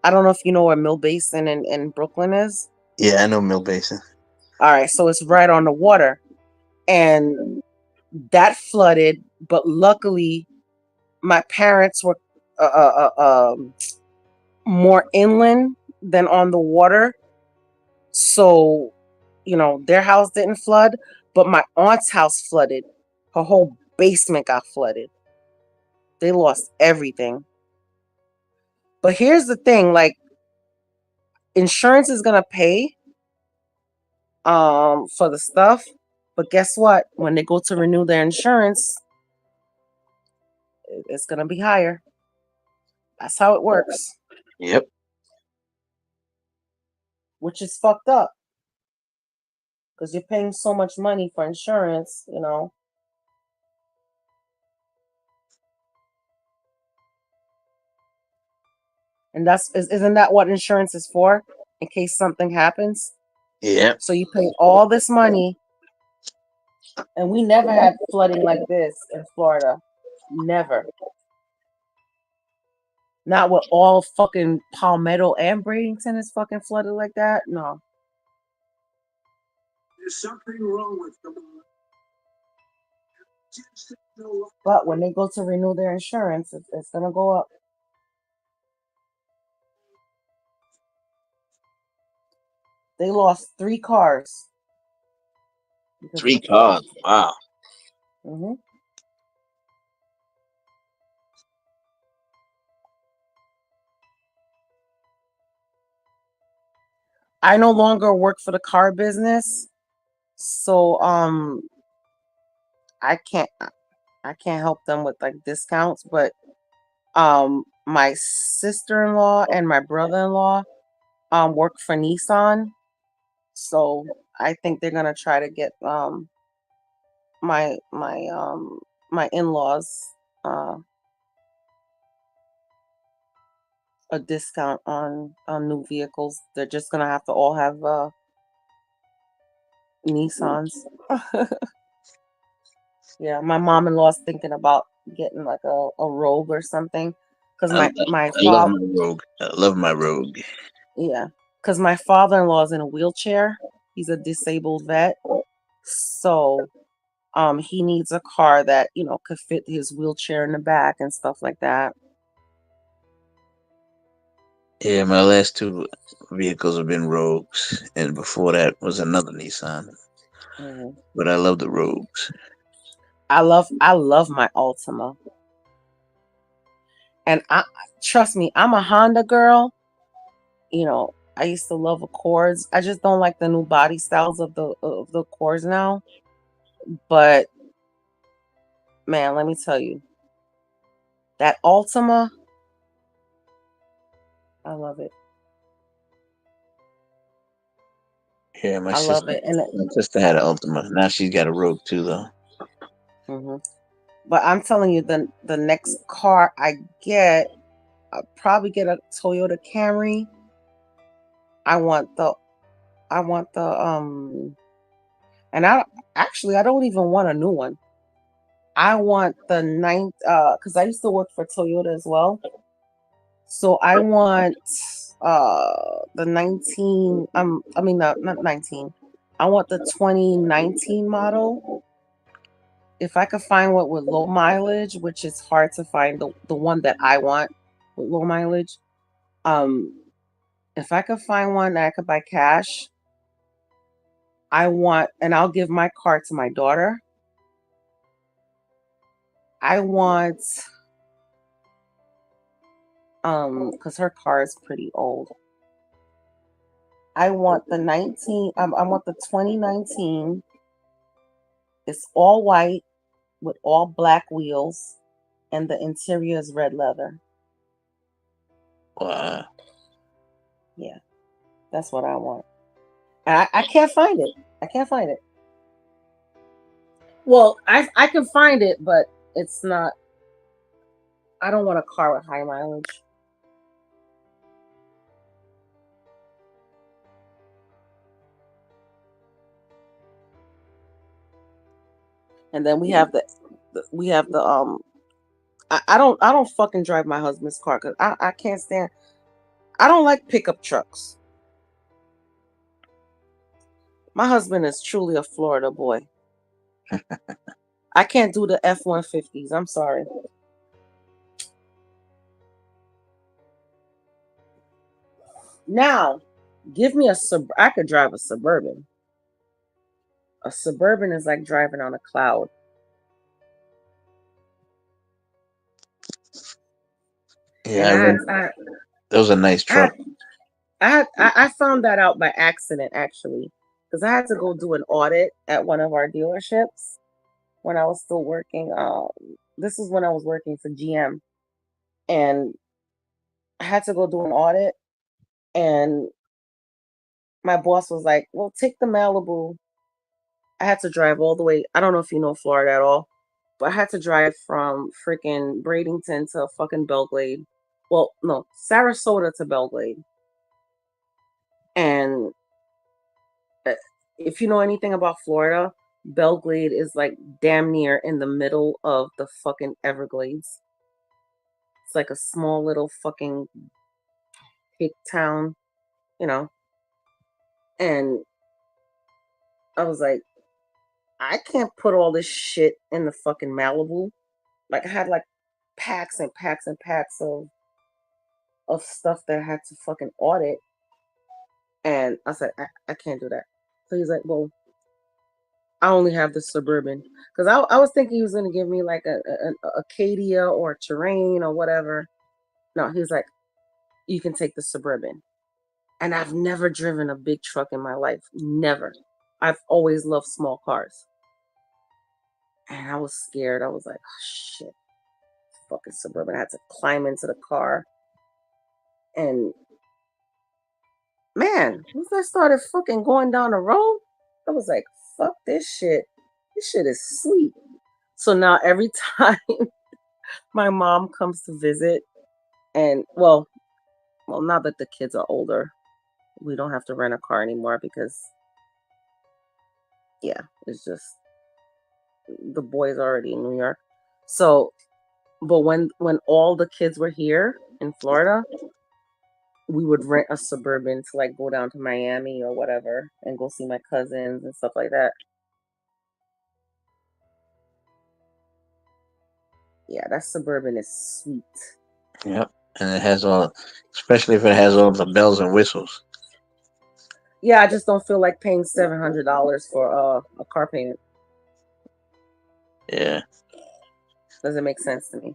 I don't know if you know where Mill Basin in Brooklyn is. Yeah, I know Mill Basin. All right, so it's right on the water, and that flooded. But luckily, my parents were more inland than on the water, so their house didn't flood. But my aunt's house flooded. Her whole basement got flooded. They lost everything. But here's the thing, like, insurance is gonna pay for the stuff, but guess what? When they go to renew their insurance, it's gonna be higher. That's how it works. Yep. Which is fucked up. Because you're paying so much money for insurance, And isn't that what insurance is for? In case something happens? Yeah. So you pay all this money, and we never had flooding like this in Florida. Never. Not with all fucking Palmetto and Bradenton is fucking flooded like that. No. There's something wrong with them. But when they go to renew their insurance, it's gonna go up. They lost 3 cars. 3 cars. Wow. Mm-hmm. I no longer work for the car business, so I can't help them with like discounts, but my sister-in-law and my brother-in-law work for Nissan, so I think they're gonna try to get my in-laws a discount on new vehicles. They're just gonna have to all have Nissans. Yeah, my mom-in-law's thinking about getting like a Rogue or something, because I love my Rogue. I love my Rogue. yeah, because my father-in-law is in a wheelchair. He's a disabled vet, so he needs a car that could fit his wheelchair in the back and stuff like that. Yeah, my last 2 vehicles have been Rogues, and before that was another Nissan. Mhm. But I love the Rogues. I love my Altima, and trust me, I'm a Honda girl. I used to love Accords. I just don't like the new body styles of the Accords now. But man, let me tell you, that Altima, I love it. Yeah, my love it. And sister had an Ultima. Now she's got a Rogue too, though. mm-hmm. But I'm telling you, the next car I get, I'll probably get a Toyota Camry. I want the and I don't even want a new one. I want the ninth because I used to work for Toyota as well. So I want the 19 I mean not 19. I want the 2019 model. If I could find one with low mileage, which is hard to find the one that I want with low mileage. If I could find one that I could buy cash, I want, and I'll give my car to my daughter. I want because her car is pretty old. I want the 19 I want the 2019. It's all white with all black wheels and the interior is red leather. Wow. Yeah. That's what I want. And I can't find it. I can't find it. Well, I can find it, but it's not. I don't want a car with high mileage. And then we have the I don't fucking drive my husband's car because I can't stand. I don't like pickup trucks. My husband is truly a Florida boy. I can't do the F-150s. I'm sorry. Now, give me I could drive a Suburban. A Suburban is like driving on a cloud. Yeah, that was a nice truck. I found that out by accident actually, because I had to go do an audit at one of our dealerships when I was still working. This is when I was working for GM, and I had to go do an audit, and my boss was like, "Well, take the Malibu." I had to drive all the way. I don't know if you know Florida at all, but I had to drive from freaking Bradenton to fucking Belgrade. Well, no, Sarasota to Belgrade. And if you know anything about Florida, Belgrade is like damn near in the middle of the fucking Everglades. It's like a small little fucking hick town, you know. And I was like, I can't put all this shit in the fucking Malibu. Like I had like packs and packs and packs of stuff that I had to fucking audit. And I said, I can't do that. So he's like, well, I only have the Suburban. Because I was thinking he was going to give me like an Acadia or a Terrain or whatever. No, he was like, you can take the Suburban. And I've never driven a big truck in my life. Never. I've always loved small cars. And I was scared. I was like, oh, shit. Fucking Suburban. I had to climb into the car. And man, once I started fucking going down the road, I was like, fuck this shit. This shit is sweet. So now every time my mom comes to visit, and well, now that the kids are older, we don't have to rent a car anymore because, yeah, it's just the boys already in New York. So, but when all the kids were here in Florida, we would rent a Suburban to like go down to Miami or whatever and go see my cousins and stuff like that. Yeah, that Suburban is sweet. Yep, and it has all, especially if it has all the bells and whistles. Yeah, I just don't feel like paying $700 for a car payment. Yeah, doesn't make sense to me.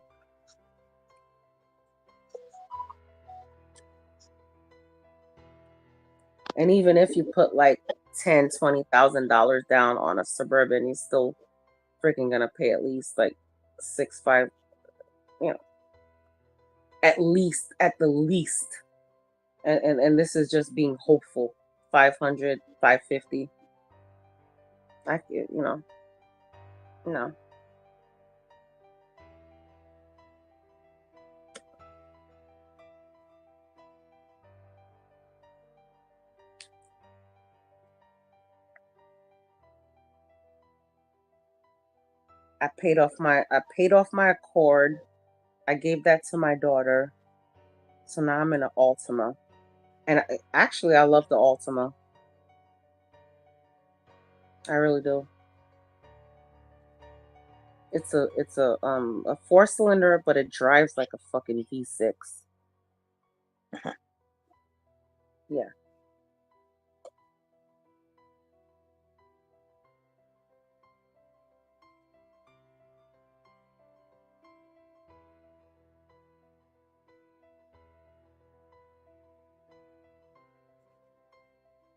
And even if you put like $10,000-$20,000 down on a Suburban, you're still freaking gonna pay at least like 6-5, you know, at the least. And this is just being hopeful. 500, 550. No. I paid off my Accord. I gave that to my daughter. So now I'm in an Altima. And actually I love the Altima. I really do. It's a 4-cylinder, but it drives like a fucking V6. Yeah.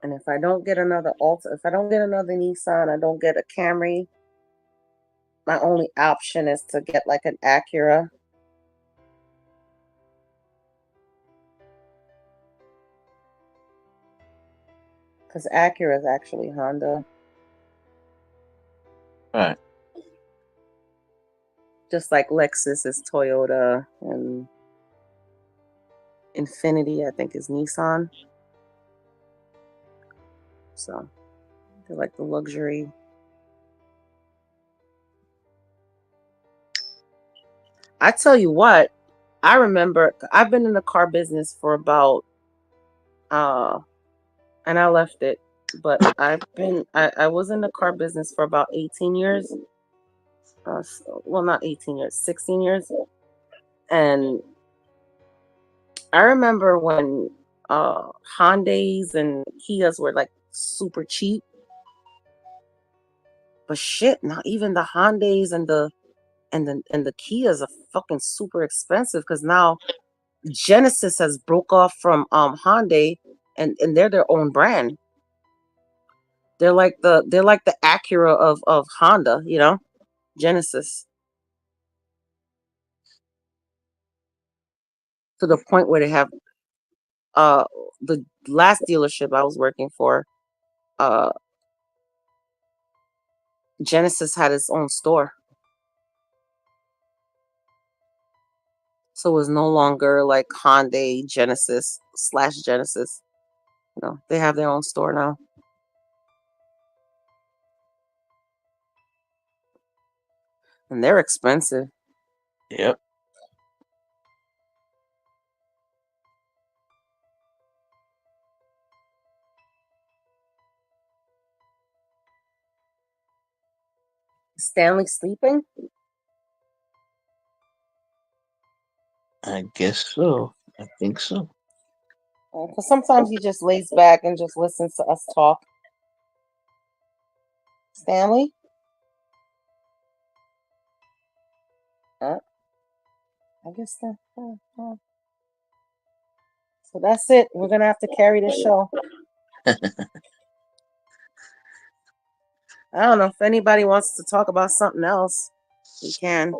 And if I don't get another if I don't get another Nissan, I don't get a Camry, my only option is to get like an Acura. Because Acura is actually Honda. Right. Just like Lexus is Toyota and Infinity, I think, is Nissan. So they're like the luxury. I tell you what, I remember I've been in the car business for about and I left it, but I was in the car business for about 18 years. Well, not 18 years, 16 years. And I remember when Hyundais and Kias were like super cheap. But shit, now even the Hyundais and the Kias are fucking super expensive because now Genesis has broke off from Hyundai and they're their own brand. They're like the Acura of Honda, you know, Genesis. To the point where they have the last dealership I was working for, Genesis had its own store. So it was no longer like Hyundai Genesis / Genesis. You know, they have their own store now. And they're expensive. Yep. Stanley sleeping? I guess so. I think so. Because sometimes he just lays back and just listens to us talk. Stanley? I guess that. So that's it. We're going to have to carry the show. I don't know if anybody wants to talk about something else. We can.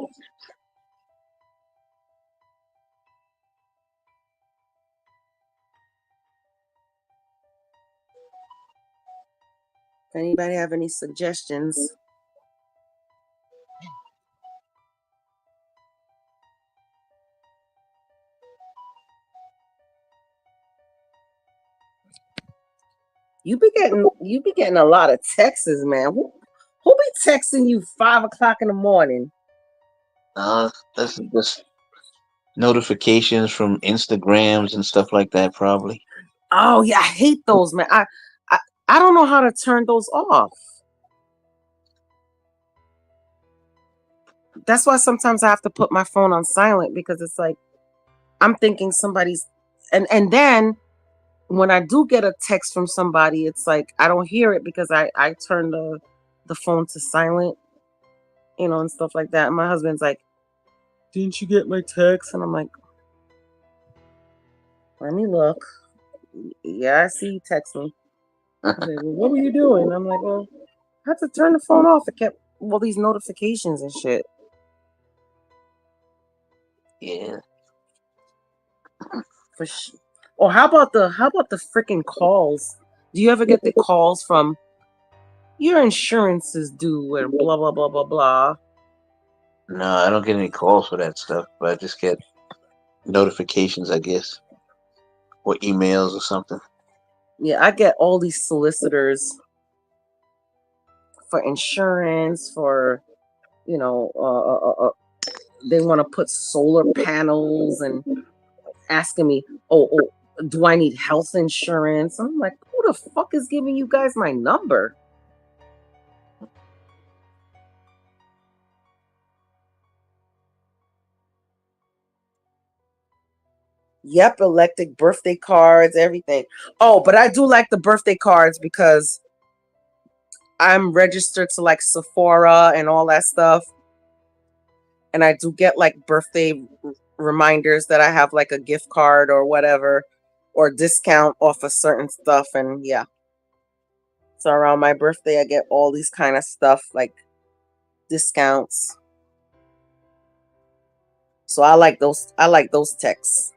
If anybody have any suggestions? You be getting a lot of texts, man. Who be texting you 5 o'clock in the morning? That's just notifications from Instagrams and stuff like that, probably. Oh yeah, I hate those, man. I don't know how to turn those off. That's why sometimes I have to put my phone on silent because it's like I'm thinking somebody's and then when I do get a text from somebody, it's like I don't hear it because I turn the phone to silent, you know, and stuff like that. And my husband's like, "Didn't you get my text?" And I'm like, "Let me look." Yeah, I see you text me. Like, well, what were you doing? I'm like, well, I had to turn the phone off. It kept all these notifications and shit. Yeah. Or how about the freaking calls? Do you ever get the calls from your insurance is due and blah blah blah blah blah? No, I don't get any calls for that stuff, but I just get notifications, I guess, or emails or something. Yeah, I get all these solicitors for insurance, for they want to put solar panels and asking me, oh, do I need health insurance? I'm like, who the fuck is giving you guys my number? Yep, electric birthday cards, everything. Oh, but I do like the birthday cards because I'm registered to like Sephora and all that stuff. And I do get like birthday reminders that I have like a gift card or whatever, or discount off of certain stuff. And yeah. So around my birthday, I get all these kind of stuff like discounts. So I like those texts.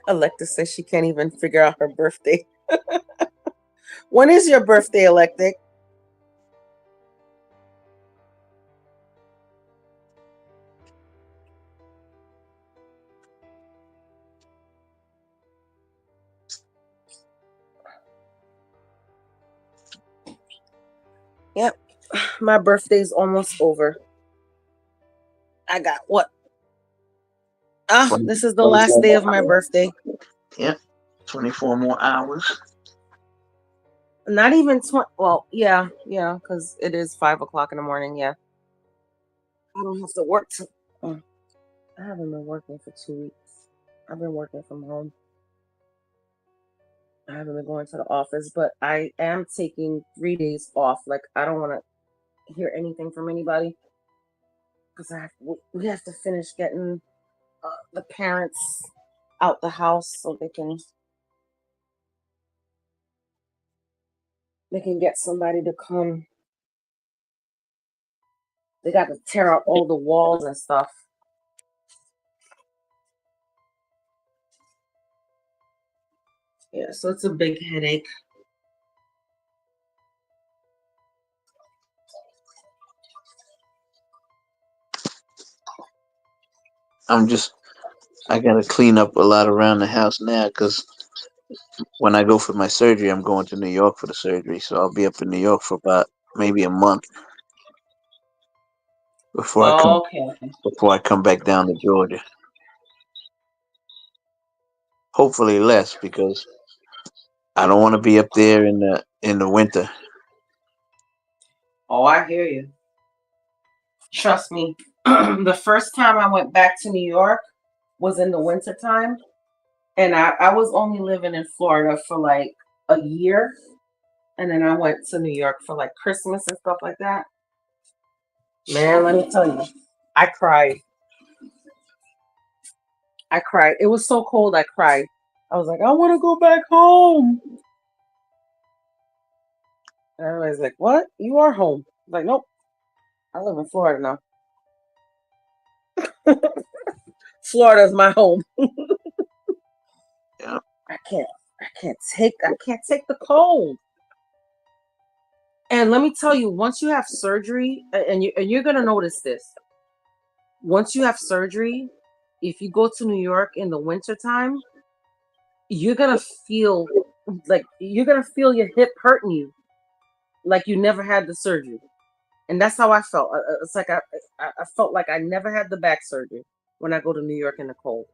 Electa says she can't even figure out her birthday. When is your birthday, Electic? Yep. My birthday's almost over. I got what? This is the last day of my birthday. Yep. 24 more hours. Not even 20. Well, yeah, because it is 5 o'clock in the morning. Yeah. I don't have to work. I haven't been working for 2 weeks. I've been working from home. I haven't been going to the office, but I am taking 3 days off. Like, I don't want to hear anything from anybody because we have to finish getting the parents out the house so they can get somebody to come. They got to tear out all the walls and stuff. Yeah, so it's a big headache. I gotta clean up a lot around the house now because when I go for my surgery, I'm going to New York for the surgery. So I'll be up in New York for about maybe a month before I come back down to Georgia. Hopefully less because I don't want to be up there in the winter. Oh, I hear you. Trust me. The first time I went back to New York was in the wintertime. And I was only living in Florida for like a year. And then I went to New York for like Christmas and stuff like that. Man, let me tell you, I cried. It was so cold, I cried. I was like, I want to go back home. And everybody's like, what? You are home. I'm like, nope. I live in Florida now. Florida's my home. Yeah. I can't take the cold. And let me tell you, once you have surgery, and you're gonna notice this. Once you have surgery, if you go to New York in the wintertime, you're gonna feel your hip hurting you, like you never had the surgery. And that's how I felt. It's like I felt like I never had the back surgery when I go to New York in the cold.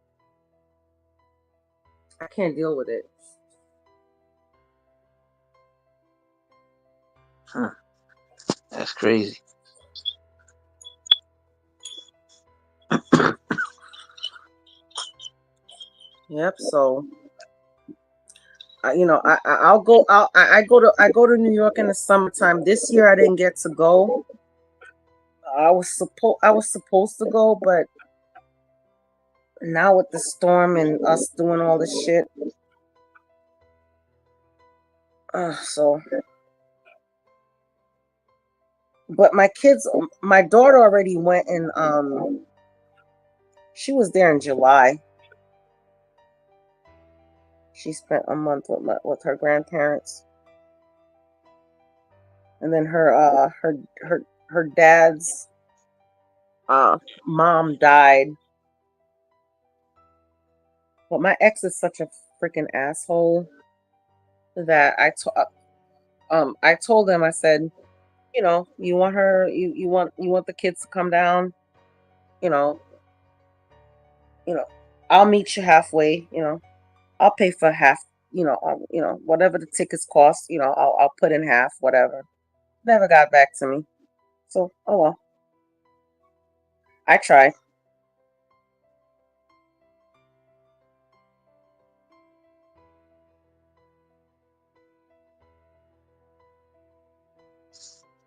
I can't deal with it. Huh. That's crazy. Yep. So, I go to New York in the summertime. This year I didn't get to go. I was supposed to go, but now with the storm and us doing all this shit, so. But my daughter already went and she was there in July. She spent a month with her grandparents, and then her dad's mom died. But my ex is such a freaking asshole. that I told him, I said, you want her, you want the kids to come down, you know, I'll meet you halfway, I'll pay for half, whatever the tickets cost, I'll put in half, whatever. Never got back to me. So, oh well. I tried.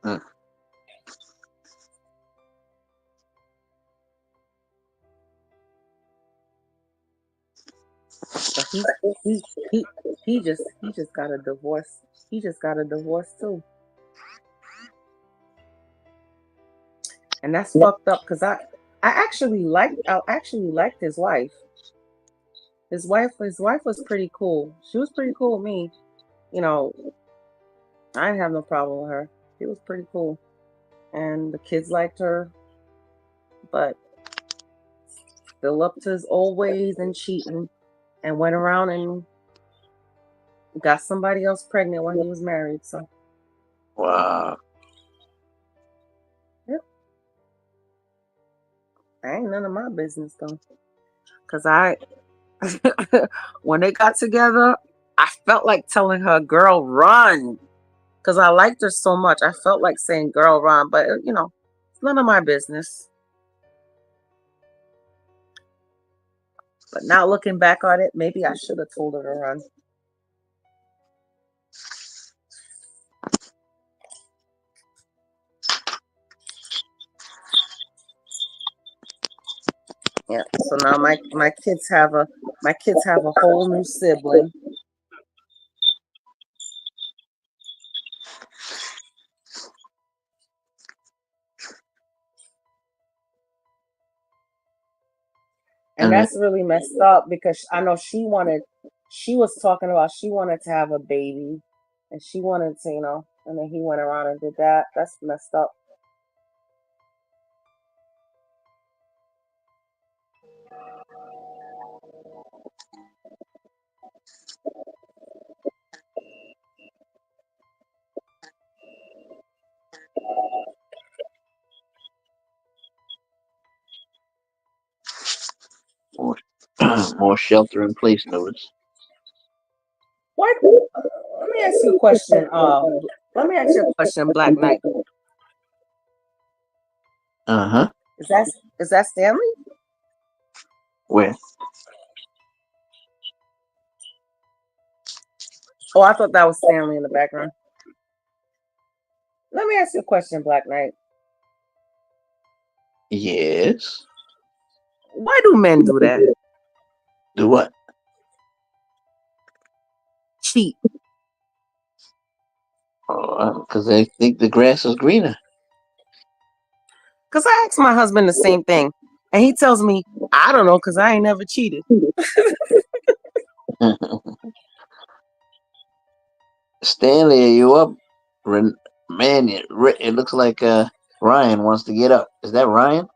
But he he he just got a divorce. He just got a divorce too. And that's fucked up because I actually liked his wife. His wife was pretty cool. She was pretty cool with me. You know, I didn't have no problem with her. She was pretty cool. And the kids liked her, but still up to his old ways and cheating, and went around and got somebody else pregnant when he was married. So Wow. yep. Ain't none of my business though. Cause I when they got together, I felt like telling her, girl, run. Because I liked her so much. I felt like saying, girl, run. But, it's none of my business. But now looking back on it, maybe I should have told her to run. Yeah. So now my kids have a whole new sibling. And that's really messed up because I know she was talking about she wanted to have a baby and she wanted to, and then he went around and did that. That's messed up. More, more shelter in place notice. What? Let me ask you a question. Black Knight. Uh-huh. Is that Stanley? Where? Oh, I thought that was Stanley in the background. Let me ask you a question, Black Knight. Yes. Why do men do that? Do what? Cheat. Oh, because they think the grass is greener. Because I asked my husband the same thing, and he tells me, I don't know, because I ain't never cheated. Stanley, are you up? Man, it looks like Ryan wants to get up. Is that Ryan?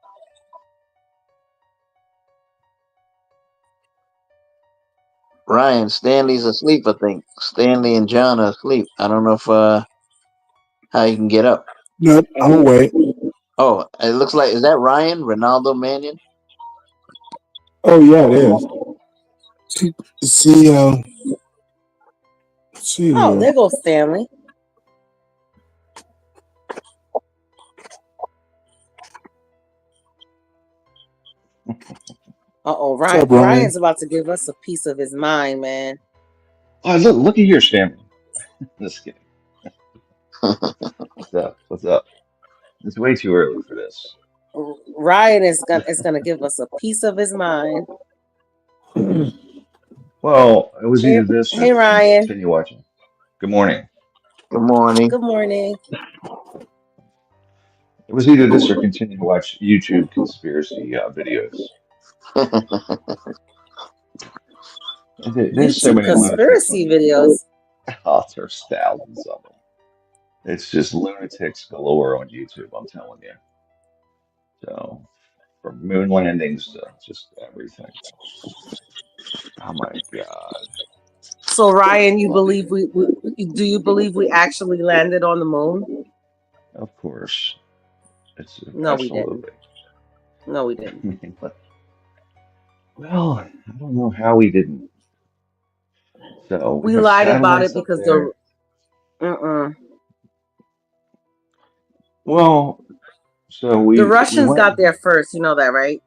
Ryan, Stanley's asleep, I think. Stanley and John are asleep. I don't know if how you can get up. Nope, I'm awake. Oh, it looks like, is that Ryan? Ronaldo Mannion? Oh yeah, it is. See Oh, here. there goes Stanley. Uh-oh, What's up, Ryan? Ryan's about to give us a piece of his mind, man. Oh, look at here, Stanley. Just kidding. What's up? What's up? It's way too early for this. Ryan is gonna give us a piece of his mind. Well, it was either this or Hey, Ryan. continue watching. Good morning. Good morning. Good morning. It was either this or continue to watch YouTube conspiracy videos. There's so YouTube many lunatics on conspiracy YouTube. videos. Oh, there's thousands of them. It's just lunatics galore on YouTube, I'm telling you. So, from moon landings to just everything. Oh my God. So Ryan, you believe do you believe we actually landed on the moon? Of course. It's No, we didn't. absolutely. No, we didn't. Well, I don't know how we didn't. So we We have lied about it satellites up because there. the Well, so the we Russians went. got there first. You know that, right?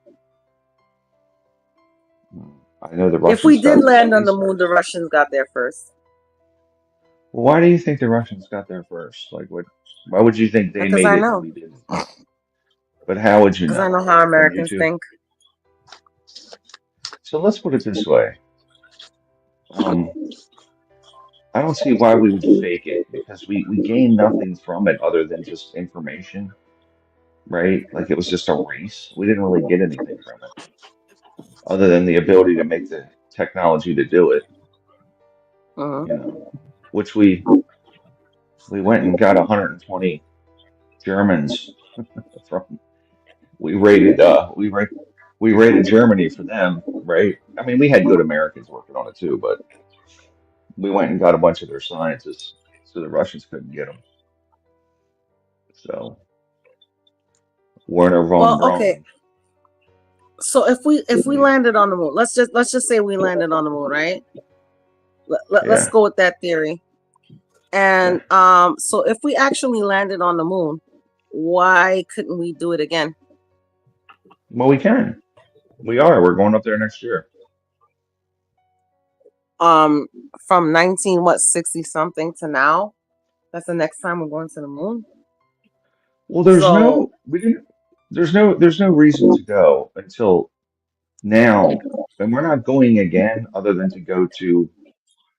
I know the If we Russians did got to land on the space moon, first. the Russians got there first. Well, why do you think the Russians got there first? Like, what? Why would you think they Because made I it and know. we didn't? But how would you Because I know? know how From Americans YouTube? think. So let's put it this way. Um, I don't see why we would fake it because we gain nothing from it other than just information, right? Like it was just a race. We didn't really get anything from it other than the ability to make the technology to do it, you know, which we went and got 120 Germans from we rated Germany for them, right? I mean, we had good Americans working on it too, but we went and got a bunch of their scientists so the Russians couldn't get them. So Werner von Well, okay. Braun. So if we landed on the moon, let's just say we landed on the moon, right? Let's Yeah. go with that theory. And so if we actually landed on the moon, why couldn't we do it again? Well, we can. We are. We're going up there next year. From 60 something to now, that's the next time we're going to the moon. Well, So there's no reason to go until now, and we're not going again other than to go to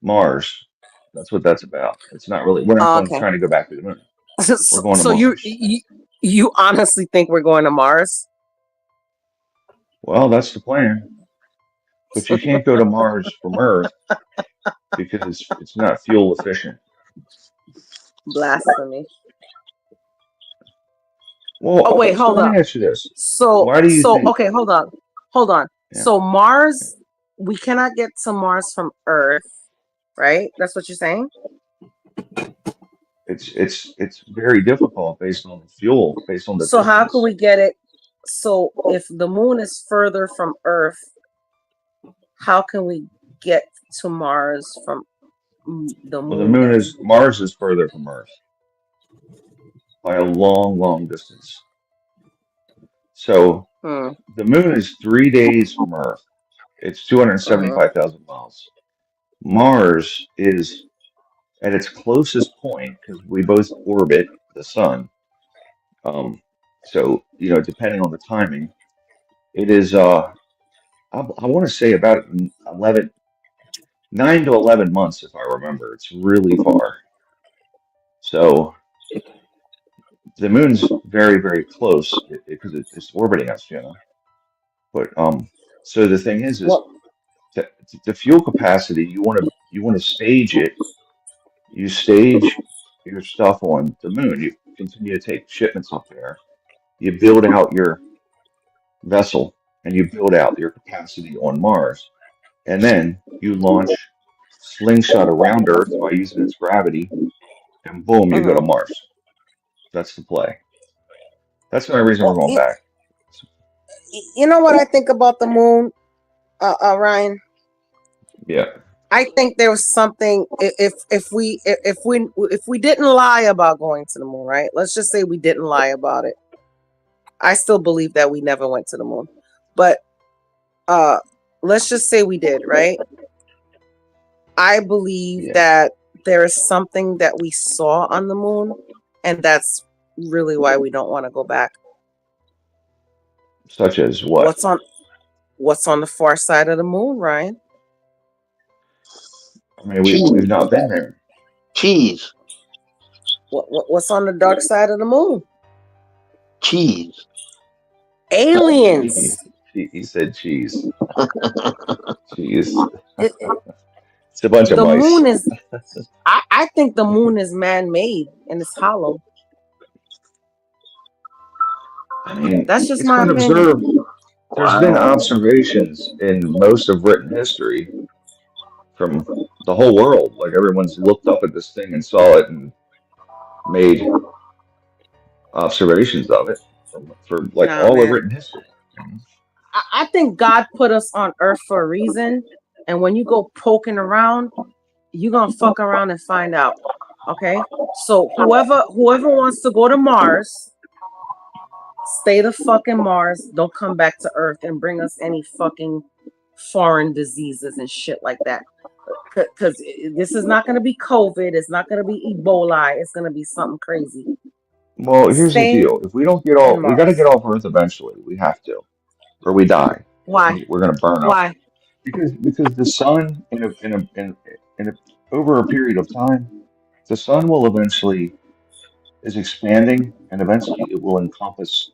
Mars. That's what that's about. It's not really. We're not going okay. trying to go back to the moon. We're going to So Mars. you honestly think we're going to Mars? Well, that's the plan. But you can't go to Mars from Earth because it's not fuel efficient. Blasphemy. Well, Oh wait, so hold let up. me ask you this. So Why do you think? okay, hold on. Yeah. So Mars, we cannot get to Mars from Earth, right? That's what you're saying? It's very difficult based on fuel, based on the So how can distance. we get it? So if the moon is further from Earth, how can we get to Mars from the Well, the moon moon then? is Mars is further from Earth by a long, long distance. So the moon is 3 days from Earth. It's 275,000 miles. Mars is at its closest point because we both orbit the sun. So depending on the timing, it is I want to say about 9 to 11 months if I remember. It's really far. So the moon's very, very close because it's orbiting us, But so the thing is the fuel capacity. You want to stage it. You stage your stuff on the moon. You continue to take shipments up there. You build out your vessel and you build out your capacity on Mars, and then you launch slingshot around Earth by using its gravity, and boom, you go to Mars. That's the play. That's the only reason we're going back. You know what I think about the moon, Ryan? Yeah. I think there was something if we didn't lie about going to the moon, right? Let's just say we didn't lie about it. I still believe that we never went to the moon. But let's just say we did, right? I believe that there is something that we saw on the moon, and that's really why we don't want to go back. Such as what? What's on the far side of the moon, Ryan? I mean, we've not been there. Cheese. What's on the dark side of the moon? Cheese. Aliens. He said cheese. Cheese. It's a bunch of The mice. moon is. I think the moon is man-made and it's hollow. I mean, That's just it's my been opinion. observed. There's been observations in most of written history from the whole world. Like everyone's looked up at this thing and saw it and made observations of it for like Nah, all of man. written history. I think God put us on earth for a reason. And when you go poking around, you're gonna fuck around and find out. Okay? So whoever wants to go to Mars, stay the fucking Mars. Don't come back to Earth and bring us any fucking foreign diseases and shit like that. Because this is not going to be COVID. It's not going to be Ebola. It's going to be something crazy. Well, here's the Stay deal. If we don't get in all, we got to Mars. get off Earth eventually. We have to, or we die. Why? We're going to burn up Why? because the sun in a over a period of time, the sun will eventually is expanding, and eventually it will encompass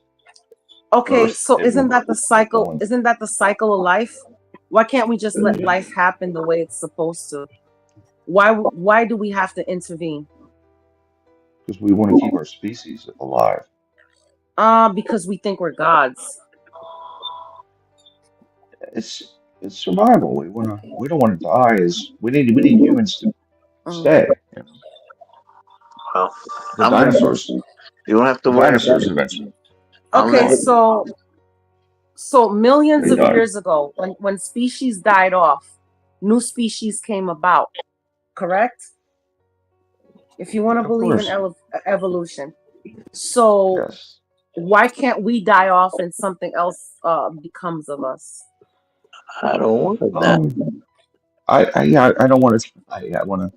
Okay, Earth. so It will. isn't that the It cycle? will. Isn't that the cycle of life? Why can't we just let life happen the way it's supposed to? Why do we have to intervene? Because we want to keep our species alive. Because we think we're gods. It's survival. We don't want to die. We need humans to stay. You know? Well, The dinosaurs. You don't have to The worry about dinosaurs it. eventually. Okay, so millions They of died. years ago, when species died off, new species came about. Correct? If you want to Of believe in course. evolution. So Yes. why can't we die off and something else becomes of us? I don't want that. I don't want to. I want to.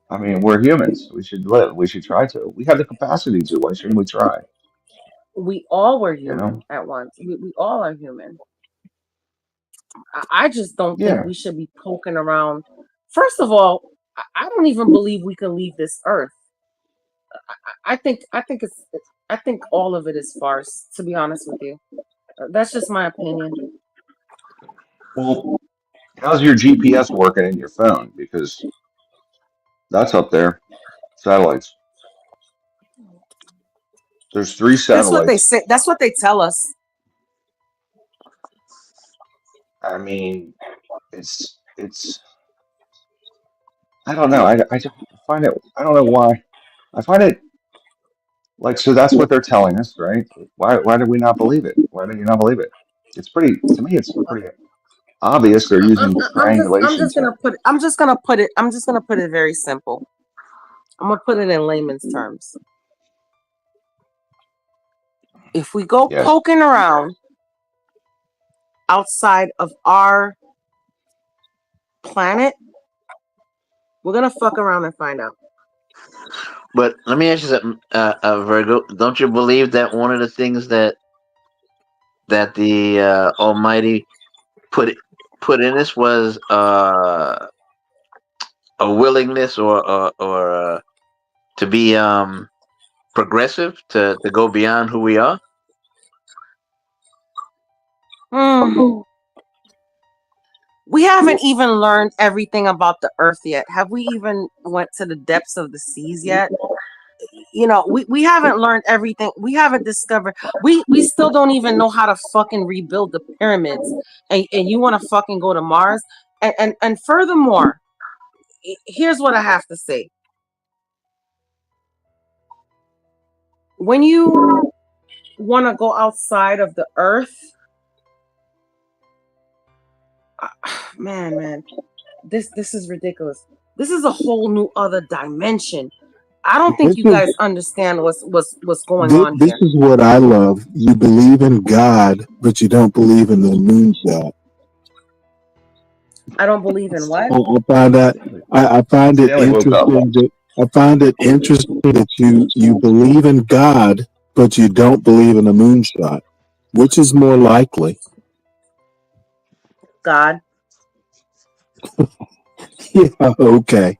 I mean, we're humans. We should live. We should try to. We have the capacity to. Why shouldn't we try? We all were You human know? at once. We all are human. I just don't think Yeah. we should be poking around. First of all, I don't even believe we can leave this earth. I think all of it is farce, to be honest with you. That's just my opinion. Well, how's your GPS working in your phone? Because that's up there. Satellites. There's 3 That's what they satellites. say. That's what they tell us. I mean, it's. I don't know. I just find it. I don't know why. I find it like so. That's what they're telling us, right? Why do we not believe it? Why do you not believe it? It's pretty. To me, it's pretty obvious. They're using I'm triangulation just gonna put it. I'm just gonna put it very simple. I'm gonna put it in layman's terms. If we go Yes. poking around outside of our planet, we're gonna fuck around and find out. But let me ask you something, Virgo. Don't you believe that one of the things that the Almighty put in us was a willingness or to be progressive, to go beyond who we are? We haven't even learned everything about the earth yet. Have we even went to the depths of the seas yet? You know, we haven't learned everything. We haven't discovered. We still don't even know how to fucking rebuild the pyramids. And you want to fucking go to Mars? And furthermore, here's what I have to say. When you want to go outside of the earth, man, this is ridiculous. This is a whole new other dimension. I don't think you guys understand what's going on This here. is what I love. You believe in God, but you don't believe in the moonshot. I don't believe in what? I find that I find it Stanley woke up. interesting that you believe in God, but you don't believe in the moonshot. Which is more likely? God. Yeah, okay.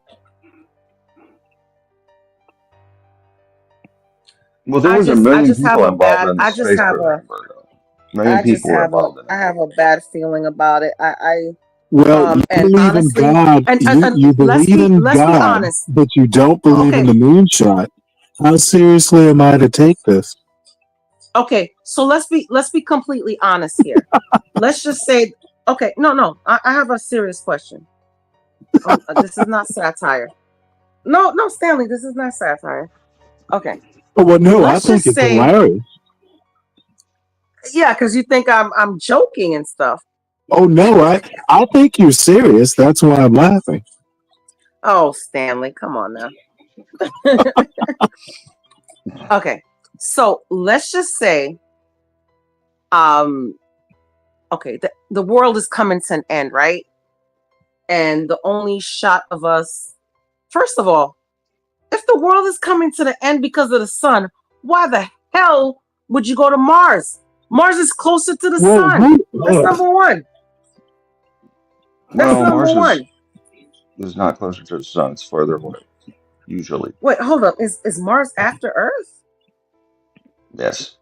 Well, there was a million people involved in the I just space have program, Virgo. A million people were involved in it. I have a bad feeling about it. Well, you and believe honestly, in God. and You believe in let's be God, honest. but you don't believe in Okay. the moonshot. How seriously am I to take this? Okay, so let's be completely honest here. Let's just say, okay, no, I have a serious question. This is not satire. No, Stanley, this is not satire. Okay. Oh, well, no, I Let's think just it's say, hilarious. yeah, because you think I'm joking and stuff. Oh no, I think you're serious. That's why I'm laughing. Oh, Stanley, come on now. Okay, so let's just say, okay, the world is coming to an end, right? And the only shot of us, first of all, if the world is coming to the end because of the sun, why the hell would you go to Mars? Mars is closer to the sun. That's number one. That's Well, number Mars one. is not closer to the sun; it's further away, usually. Wait, hold up. Is Mars after Earth? Yes,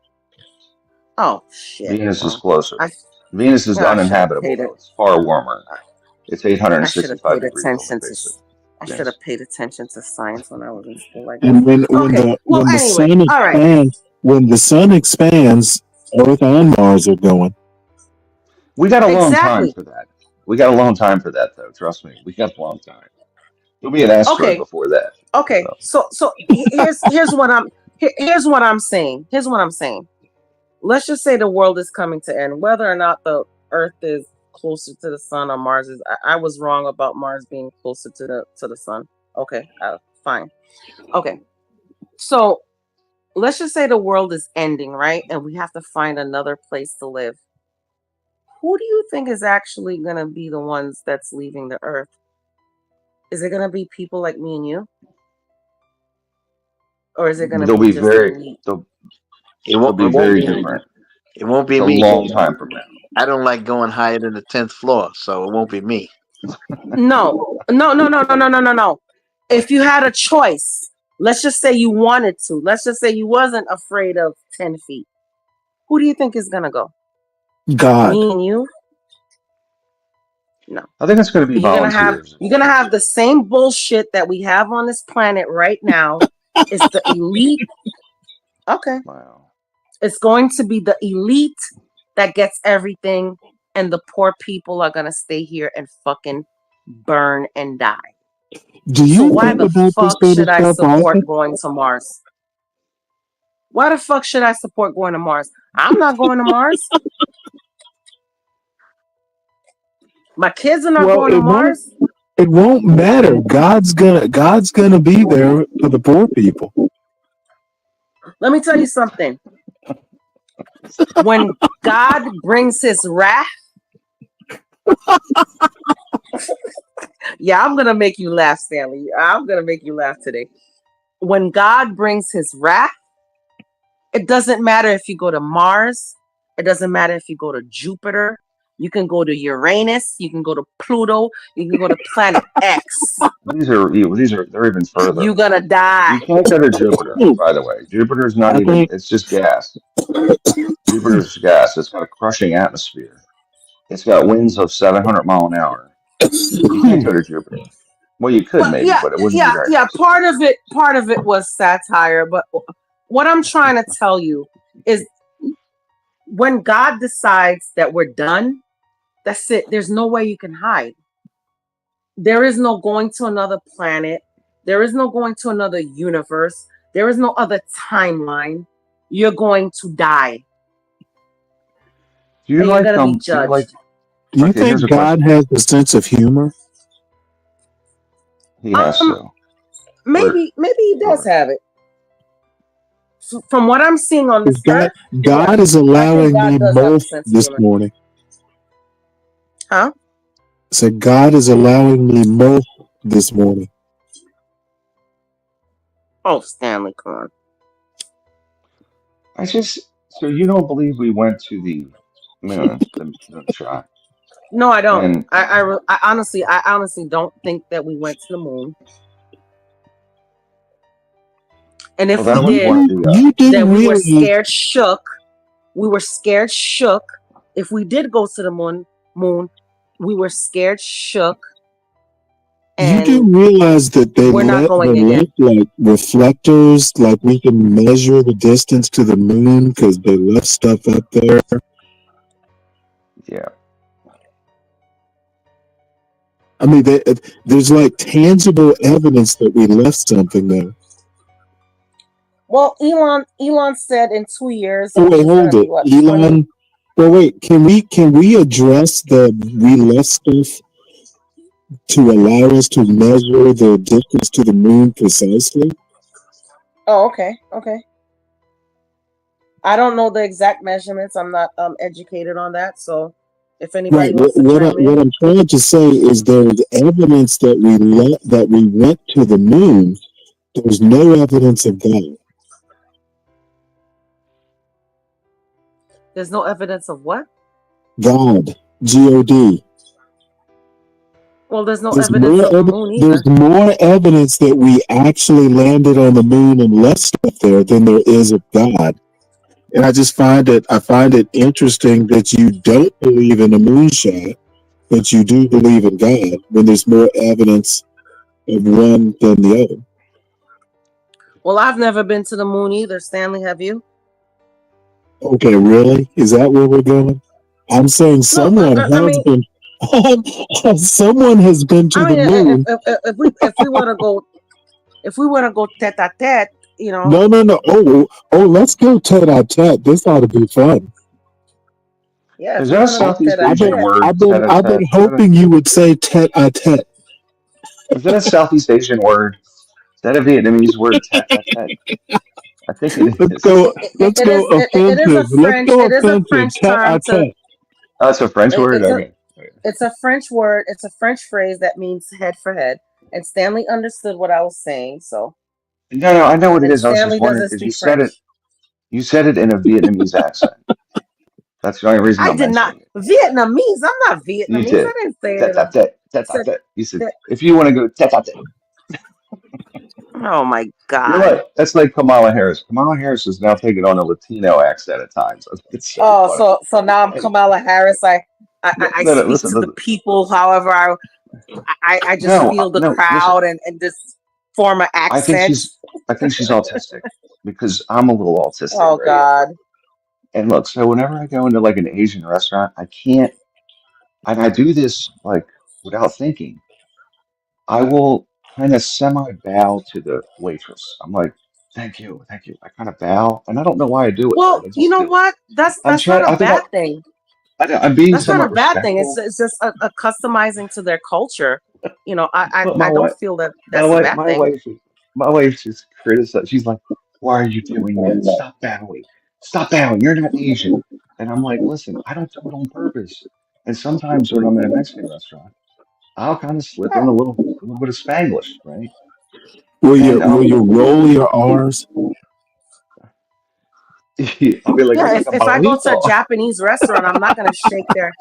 Oh shit. Venus is Well, closer. I Venus is I should have paid uninhabitable, it. though. It's far warmer. It's I should have 865 paid degrees on the attention to. face of I should Venus. have paid attention to science when I was in school, I guess. And when Okay. Well, the anyway, sun all right. expands, when the sun expands, Earth and Mars are going. We got a long time Exactly. for that. We got a long time for that, though. Trust me, we got a long time. You'll be an asteroid Okay. before that. Okay. So here's what I'm saying. Here's what I'm saying. Let's just say the world is coming to end, whether or not the Earth is closer to the sun or Mars is. I was wrong about Mars being closer to the sun. Okay, fine. Okay, so let's just say the world is ending, right? And we have to find another place to live. Who do you think is actually gonna be the ones that's leaving the Earth? Is it gonna be people like me and you, or is it gonna They'll be be just the very. elite? They'll be very different. It won't be It's a me. long time from now. I don't like going higher than the 10th floor, so it won't be me. No. If you had a choice, let's just say you wanted to. Let's just say you wasn't afraid of 10 feet. Who do you think is gonna go? God. Me and you? No. I think it's going to be volunteers. You're gonna have the same bullshit that we have on this planet right now. It's the elite. Okay. Wow. It's going to be the elite that gets everything, and the poor people are gonna stay here and fucking burn and die. Do you So why think the about this fuck sort should of I stuff often? support going to Mars? Why the fuck should I support going to Mars? I'm not going to Mars. My kids are not Well, going to Mars. it won't matter. God's gonna be there for the poor people. Let me tell you something. When God brings his wrath, yeah, I'm gonna make you laugh, Stanley. I'm gonna make you laugh today. When God brings his wrath, it doesn't matter if you go to Mars. It doesn't matter if you go to Jupiter. You can go to Uranus. You can go to Pluto. You can go to Planet X. They're even further. You're gonna die. You can't go to Jupiter, by the way. Jupiter's not even. It's just gas. Jupiter's gas. It's got a crushing atmosphere. It's got winds of 700 mile an hour. You can't go to Jupiter. Well, you could maybe, but it wouldn't be very nice. Part of it was satire, but what I'm trying to tell you is when God decides that we're done, that's it. There's no way you can hide. There is no going to another planet. There is no going to another universe. There is no other timeline. You're going to die. Do you and like you're gonna them? be judged. Do you think God has a sense of humor? He has to. Maybe he does have it. From what I'm seeing on this earth, God is allowing God me does have a most sense of this humor. morning. Huh? So God is allowing me most this morning. Oh, Stanley, come on. So you don't believe we went to the moon, the moon shot? No, I don't. And I honestly don't think that we went to the moon. And if that we was one of the. then we were scared shook. We were scared shook. If we did go to the moon, we were scared shook. You do realize that they we're not let going the again. like reflectors, like we can measure the distance to the moon because they left stuff up there. Yeah. I mean, there's like tangible evidence that we left something there. Well, Elon said in 2 years. Oh wait, It's gonna hold be it, what, Elon. Well, wait, can we address the we left stuff to allow us to measure the distance to the moon precisely? Oh, okay. I don't know the exact measurements. I'm not educated on that. So, if anybody Right. wants to chime in, What I'm trying to say is there is evidence that we went to the moon. There's no evidence of that. there's no evidence of what? God, God. Well, there's no There's evidence more. of the moon either. There's more evidence that we actually landed on the moon and left stuff there than there is of God. And I just find it interesting that you don't believe in a moonshot, but you do believe in God when there's more evidence of one than the other. Well, I've never been to the moon either. Stanley, have you? Okay, really? Is that where we're going? I'm saying someone has been. Someone has been to the moon. If we want to go tete a tete, you know. No. Oh, let's go tete a tete. This ought to be fun. Yeah, Is that a Southeast Asian word? I've been Tete-a-tete? hoping you would say tete a tete. Is that a Southeast Asian word? Is that a Vietnamese word? Tete-a-tete. I think it is. Let's go It is a offensive. Let's French. go It is a offensive. French Tete term a to. tete. Oh, it's a French word? Okay. It's a French word. It's a French phrase that means head for head. And Stanley understood what I was saying. So. No, I know what it And is. I was just Stanley wondering doesn't because you speak said French. it. You said it in a Vietnamese accent. That's the only reason I I'm did not. mentioning it. Vietnamese. I'm not You Vietnamese. I did. didn't say it in a. Tete-a-tete. Tete-a-tete. You said, if you want to go tete-a-tete. Oh my God. You're right. That's like Kamala Harris. Kamala Harris is now taking on a Latino accent at times. It's so funny. So now I'm Kamala Harris. I No, speak listen, to the people. However, I just feel the no, listen. crowd and just form an accent. I think she's autistic because I'm a little autistic, Oh right? God. And look, so whenever I go into like an Asian restaurant, I can't, and I do this like without thinking. I will kind of semi bow to the waitress. I'm like, thank you, thank you. I kind of bow, and I don't know why I do it, Well, right? I you just know do it. what? That's I'm not trying. a I think bad thing. I'm being That's not a somewhat bad thing. respectful. It's just a customizing to their culture. You know, But I don't feel that my that's a wife, bad thing. my wife just criticized. She's like, "Why are you doing that? Stop bowing! Stop bowing! You're not Asian." And I'm like, "Listen, I don't do it on purpose." And sometimes when I'm in a Mexican restaurant, I'll kind of slip in a little bit of Spanglish, right? Will And you roll your R's? I'll be like, Yeah, "Hey, if I go to a camarito." Japanese restaurant, I'm not gonna shake their.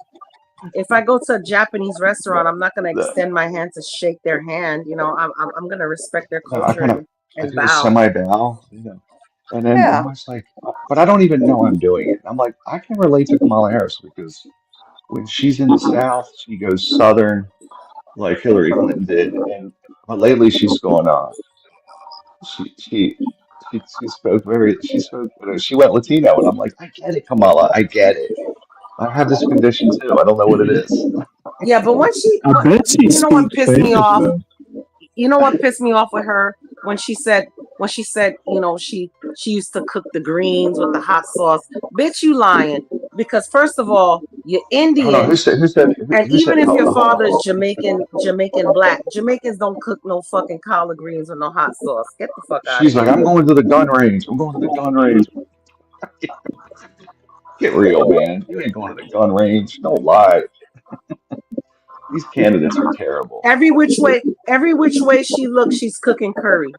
If I go to a Japanese restaurant, I'm not gonna extend my hand to shake their hand. You know, I'm gonna respect their No, culture I and do a bow. semi bow, and then my Yeah. wife's like, "But I don't even know I'm doing it." I'm like, I can relate to Kamala Harris because when she's in the South, she goes Southern like Hillary Clinton did, and but lately she's gone she she she spoke very she spoke she went Latino, and I'm like, I get it, Kamala, I get it. I have this condition too. I don't know what it is. Yeah, but I bet she you know what speaks pissed me Spanish off? though. You know what pissed me off with her when she said you know she used to cook the greens with the hot sauce. Bitch, you lying? Because first of all, you're Hold on, Indian, and who said even if your hold on. father's Jamaican black, Jamaicans don't cook no fucking collard greens with no hot sauce. Get the fuck out of She's like, here. I'm going to the gun range. I'm going to the gun range. Get real, man. You ain't going to the gun range. Don't lie. These candidates are terrible. Every which way she looks, she's cooking curry.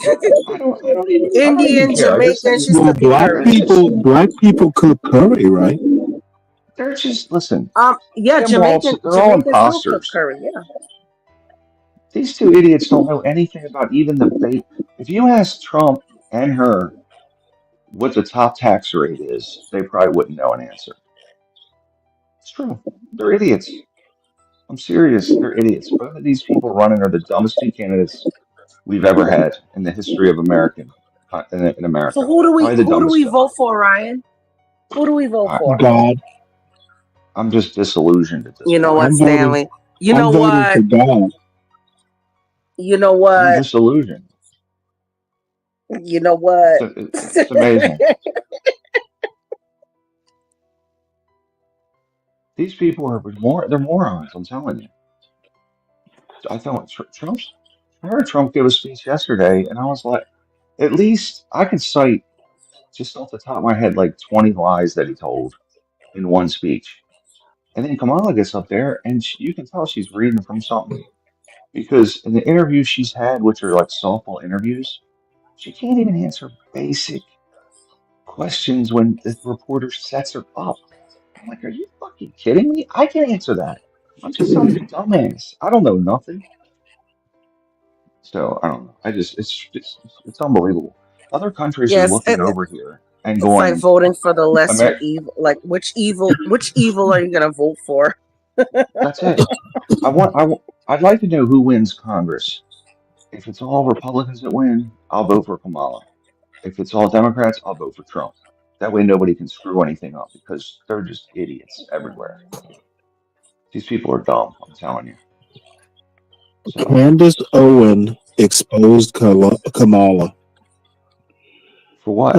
I don't even Indian, care. I just Jamaican, say she's Well, cooking curry. black people cook curry, right? they're just listen. Yeah, They're all Jamaicans do cook imposters. curry. Yeah. These two idiots don't know anything about even the bait. If you ask Trump and her what the top tax rate is, they probably wouldn't know an answer. It's true. They're idiots. I'm serious. They're idiots. Both of these people running are the dumbest two candidates we've ever had in the history of in So America. who Probably the do dumbest we guy. vote for, Ryan? Who do we vote for? God. I'm just disillusioned at this You know point. what, Stanley? You know I'm voting for what? God. You know I'm what? disillusioned. You know what? It's amazing. These people are they're morons, I'm telling you. I thought I heard Trump give a speech yesterday, and I was like, at least I could cite just off the top of my head like 20 lies that he told in one speech. And then Kamala gets up there, and you can tell she's reading from something because in the interviews she's had, which are like softball interviews, she can't even answer basic questions when the reporter sets her up. I'm like, are you fucking kidding me? I can't answer that. I'm just some dumbass. I don't know nothing. So I don't know. I just it's unbelievable. Other countries are Yes, looking over here and it's like going, voting for the lesser Amer evil. Like which evil are you gonna vote for? that's it. I'd like to know who wins Congress. If it's all Republicans that win, I'll vote for Kamala. If it's all Democrats, I'll vote for Trump. That way nobody can screw anything up because they're just idiots everywhere. These people are dumb, I'm telling you. So Candace Owen exposed Kamala. for what?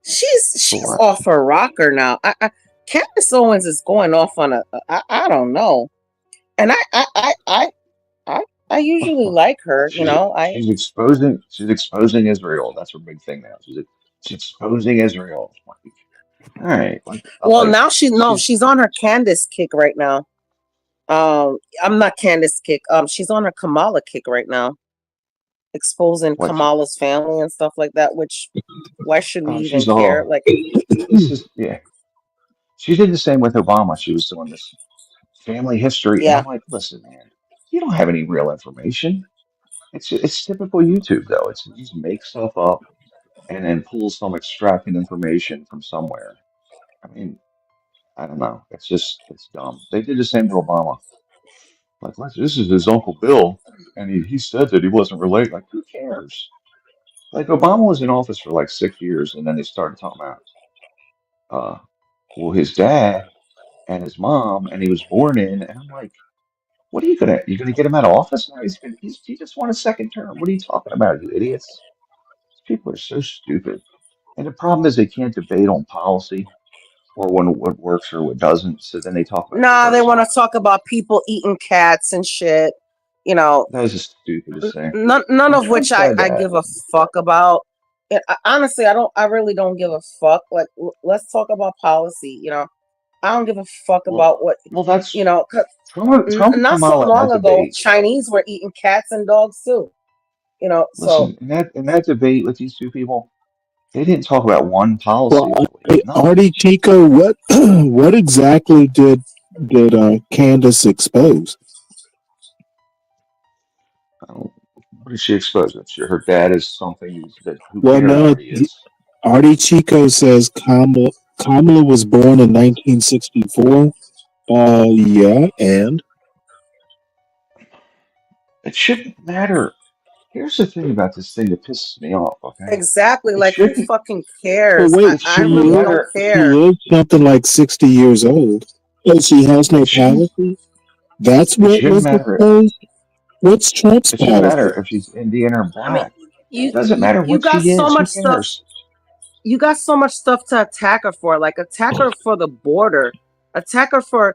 She's what? off her rocker now. Candace Owens is going off on I don't know, and I usually like her. You know, She's exposing Israel. That's her big thing now. She's exposing Israel. Like, all right, well like now she's on her Candace kick right now. I'm not Candace kick. She's on her Kamala kick right now, exposing what? Kamala's family and stuff like that. Which why should we even She's care? all. Like, This is yeah. She did the same with Obama. She was doing this family history, and yeah, I'm like, listen, man, you don't have any real information. It's typical YouTube though. It's you just make stuff up and then pull some extracted information from somewhere. I mean, I don't know. It's dumb. They did the same to Obama. Like, this is his Uncle Bill, and he said that he wasn't related. Like, who cares? Like, Obama was in office for like 6 years, and then they started talking about, well, his dad and his mom, and he was born in, and I'm like, what are you gonna get him out of office now? He just won a second term. What are you talking about, you idiots? These people are so stupid. And the problem is they can't debate on policy or when what works or what doesn't. So then they talk about nah, they want diversity. to talk about people eating cats and shit. You know, That is the stupidest thing. none And of Trump which said I that. give a fuck about. Honestly, I really don't give a fuck. Like, let's talk about policy. You know, I don't give a fuck about what That's you know. 'Cause Trump and not so Kamala in that long ago, debate. Chinese were eating cats and dogs too. You know, so Listen, in that debate with these two people, they didn't talk about one policy Well, really. Nothing. Artie Chico, what what exactly did Candace expose? What did she expose? That her dad is something that who Well, cares no, what he is? Artie Chico says Kamala was born in 1964. Yeah, and It shouldn't matter. Here's the thing about this thing that pisses me off, okay? exactly. It Like, who shouldn't fucking well, cares? wait, it I shouldn't really don't matter. she care. is something like 60 years old. Oh, she has no It shouldn't policy. That's it what shouldn't was matter. exposed. What's Trump's It shouldn't matter policy? if she's Indian or I mean, black. It doesn't matter you what got she so is. Who much stuff. cares? You got so much stuff to attack her for. Like, attack her for the border. Attack her for,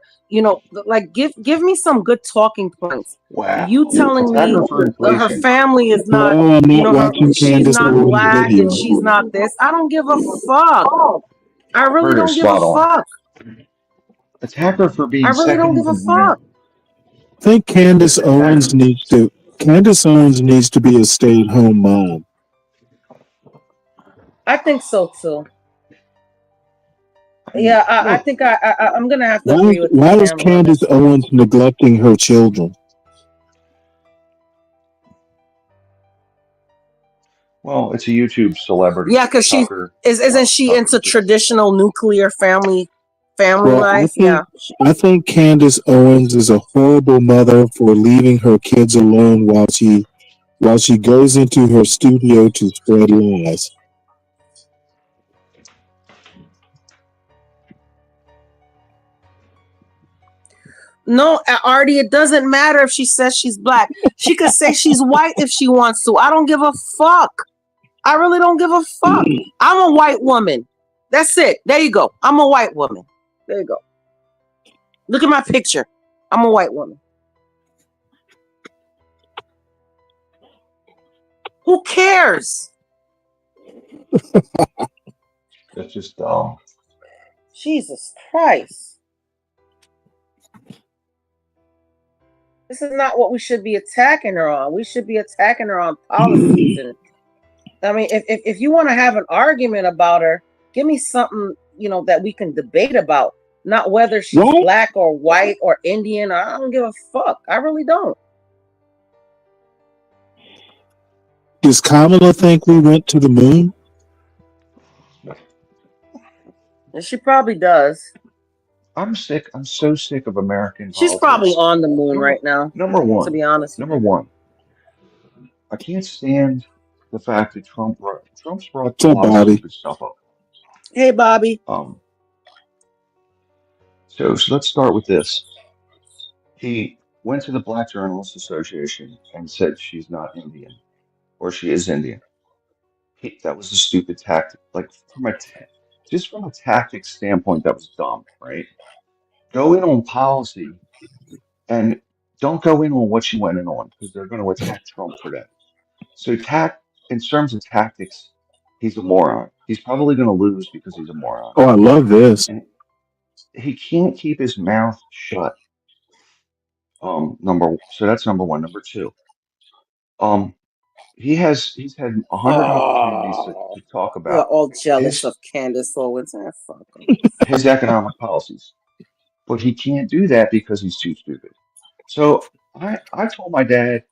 like, give me some good talking points. Wow. You telling Attack me her for her inflation. family is not, No, I'm not watching she's Candace not Owens black and video. she's not this. I don't give a fuck. I really Murder don't give a spot on. fuck. Attack her for I being really don't second in give a command. fuck. I think Candace Attack Owens needs to be a stay-at-home mom. I think so too. Yeah, I think I'm gonna have to agree with you, Why is Stanley, on Candace this. Owens neglecting her children? well, it's a YouTube celebrity. Yeah, because isn't she into Tucker. traditional nuclear family Well, life? Yeah. I think Candace Owens is a horrible mother for leaving her kids alone while she goes into her studio to spread lies. No, Artie, it doesn't matter if she says she's black. She could say she's white if she wants to. I don't give a fuck. I really don't give a fuck. I'm a white woman. That's it. There you go. I'm a white woman. There you go. Look at my picture. I'm a white woman. Who cares? That's just dumb. Jesus Christ. This is not what we should be attacking her on. We should be attacking her on policies. And I mean, if you want to have an argument about her, give me something, that we can debate about. Not whether she's black or white or Indian. I don't give a fuck. I really don't. Does Kamala think we went to the moon? And she probably does. I'm sick. I'm so sick of American She's politics. probably on the moon right now. Number one. To be honest. Number one. I can't stand the fact that Trump's brought What's a up, lot of Bobby? stupid stuff up. Hey, Bobby. So let's start with this. He went to the Black Journalists Association and said she's not Indian, or she is Indian. That was a stupid tactic. Like just from a tactics standpoint, that was dumb, right? Go in on policy, and don't go in on what she went in on, because they're going to attack Trump for that. So in terms of tactics, he's a moron. He's probably going to lose because he's a moron. Oh, I love this. And he can't keep his mouth shut. So that's number one. Number two, he's had 100 opportunities to talk We're about all jealous of Candace Owens. Fuck him. his economic policies, but he can't do that because he's too stupid. So I told my dad,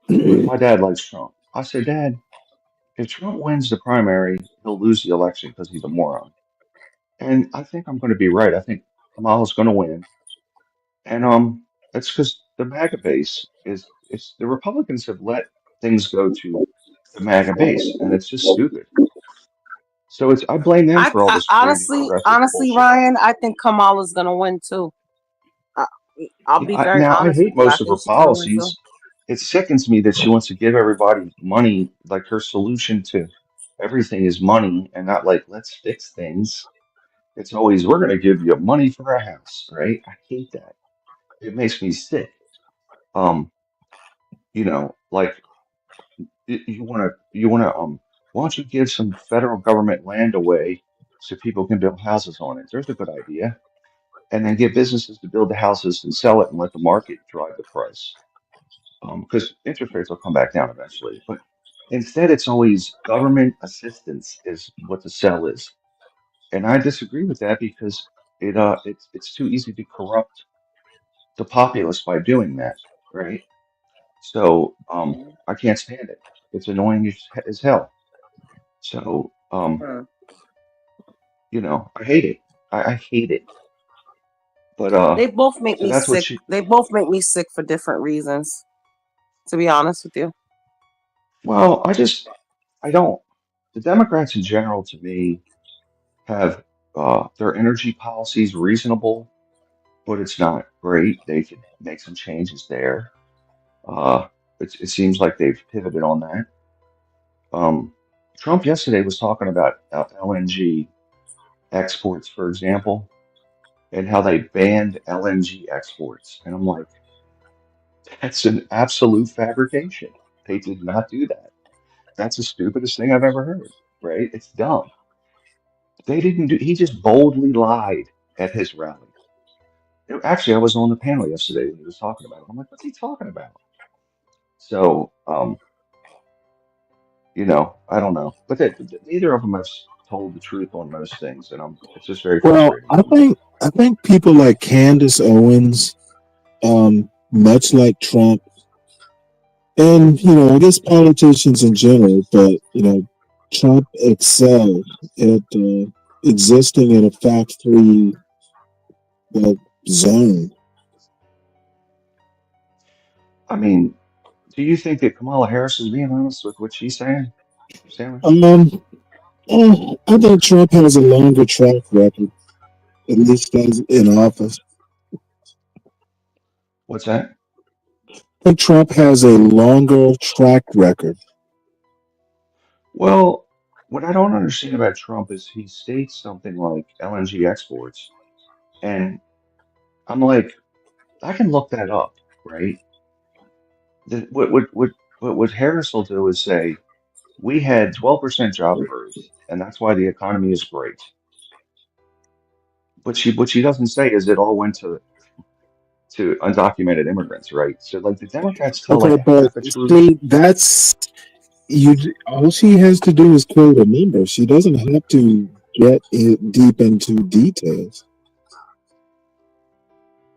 my dad likes Trump. I said, Dad, if Trump wins the primary, he'll lose the election because he's a moron. And I think I'm going to be right. I think Kamala's going to win. And it's because the MAGA base it's the Republicans have let things go to the MAGA base, and it's just stupid. So I blame them for all this crazy progressive honestly, bullshit. Ryan, I think Kamala's gonna win too. I'll be very I honest hate with you. I most of her think she's gonna win too. policies. It sickens me that she wants to give everybody money, like her solution to everything is money, and not like let's fix things. It's always we're going to give you money for a house, right? I hate that. It makes me sick. Like you want to why don't you give some federal government land away so people can build houses on it? There's a good idea. And then get businesses to build the houses and sell it and let the market drive the price. Because interest rates will come back down eventually. But instead, it's always government assistance is what the sell is. And I disagree with that because it's too easy to corrupt the populace by doing that, right? So I can't stand it. It's annoying as hell. So I hate it. I hate it. But They both make so me that's what sick. They both make me sick for different reasons. To be honest with you. Well, I don't. The Democrats in general, to me, have their energy policies reasonable, but it's not great. They could make some changes there. Uh, it seems like they've pivoted on that. Trump yesterday was talking about LNG exports, for example, and how they banned LNG exports. And I'm like, that's an absolute fabrication. They did not do that. That's the stupidest thing I've ever heard, right? It's dumb. He just boldly lied at his rally. Actually, I was on the panel yesterday when he was talking about it. I'm like, what's he talking about? So, I don't know. But neither of them have told the truth on most things, and it's just very Well, frustrating. I think people like Candace Owens, much like Trump, and I guess politicians in general, but Trump excelled at existing in a fact-free zone. I mean, do you think that Kamala Harris is being honest with what she's saying, Stanley? I think Trump has a longer track record, at least as in office. What's that? I think Trump has a longer track record. Well, what I don't understand about Trump is he states something like LNG exports, and I'm like, I can look that up, right? What Harris will do is say we had 12% job growth, and that's why the economy is great. But what she doesn't say is it all went to undocumented immigrants, right? So like the Democrats tell Okay, like but half a truth. see, that's you. All she has to do is quote a number. She doesn't have to get it deep into details.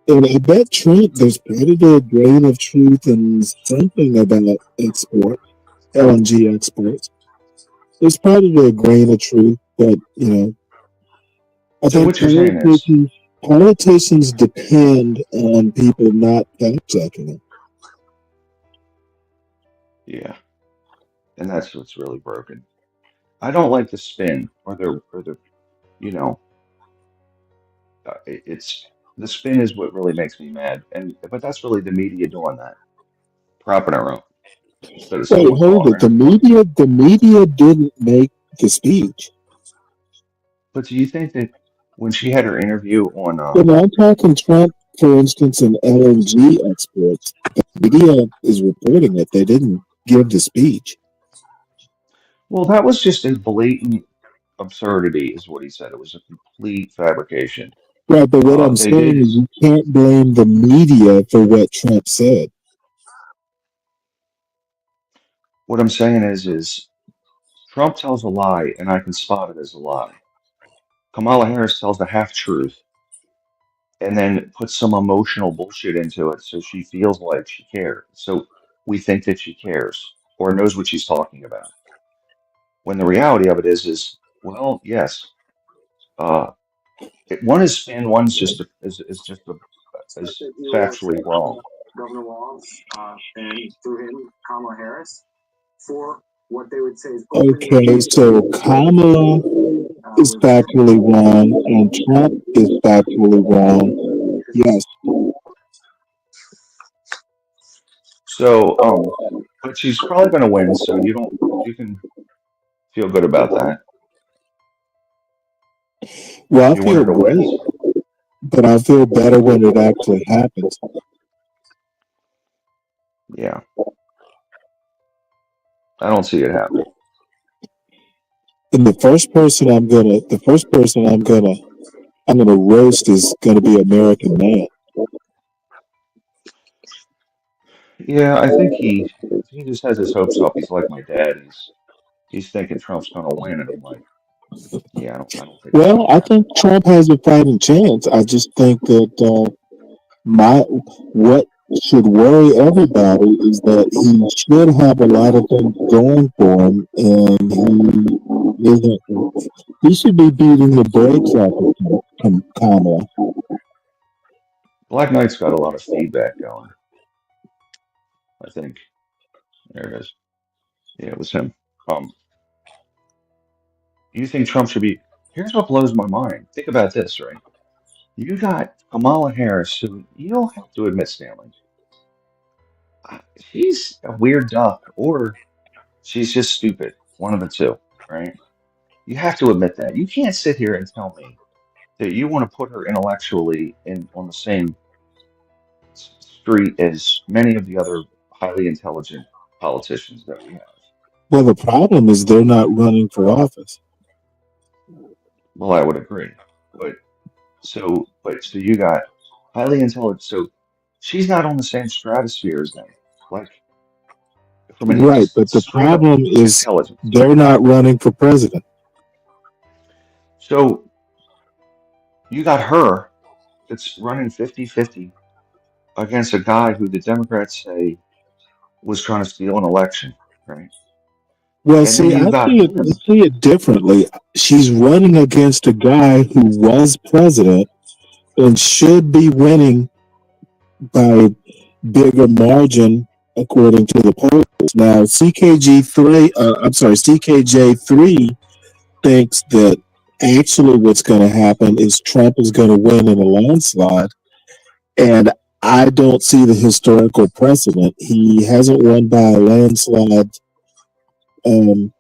And I bet Trump, there's probably a grain of truth in something about LNG exports. There's probably a grain of truth, but I So think what you're saying is, politicians depend on people not fact checking them. yeah, and that's what's really broken. I don't like the spin or the you know, it's the spin is what really makes me mad, and but that's really the media doing that, propping her up instead of Wait, someone hold calling it. her out. The media didn't make the speech. But do you think that when she had her interview on I'm talking Trump, for instance, in LNG exports. The media is reporting it. They didn't give the speech. well, that was just a blatant absurdity, is what he said. It was a complete fabrication. Right, but what I'm They did saying is is you can't blame the media for what Trump said. what I'm saying is Trump tells a lie, and I can spot it as a lie. Kamala Harris tells a half truth, and then puts some emotional bullshit into it, so she feels like she cares. So we think that she cares or knows what she's talking about. When the reality of it is well, yes, uh, one is spin, one's just is just is factually wrong. Governor Walz, and through him, Kamala Harris, for what they would say is Okay, so Kamala is factually wrong and Trump is factually wrong. Yes. So, but she's probably going to win, so you can feel good about that. Well, I You want feel her to win? great, but I feel better when it actually happens. Yeah, I don't see it happening. And the first person I'm gonna roast is gonna be American Man. Yeah, I think he just has his hopes up. He's like my dad. He's thinking Trump's going to win, and I'm like, yeah, I don't think that's Well, going to I happen. think Trump has a fighting chance. I just think that what should worry everybody is that he should have a lot of things going for him, and he isn't. He should be beating the brakes off of Kamala. Black Knight's got a lot of feedback going. I think there it is. Yeah, it was him. Um, you think Trump should be? Here's what blows my mind. Think about this, right? You got Kamala Harris, who you don't have to admit, Stanley. She's a weird duck, or she's just stupid. One of the two, right? You have to admit that. You can't sit here and tell me that you want to put her intellectually in on the same street as many of the other highly intelligent politicians that we have. Well, the problem is they're not running for office. Well, I would agree, but so you got highly intelligent. So she's not on the same stratosphere as them, like from an Right, but the straight up problem is intelligence. they're not running for president. So you got her that's running 50-50 against a guy who the Democrats say was trying to steal an election, right? Well, And then see, you I got see it. I him. see it differently. She's running against a guy who was president and should be winning by bigger margin according to the polls. Now, CKJ3 thinks that actually what's going to happen is Trump is going to win in a landslide, and I don't see the historical precedent. He hasn't won by a landslide. Um,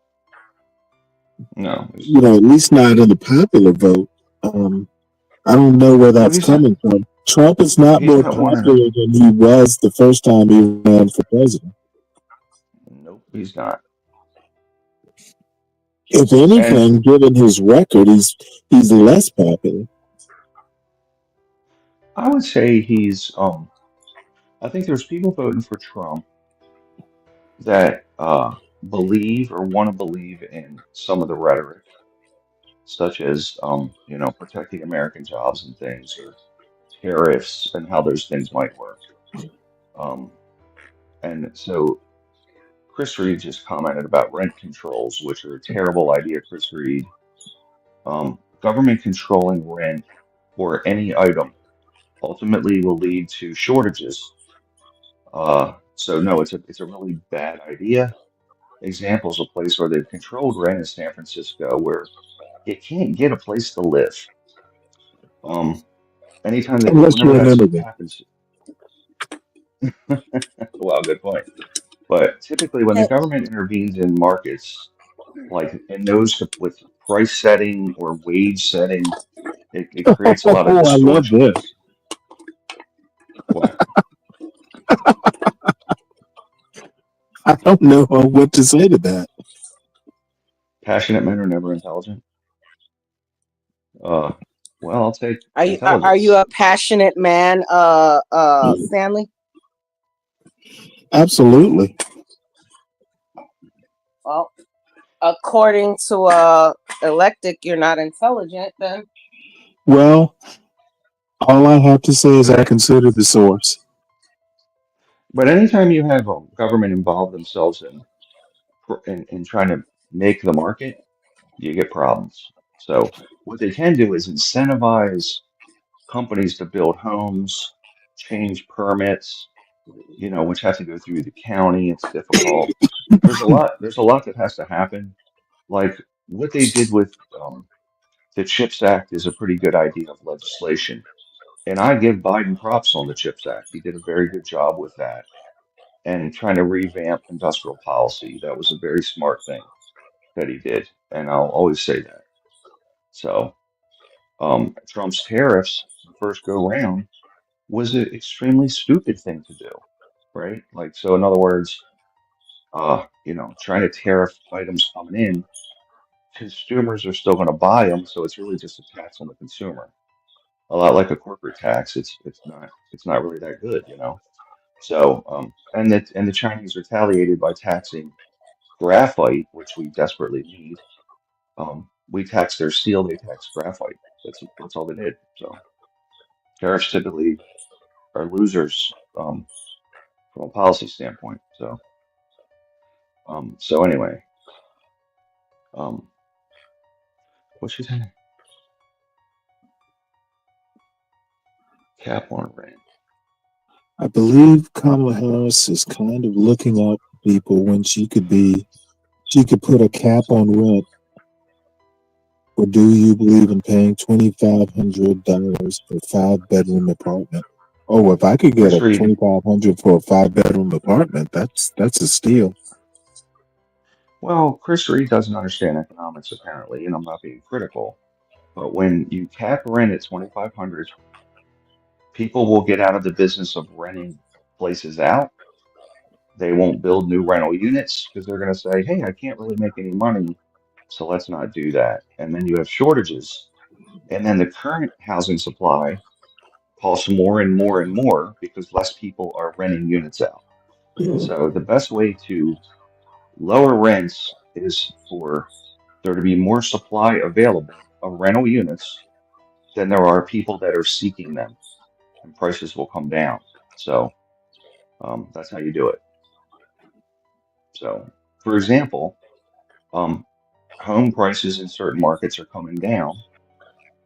No, at least not in the popular vote. I don't know where no, that's coming from. Trump is not he's more not winning. popular than he was the first time he ran for president. Nope, he's not. If And anything, given his record, he's less popular. I would say he's I think there's people voting for Trump that believe or want to believe in some of the rhetoric, such as protecting American jobs and things, or tariffs and how those things might work. Um, and so Chris Reed just commented about rent controls, which are a terrible idea, Chris Reed. Government controlling rent for any item ultimately will lead to shortages. So no, it's a really bad idea. Examples of place where they've controlled rent is San Francisco, where you can't get a place to live. Um, Unless whenever you're an that stuff immigrant. happens, well, good point. But typically, when the government intervenes in markets, like in those with price setting or wage setting, it creates a lot of Oh, I love this. distortions. What? I don't know what to say to that. Passionate men are never intelligent. Uh, well, I'll take Are you intelligence. a passionate man, Stanley? Absolutely. Well, according to Electic, you're not intelligent then. Well, all I have to say is I consider the source. But anytime you have government involve themselves in trying to make the market, you get problems. So what they can do is incentivize companies to build homes, change permits, which have to go through the county. It's difficult. There's a lot that has to happen. Like what they did with the CHIPS Act is a pretty good idea of legislation. And I give Biden props on the CHIPS Act. He did a very good job with that and trying to revamp industrial policy. That was a very smart thing that he did. And I'll always say that. So Trump's tariffs, the first go round, was an extremely stupid thing to do, right? Like, so in other words, trying to tariff items coming in, consumers are still going to buy them, so it's really just a tax on the consumer. A lot like a corporate tax, it's not really that good. So and the Chinese retaliated by taxing graphite, which we desperately need. We tax their steel, they tax graphite. That's all they did. So tariffs typically are losers from a policy standpoint. So anyway, um, what's she saying? Cap on rent. I believe Kamala Harris is kind of looking up people when she could put a cap on rent. Or do you believe in paying $2,500 for a 5-bedroom apartment? Oh, if I could get Chris a Reed. $2,500 for a 5-bedroom apartment, that's a steal. Well, Chris Reed doesn't understand economics apparently, and I'm not being critical. But when you cap rent at 2,500, people will get out of the business of renting places out. They won't build new rental units because they're going to say, hey, I can't really make any money, so let's not do that. And then you have shortages. And then the current housing supply costs more and more and more because less people are renting units out. So the best way to lower rents is for there to be more supply available of rental units than there are people that are seeking them, and prices will come down. So that's how you do it. So, for example, um, home prices in certain markets are coming down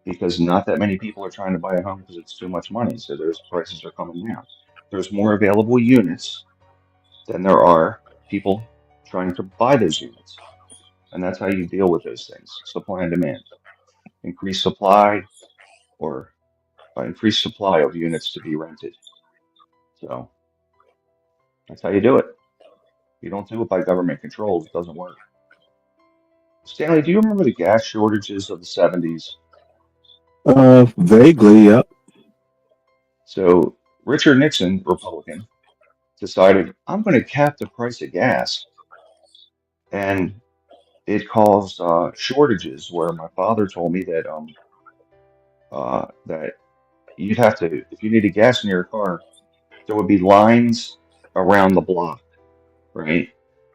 because not that many people are trying to buy a home because it's too much money. So those prices are coming down. There's more available units than there are people trying to buy those units. And that's how you deal with those things. Supply and demand. Increase supply or increase supply of units to be rented. So that's how you do it. You don't do it by government controls. It doesn't work. Stanley, do you remember the gas shortages of the 70s? Vaguely, yep. So Richard Nixon, Republican, decided I'm going to cap the price of gas, and it caused shortages. Where my father told me that you'd have to, if you needed gas in your car, there would be lines around the block, right?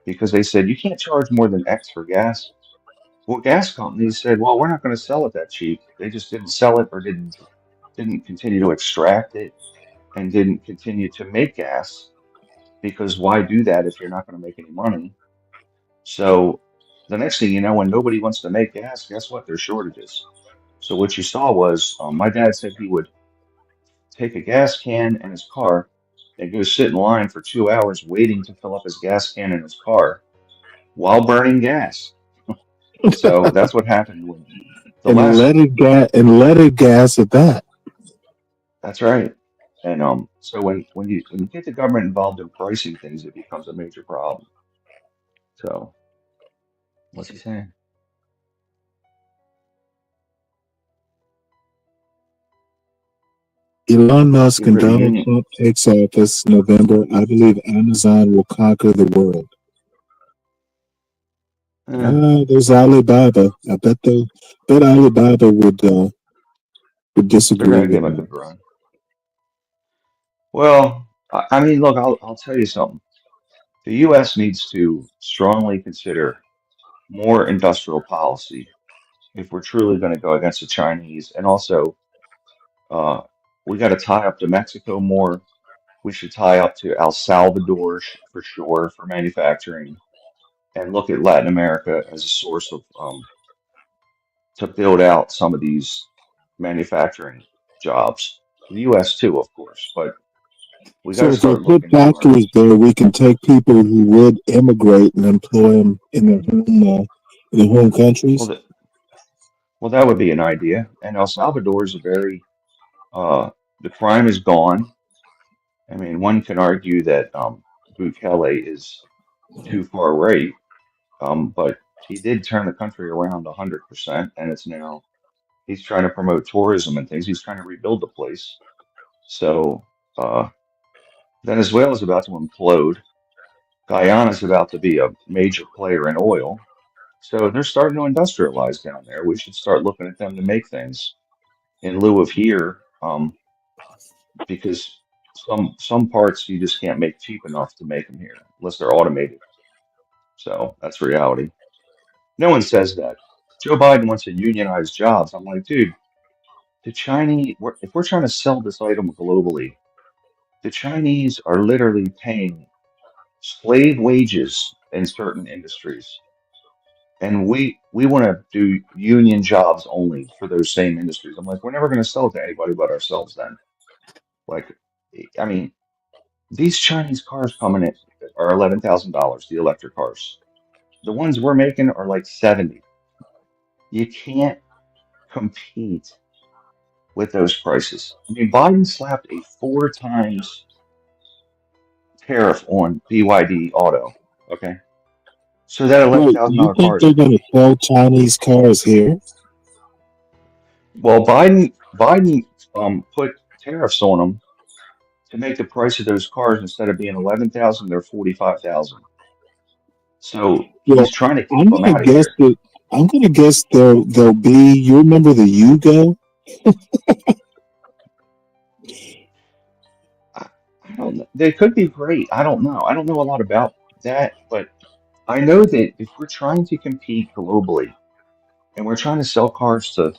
Because they said you can't charge more than X for gas. Well, gas companies said, well, we're not going to sell it that cheap. They just didn't sell it or didn't continue to extract it and didn't continue to make gas because why do that if you're not going to make any money? So the next thing you know, when nobody wants to make gas, guess what? There's shortages. So what you saw was my dad said he would take a gas can in his car and go sit in line for 2 hours waiting to fill up his gas can in his car while burning gas. So that's what happened when the And last. let it gas at that. That's right. And so when you get the government involved in pricing things, it becomes a major problem. So what's he saying? Elon Musk Get and rid of Donald union. Trump takes office November. I believe Amazon will conquer the world. There's Alibaba. I bet Alibaba would They're disagree gonna give with him a me. good run. Well, I mean, look, I'll tell you something. The U.S. needs to strongly consider more industrial policy if we're truly going to go against the Chinese. And also, uh, we got to tie up to Mexico more. We should tie up to El Salvador for sure for manufacturing, and look at Latin America as a source of to build out some of these manufacturing jobs. The U.S. too, of course, but we got So to if we start put looking more. factories there, we can take people who would immigrate and employ them in their home countries. Well, that would be an idea. And El Salvador is a very the crime is gone. I mean, one can argue that Bukele is too far right, but he did turn the country around 100%, and it's now he's trying to promote tourism and things. He's trying to rebuild the place. So Venezuela is about to implode. Guyana is about to be a major player in oil. So they're starting to industrialize down there. We should start looking at them to make things in lieu of here, because some parts you just can't make cheap enough to make them here unless they're automated. So that's reality. No one says that. Joe Biden wants to unionize jobs. I'm like, dude, the Chinese, if we're trying to sell this item globally, the Chinese are literally paying slave wages in certain industries. And we want to do union jobs only for those same industries. I'm like, we're never going to sell it to anybody but ourselves then. Like, I mean, these Chinese cars coming in are $11,000, the electric cars. The ones we're making are like 70. You can't compete with those prices. I mean, Biden slapped a 4 times tariff on BYD auto. Okay. So that Wait, you $11,000 car think is, they're going to sell Chinese cars here? well, Biden put tariffs on them to make the price of those cars instead of being 11,000, they're 45,000. So Well, he's trying to keep I'm them going to out of guess here. that I'm going to guess there'll be. You remember the Yugo? I don't know. They could be great. I don't know. I don't know a lot about that, but I know that if we're trying to compete globally and we're trying to sell cars to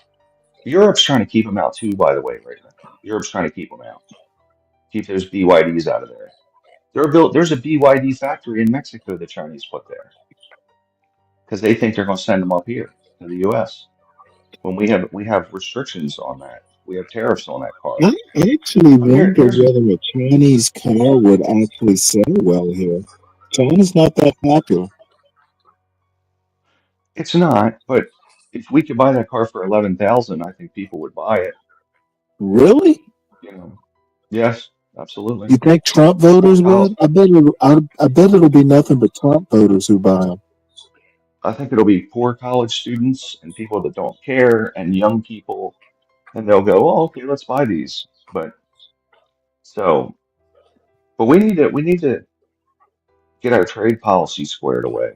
Europe's trying to keep them out too, by the way, right now. Europe's trying to keep them out, keep those BYDs out of there. There's a BYD factory in Mexico the Chinese put there because they think they're going to send them up here to the U.S. when we have restrictions on that. We have tariffs on that car. I actually Here, wonder here's whether a Chinese car would actually sell well here. China's not that popular. It's not, but if we could buy that car for 11,000, I think people would buy it. Really? You know, yes. Absolutely. You think Trump voters Well, would? I bet it'll be nothing but Trump voters who buy them. I think it'll be poor college students and people that don't care and young people, and they'll go, "Oh, okay, let's buy these." So, but we need to get our trade policy squared away.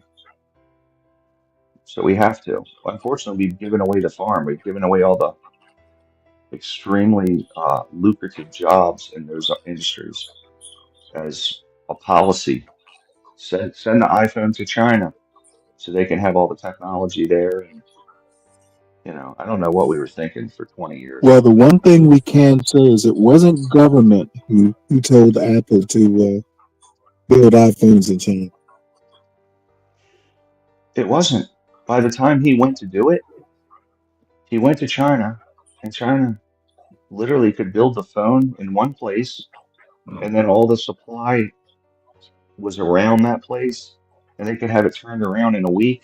So we have to. Unfortunately, we've given away the farm. We've given away all the extremely lucrative jobs in those industries as a policy. Send the iPhone to China so they can have all the technology there. And I don't know what we were thinking for 20 years. Well, the one thing we can say is it wasn't government who told Apple to build iPhones in China. It wasn't. By the time he went to do it, he went to China, and China literally could build the phone in one place, and then all the supply was around that place, and they could have it turned around in a week.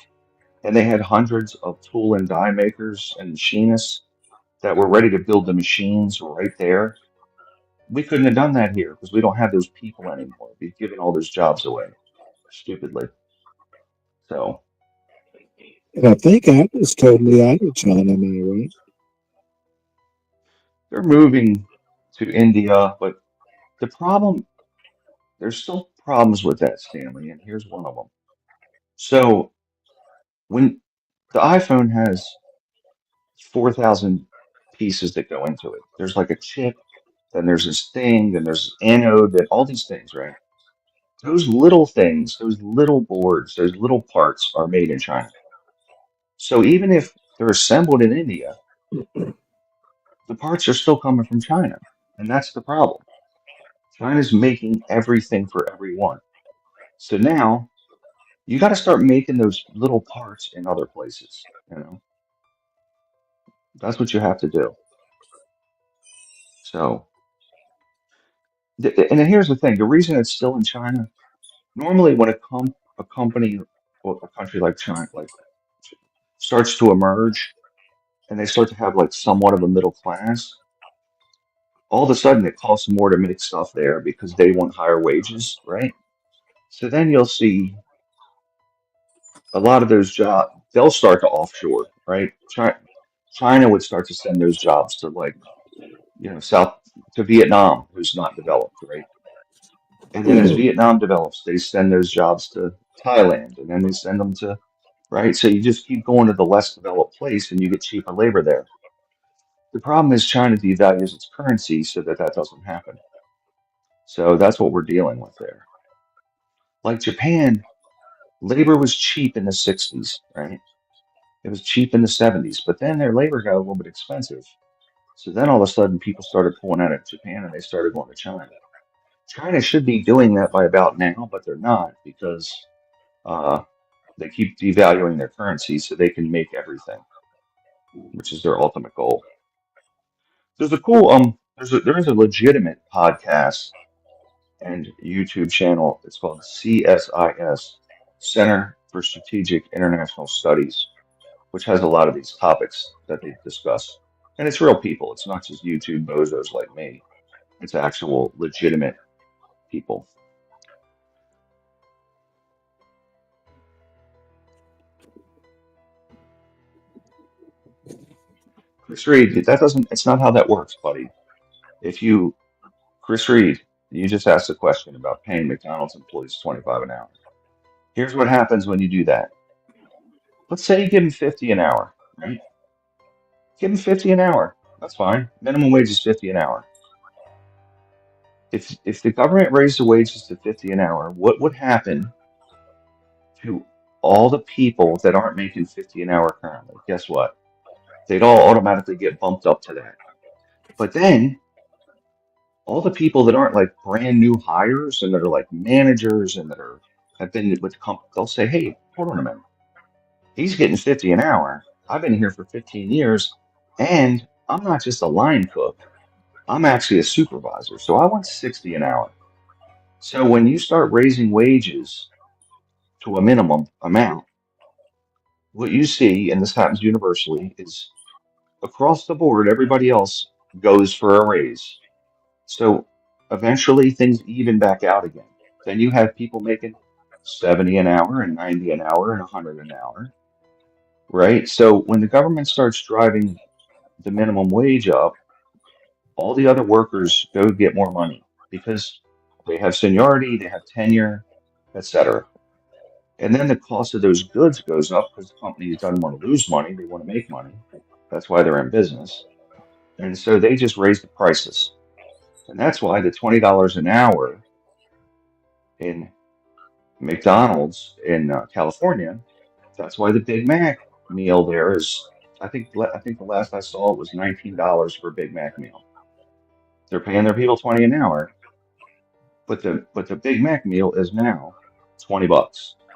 And they had hundreds of tool and die makers and machinists that were ready to build the machines right there. We couldn't have done that here because we don't have those people anymore. We've given all those jobs away stupidly. So And I think Apple's totally out of China now, right? they're moving to India, but the problem, there's still problems with that, Stanley, and here's one of them. So when the iPhone has 4,000 pieces that go into it, there's like a chip, then there's this thing, then there's anode, then all these things, right? Those little things, those little boards, those little parts are made in China. So even if they're assembled in India, the parts are still coming from China. And that's the problem. China's making everything for everyone. So now you got to start making those little parts in other places. That's what you have to do. So, and then here's the thing: the reason it's still in China, normally when a company or a country like China starts to emerge and they start to have like somewhat of a middle class, all of a sudden it costs more to make stuff there because they want higher wages, right? So then you'll see a lot of those jobs, they'll start to offshore, right? China would start to send those jobs to like, South to Vietnam, who's not developed, right? And then as Vietnam develops, they send those jobs to Thailand, and then they send them to, right? So you just keep going to the less developed place and you get cheaper labor there. The problem is China devalues its currency so that that doesn't happen. So that's what we're dealing with there. Like Japan, labor was cheap in the 60s, right? It was cheap in the 70s, but then their labor got a little bit expensive. So then all of a sudden people started pulling out of Japan and they started going to China. China should be doing that by about now, but they're not because uh, they keep devaluing their currency so they can make everything, which is their ultimate goal. There's a cool there is a legitimate podcast and YouTube channel. It's called CSIS, Center for Strategic International Studies, which has a lot of these topics that they discuss. And it's real people. It's not just YouTube bozos like me. It's actual legitimate people. Chris Reed, it's not how that works, buddy. If you, Chris Reed, you just asked a question about paying McDonald's employees 25 an hour. Here's what happens when you do that. Let's say you give them 50 an hour, right? Give them 50 an hour. That's fine. Minimum wage is 50 an hour. If the government raised the wages to 50 an hour, what would happen to all the people that aren't making 50 an hour currently? Guess what? They'd all automatically get bumped up to that. But then all the people that aren't like brand new hires and that are like managers and that have been with the company, they'll say, "Hey, hold on a minute. He's getting 50 an hour. I've been here for 15 years, and I'm not just a line cook. I'm actually a supervisor, so I want 60 an hour." So when you start raising wages to a minimum amount, what you see, and this happens universally, is across the board, everybody else goes for a raise. So eventually things even back out again. Then you have people making 70 an hour and 90 an hour and 100 an hour, right? So when the government starts driving the minimum wage up, all the other workers go get more money because they have seniority, they have tenure, etc. And then the cost of those goods goes up because the company doesn't want to lose money, they want to make money. That's why they're in business. And so they just raise the prices. And that's why the $20 an hour in McDonald's in California, that's why the Big Mac meal there is, I think the last I saw it was $19 for a Big Mac meal. They're paying their people 20 an hour, but the Big Mac meal is now $20.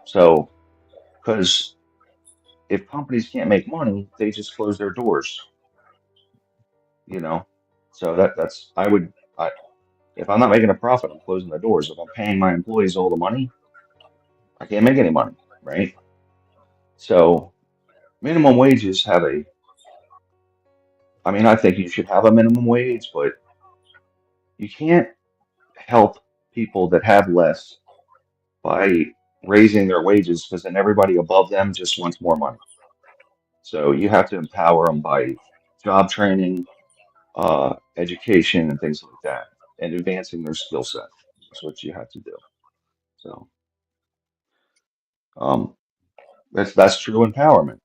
So, because if companies can't make money, they just close their doors, you know. So that's if I'm not making a profit, I'm closing the doors. If I'm paying my employees all the money, I can't make any money, right? So minimum wages have I mean, I think you should have a minimum wage, but you can't help people that have less by raising their wages because then everybody above them just wants more money. So you have to empower them by job training, education, and things like that, and advancing their skill set. That's what you have to do. So um, that's true empowerment,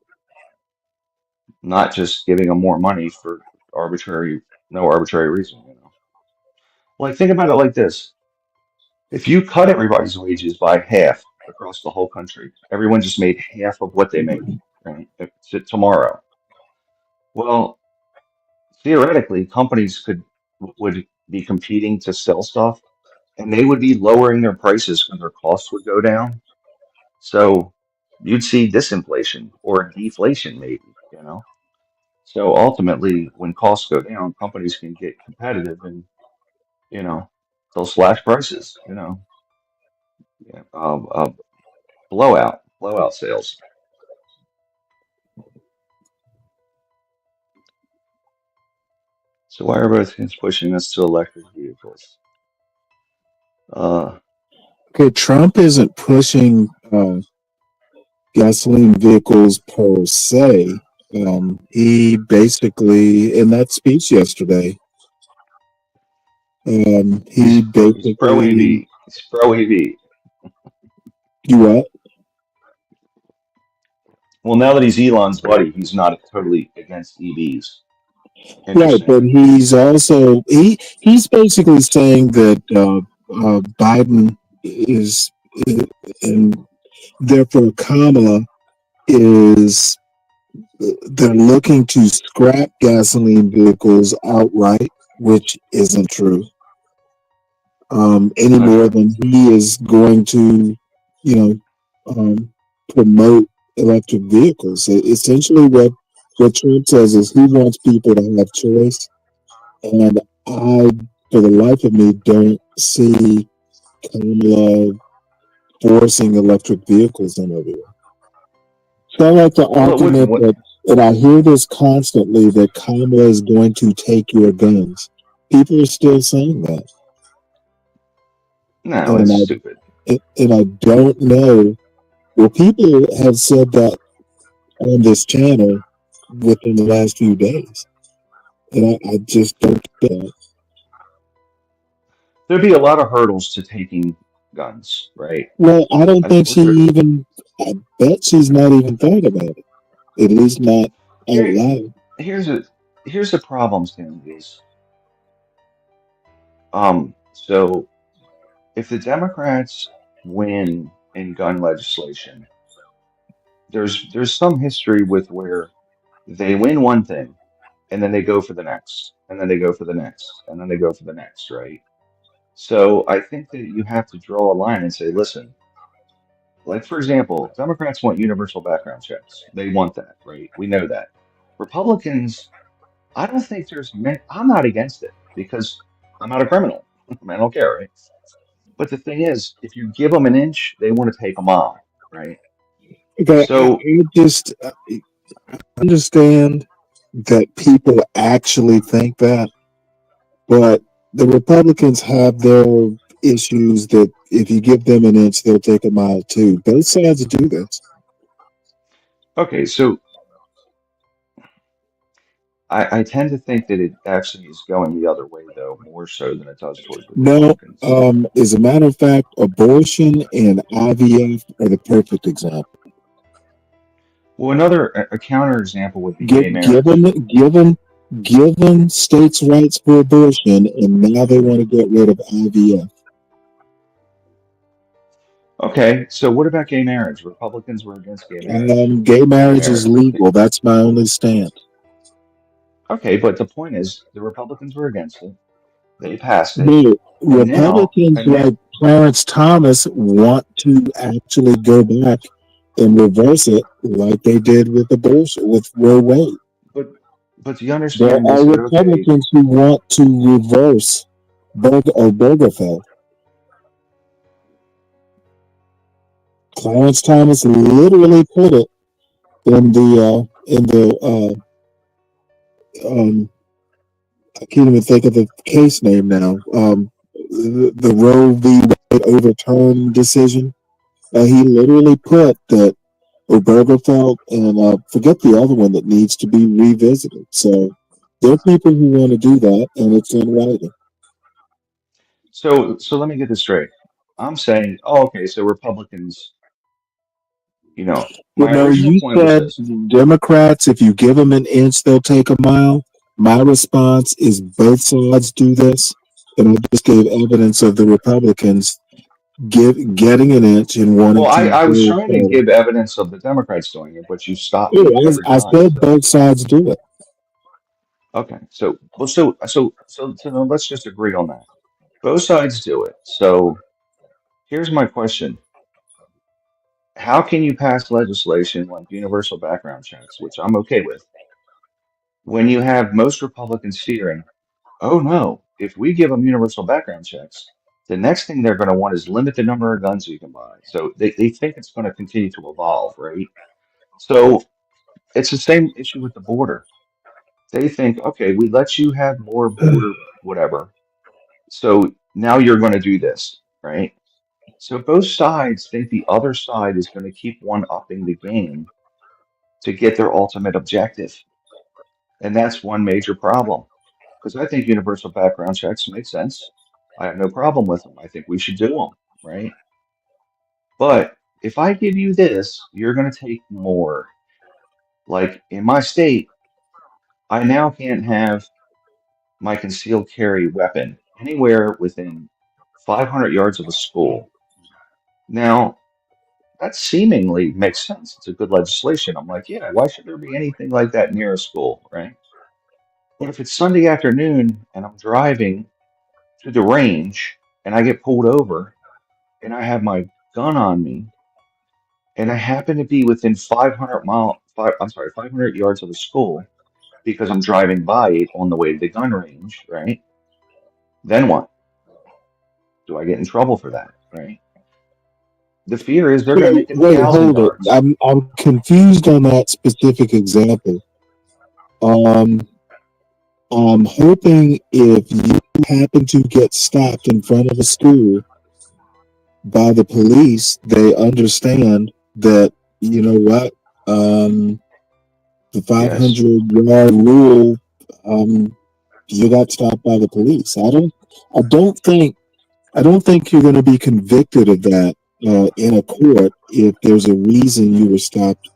not just giving them more money for no arbitrary reason. Like think about it like this: if you cut everybody's wages by half across the whole country, everyone just made half of what they make, right? Tomorrow. Well, theoretically, companies would be competing to sell stuff, and they would be lowering their prices because their costs would go down. So you'd see disinflation or deflation, maybe. So ultimately, when costs go down, companies can get competitive, and you know they'll slash prices. Yeah, blowout sales. So why are Republicans pushing us to electric vehicles? Uh, Okay, Trump isn't pushing gasoline vehicles per se. He basically, in that speech yesterday, he he's pro basically, EV. He's pro EV. you what? Well, now that he's Elon's buddy, he's not totally against EVs. Right, Interesting. but he's basically saying that Biden is, and therefore Kamala is, they're looking to scrap gasoline vehicles outright, which isn't true. Any more Okay. than he is going to, you know, promote electric vehicles. Essentially, what Trump says is he wants people to have choice, and I, for the life of me, don't see Kamala forcing electric vehicles on everyone. So I like the Well, it wouldn't. argument that, and I hear this constantly, that Kamala is going to take your guns. People are still saying that, No, it's and stupid. I don't know. Well, people have said that on this channel within the last few days, and I just don't get that. There'd be a lot of hurdles to taking guns, right? Well, I don't think Let's she go. even. I bet she's not even thought about it. At least not out Here, loud. here's a here's the problem, Stan, is so if the Democrats win in gun legislation, there's some history with where they win one thing and then they go for the next, and then they go for the next, and then they go for the next, right? So I think that you have to draw a line and say, listen, like for example, Democrats want universal background checks. They want that, right? We know that. Republicans, I don't think I'm not against it because I'm not a criminal. I mean, I don't care, right? But the thing is, if you give them an inch, they want to take a mile, right? Okay, So, I just understand that people actually think that, but The Republicans have their issues that if you give them an inch, they'll take a mile too. Both sides do this. Okay, so I tend to think that it actually is going the other way, though, more so than it does towards the No, Republicans. as a matter of fact, abortion and IVF are the perfect example. Well, a counter example would be Give, gay given, marriage. given, given states' rights for abortion, and now they want to get rid of IVF. Okay, so what about gay marriage? Republicans were against gay marriage. Gay marriage is They're legal. That's my only stand. okay, but the point is, the Republicans were against it. They passed it, No, and now, Republicans and now, like Clarence Thomas want to actually go back and reverse it like they did with abortion, with Roe Wade. but but do you There understand are this? That okay, Republicans who want to reverse Obergefell. Clarence Thomas literally put it in the I can't even think of the case name now. The Roe v. Wade overturn decision. He literally put that Obergefell and forget the other one that needs to be revisited. So there are people who want to do that, and it's in writing. so let me get this straight. I'm saying, oh, okay, so Republicans, Well, my no, original you point was said this. Democrats, if you give them an inch, they'll take a mile. My response is both sides do this, and I just gave evidence of the Republicans getting an inch and wanting Well, to I was go trying to further. give evidence of the Democrats doing it, but you stopped me Oh, every I time. said So both sides do it. okay, so then let's just agree on that. Both sides do it. So here's my question. How can you pass legislation like universal background checks, which I'm okay with, when you have most Republicans fearing, oh no, if we give them universal background checks, the next thing they're going to want is limit the number of guns you can buy. So they think it's going to continue to evolve, right? So it's the same issue with the border. They think, okay, we let you have more border, whatever. So now you're going to do this, right? So both sides think the other side is going to keep one upping the game to get their ultimate objective. And that's one major problem. Because I think universal background checks make sense. I have no problem with them. I think we should do them, right? But if I give you this, you're going to take more. Like in my state, I now can't have my concealed carry weapon anywhere within 500 yards of a school. Now, that seemingly makes sense. It's a good legislation. I'm like, yeah, why should there be anything like that near a school, right? But if it's Sunday afternoon and I'm driving to the range and I get pulled over and I have my gun on me and I happen to be within 500 yards of the school because I'm driving by it on the way to the gun range, right? Then what? Do I get in trouble for that, right? The fear is they're going to Wait, make it wait, 1,000 hold it. yards. I'm confused on that specific example. Um, I'm hoping if you happen to get stopped in front of a school by the police, they understand that, you know what, the Yes. 500-yard rule, um, you got stopped by the police. I don't think you're going to be convicted of that in a court if there's a reason you were stopped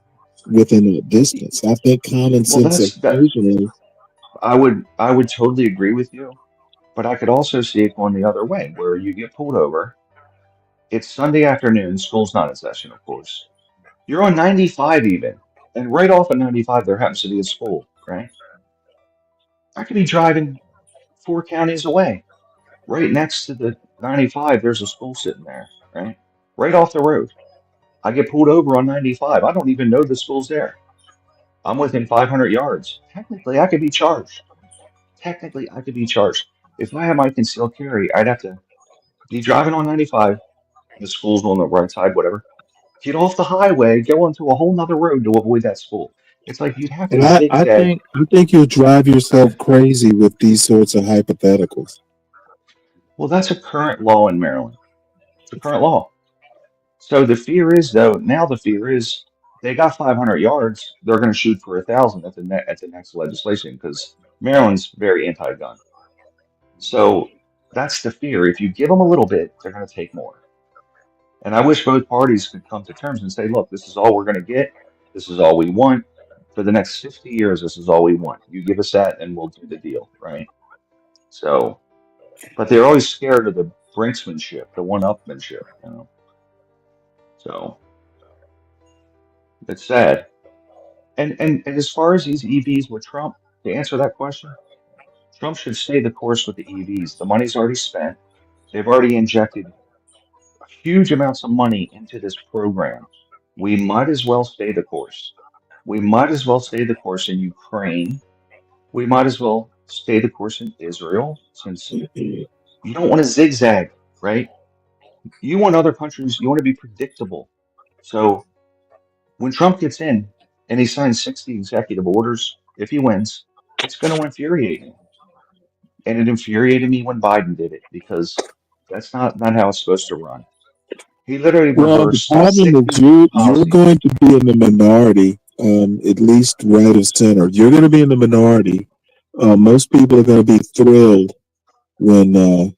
within that distance. I think common Well, sense occasionally. I would totally agree with you, but I could also see it going the other way, where you get pulled over. It's Sunday afternoon, school's not in session, of course. You're on 95 even, and right off of 95 there happens to be a school, right? I could be driving 4 counties away. Right next to the 95, there's a school sitting there, right? Right off the road. I get pulled over on 95. I don't even know the school's there. I'm within 500 yards. Technically, I could be charged. Technically, I could be charged. If I had my concealed carry, I'd have to be driving on 95. The school's on the right side, whatever. Get off the highway, go onto a whole nother road to avoid that school. It's like you'd have to And I zigzag. think I think you'll drive yourself crazy with these sorts of hypotheticals. Well, that's a current law in Maryland. It's a current law. So the fear is, though, now the fear is they got 500 yards, they're going to shoot for 1,000 at the next legislation because Maryland's very anti-gun. So that's the fear. If you give them a little bit, they're going to take more. And I wish both parties could come to terms and say, look, this is all we're going to get. This is all we want. For the next 50 years, this is all we want. You give us that and we'll do the deal, right? So, but they're always scared of the brinksmanship, the one-upmanship, you know. So it's sad. And as far as these EVs with Trump, to answer that question, Trump should stay the course with the EVs. The money's already spent. They've already injected huge amounts of money into this program. We might as well stay the course. We might as well stay the course in Ukraine. We might as well stay the course in Israel, since you don't want to zigzag, right? You want other countries, you want to be predictable. So when Trump gets in and he signs 60 executive orders, if he wins, it's going to infuriate me. And it infuriated me when Biden did it because that's not how it's supposed to run. He literally Well, the reversed problem is 60 you're policies. going to be in the minority, at least right of center. You're going to be in the minority. Most people are going to be thrilled when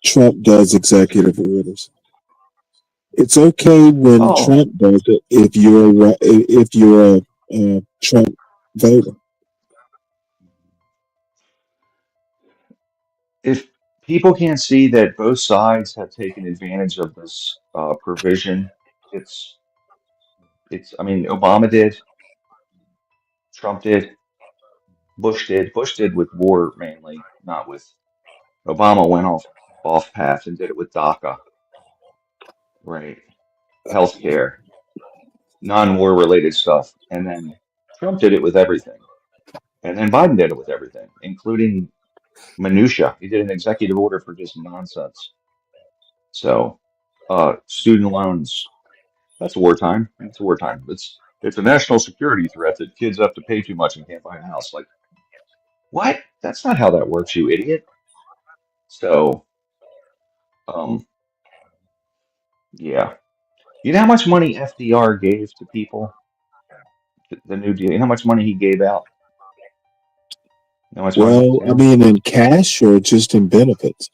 Trump does executive orders. It's okay when Oh, Trump does it if you're a Trump voter. if people can't see that both sides have taken advantage of this provision, it's I mean, Obama did, Trump did, Bush did. Bush did with war mainly, not with Obama went off path and did it with DACA, right? Healthcare, non-war related stuff, and then Trump did it with everything, and then Biden did it with everything, including minutia. He did an executive order for just nonsense. So, student loans. That's wartime. It's wartime. It's a national security threat that kids have to pay too much and can't buy a house. Like, what? That's not how that works, you idiot. So, um, yeah. You know how much money FDR gave to people? The New Deal. You know how much money he gave out? You know how much money? Well, I Tim? mean, in cash or just in benefits?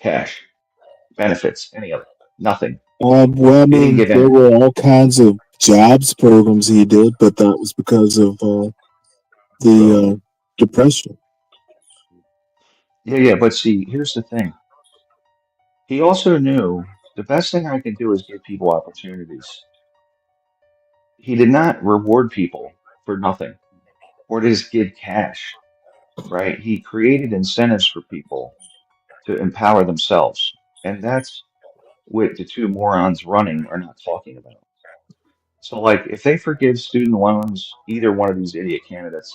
Cash, benefits, any of it. Nothing. Well, I He didn't mean, give there anything. were all kinds of jobs programs he did, but that was because of the depression. Yeah. But see, here's the thing. He also knew the best thing I can do is give people opportunities. He did not reward people for nothing or just give cash, right? He created incentives for people to empower themselves. And that's what the two morons running are not talking about. So, like, if they forgive student loans, either one of these idiot candidates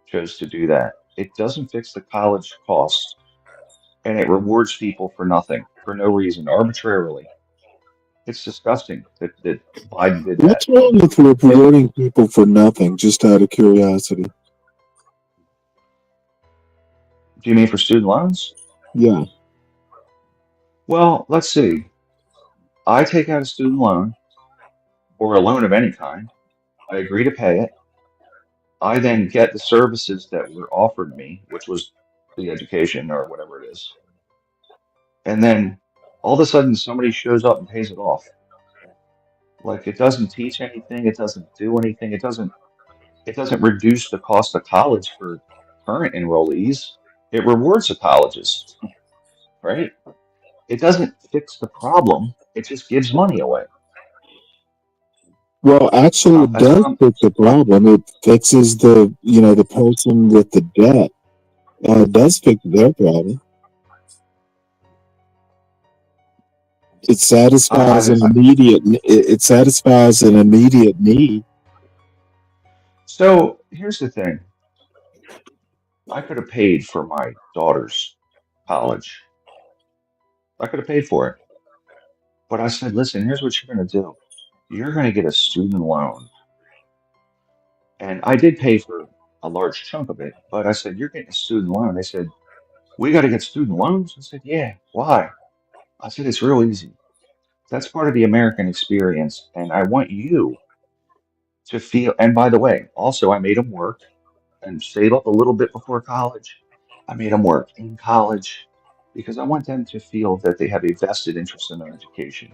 chose to do that. It doesn't fix the college costs, and it rewards people for nothing, for no reason, arbitrarily. It's disgusting that Biden did that. What's wrong with And rewarding people for nothing, just out of curiosity? do you mean for student loans? Yeah. Well, let's see. I take out a student loan or a loan of any kind. I agree to pay it. I then get the services that were offered me, which was the education or whatever it is. And then all of a sudden somebody shows up and pays it off. Like it doesn't teach anything, it doesn't do anything, it doesn't reduce the cost of college for current enrollees. It rewards the colleges, right? It doesn't fix the problem, it just gives money away. Well, actually, it That's what does I'm fix the problem. It fixes the person with the debt. It does fix their problem. It satisfies I, an immediate. It satisfies an immediate need. so here's the thing. I could have paid for my daughter's college. I could have paid for it. But I said, listen, here's what you're going to do. You're going to get a student loan. And I did pay for a large chunk of it, but I said, you're getting a student loan. They said, We got to get student loans. I said, yeah. Why? I said, it's real easy. That's part of the American experience, and I want you to feel. And by the way, also I made them work and save up a little bit before college. I made them work in college because I want them to feel that they have a vested interest in their education.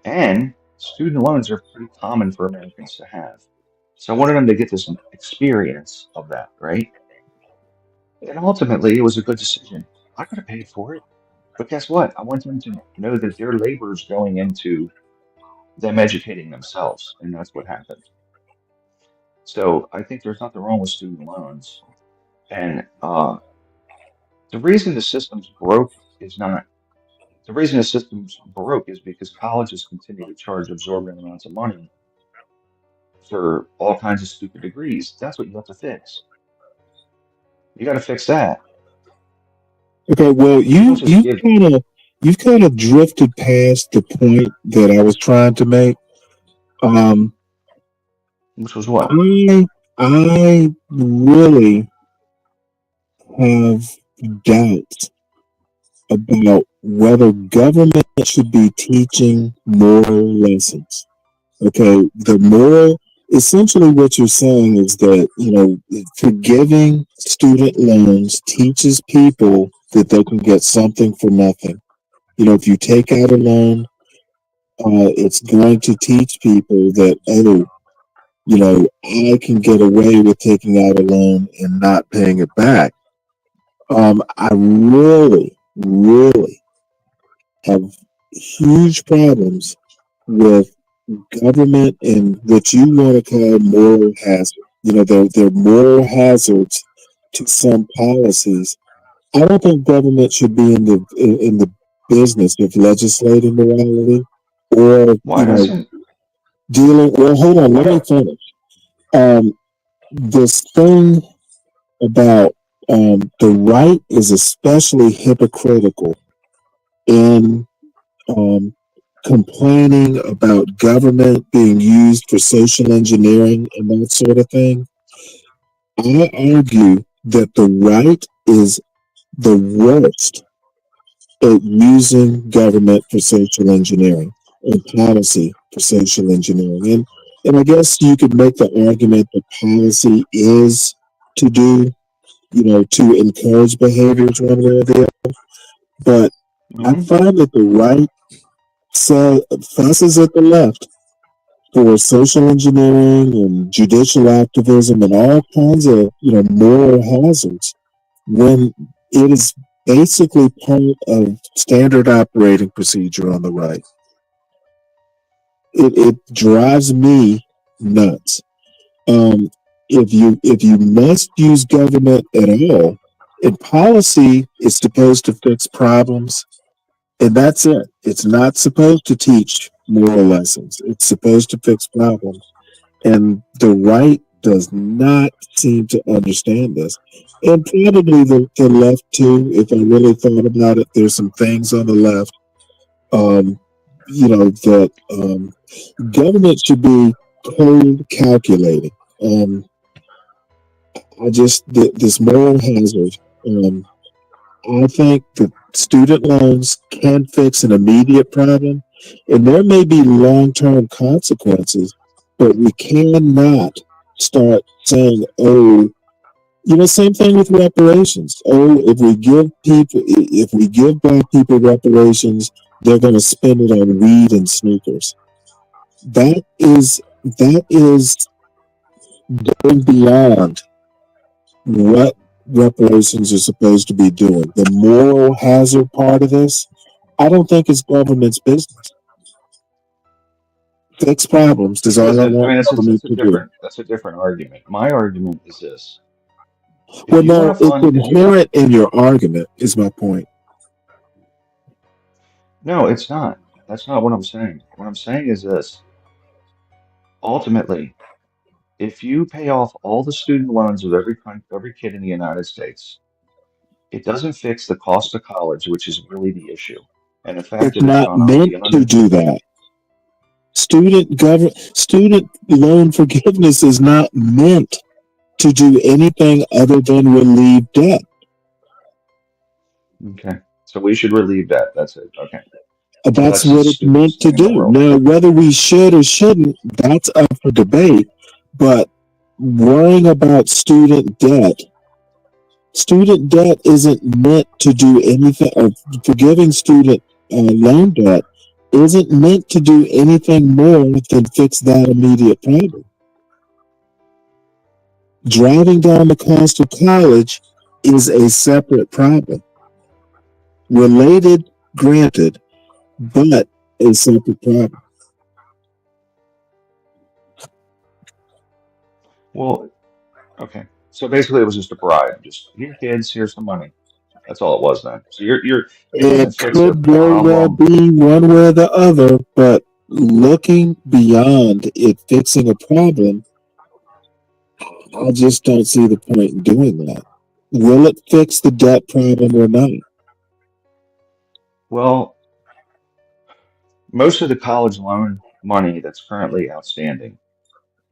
And student loans are pretty common for Americans to have. So I wanted them to get this experience of that, right? And ultimately, it was a good decision. I could have paid for it. But guess what? I want them to know that their labor is going into them educating themselves. And that's what happened. So I think there's nothing wrong with student loans. And the reason the system's broke is not, the reason the system's broke is because colleges continue to charge absorbent amounts of money for all kinds of stupid degrees. That's what you have to fix. You got to fix that. Okay, well, You don't just give. you've kind of drifted past the point that I was trying to make. Um, Which was what? I really have doubts about whether government should be teaching moral lessons. Okay, the moral, essentially what you're saying is that, forgiving student loans teaches people that they can get something for nothing. If you take out a loan, it's going to teach people that, I can get away with taking out a loan and not paying it back. I really, really have huge problems with government and what you want to call moral hazard. They're moral hazards to some policies. I don't think government should be in the business of legislating morality or Why doesn't? dealing. Well, hold on, Why let me don't? finish. This thing about the right is especially hypocritical in um, complaining about government being used for social engineering and that sort of thing. I argue that the right is the worst at using government for social engineering and policy for social engineering. And I guess you could make the argument that policy is to do, to encourage behaviors one way or the other. But I find that the right fusses at the left for social engineering and judicial activism and all kinds of moral hazards when it is basically part of standard operating procedure on the right. It drives me nuts. If you must use government at all, and policy is supposed to fix problems, and that's it. It's not supposed to teach moral lessons. It's supposed to fix problems. And the right does not seem to understand this. And probably the left too, if I really thought about it, there's some things on the left, that government should be cold calculating. This moral hazard, I think that student loans can fix an immediate problem, and there may be long-term consequences, but we cannot start saying, oh, same thing with reparations. Oh, if we give black people reparations, they're going to spend it on weed and sneakers. That is going beyond what reparations are supposed to be doing. The moral hazard part of this, I don't think it's government's business. Fix problems is Because all I I want mean, government to do. that's a different argument. My argument is this: Well, if you want no, to it's fund, if you inherent in your argument, is my point. no, it's not. That's not what I'm saying. What I'm saying is this: ultimately, if you pay off all the student loans of every kid in the United States, it doesn't fix the cost of college, which is really the issue, and the fact It's that it's not gone up meant to 800. do that. Student loan forgiveness is not meant to do anything other than relieve debt. Okay. So we should relieve that. That's it. Okay. That's That's the what it's meant stupidest to thing in the do. world. Now, whether we should or shouldn't, that's up for debate. But worrying about student debt isn't meant to do anything, or forgiving student loan debt isn't meant to do anything more than fix that immediate problem. Driving down the cost of college is a separate problem. Related, granted, but a separate problem. Well, okay. So basically, it was just a bribe. Just here, kids, here's some money. That's all it was then. So it doesn't It fix a could very well problem. be one way or the other, but looking beyond it fixing a problem, I just don't see the point in doing that. Will it fix the debt problem or not? Well, most of the college loan money that's currently outstanding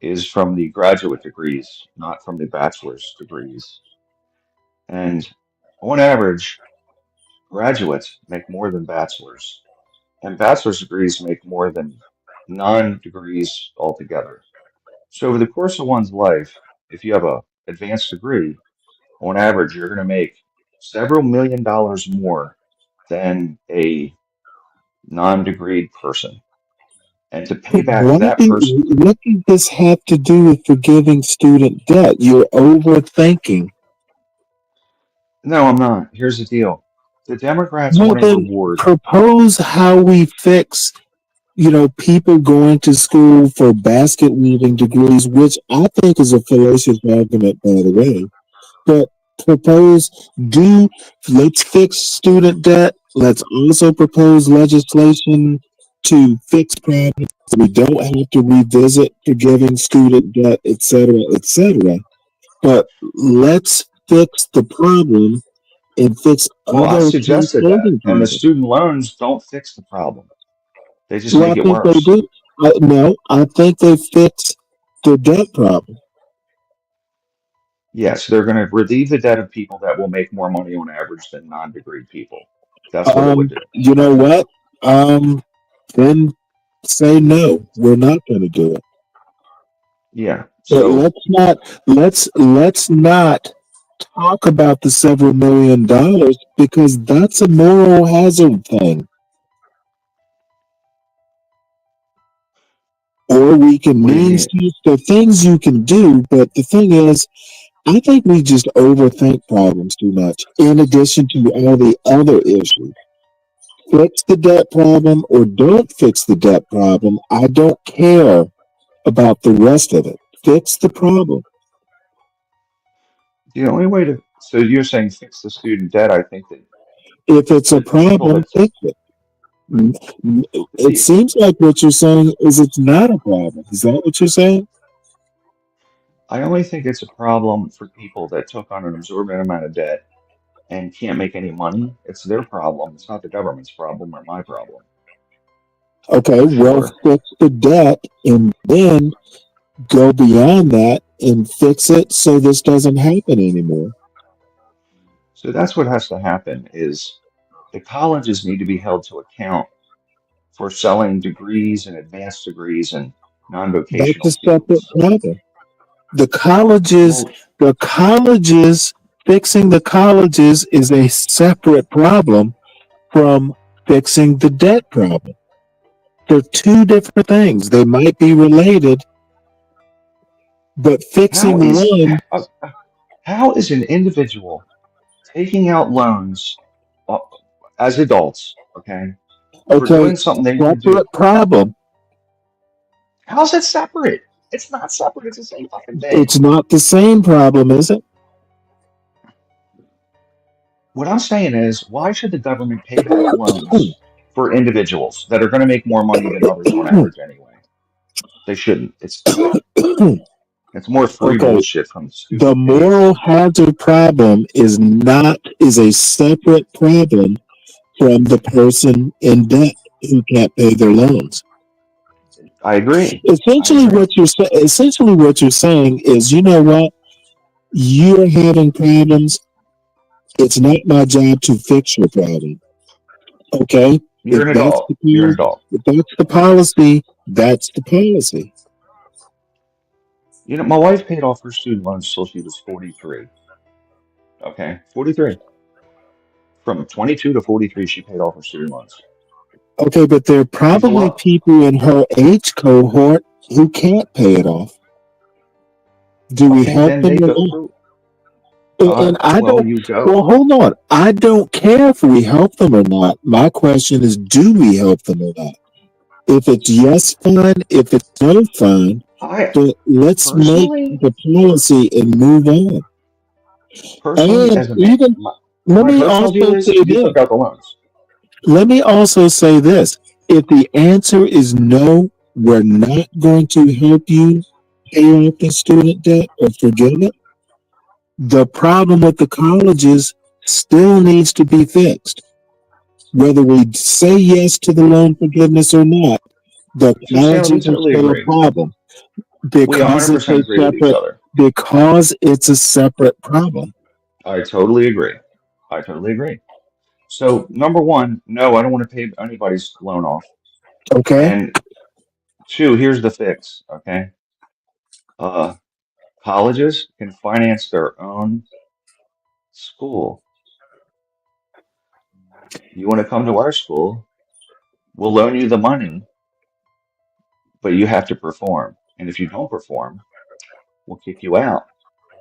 is from the graduate degrees, not from the bachelor's degrees. And on average, graduates make more than bachelors, and bachelor's degrees make more than non-degrees altogether. So over the course of one's life, if you have a advanced degree, on average, you're going to make several $1 million more than a non-degreed person. And to pay back that person, What does this have to do with forgiving student debt? You're overthinking. no, I'm not. Here's the deal. The Democrats Well, want to then reward. propose how we fix, people going to school for basket weaving degrees, which I think is a fallacious argument, by the way. But propose, let's fix student debt. Let's also propose legislation to fix problems. We don't have to revisit forgiving student debt, et cetera, et cetera. But let's fix the problem and fix Well, I other suggested that, compounding and the problems. student loans don't fix the problem. They just Well, I make it think they worse. do. No, I think they fix the debt problem. Yes, they're going to relieve the debt of people that will make more money on average than non-degree people. That's what it would do. You know what? Then say no. We're not going to do it. Yeah. But So let's not talk about the several $1 million because that's a moral hazard thing. Or we can what do you mean mean? stuff. There are things you can do, but the thing is, I think we just overthink problems too much. In addition to all the other issues, fix the debt problem or don't fix the debt problem. I don't care about the rest of it. Fix the problem. The only way to, so you're saying fix the student debt. I think that If it's a the people problem, that, fix it. It see, seems like what you're saying is it's not a problem. Is that what you're saying? I only think it's a problem for people that took on an absorbent amount of debt and can't make any money. It's their problem. It's not the government's problem or my problem, Okay, for well, sure. fix the debt and then go beyond that and fix it so this doesn't happen anymore. So that's what has to happen is the colleges need to be held to account for selling degrees and advanced degrees and That's non-vocational a separate fields. problem. The colleges, Well, the colleges, fixing the colleges is a separate problem from fixing the debt problem. They're two different things. They might be related, but how fixing is one, how is an individual taking out loans uh, as adults, okay, for okay, doing something they could do? separate problem. How's it separate? It's not separate. It's the same fucking thing. It's not the same problem, is it? What I'm saying is, why should the government pay back loans for individuals that are going to make more money than others on average anyway? They shouldn't. It's more free Okay, bullshit from the the stupid moral idiots. hazard problem is a separate problem from the person in debt who can't pay their loans. I agree. Essentially what you're saying is, you know what? You're having problems. It's not my job to fix your problem. Okay? You're an adult. You're an adult. If that's the policy, that's the policy. You know, my wife paid off her student loans till she was 43. Okay, 43. From 22 to 43, she paid off her student loans. Okay, but there are It's a probably lot. people in her age cohort who can't pay it off. Do we Okay, help then them they or go not? through. And I Well, don't, you well, go. hold on. I don't care if we help them or not. My question is, do we help them or not? If it's yes, fine. If it's no, fine. I But let's make personally, the policy and move on. personally, And as a man, even, my let me personal also view is say you this. took out the loans. Let me also say this. If the answer is no, we're not going to help you pay off the student debt or forgive it, the problem with the colleges still needs to be fixed. Whether we say yes to the loan forgiveness or not, the So, Sam, we colleges are totally still a agree. problem We because it's 100% a agree with each other. separate problem. I totally agree. I totally agree. So, number one, no, I don't want to pay anybody's loan off. Okay? And two, here's the fix. Okay, uh, colleges can finance their own school. You want to come to our school? We'll loan you the money, but you have to perform. And if you don't perform, we'll kick you out.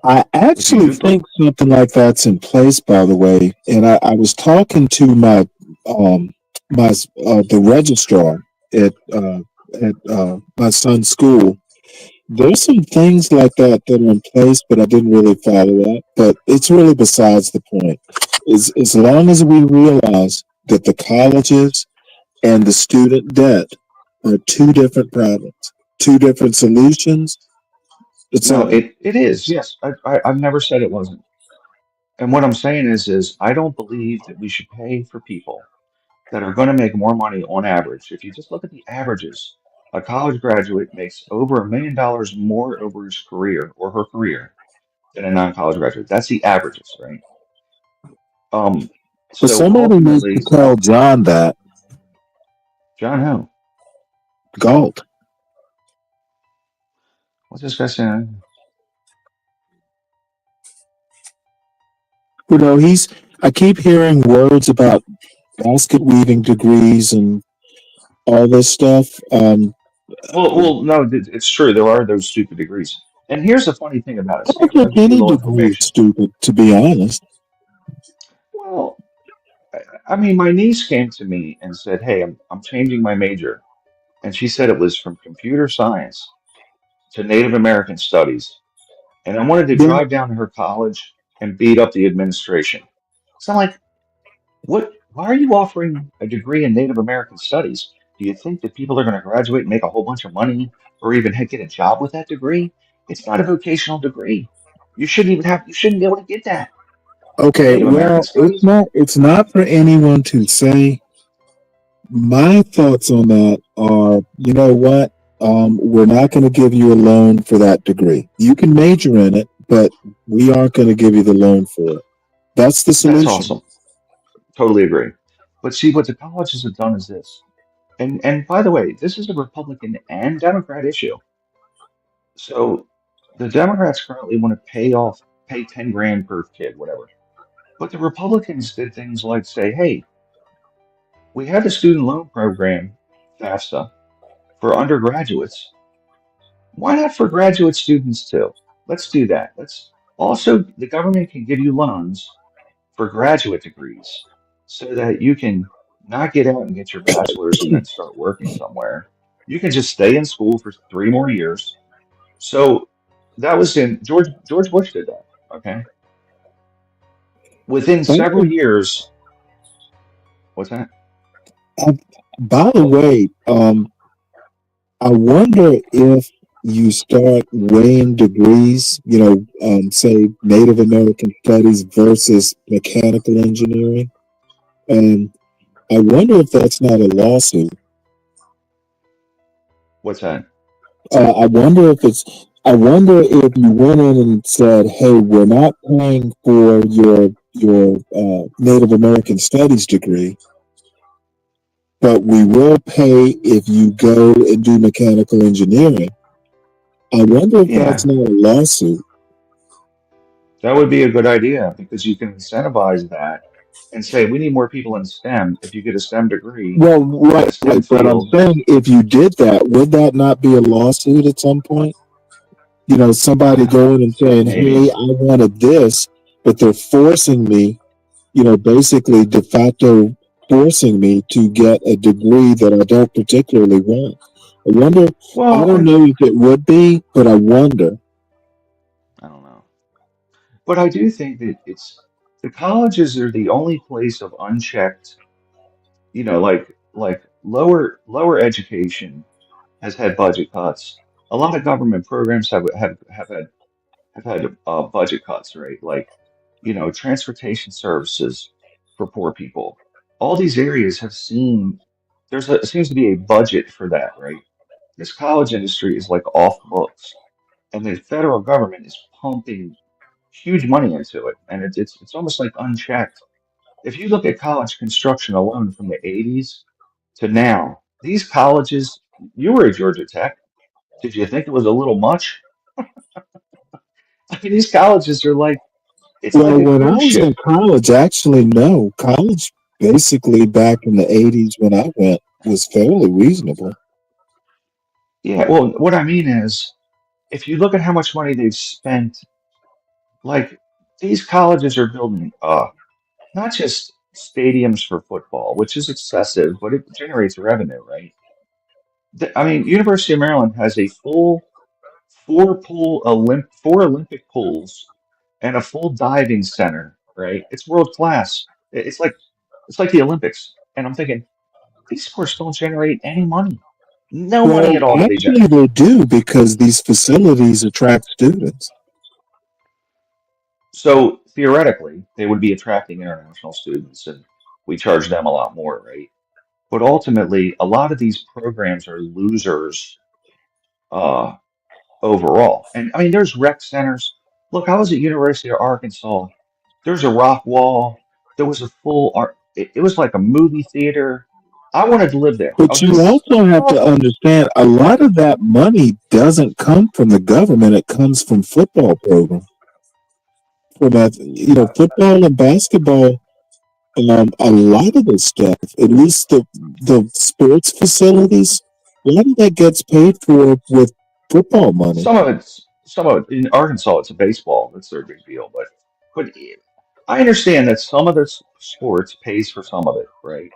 I If you actually do, think something like that's in place, by the way. And I was talking to um the registrar at my son's school. There's some things like that are in place, but I didn't really follow up. But it's really besides the point. As long as we realize that the colleges and the student debt are two different problems, two different solutions. It's no, all. it is. Yes, I've never said it wasn't. And what I'm saying is I don't believe that we should pay for people that are going to make more money on average. If you just look at the averages, a college graduate makes over $1 million more over his career or her career than a non-college graduate. That's the averages, right? Um, But so somebody needs to ultimately, tell John that. John, who? Galt. What's this guy saying? You know, I keep hearing words about basket weaving degrees and all this stuff. No, it's true. There are those stupid degrees. And here's the funny thing about it, I don't Sam. I'll think give you a any little degree is information. stupid, to be honest. Well, I mean, my niece came to me and said, "Hey, I'm changing my major," and she said it was from computer science to Native American studies, and I wanted to Yeah. drive down to her college and beat up the administration. So I'm like, "What? Why are you offering a degree in Native American studies? Do you think that people are going to graduate and make a whole bunch of money, or even get a job with that degree? It's not a vocational degree. You shouldn't be able to get that in Okay, Native American well, studies." it's not for anyone to say. My thoughts on that are, you know what? We're not going to give you a loan for that degree. You can major in it, but we aren't going to give you the loan for it. That's the That's solution. awesome. Totally agree. But see, what the colleges have done is this. And by the way, this is a Republican and Democrat issue. So the Democrats currently want to pay 10 grand per kid, whatever. But the Republicans did things like say, hey, we have a student loan program, FAFSA, for undergraduates. Why not for graduate students too? Let's do that. Let's also, the government can give you loans for graduate degrees so that you can not get out and get your bachelor's and then start working somewhere. You can just stay in school for 3 more years. So that was in George Bush did that. Okay. Within several Okay. years, what's that? By the way, I wonder if you start weighing degrees, say Native American studies versus mechanical engineering. I wonder if that's not a lawsuit. What's that? I wonder if I wonder if you went in and said, "Hey, we're not paying for your your Native American Studies degree, but we will pay if you go and do mechanical engineering. I wonder if that's Yeah, not a lawsuit. that would be a good idea because you can incentivize that and say we need more people in STEM. If you get a STEM degree Well, in right, a STEM right. But I'm field, saying if you did that, would that not be a lawsuit at some point? You know, somebody going and saying, maybe. hey, I wanted this, but they're forcing me, you know, basically de facto forcing me to get a degree that I don't particularly want. I wonder, I Well, don't know if it would be, but I wonder. I don't know. But I do think that it's the colleges are the only place of unchecked, like lower education has had budget cuts. A lot of government programs have had budget cuts, right? Like, transportation services for poor people. All these areas have seen seems to be a budget for that, right? This college industry is like off the books, and the federal government is pumping huge money into it, and it's almost like unchecked. If you look at college construction alone from the 80s to now, these colleges, you were at Georgia Tech. Did you think it was a little much? I mean, these colleges are like, it's like Well, a when I cruise was in ship. college, actually, no, college basically back in the 80s when I went was fairly reasonable. Yeah, well, what I mean is, if you look at how much money they've spent, like these colleges are building not just stadiums for football, which is excessive, but it generates revenue, right? I mean, University of Maryland has a full four Olympic pools and a full diving center, right? It's world class. It's like the Olympics. And I'm thinking, these sports don't generate any money. No money Well, at all do they actually, generate. they do because these facilities attract students. So theoretically, they would be attracting international students and we charge them a lot more, right? But ultimately, a lot of these programs are losers uh, overall. And I mean, there's rec centers. Look, I was at University of Arkansas. There's a rock wall. There was a full art. It was like a movie theater. I wanted to live there. I But was like, you also have to oh, understand a lot of that money doesn't come from the government. It comes from football programs. For that, you know, football and basketball, a lot of this stuff, at least the sports facilities, a lot of that gets paid for with football money. some of it in Arkansas, it's a baseball. That's their big deal. But I understand that some of the sports pays for some of it, right?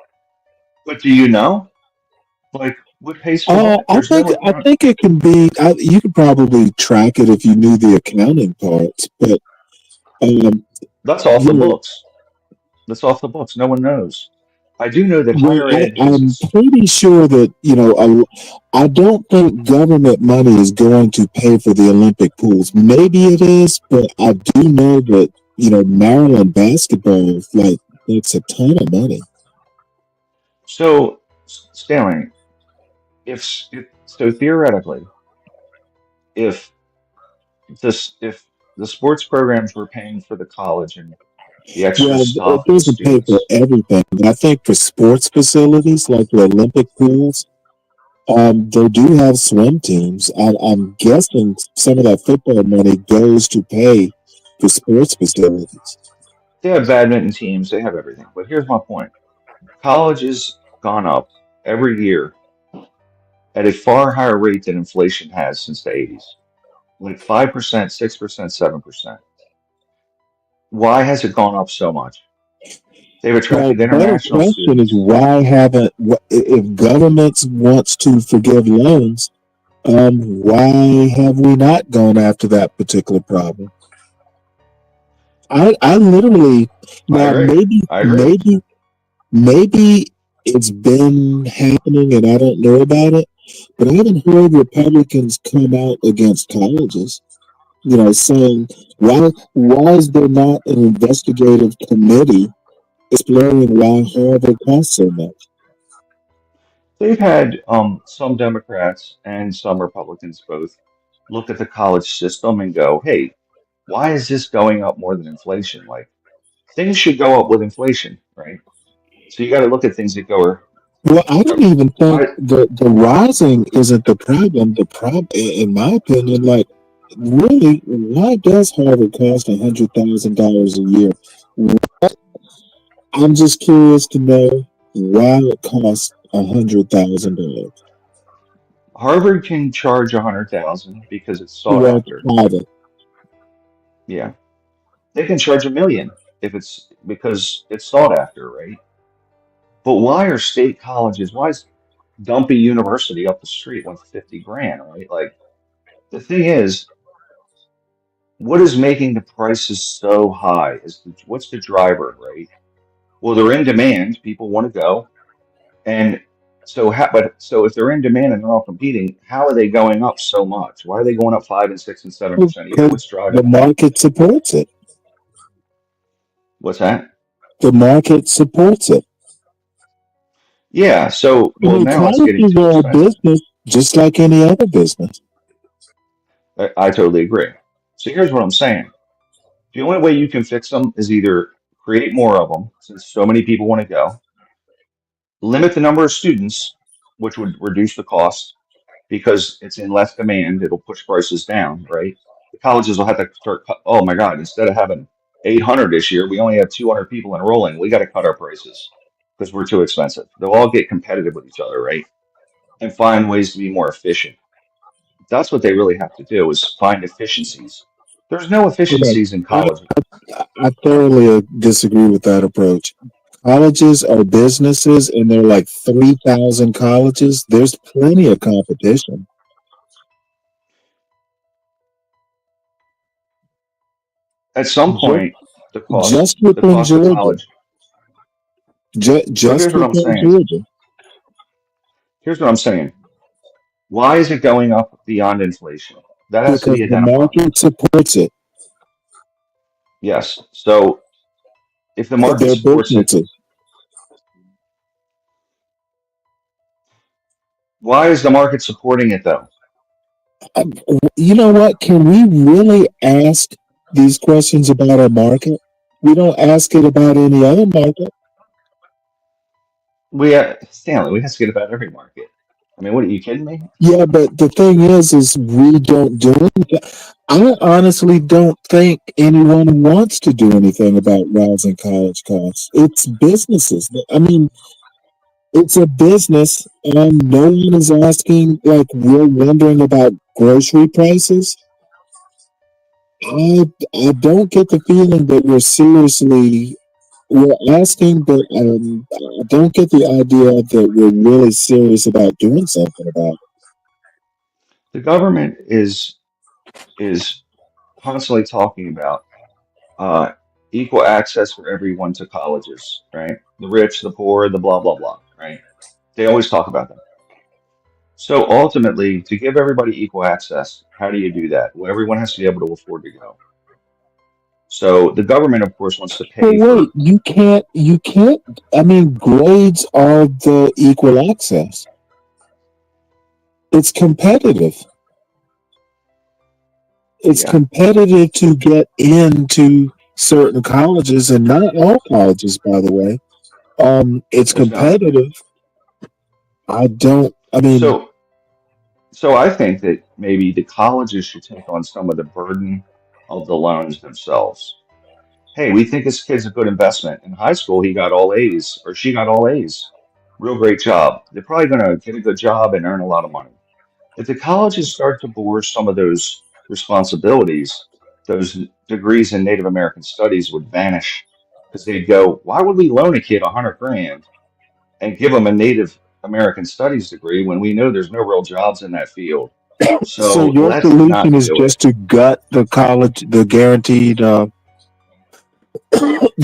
But do you know, like, what pays for what? I There's think no I account. think it can be. You could probably track it if you knew the accounting parts, but um, That's off you the know, books. That's off the books. No one knows. I do know that well, higher ed has I'm its. pretty sure that I don't think government money is going to pay for the Olympic pools. Maybe it is, but I do know that Maryland basketball, like, it's a ton of money. So, Stanley, so theoretically, if if the sports programs were paying for the college and the extra Well, it stuff and the doesn't pay for students, everything, but I think for sports facilities like the Olympic pools, they do have swim teams. I'm guessing some of that football money goes to pay for sports facilities. they have badminton teams, they have everything. But here's my point: college has gone up every year at a far higher rate than inflation has since the 80s, like 5%, 6%, 7%. Why has it gone up so much? They've Well, attracted better international question is students. why haven't if governments wants to forgive loans, why have we not gone after that particular problem? I literally I now agree. maybe I agree. maybe maybe it's been happening and I don't know about it, but I haven't heard Republicans come out against colleges, saying why is there not an investigative committee exploring why Harvard costs so much? They've had some Democrats and some Republicans both look at the college system and go, hey, why is this going up more than inflation? Like things should go up with inflation, right? So you got to look at things that go. Well, I don't even think I the rising isn't the problem. The problem, in my opinion, like really, why does Harvard cost $100,000 a year? I'm just curious to know why it costs $100,000. Harvard can charge 100,000 because it's sought Well, after. private. Yeah, they can charge 1 million if it's because it's sought after, right? But why are state colleges? Why is Dumpy University up the street want 50 grand, right? Like the thing is, what is making the prices so high? What's the driver, right? Well, they're in demand. People want to go, and so if they're in demand and they're all competing, how are they going up so much? Why are they going up 5 and 6 and 7% a year? Because What's driving the that? market supports it. What's that? The market supports it. Yeah. So I well, mean, now it's getting colleges too are a expensive. business just like any other business. I totally agree. So here's what I'm saying. The only way you can fix them is either create more of them, since so many people want to go, limit the number of students, which would reduce the cost because it's in less demand, it'll push prices down, right? The colleges will have to start, oh my God, instead of having 800 this year, we only have 200 people enrolling. We got to cut our prices because we're too expensive. They'll all get competitive with each other, right? And find ways to be more efficient. That's what they really have to do is find efficiencies. There's no Right. efficiencies in college. I thoroughly disagree with that approach. Colleges are businesses, and there are like 3,000 colleges. There's plenty of competition. At some Just, point, just the within cost of Georgia. college. So Just here's what I'm within saying. Georgia. Here's what I'm saying. Why is it going up beyond inflation? That has to Because be the identified. market supports it. Yes. So if the market They're supports it, businesses. why is the market supporting it though? You know what? Can we really ask these questions about our market? We don't ask it about any other market. Stanley, we ask it about every market. I mean, what are you kidding me? Yeah, but the thing is we don't do anything. I honestly don't think anyone wants to do anything about rising college costs. It's businesses. I mean, it's a business, and no one is asking, like, we're wondering about grocery prices. I don't get the feeling that we're asking, but I don't get the idea that we're really serious about doing something about it. The government is constantly talking about uh, equal access for everyone to colleges, right? The rich, the poor, the blah blah blah, right? They always talk about them. So ultimately, to give everybody equal access, how do you do that? Well, everyone has to be able to afford to go. So the government, of course, wants to But pay wait, for. you can't, I mean, grades are the equal access. It's competitive. It's Yeah, competitive to get into certain colleges, and not all colleges, by the way. It's most definitely. competitive. I mean, So, so I think that maybe the colleges should take on some of the burden of the loans themselves. Hey, we think this kid's a good investment. In high school, he got all A's or she got all A's. Real great job. They're probably going to get a good job and earn a lot of money. If the colleges start to bore some of those responsibilities, those degrees in Native American studies would vanish because they'd go, why would we loan a kid 100 grand and give them a Native American studies degree when we know there's no real jobs in that field? so So your let's solution not is do it. just to gut the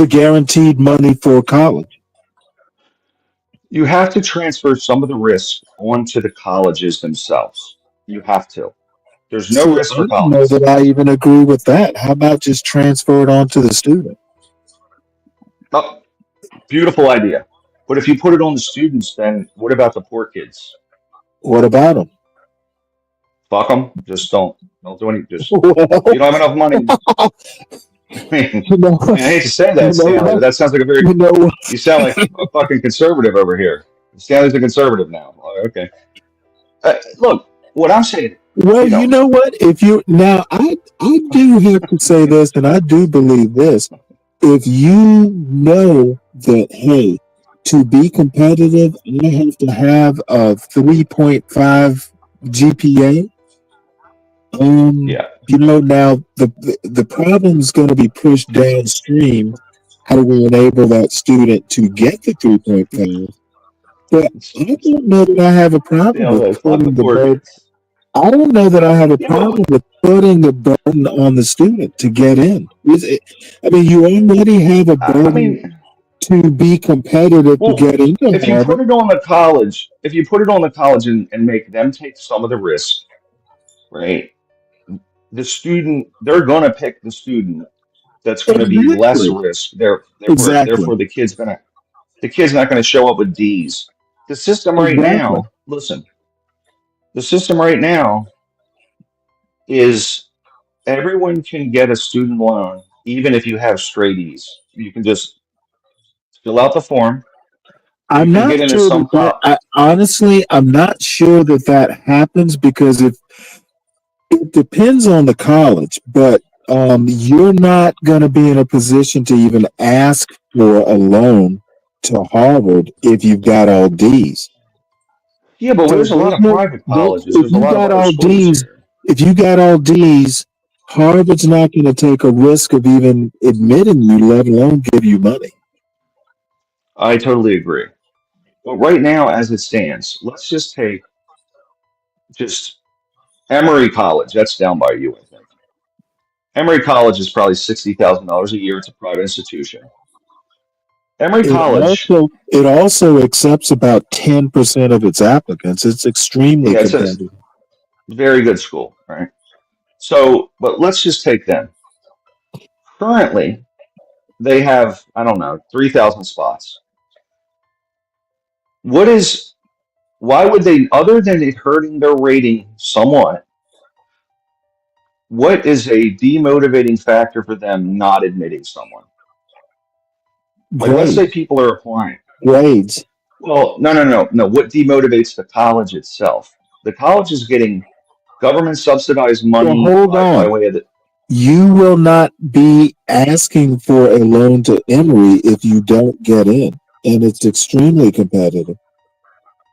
guaranteed money for college. You have to transfer some of the risk onto the colleges themselves. You have to. There's no See, risk I for don't know colleges. that I even agree with that. How about just transfer it on to the student? Oh, beautiful idea. But if you put it on the students, then what about the poor kids? What about them? Fuck them. Just don't do any. Just if Well, you don't have enough money, I mean, You know, I hate to say you that, know Stanley, but what? that sounds like a very, You know what? you sound like a fucking conservative over here. Stanley's a conservative now. Oh, okay. Look, what I'm saying, Well, you you know, know what? If you now, I do have to say this, and I do believe this. If you know that, hey, to be competitive, I have to have a 3.5 GPA. yeah. You know, now the problem is going to be pushed downstream. How do we enable that student to get the 3.5? But I don't know that I have a problem with Stanley, fuck the putting the poor burden. kids. I don't know that I have a Yeah, but problem with putting the burden on the student to get in. I mean, you already have a I burden mean, to be competitive to well, get into if you Harvard. put it on the college, if you put it on the college and make them take some of the risk, right? The student, they're going to pick the student that's going to be less Exactly. risk. Exactly. Therefore, the kid's not going to show up with D's. The system right Exactly. now, listen, the system right now is everyone can get a student loan, even if you have straight E's. You can just fill out the form. You I'm can not get into sure some that that. cop. Honestly, I'm not sure that that happens because if it depends on the college, but you're not going to be in a position to even ask for a loan to Harvard if you've got all D's. Yeah, but So there's a lot of private colleges. if There's a you lot of got other all schools D's, here. if you got all D's, Harvard's not going to take a risk of even admitting you, let alone give you money. I totally agree. But right now, as it stands, let's just take just Emory College. That's down by you, I think. Emory College is probably $60,000 a year. It's a private institution. Emory College, It also accepts about 10% of its applicants. It's extremely yeah, it's a competitive. very good school, right? So, but let's just take them. Currently, they have, I don't know, 3,000 spots. What is, why would they, other than it hurting their rating somewhat, what is a demotivating factor for them not admitting someone? Like, let's say Grades. people are applying. Grades. Well, no. What demotivates the college itself? The college is getting government subsidized Well, money hold by on. way of the, You will not be asking for a loan to Emory if you don't get in, and it's extremely competitive.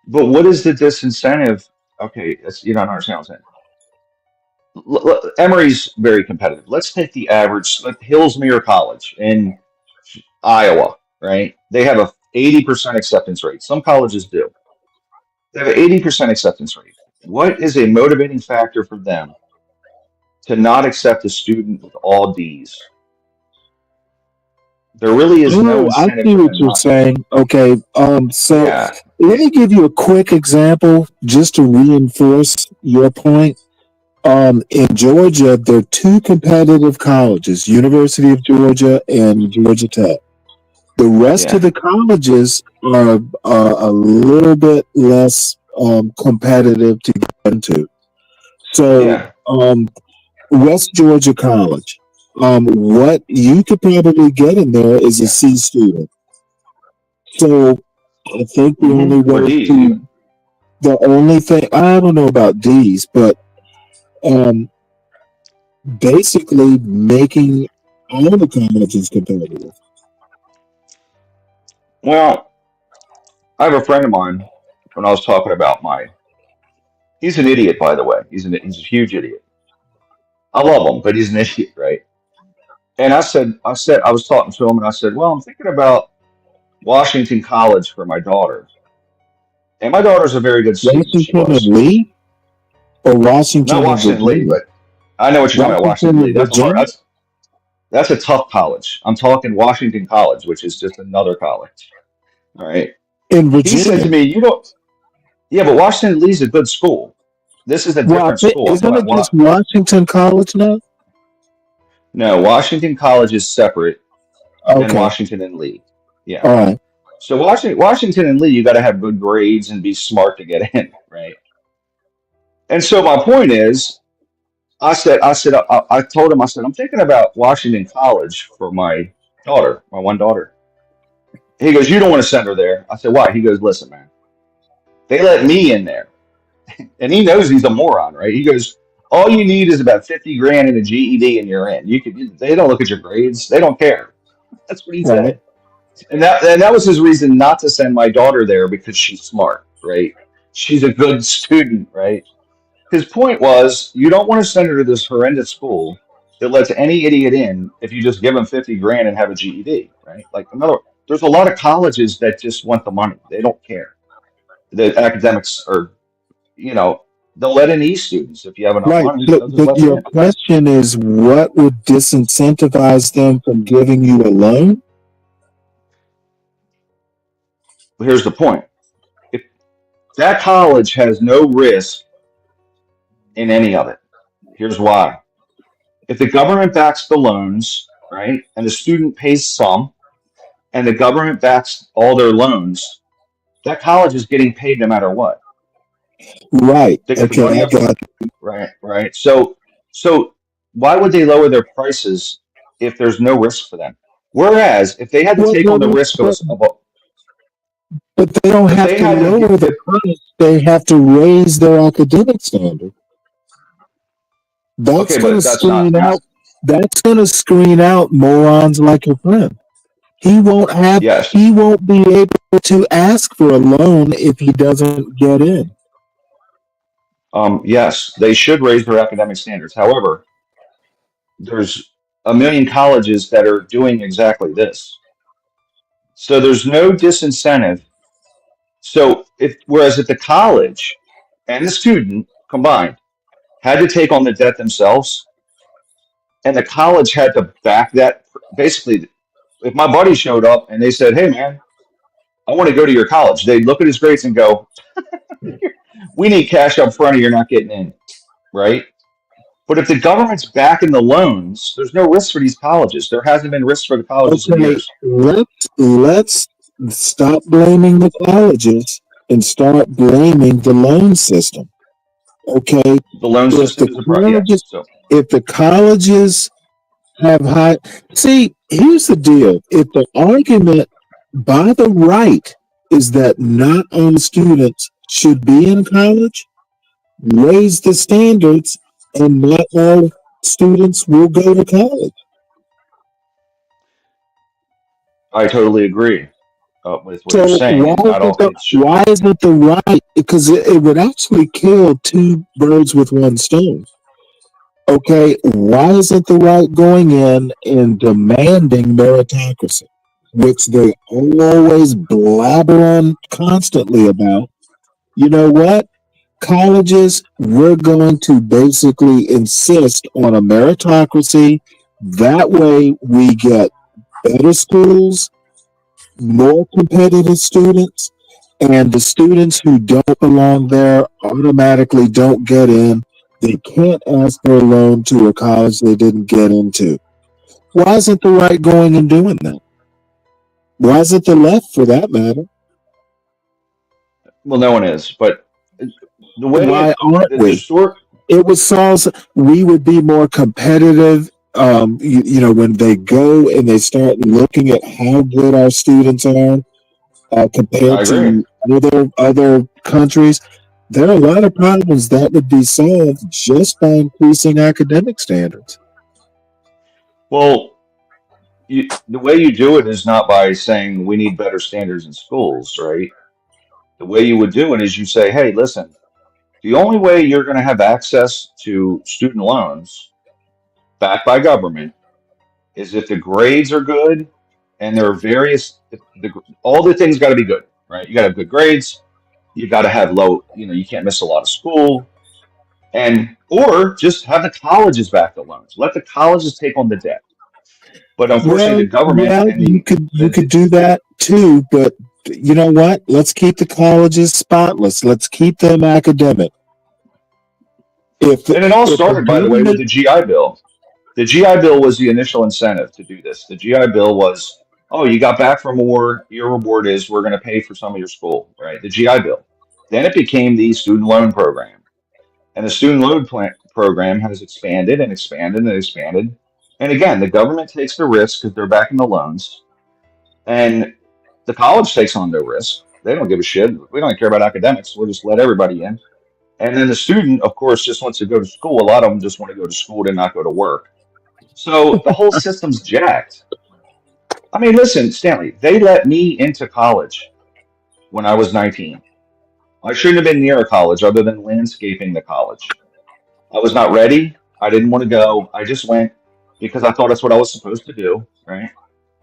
but what is the disincentive? Okay, you don't understand what I'm saying. Emory's very competitive. Let's take the average, like Hillsmere College in Iowa, right? They have a 80% acceptance rate. Some colleges do. They have an 80% acceptance rate. What is a motivating factor for them to not accept a student with all D's? There really is no Oh, I incentive see for what them you're not to. saying. Okay, so Yeah, let me give you a quick example just to reinforce your point. In Georgia, there are two competitive colleges, University of Georgia and Georgia Tech. The rest of yeah, the colleges are a little bit less competitive to get into. So, yeah. West Georgia College, what you could probably get in there is a C student. So, I think the only Or way D's to, even. the only thing, I don't know about D's, but um, basically making all the colleges competitive. Well, I have a friend of mine when I was talking about he's an idiot, by the way. He's a huge idiot. I love him, but he's an idiot, right? And I was talking to him and I said, well, I'm thinking about Washington College for my daughter. And my daughter's a very good student. She Washington and was. Lee or Not Washington and Washington Lee, Virginia? but I know what you're talking about, Washington Washington Lee. and Virginia? That's a tough college. I'm talking Washington College, which is just another college. All right. In He said Virginia. to me, you don't, yeah, but Washington Lee's a good school. This is a Well, different school. I'm talking isn't it about just Washington College now? no, Washington College is separate than Okay. Washington and Lee. Yeah. All right. So Washington and Lee, you got to have good grades and be smart to get in, right? And so my point is, I told him, I said, I'm thinking about Washington College for my daughter, my one daughter. He goes, you don't want to send her there. I said, why? He goes, listen, man, they let me in there. And he knows he's a moron, right? He goes, all you need is about 50 grand in a GED and you're in. They don't look at your grades. They don't care. That's what he Right. said. And that was his reason not to send my daughter there because she's smart, right? She's a good student, right? His point was, you don't want to send her to this horrendous school that lets any idiot in if you just give them 50 grand and have a GED, right? There's a lot of colleges that just want the money. They don't care. The academics are, you know, they'll let in E students if you have enough Right. money. But, They'll just but let them your in. question is, what would disincentivize them from giving you a loan? Here's the point. If that college has no risk in any of it, here's why. If the government backs the loans, right, and the student pays some, and the government backs all their loans, that college is getting paid no matter what. Right. They get the Okay, money I up front. got Right. So why would they lower their prices if there's no risk for them? Whereas if they had to well, take on the well, risk but, of a, but they don't if have they to had to lower get, the price. They have to raise their academic standard. That's okay, going to but that's not screen out. That's going to screen out morons like your friend. He won't have. yes. He won't be able to ask for a loan if he doesn't get in. Yes, they should raise their academic standards. However, there's a million colleges that are doing exactly this. So there's no disincentive. So whereas if the college and the student combined had to take on the debt themselves, and the college had to back that, basically, if my buddy showed up and they said, "Hey, man, I want to go to your college," they'd look at his grades and go, "We need cash up front, or you're not getting in," right? But if the government's backing the loans, there's no risk for these colleges. There hasn't been risk for the colleges in Okay, years. let's stop blaming the colleges and start blaming the loan system. Okay, The loan if system the is a colleges, yes. So if the colleges have high, see, here's the deal: if the argument by the right is that not all students should be in college, raise the standards, and not all students will go to college. I totally agree with what you're So saying, and not all kids should. why isn't the right? Because it would actually kill two birds with one stone. Okay, why isn't the right going in and demanding meritocracy, which they always blabber on constantly about? You know what? Colleges, we're going to basically insist on a meritocracy. That way, we get better schools, more competitive students, and the students who don't belong there automatically don't get in. They can't ask for a loan to a college they didn't get into. Why isn't the right going and doing that? Why isn't the left, for that matter? Well, no one is, but the way Why aren't the we? story. It would solve. We would be more competitive. When they go and they start looking at how good our students are, I compared agree. to other countries, there are a lot of problems that would be solved just by increasing academic standards. Well, the way you do it is not by saying we need better standards in schools, right? The way you would do it is you say, hey, listen, the only way you're going to have access to student loans backed by government is if the grades are good and there are all the things got to be good, right? You got to have good grades. You got to have you can't miss a lot of school. Or just have the colleges back the loans. Let the colleges take on the debt. But unfortunately, Well, the government yeah, and you could do that too, but you know what? Let's keep the colleges spotless. Let's keep them academic. and it all If the started, by the way, with government, the GI Bill. The GI Bill was the initial incentive to do this. The GI Bill was, oh, you got back from war, your reward is we're going to pay for some of your school, right? The GI Bill. Then it became the student loan program. And the student loan program has expanded and expanded and expanded. And again, the government takes the risk because they're backing the loans, and the college takes on their risk. They don't give a shit. We don't care about academics. We'll just let everybody in. And then the student, of course, just wants to go to school. A lot of them just want to go to school to not go to work. So the whole system's jacked. I mean, listen, Stanley, they let me into college when I was 19. I shouldn't have been near a college other than landscaping the college. I was not ready. I didn't want to go. I just went because I thought that's what I was supposed to do, right?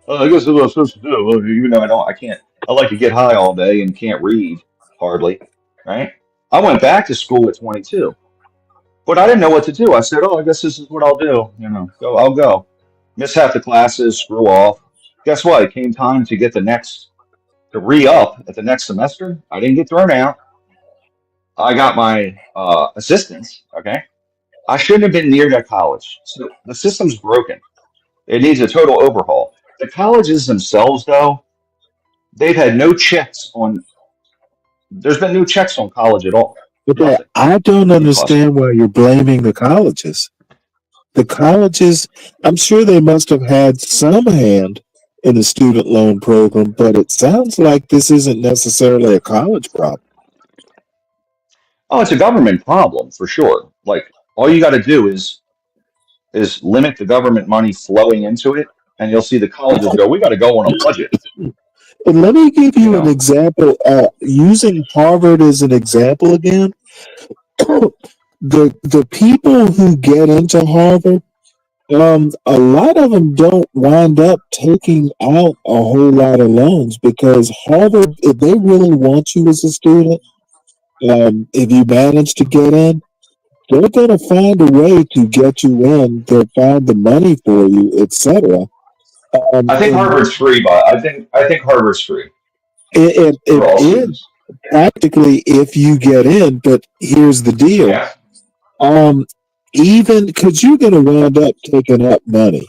Oh, I guess that's what I'm supposed to do. Well, even though I can't, I like to get high all day and can't read hardly, right? I went back to school at 22, but I didn't know what to do. I said, oh, I guess this is what I'll do. I'll go. Miss half the classes, screw off. Guess what? It came time to get to re-up at the next semester. I didn't get thrown out. I got my assistance, okay? I shouldn't have been near that college. So the system's broken. It needs a total overhaul. The colleges themselves, though, they've had no checks on. There's been no checks on college at all. Okay, I don't understand why you're blaming the colleges. The colleges, I'm sure they must have had some hand in the student loan program, but it sounds like this isn't necessarily a college problem. Oh, it's a government problem for sure. Like all you got to do is limit the government money flowing into it, and you'll see the colleges go. We got to go on a budget. And let me give you an example. Using Harvard as an example again, the people who get into Harvard, a lot of them don't wind up taking out a whole lot of loans because Harvard, if they really want you as a student, if you manage to get in, they're going to find a way to get you in. They'll find the money for you, etc. I think Harvard's free, but I think Harvard's free It for all is students. practically if you get in, but here's the deal. Yeah. Even because you're going to wind up taking up money,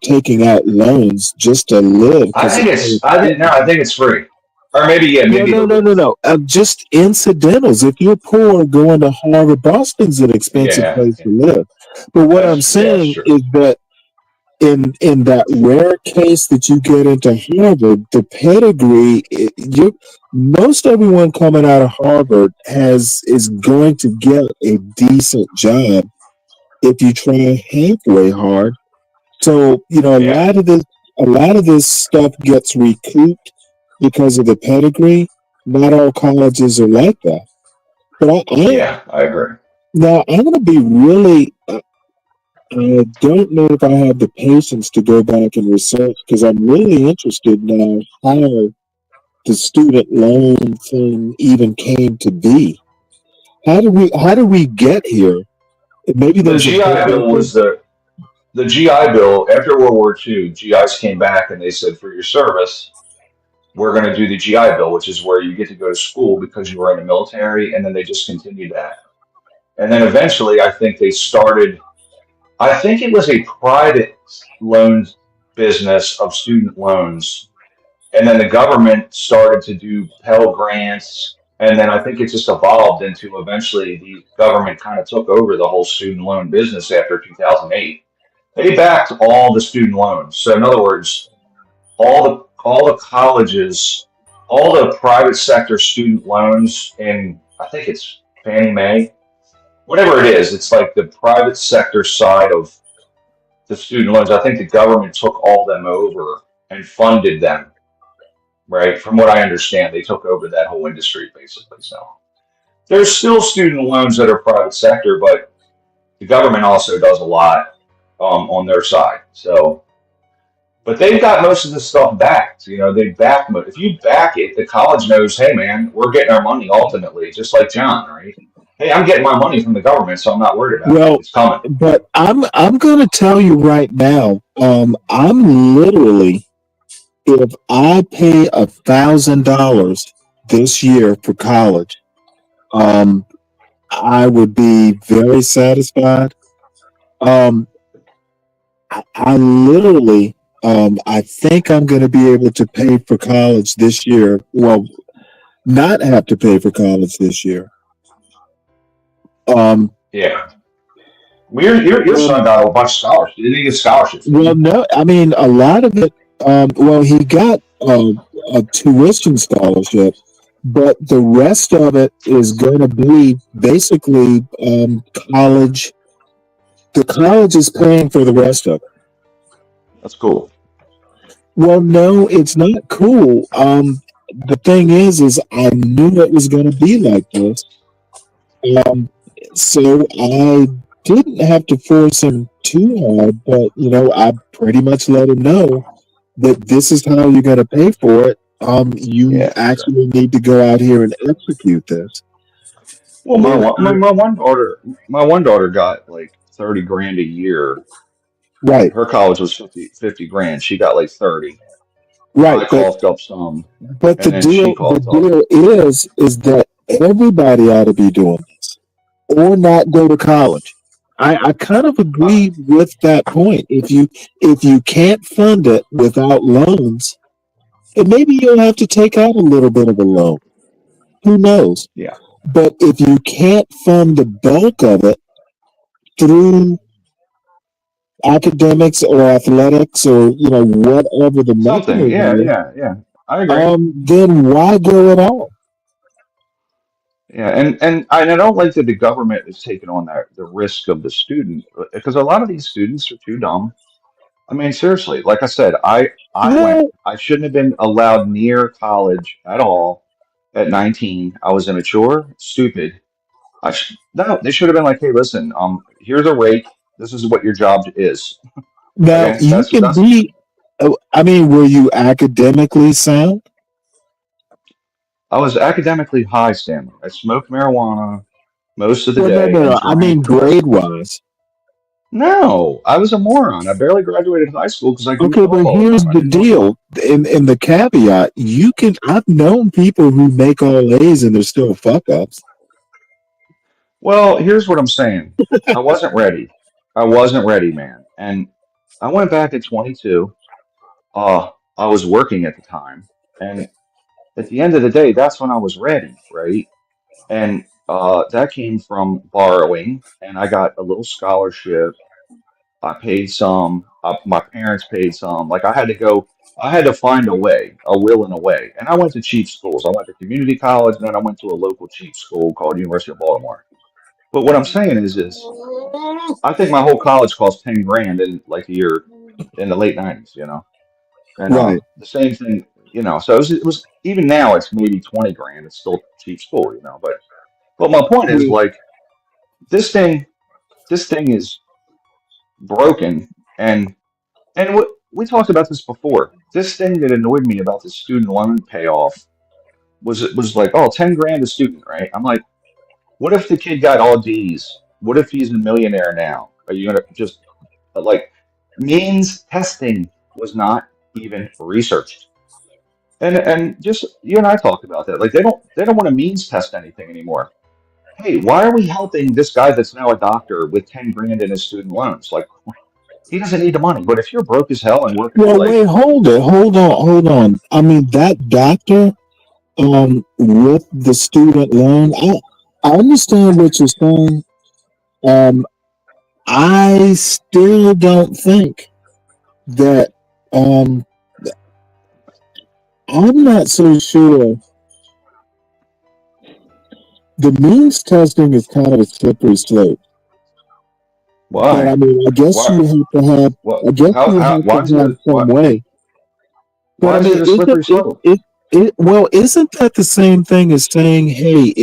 taking out loans just to live. I think it's free, or maybe No. Just incidentals. If you're poor, going to Harvard, Boston's an expensive Yeah. place to live. But what I'm saying is that in that rare case that you get into Harvard, the pedigree, most everyone coming out of Harvard is going to get a decent job if you try halfway hard. So a lot of this stuff gets recouped because of the pedigree. Not all colleges are like that. But I agree. now I'm going to be really. I don't know if I have the patience to go back and research because I'm really interested now how the student loan thing even came to be. How do we get here? Maybe The there's a GI Bill was the GI Bill after World War II. GIs came back and they said, for your service, we're going to do the GI Bill, which is where you get to go to school because you were in the military, and then they just continued that. And then eventually, I think they started. I think it was a private loans business of student loans. And then the government started to do Pell Grants. And then I think it just evolved into eventually the government kind of took over the whole student loan business after 2008. They backed all the student loans. So in other words, all the colleges, all the private sector student loans in, I think it's Fannie Mae, whatever it is, it's like the private sector side of the student loans. I think the government took all them over and funded them, right? From what I understand, they took over that whole industry basically. So there's still student loans that are private sector, but the government also does a lot on their side. So, but they've got most of the stuff backed. They back. If you back it, the college knows, hey man, we're getting our money ultimately, just like John, right? Hey, I'm getting my money from the government, so I'm not worried about it. It's coming. But I'm going to tell you right now, I'm literally, if I pay $1,000 this year for college, I would be very satisfied. I literally, I think I'm going to be able to pay for college this year. Well, not have to pay for college this year. Yeah. Well, your son got a bunch of scholarships. Didn't he get scholarships? Didn't Well, he? no, I mean a lot of it. Well, he got a tuition scholarship, but the rest of it is going to be basically college. The college is paying for the rest of it. That's cool. Well, no, it's not cool. The thing is I knew it was going to be like this. Um, so I didn't have to force him too hard, but I pretty much let him know that this is how you're going to pay for it. You Yeah, sure. actually need to go out here and execute this. Well, And my one daughter got like 30 grand a year. right, Her college was 50 grand. She got like 30. right, I coughed up some, but and then she the coughed up. deal is that everybody ought to be doing this or not go to college. I kind of Uh, agree with that point. If you can't fund it without loans, and maybe you'll have to take out a little bit of a loan. Who knows? yeah. But if you can't fund the bulk of it through academics or athletics or whatever the Something. mechanism Yeah, is, yeah, yeah. I agree. then why go at all? Yeah, and I don't like that the government is taking on the risk of the student because a lot of these students are too dumb. I mean, seriously, like I said, Well, I shouldn't have been allowed near college at all at 19. I was immature, stupid. No, they should have been like, hey, listen, here's a rake. This is what your job is. now Okay, you can that's. be. I mean, were you academically sound? I was academically high, Stanley. I smoked marijuana most of the Well, no, day no, and no. I drank mean, the rest grade of the day. wise. No, I was a moron. I barely graduated high school because I goofed Okay, off but all the here's time. I the didn't know any better. deal. In the caveat, you can. I've known people who make all A's and they're still fuck ups. Well, here's what I'm saying. I wasn't ready. I wasn't ready, man. And I went back at 22. I was working at the time, and at the end of the day, that's when I was ready, right? And that came from borrowing, and I got a little scholarship. I paid some. My parents paid some. Like I had to go. I had to find a way, a will and a way. And I went to cheap schools. I went to community college, and then I went to a local cheap school called University of Baltimore. But what I'm saying is I think my whole college cost 10 grand in like a year in the late 90s, you know? And Right. the same thing, you know. So it was even now it's maybe 20 grand. It's still cheap school, you know. But my point is Well, like this thing this thing is broken and what we talked about this before. This thing that annoyed me about the student loan payoff was like, oh, 10 grand a student, right? I'm like, what if the kid got all D's? What if he's a millionaire now? Are you gonna just like means testing was not even researched? And just you and I talked about that. Like they don't want to means test anything anymore. Hey, why are we helping this guy that's now a doctor with 10 grand in his student loans? Like he doesn't need the money. But if you're broke as hell and working at like wait, hold it, hold on. I mean, that doctor, with the student loan, I understand what you're saying. Um, I still don't think that. Um, I'm not so sure. The means testing is kind of a slippery slope. But I why? mean, I guess Why you have to have. what I guess you how have to why is have it some way. But why I is mean, it a isn't slippery slope? well, isn't that the same thing as saying, hey,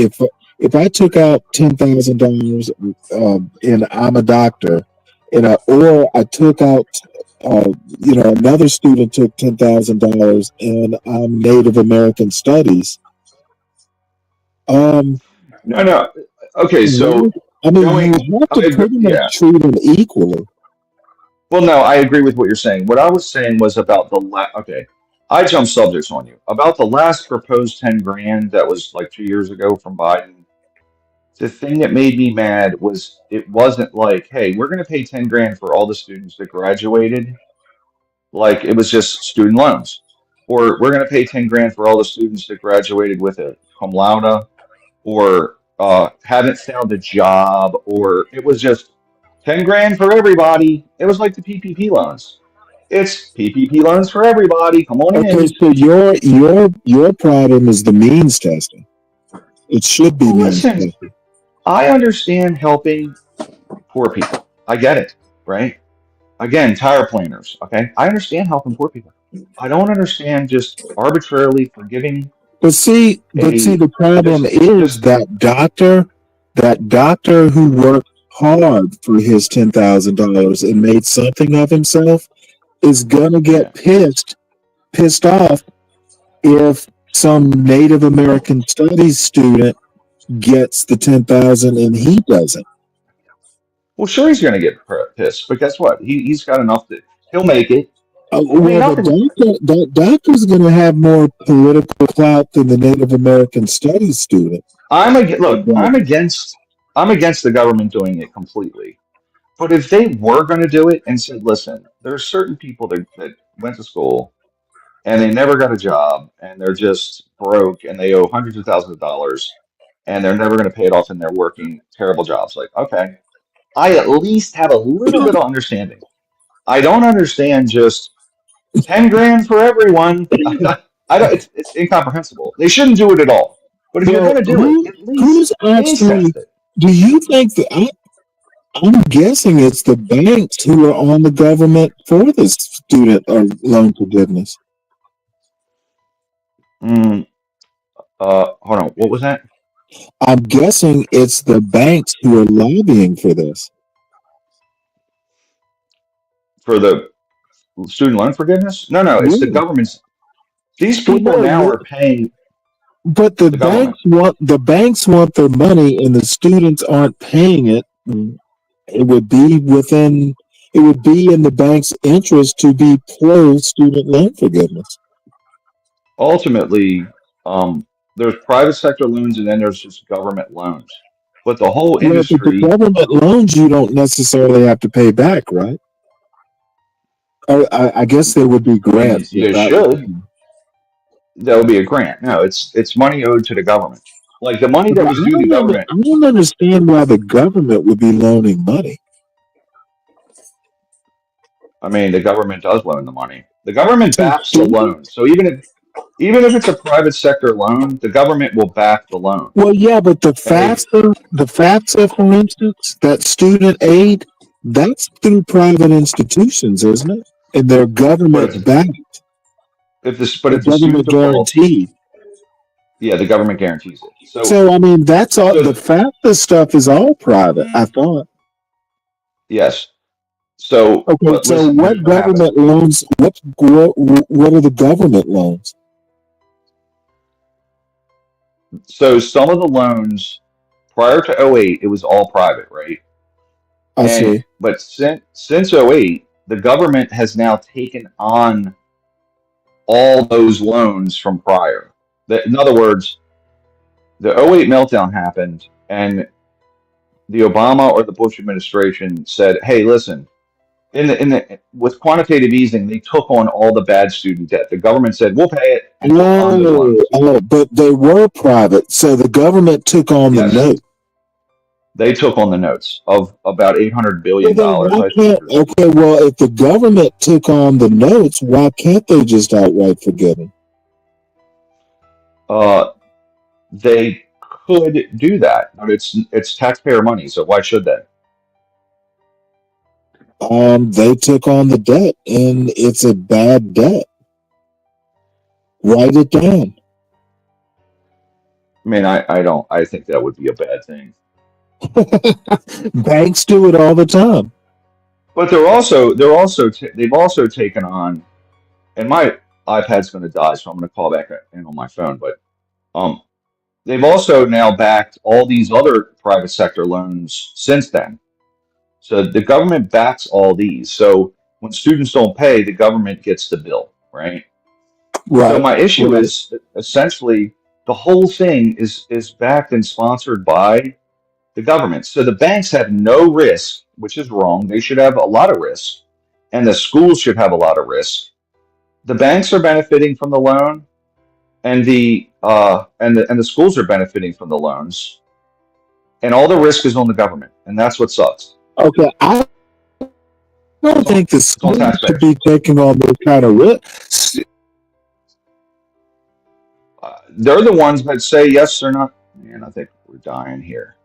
if I took out $10,000, and I'm a doctor, or I took out, another student took $10,000 and I'm Native American Studies. Um, No, no. Okay, well, so I mean, you going have I to agree, pretty much yeah. treat them equally. Well, no, I agree with what you're saying. What I was saying was about okay. I jumped subjects on you. About the last proposed 10 grand that was like 2 years ago from Biden. The thing that made me mad was it wasn't like, hey, we're going to pay 10 grand for all the students that graduated. Like it was just student loans. Or we're going to pay 10 grand for all the students that graduated with a cum laude. Or haven't found a job, or it was just 10 grand for everybody. It was like the PPP loans. It's PPP loans for everybody. Come on Okay, in. so your problem is the means testing. It should be Well, means listen, testing. I understand helping poor people. I get it, right? Again, tire planners, okay? I understand helping poor people. I don't understand just arbitrarily forgiving But see, a the problem is just that doctor who worked hard for his $10,000 and made something of himself is gonna yeah. get pissed off if some Native American Studies student gets the 10,000 and he doesn't. Well, sure, he's going to get pissed, but guess what? He's got enough that he'll make it. I mean, Well, the nothing. doctor's going to have more political clout than the Native American Studies student. Look. I'm against the government doing it completely. But if they were going to do it and said, listen, there are certain people that went to school and they never got a job and they're just broke and they owe hundreds of thousands of dollars and they're never going to pay it off and they're working terrible jobs. Like, okay, I at least have a little bit of understanding. I don't understand just 10 grand for everyone. I don't. It's incomprehensible. They shouldn't do it at all. But if you're Well, going to do it, who at who's least means actually? test it. Do you think that I'm guessing it's the banks who are on the government for this student or loan forgiveness? Mm, hold on. What was that I'm guessing it's the banks who are lobbying for this. for the student loan forgiveness? No, it's the Yeah. government's. These Well, people now no, are paying but the the government. banks want their money, and the students aren't paying it. It would be within. It would be in the bank's interest to be pro student loan forgiveness. Ultimately, there's private sector loans and then there's just government loans. But the whole Yeah, but the industry, government loans you don't necessarily have to pay back, right? I guess there would be I mean, grants if you that was should. done. That would be a grant. No, it's money owed to the government. Like the money But that was due the government. I don't understand why the government would be loaning money. I mean, the government does loan the money. The government To backs the loan. students? So even if it's a private sector loan, the government will back the loan. Well, yeah, but And if the FAFSA, for instance, that student aid, that's through private institutions, isn't it? And they're but if government backed, if the student government defaults, guaranteed. yeah, the government guarantees it. So So, I mean, that's all. The so FAFSA stuff is all private, I thought. yes. So Okay, but so listen, here's what what happened. government loans? What are the government loans? So some of the loans prior to '08, it was all private, right? I see. But since '08, the government has now taken on all those loans from prior. In other words, the '08 meltdown happened, and the Obama or the Bush administration said, "Hey, listen, with quantitative easing, they took on all the bad student debt. The government said, we'll pay it,' and took on those loans. But they were private, so the government took on the Yes, note. they took on the notes of about $800 Well, billion, then why I think. can't? Okay, well, if the government took on the notes, why can't they just outright forgive them? Uh, they could do that, but it's taxpayer money, so why should they? They took on the debt, and it's a bad debt. Write it down. I mean, I think that would be a bad thing. Banks do it all the time. But they've also taken on, and my iPad's going to die, so I'm going to call back in on my phone. But um, they've also now backed all these other private sector loans since then. So the government backs all these. So when students don't pay, the government gets the bill, right? So Right. my issue Right. is essentially the whole thing is backed and sponsored by the government. So the banks have no risk, which is wrong. They should have a lot of risk, and the schools should have a lot of risk. The banks are benefiting from the loan, and the schools are benefiting from the loans. and all the risk is on the government, and that's what sucks. Okay, I don't think the It's on school should taxpayers. be taking on this kind of risk. They're the ones that say yes or not. Man, I think we're dying here.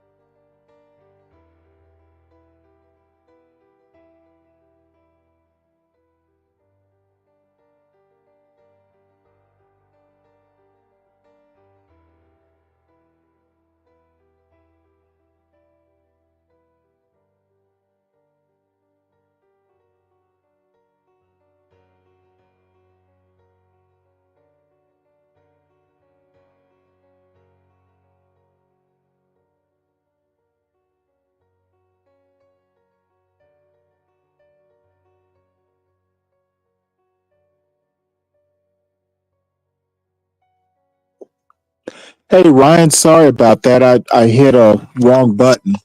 Hey Ryan, sorry about that. I hit a wrong button.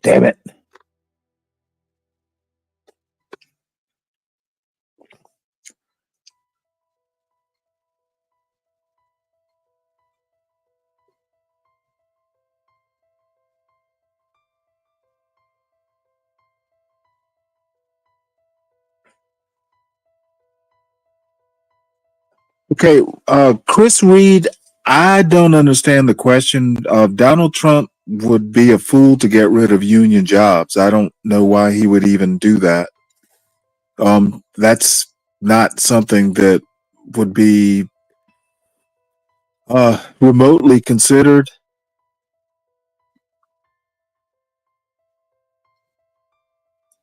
Damn it. Okay, Chris Reed, I don't understand the question. Donald Trump would be a fool to get rid of union jobs. I don't know why he would even do that. That's not something that would be remotely considered.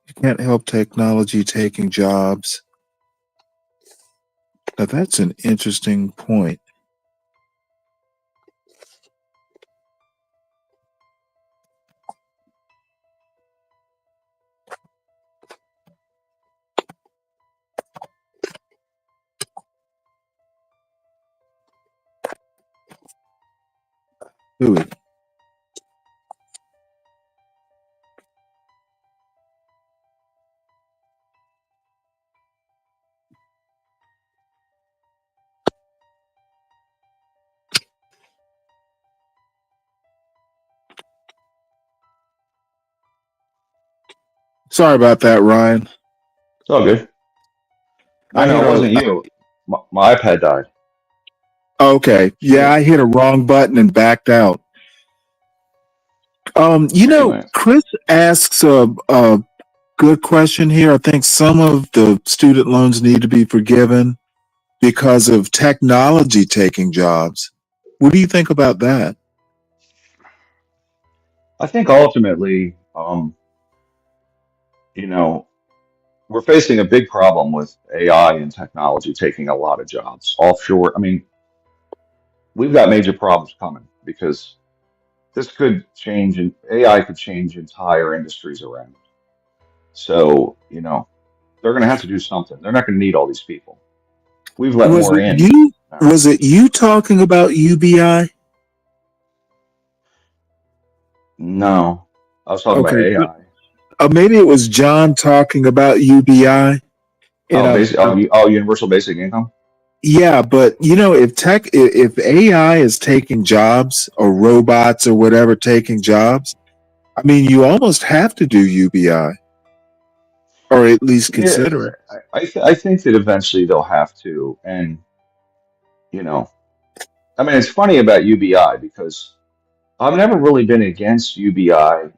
You can't help technology taking jobs. Now, that's an interesting point. Ooh. Sorry about that, Ryan. It's all good. No, I hit it a. wasn't you. My iPad died. Okay, yeah, I hit a wrong button and backed out. Anyway, Chris asks a good question here. I think some of the student loans need to be forgiven because of technology taking jobs. What do you think about that? I think ultimately, you know, we're facing a big problem with AI and technology taking a lot of jobs offshore. I mean, we've got major problems coming because this could change, and AI could change entire industries around. So, they're going to have to do something. They're not going to need all these people. We've let Was more it in. you? Was it you talking about UBI? No, I was talking about Okay, AI. maybe it was John talking about UBI. And Oh, universal basic income. yeah, but if AI is taking jobs or robots or whatever taking jobs, I mean, you almost have to do UBI or at least Yeah, consider it. I think that eventually they'll have to, and you know, I mean, it's funny about UBI because I've never really been against UBI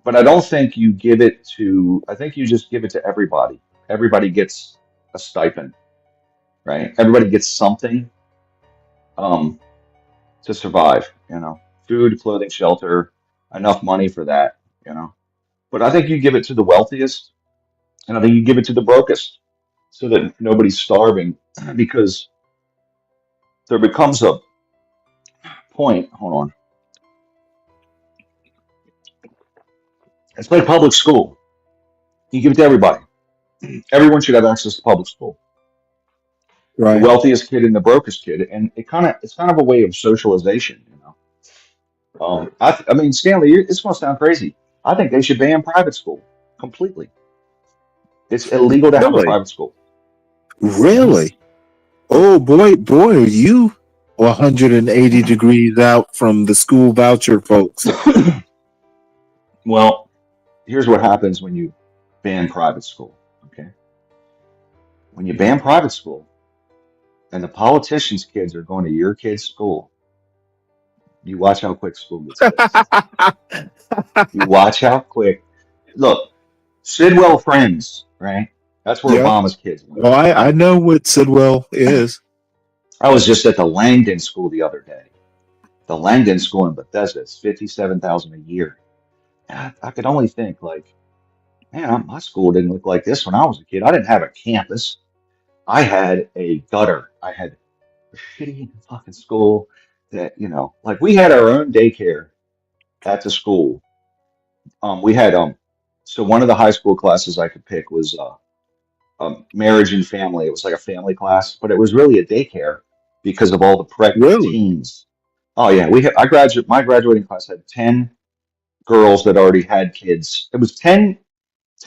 but I don't think you give it to, I think you just give it to everybody. Everybody gets a stipend, right? Everybody gets something um, to survive, food, clothing, shelter, enough money for that. But I think you give it to the wealthiest, and I think you give it to the brokest so that nobody's starving because there becomes a point, hold on. It's like public school. You give it to everybody. Everyone should have access to public school. The Right. wealthiest kid and the brokest kid, and it's kind of a way of socialization. I mean, Stanley, it's going to sound crazy. I think they should ban private school completely. It's illegal to have a Really? private school. Really? Oh boy, are you 180 degrees out from the school voucher folks? Well, here's what happens when you ban private school. Okay, when you ban private school and the politicians' kids are going to your kid's school, you watch how quick school gets fixed. You watch how quick. Look, Sidwell Friends, right? That's where Yeah. Obama's kids went. Well, I know what Sidwell is. I was just at the Langdon School the other day. The Langdon School in Bethesda is $57,000 a year. And I could only think like, man, my school didn't look like this when I was a kid. I didn't have a campus. I had a gutter. I had a shitty fucking school that, like we had our own daycare at the school. We had so one of the high school classes I could pick was marriage and family. It was like a family class, but it was really a daycare because of all the pregnant Really? teens. Oh yeah, my graduating class had 10 girls that already had kids. It was 10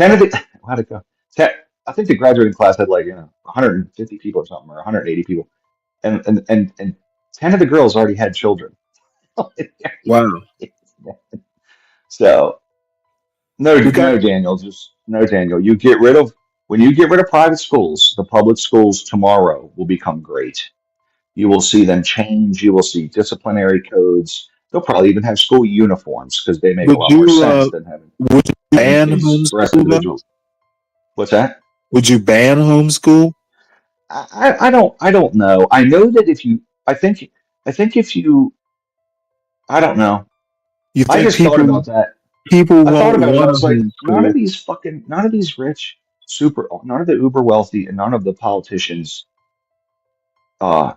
of the how'd it go? 10, I think the graduating class had like 150 people or something, or 180 people, and 10 of the girls already had children. Wow. So no, We got Daniel, just no, Daniel. When you get rid of private schools, the public schools tomorrow will become great. You will see them change. You will see disciplinary codes. They'll probably even have school uniforms because they make a would lot more you sense than having ban express homeschool though? individuals. What's that? Would you ban homeschool? I don't know. I know that I think if you, I don't know. You I think just thought about that. people I thought won't about it. I want was to like, none of homeschool? these rich, none of the uber wealthy, and none of the politicians. Uh,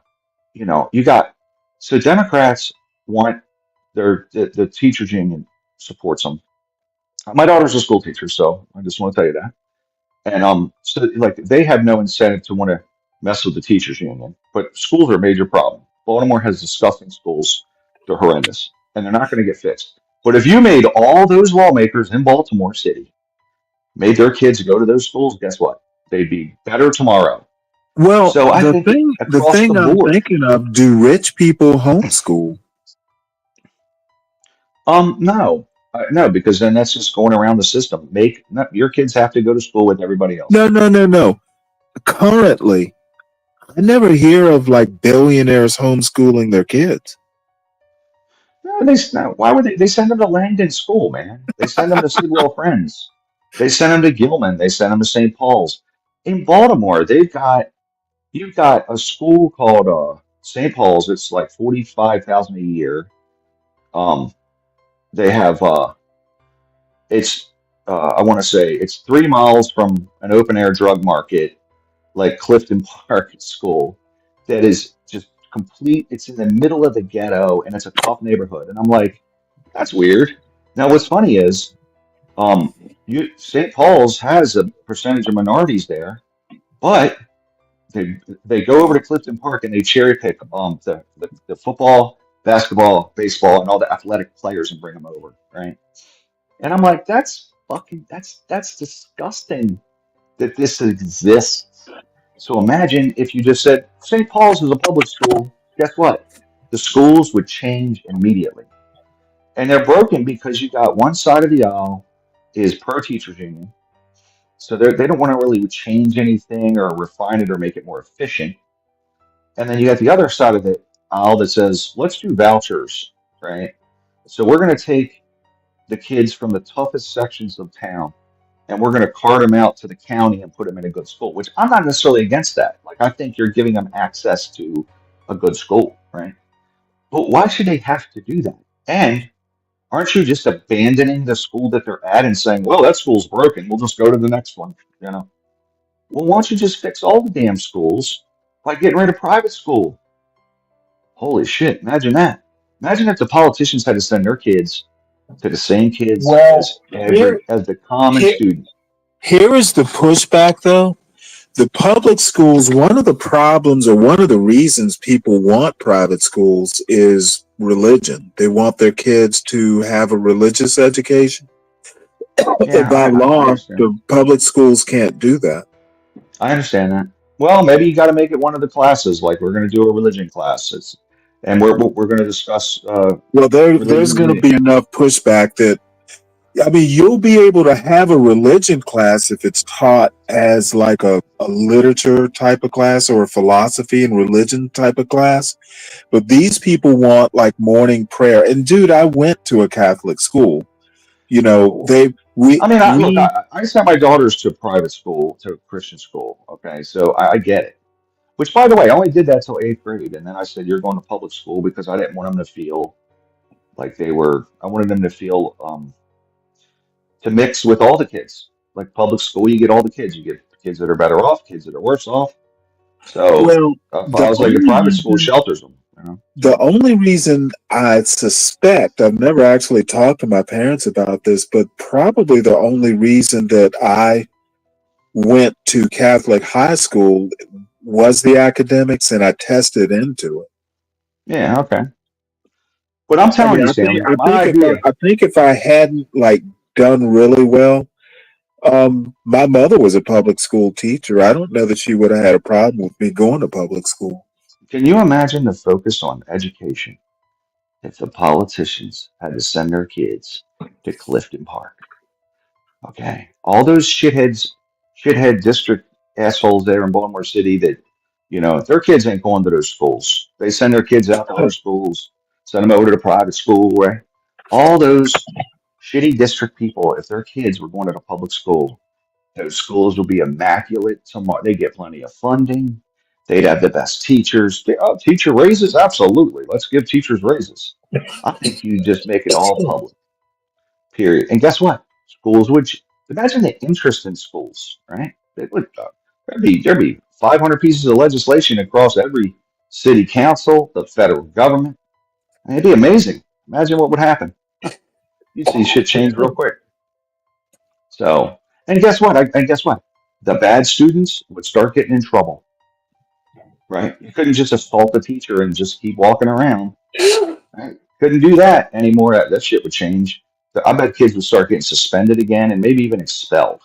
you got so Democrats want the teachers union supports them. My daughter's a school teacher, so I just want to tell you that. And so like they have no incentive to want to mess with the teachers union, but schools are a major problem. Baltimore has disgusting schools; they're horrendous, and they're not going to get fixed. But if you made all those lawmakers in Baltimore City made their kids go to those schools, guess what? They'd be better tomorrow. Well, So I the think thing across the I'm board, thinking of, do rich people homeschool? no, no, because then that's just going around the system. Your kids have to go to school with everybody else. No. Currently, I never hear of like billionaires homeschooling their kids. No, why would they send them to Langdon School, man? They send them to Sidwell Friends. They send them to Gilman. They send them to St. Paul's. In Baltimore, you've got a school called St. Paul's. It's like 45,000 a year. Um, they have it's I want to say it's 3 miles from an open air drug market like Clifton Park School that is just complete. It's in the middle of the ghetto and it's a tough neighborhood. And I'm like, that's weird. Now, what's funny is, St. Paul's has a percentage of minorities there, but they go over to Clifton Park and they cherry pick the football, basketball, baseball, and all the athletic players and bring them over, right? And I'm like, that's disgusting that this exists. So imagine if you just said St. Paul's is a public school. Guess what? The schools would change immediately. And they're broken because you got one side of the aisle is pro teachers union. So they don't want to really change anything or refine it or make it more efficient. And then you got the other side of the aisle that says, let's do vouchers, right? So we're going to take the kids from the toughest sections of town and we're going to cart them out to the county and put them in a good school, which I'm not necessarily against that. Like, I think you're giving them access to a good school, right? But why should they have to do that? And aren't you just abandoning the school that they're at and saying, well, that school's broken. We'll just go to the next one, Well, why don't you just fix all the damn schools by getting rid of private school? Holy shit, imagine that. Imagine if the politicians had to send their kids to the same kids Well, as the common here, student. here is the pushback though. The public schools, one of the problems or one of the reasons people want private schools is religion. They want their kids to have a religious education. Yeah, By I law, understand. the public schools can't do that. I understand that. Well, maybe you got to make it one of the classes. Like we're going to do a religion class. And we're going to discuss Well, religion there's and going to media. be enough pushback that, I mean, you'll be able to have a religion class if it's taught as like a literature type of class or a philosophy and religion type of class. But these people want like morning prayer. And dude, I went to a Catholic school. You know, I mean, look, I sent my daughters to private school, to Christian school. Okay, so I get it. Which, by the way, I only did that till 8th grade, and then I said you're going to public school because I didn't want them to feel like they were. I wanted them to feel to mix with all the kids. Like public school, you get all the kids. You get kids that are better off, kids that are worse off. So well, I the was like, the only private school reason shelters them. You know? the only reason I suspect, I've never actually talked to my parents about this, but probably the only reason that I went to Catholic high school was the academics, and I tested into it. Yeah, okay. But I'm I telling mean, you, Stanley, my I idea. think if I hadn't like done really well, my mother was a public school teacher. I don't know that she would have had a problem with me going to public school. Can you imagine the focus on education if the politicians had to send their kids to Clifton Park? Okay. All those shithead district assholes there in Baltimore City that, their kids ain't going to those schools. They send their kids out to other schools, send them over to the private school, right? All those shitty district people, if their kids were going to the public school, those schools will be immaculate tomorrow. They get plenty of funding. They'd have the best teachers. Teacher raises? Absolutely. Let's give teachers raises. I think you just make it all public. Period. And guess what? Schools would imagine the interest in schools, right? They would there'd be 500 pieces of legislation across every city council, the federal government. And it'd be amazing. Imagine what would happen. You'd see shit change real quick. So, and guess what? And guess what? The bad students would start getting in trouble, right? You couldn't just assault the teacher and just keep walking around. Right? Couldn't do that anymore. That shit would change. I bet kids would start getting suspended again and maybe even expelled.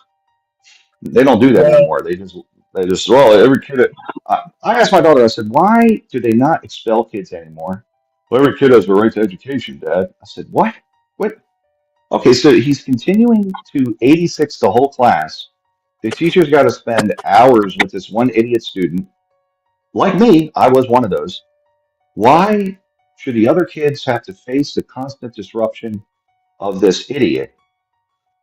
They don't do that anymore. They just well, every kid. I asked my daughter. I said, why do they not expel kids anymore? Well, every kid has a right to education, Dad. I said, what? What? Okay, so he's continuing to 86 the whole class. The teacher's got to spend hours with this one idiot student. Like me, I was one of those. Why should the other kids have to face the constant disruption of this idiot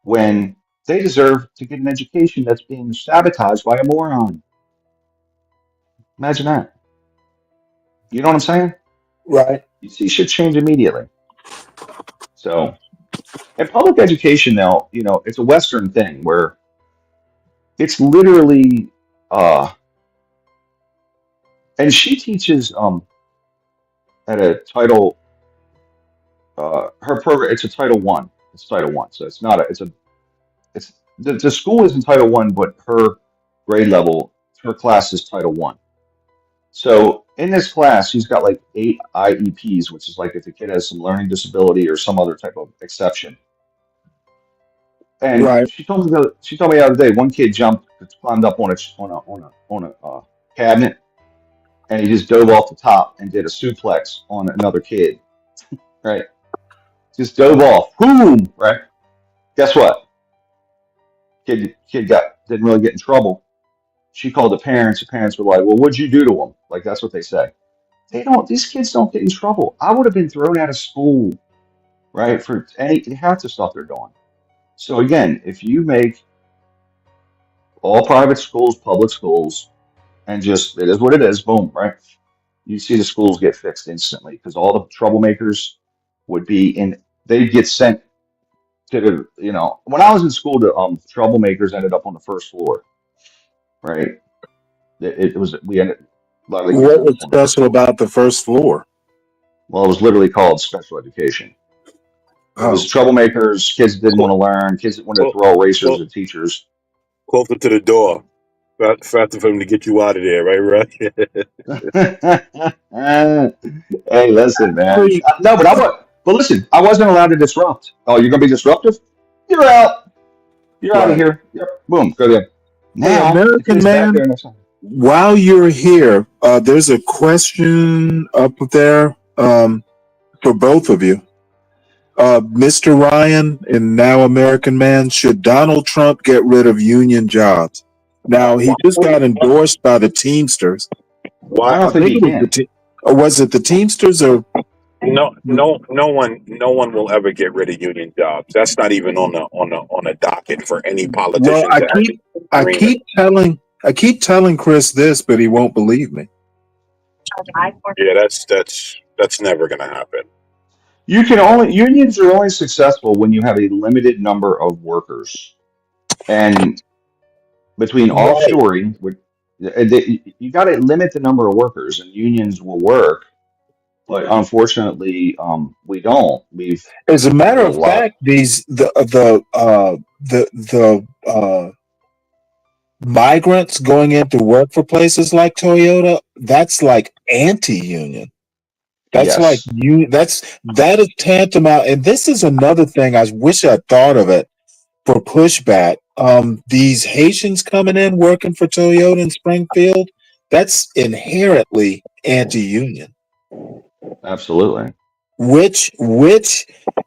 when they deserve to get an education that's being sabotaged by a moron? Imagine that. You know what I'm saying? Right. You see shit change immediately. So, and public education now, it's a Western thing where it's literally, and she teaches at a title, her program. It's a Title One. It's Title One, so it's not a. It's the school is in Title One, but her grade level, her class is Title One. So in this class, she's got like 8 IEPs, which is like if the kid has some learning disability or some other type of exception. And Right. she told me the other day, one kid climbed up on a cabinet, and he just dove off the top and did a suplex on another kid. Right, just dove off, boom. Right. Guess what? Kid didn't really get in trouble. She called the parents. The parents were like, "Well, what'd you do to him?" Like that's what they say. These kids don't get in trouble. I would have been thrown out of school, right, for half the stuff they're doing. So again, if you make all private schools public schools and just it is what it is, boom, right? You see the schools get fixed instantly because all the troublemakers would be they'd get sent to when I was in school, the troublemakers ended up on the first floor, right? It was we ended a lot of the kids What ended was up on the first special floor. about the first floor? Well, it was literally called special education. It was troublemakers, kids that didn't want to learn, kids that wanted to throw erasers at teachers. Closer to the door. Faster for him to get you out of there, right? Hey, listen, man. No, but listen, I wasn't allowed to disrupt. Oh, you're gonna be disruptive? You're out. You're out of Right. here. Yep. Boom. Go there. Hey, Now the American kid's back man, there and while you're here, there's a question up there for both of you. Mr. Ryan and Now American Man, should Donald Trump get rid of union jobs? Now, he just got endorsed by the Teamsters. I don't I think think he it was can. or was it the Teamsters or No one will ever get rid of union jobs. That's not even on the docket for any well, politician to actually I arena. keep telling Chris this, but he won't believe me. Yeah, that's never gonna happen. Unions are only successful when you have a limited number of workers. And between Right. offshoring, you got to limit the number of workers, and unions will work. But unfortunately, we don't. As a matter There's a of lot. fact, the migrants going in to work for places like Toyota, that's like anti-union. That's like Yes, that is tantamount. And this is another thing I wish I thought of it for pushback. These Haitians coming in working for Toyota in Springfield, that's inherently anti-union. absolutely. Which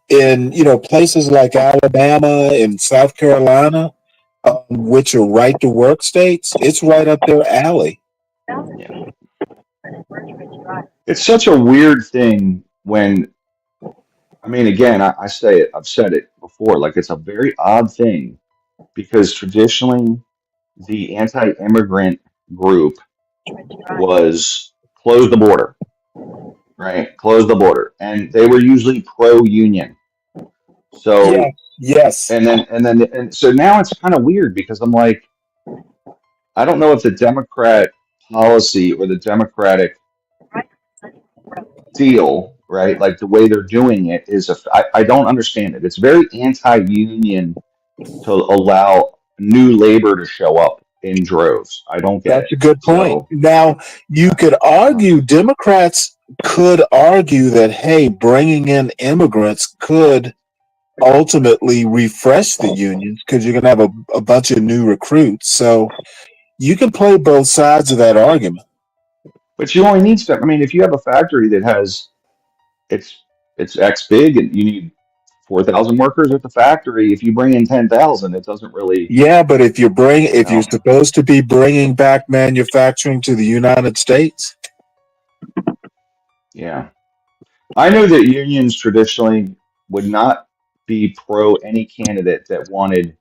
in places like Alabama and South Carolina, which are right to work states, it's right up their alley. Yeah. It's such a weird thing when, I mean, again, I say it, I've said it before, like it's a very odd thing because traditionally the anti-immigrant group was close the border, right? Close the border. And they were usually pro-union. Yeah. So, Yes. and so now it's kind of weird because I'm like, I don't know if the Democrat policy or the Democratic deal, right? Like the way they're doing it I don't understand it. It's very anti-union to allow new labor to show up in droves. I don't get That's it. a good point. So, Now, you could argue, Democrats could argue that, hey, bringing in immigrants could ultimately refresh the unions because you're going to have a bunch of new recruits. So you can play both sides of that argument. but you only need stuff. I mean, if you have a factory that has it's it's X big and you need 4,000 workers at the factory, if you bring in 10,000, it doesn't really, Yeah, but if you you're know, supposed to be bringing back manufacturing to the United States, yeah. I know that unions traditionally would not be pro any candidate that wanted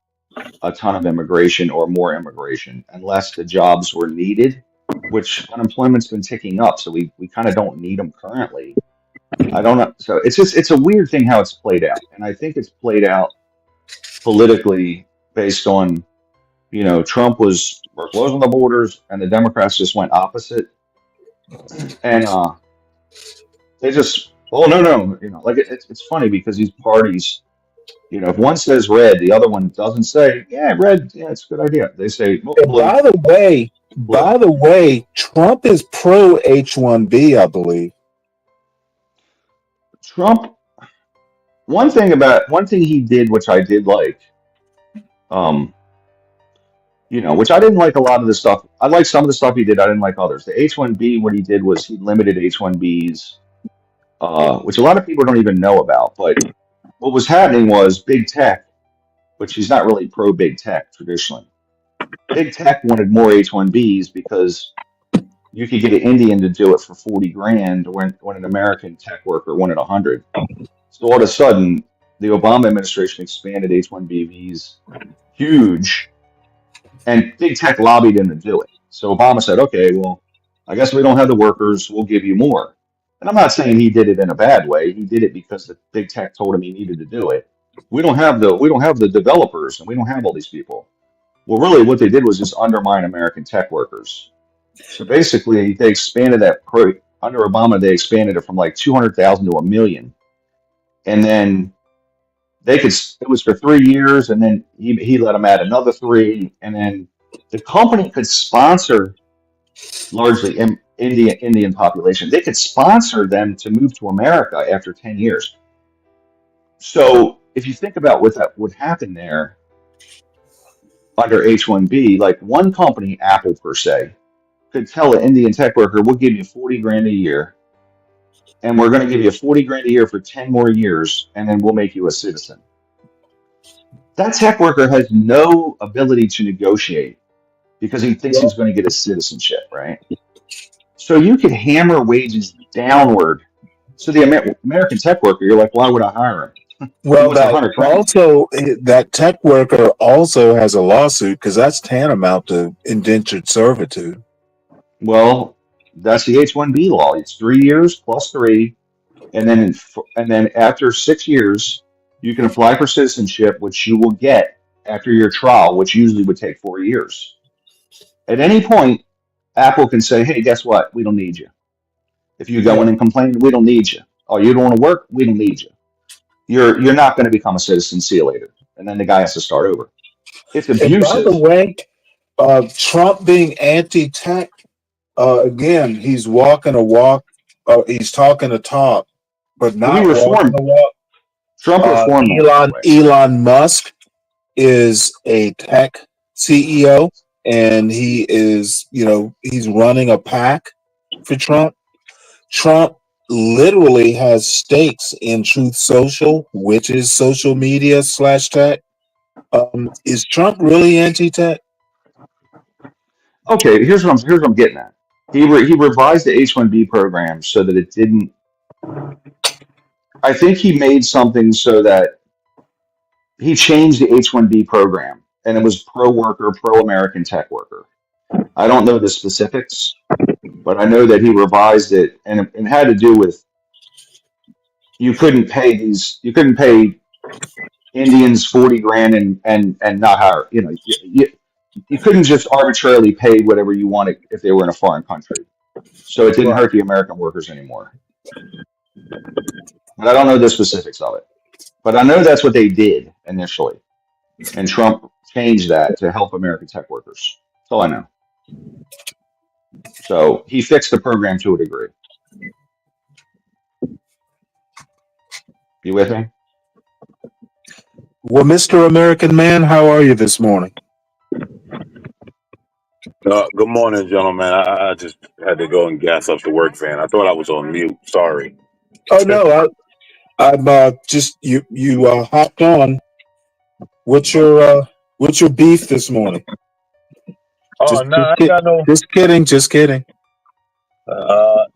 a ton of immigration or more immigration unless the jobs were needed, which unemployment's been ticking up, so we kind of don't need them currently. I don't know. So it's a weird thing how it's played out. And I think it's played out politically based on, Trump was we're closing the borders and the Democrats just went opposite. And they just, oh no, like it's funny because these parties, if one says red, the other one doesn't say, yeah, red, yeah, it's a good idea. They say, well, and blue, by blue. the way, Trump is pro H-1B, I believe. Trump, one thing he did, which I did like, um, which I didn't like a lot of the stuff. I liked some of the stuff he did. I didn't like others. The H-1B, what he did was he limited H-1Bs, which a lot of people don't even know about. But what was happening was big tech, which he's not really pro big tech traditionally. Big tech wanted more H-1Bs because you could get an Indian to do it for 40 grand when an American tech worker wanted 100. So all of a sudden, the Obama administration expanded H-1B visas huge, and big tech lobbied him to do it. So Obama said, okay, well, I guess we don't have the workers, we'll give you more. And I'm not saying he did it in a bad way. He did it because the big tech told him he needed to do it. We don't have the developers and we don't have all these people. Well, really what they did was just undermine American tech workers. So basically they expanded under Obama they expanded it from like 200,000 to a million. And then it was for 3 years, and then he let them add another three, and then the company could sponsor largely Indian population. They could sponsor them to move to America after 10 years. So if you think about what that would happen there under H-1B, like one company, Apple per se, could tell an Indian tech worker, we'll give you 40 grand a year, and we're going to give you 40 grand a year for 10 more years, and then we'll make you a citizen. That tech worker has no ability to negotiate because he thinks he's going to get a citizenship, right? So you could hammer wages downward. So the American tech worker, you're like, why would I hire him? He Well, wants 100 grand. also that tech worker also has a lawsuit because that's tantamount to indentured servitude. Well, that's the H-1B law. It's 3 years plus 3, and then after 6 years, you can apply for citizenship, which you will get after your trial, which usually would take 4 years. At any point, Apple can say, "Hey, guess what? We don't need you. If you go in and complain, we don't need you. Oh, you don't want to work? We don't need you. You're not going to become a citizen. See you later." And then the guy has to start over. It's And by abusive. the way, Trump being anti-tech, again, he's walking a walk. He's talking a talk, but Well, he not walking reformed. a walk. Trump reformed that, by the way. Elon Musk is a tech CEO, and he is, he's running a PAC for Trump. Trump literally has stakes in Truth Social, which is social media / tech. Is Trump really anti-tech? Okay, here's what I'm getting at. He revised the H-1B program so that it didn't. I think he made something so that he changed the H-1B program, and it was pro-worker, pro-American tech worker. I don't know the specifics, but I know that he revised it, and it had to do with you couldn't pay Indians 40 grand and not hire. You couldn't just arbitrarily pay whatever you wanted if they were in a foreign country. So it didn't hurt the American workers anymore. But I don't know the specifics of it. But I know that's what they did initially. And Trump changed that to help American tech workers. That's all I know. So he fixed the program to a degree. You with me? Well, Mr. American Man, how are you this morning? Good morning, gentlemen. I just had to go and gas up the work van. I thought I was on mute. Sorry. Oh no, I'm just you hopped on. What's your beef this morning? Oh, no, I ain't got no. Just kidding.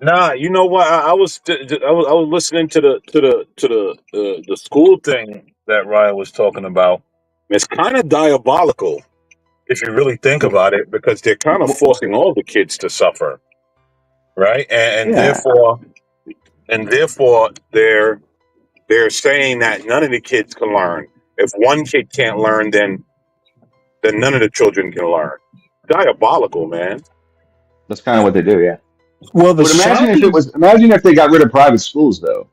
Nah, you know what? I was listening to the school thing that Ryan was talking about. It's kind of diabolical if you really think about it, because they're kind of forcing all the kids to suffer, right? And therefore they're saying that none of the kids can learn. If one kid can't learn, then none of the children can learn. Diabolical, man. That's kind of what they do, yeah. Well, but imagine if they got rid of private schools, though.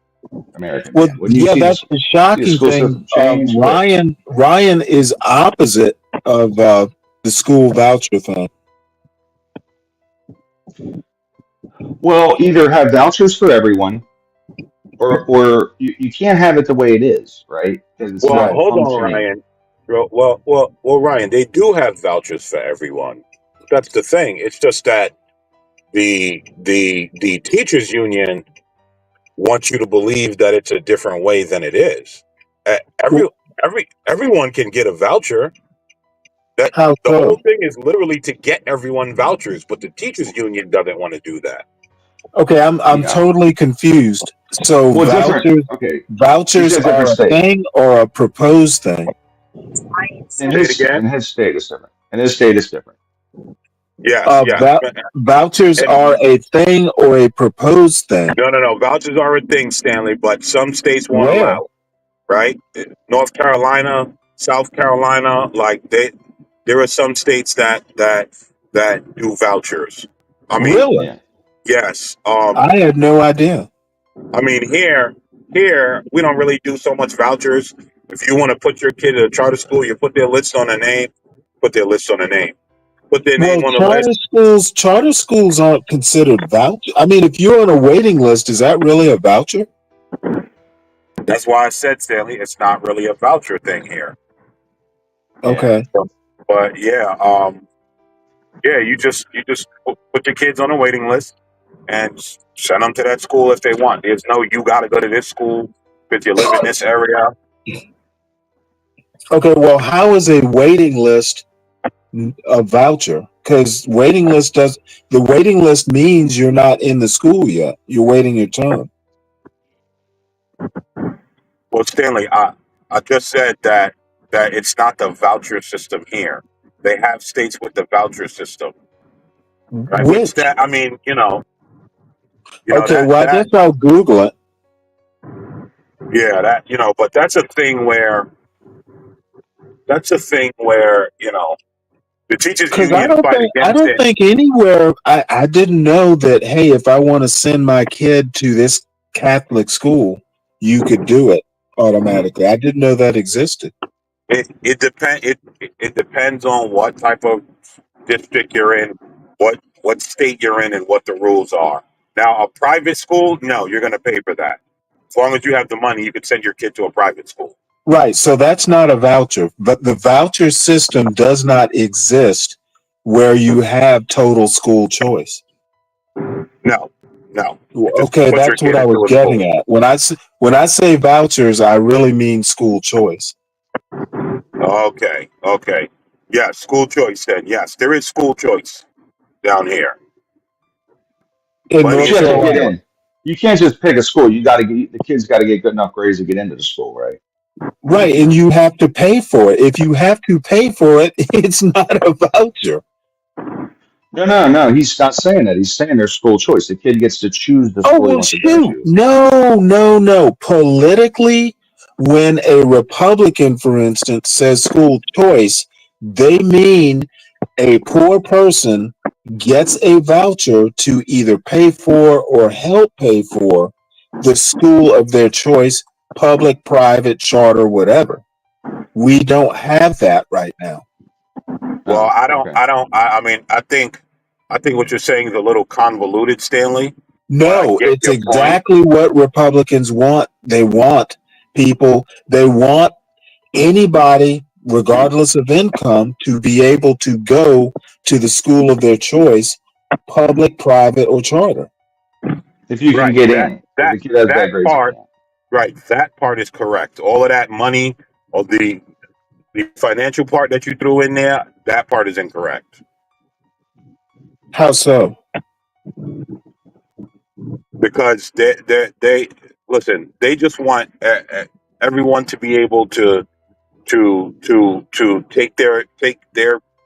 American. Well, Wouldn't you see that's the shocking thing. Ryan is opposite of the school voucher thing. Well, either have vouchers for everyone, or you can't have it the way it is, right? It's Well, hold on, Ryan. Well, Ryan, they do have vouchers for everyone. That's the thing. It's just that the teachers union wants you to believe that it's a different way than it is. Everyone can get a voucher. The whole thing is literally to get everyone vouchers, but the teachers union doesn't want to do that. Okay, I'm totally confused. So vouchers are a thing or a proposed thing? In his state is different. Yes, vouchers are a thing or a proposed thing? No. Vouchers are a thing, Stanley, but some states won't allow it, right? North Carolina, South Carolina, like there are some states that do vouchers. I mean, really? Yes. I had no idea. I mean, here we don't really do so much vouchers. If you want to put your kid in a charter school, you put their list on their name. Put their name on the list. Charter schools aren't considered voucher. I mean, if you're on a waiting list, is that really a voucher? That's why I said, Stanley, it's not really a voucher thing here. Okay. But yeah, you just put your kids on a waiting list and send them to that school if they want. There's no, you got to go to this school if you live in this area. Okay, well, how is a waiting list a voucher? Because the waiting list means you're not in the school yet. You're waiting your turn. Well, Stanley, I just said that it's not the voucher system here. They have states with the voucher system, right? Which that, I mean, Okay, well, I guess I'll Google it. Yeah, but that's a thing where the teachers Because union fight I against don't it. think anywhere I didn't know that. Hey, if I want to send my kid to this Catholic school, you could do it automatically. I didn't know that existed. It depends on what type of district you're in, what state you're in, and what the rules are. Now, a private school, no, you're going to pay for that. As long as you have the money, you could send your kid to a private school. Right. So that's not a voucher, but the voucher system does not exist where you have total school choice. No. Okay, that's what I was getting at. When I say vouchers, I really mean school choice. Okay. Yeah, school choice then. Yes, there is school choice down here. You have to get in. You can't just pick a school. You got to get the kids got to get good enough grades to get into the school, right? Right, and you have to pay for it. If you have to pay for it, it's not a voucher. No. He's not saying that. He's saying there's school choice. The kid gets to choose the school he wants to go to. No. Politically, when a Republican, for instance, says school choice, they mean a poor person gets a voucher to either pay for or help pay for the school of their choice, public, private, charter, whatever. We don't have that right now. Well, I think what you're saying is a little convoluted, Stanley. No, it's exactly what Republicans want. They want anybody, regardless of income, to be able to go to the school of their choice, public, private, or charter. If you can get in. If the kid has bad grades. Right, that part is correct. All of that money, or the financial part that you threw in there, that part is incorrect. How so? Because they listen. They just want everyone to be able to take their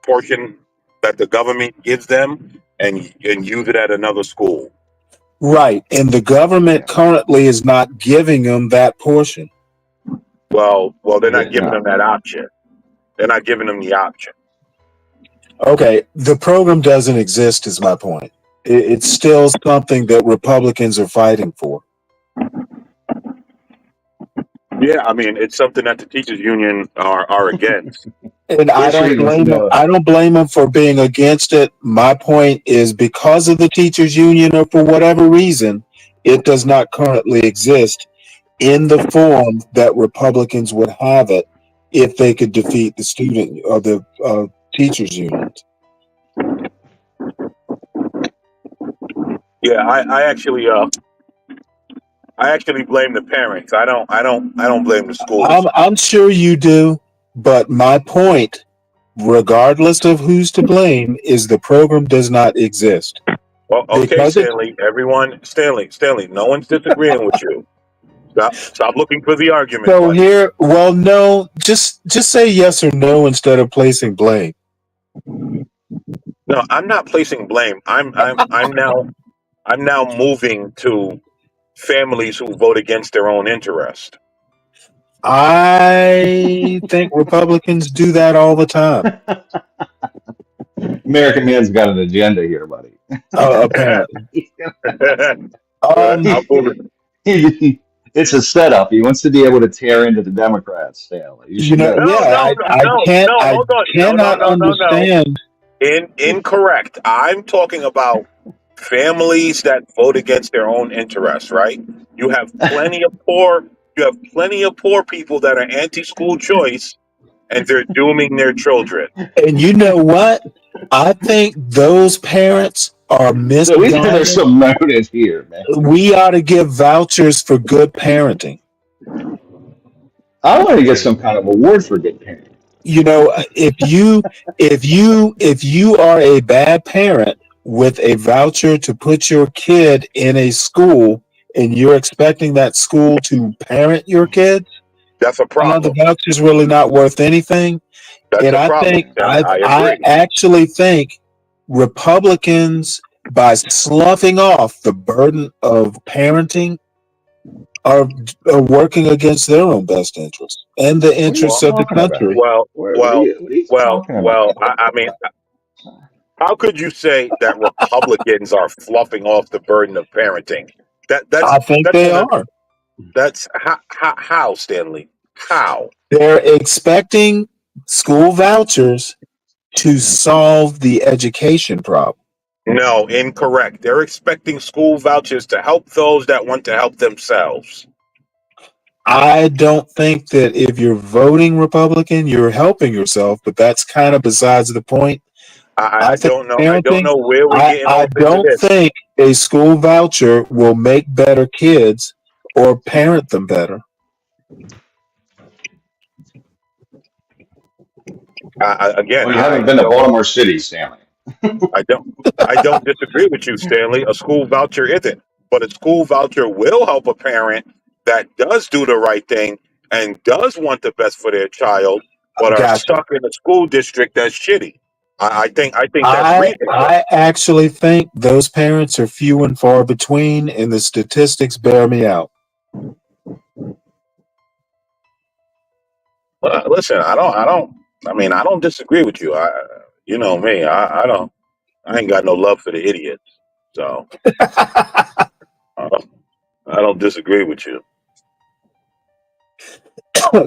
portion that the government gives them and use it at another school. Right, and the government currently is not giving them that portion. Well, they're not giving them that option. They're not giving them the option. Okay, the program doesn't exist, is my point. It's still something that Republicans are fighting for. Yeah, I mean, it's something that the teachers union are against. And I don't blame them for being against it. My point is, because of the teachers union or for whatever reason, it does not currently exist in the form that Republicans would have it if they could defeat the student or the teachers unions. Yeah, I actually blame the parents. I don't blame the schools. I'm sure you do, but my point, regardless of who's to blame, is the program does not exist. Well, okay, Stanley. Stanley. No one's disagreeing with you. Stop looking for the argument. So no, just say yes or no instead of placing blame. No, I'm not placing blame. I'm now moving to families who vote against their own interest. I think Republicans do that all the time. American man's got an agenda here, buddy. Apparently. It's a setup. He wants to be able to tear into the Democrats, Stanley. I cannot understand. Incorrect. I'm talking about families that vote against their own interests, right? You have plenty of poor people that are anti-school choice, and they're dooming their children. And you know what? I think those parents are So we know there's misguided. some motive here, man. We ought to give vouchers for good parenting. I want to get some kind of award for good parenting. You know, if you are a bad parent with a voucher to put your kid in a school and you're expecting that school to parent your kids, That's a the problem. voucher's really not worth anything. That's And a I problem, think Stanley. I I agree. actually think Republicans, by sloughing off the burden of parenting, are, are working against their own best interests and the What are you interests of the talking about? country. What are you talking about? I mean, how could you say that Republicans are fluffing off the burden of parenting? I think That's they one of are. that's how Stanley? How? They're expecting school vouchers to solve the education problem. No, incorrect. They're expecting school vouchers to help those that want to help themselves. I don't think that if you're voting Republican, you're helping yourself, but that's kind of besides the point. I I think don't know. I don't parenting, know where we're getting I off into don't this. think a school voucher will make better kids or parent them better. Again, Well, you haven't been to Baltimore City, Stanley. I don't disagree with you, Stanley. A school voucher isn't, but a school voucher will help a parent that does do the right thing and does want the best for their child, but are Gotcha. stuck in a school district that's shitty. I think that's I reasonable. I actually think those parents are few and far between, and the statistics bear me out. Listen, I mean, I don't disagree with you. You know me. I ain't got no love for the idiots. So I don't disagree with you.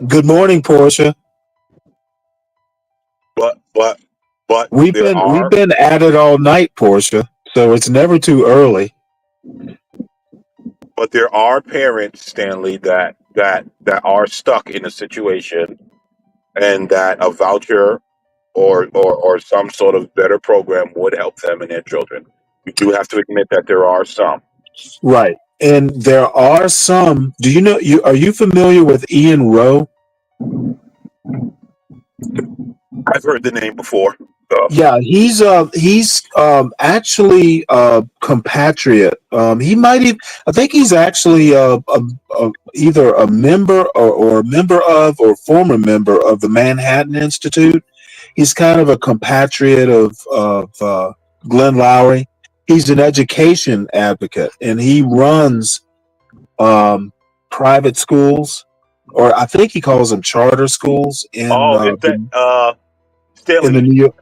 Good morning, Portia. But We've there are been at it all night, Portia. So it's never too early. But there are parents, Stanley, that are stuck in a situation, and that a voucher or some sort of better program would help them and their children. You do have to admit that there are some. Right. And there are some. Do you know are you familiar with Ian Rowe? I've heard the name before. Yeah, he's actually a compatriot. He might even, I think he's actually either a member or a member of or former member of the Manhattan Institute. He's kind of a compatriot of Glenn Lowry. He's an education advocate, and he runs private schools, or I think he calls them charter schools in Is that Stanley? in the New York.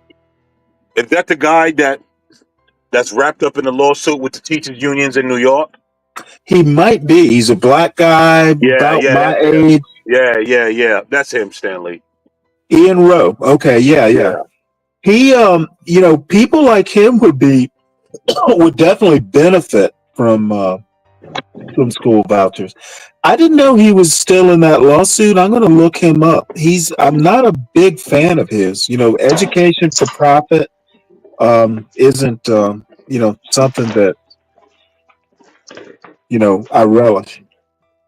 Is that the guy that's wrapped up in the lawsuit with the teachers unions in New York? He might be. He's a black guy about my age. Yeah. That's him, Stanley. Ian Rowe. Okay, yeah. He, people like him would definitely benefit from school vouchers. I didn't know he was still in that lawsuit. I'm going to look him up. I'm not a big fan of his. Education for profit isn't something that I relish.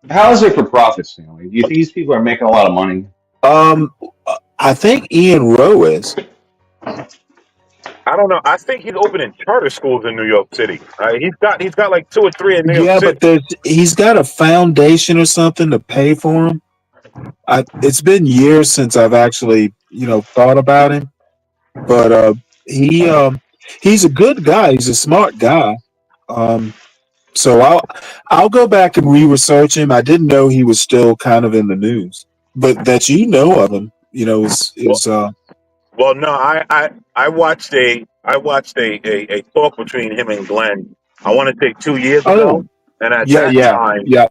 How is it for profit, Stanley? Do you think these people are making a lot of money? I think Ian Rowe is. I don't know. I think he's opening charter schools in New York City. He's got like 2 or 3 in New York City. But he's got a foundation or something to pay for him. It's been years since I've actually thought about him, but he's a good guy. He's a smart guy. So I'll go back and re-research him. I didn't know he was still kind of in the news, but that of him, is Well, no, I watched a talk between him and Glenn. I want to say 2 years ago, and at that time, yeah.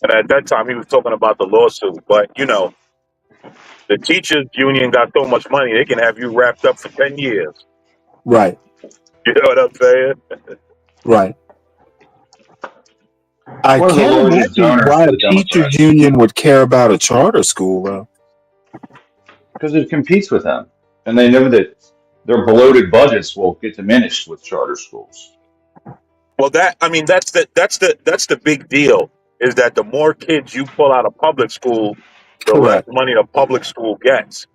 And at that time, he was talking about the lawsuit. But the teachers union got so much money they can have you wrapped up for 10 years. Right. You know what I'm saying? Right. I One of the can't largest imagine donors why to a the teachers Democrats. union would care about a charter school, though. Because it competes with them, and they know that their bloated budgets will get diminished with charter schools. Well, that's the big deal is that the more kids you pull out of public school, the less Correct. money the public school gets.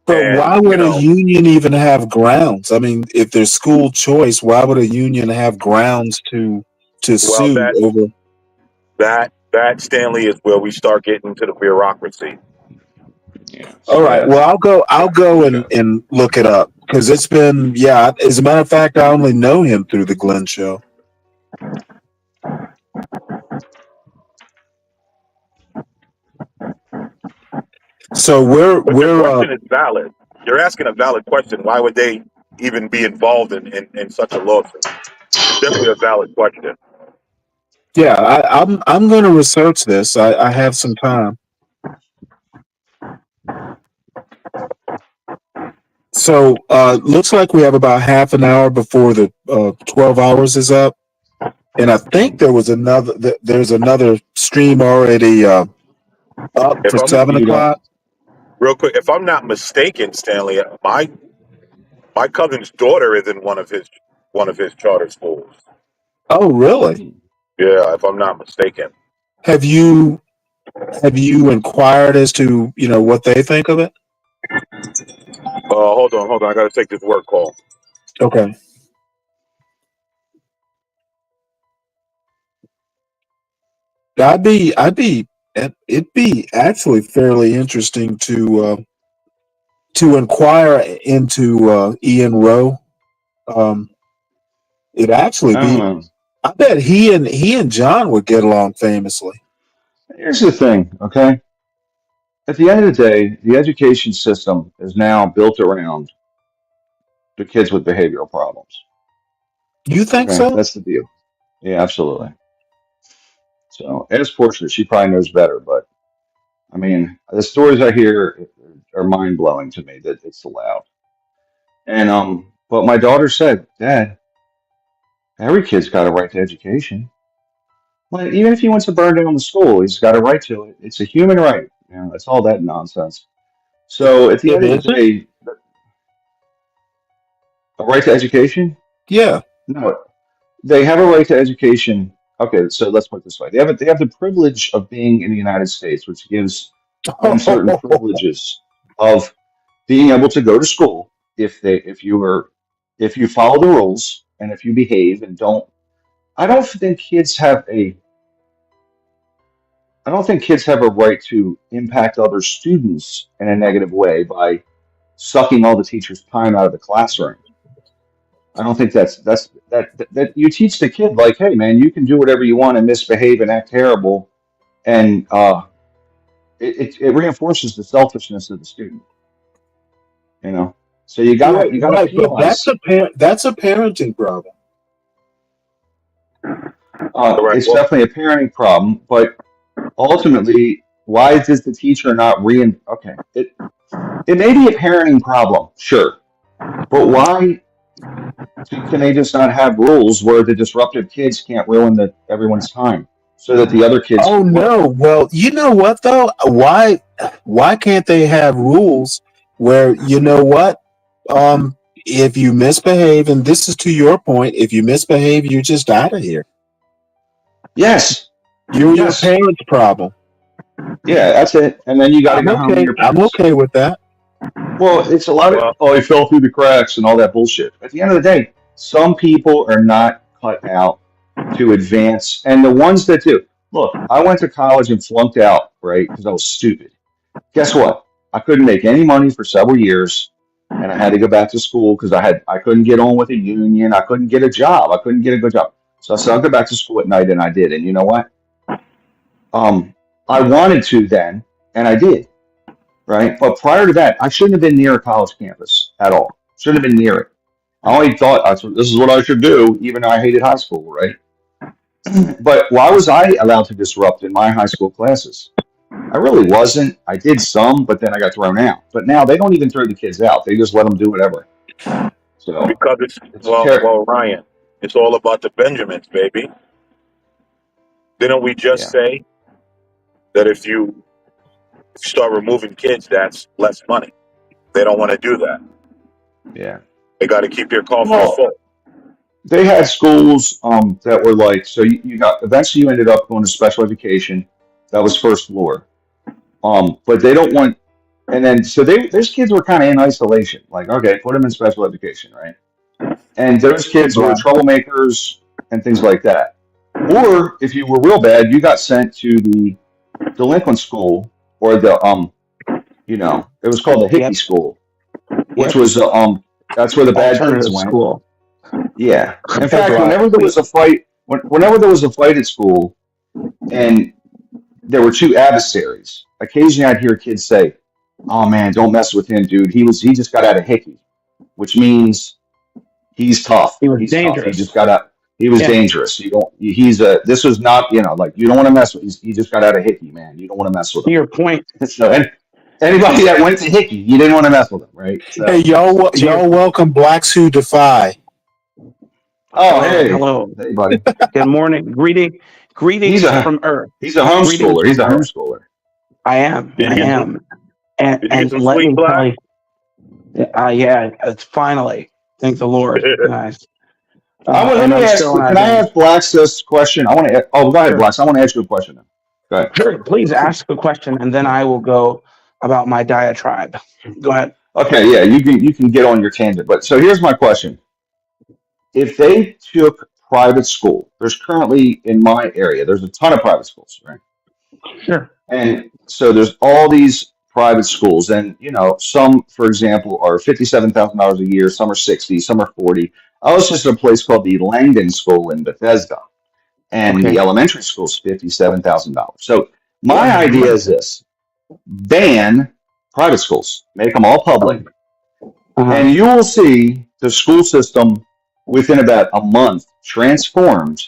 But And why would a union even have grounds? I mean, if there's school choice, why would a union have grounds to well, sue over? that Stanley is where we start getting to the bureaucracy. Yeah. All right. Well, I'll go and look it up because it's been As a matter of fact, I only know him through the Glenn show. So But your question is valid. You're asking a valid question. Why would they even be involved in such a lawsuit? It's definitely a valid question. I'm going to research this. I have some time. So looks like we have about half an hour before the 12 hours is up, and I think there's another stream already up If for I'm 7 o'clock. real quick, if I'm not mistaken, Stanley, my cousin's daughter is in one of his charter schools. Oh, really? Yeah, if I'm not mistaken. Have you inquired as to what they think of it? Hold on. I got to take this work call. Okay. It'd be actually fairly interesting to inquire into Ian Rowe. It'd actually I don't be. know. I bet he and John would get along famously. Here's the thing, okay? At the end of the day, the education system is now built around the kids with behavioral problems. You think Okay, so? that's the deal. Yeah, absolutely. So, as Portia, she probably knows better, but I mean, the stories I hear are mind blowing to me that it's allowed. And but my daughter said, Dad, every kid's got a right to education. Well, even if he wants to burn down the school, he's got a right to it. It's a human right. You know, it's all that nonsense. So at the It end of the isn't. day, a right to education? Yeah. No, they have a right to education. Okay, so let's put it this way: they have the privilege of being in the United States, which gives them certain privileges of being able to go to school if you follow the rules and if you behave and don't. I don't think kids have a I don't think kids have a right to impact other students in a negative way by sucking all the teacher's time out of the classroom. I don't think that you teach the kid like, hey man, you can do whatever you want and misbehave and act terrible, and it reinforces the selfishness of the student. You know, so you gotta Right, but penalize. that's a parenting problem. It's definitely a parenting problem, but ultimately, why does the teacher not Okay, it may be a parenting problem, sure, but why can they just not have rules where the disruptive kids can't ruin everyone's time so that the other kids Oh can work? no. Well, you know what though? Why can't they have rules where what? If you misbehave, and this is to your point, if you misbehave, you're just out of here. Yes. You're your Yes. parents' problem. Yeah, that's it. And then you got to I'm go home to okay. your I'm parents. okay with that. Well, it's a lot of, oh, he fell through the cracks and all that bullshit. At the end of the day, some people are not cut out to advance. And the ones that do, look, I went to college and flunked out, right? Because I was stupid. Guess what? I couldn't make any money for several years, and I had to go back to school because I couldn't get on with a union. I couldn't get a job. I couldn't get a good job. So I said, I'll go back to school at night, and I did. And you know what? I wanted to then, and I did, right? But prior to that, I shouldn't have been near a college campus at all. Shouldn't have been near it. I only thought this is what I should do, even though I hated high school, right? But why was I allowed to disrupt in my high school classes? I really wasn't. I did some, but then I got thrown out. But now they don't even throw the kids out; they just let them do whatever. So Because Ryan, it's all about the Benjamins, baby. Didn't we just say that if you start removing kids, that's less money? They don't want to do that. Yeah. They got to keep your coffers Well, full. they had schools that were like, so you got, eventually you ended up going to special education. That was first floor. But they don't want, and then so those kids were kind of in isolation. Like, okay, put them in special education, right? And those kids were Right. troublemakers and things like that. Or if you were real bad, you got sent to the delinquent school, or the it was called the hippie school, which was that's where the bad kids Alternative went. school. Yeah. In That's fact, right. whenever there was a fight, whenever there was a fight at school, and there were two adversaries, occasionally I'd hear kids say, "Oh man, don't mess with him, dude. He just got out of hickey," which means he's tough. He was He's tough. He dangerous. just got out. He was Yeah. dangerous. You don't. He's a. This was not. Like you don't want to mess with. He just got out of hickey, man. You don't want to mess with To him. your point. So anybody that went to hickey, you didn't want to mess with him, right? So, Hey, y'all welcome Blacks Who Defy. oh hey, Hello. hey buddy. Good morning. Greetings from Earth. He's a homeschooler. He's a homeschooler. I am. Did I you get am. Did you get And some let sweet me black? tell you, yeah, it's finally. Thank the Lord, guys. Let And me I'm ask. still Can I ask Blacks this question? I want to. Oh, go ahead, Sure. Blacks. I want to ask you a question now. Go ahead. Sure, please ask a question, and then I will go about my diatribe. Go ahead. Okay, yeah, you can get on your tangent, but so here's my question: if they took private school, there's currently in my area, there's a ton of private schools, right? Sure. And so there's all these private schools, and some, for example, are $57,000 a year, some are 60, some are 40. I was just at a place called the Langdon School in Bethesda, and the elementary school is $57,000. So my idea is this: ban private schools, make them all public, and you will see the school system within about a month transformed.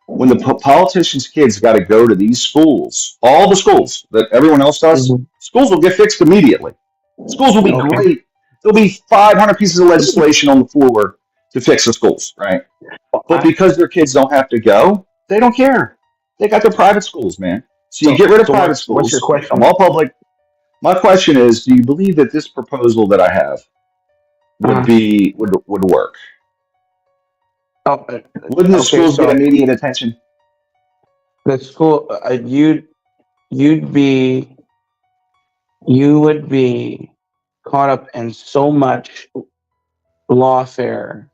When the politicians' kids got to go to these schools, all the schools that everyone else does, schools will get fixed immediately. Schools will be great. There'll be 500 pieces of legislation on the floor to fix the schools, right? But because their kids don't have to go, they don't care. They got their private schools, man. So you get rid of private schools, what's your question? make them all public. My question is, do you believe that this proposal that I have would work? Wouldn't the schools get immediate attention? The school, you would be caught up in so much lawfare,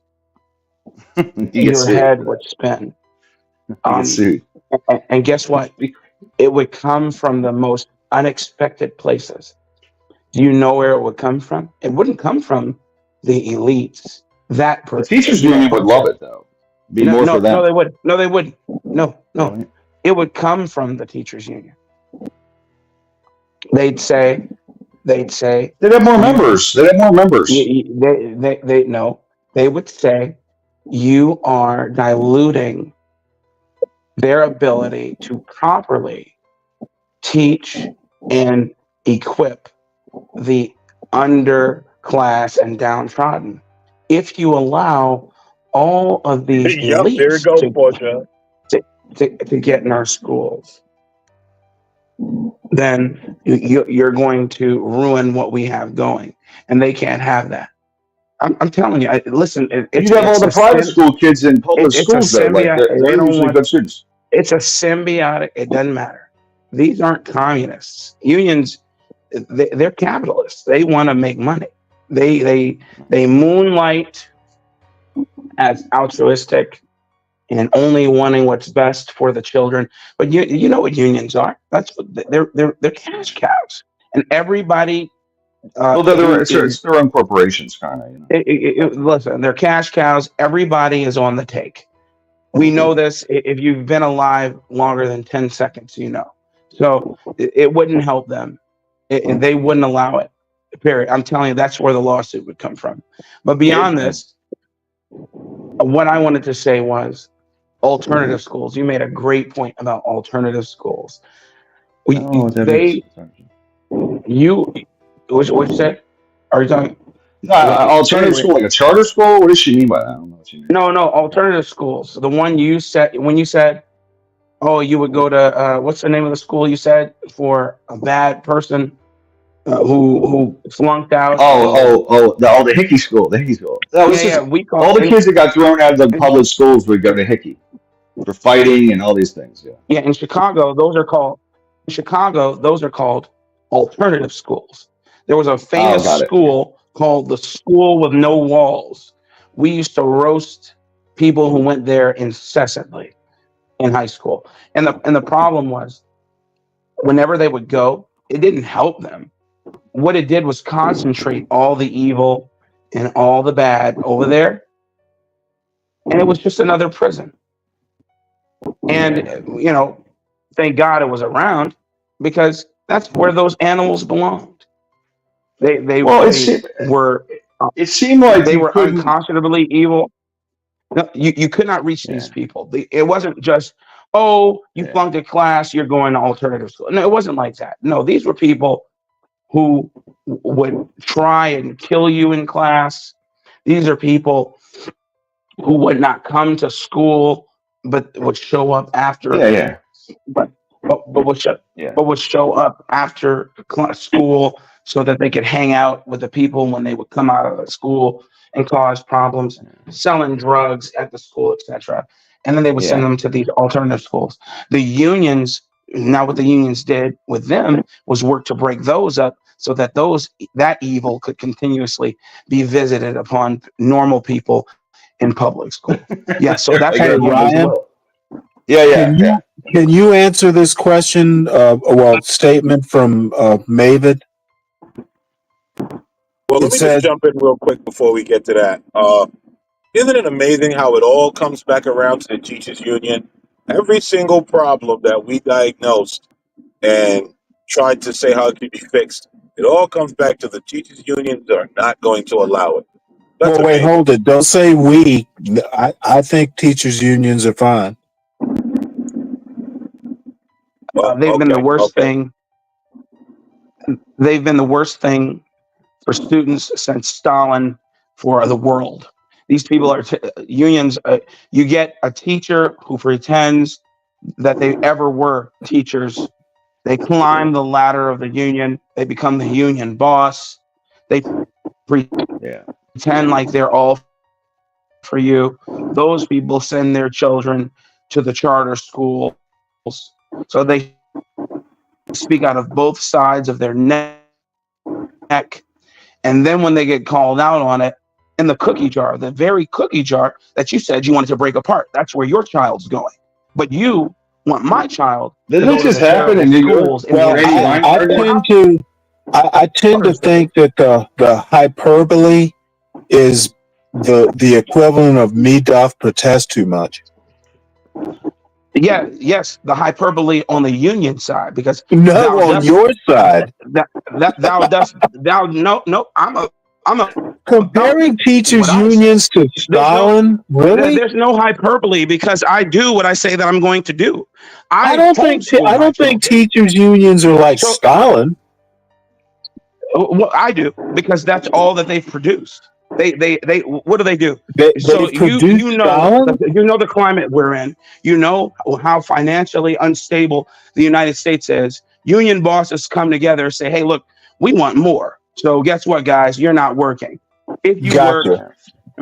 your head would spin. And guess what? It would come from the most unexpected places. Do you know where it would come from? It wouldn't come from the elites. The teachers union would love it, though. Be more for them. No, they wouldn't. No, they wouldn't. No. It would come from the teachers union. They'd say they'd have more members. They'd have more members. They would say you are diluting their ability to properly teach and equip the underclass and downtrodden. If you allow all of these elites to get in our schools, then you're going to ruin what we have going, and they can't have that. I'm telling you. Listen, you have all the private school kids in public schools, though. Like they're usually good students. It's a symbiotic. It doesn't matter. These aren't communists. Unions, they're capitalists. They want to make money. They moonlight as altruistic and only wanting what's best for the children. But you know what unions are? That's what they're cash cows, and everybody. It's their own corporations, kind of. Listen, they're cash cows. Everybody is on the take. We know this. If you've been alive longer than 10 seconds, you know. So it wouldn't help them. They wouldn't allow it. Period. I'm telling you, that's where the lawsuit would come from. But beyond this, what I wanted to say was alternative schools. You made a great point about alternative schools. What you said? Are you talking? Alternative school, like a charter school? What does she mean by that? I don't know what you mean. No, alternative schools. The one you said, when you said, oh, you would go to, what's the name of the school you said for a bad person? who flunked out. The Hickey school, the Hickey school. That was Yeah, just we call all the and, kids that got thrown out of the and public schools would go to Hickey for fighting and all these things. Yeah. yeah, in Chicago, those are called alternative schools. There was a Oh, famous got it. Yeah. school called the School with No Walls. We used to roast people who went there incessantly in high school. And the problem was whenever they would go, it didn't help them. What it did was concentrate all the evil and all the bad over there, and it was just another prison. And thank God it was around because that's where those animals belonged. They Well, were it seemed like they you were couldn't. unconscionably evil. No, you could not reach these Yeah. people. It wasn't just, oh, you Yeah. flunked a class, you're going to alternative school. No, it wasn't like that. No, these were people who would try and kill you in class. These are people who would not come to school, but would show up after. Yeah. Yeah. But would Yeah. show up after school so that they could hang out with the people when they would come out of the school and cause problems, selling drugs at the school, etc. And then they would send Yeah. them to these alternative schools. The unions, now what the unions did with them was work to break those up so that that evil could continuously be visited upon normal people in public school. Yeah, so that's how Hey, the unions Ryan, work. can you answer this question? Statement from Mavid. Well, let me just jump in real quick before we get to that. Isn't it amazing how it all comes back around to the teachers union? Every single problem that we diagnosed and tried to say how it could be fixed, it all comes back to the teachers unions are not going to allow it. That's Wait, amazing. hold it. Don't say we. I think teachers unions are fine. They've been the worst thing. They've been the worst thing for students since Stalin for the world. These people are unions. You get a teacher who pretends that they ever were teachers. They climb the ladder of the union. They become the union boss. They pretend like they're all for you. Those people send their children to the charter schools. So they speak out of both sides of their neck. And then when they get called out on it, in the cookie jar, the very cookie jar that you said you wanted to break apart, that's where your child's going. But you want my child to Didn't go it to just the happen in New York? schools in Well, the I tend to think that the hyperbole is the equivalent of me doth protest too much. Yeah, yes, the hyperbole on the union side, because No, on your side. I'm a comparing teachers unions to Stalin. Really? There's no hyperbole because I do what I say that I'm going to do. I don't think teachers unions are like Stalin. Well, I do because that's all that they've produced. They what do they do? So you know the climate we're in. You know how financially unstable the United States is. Union bosses come together and say, "Hey, look, we want more. So guess what, guys? You're not working. If you work,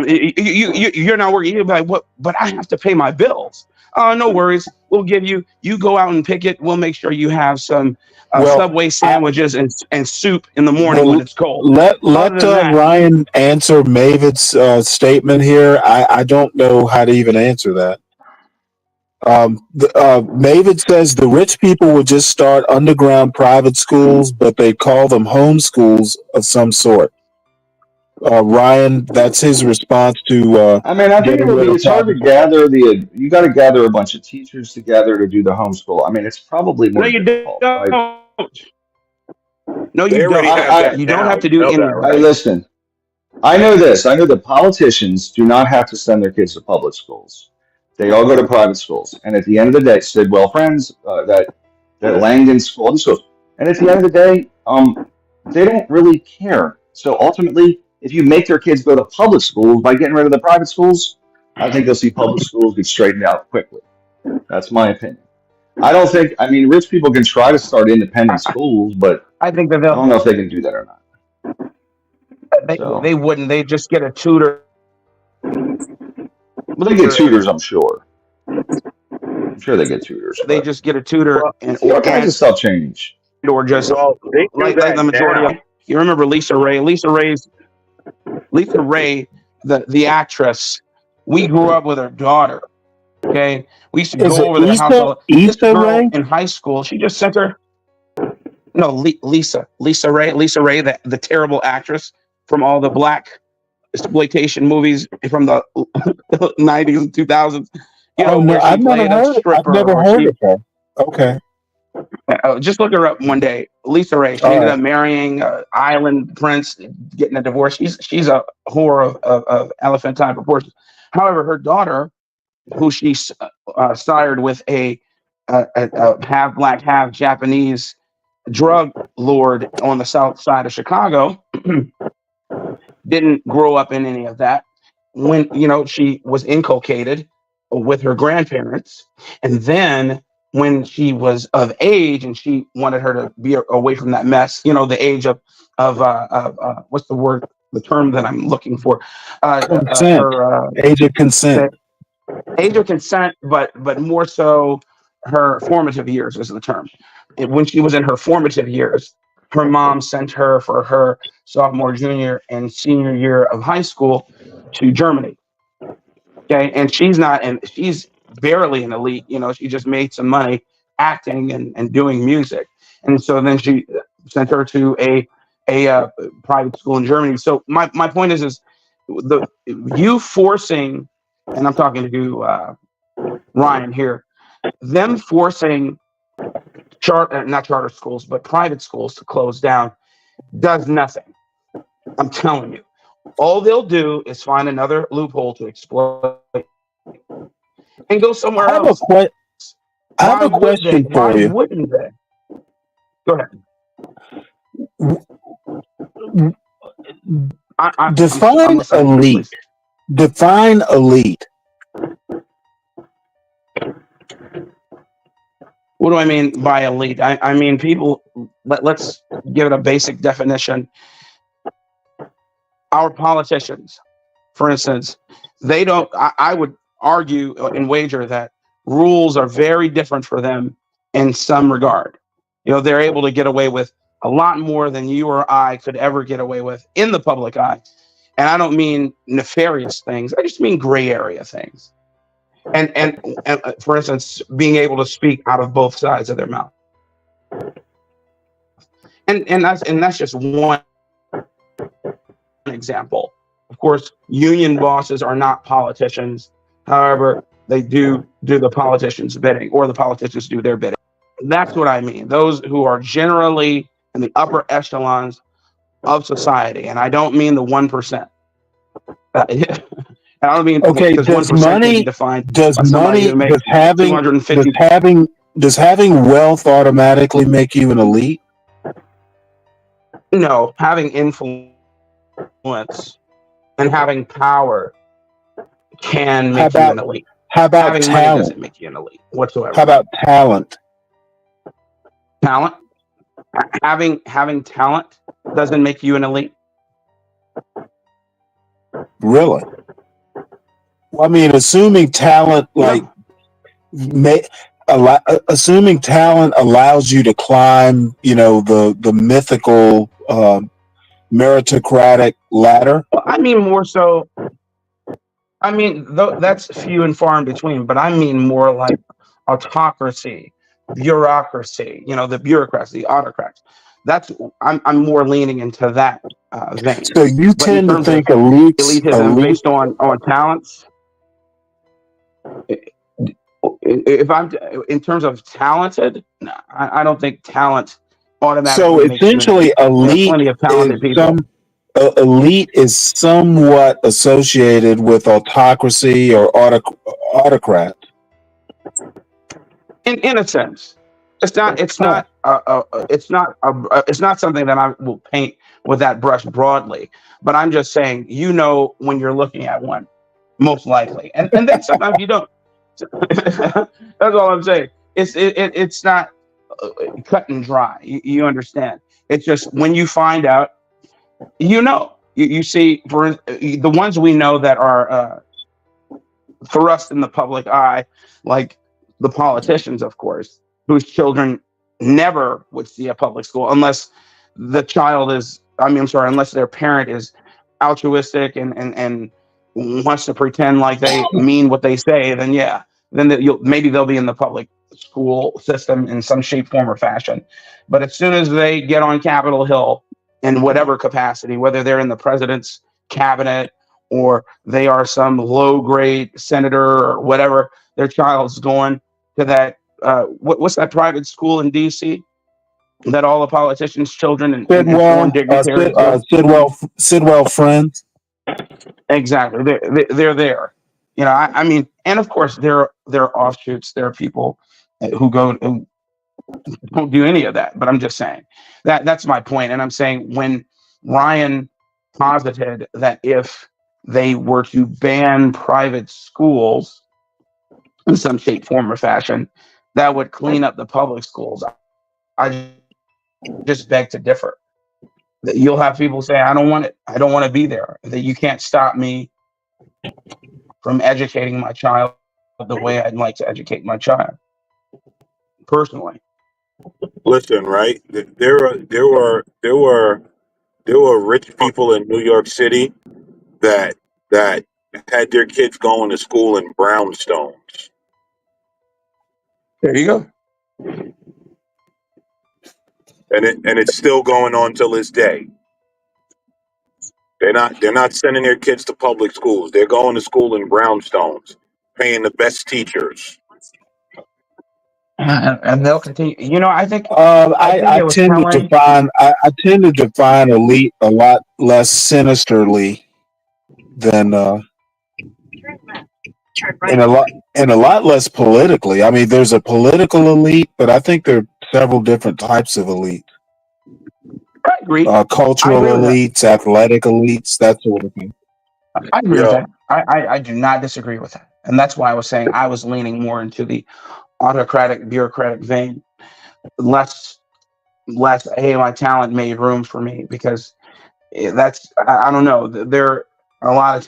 you're not working. You're like, what? But I have to pay my bills. No worries. We'll give you. You go out and pick it. We'll make sure you have some Subway sandwiches and soup in the morning when it's cold." Let Ryan answer Mavid's statement here. I don't know how to even answer that. Mavid says the rich people would just start underground private schools, but they call them home schools of some sort. Ryan, that's his response to. I mean, I think it's hard to gather you got to gather a bunch of teachers together to do the homeschool. I mean, it's probably more difficult. Right? No, you don't. You don't have to do any. Hey, listen. I know this. I know that politicians do not have to send their kids to public schools. They all go to private schools. And at the end of the day, Sidwell Friends, that Langdon School, and so. And at the end of the day, they don't really care. So ultimately, if you make their kids go to public schools by getting rid of the private schools, I think they'll see public schools get straightened out quickly. That's my opinion. I don't think. I mean, rich people can try to start independent schools, but I think that I don't know if they can do that or not. they wouldn't. They just get a tutor. Well, they get tutors, I'm sure. I'm sure they get tutors, They but just get a tutor well, and see, all kinds of stuff change. or just Well, they do like that the majority now. of you remember Lisa Ray. Lisa Ray, the actress. We grew up with her daughter. Okay, we used to Is go it over their house. This Issa girl Rae? in high school, she just sent her. No, Lisa Ray, the terrible actress from all the black exploitation movies from the 90s and 2000s. You know, Oh no, where she I've never played a heard. I've stripper, never or heard she of her. Okay, just look her up one day. Lisa Ray. She all ended right. up marrying Island Prince, getting a divorce. She's a whore of elephantine proportions. However, her daughter, who she sired with a half black, half Japanese drug lord on the south side of Chicago, didn't grow up in any of that. When she was inculcated with her grandparents, and then when she was of age and she wanted her to be away from that mess, the age of what's the word, the term that I'm looking for, Consent. her Age of consent. age of consent, but more so her formative years is the term. And when she was in her formative years, her mom sent her for her sophomore, junior, and senior year of high school to Germany. Okay, and she's barely an elite. She just made some money acting and doing music, and so then she sent her to a private school in Germany. So my point is you forcing, and I'm talking to Ryan here, them forcing not charter schools, but private schools to close down does nothing. I'm telling you. All they'll do is find another loophole to exploit and go somewhere else. I have a question for Why you. wouldn't they? Go ahead. Define elite. Define elite. What do I mean by elite? I mean people. Let's give it a basic definition. Our politicians, for instance, they don't. I would argue and wager that rules are very different for them in some regard. They're able to get away with a lot more than you or I could ever get away with in the public eye. And I don't mean nefarious things. I just mean gray area things. And for instance, being able to speak out of both sides of their mouth. And that's just one example. Of course, union bosses are not politicians. However, they do the politicians' bidding, or the politicians do their bidding. That's what I mean. Those who are generally in the upper echelons of society, and I don't mean the 1%. I don't mean Okay. because Does 1% can be money? defined Does by somebody money? who makes Does 250. having wealth automatically make you an elite? No, having influence and having power can make you an elite. How about having talent? money doesn't make you an elite whatsoever. How about talent? Talent? Having talent doesn't make you an elite. Really? Well, I mean, assuming talent assuming talent allows you to climb, the mythical meritocratic ladder. Well, I mean more so. I mean, that's few and far in between, but I mean more like autocracy, bureaucracy. The bureaucrats, the autocrats. I'm more leaning into that vein. So you But in tend to terms think of elitism elitism based on talents. If I'm in terms of talented, no, I don't think talent automatically So makes you an essentially, elite. There's plenty of talented people. Elite is somewhat associated with autocracy or autocrat. In a sense, it's not something that I will paint with that brush broadly. But I'm just saying, when you're looking at one, most likely, and then sometimes you don't. That's all I'm saying. It's not cut and dry. You understand? It's just when you find out, you see, for the ones we know that are thrust in the public eye, like the politicians, of course, whose children never would see a public school unless the child is, I'm sorry, unless their parent is altruistic and wants to pretend like they mean what they say, then yeah, then maybe they'll be in the public school system in some shape, form, or fashion. But as soon as they get on Capitol Hill in whatever capacity, whether they're in the president's cabinet or they are some low grade senator or whatever, their child's going to that what's that private school in DC that all the politicians' children and foreign dignitaries go? Sidwell Friends. Exactly, they're there. I mean, and of course there are offshoots. There are people who don't do any of that. But I'm just saying that's my point. And I'm saying when Ryan posited that if they were to ban private schools in some shape, form, or fashion, that would clean up the public schools. I just beg to differ. That you'll have people say, I don't want it. I don't want to be there. That you can't stop me from educating my child the way I'd like to educate my child personally. Listen, right? There were rich people in New York City that had their kids going to school in brownstones. There you go. And it's still going on till this day. They're not sending their kids to public schools. They're going to school in brownstones, paying the best teachers. And they'll continue. I think I it was tend to telling. I tend to define elite a lot less sinisterly than and a lot less politically. I mean, there's a political elite, but I think there are several different types of elite. I agree. Cultural elites, athletic elites, that sort of thing. I agree with that. I do not disagree with that. And that's why I was saying I was leaning more into the autocratic, bureaucratic vein. Less, hey, my talent made room for me, because I don't know. There are a lot of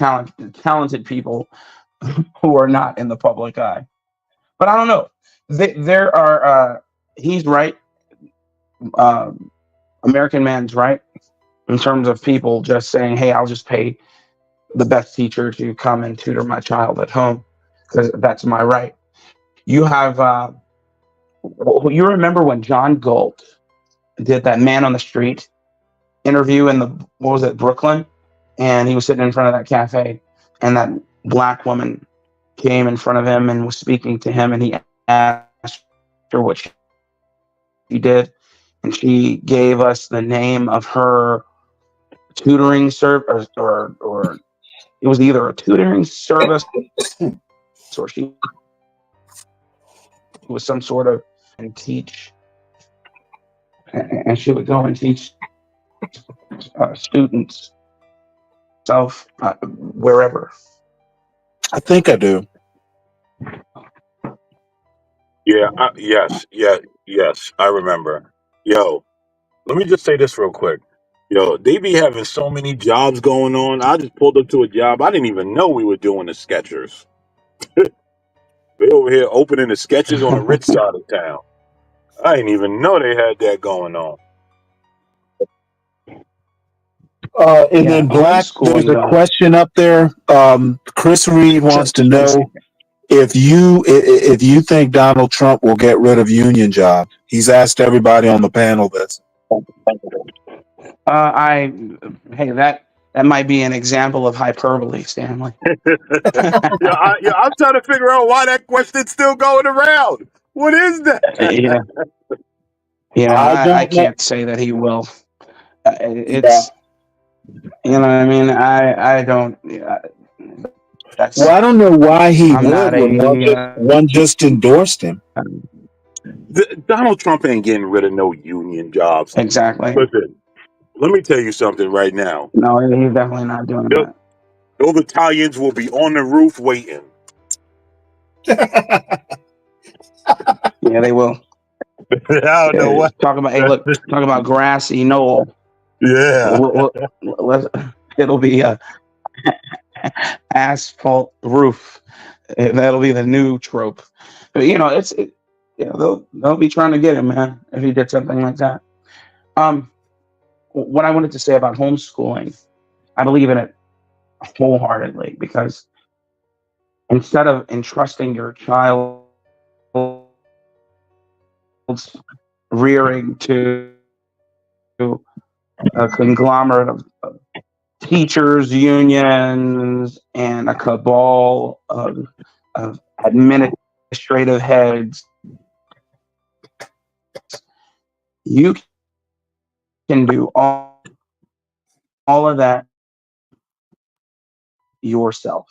talented people who are not in the public eye. But I don't know. There are, he's right. American man's right in terms of people just saying, hey, I'll just pay the best teacher to come and tutor my child at home because that's my right. You have, you remember when John Galt did that man on the street interview in Brooklyn? And he was sitting in front of that cafe, and that black woman came in front of him and was speaking to him, and he asked her what she did. And she gave us the name of her tutoring service, or it was either a tutoring service or she was some sort of and teach, and she would go and teach students wherever. I think I do. Yeah. Yes. I remember. Yo, let me just say this real quick. Yo, they be having so many jobs going on. I just pulled up to a job. I didn't even know we were doing the Skechers. They over here opening the Sketches on the rich side of town. I didn't even know they had that going on. And then Black, there's a question up there. Chris Reed wants to know if you think Donald Trump will get rid of union jobs. He's asked everybody on the panel this. Hey, that might be an example of hyperbole, Stanley. I'm trying to figure out why that question's still going around. What is that? I can't say that he will. It's you know what I mean. I don't. Well, I don't know why he would when one just endorsed him. Donald Trump ain't getting rid of no union jobs. Exactly. Listen, let me tell you something right now. No, he's definitely not doing that. Those Italians will be on the roof waiting. Yeah, they will. I don't know what. Talk about, hey, look, talk about grassy knoll. Yeah. It'll be a asphalt roof. And that'll be the new trope. But, they'll be trying to get him, man, if he did something like that. What I wanted to say about homeschooling, I believe in it wholeheartedly, because instead of entrusting your child's rearing to a conglomerate of teachers, unions, and a cabal of administrative heads, you can do all of that yourself.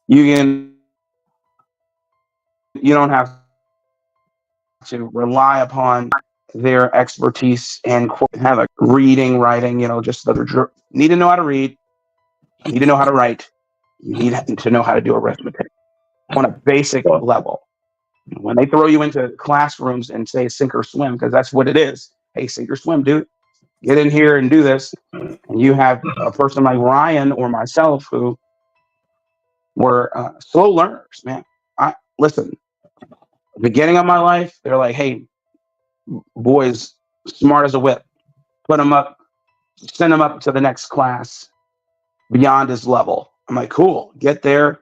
You don't have to rely upon their expertise and have a reading, writing, just need to know how to read, you need to know how to write, you need to know how to do arithmetic on a basic level. When they throw you into classrooms and say sink or swim, because that's what it is. Hey, sink or swim, dude. Get in here and do this. And you have a person like Ryan or myself who were slow learners, man. Listen, beginning of my life, they're like, hey, boys, smart as a whip. Put him up, send him up to the next class beyond his level. I'm like, cool, get there,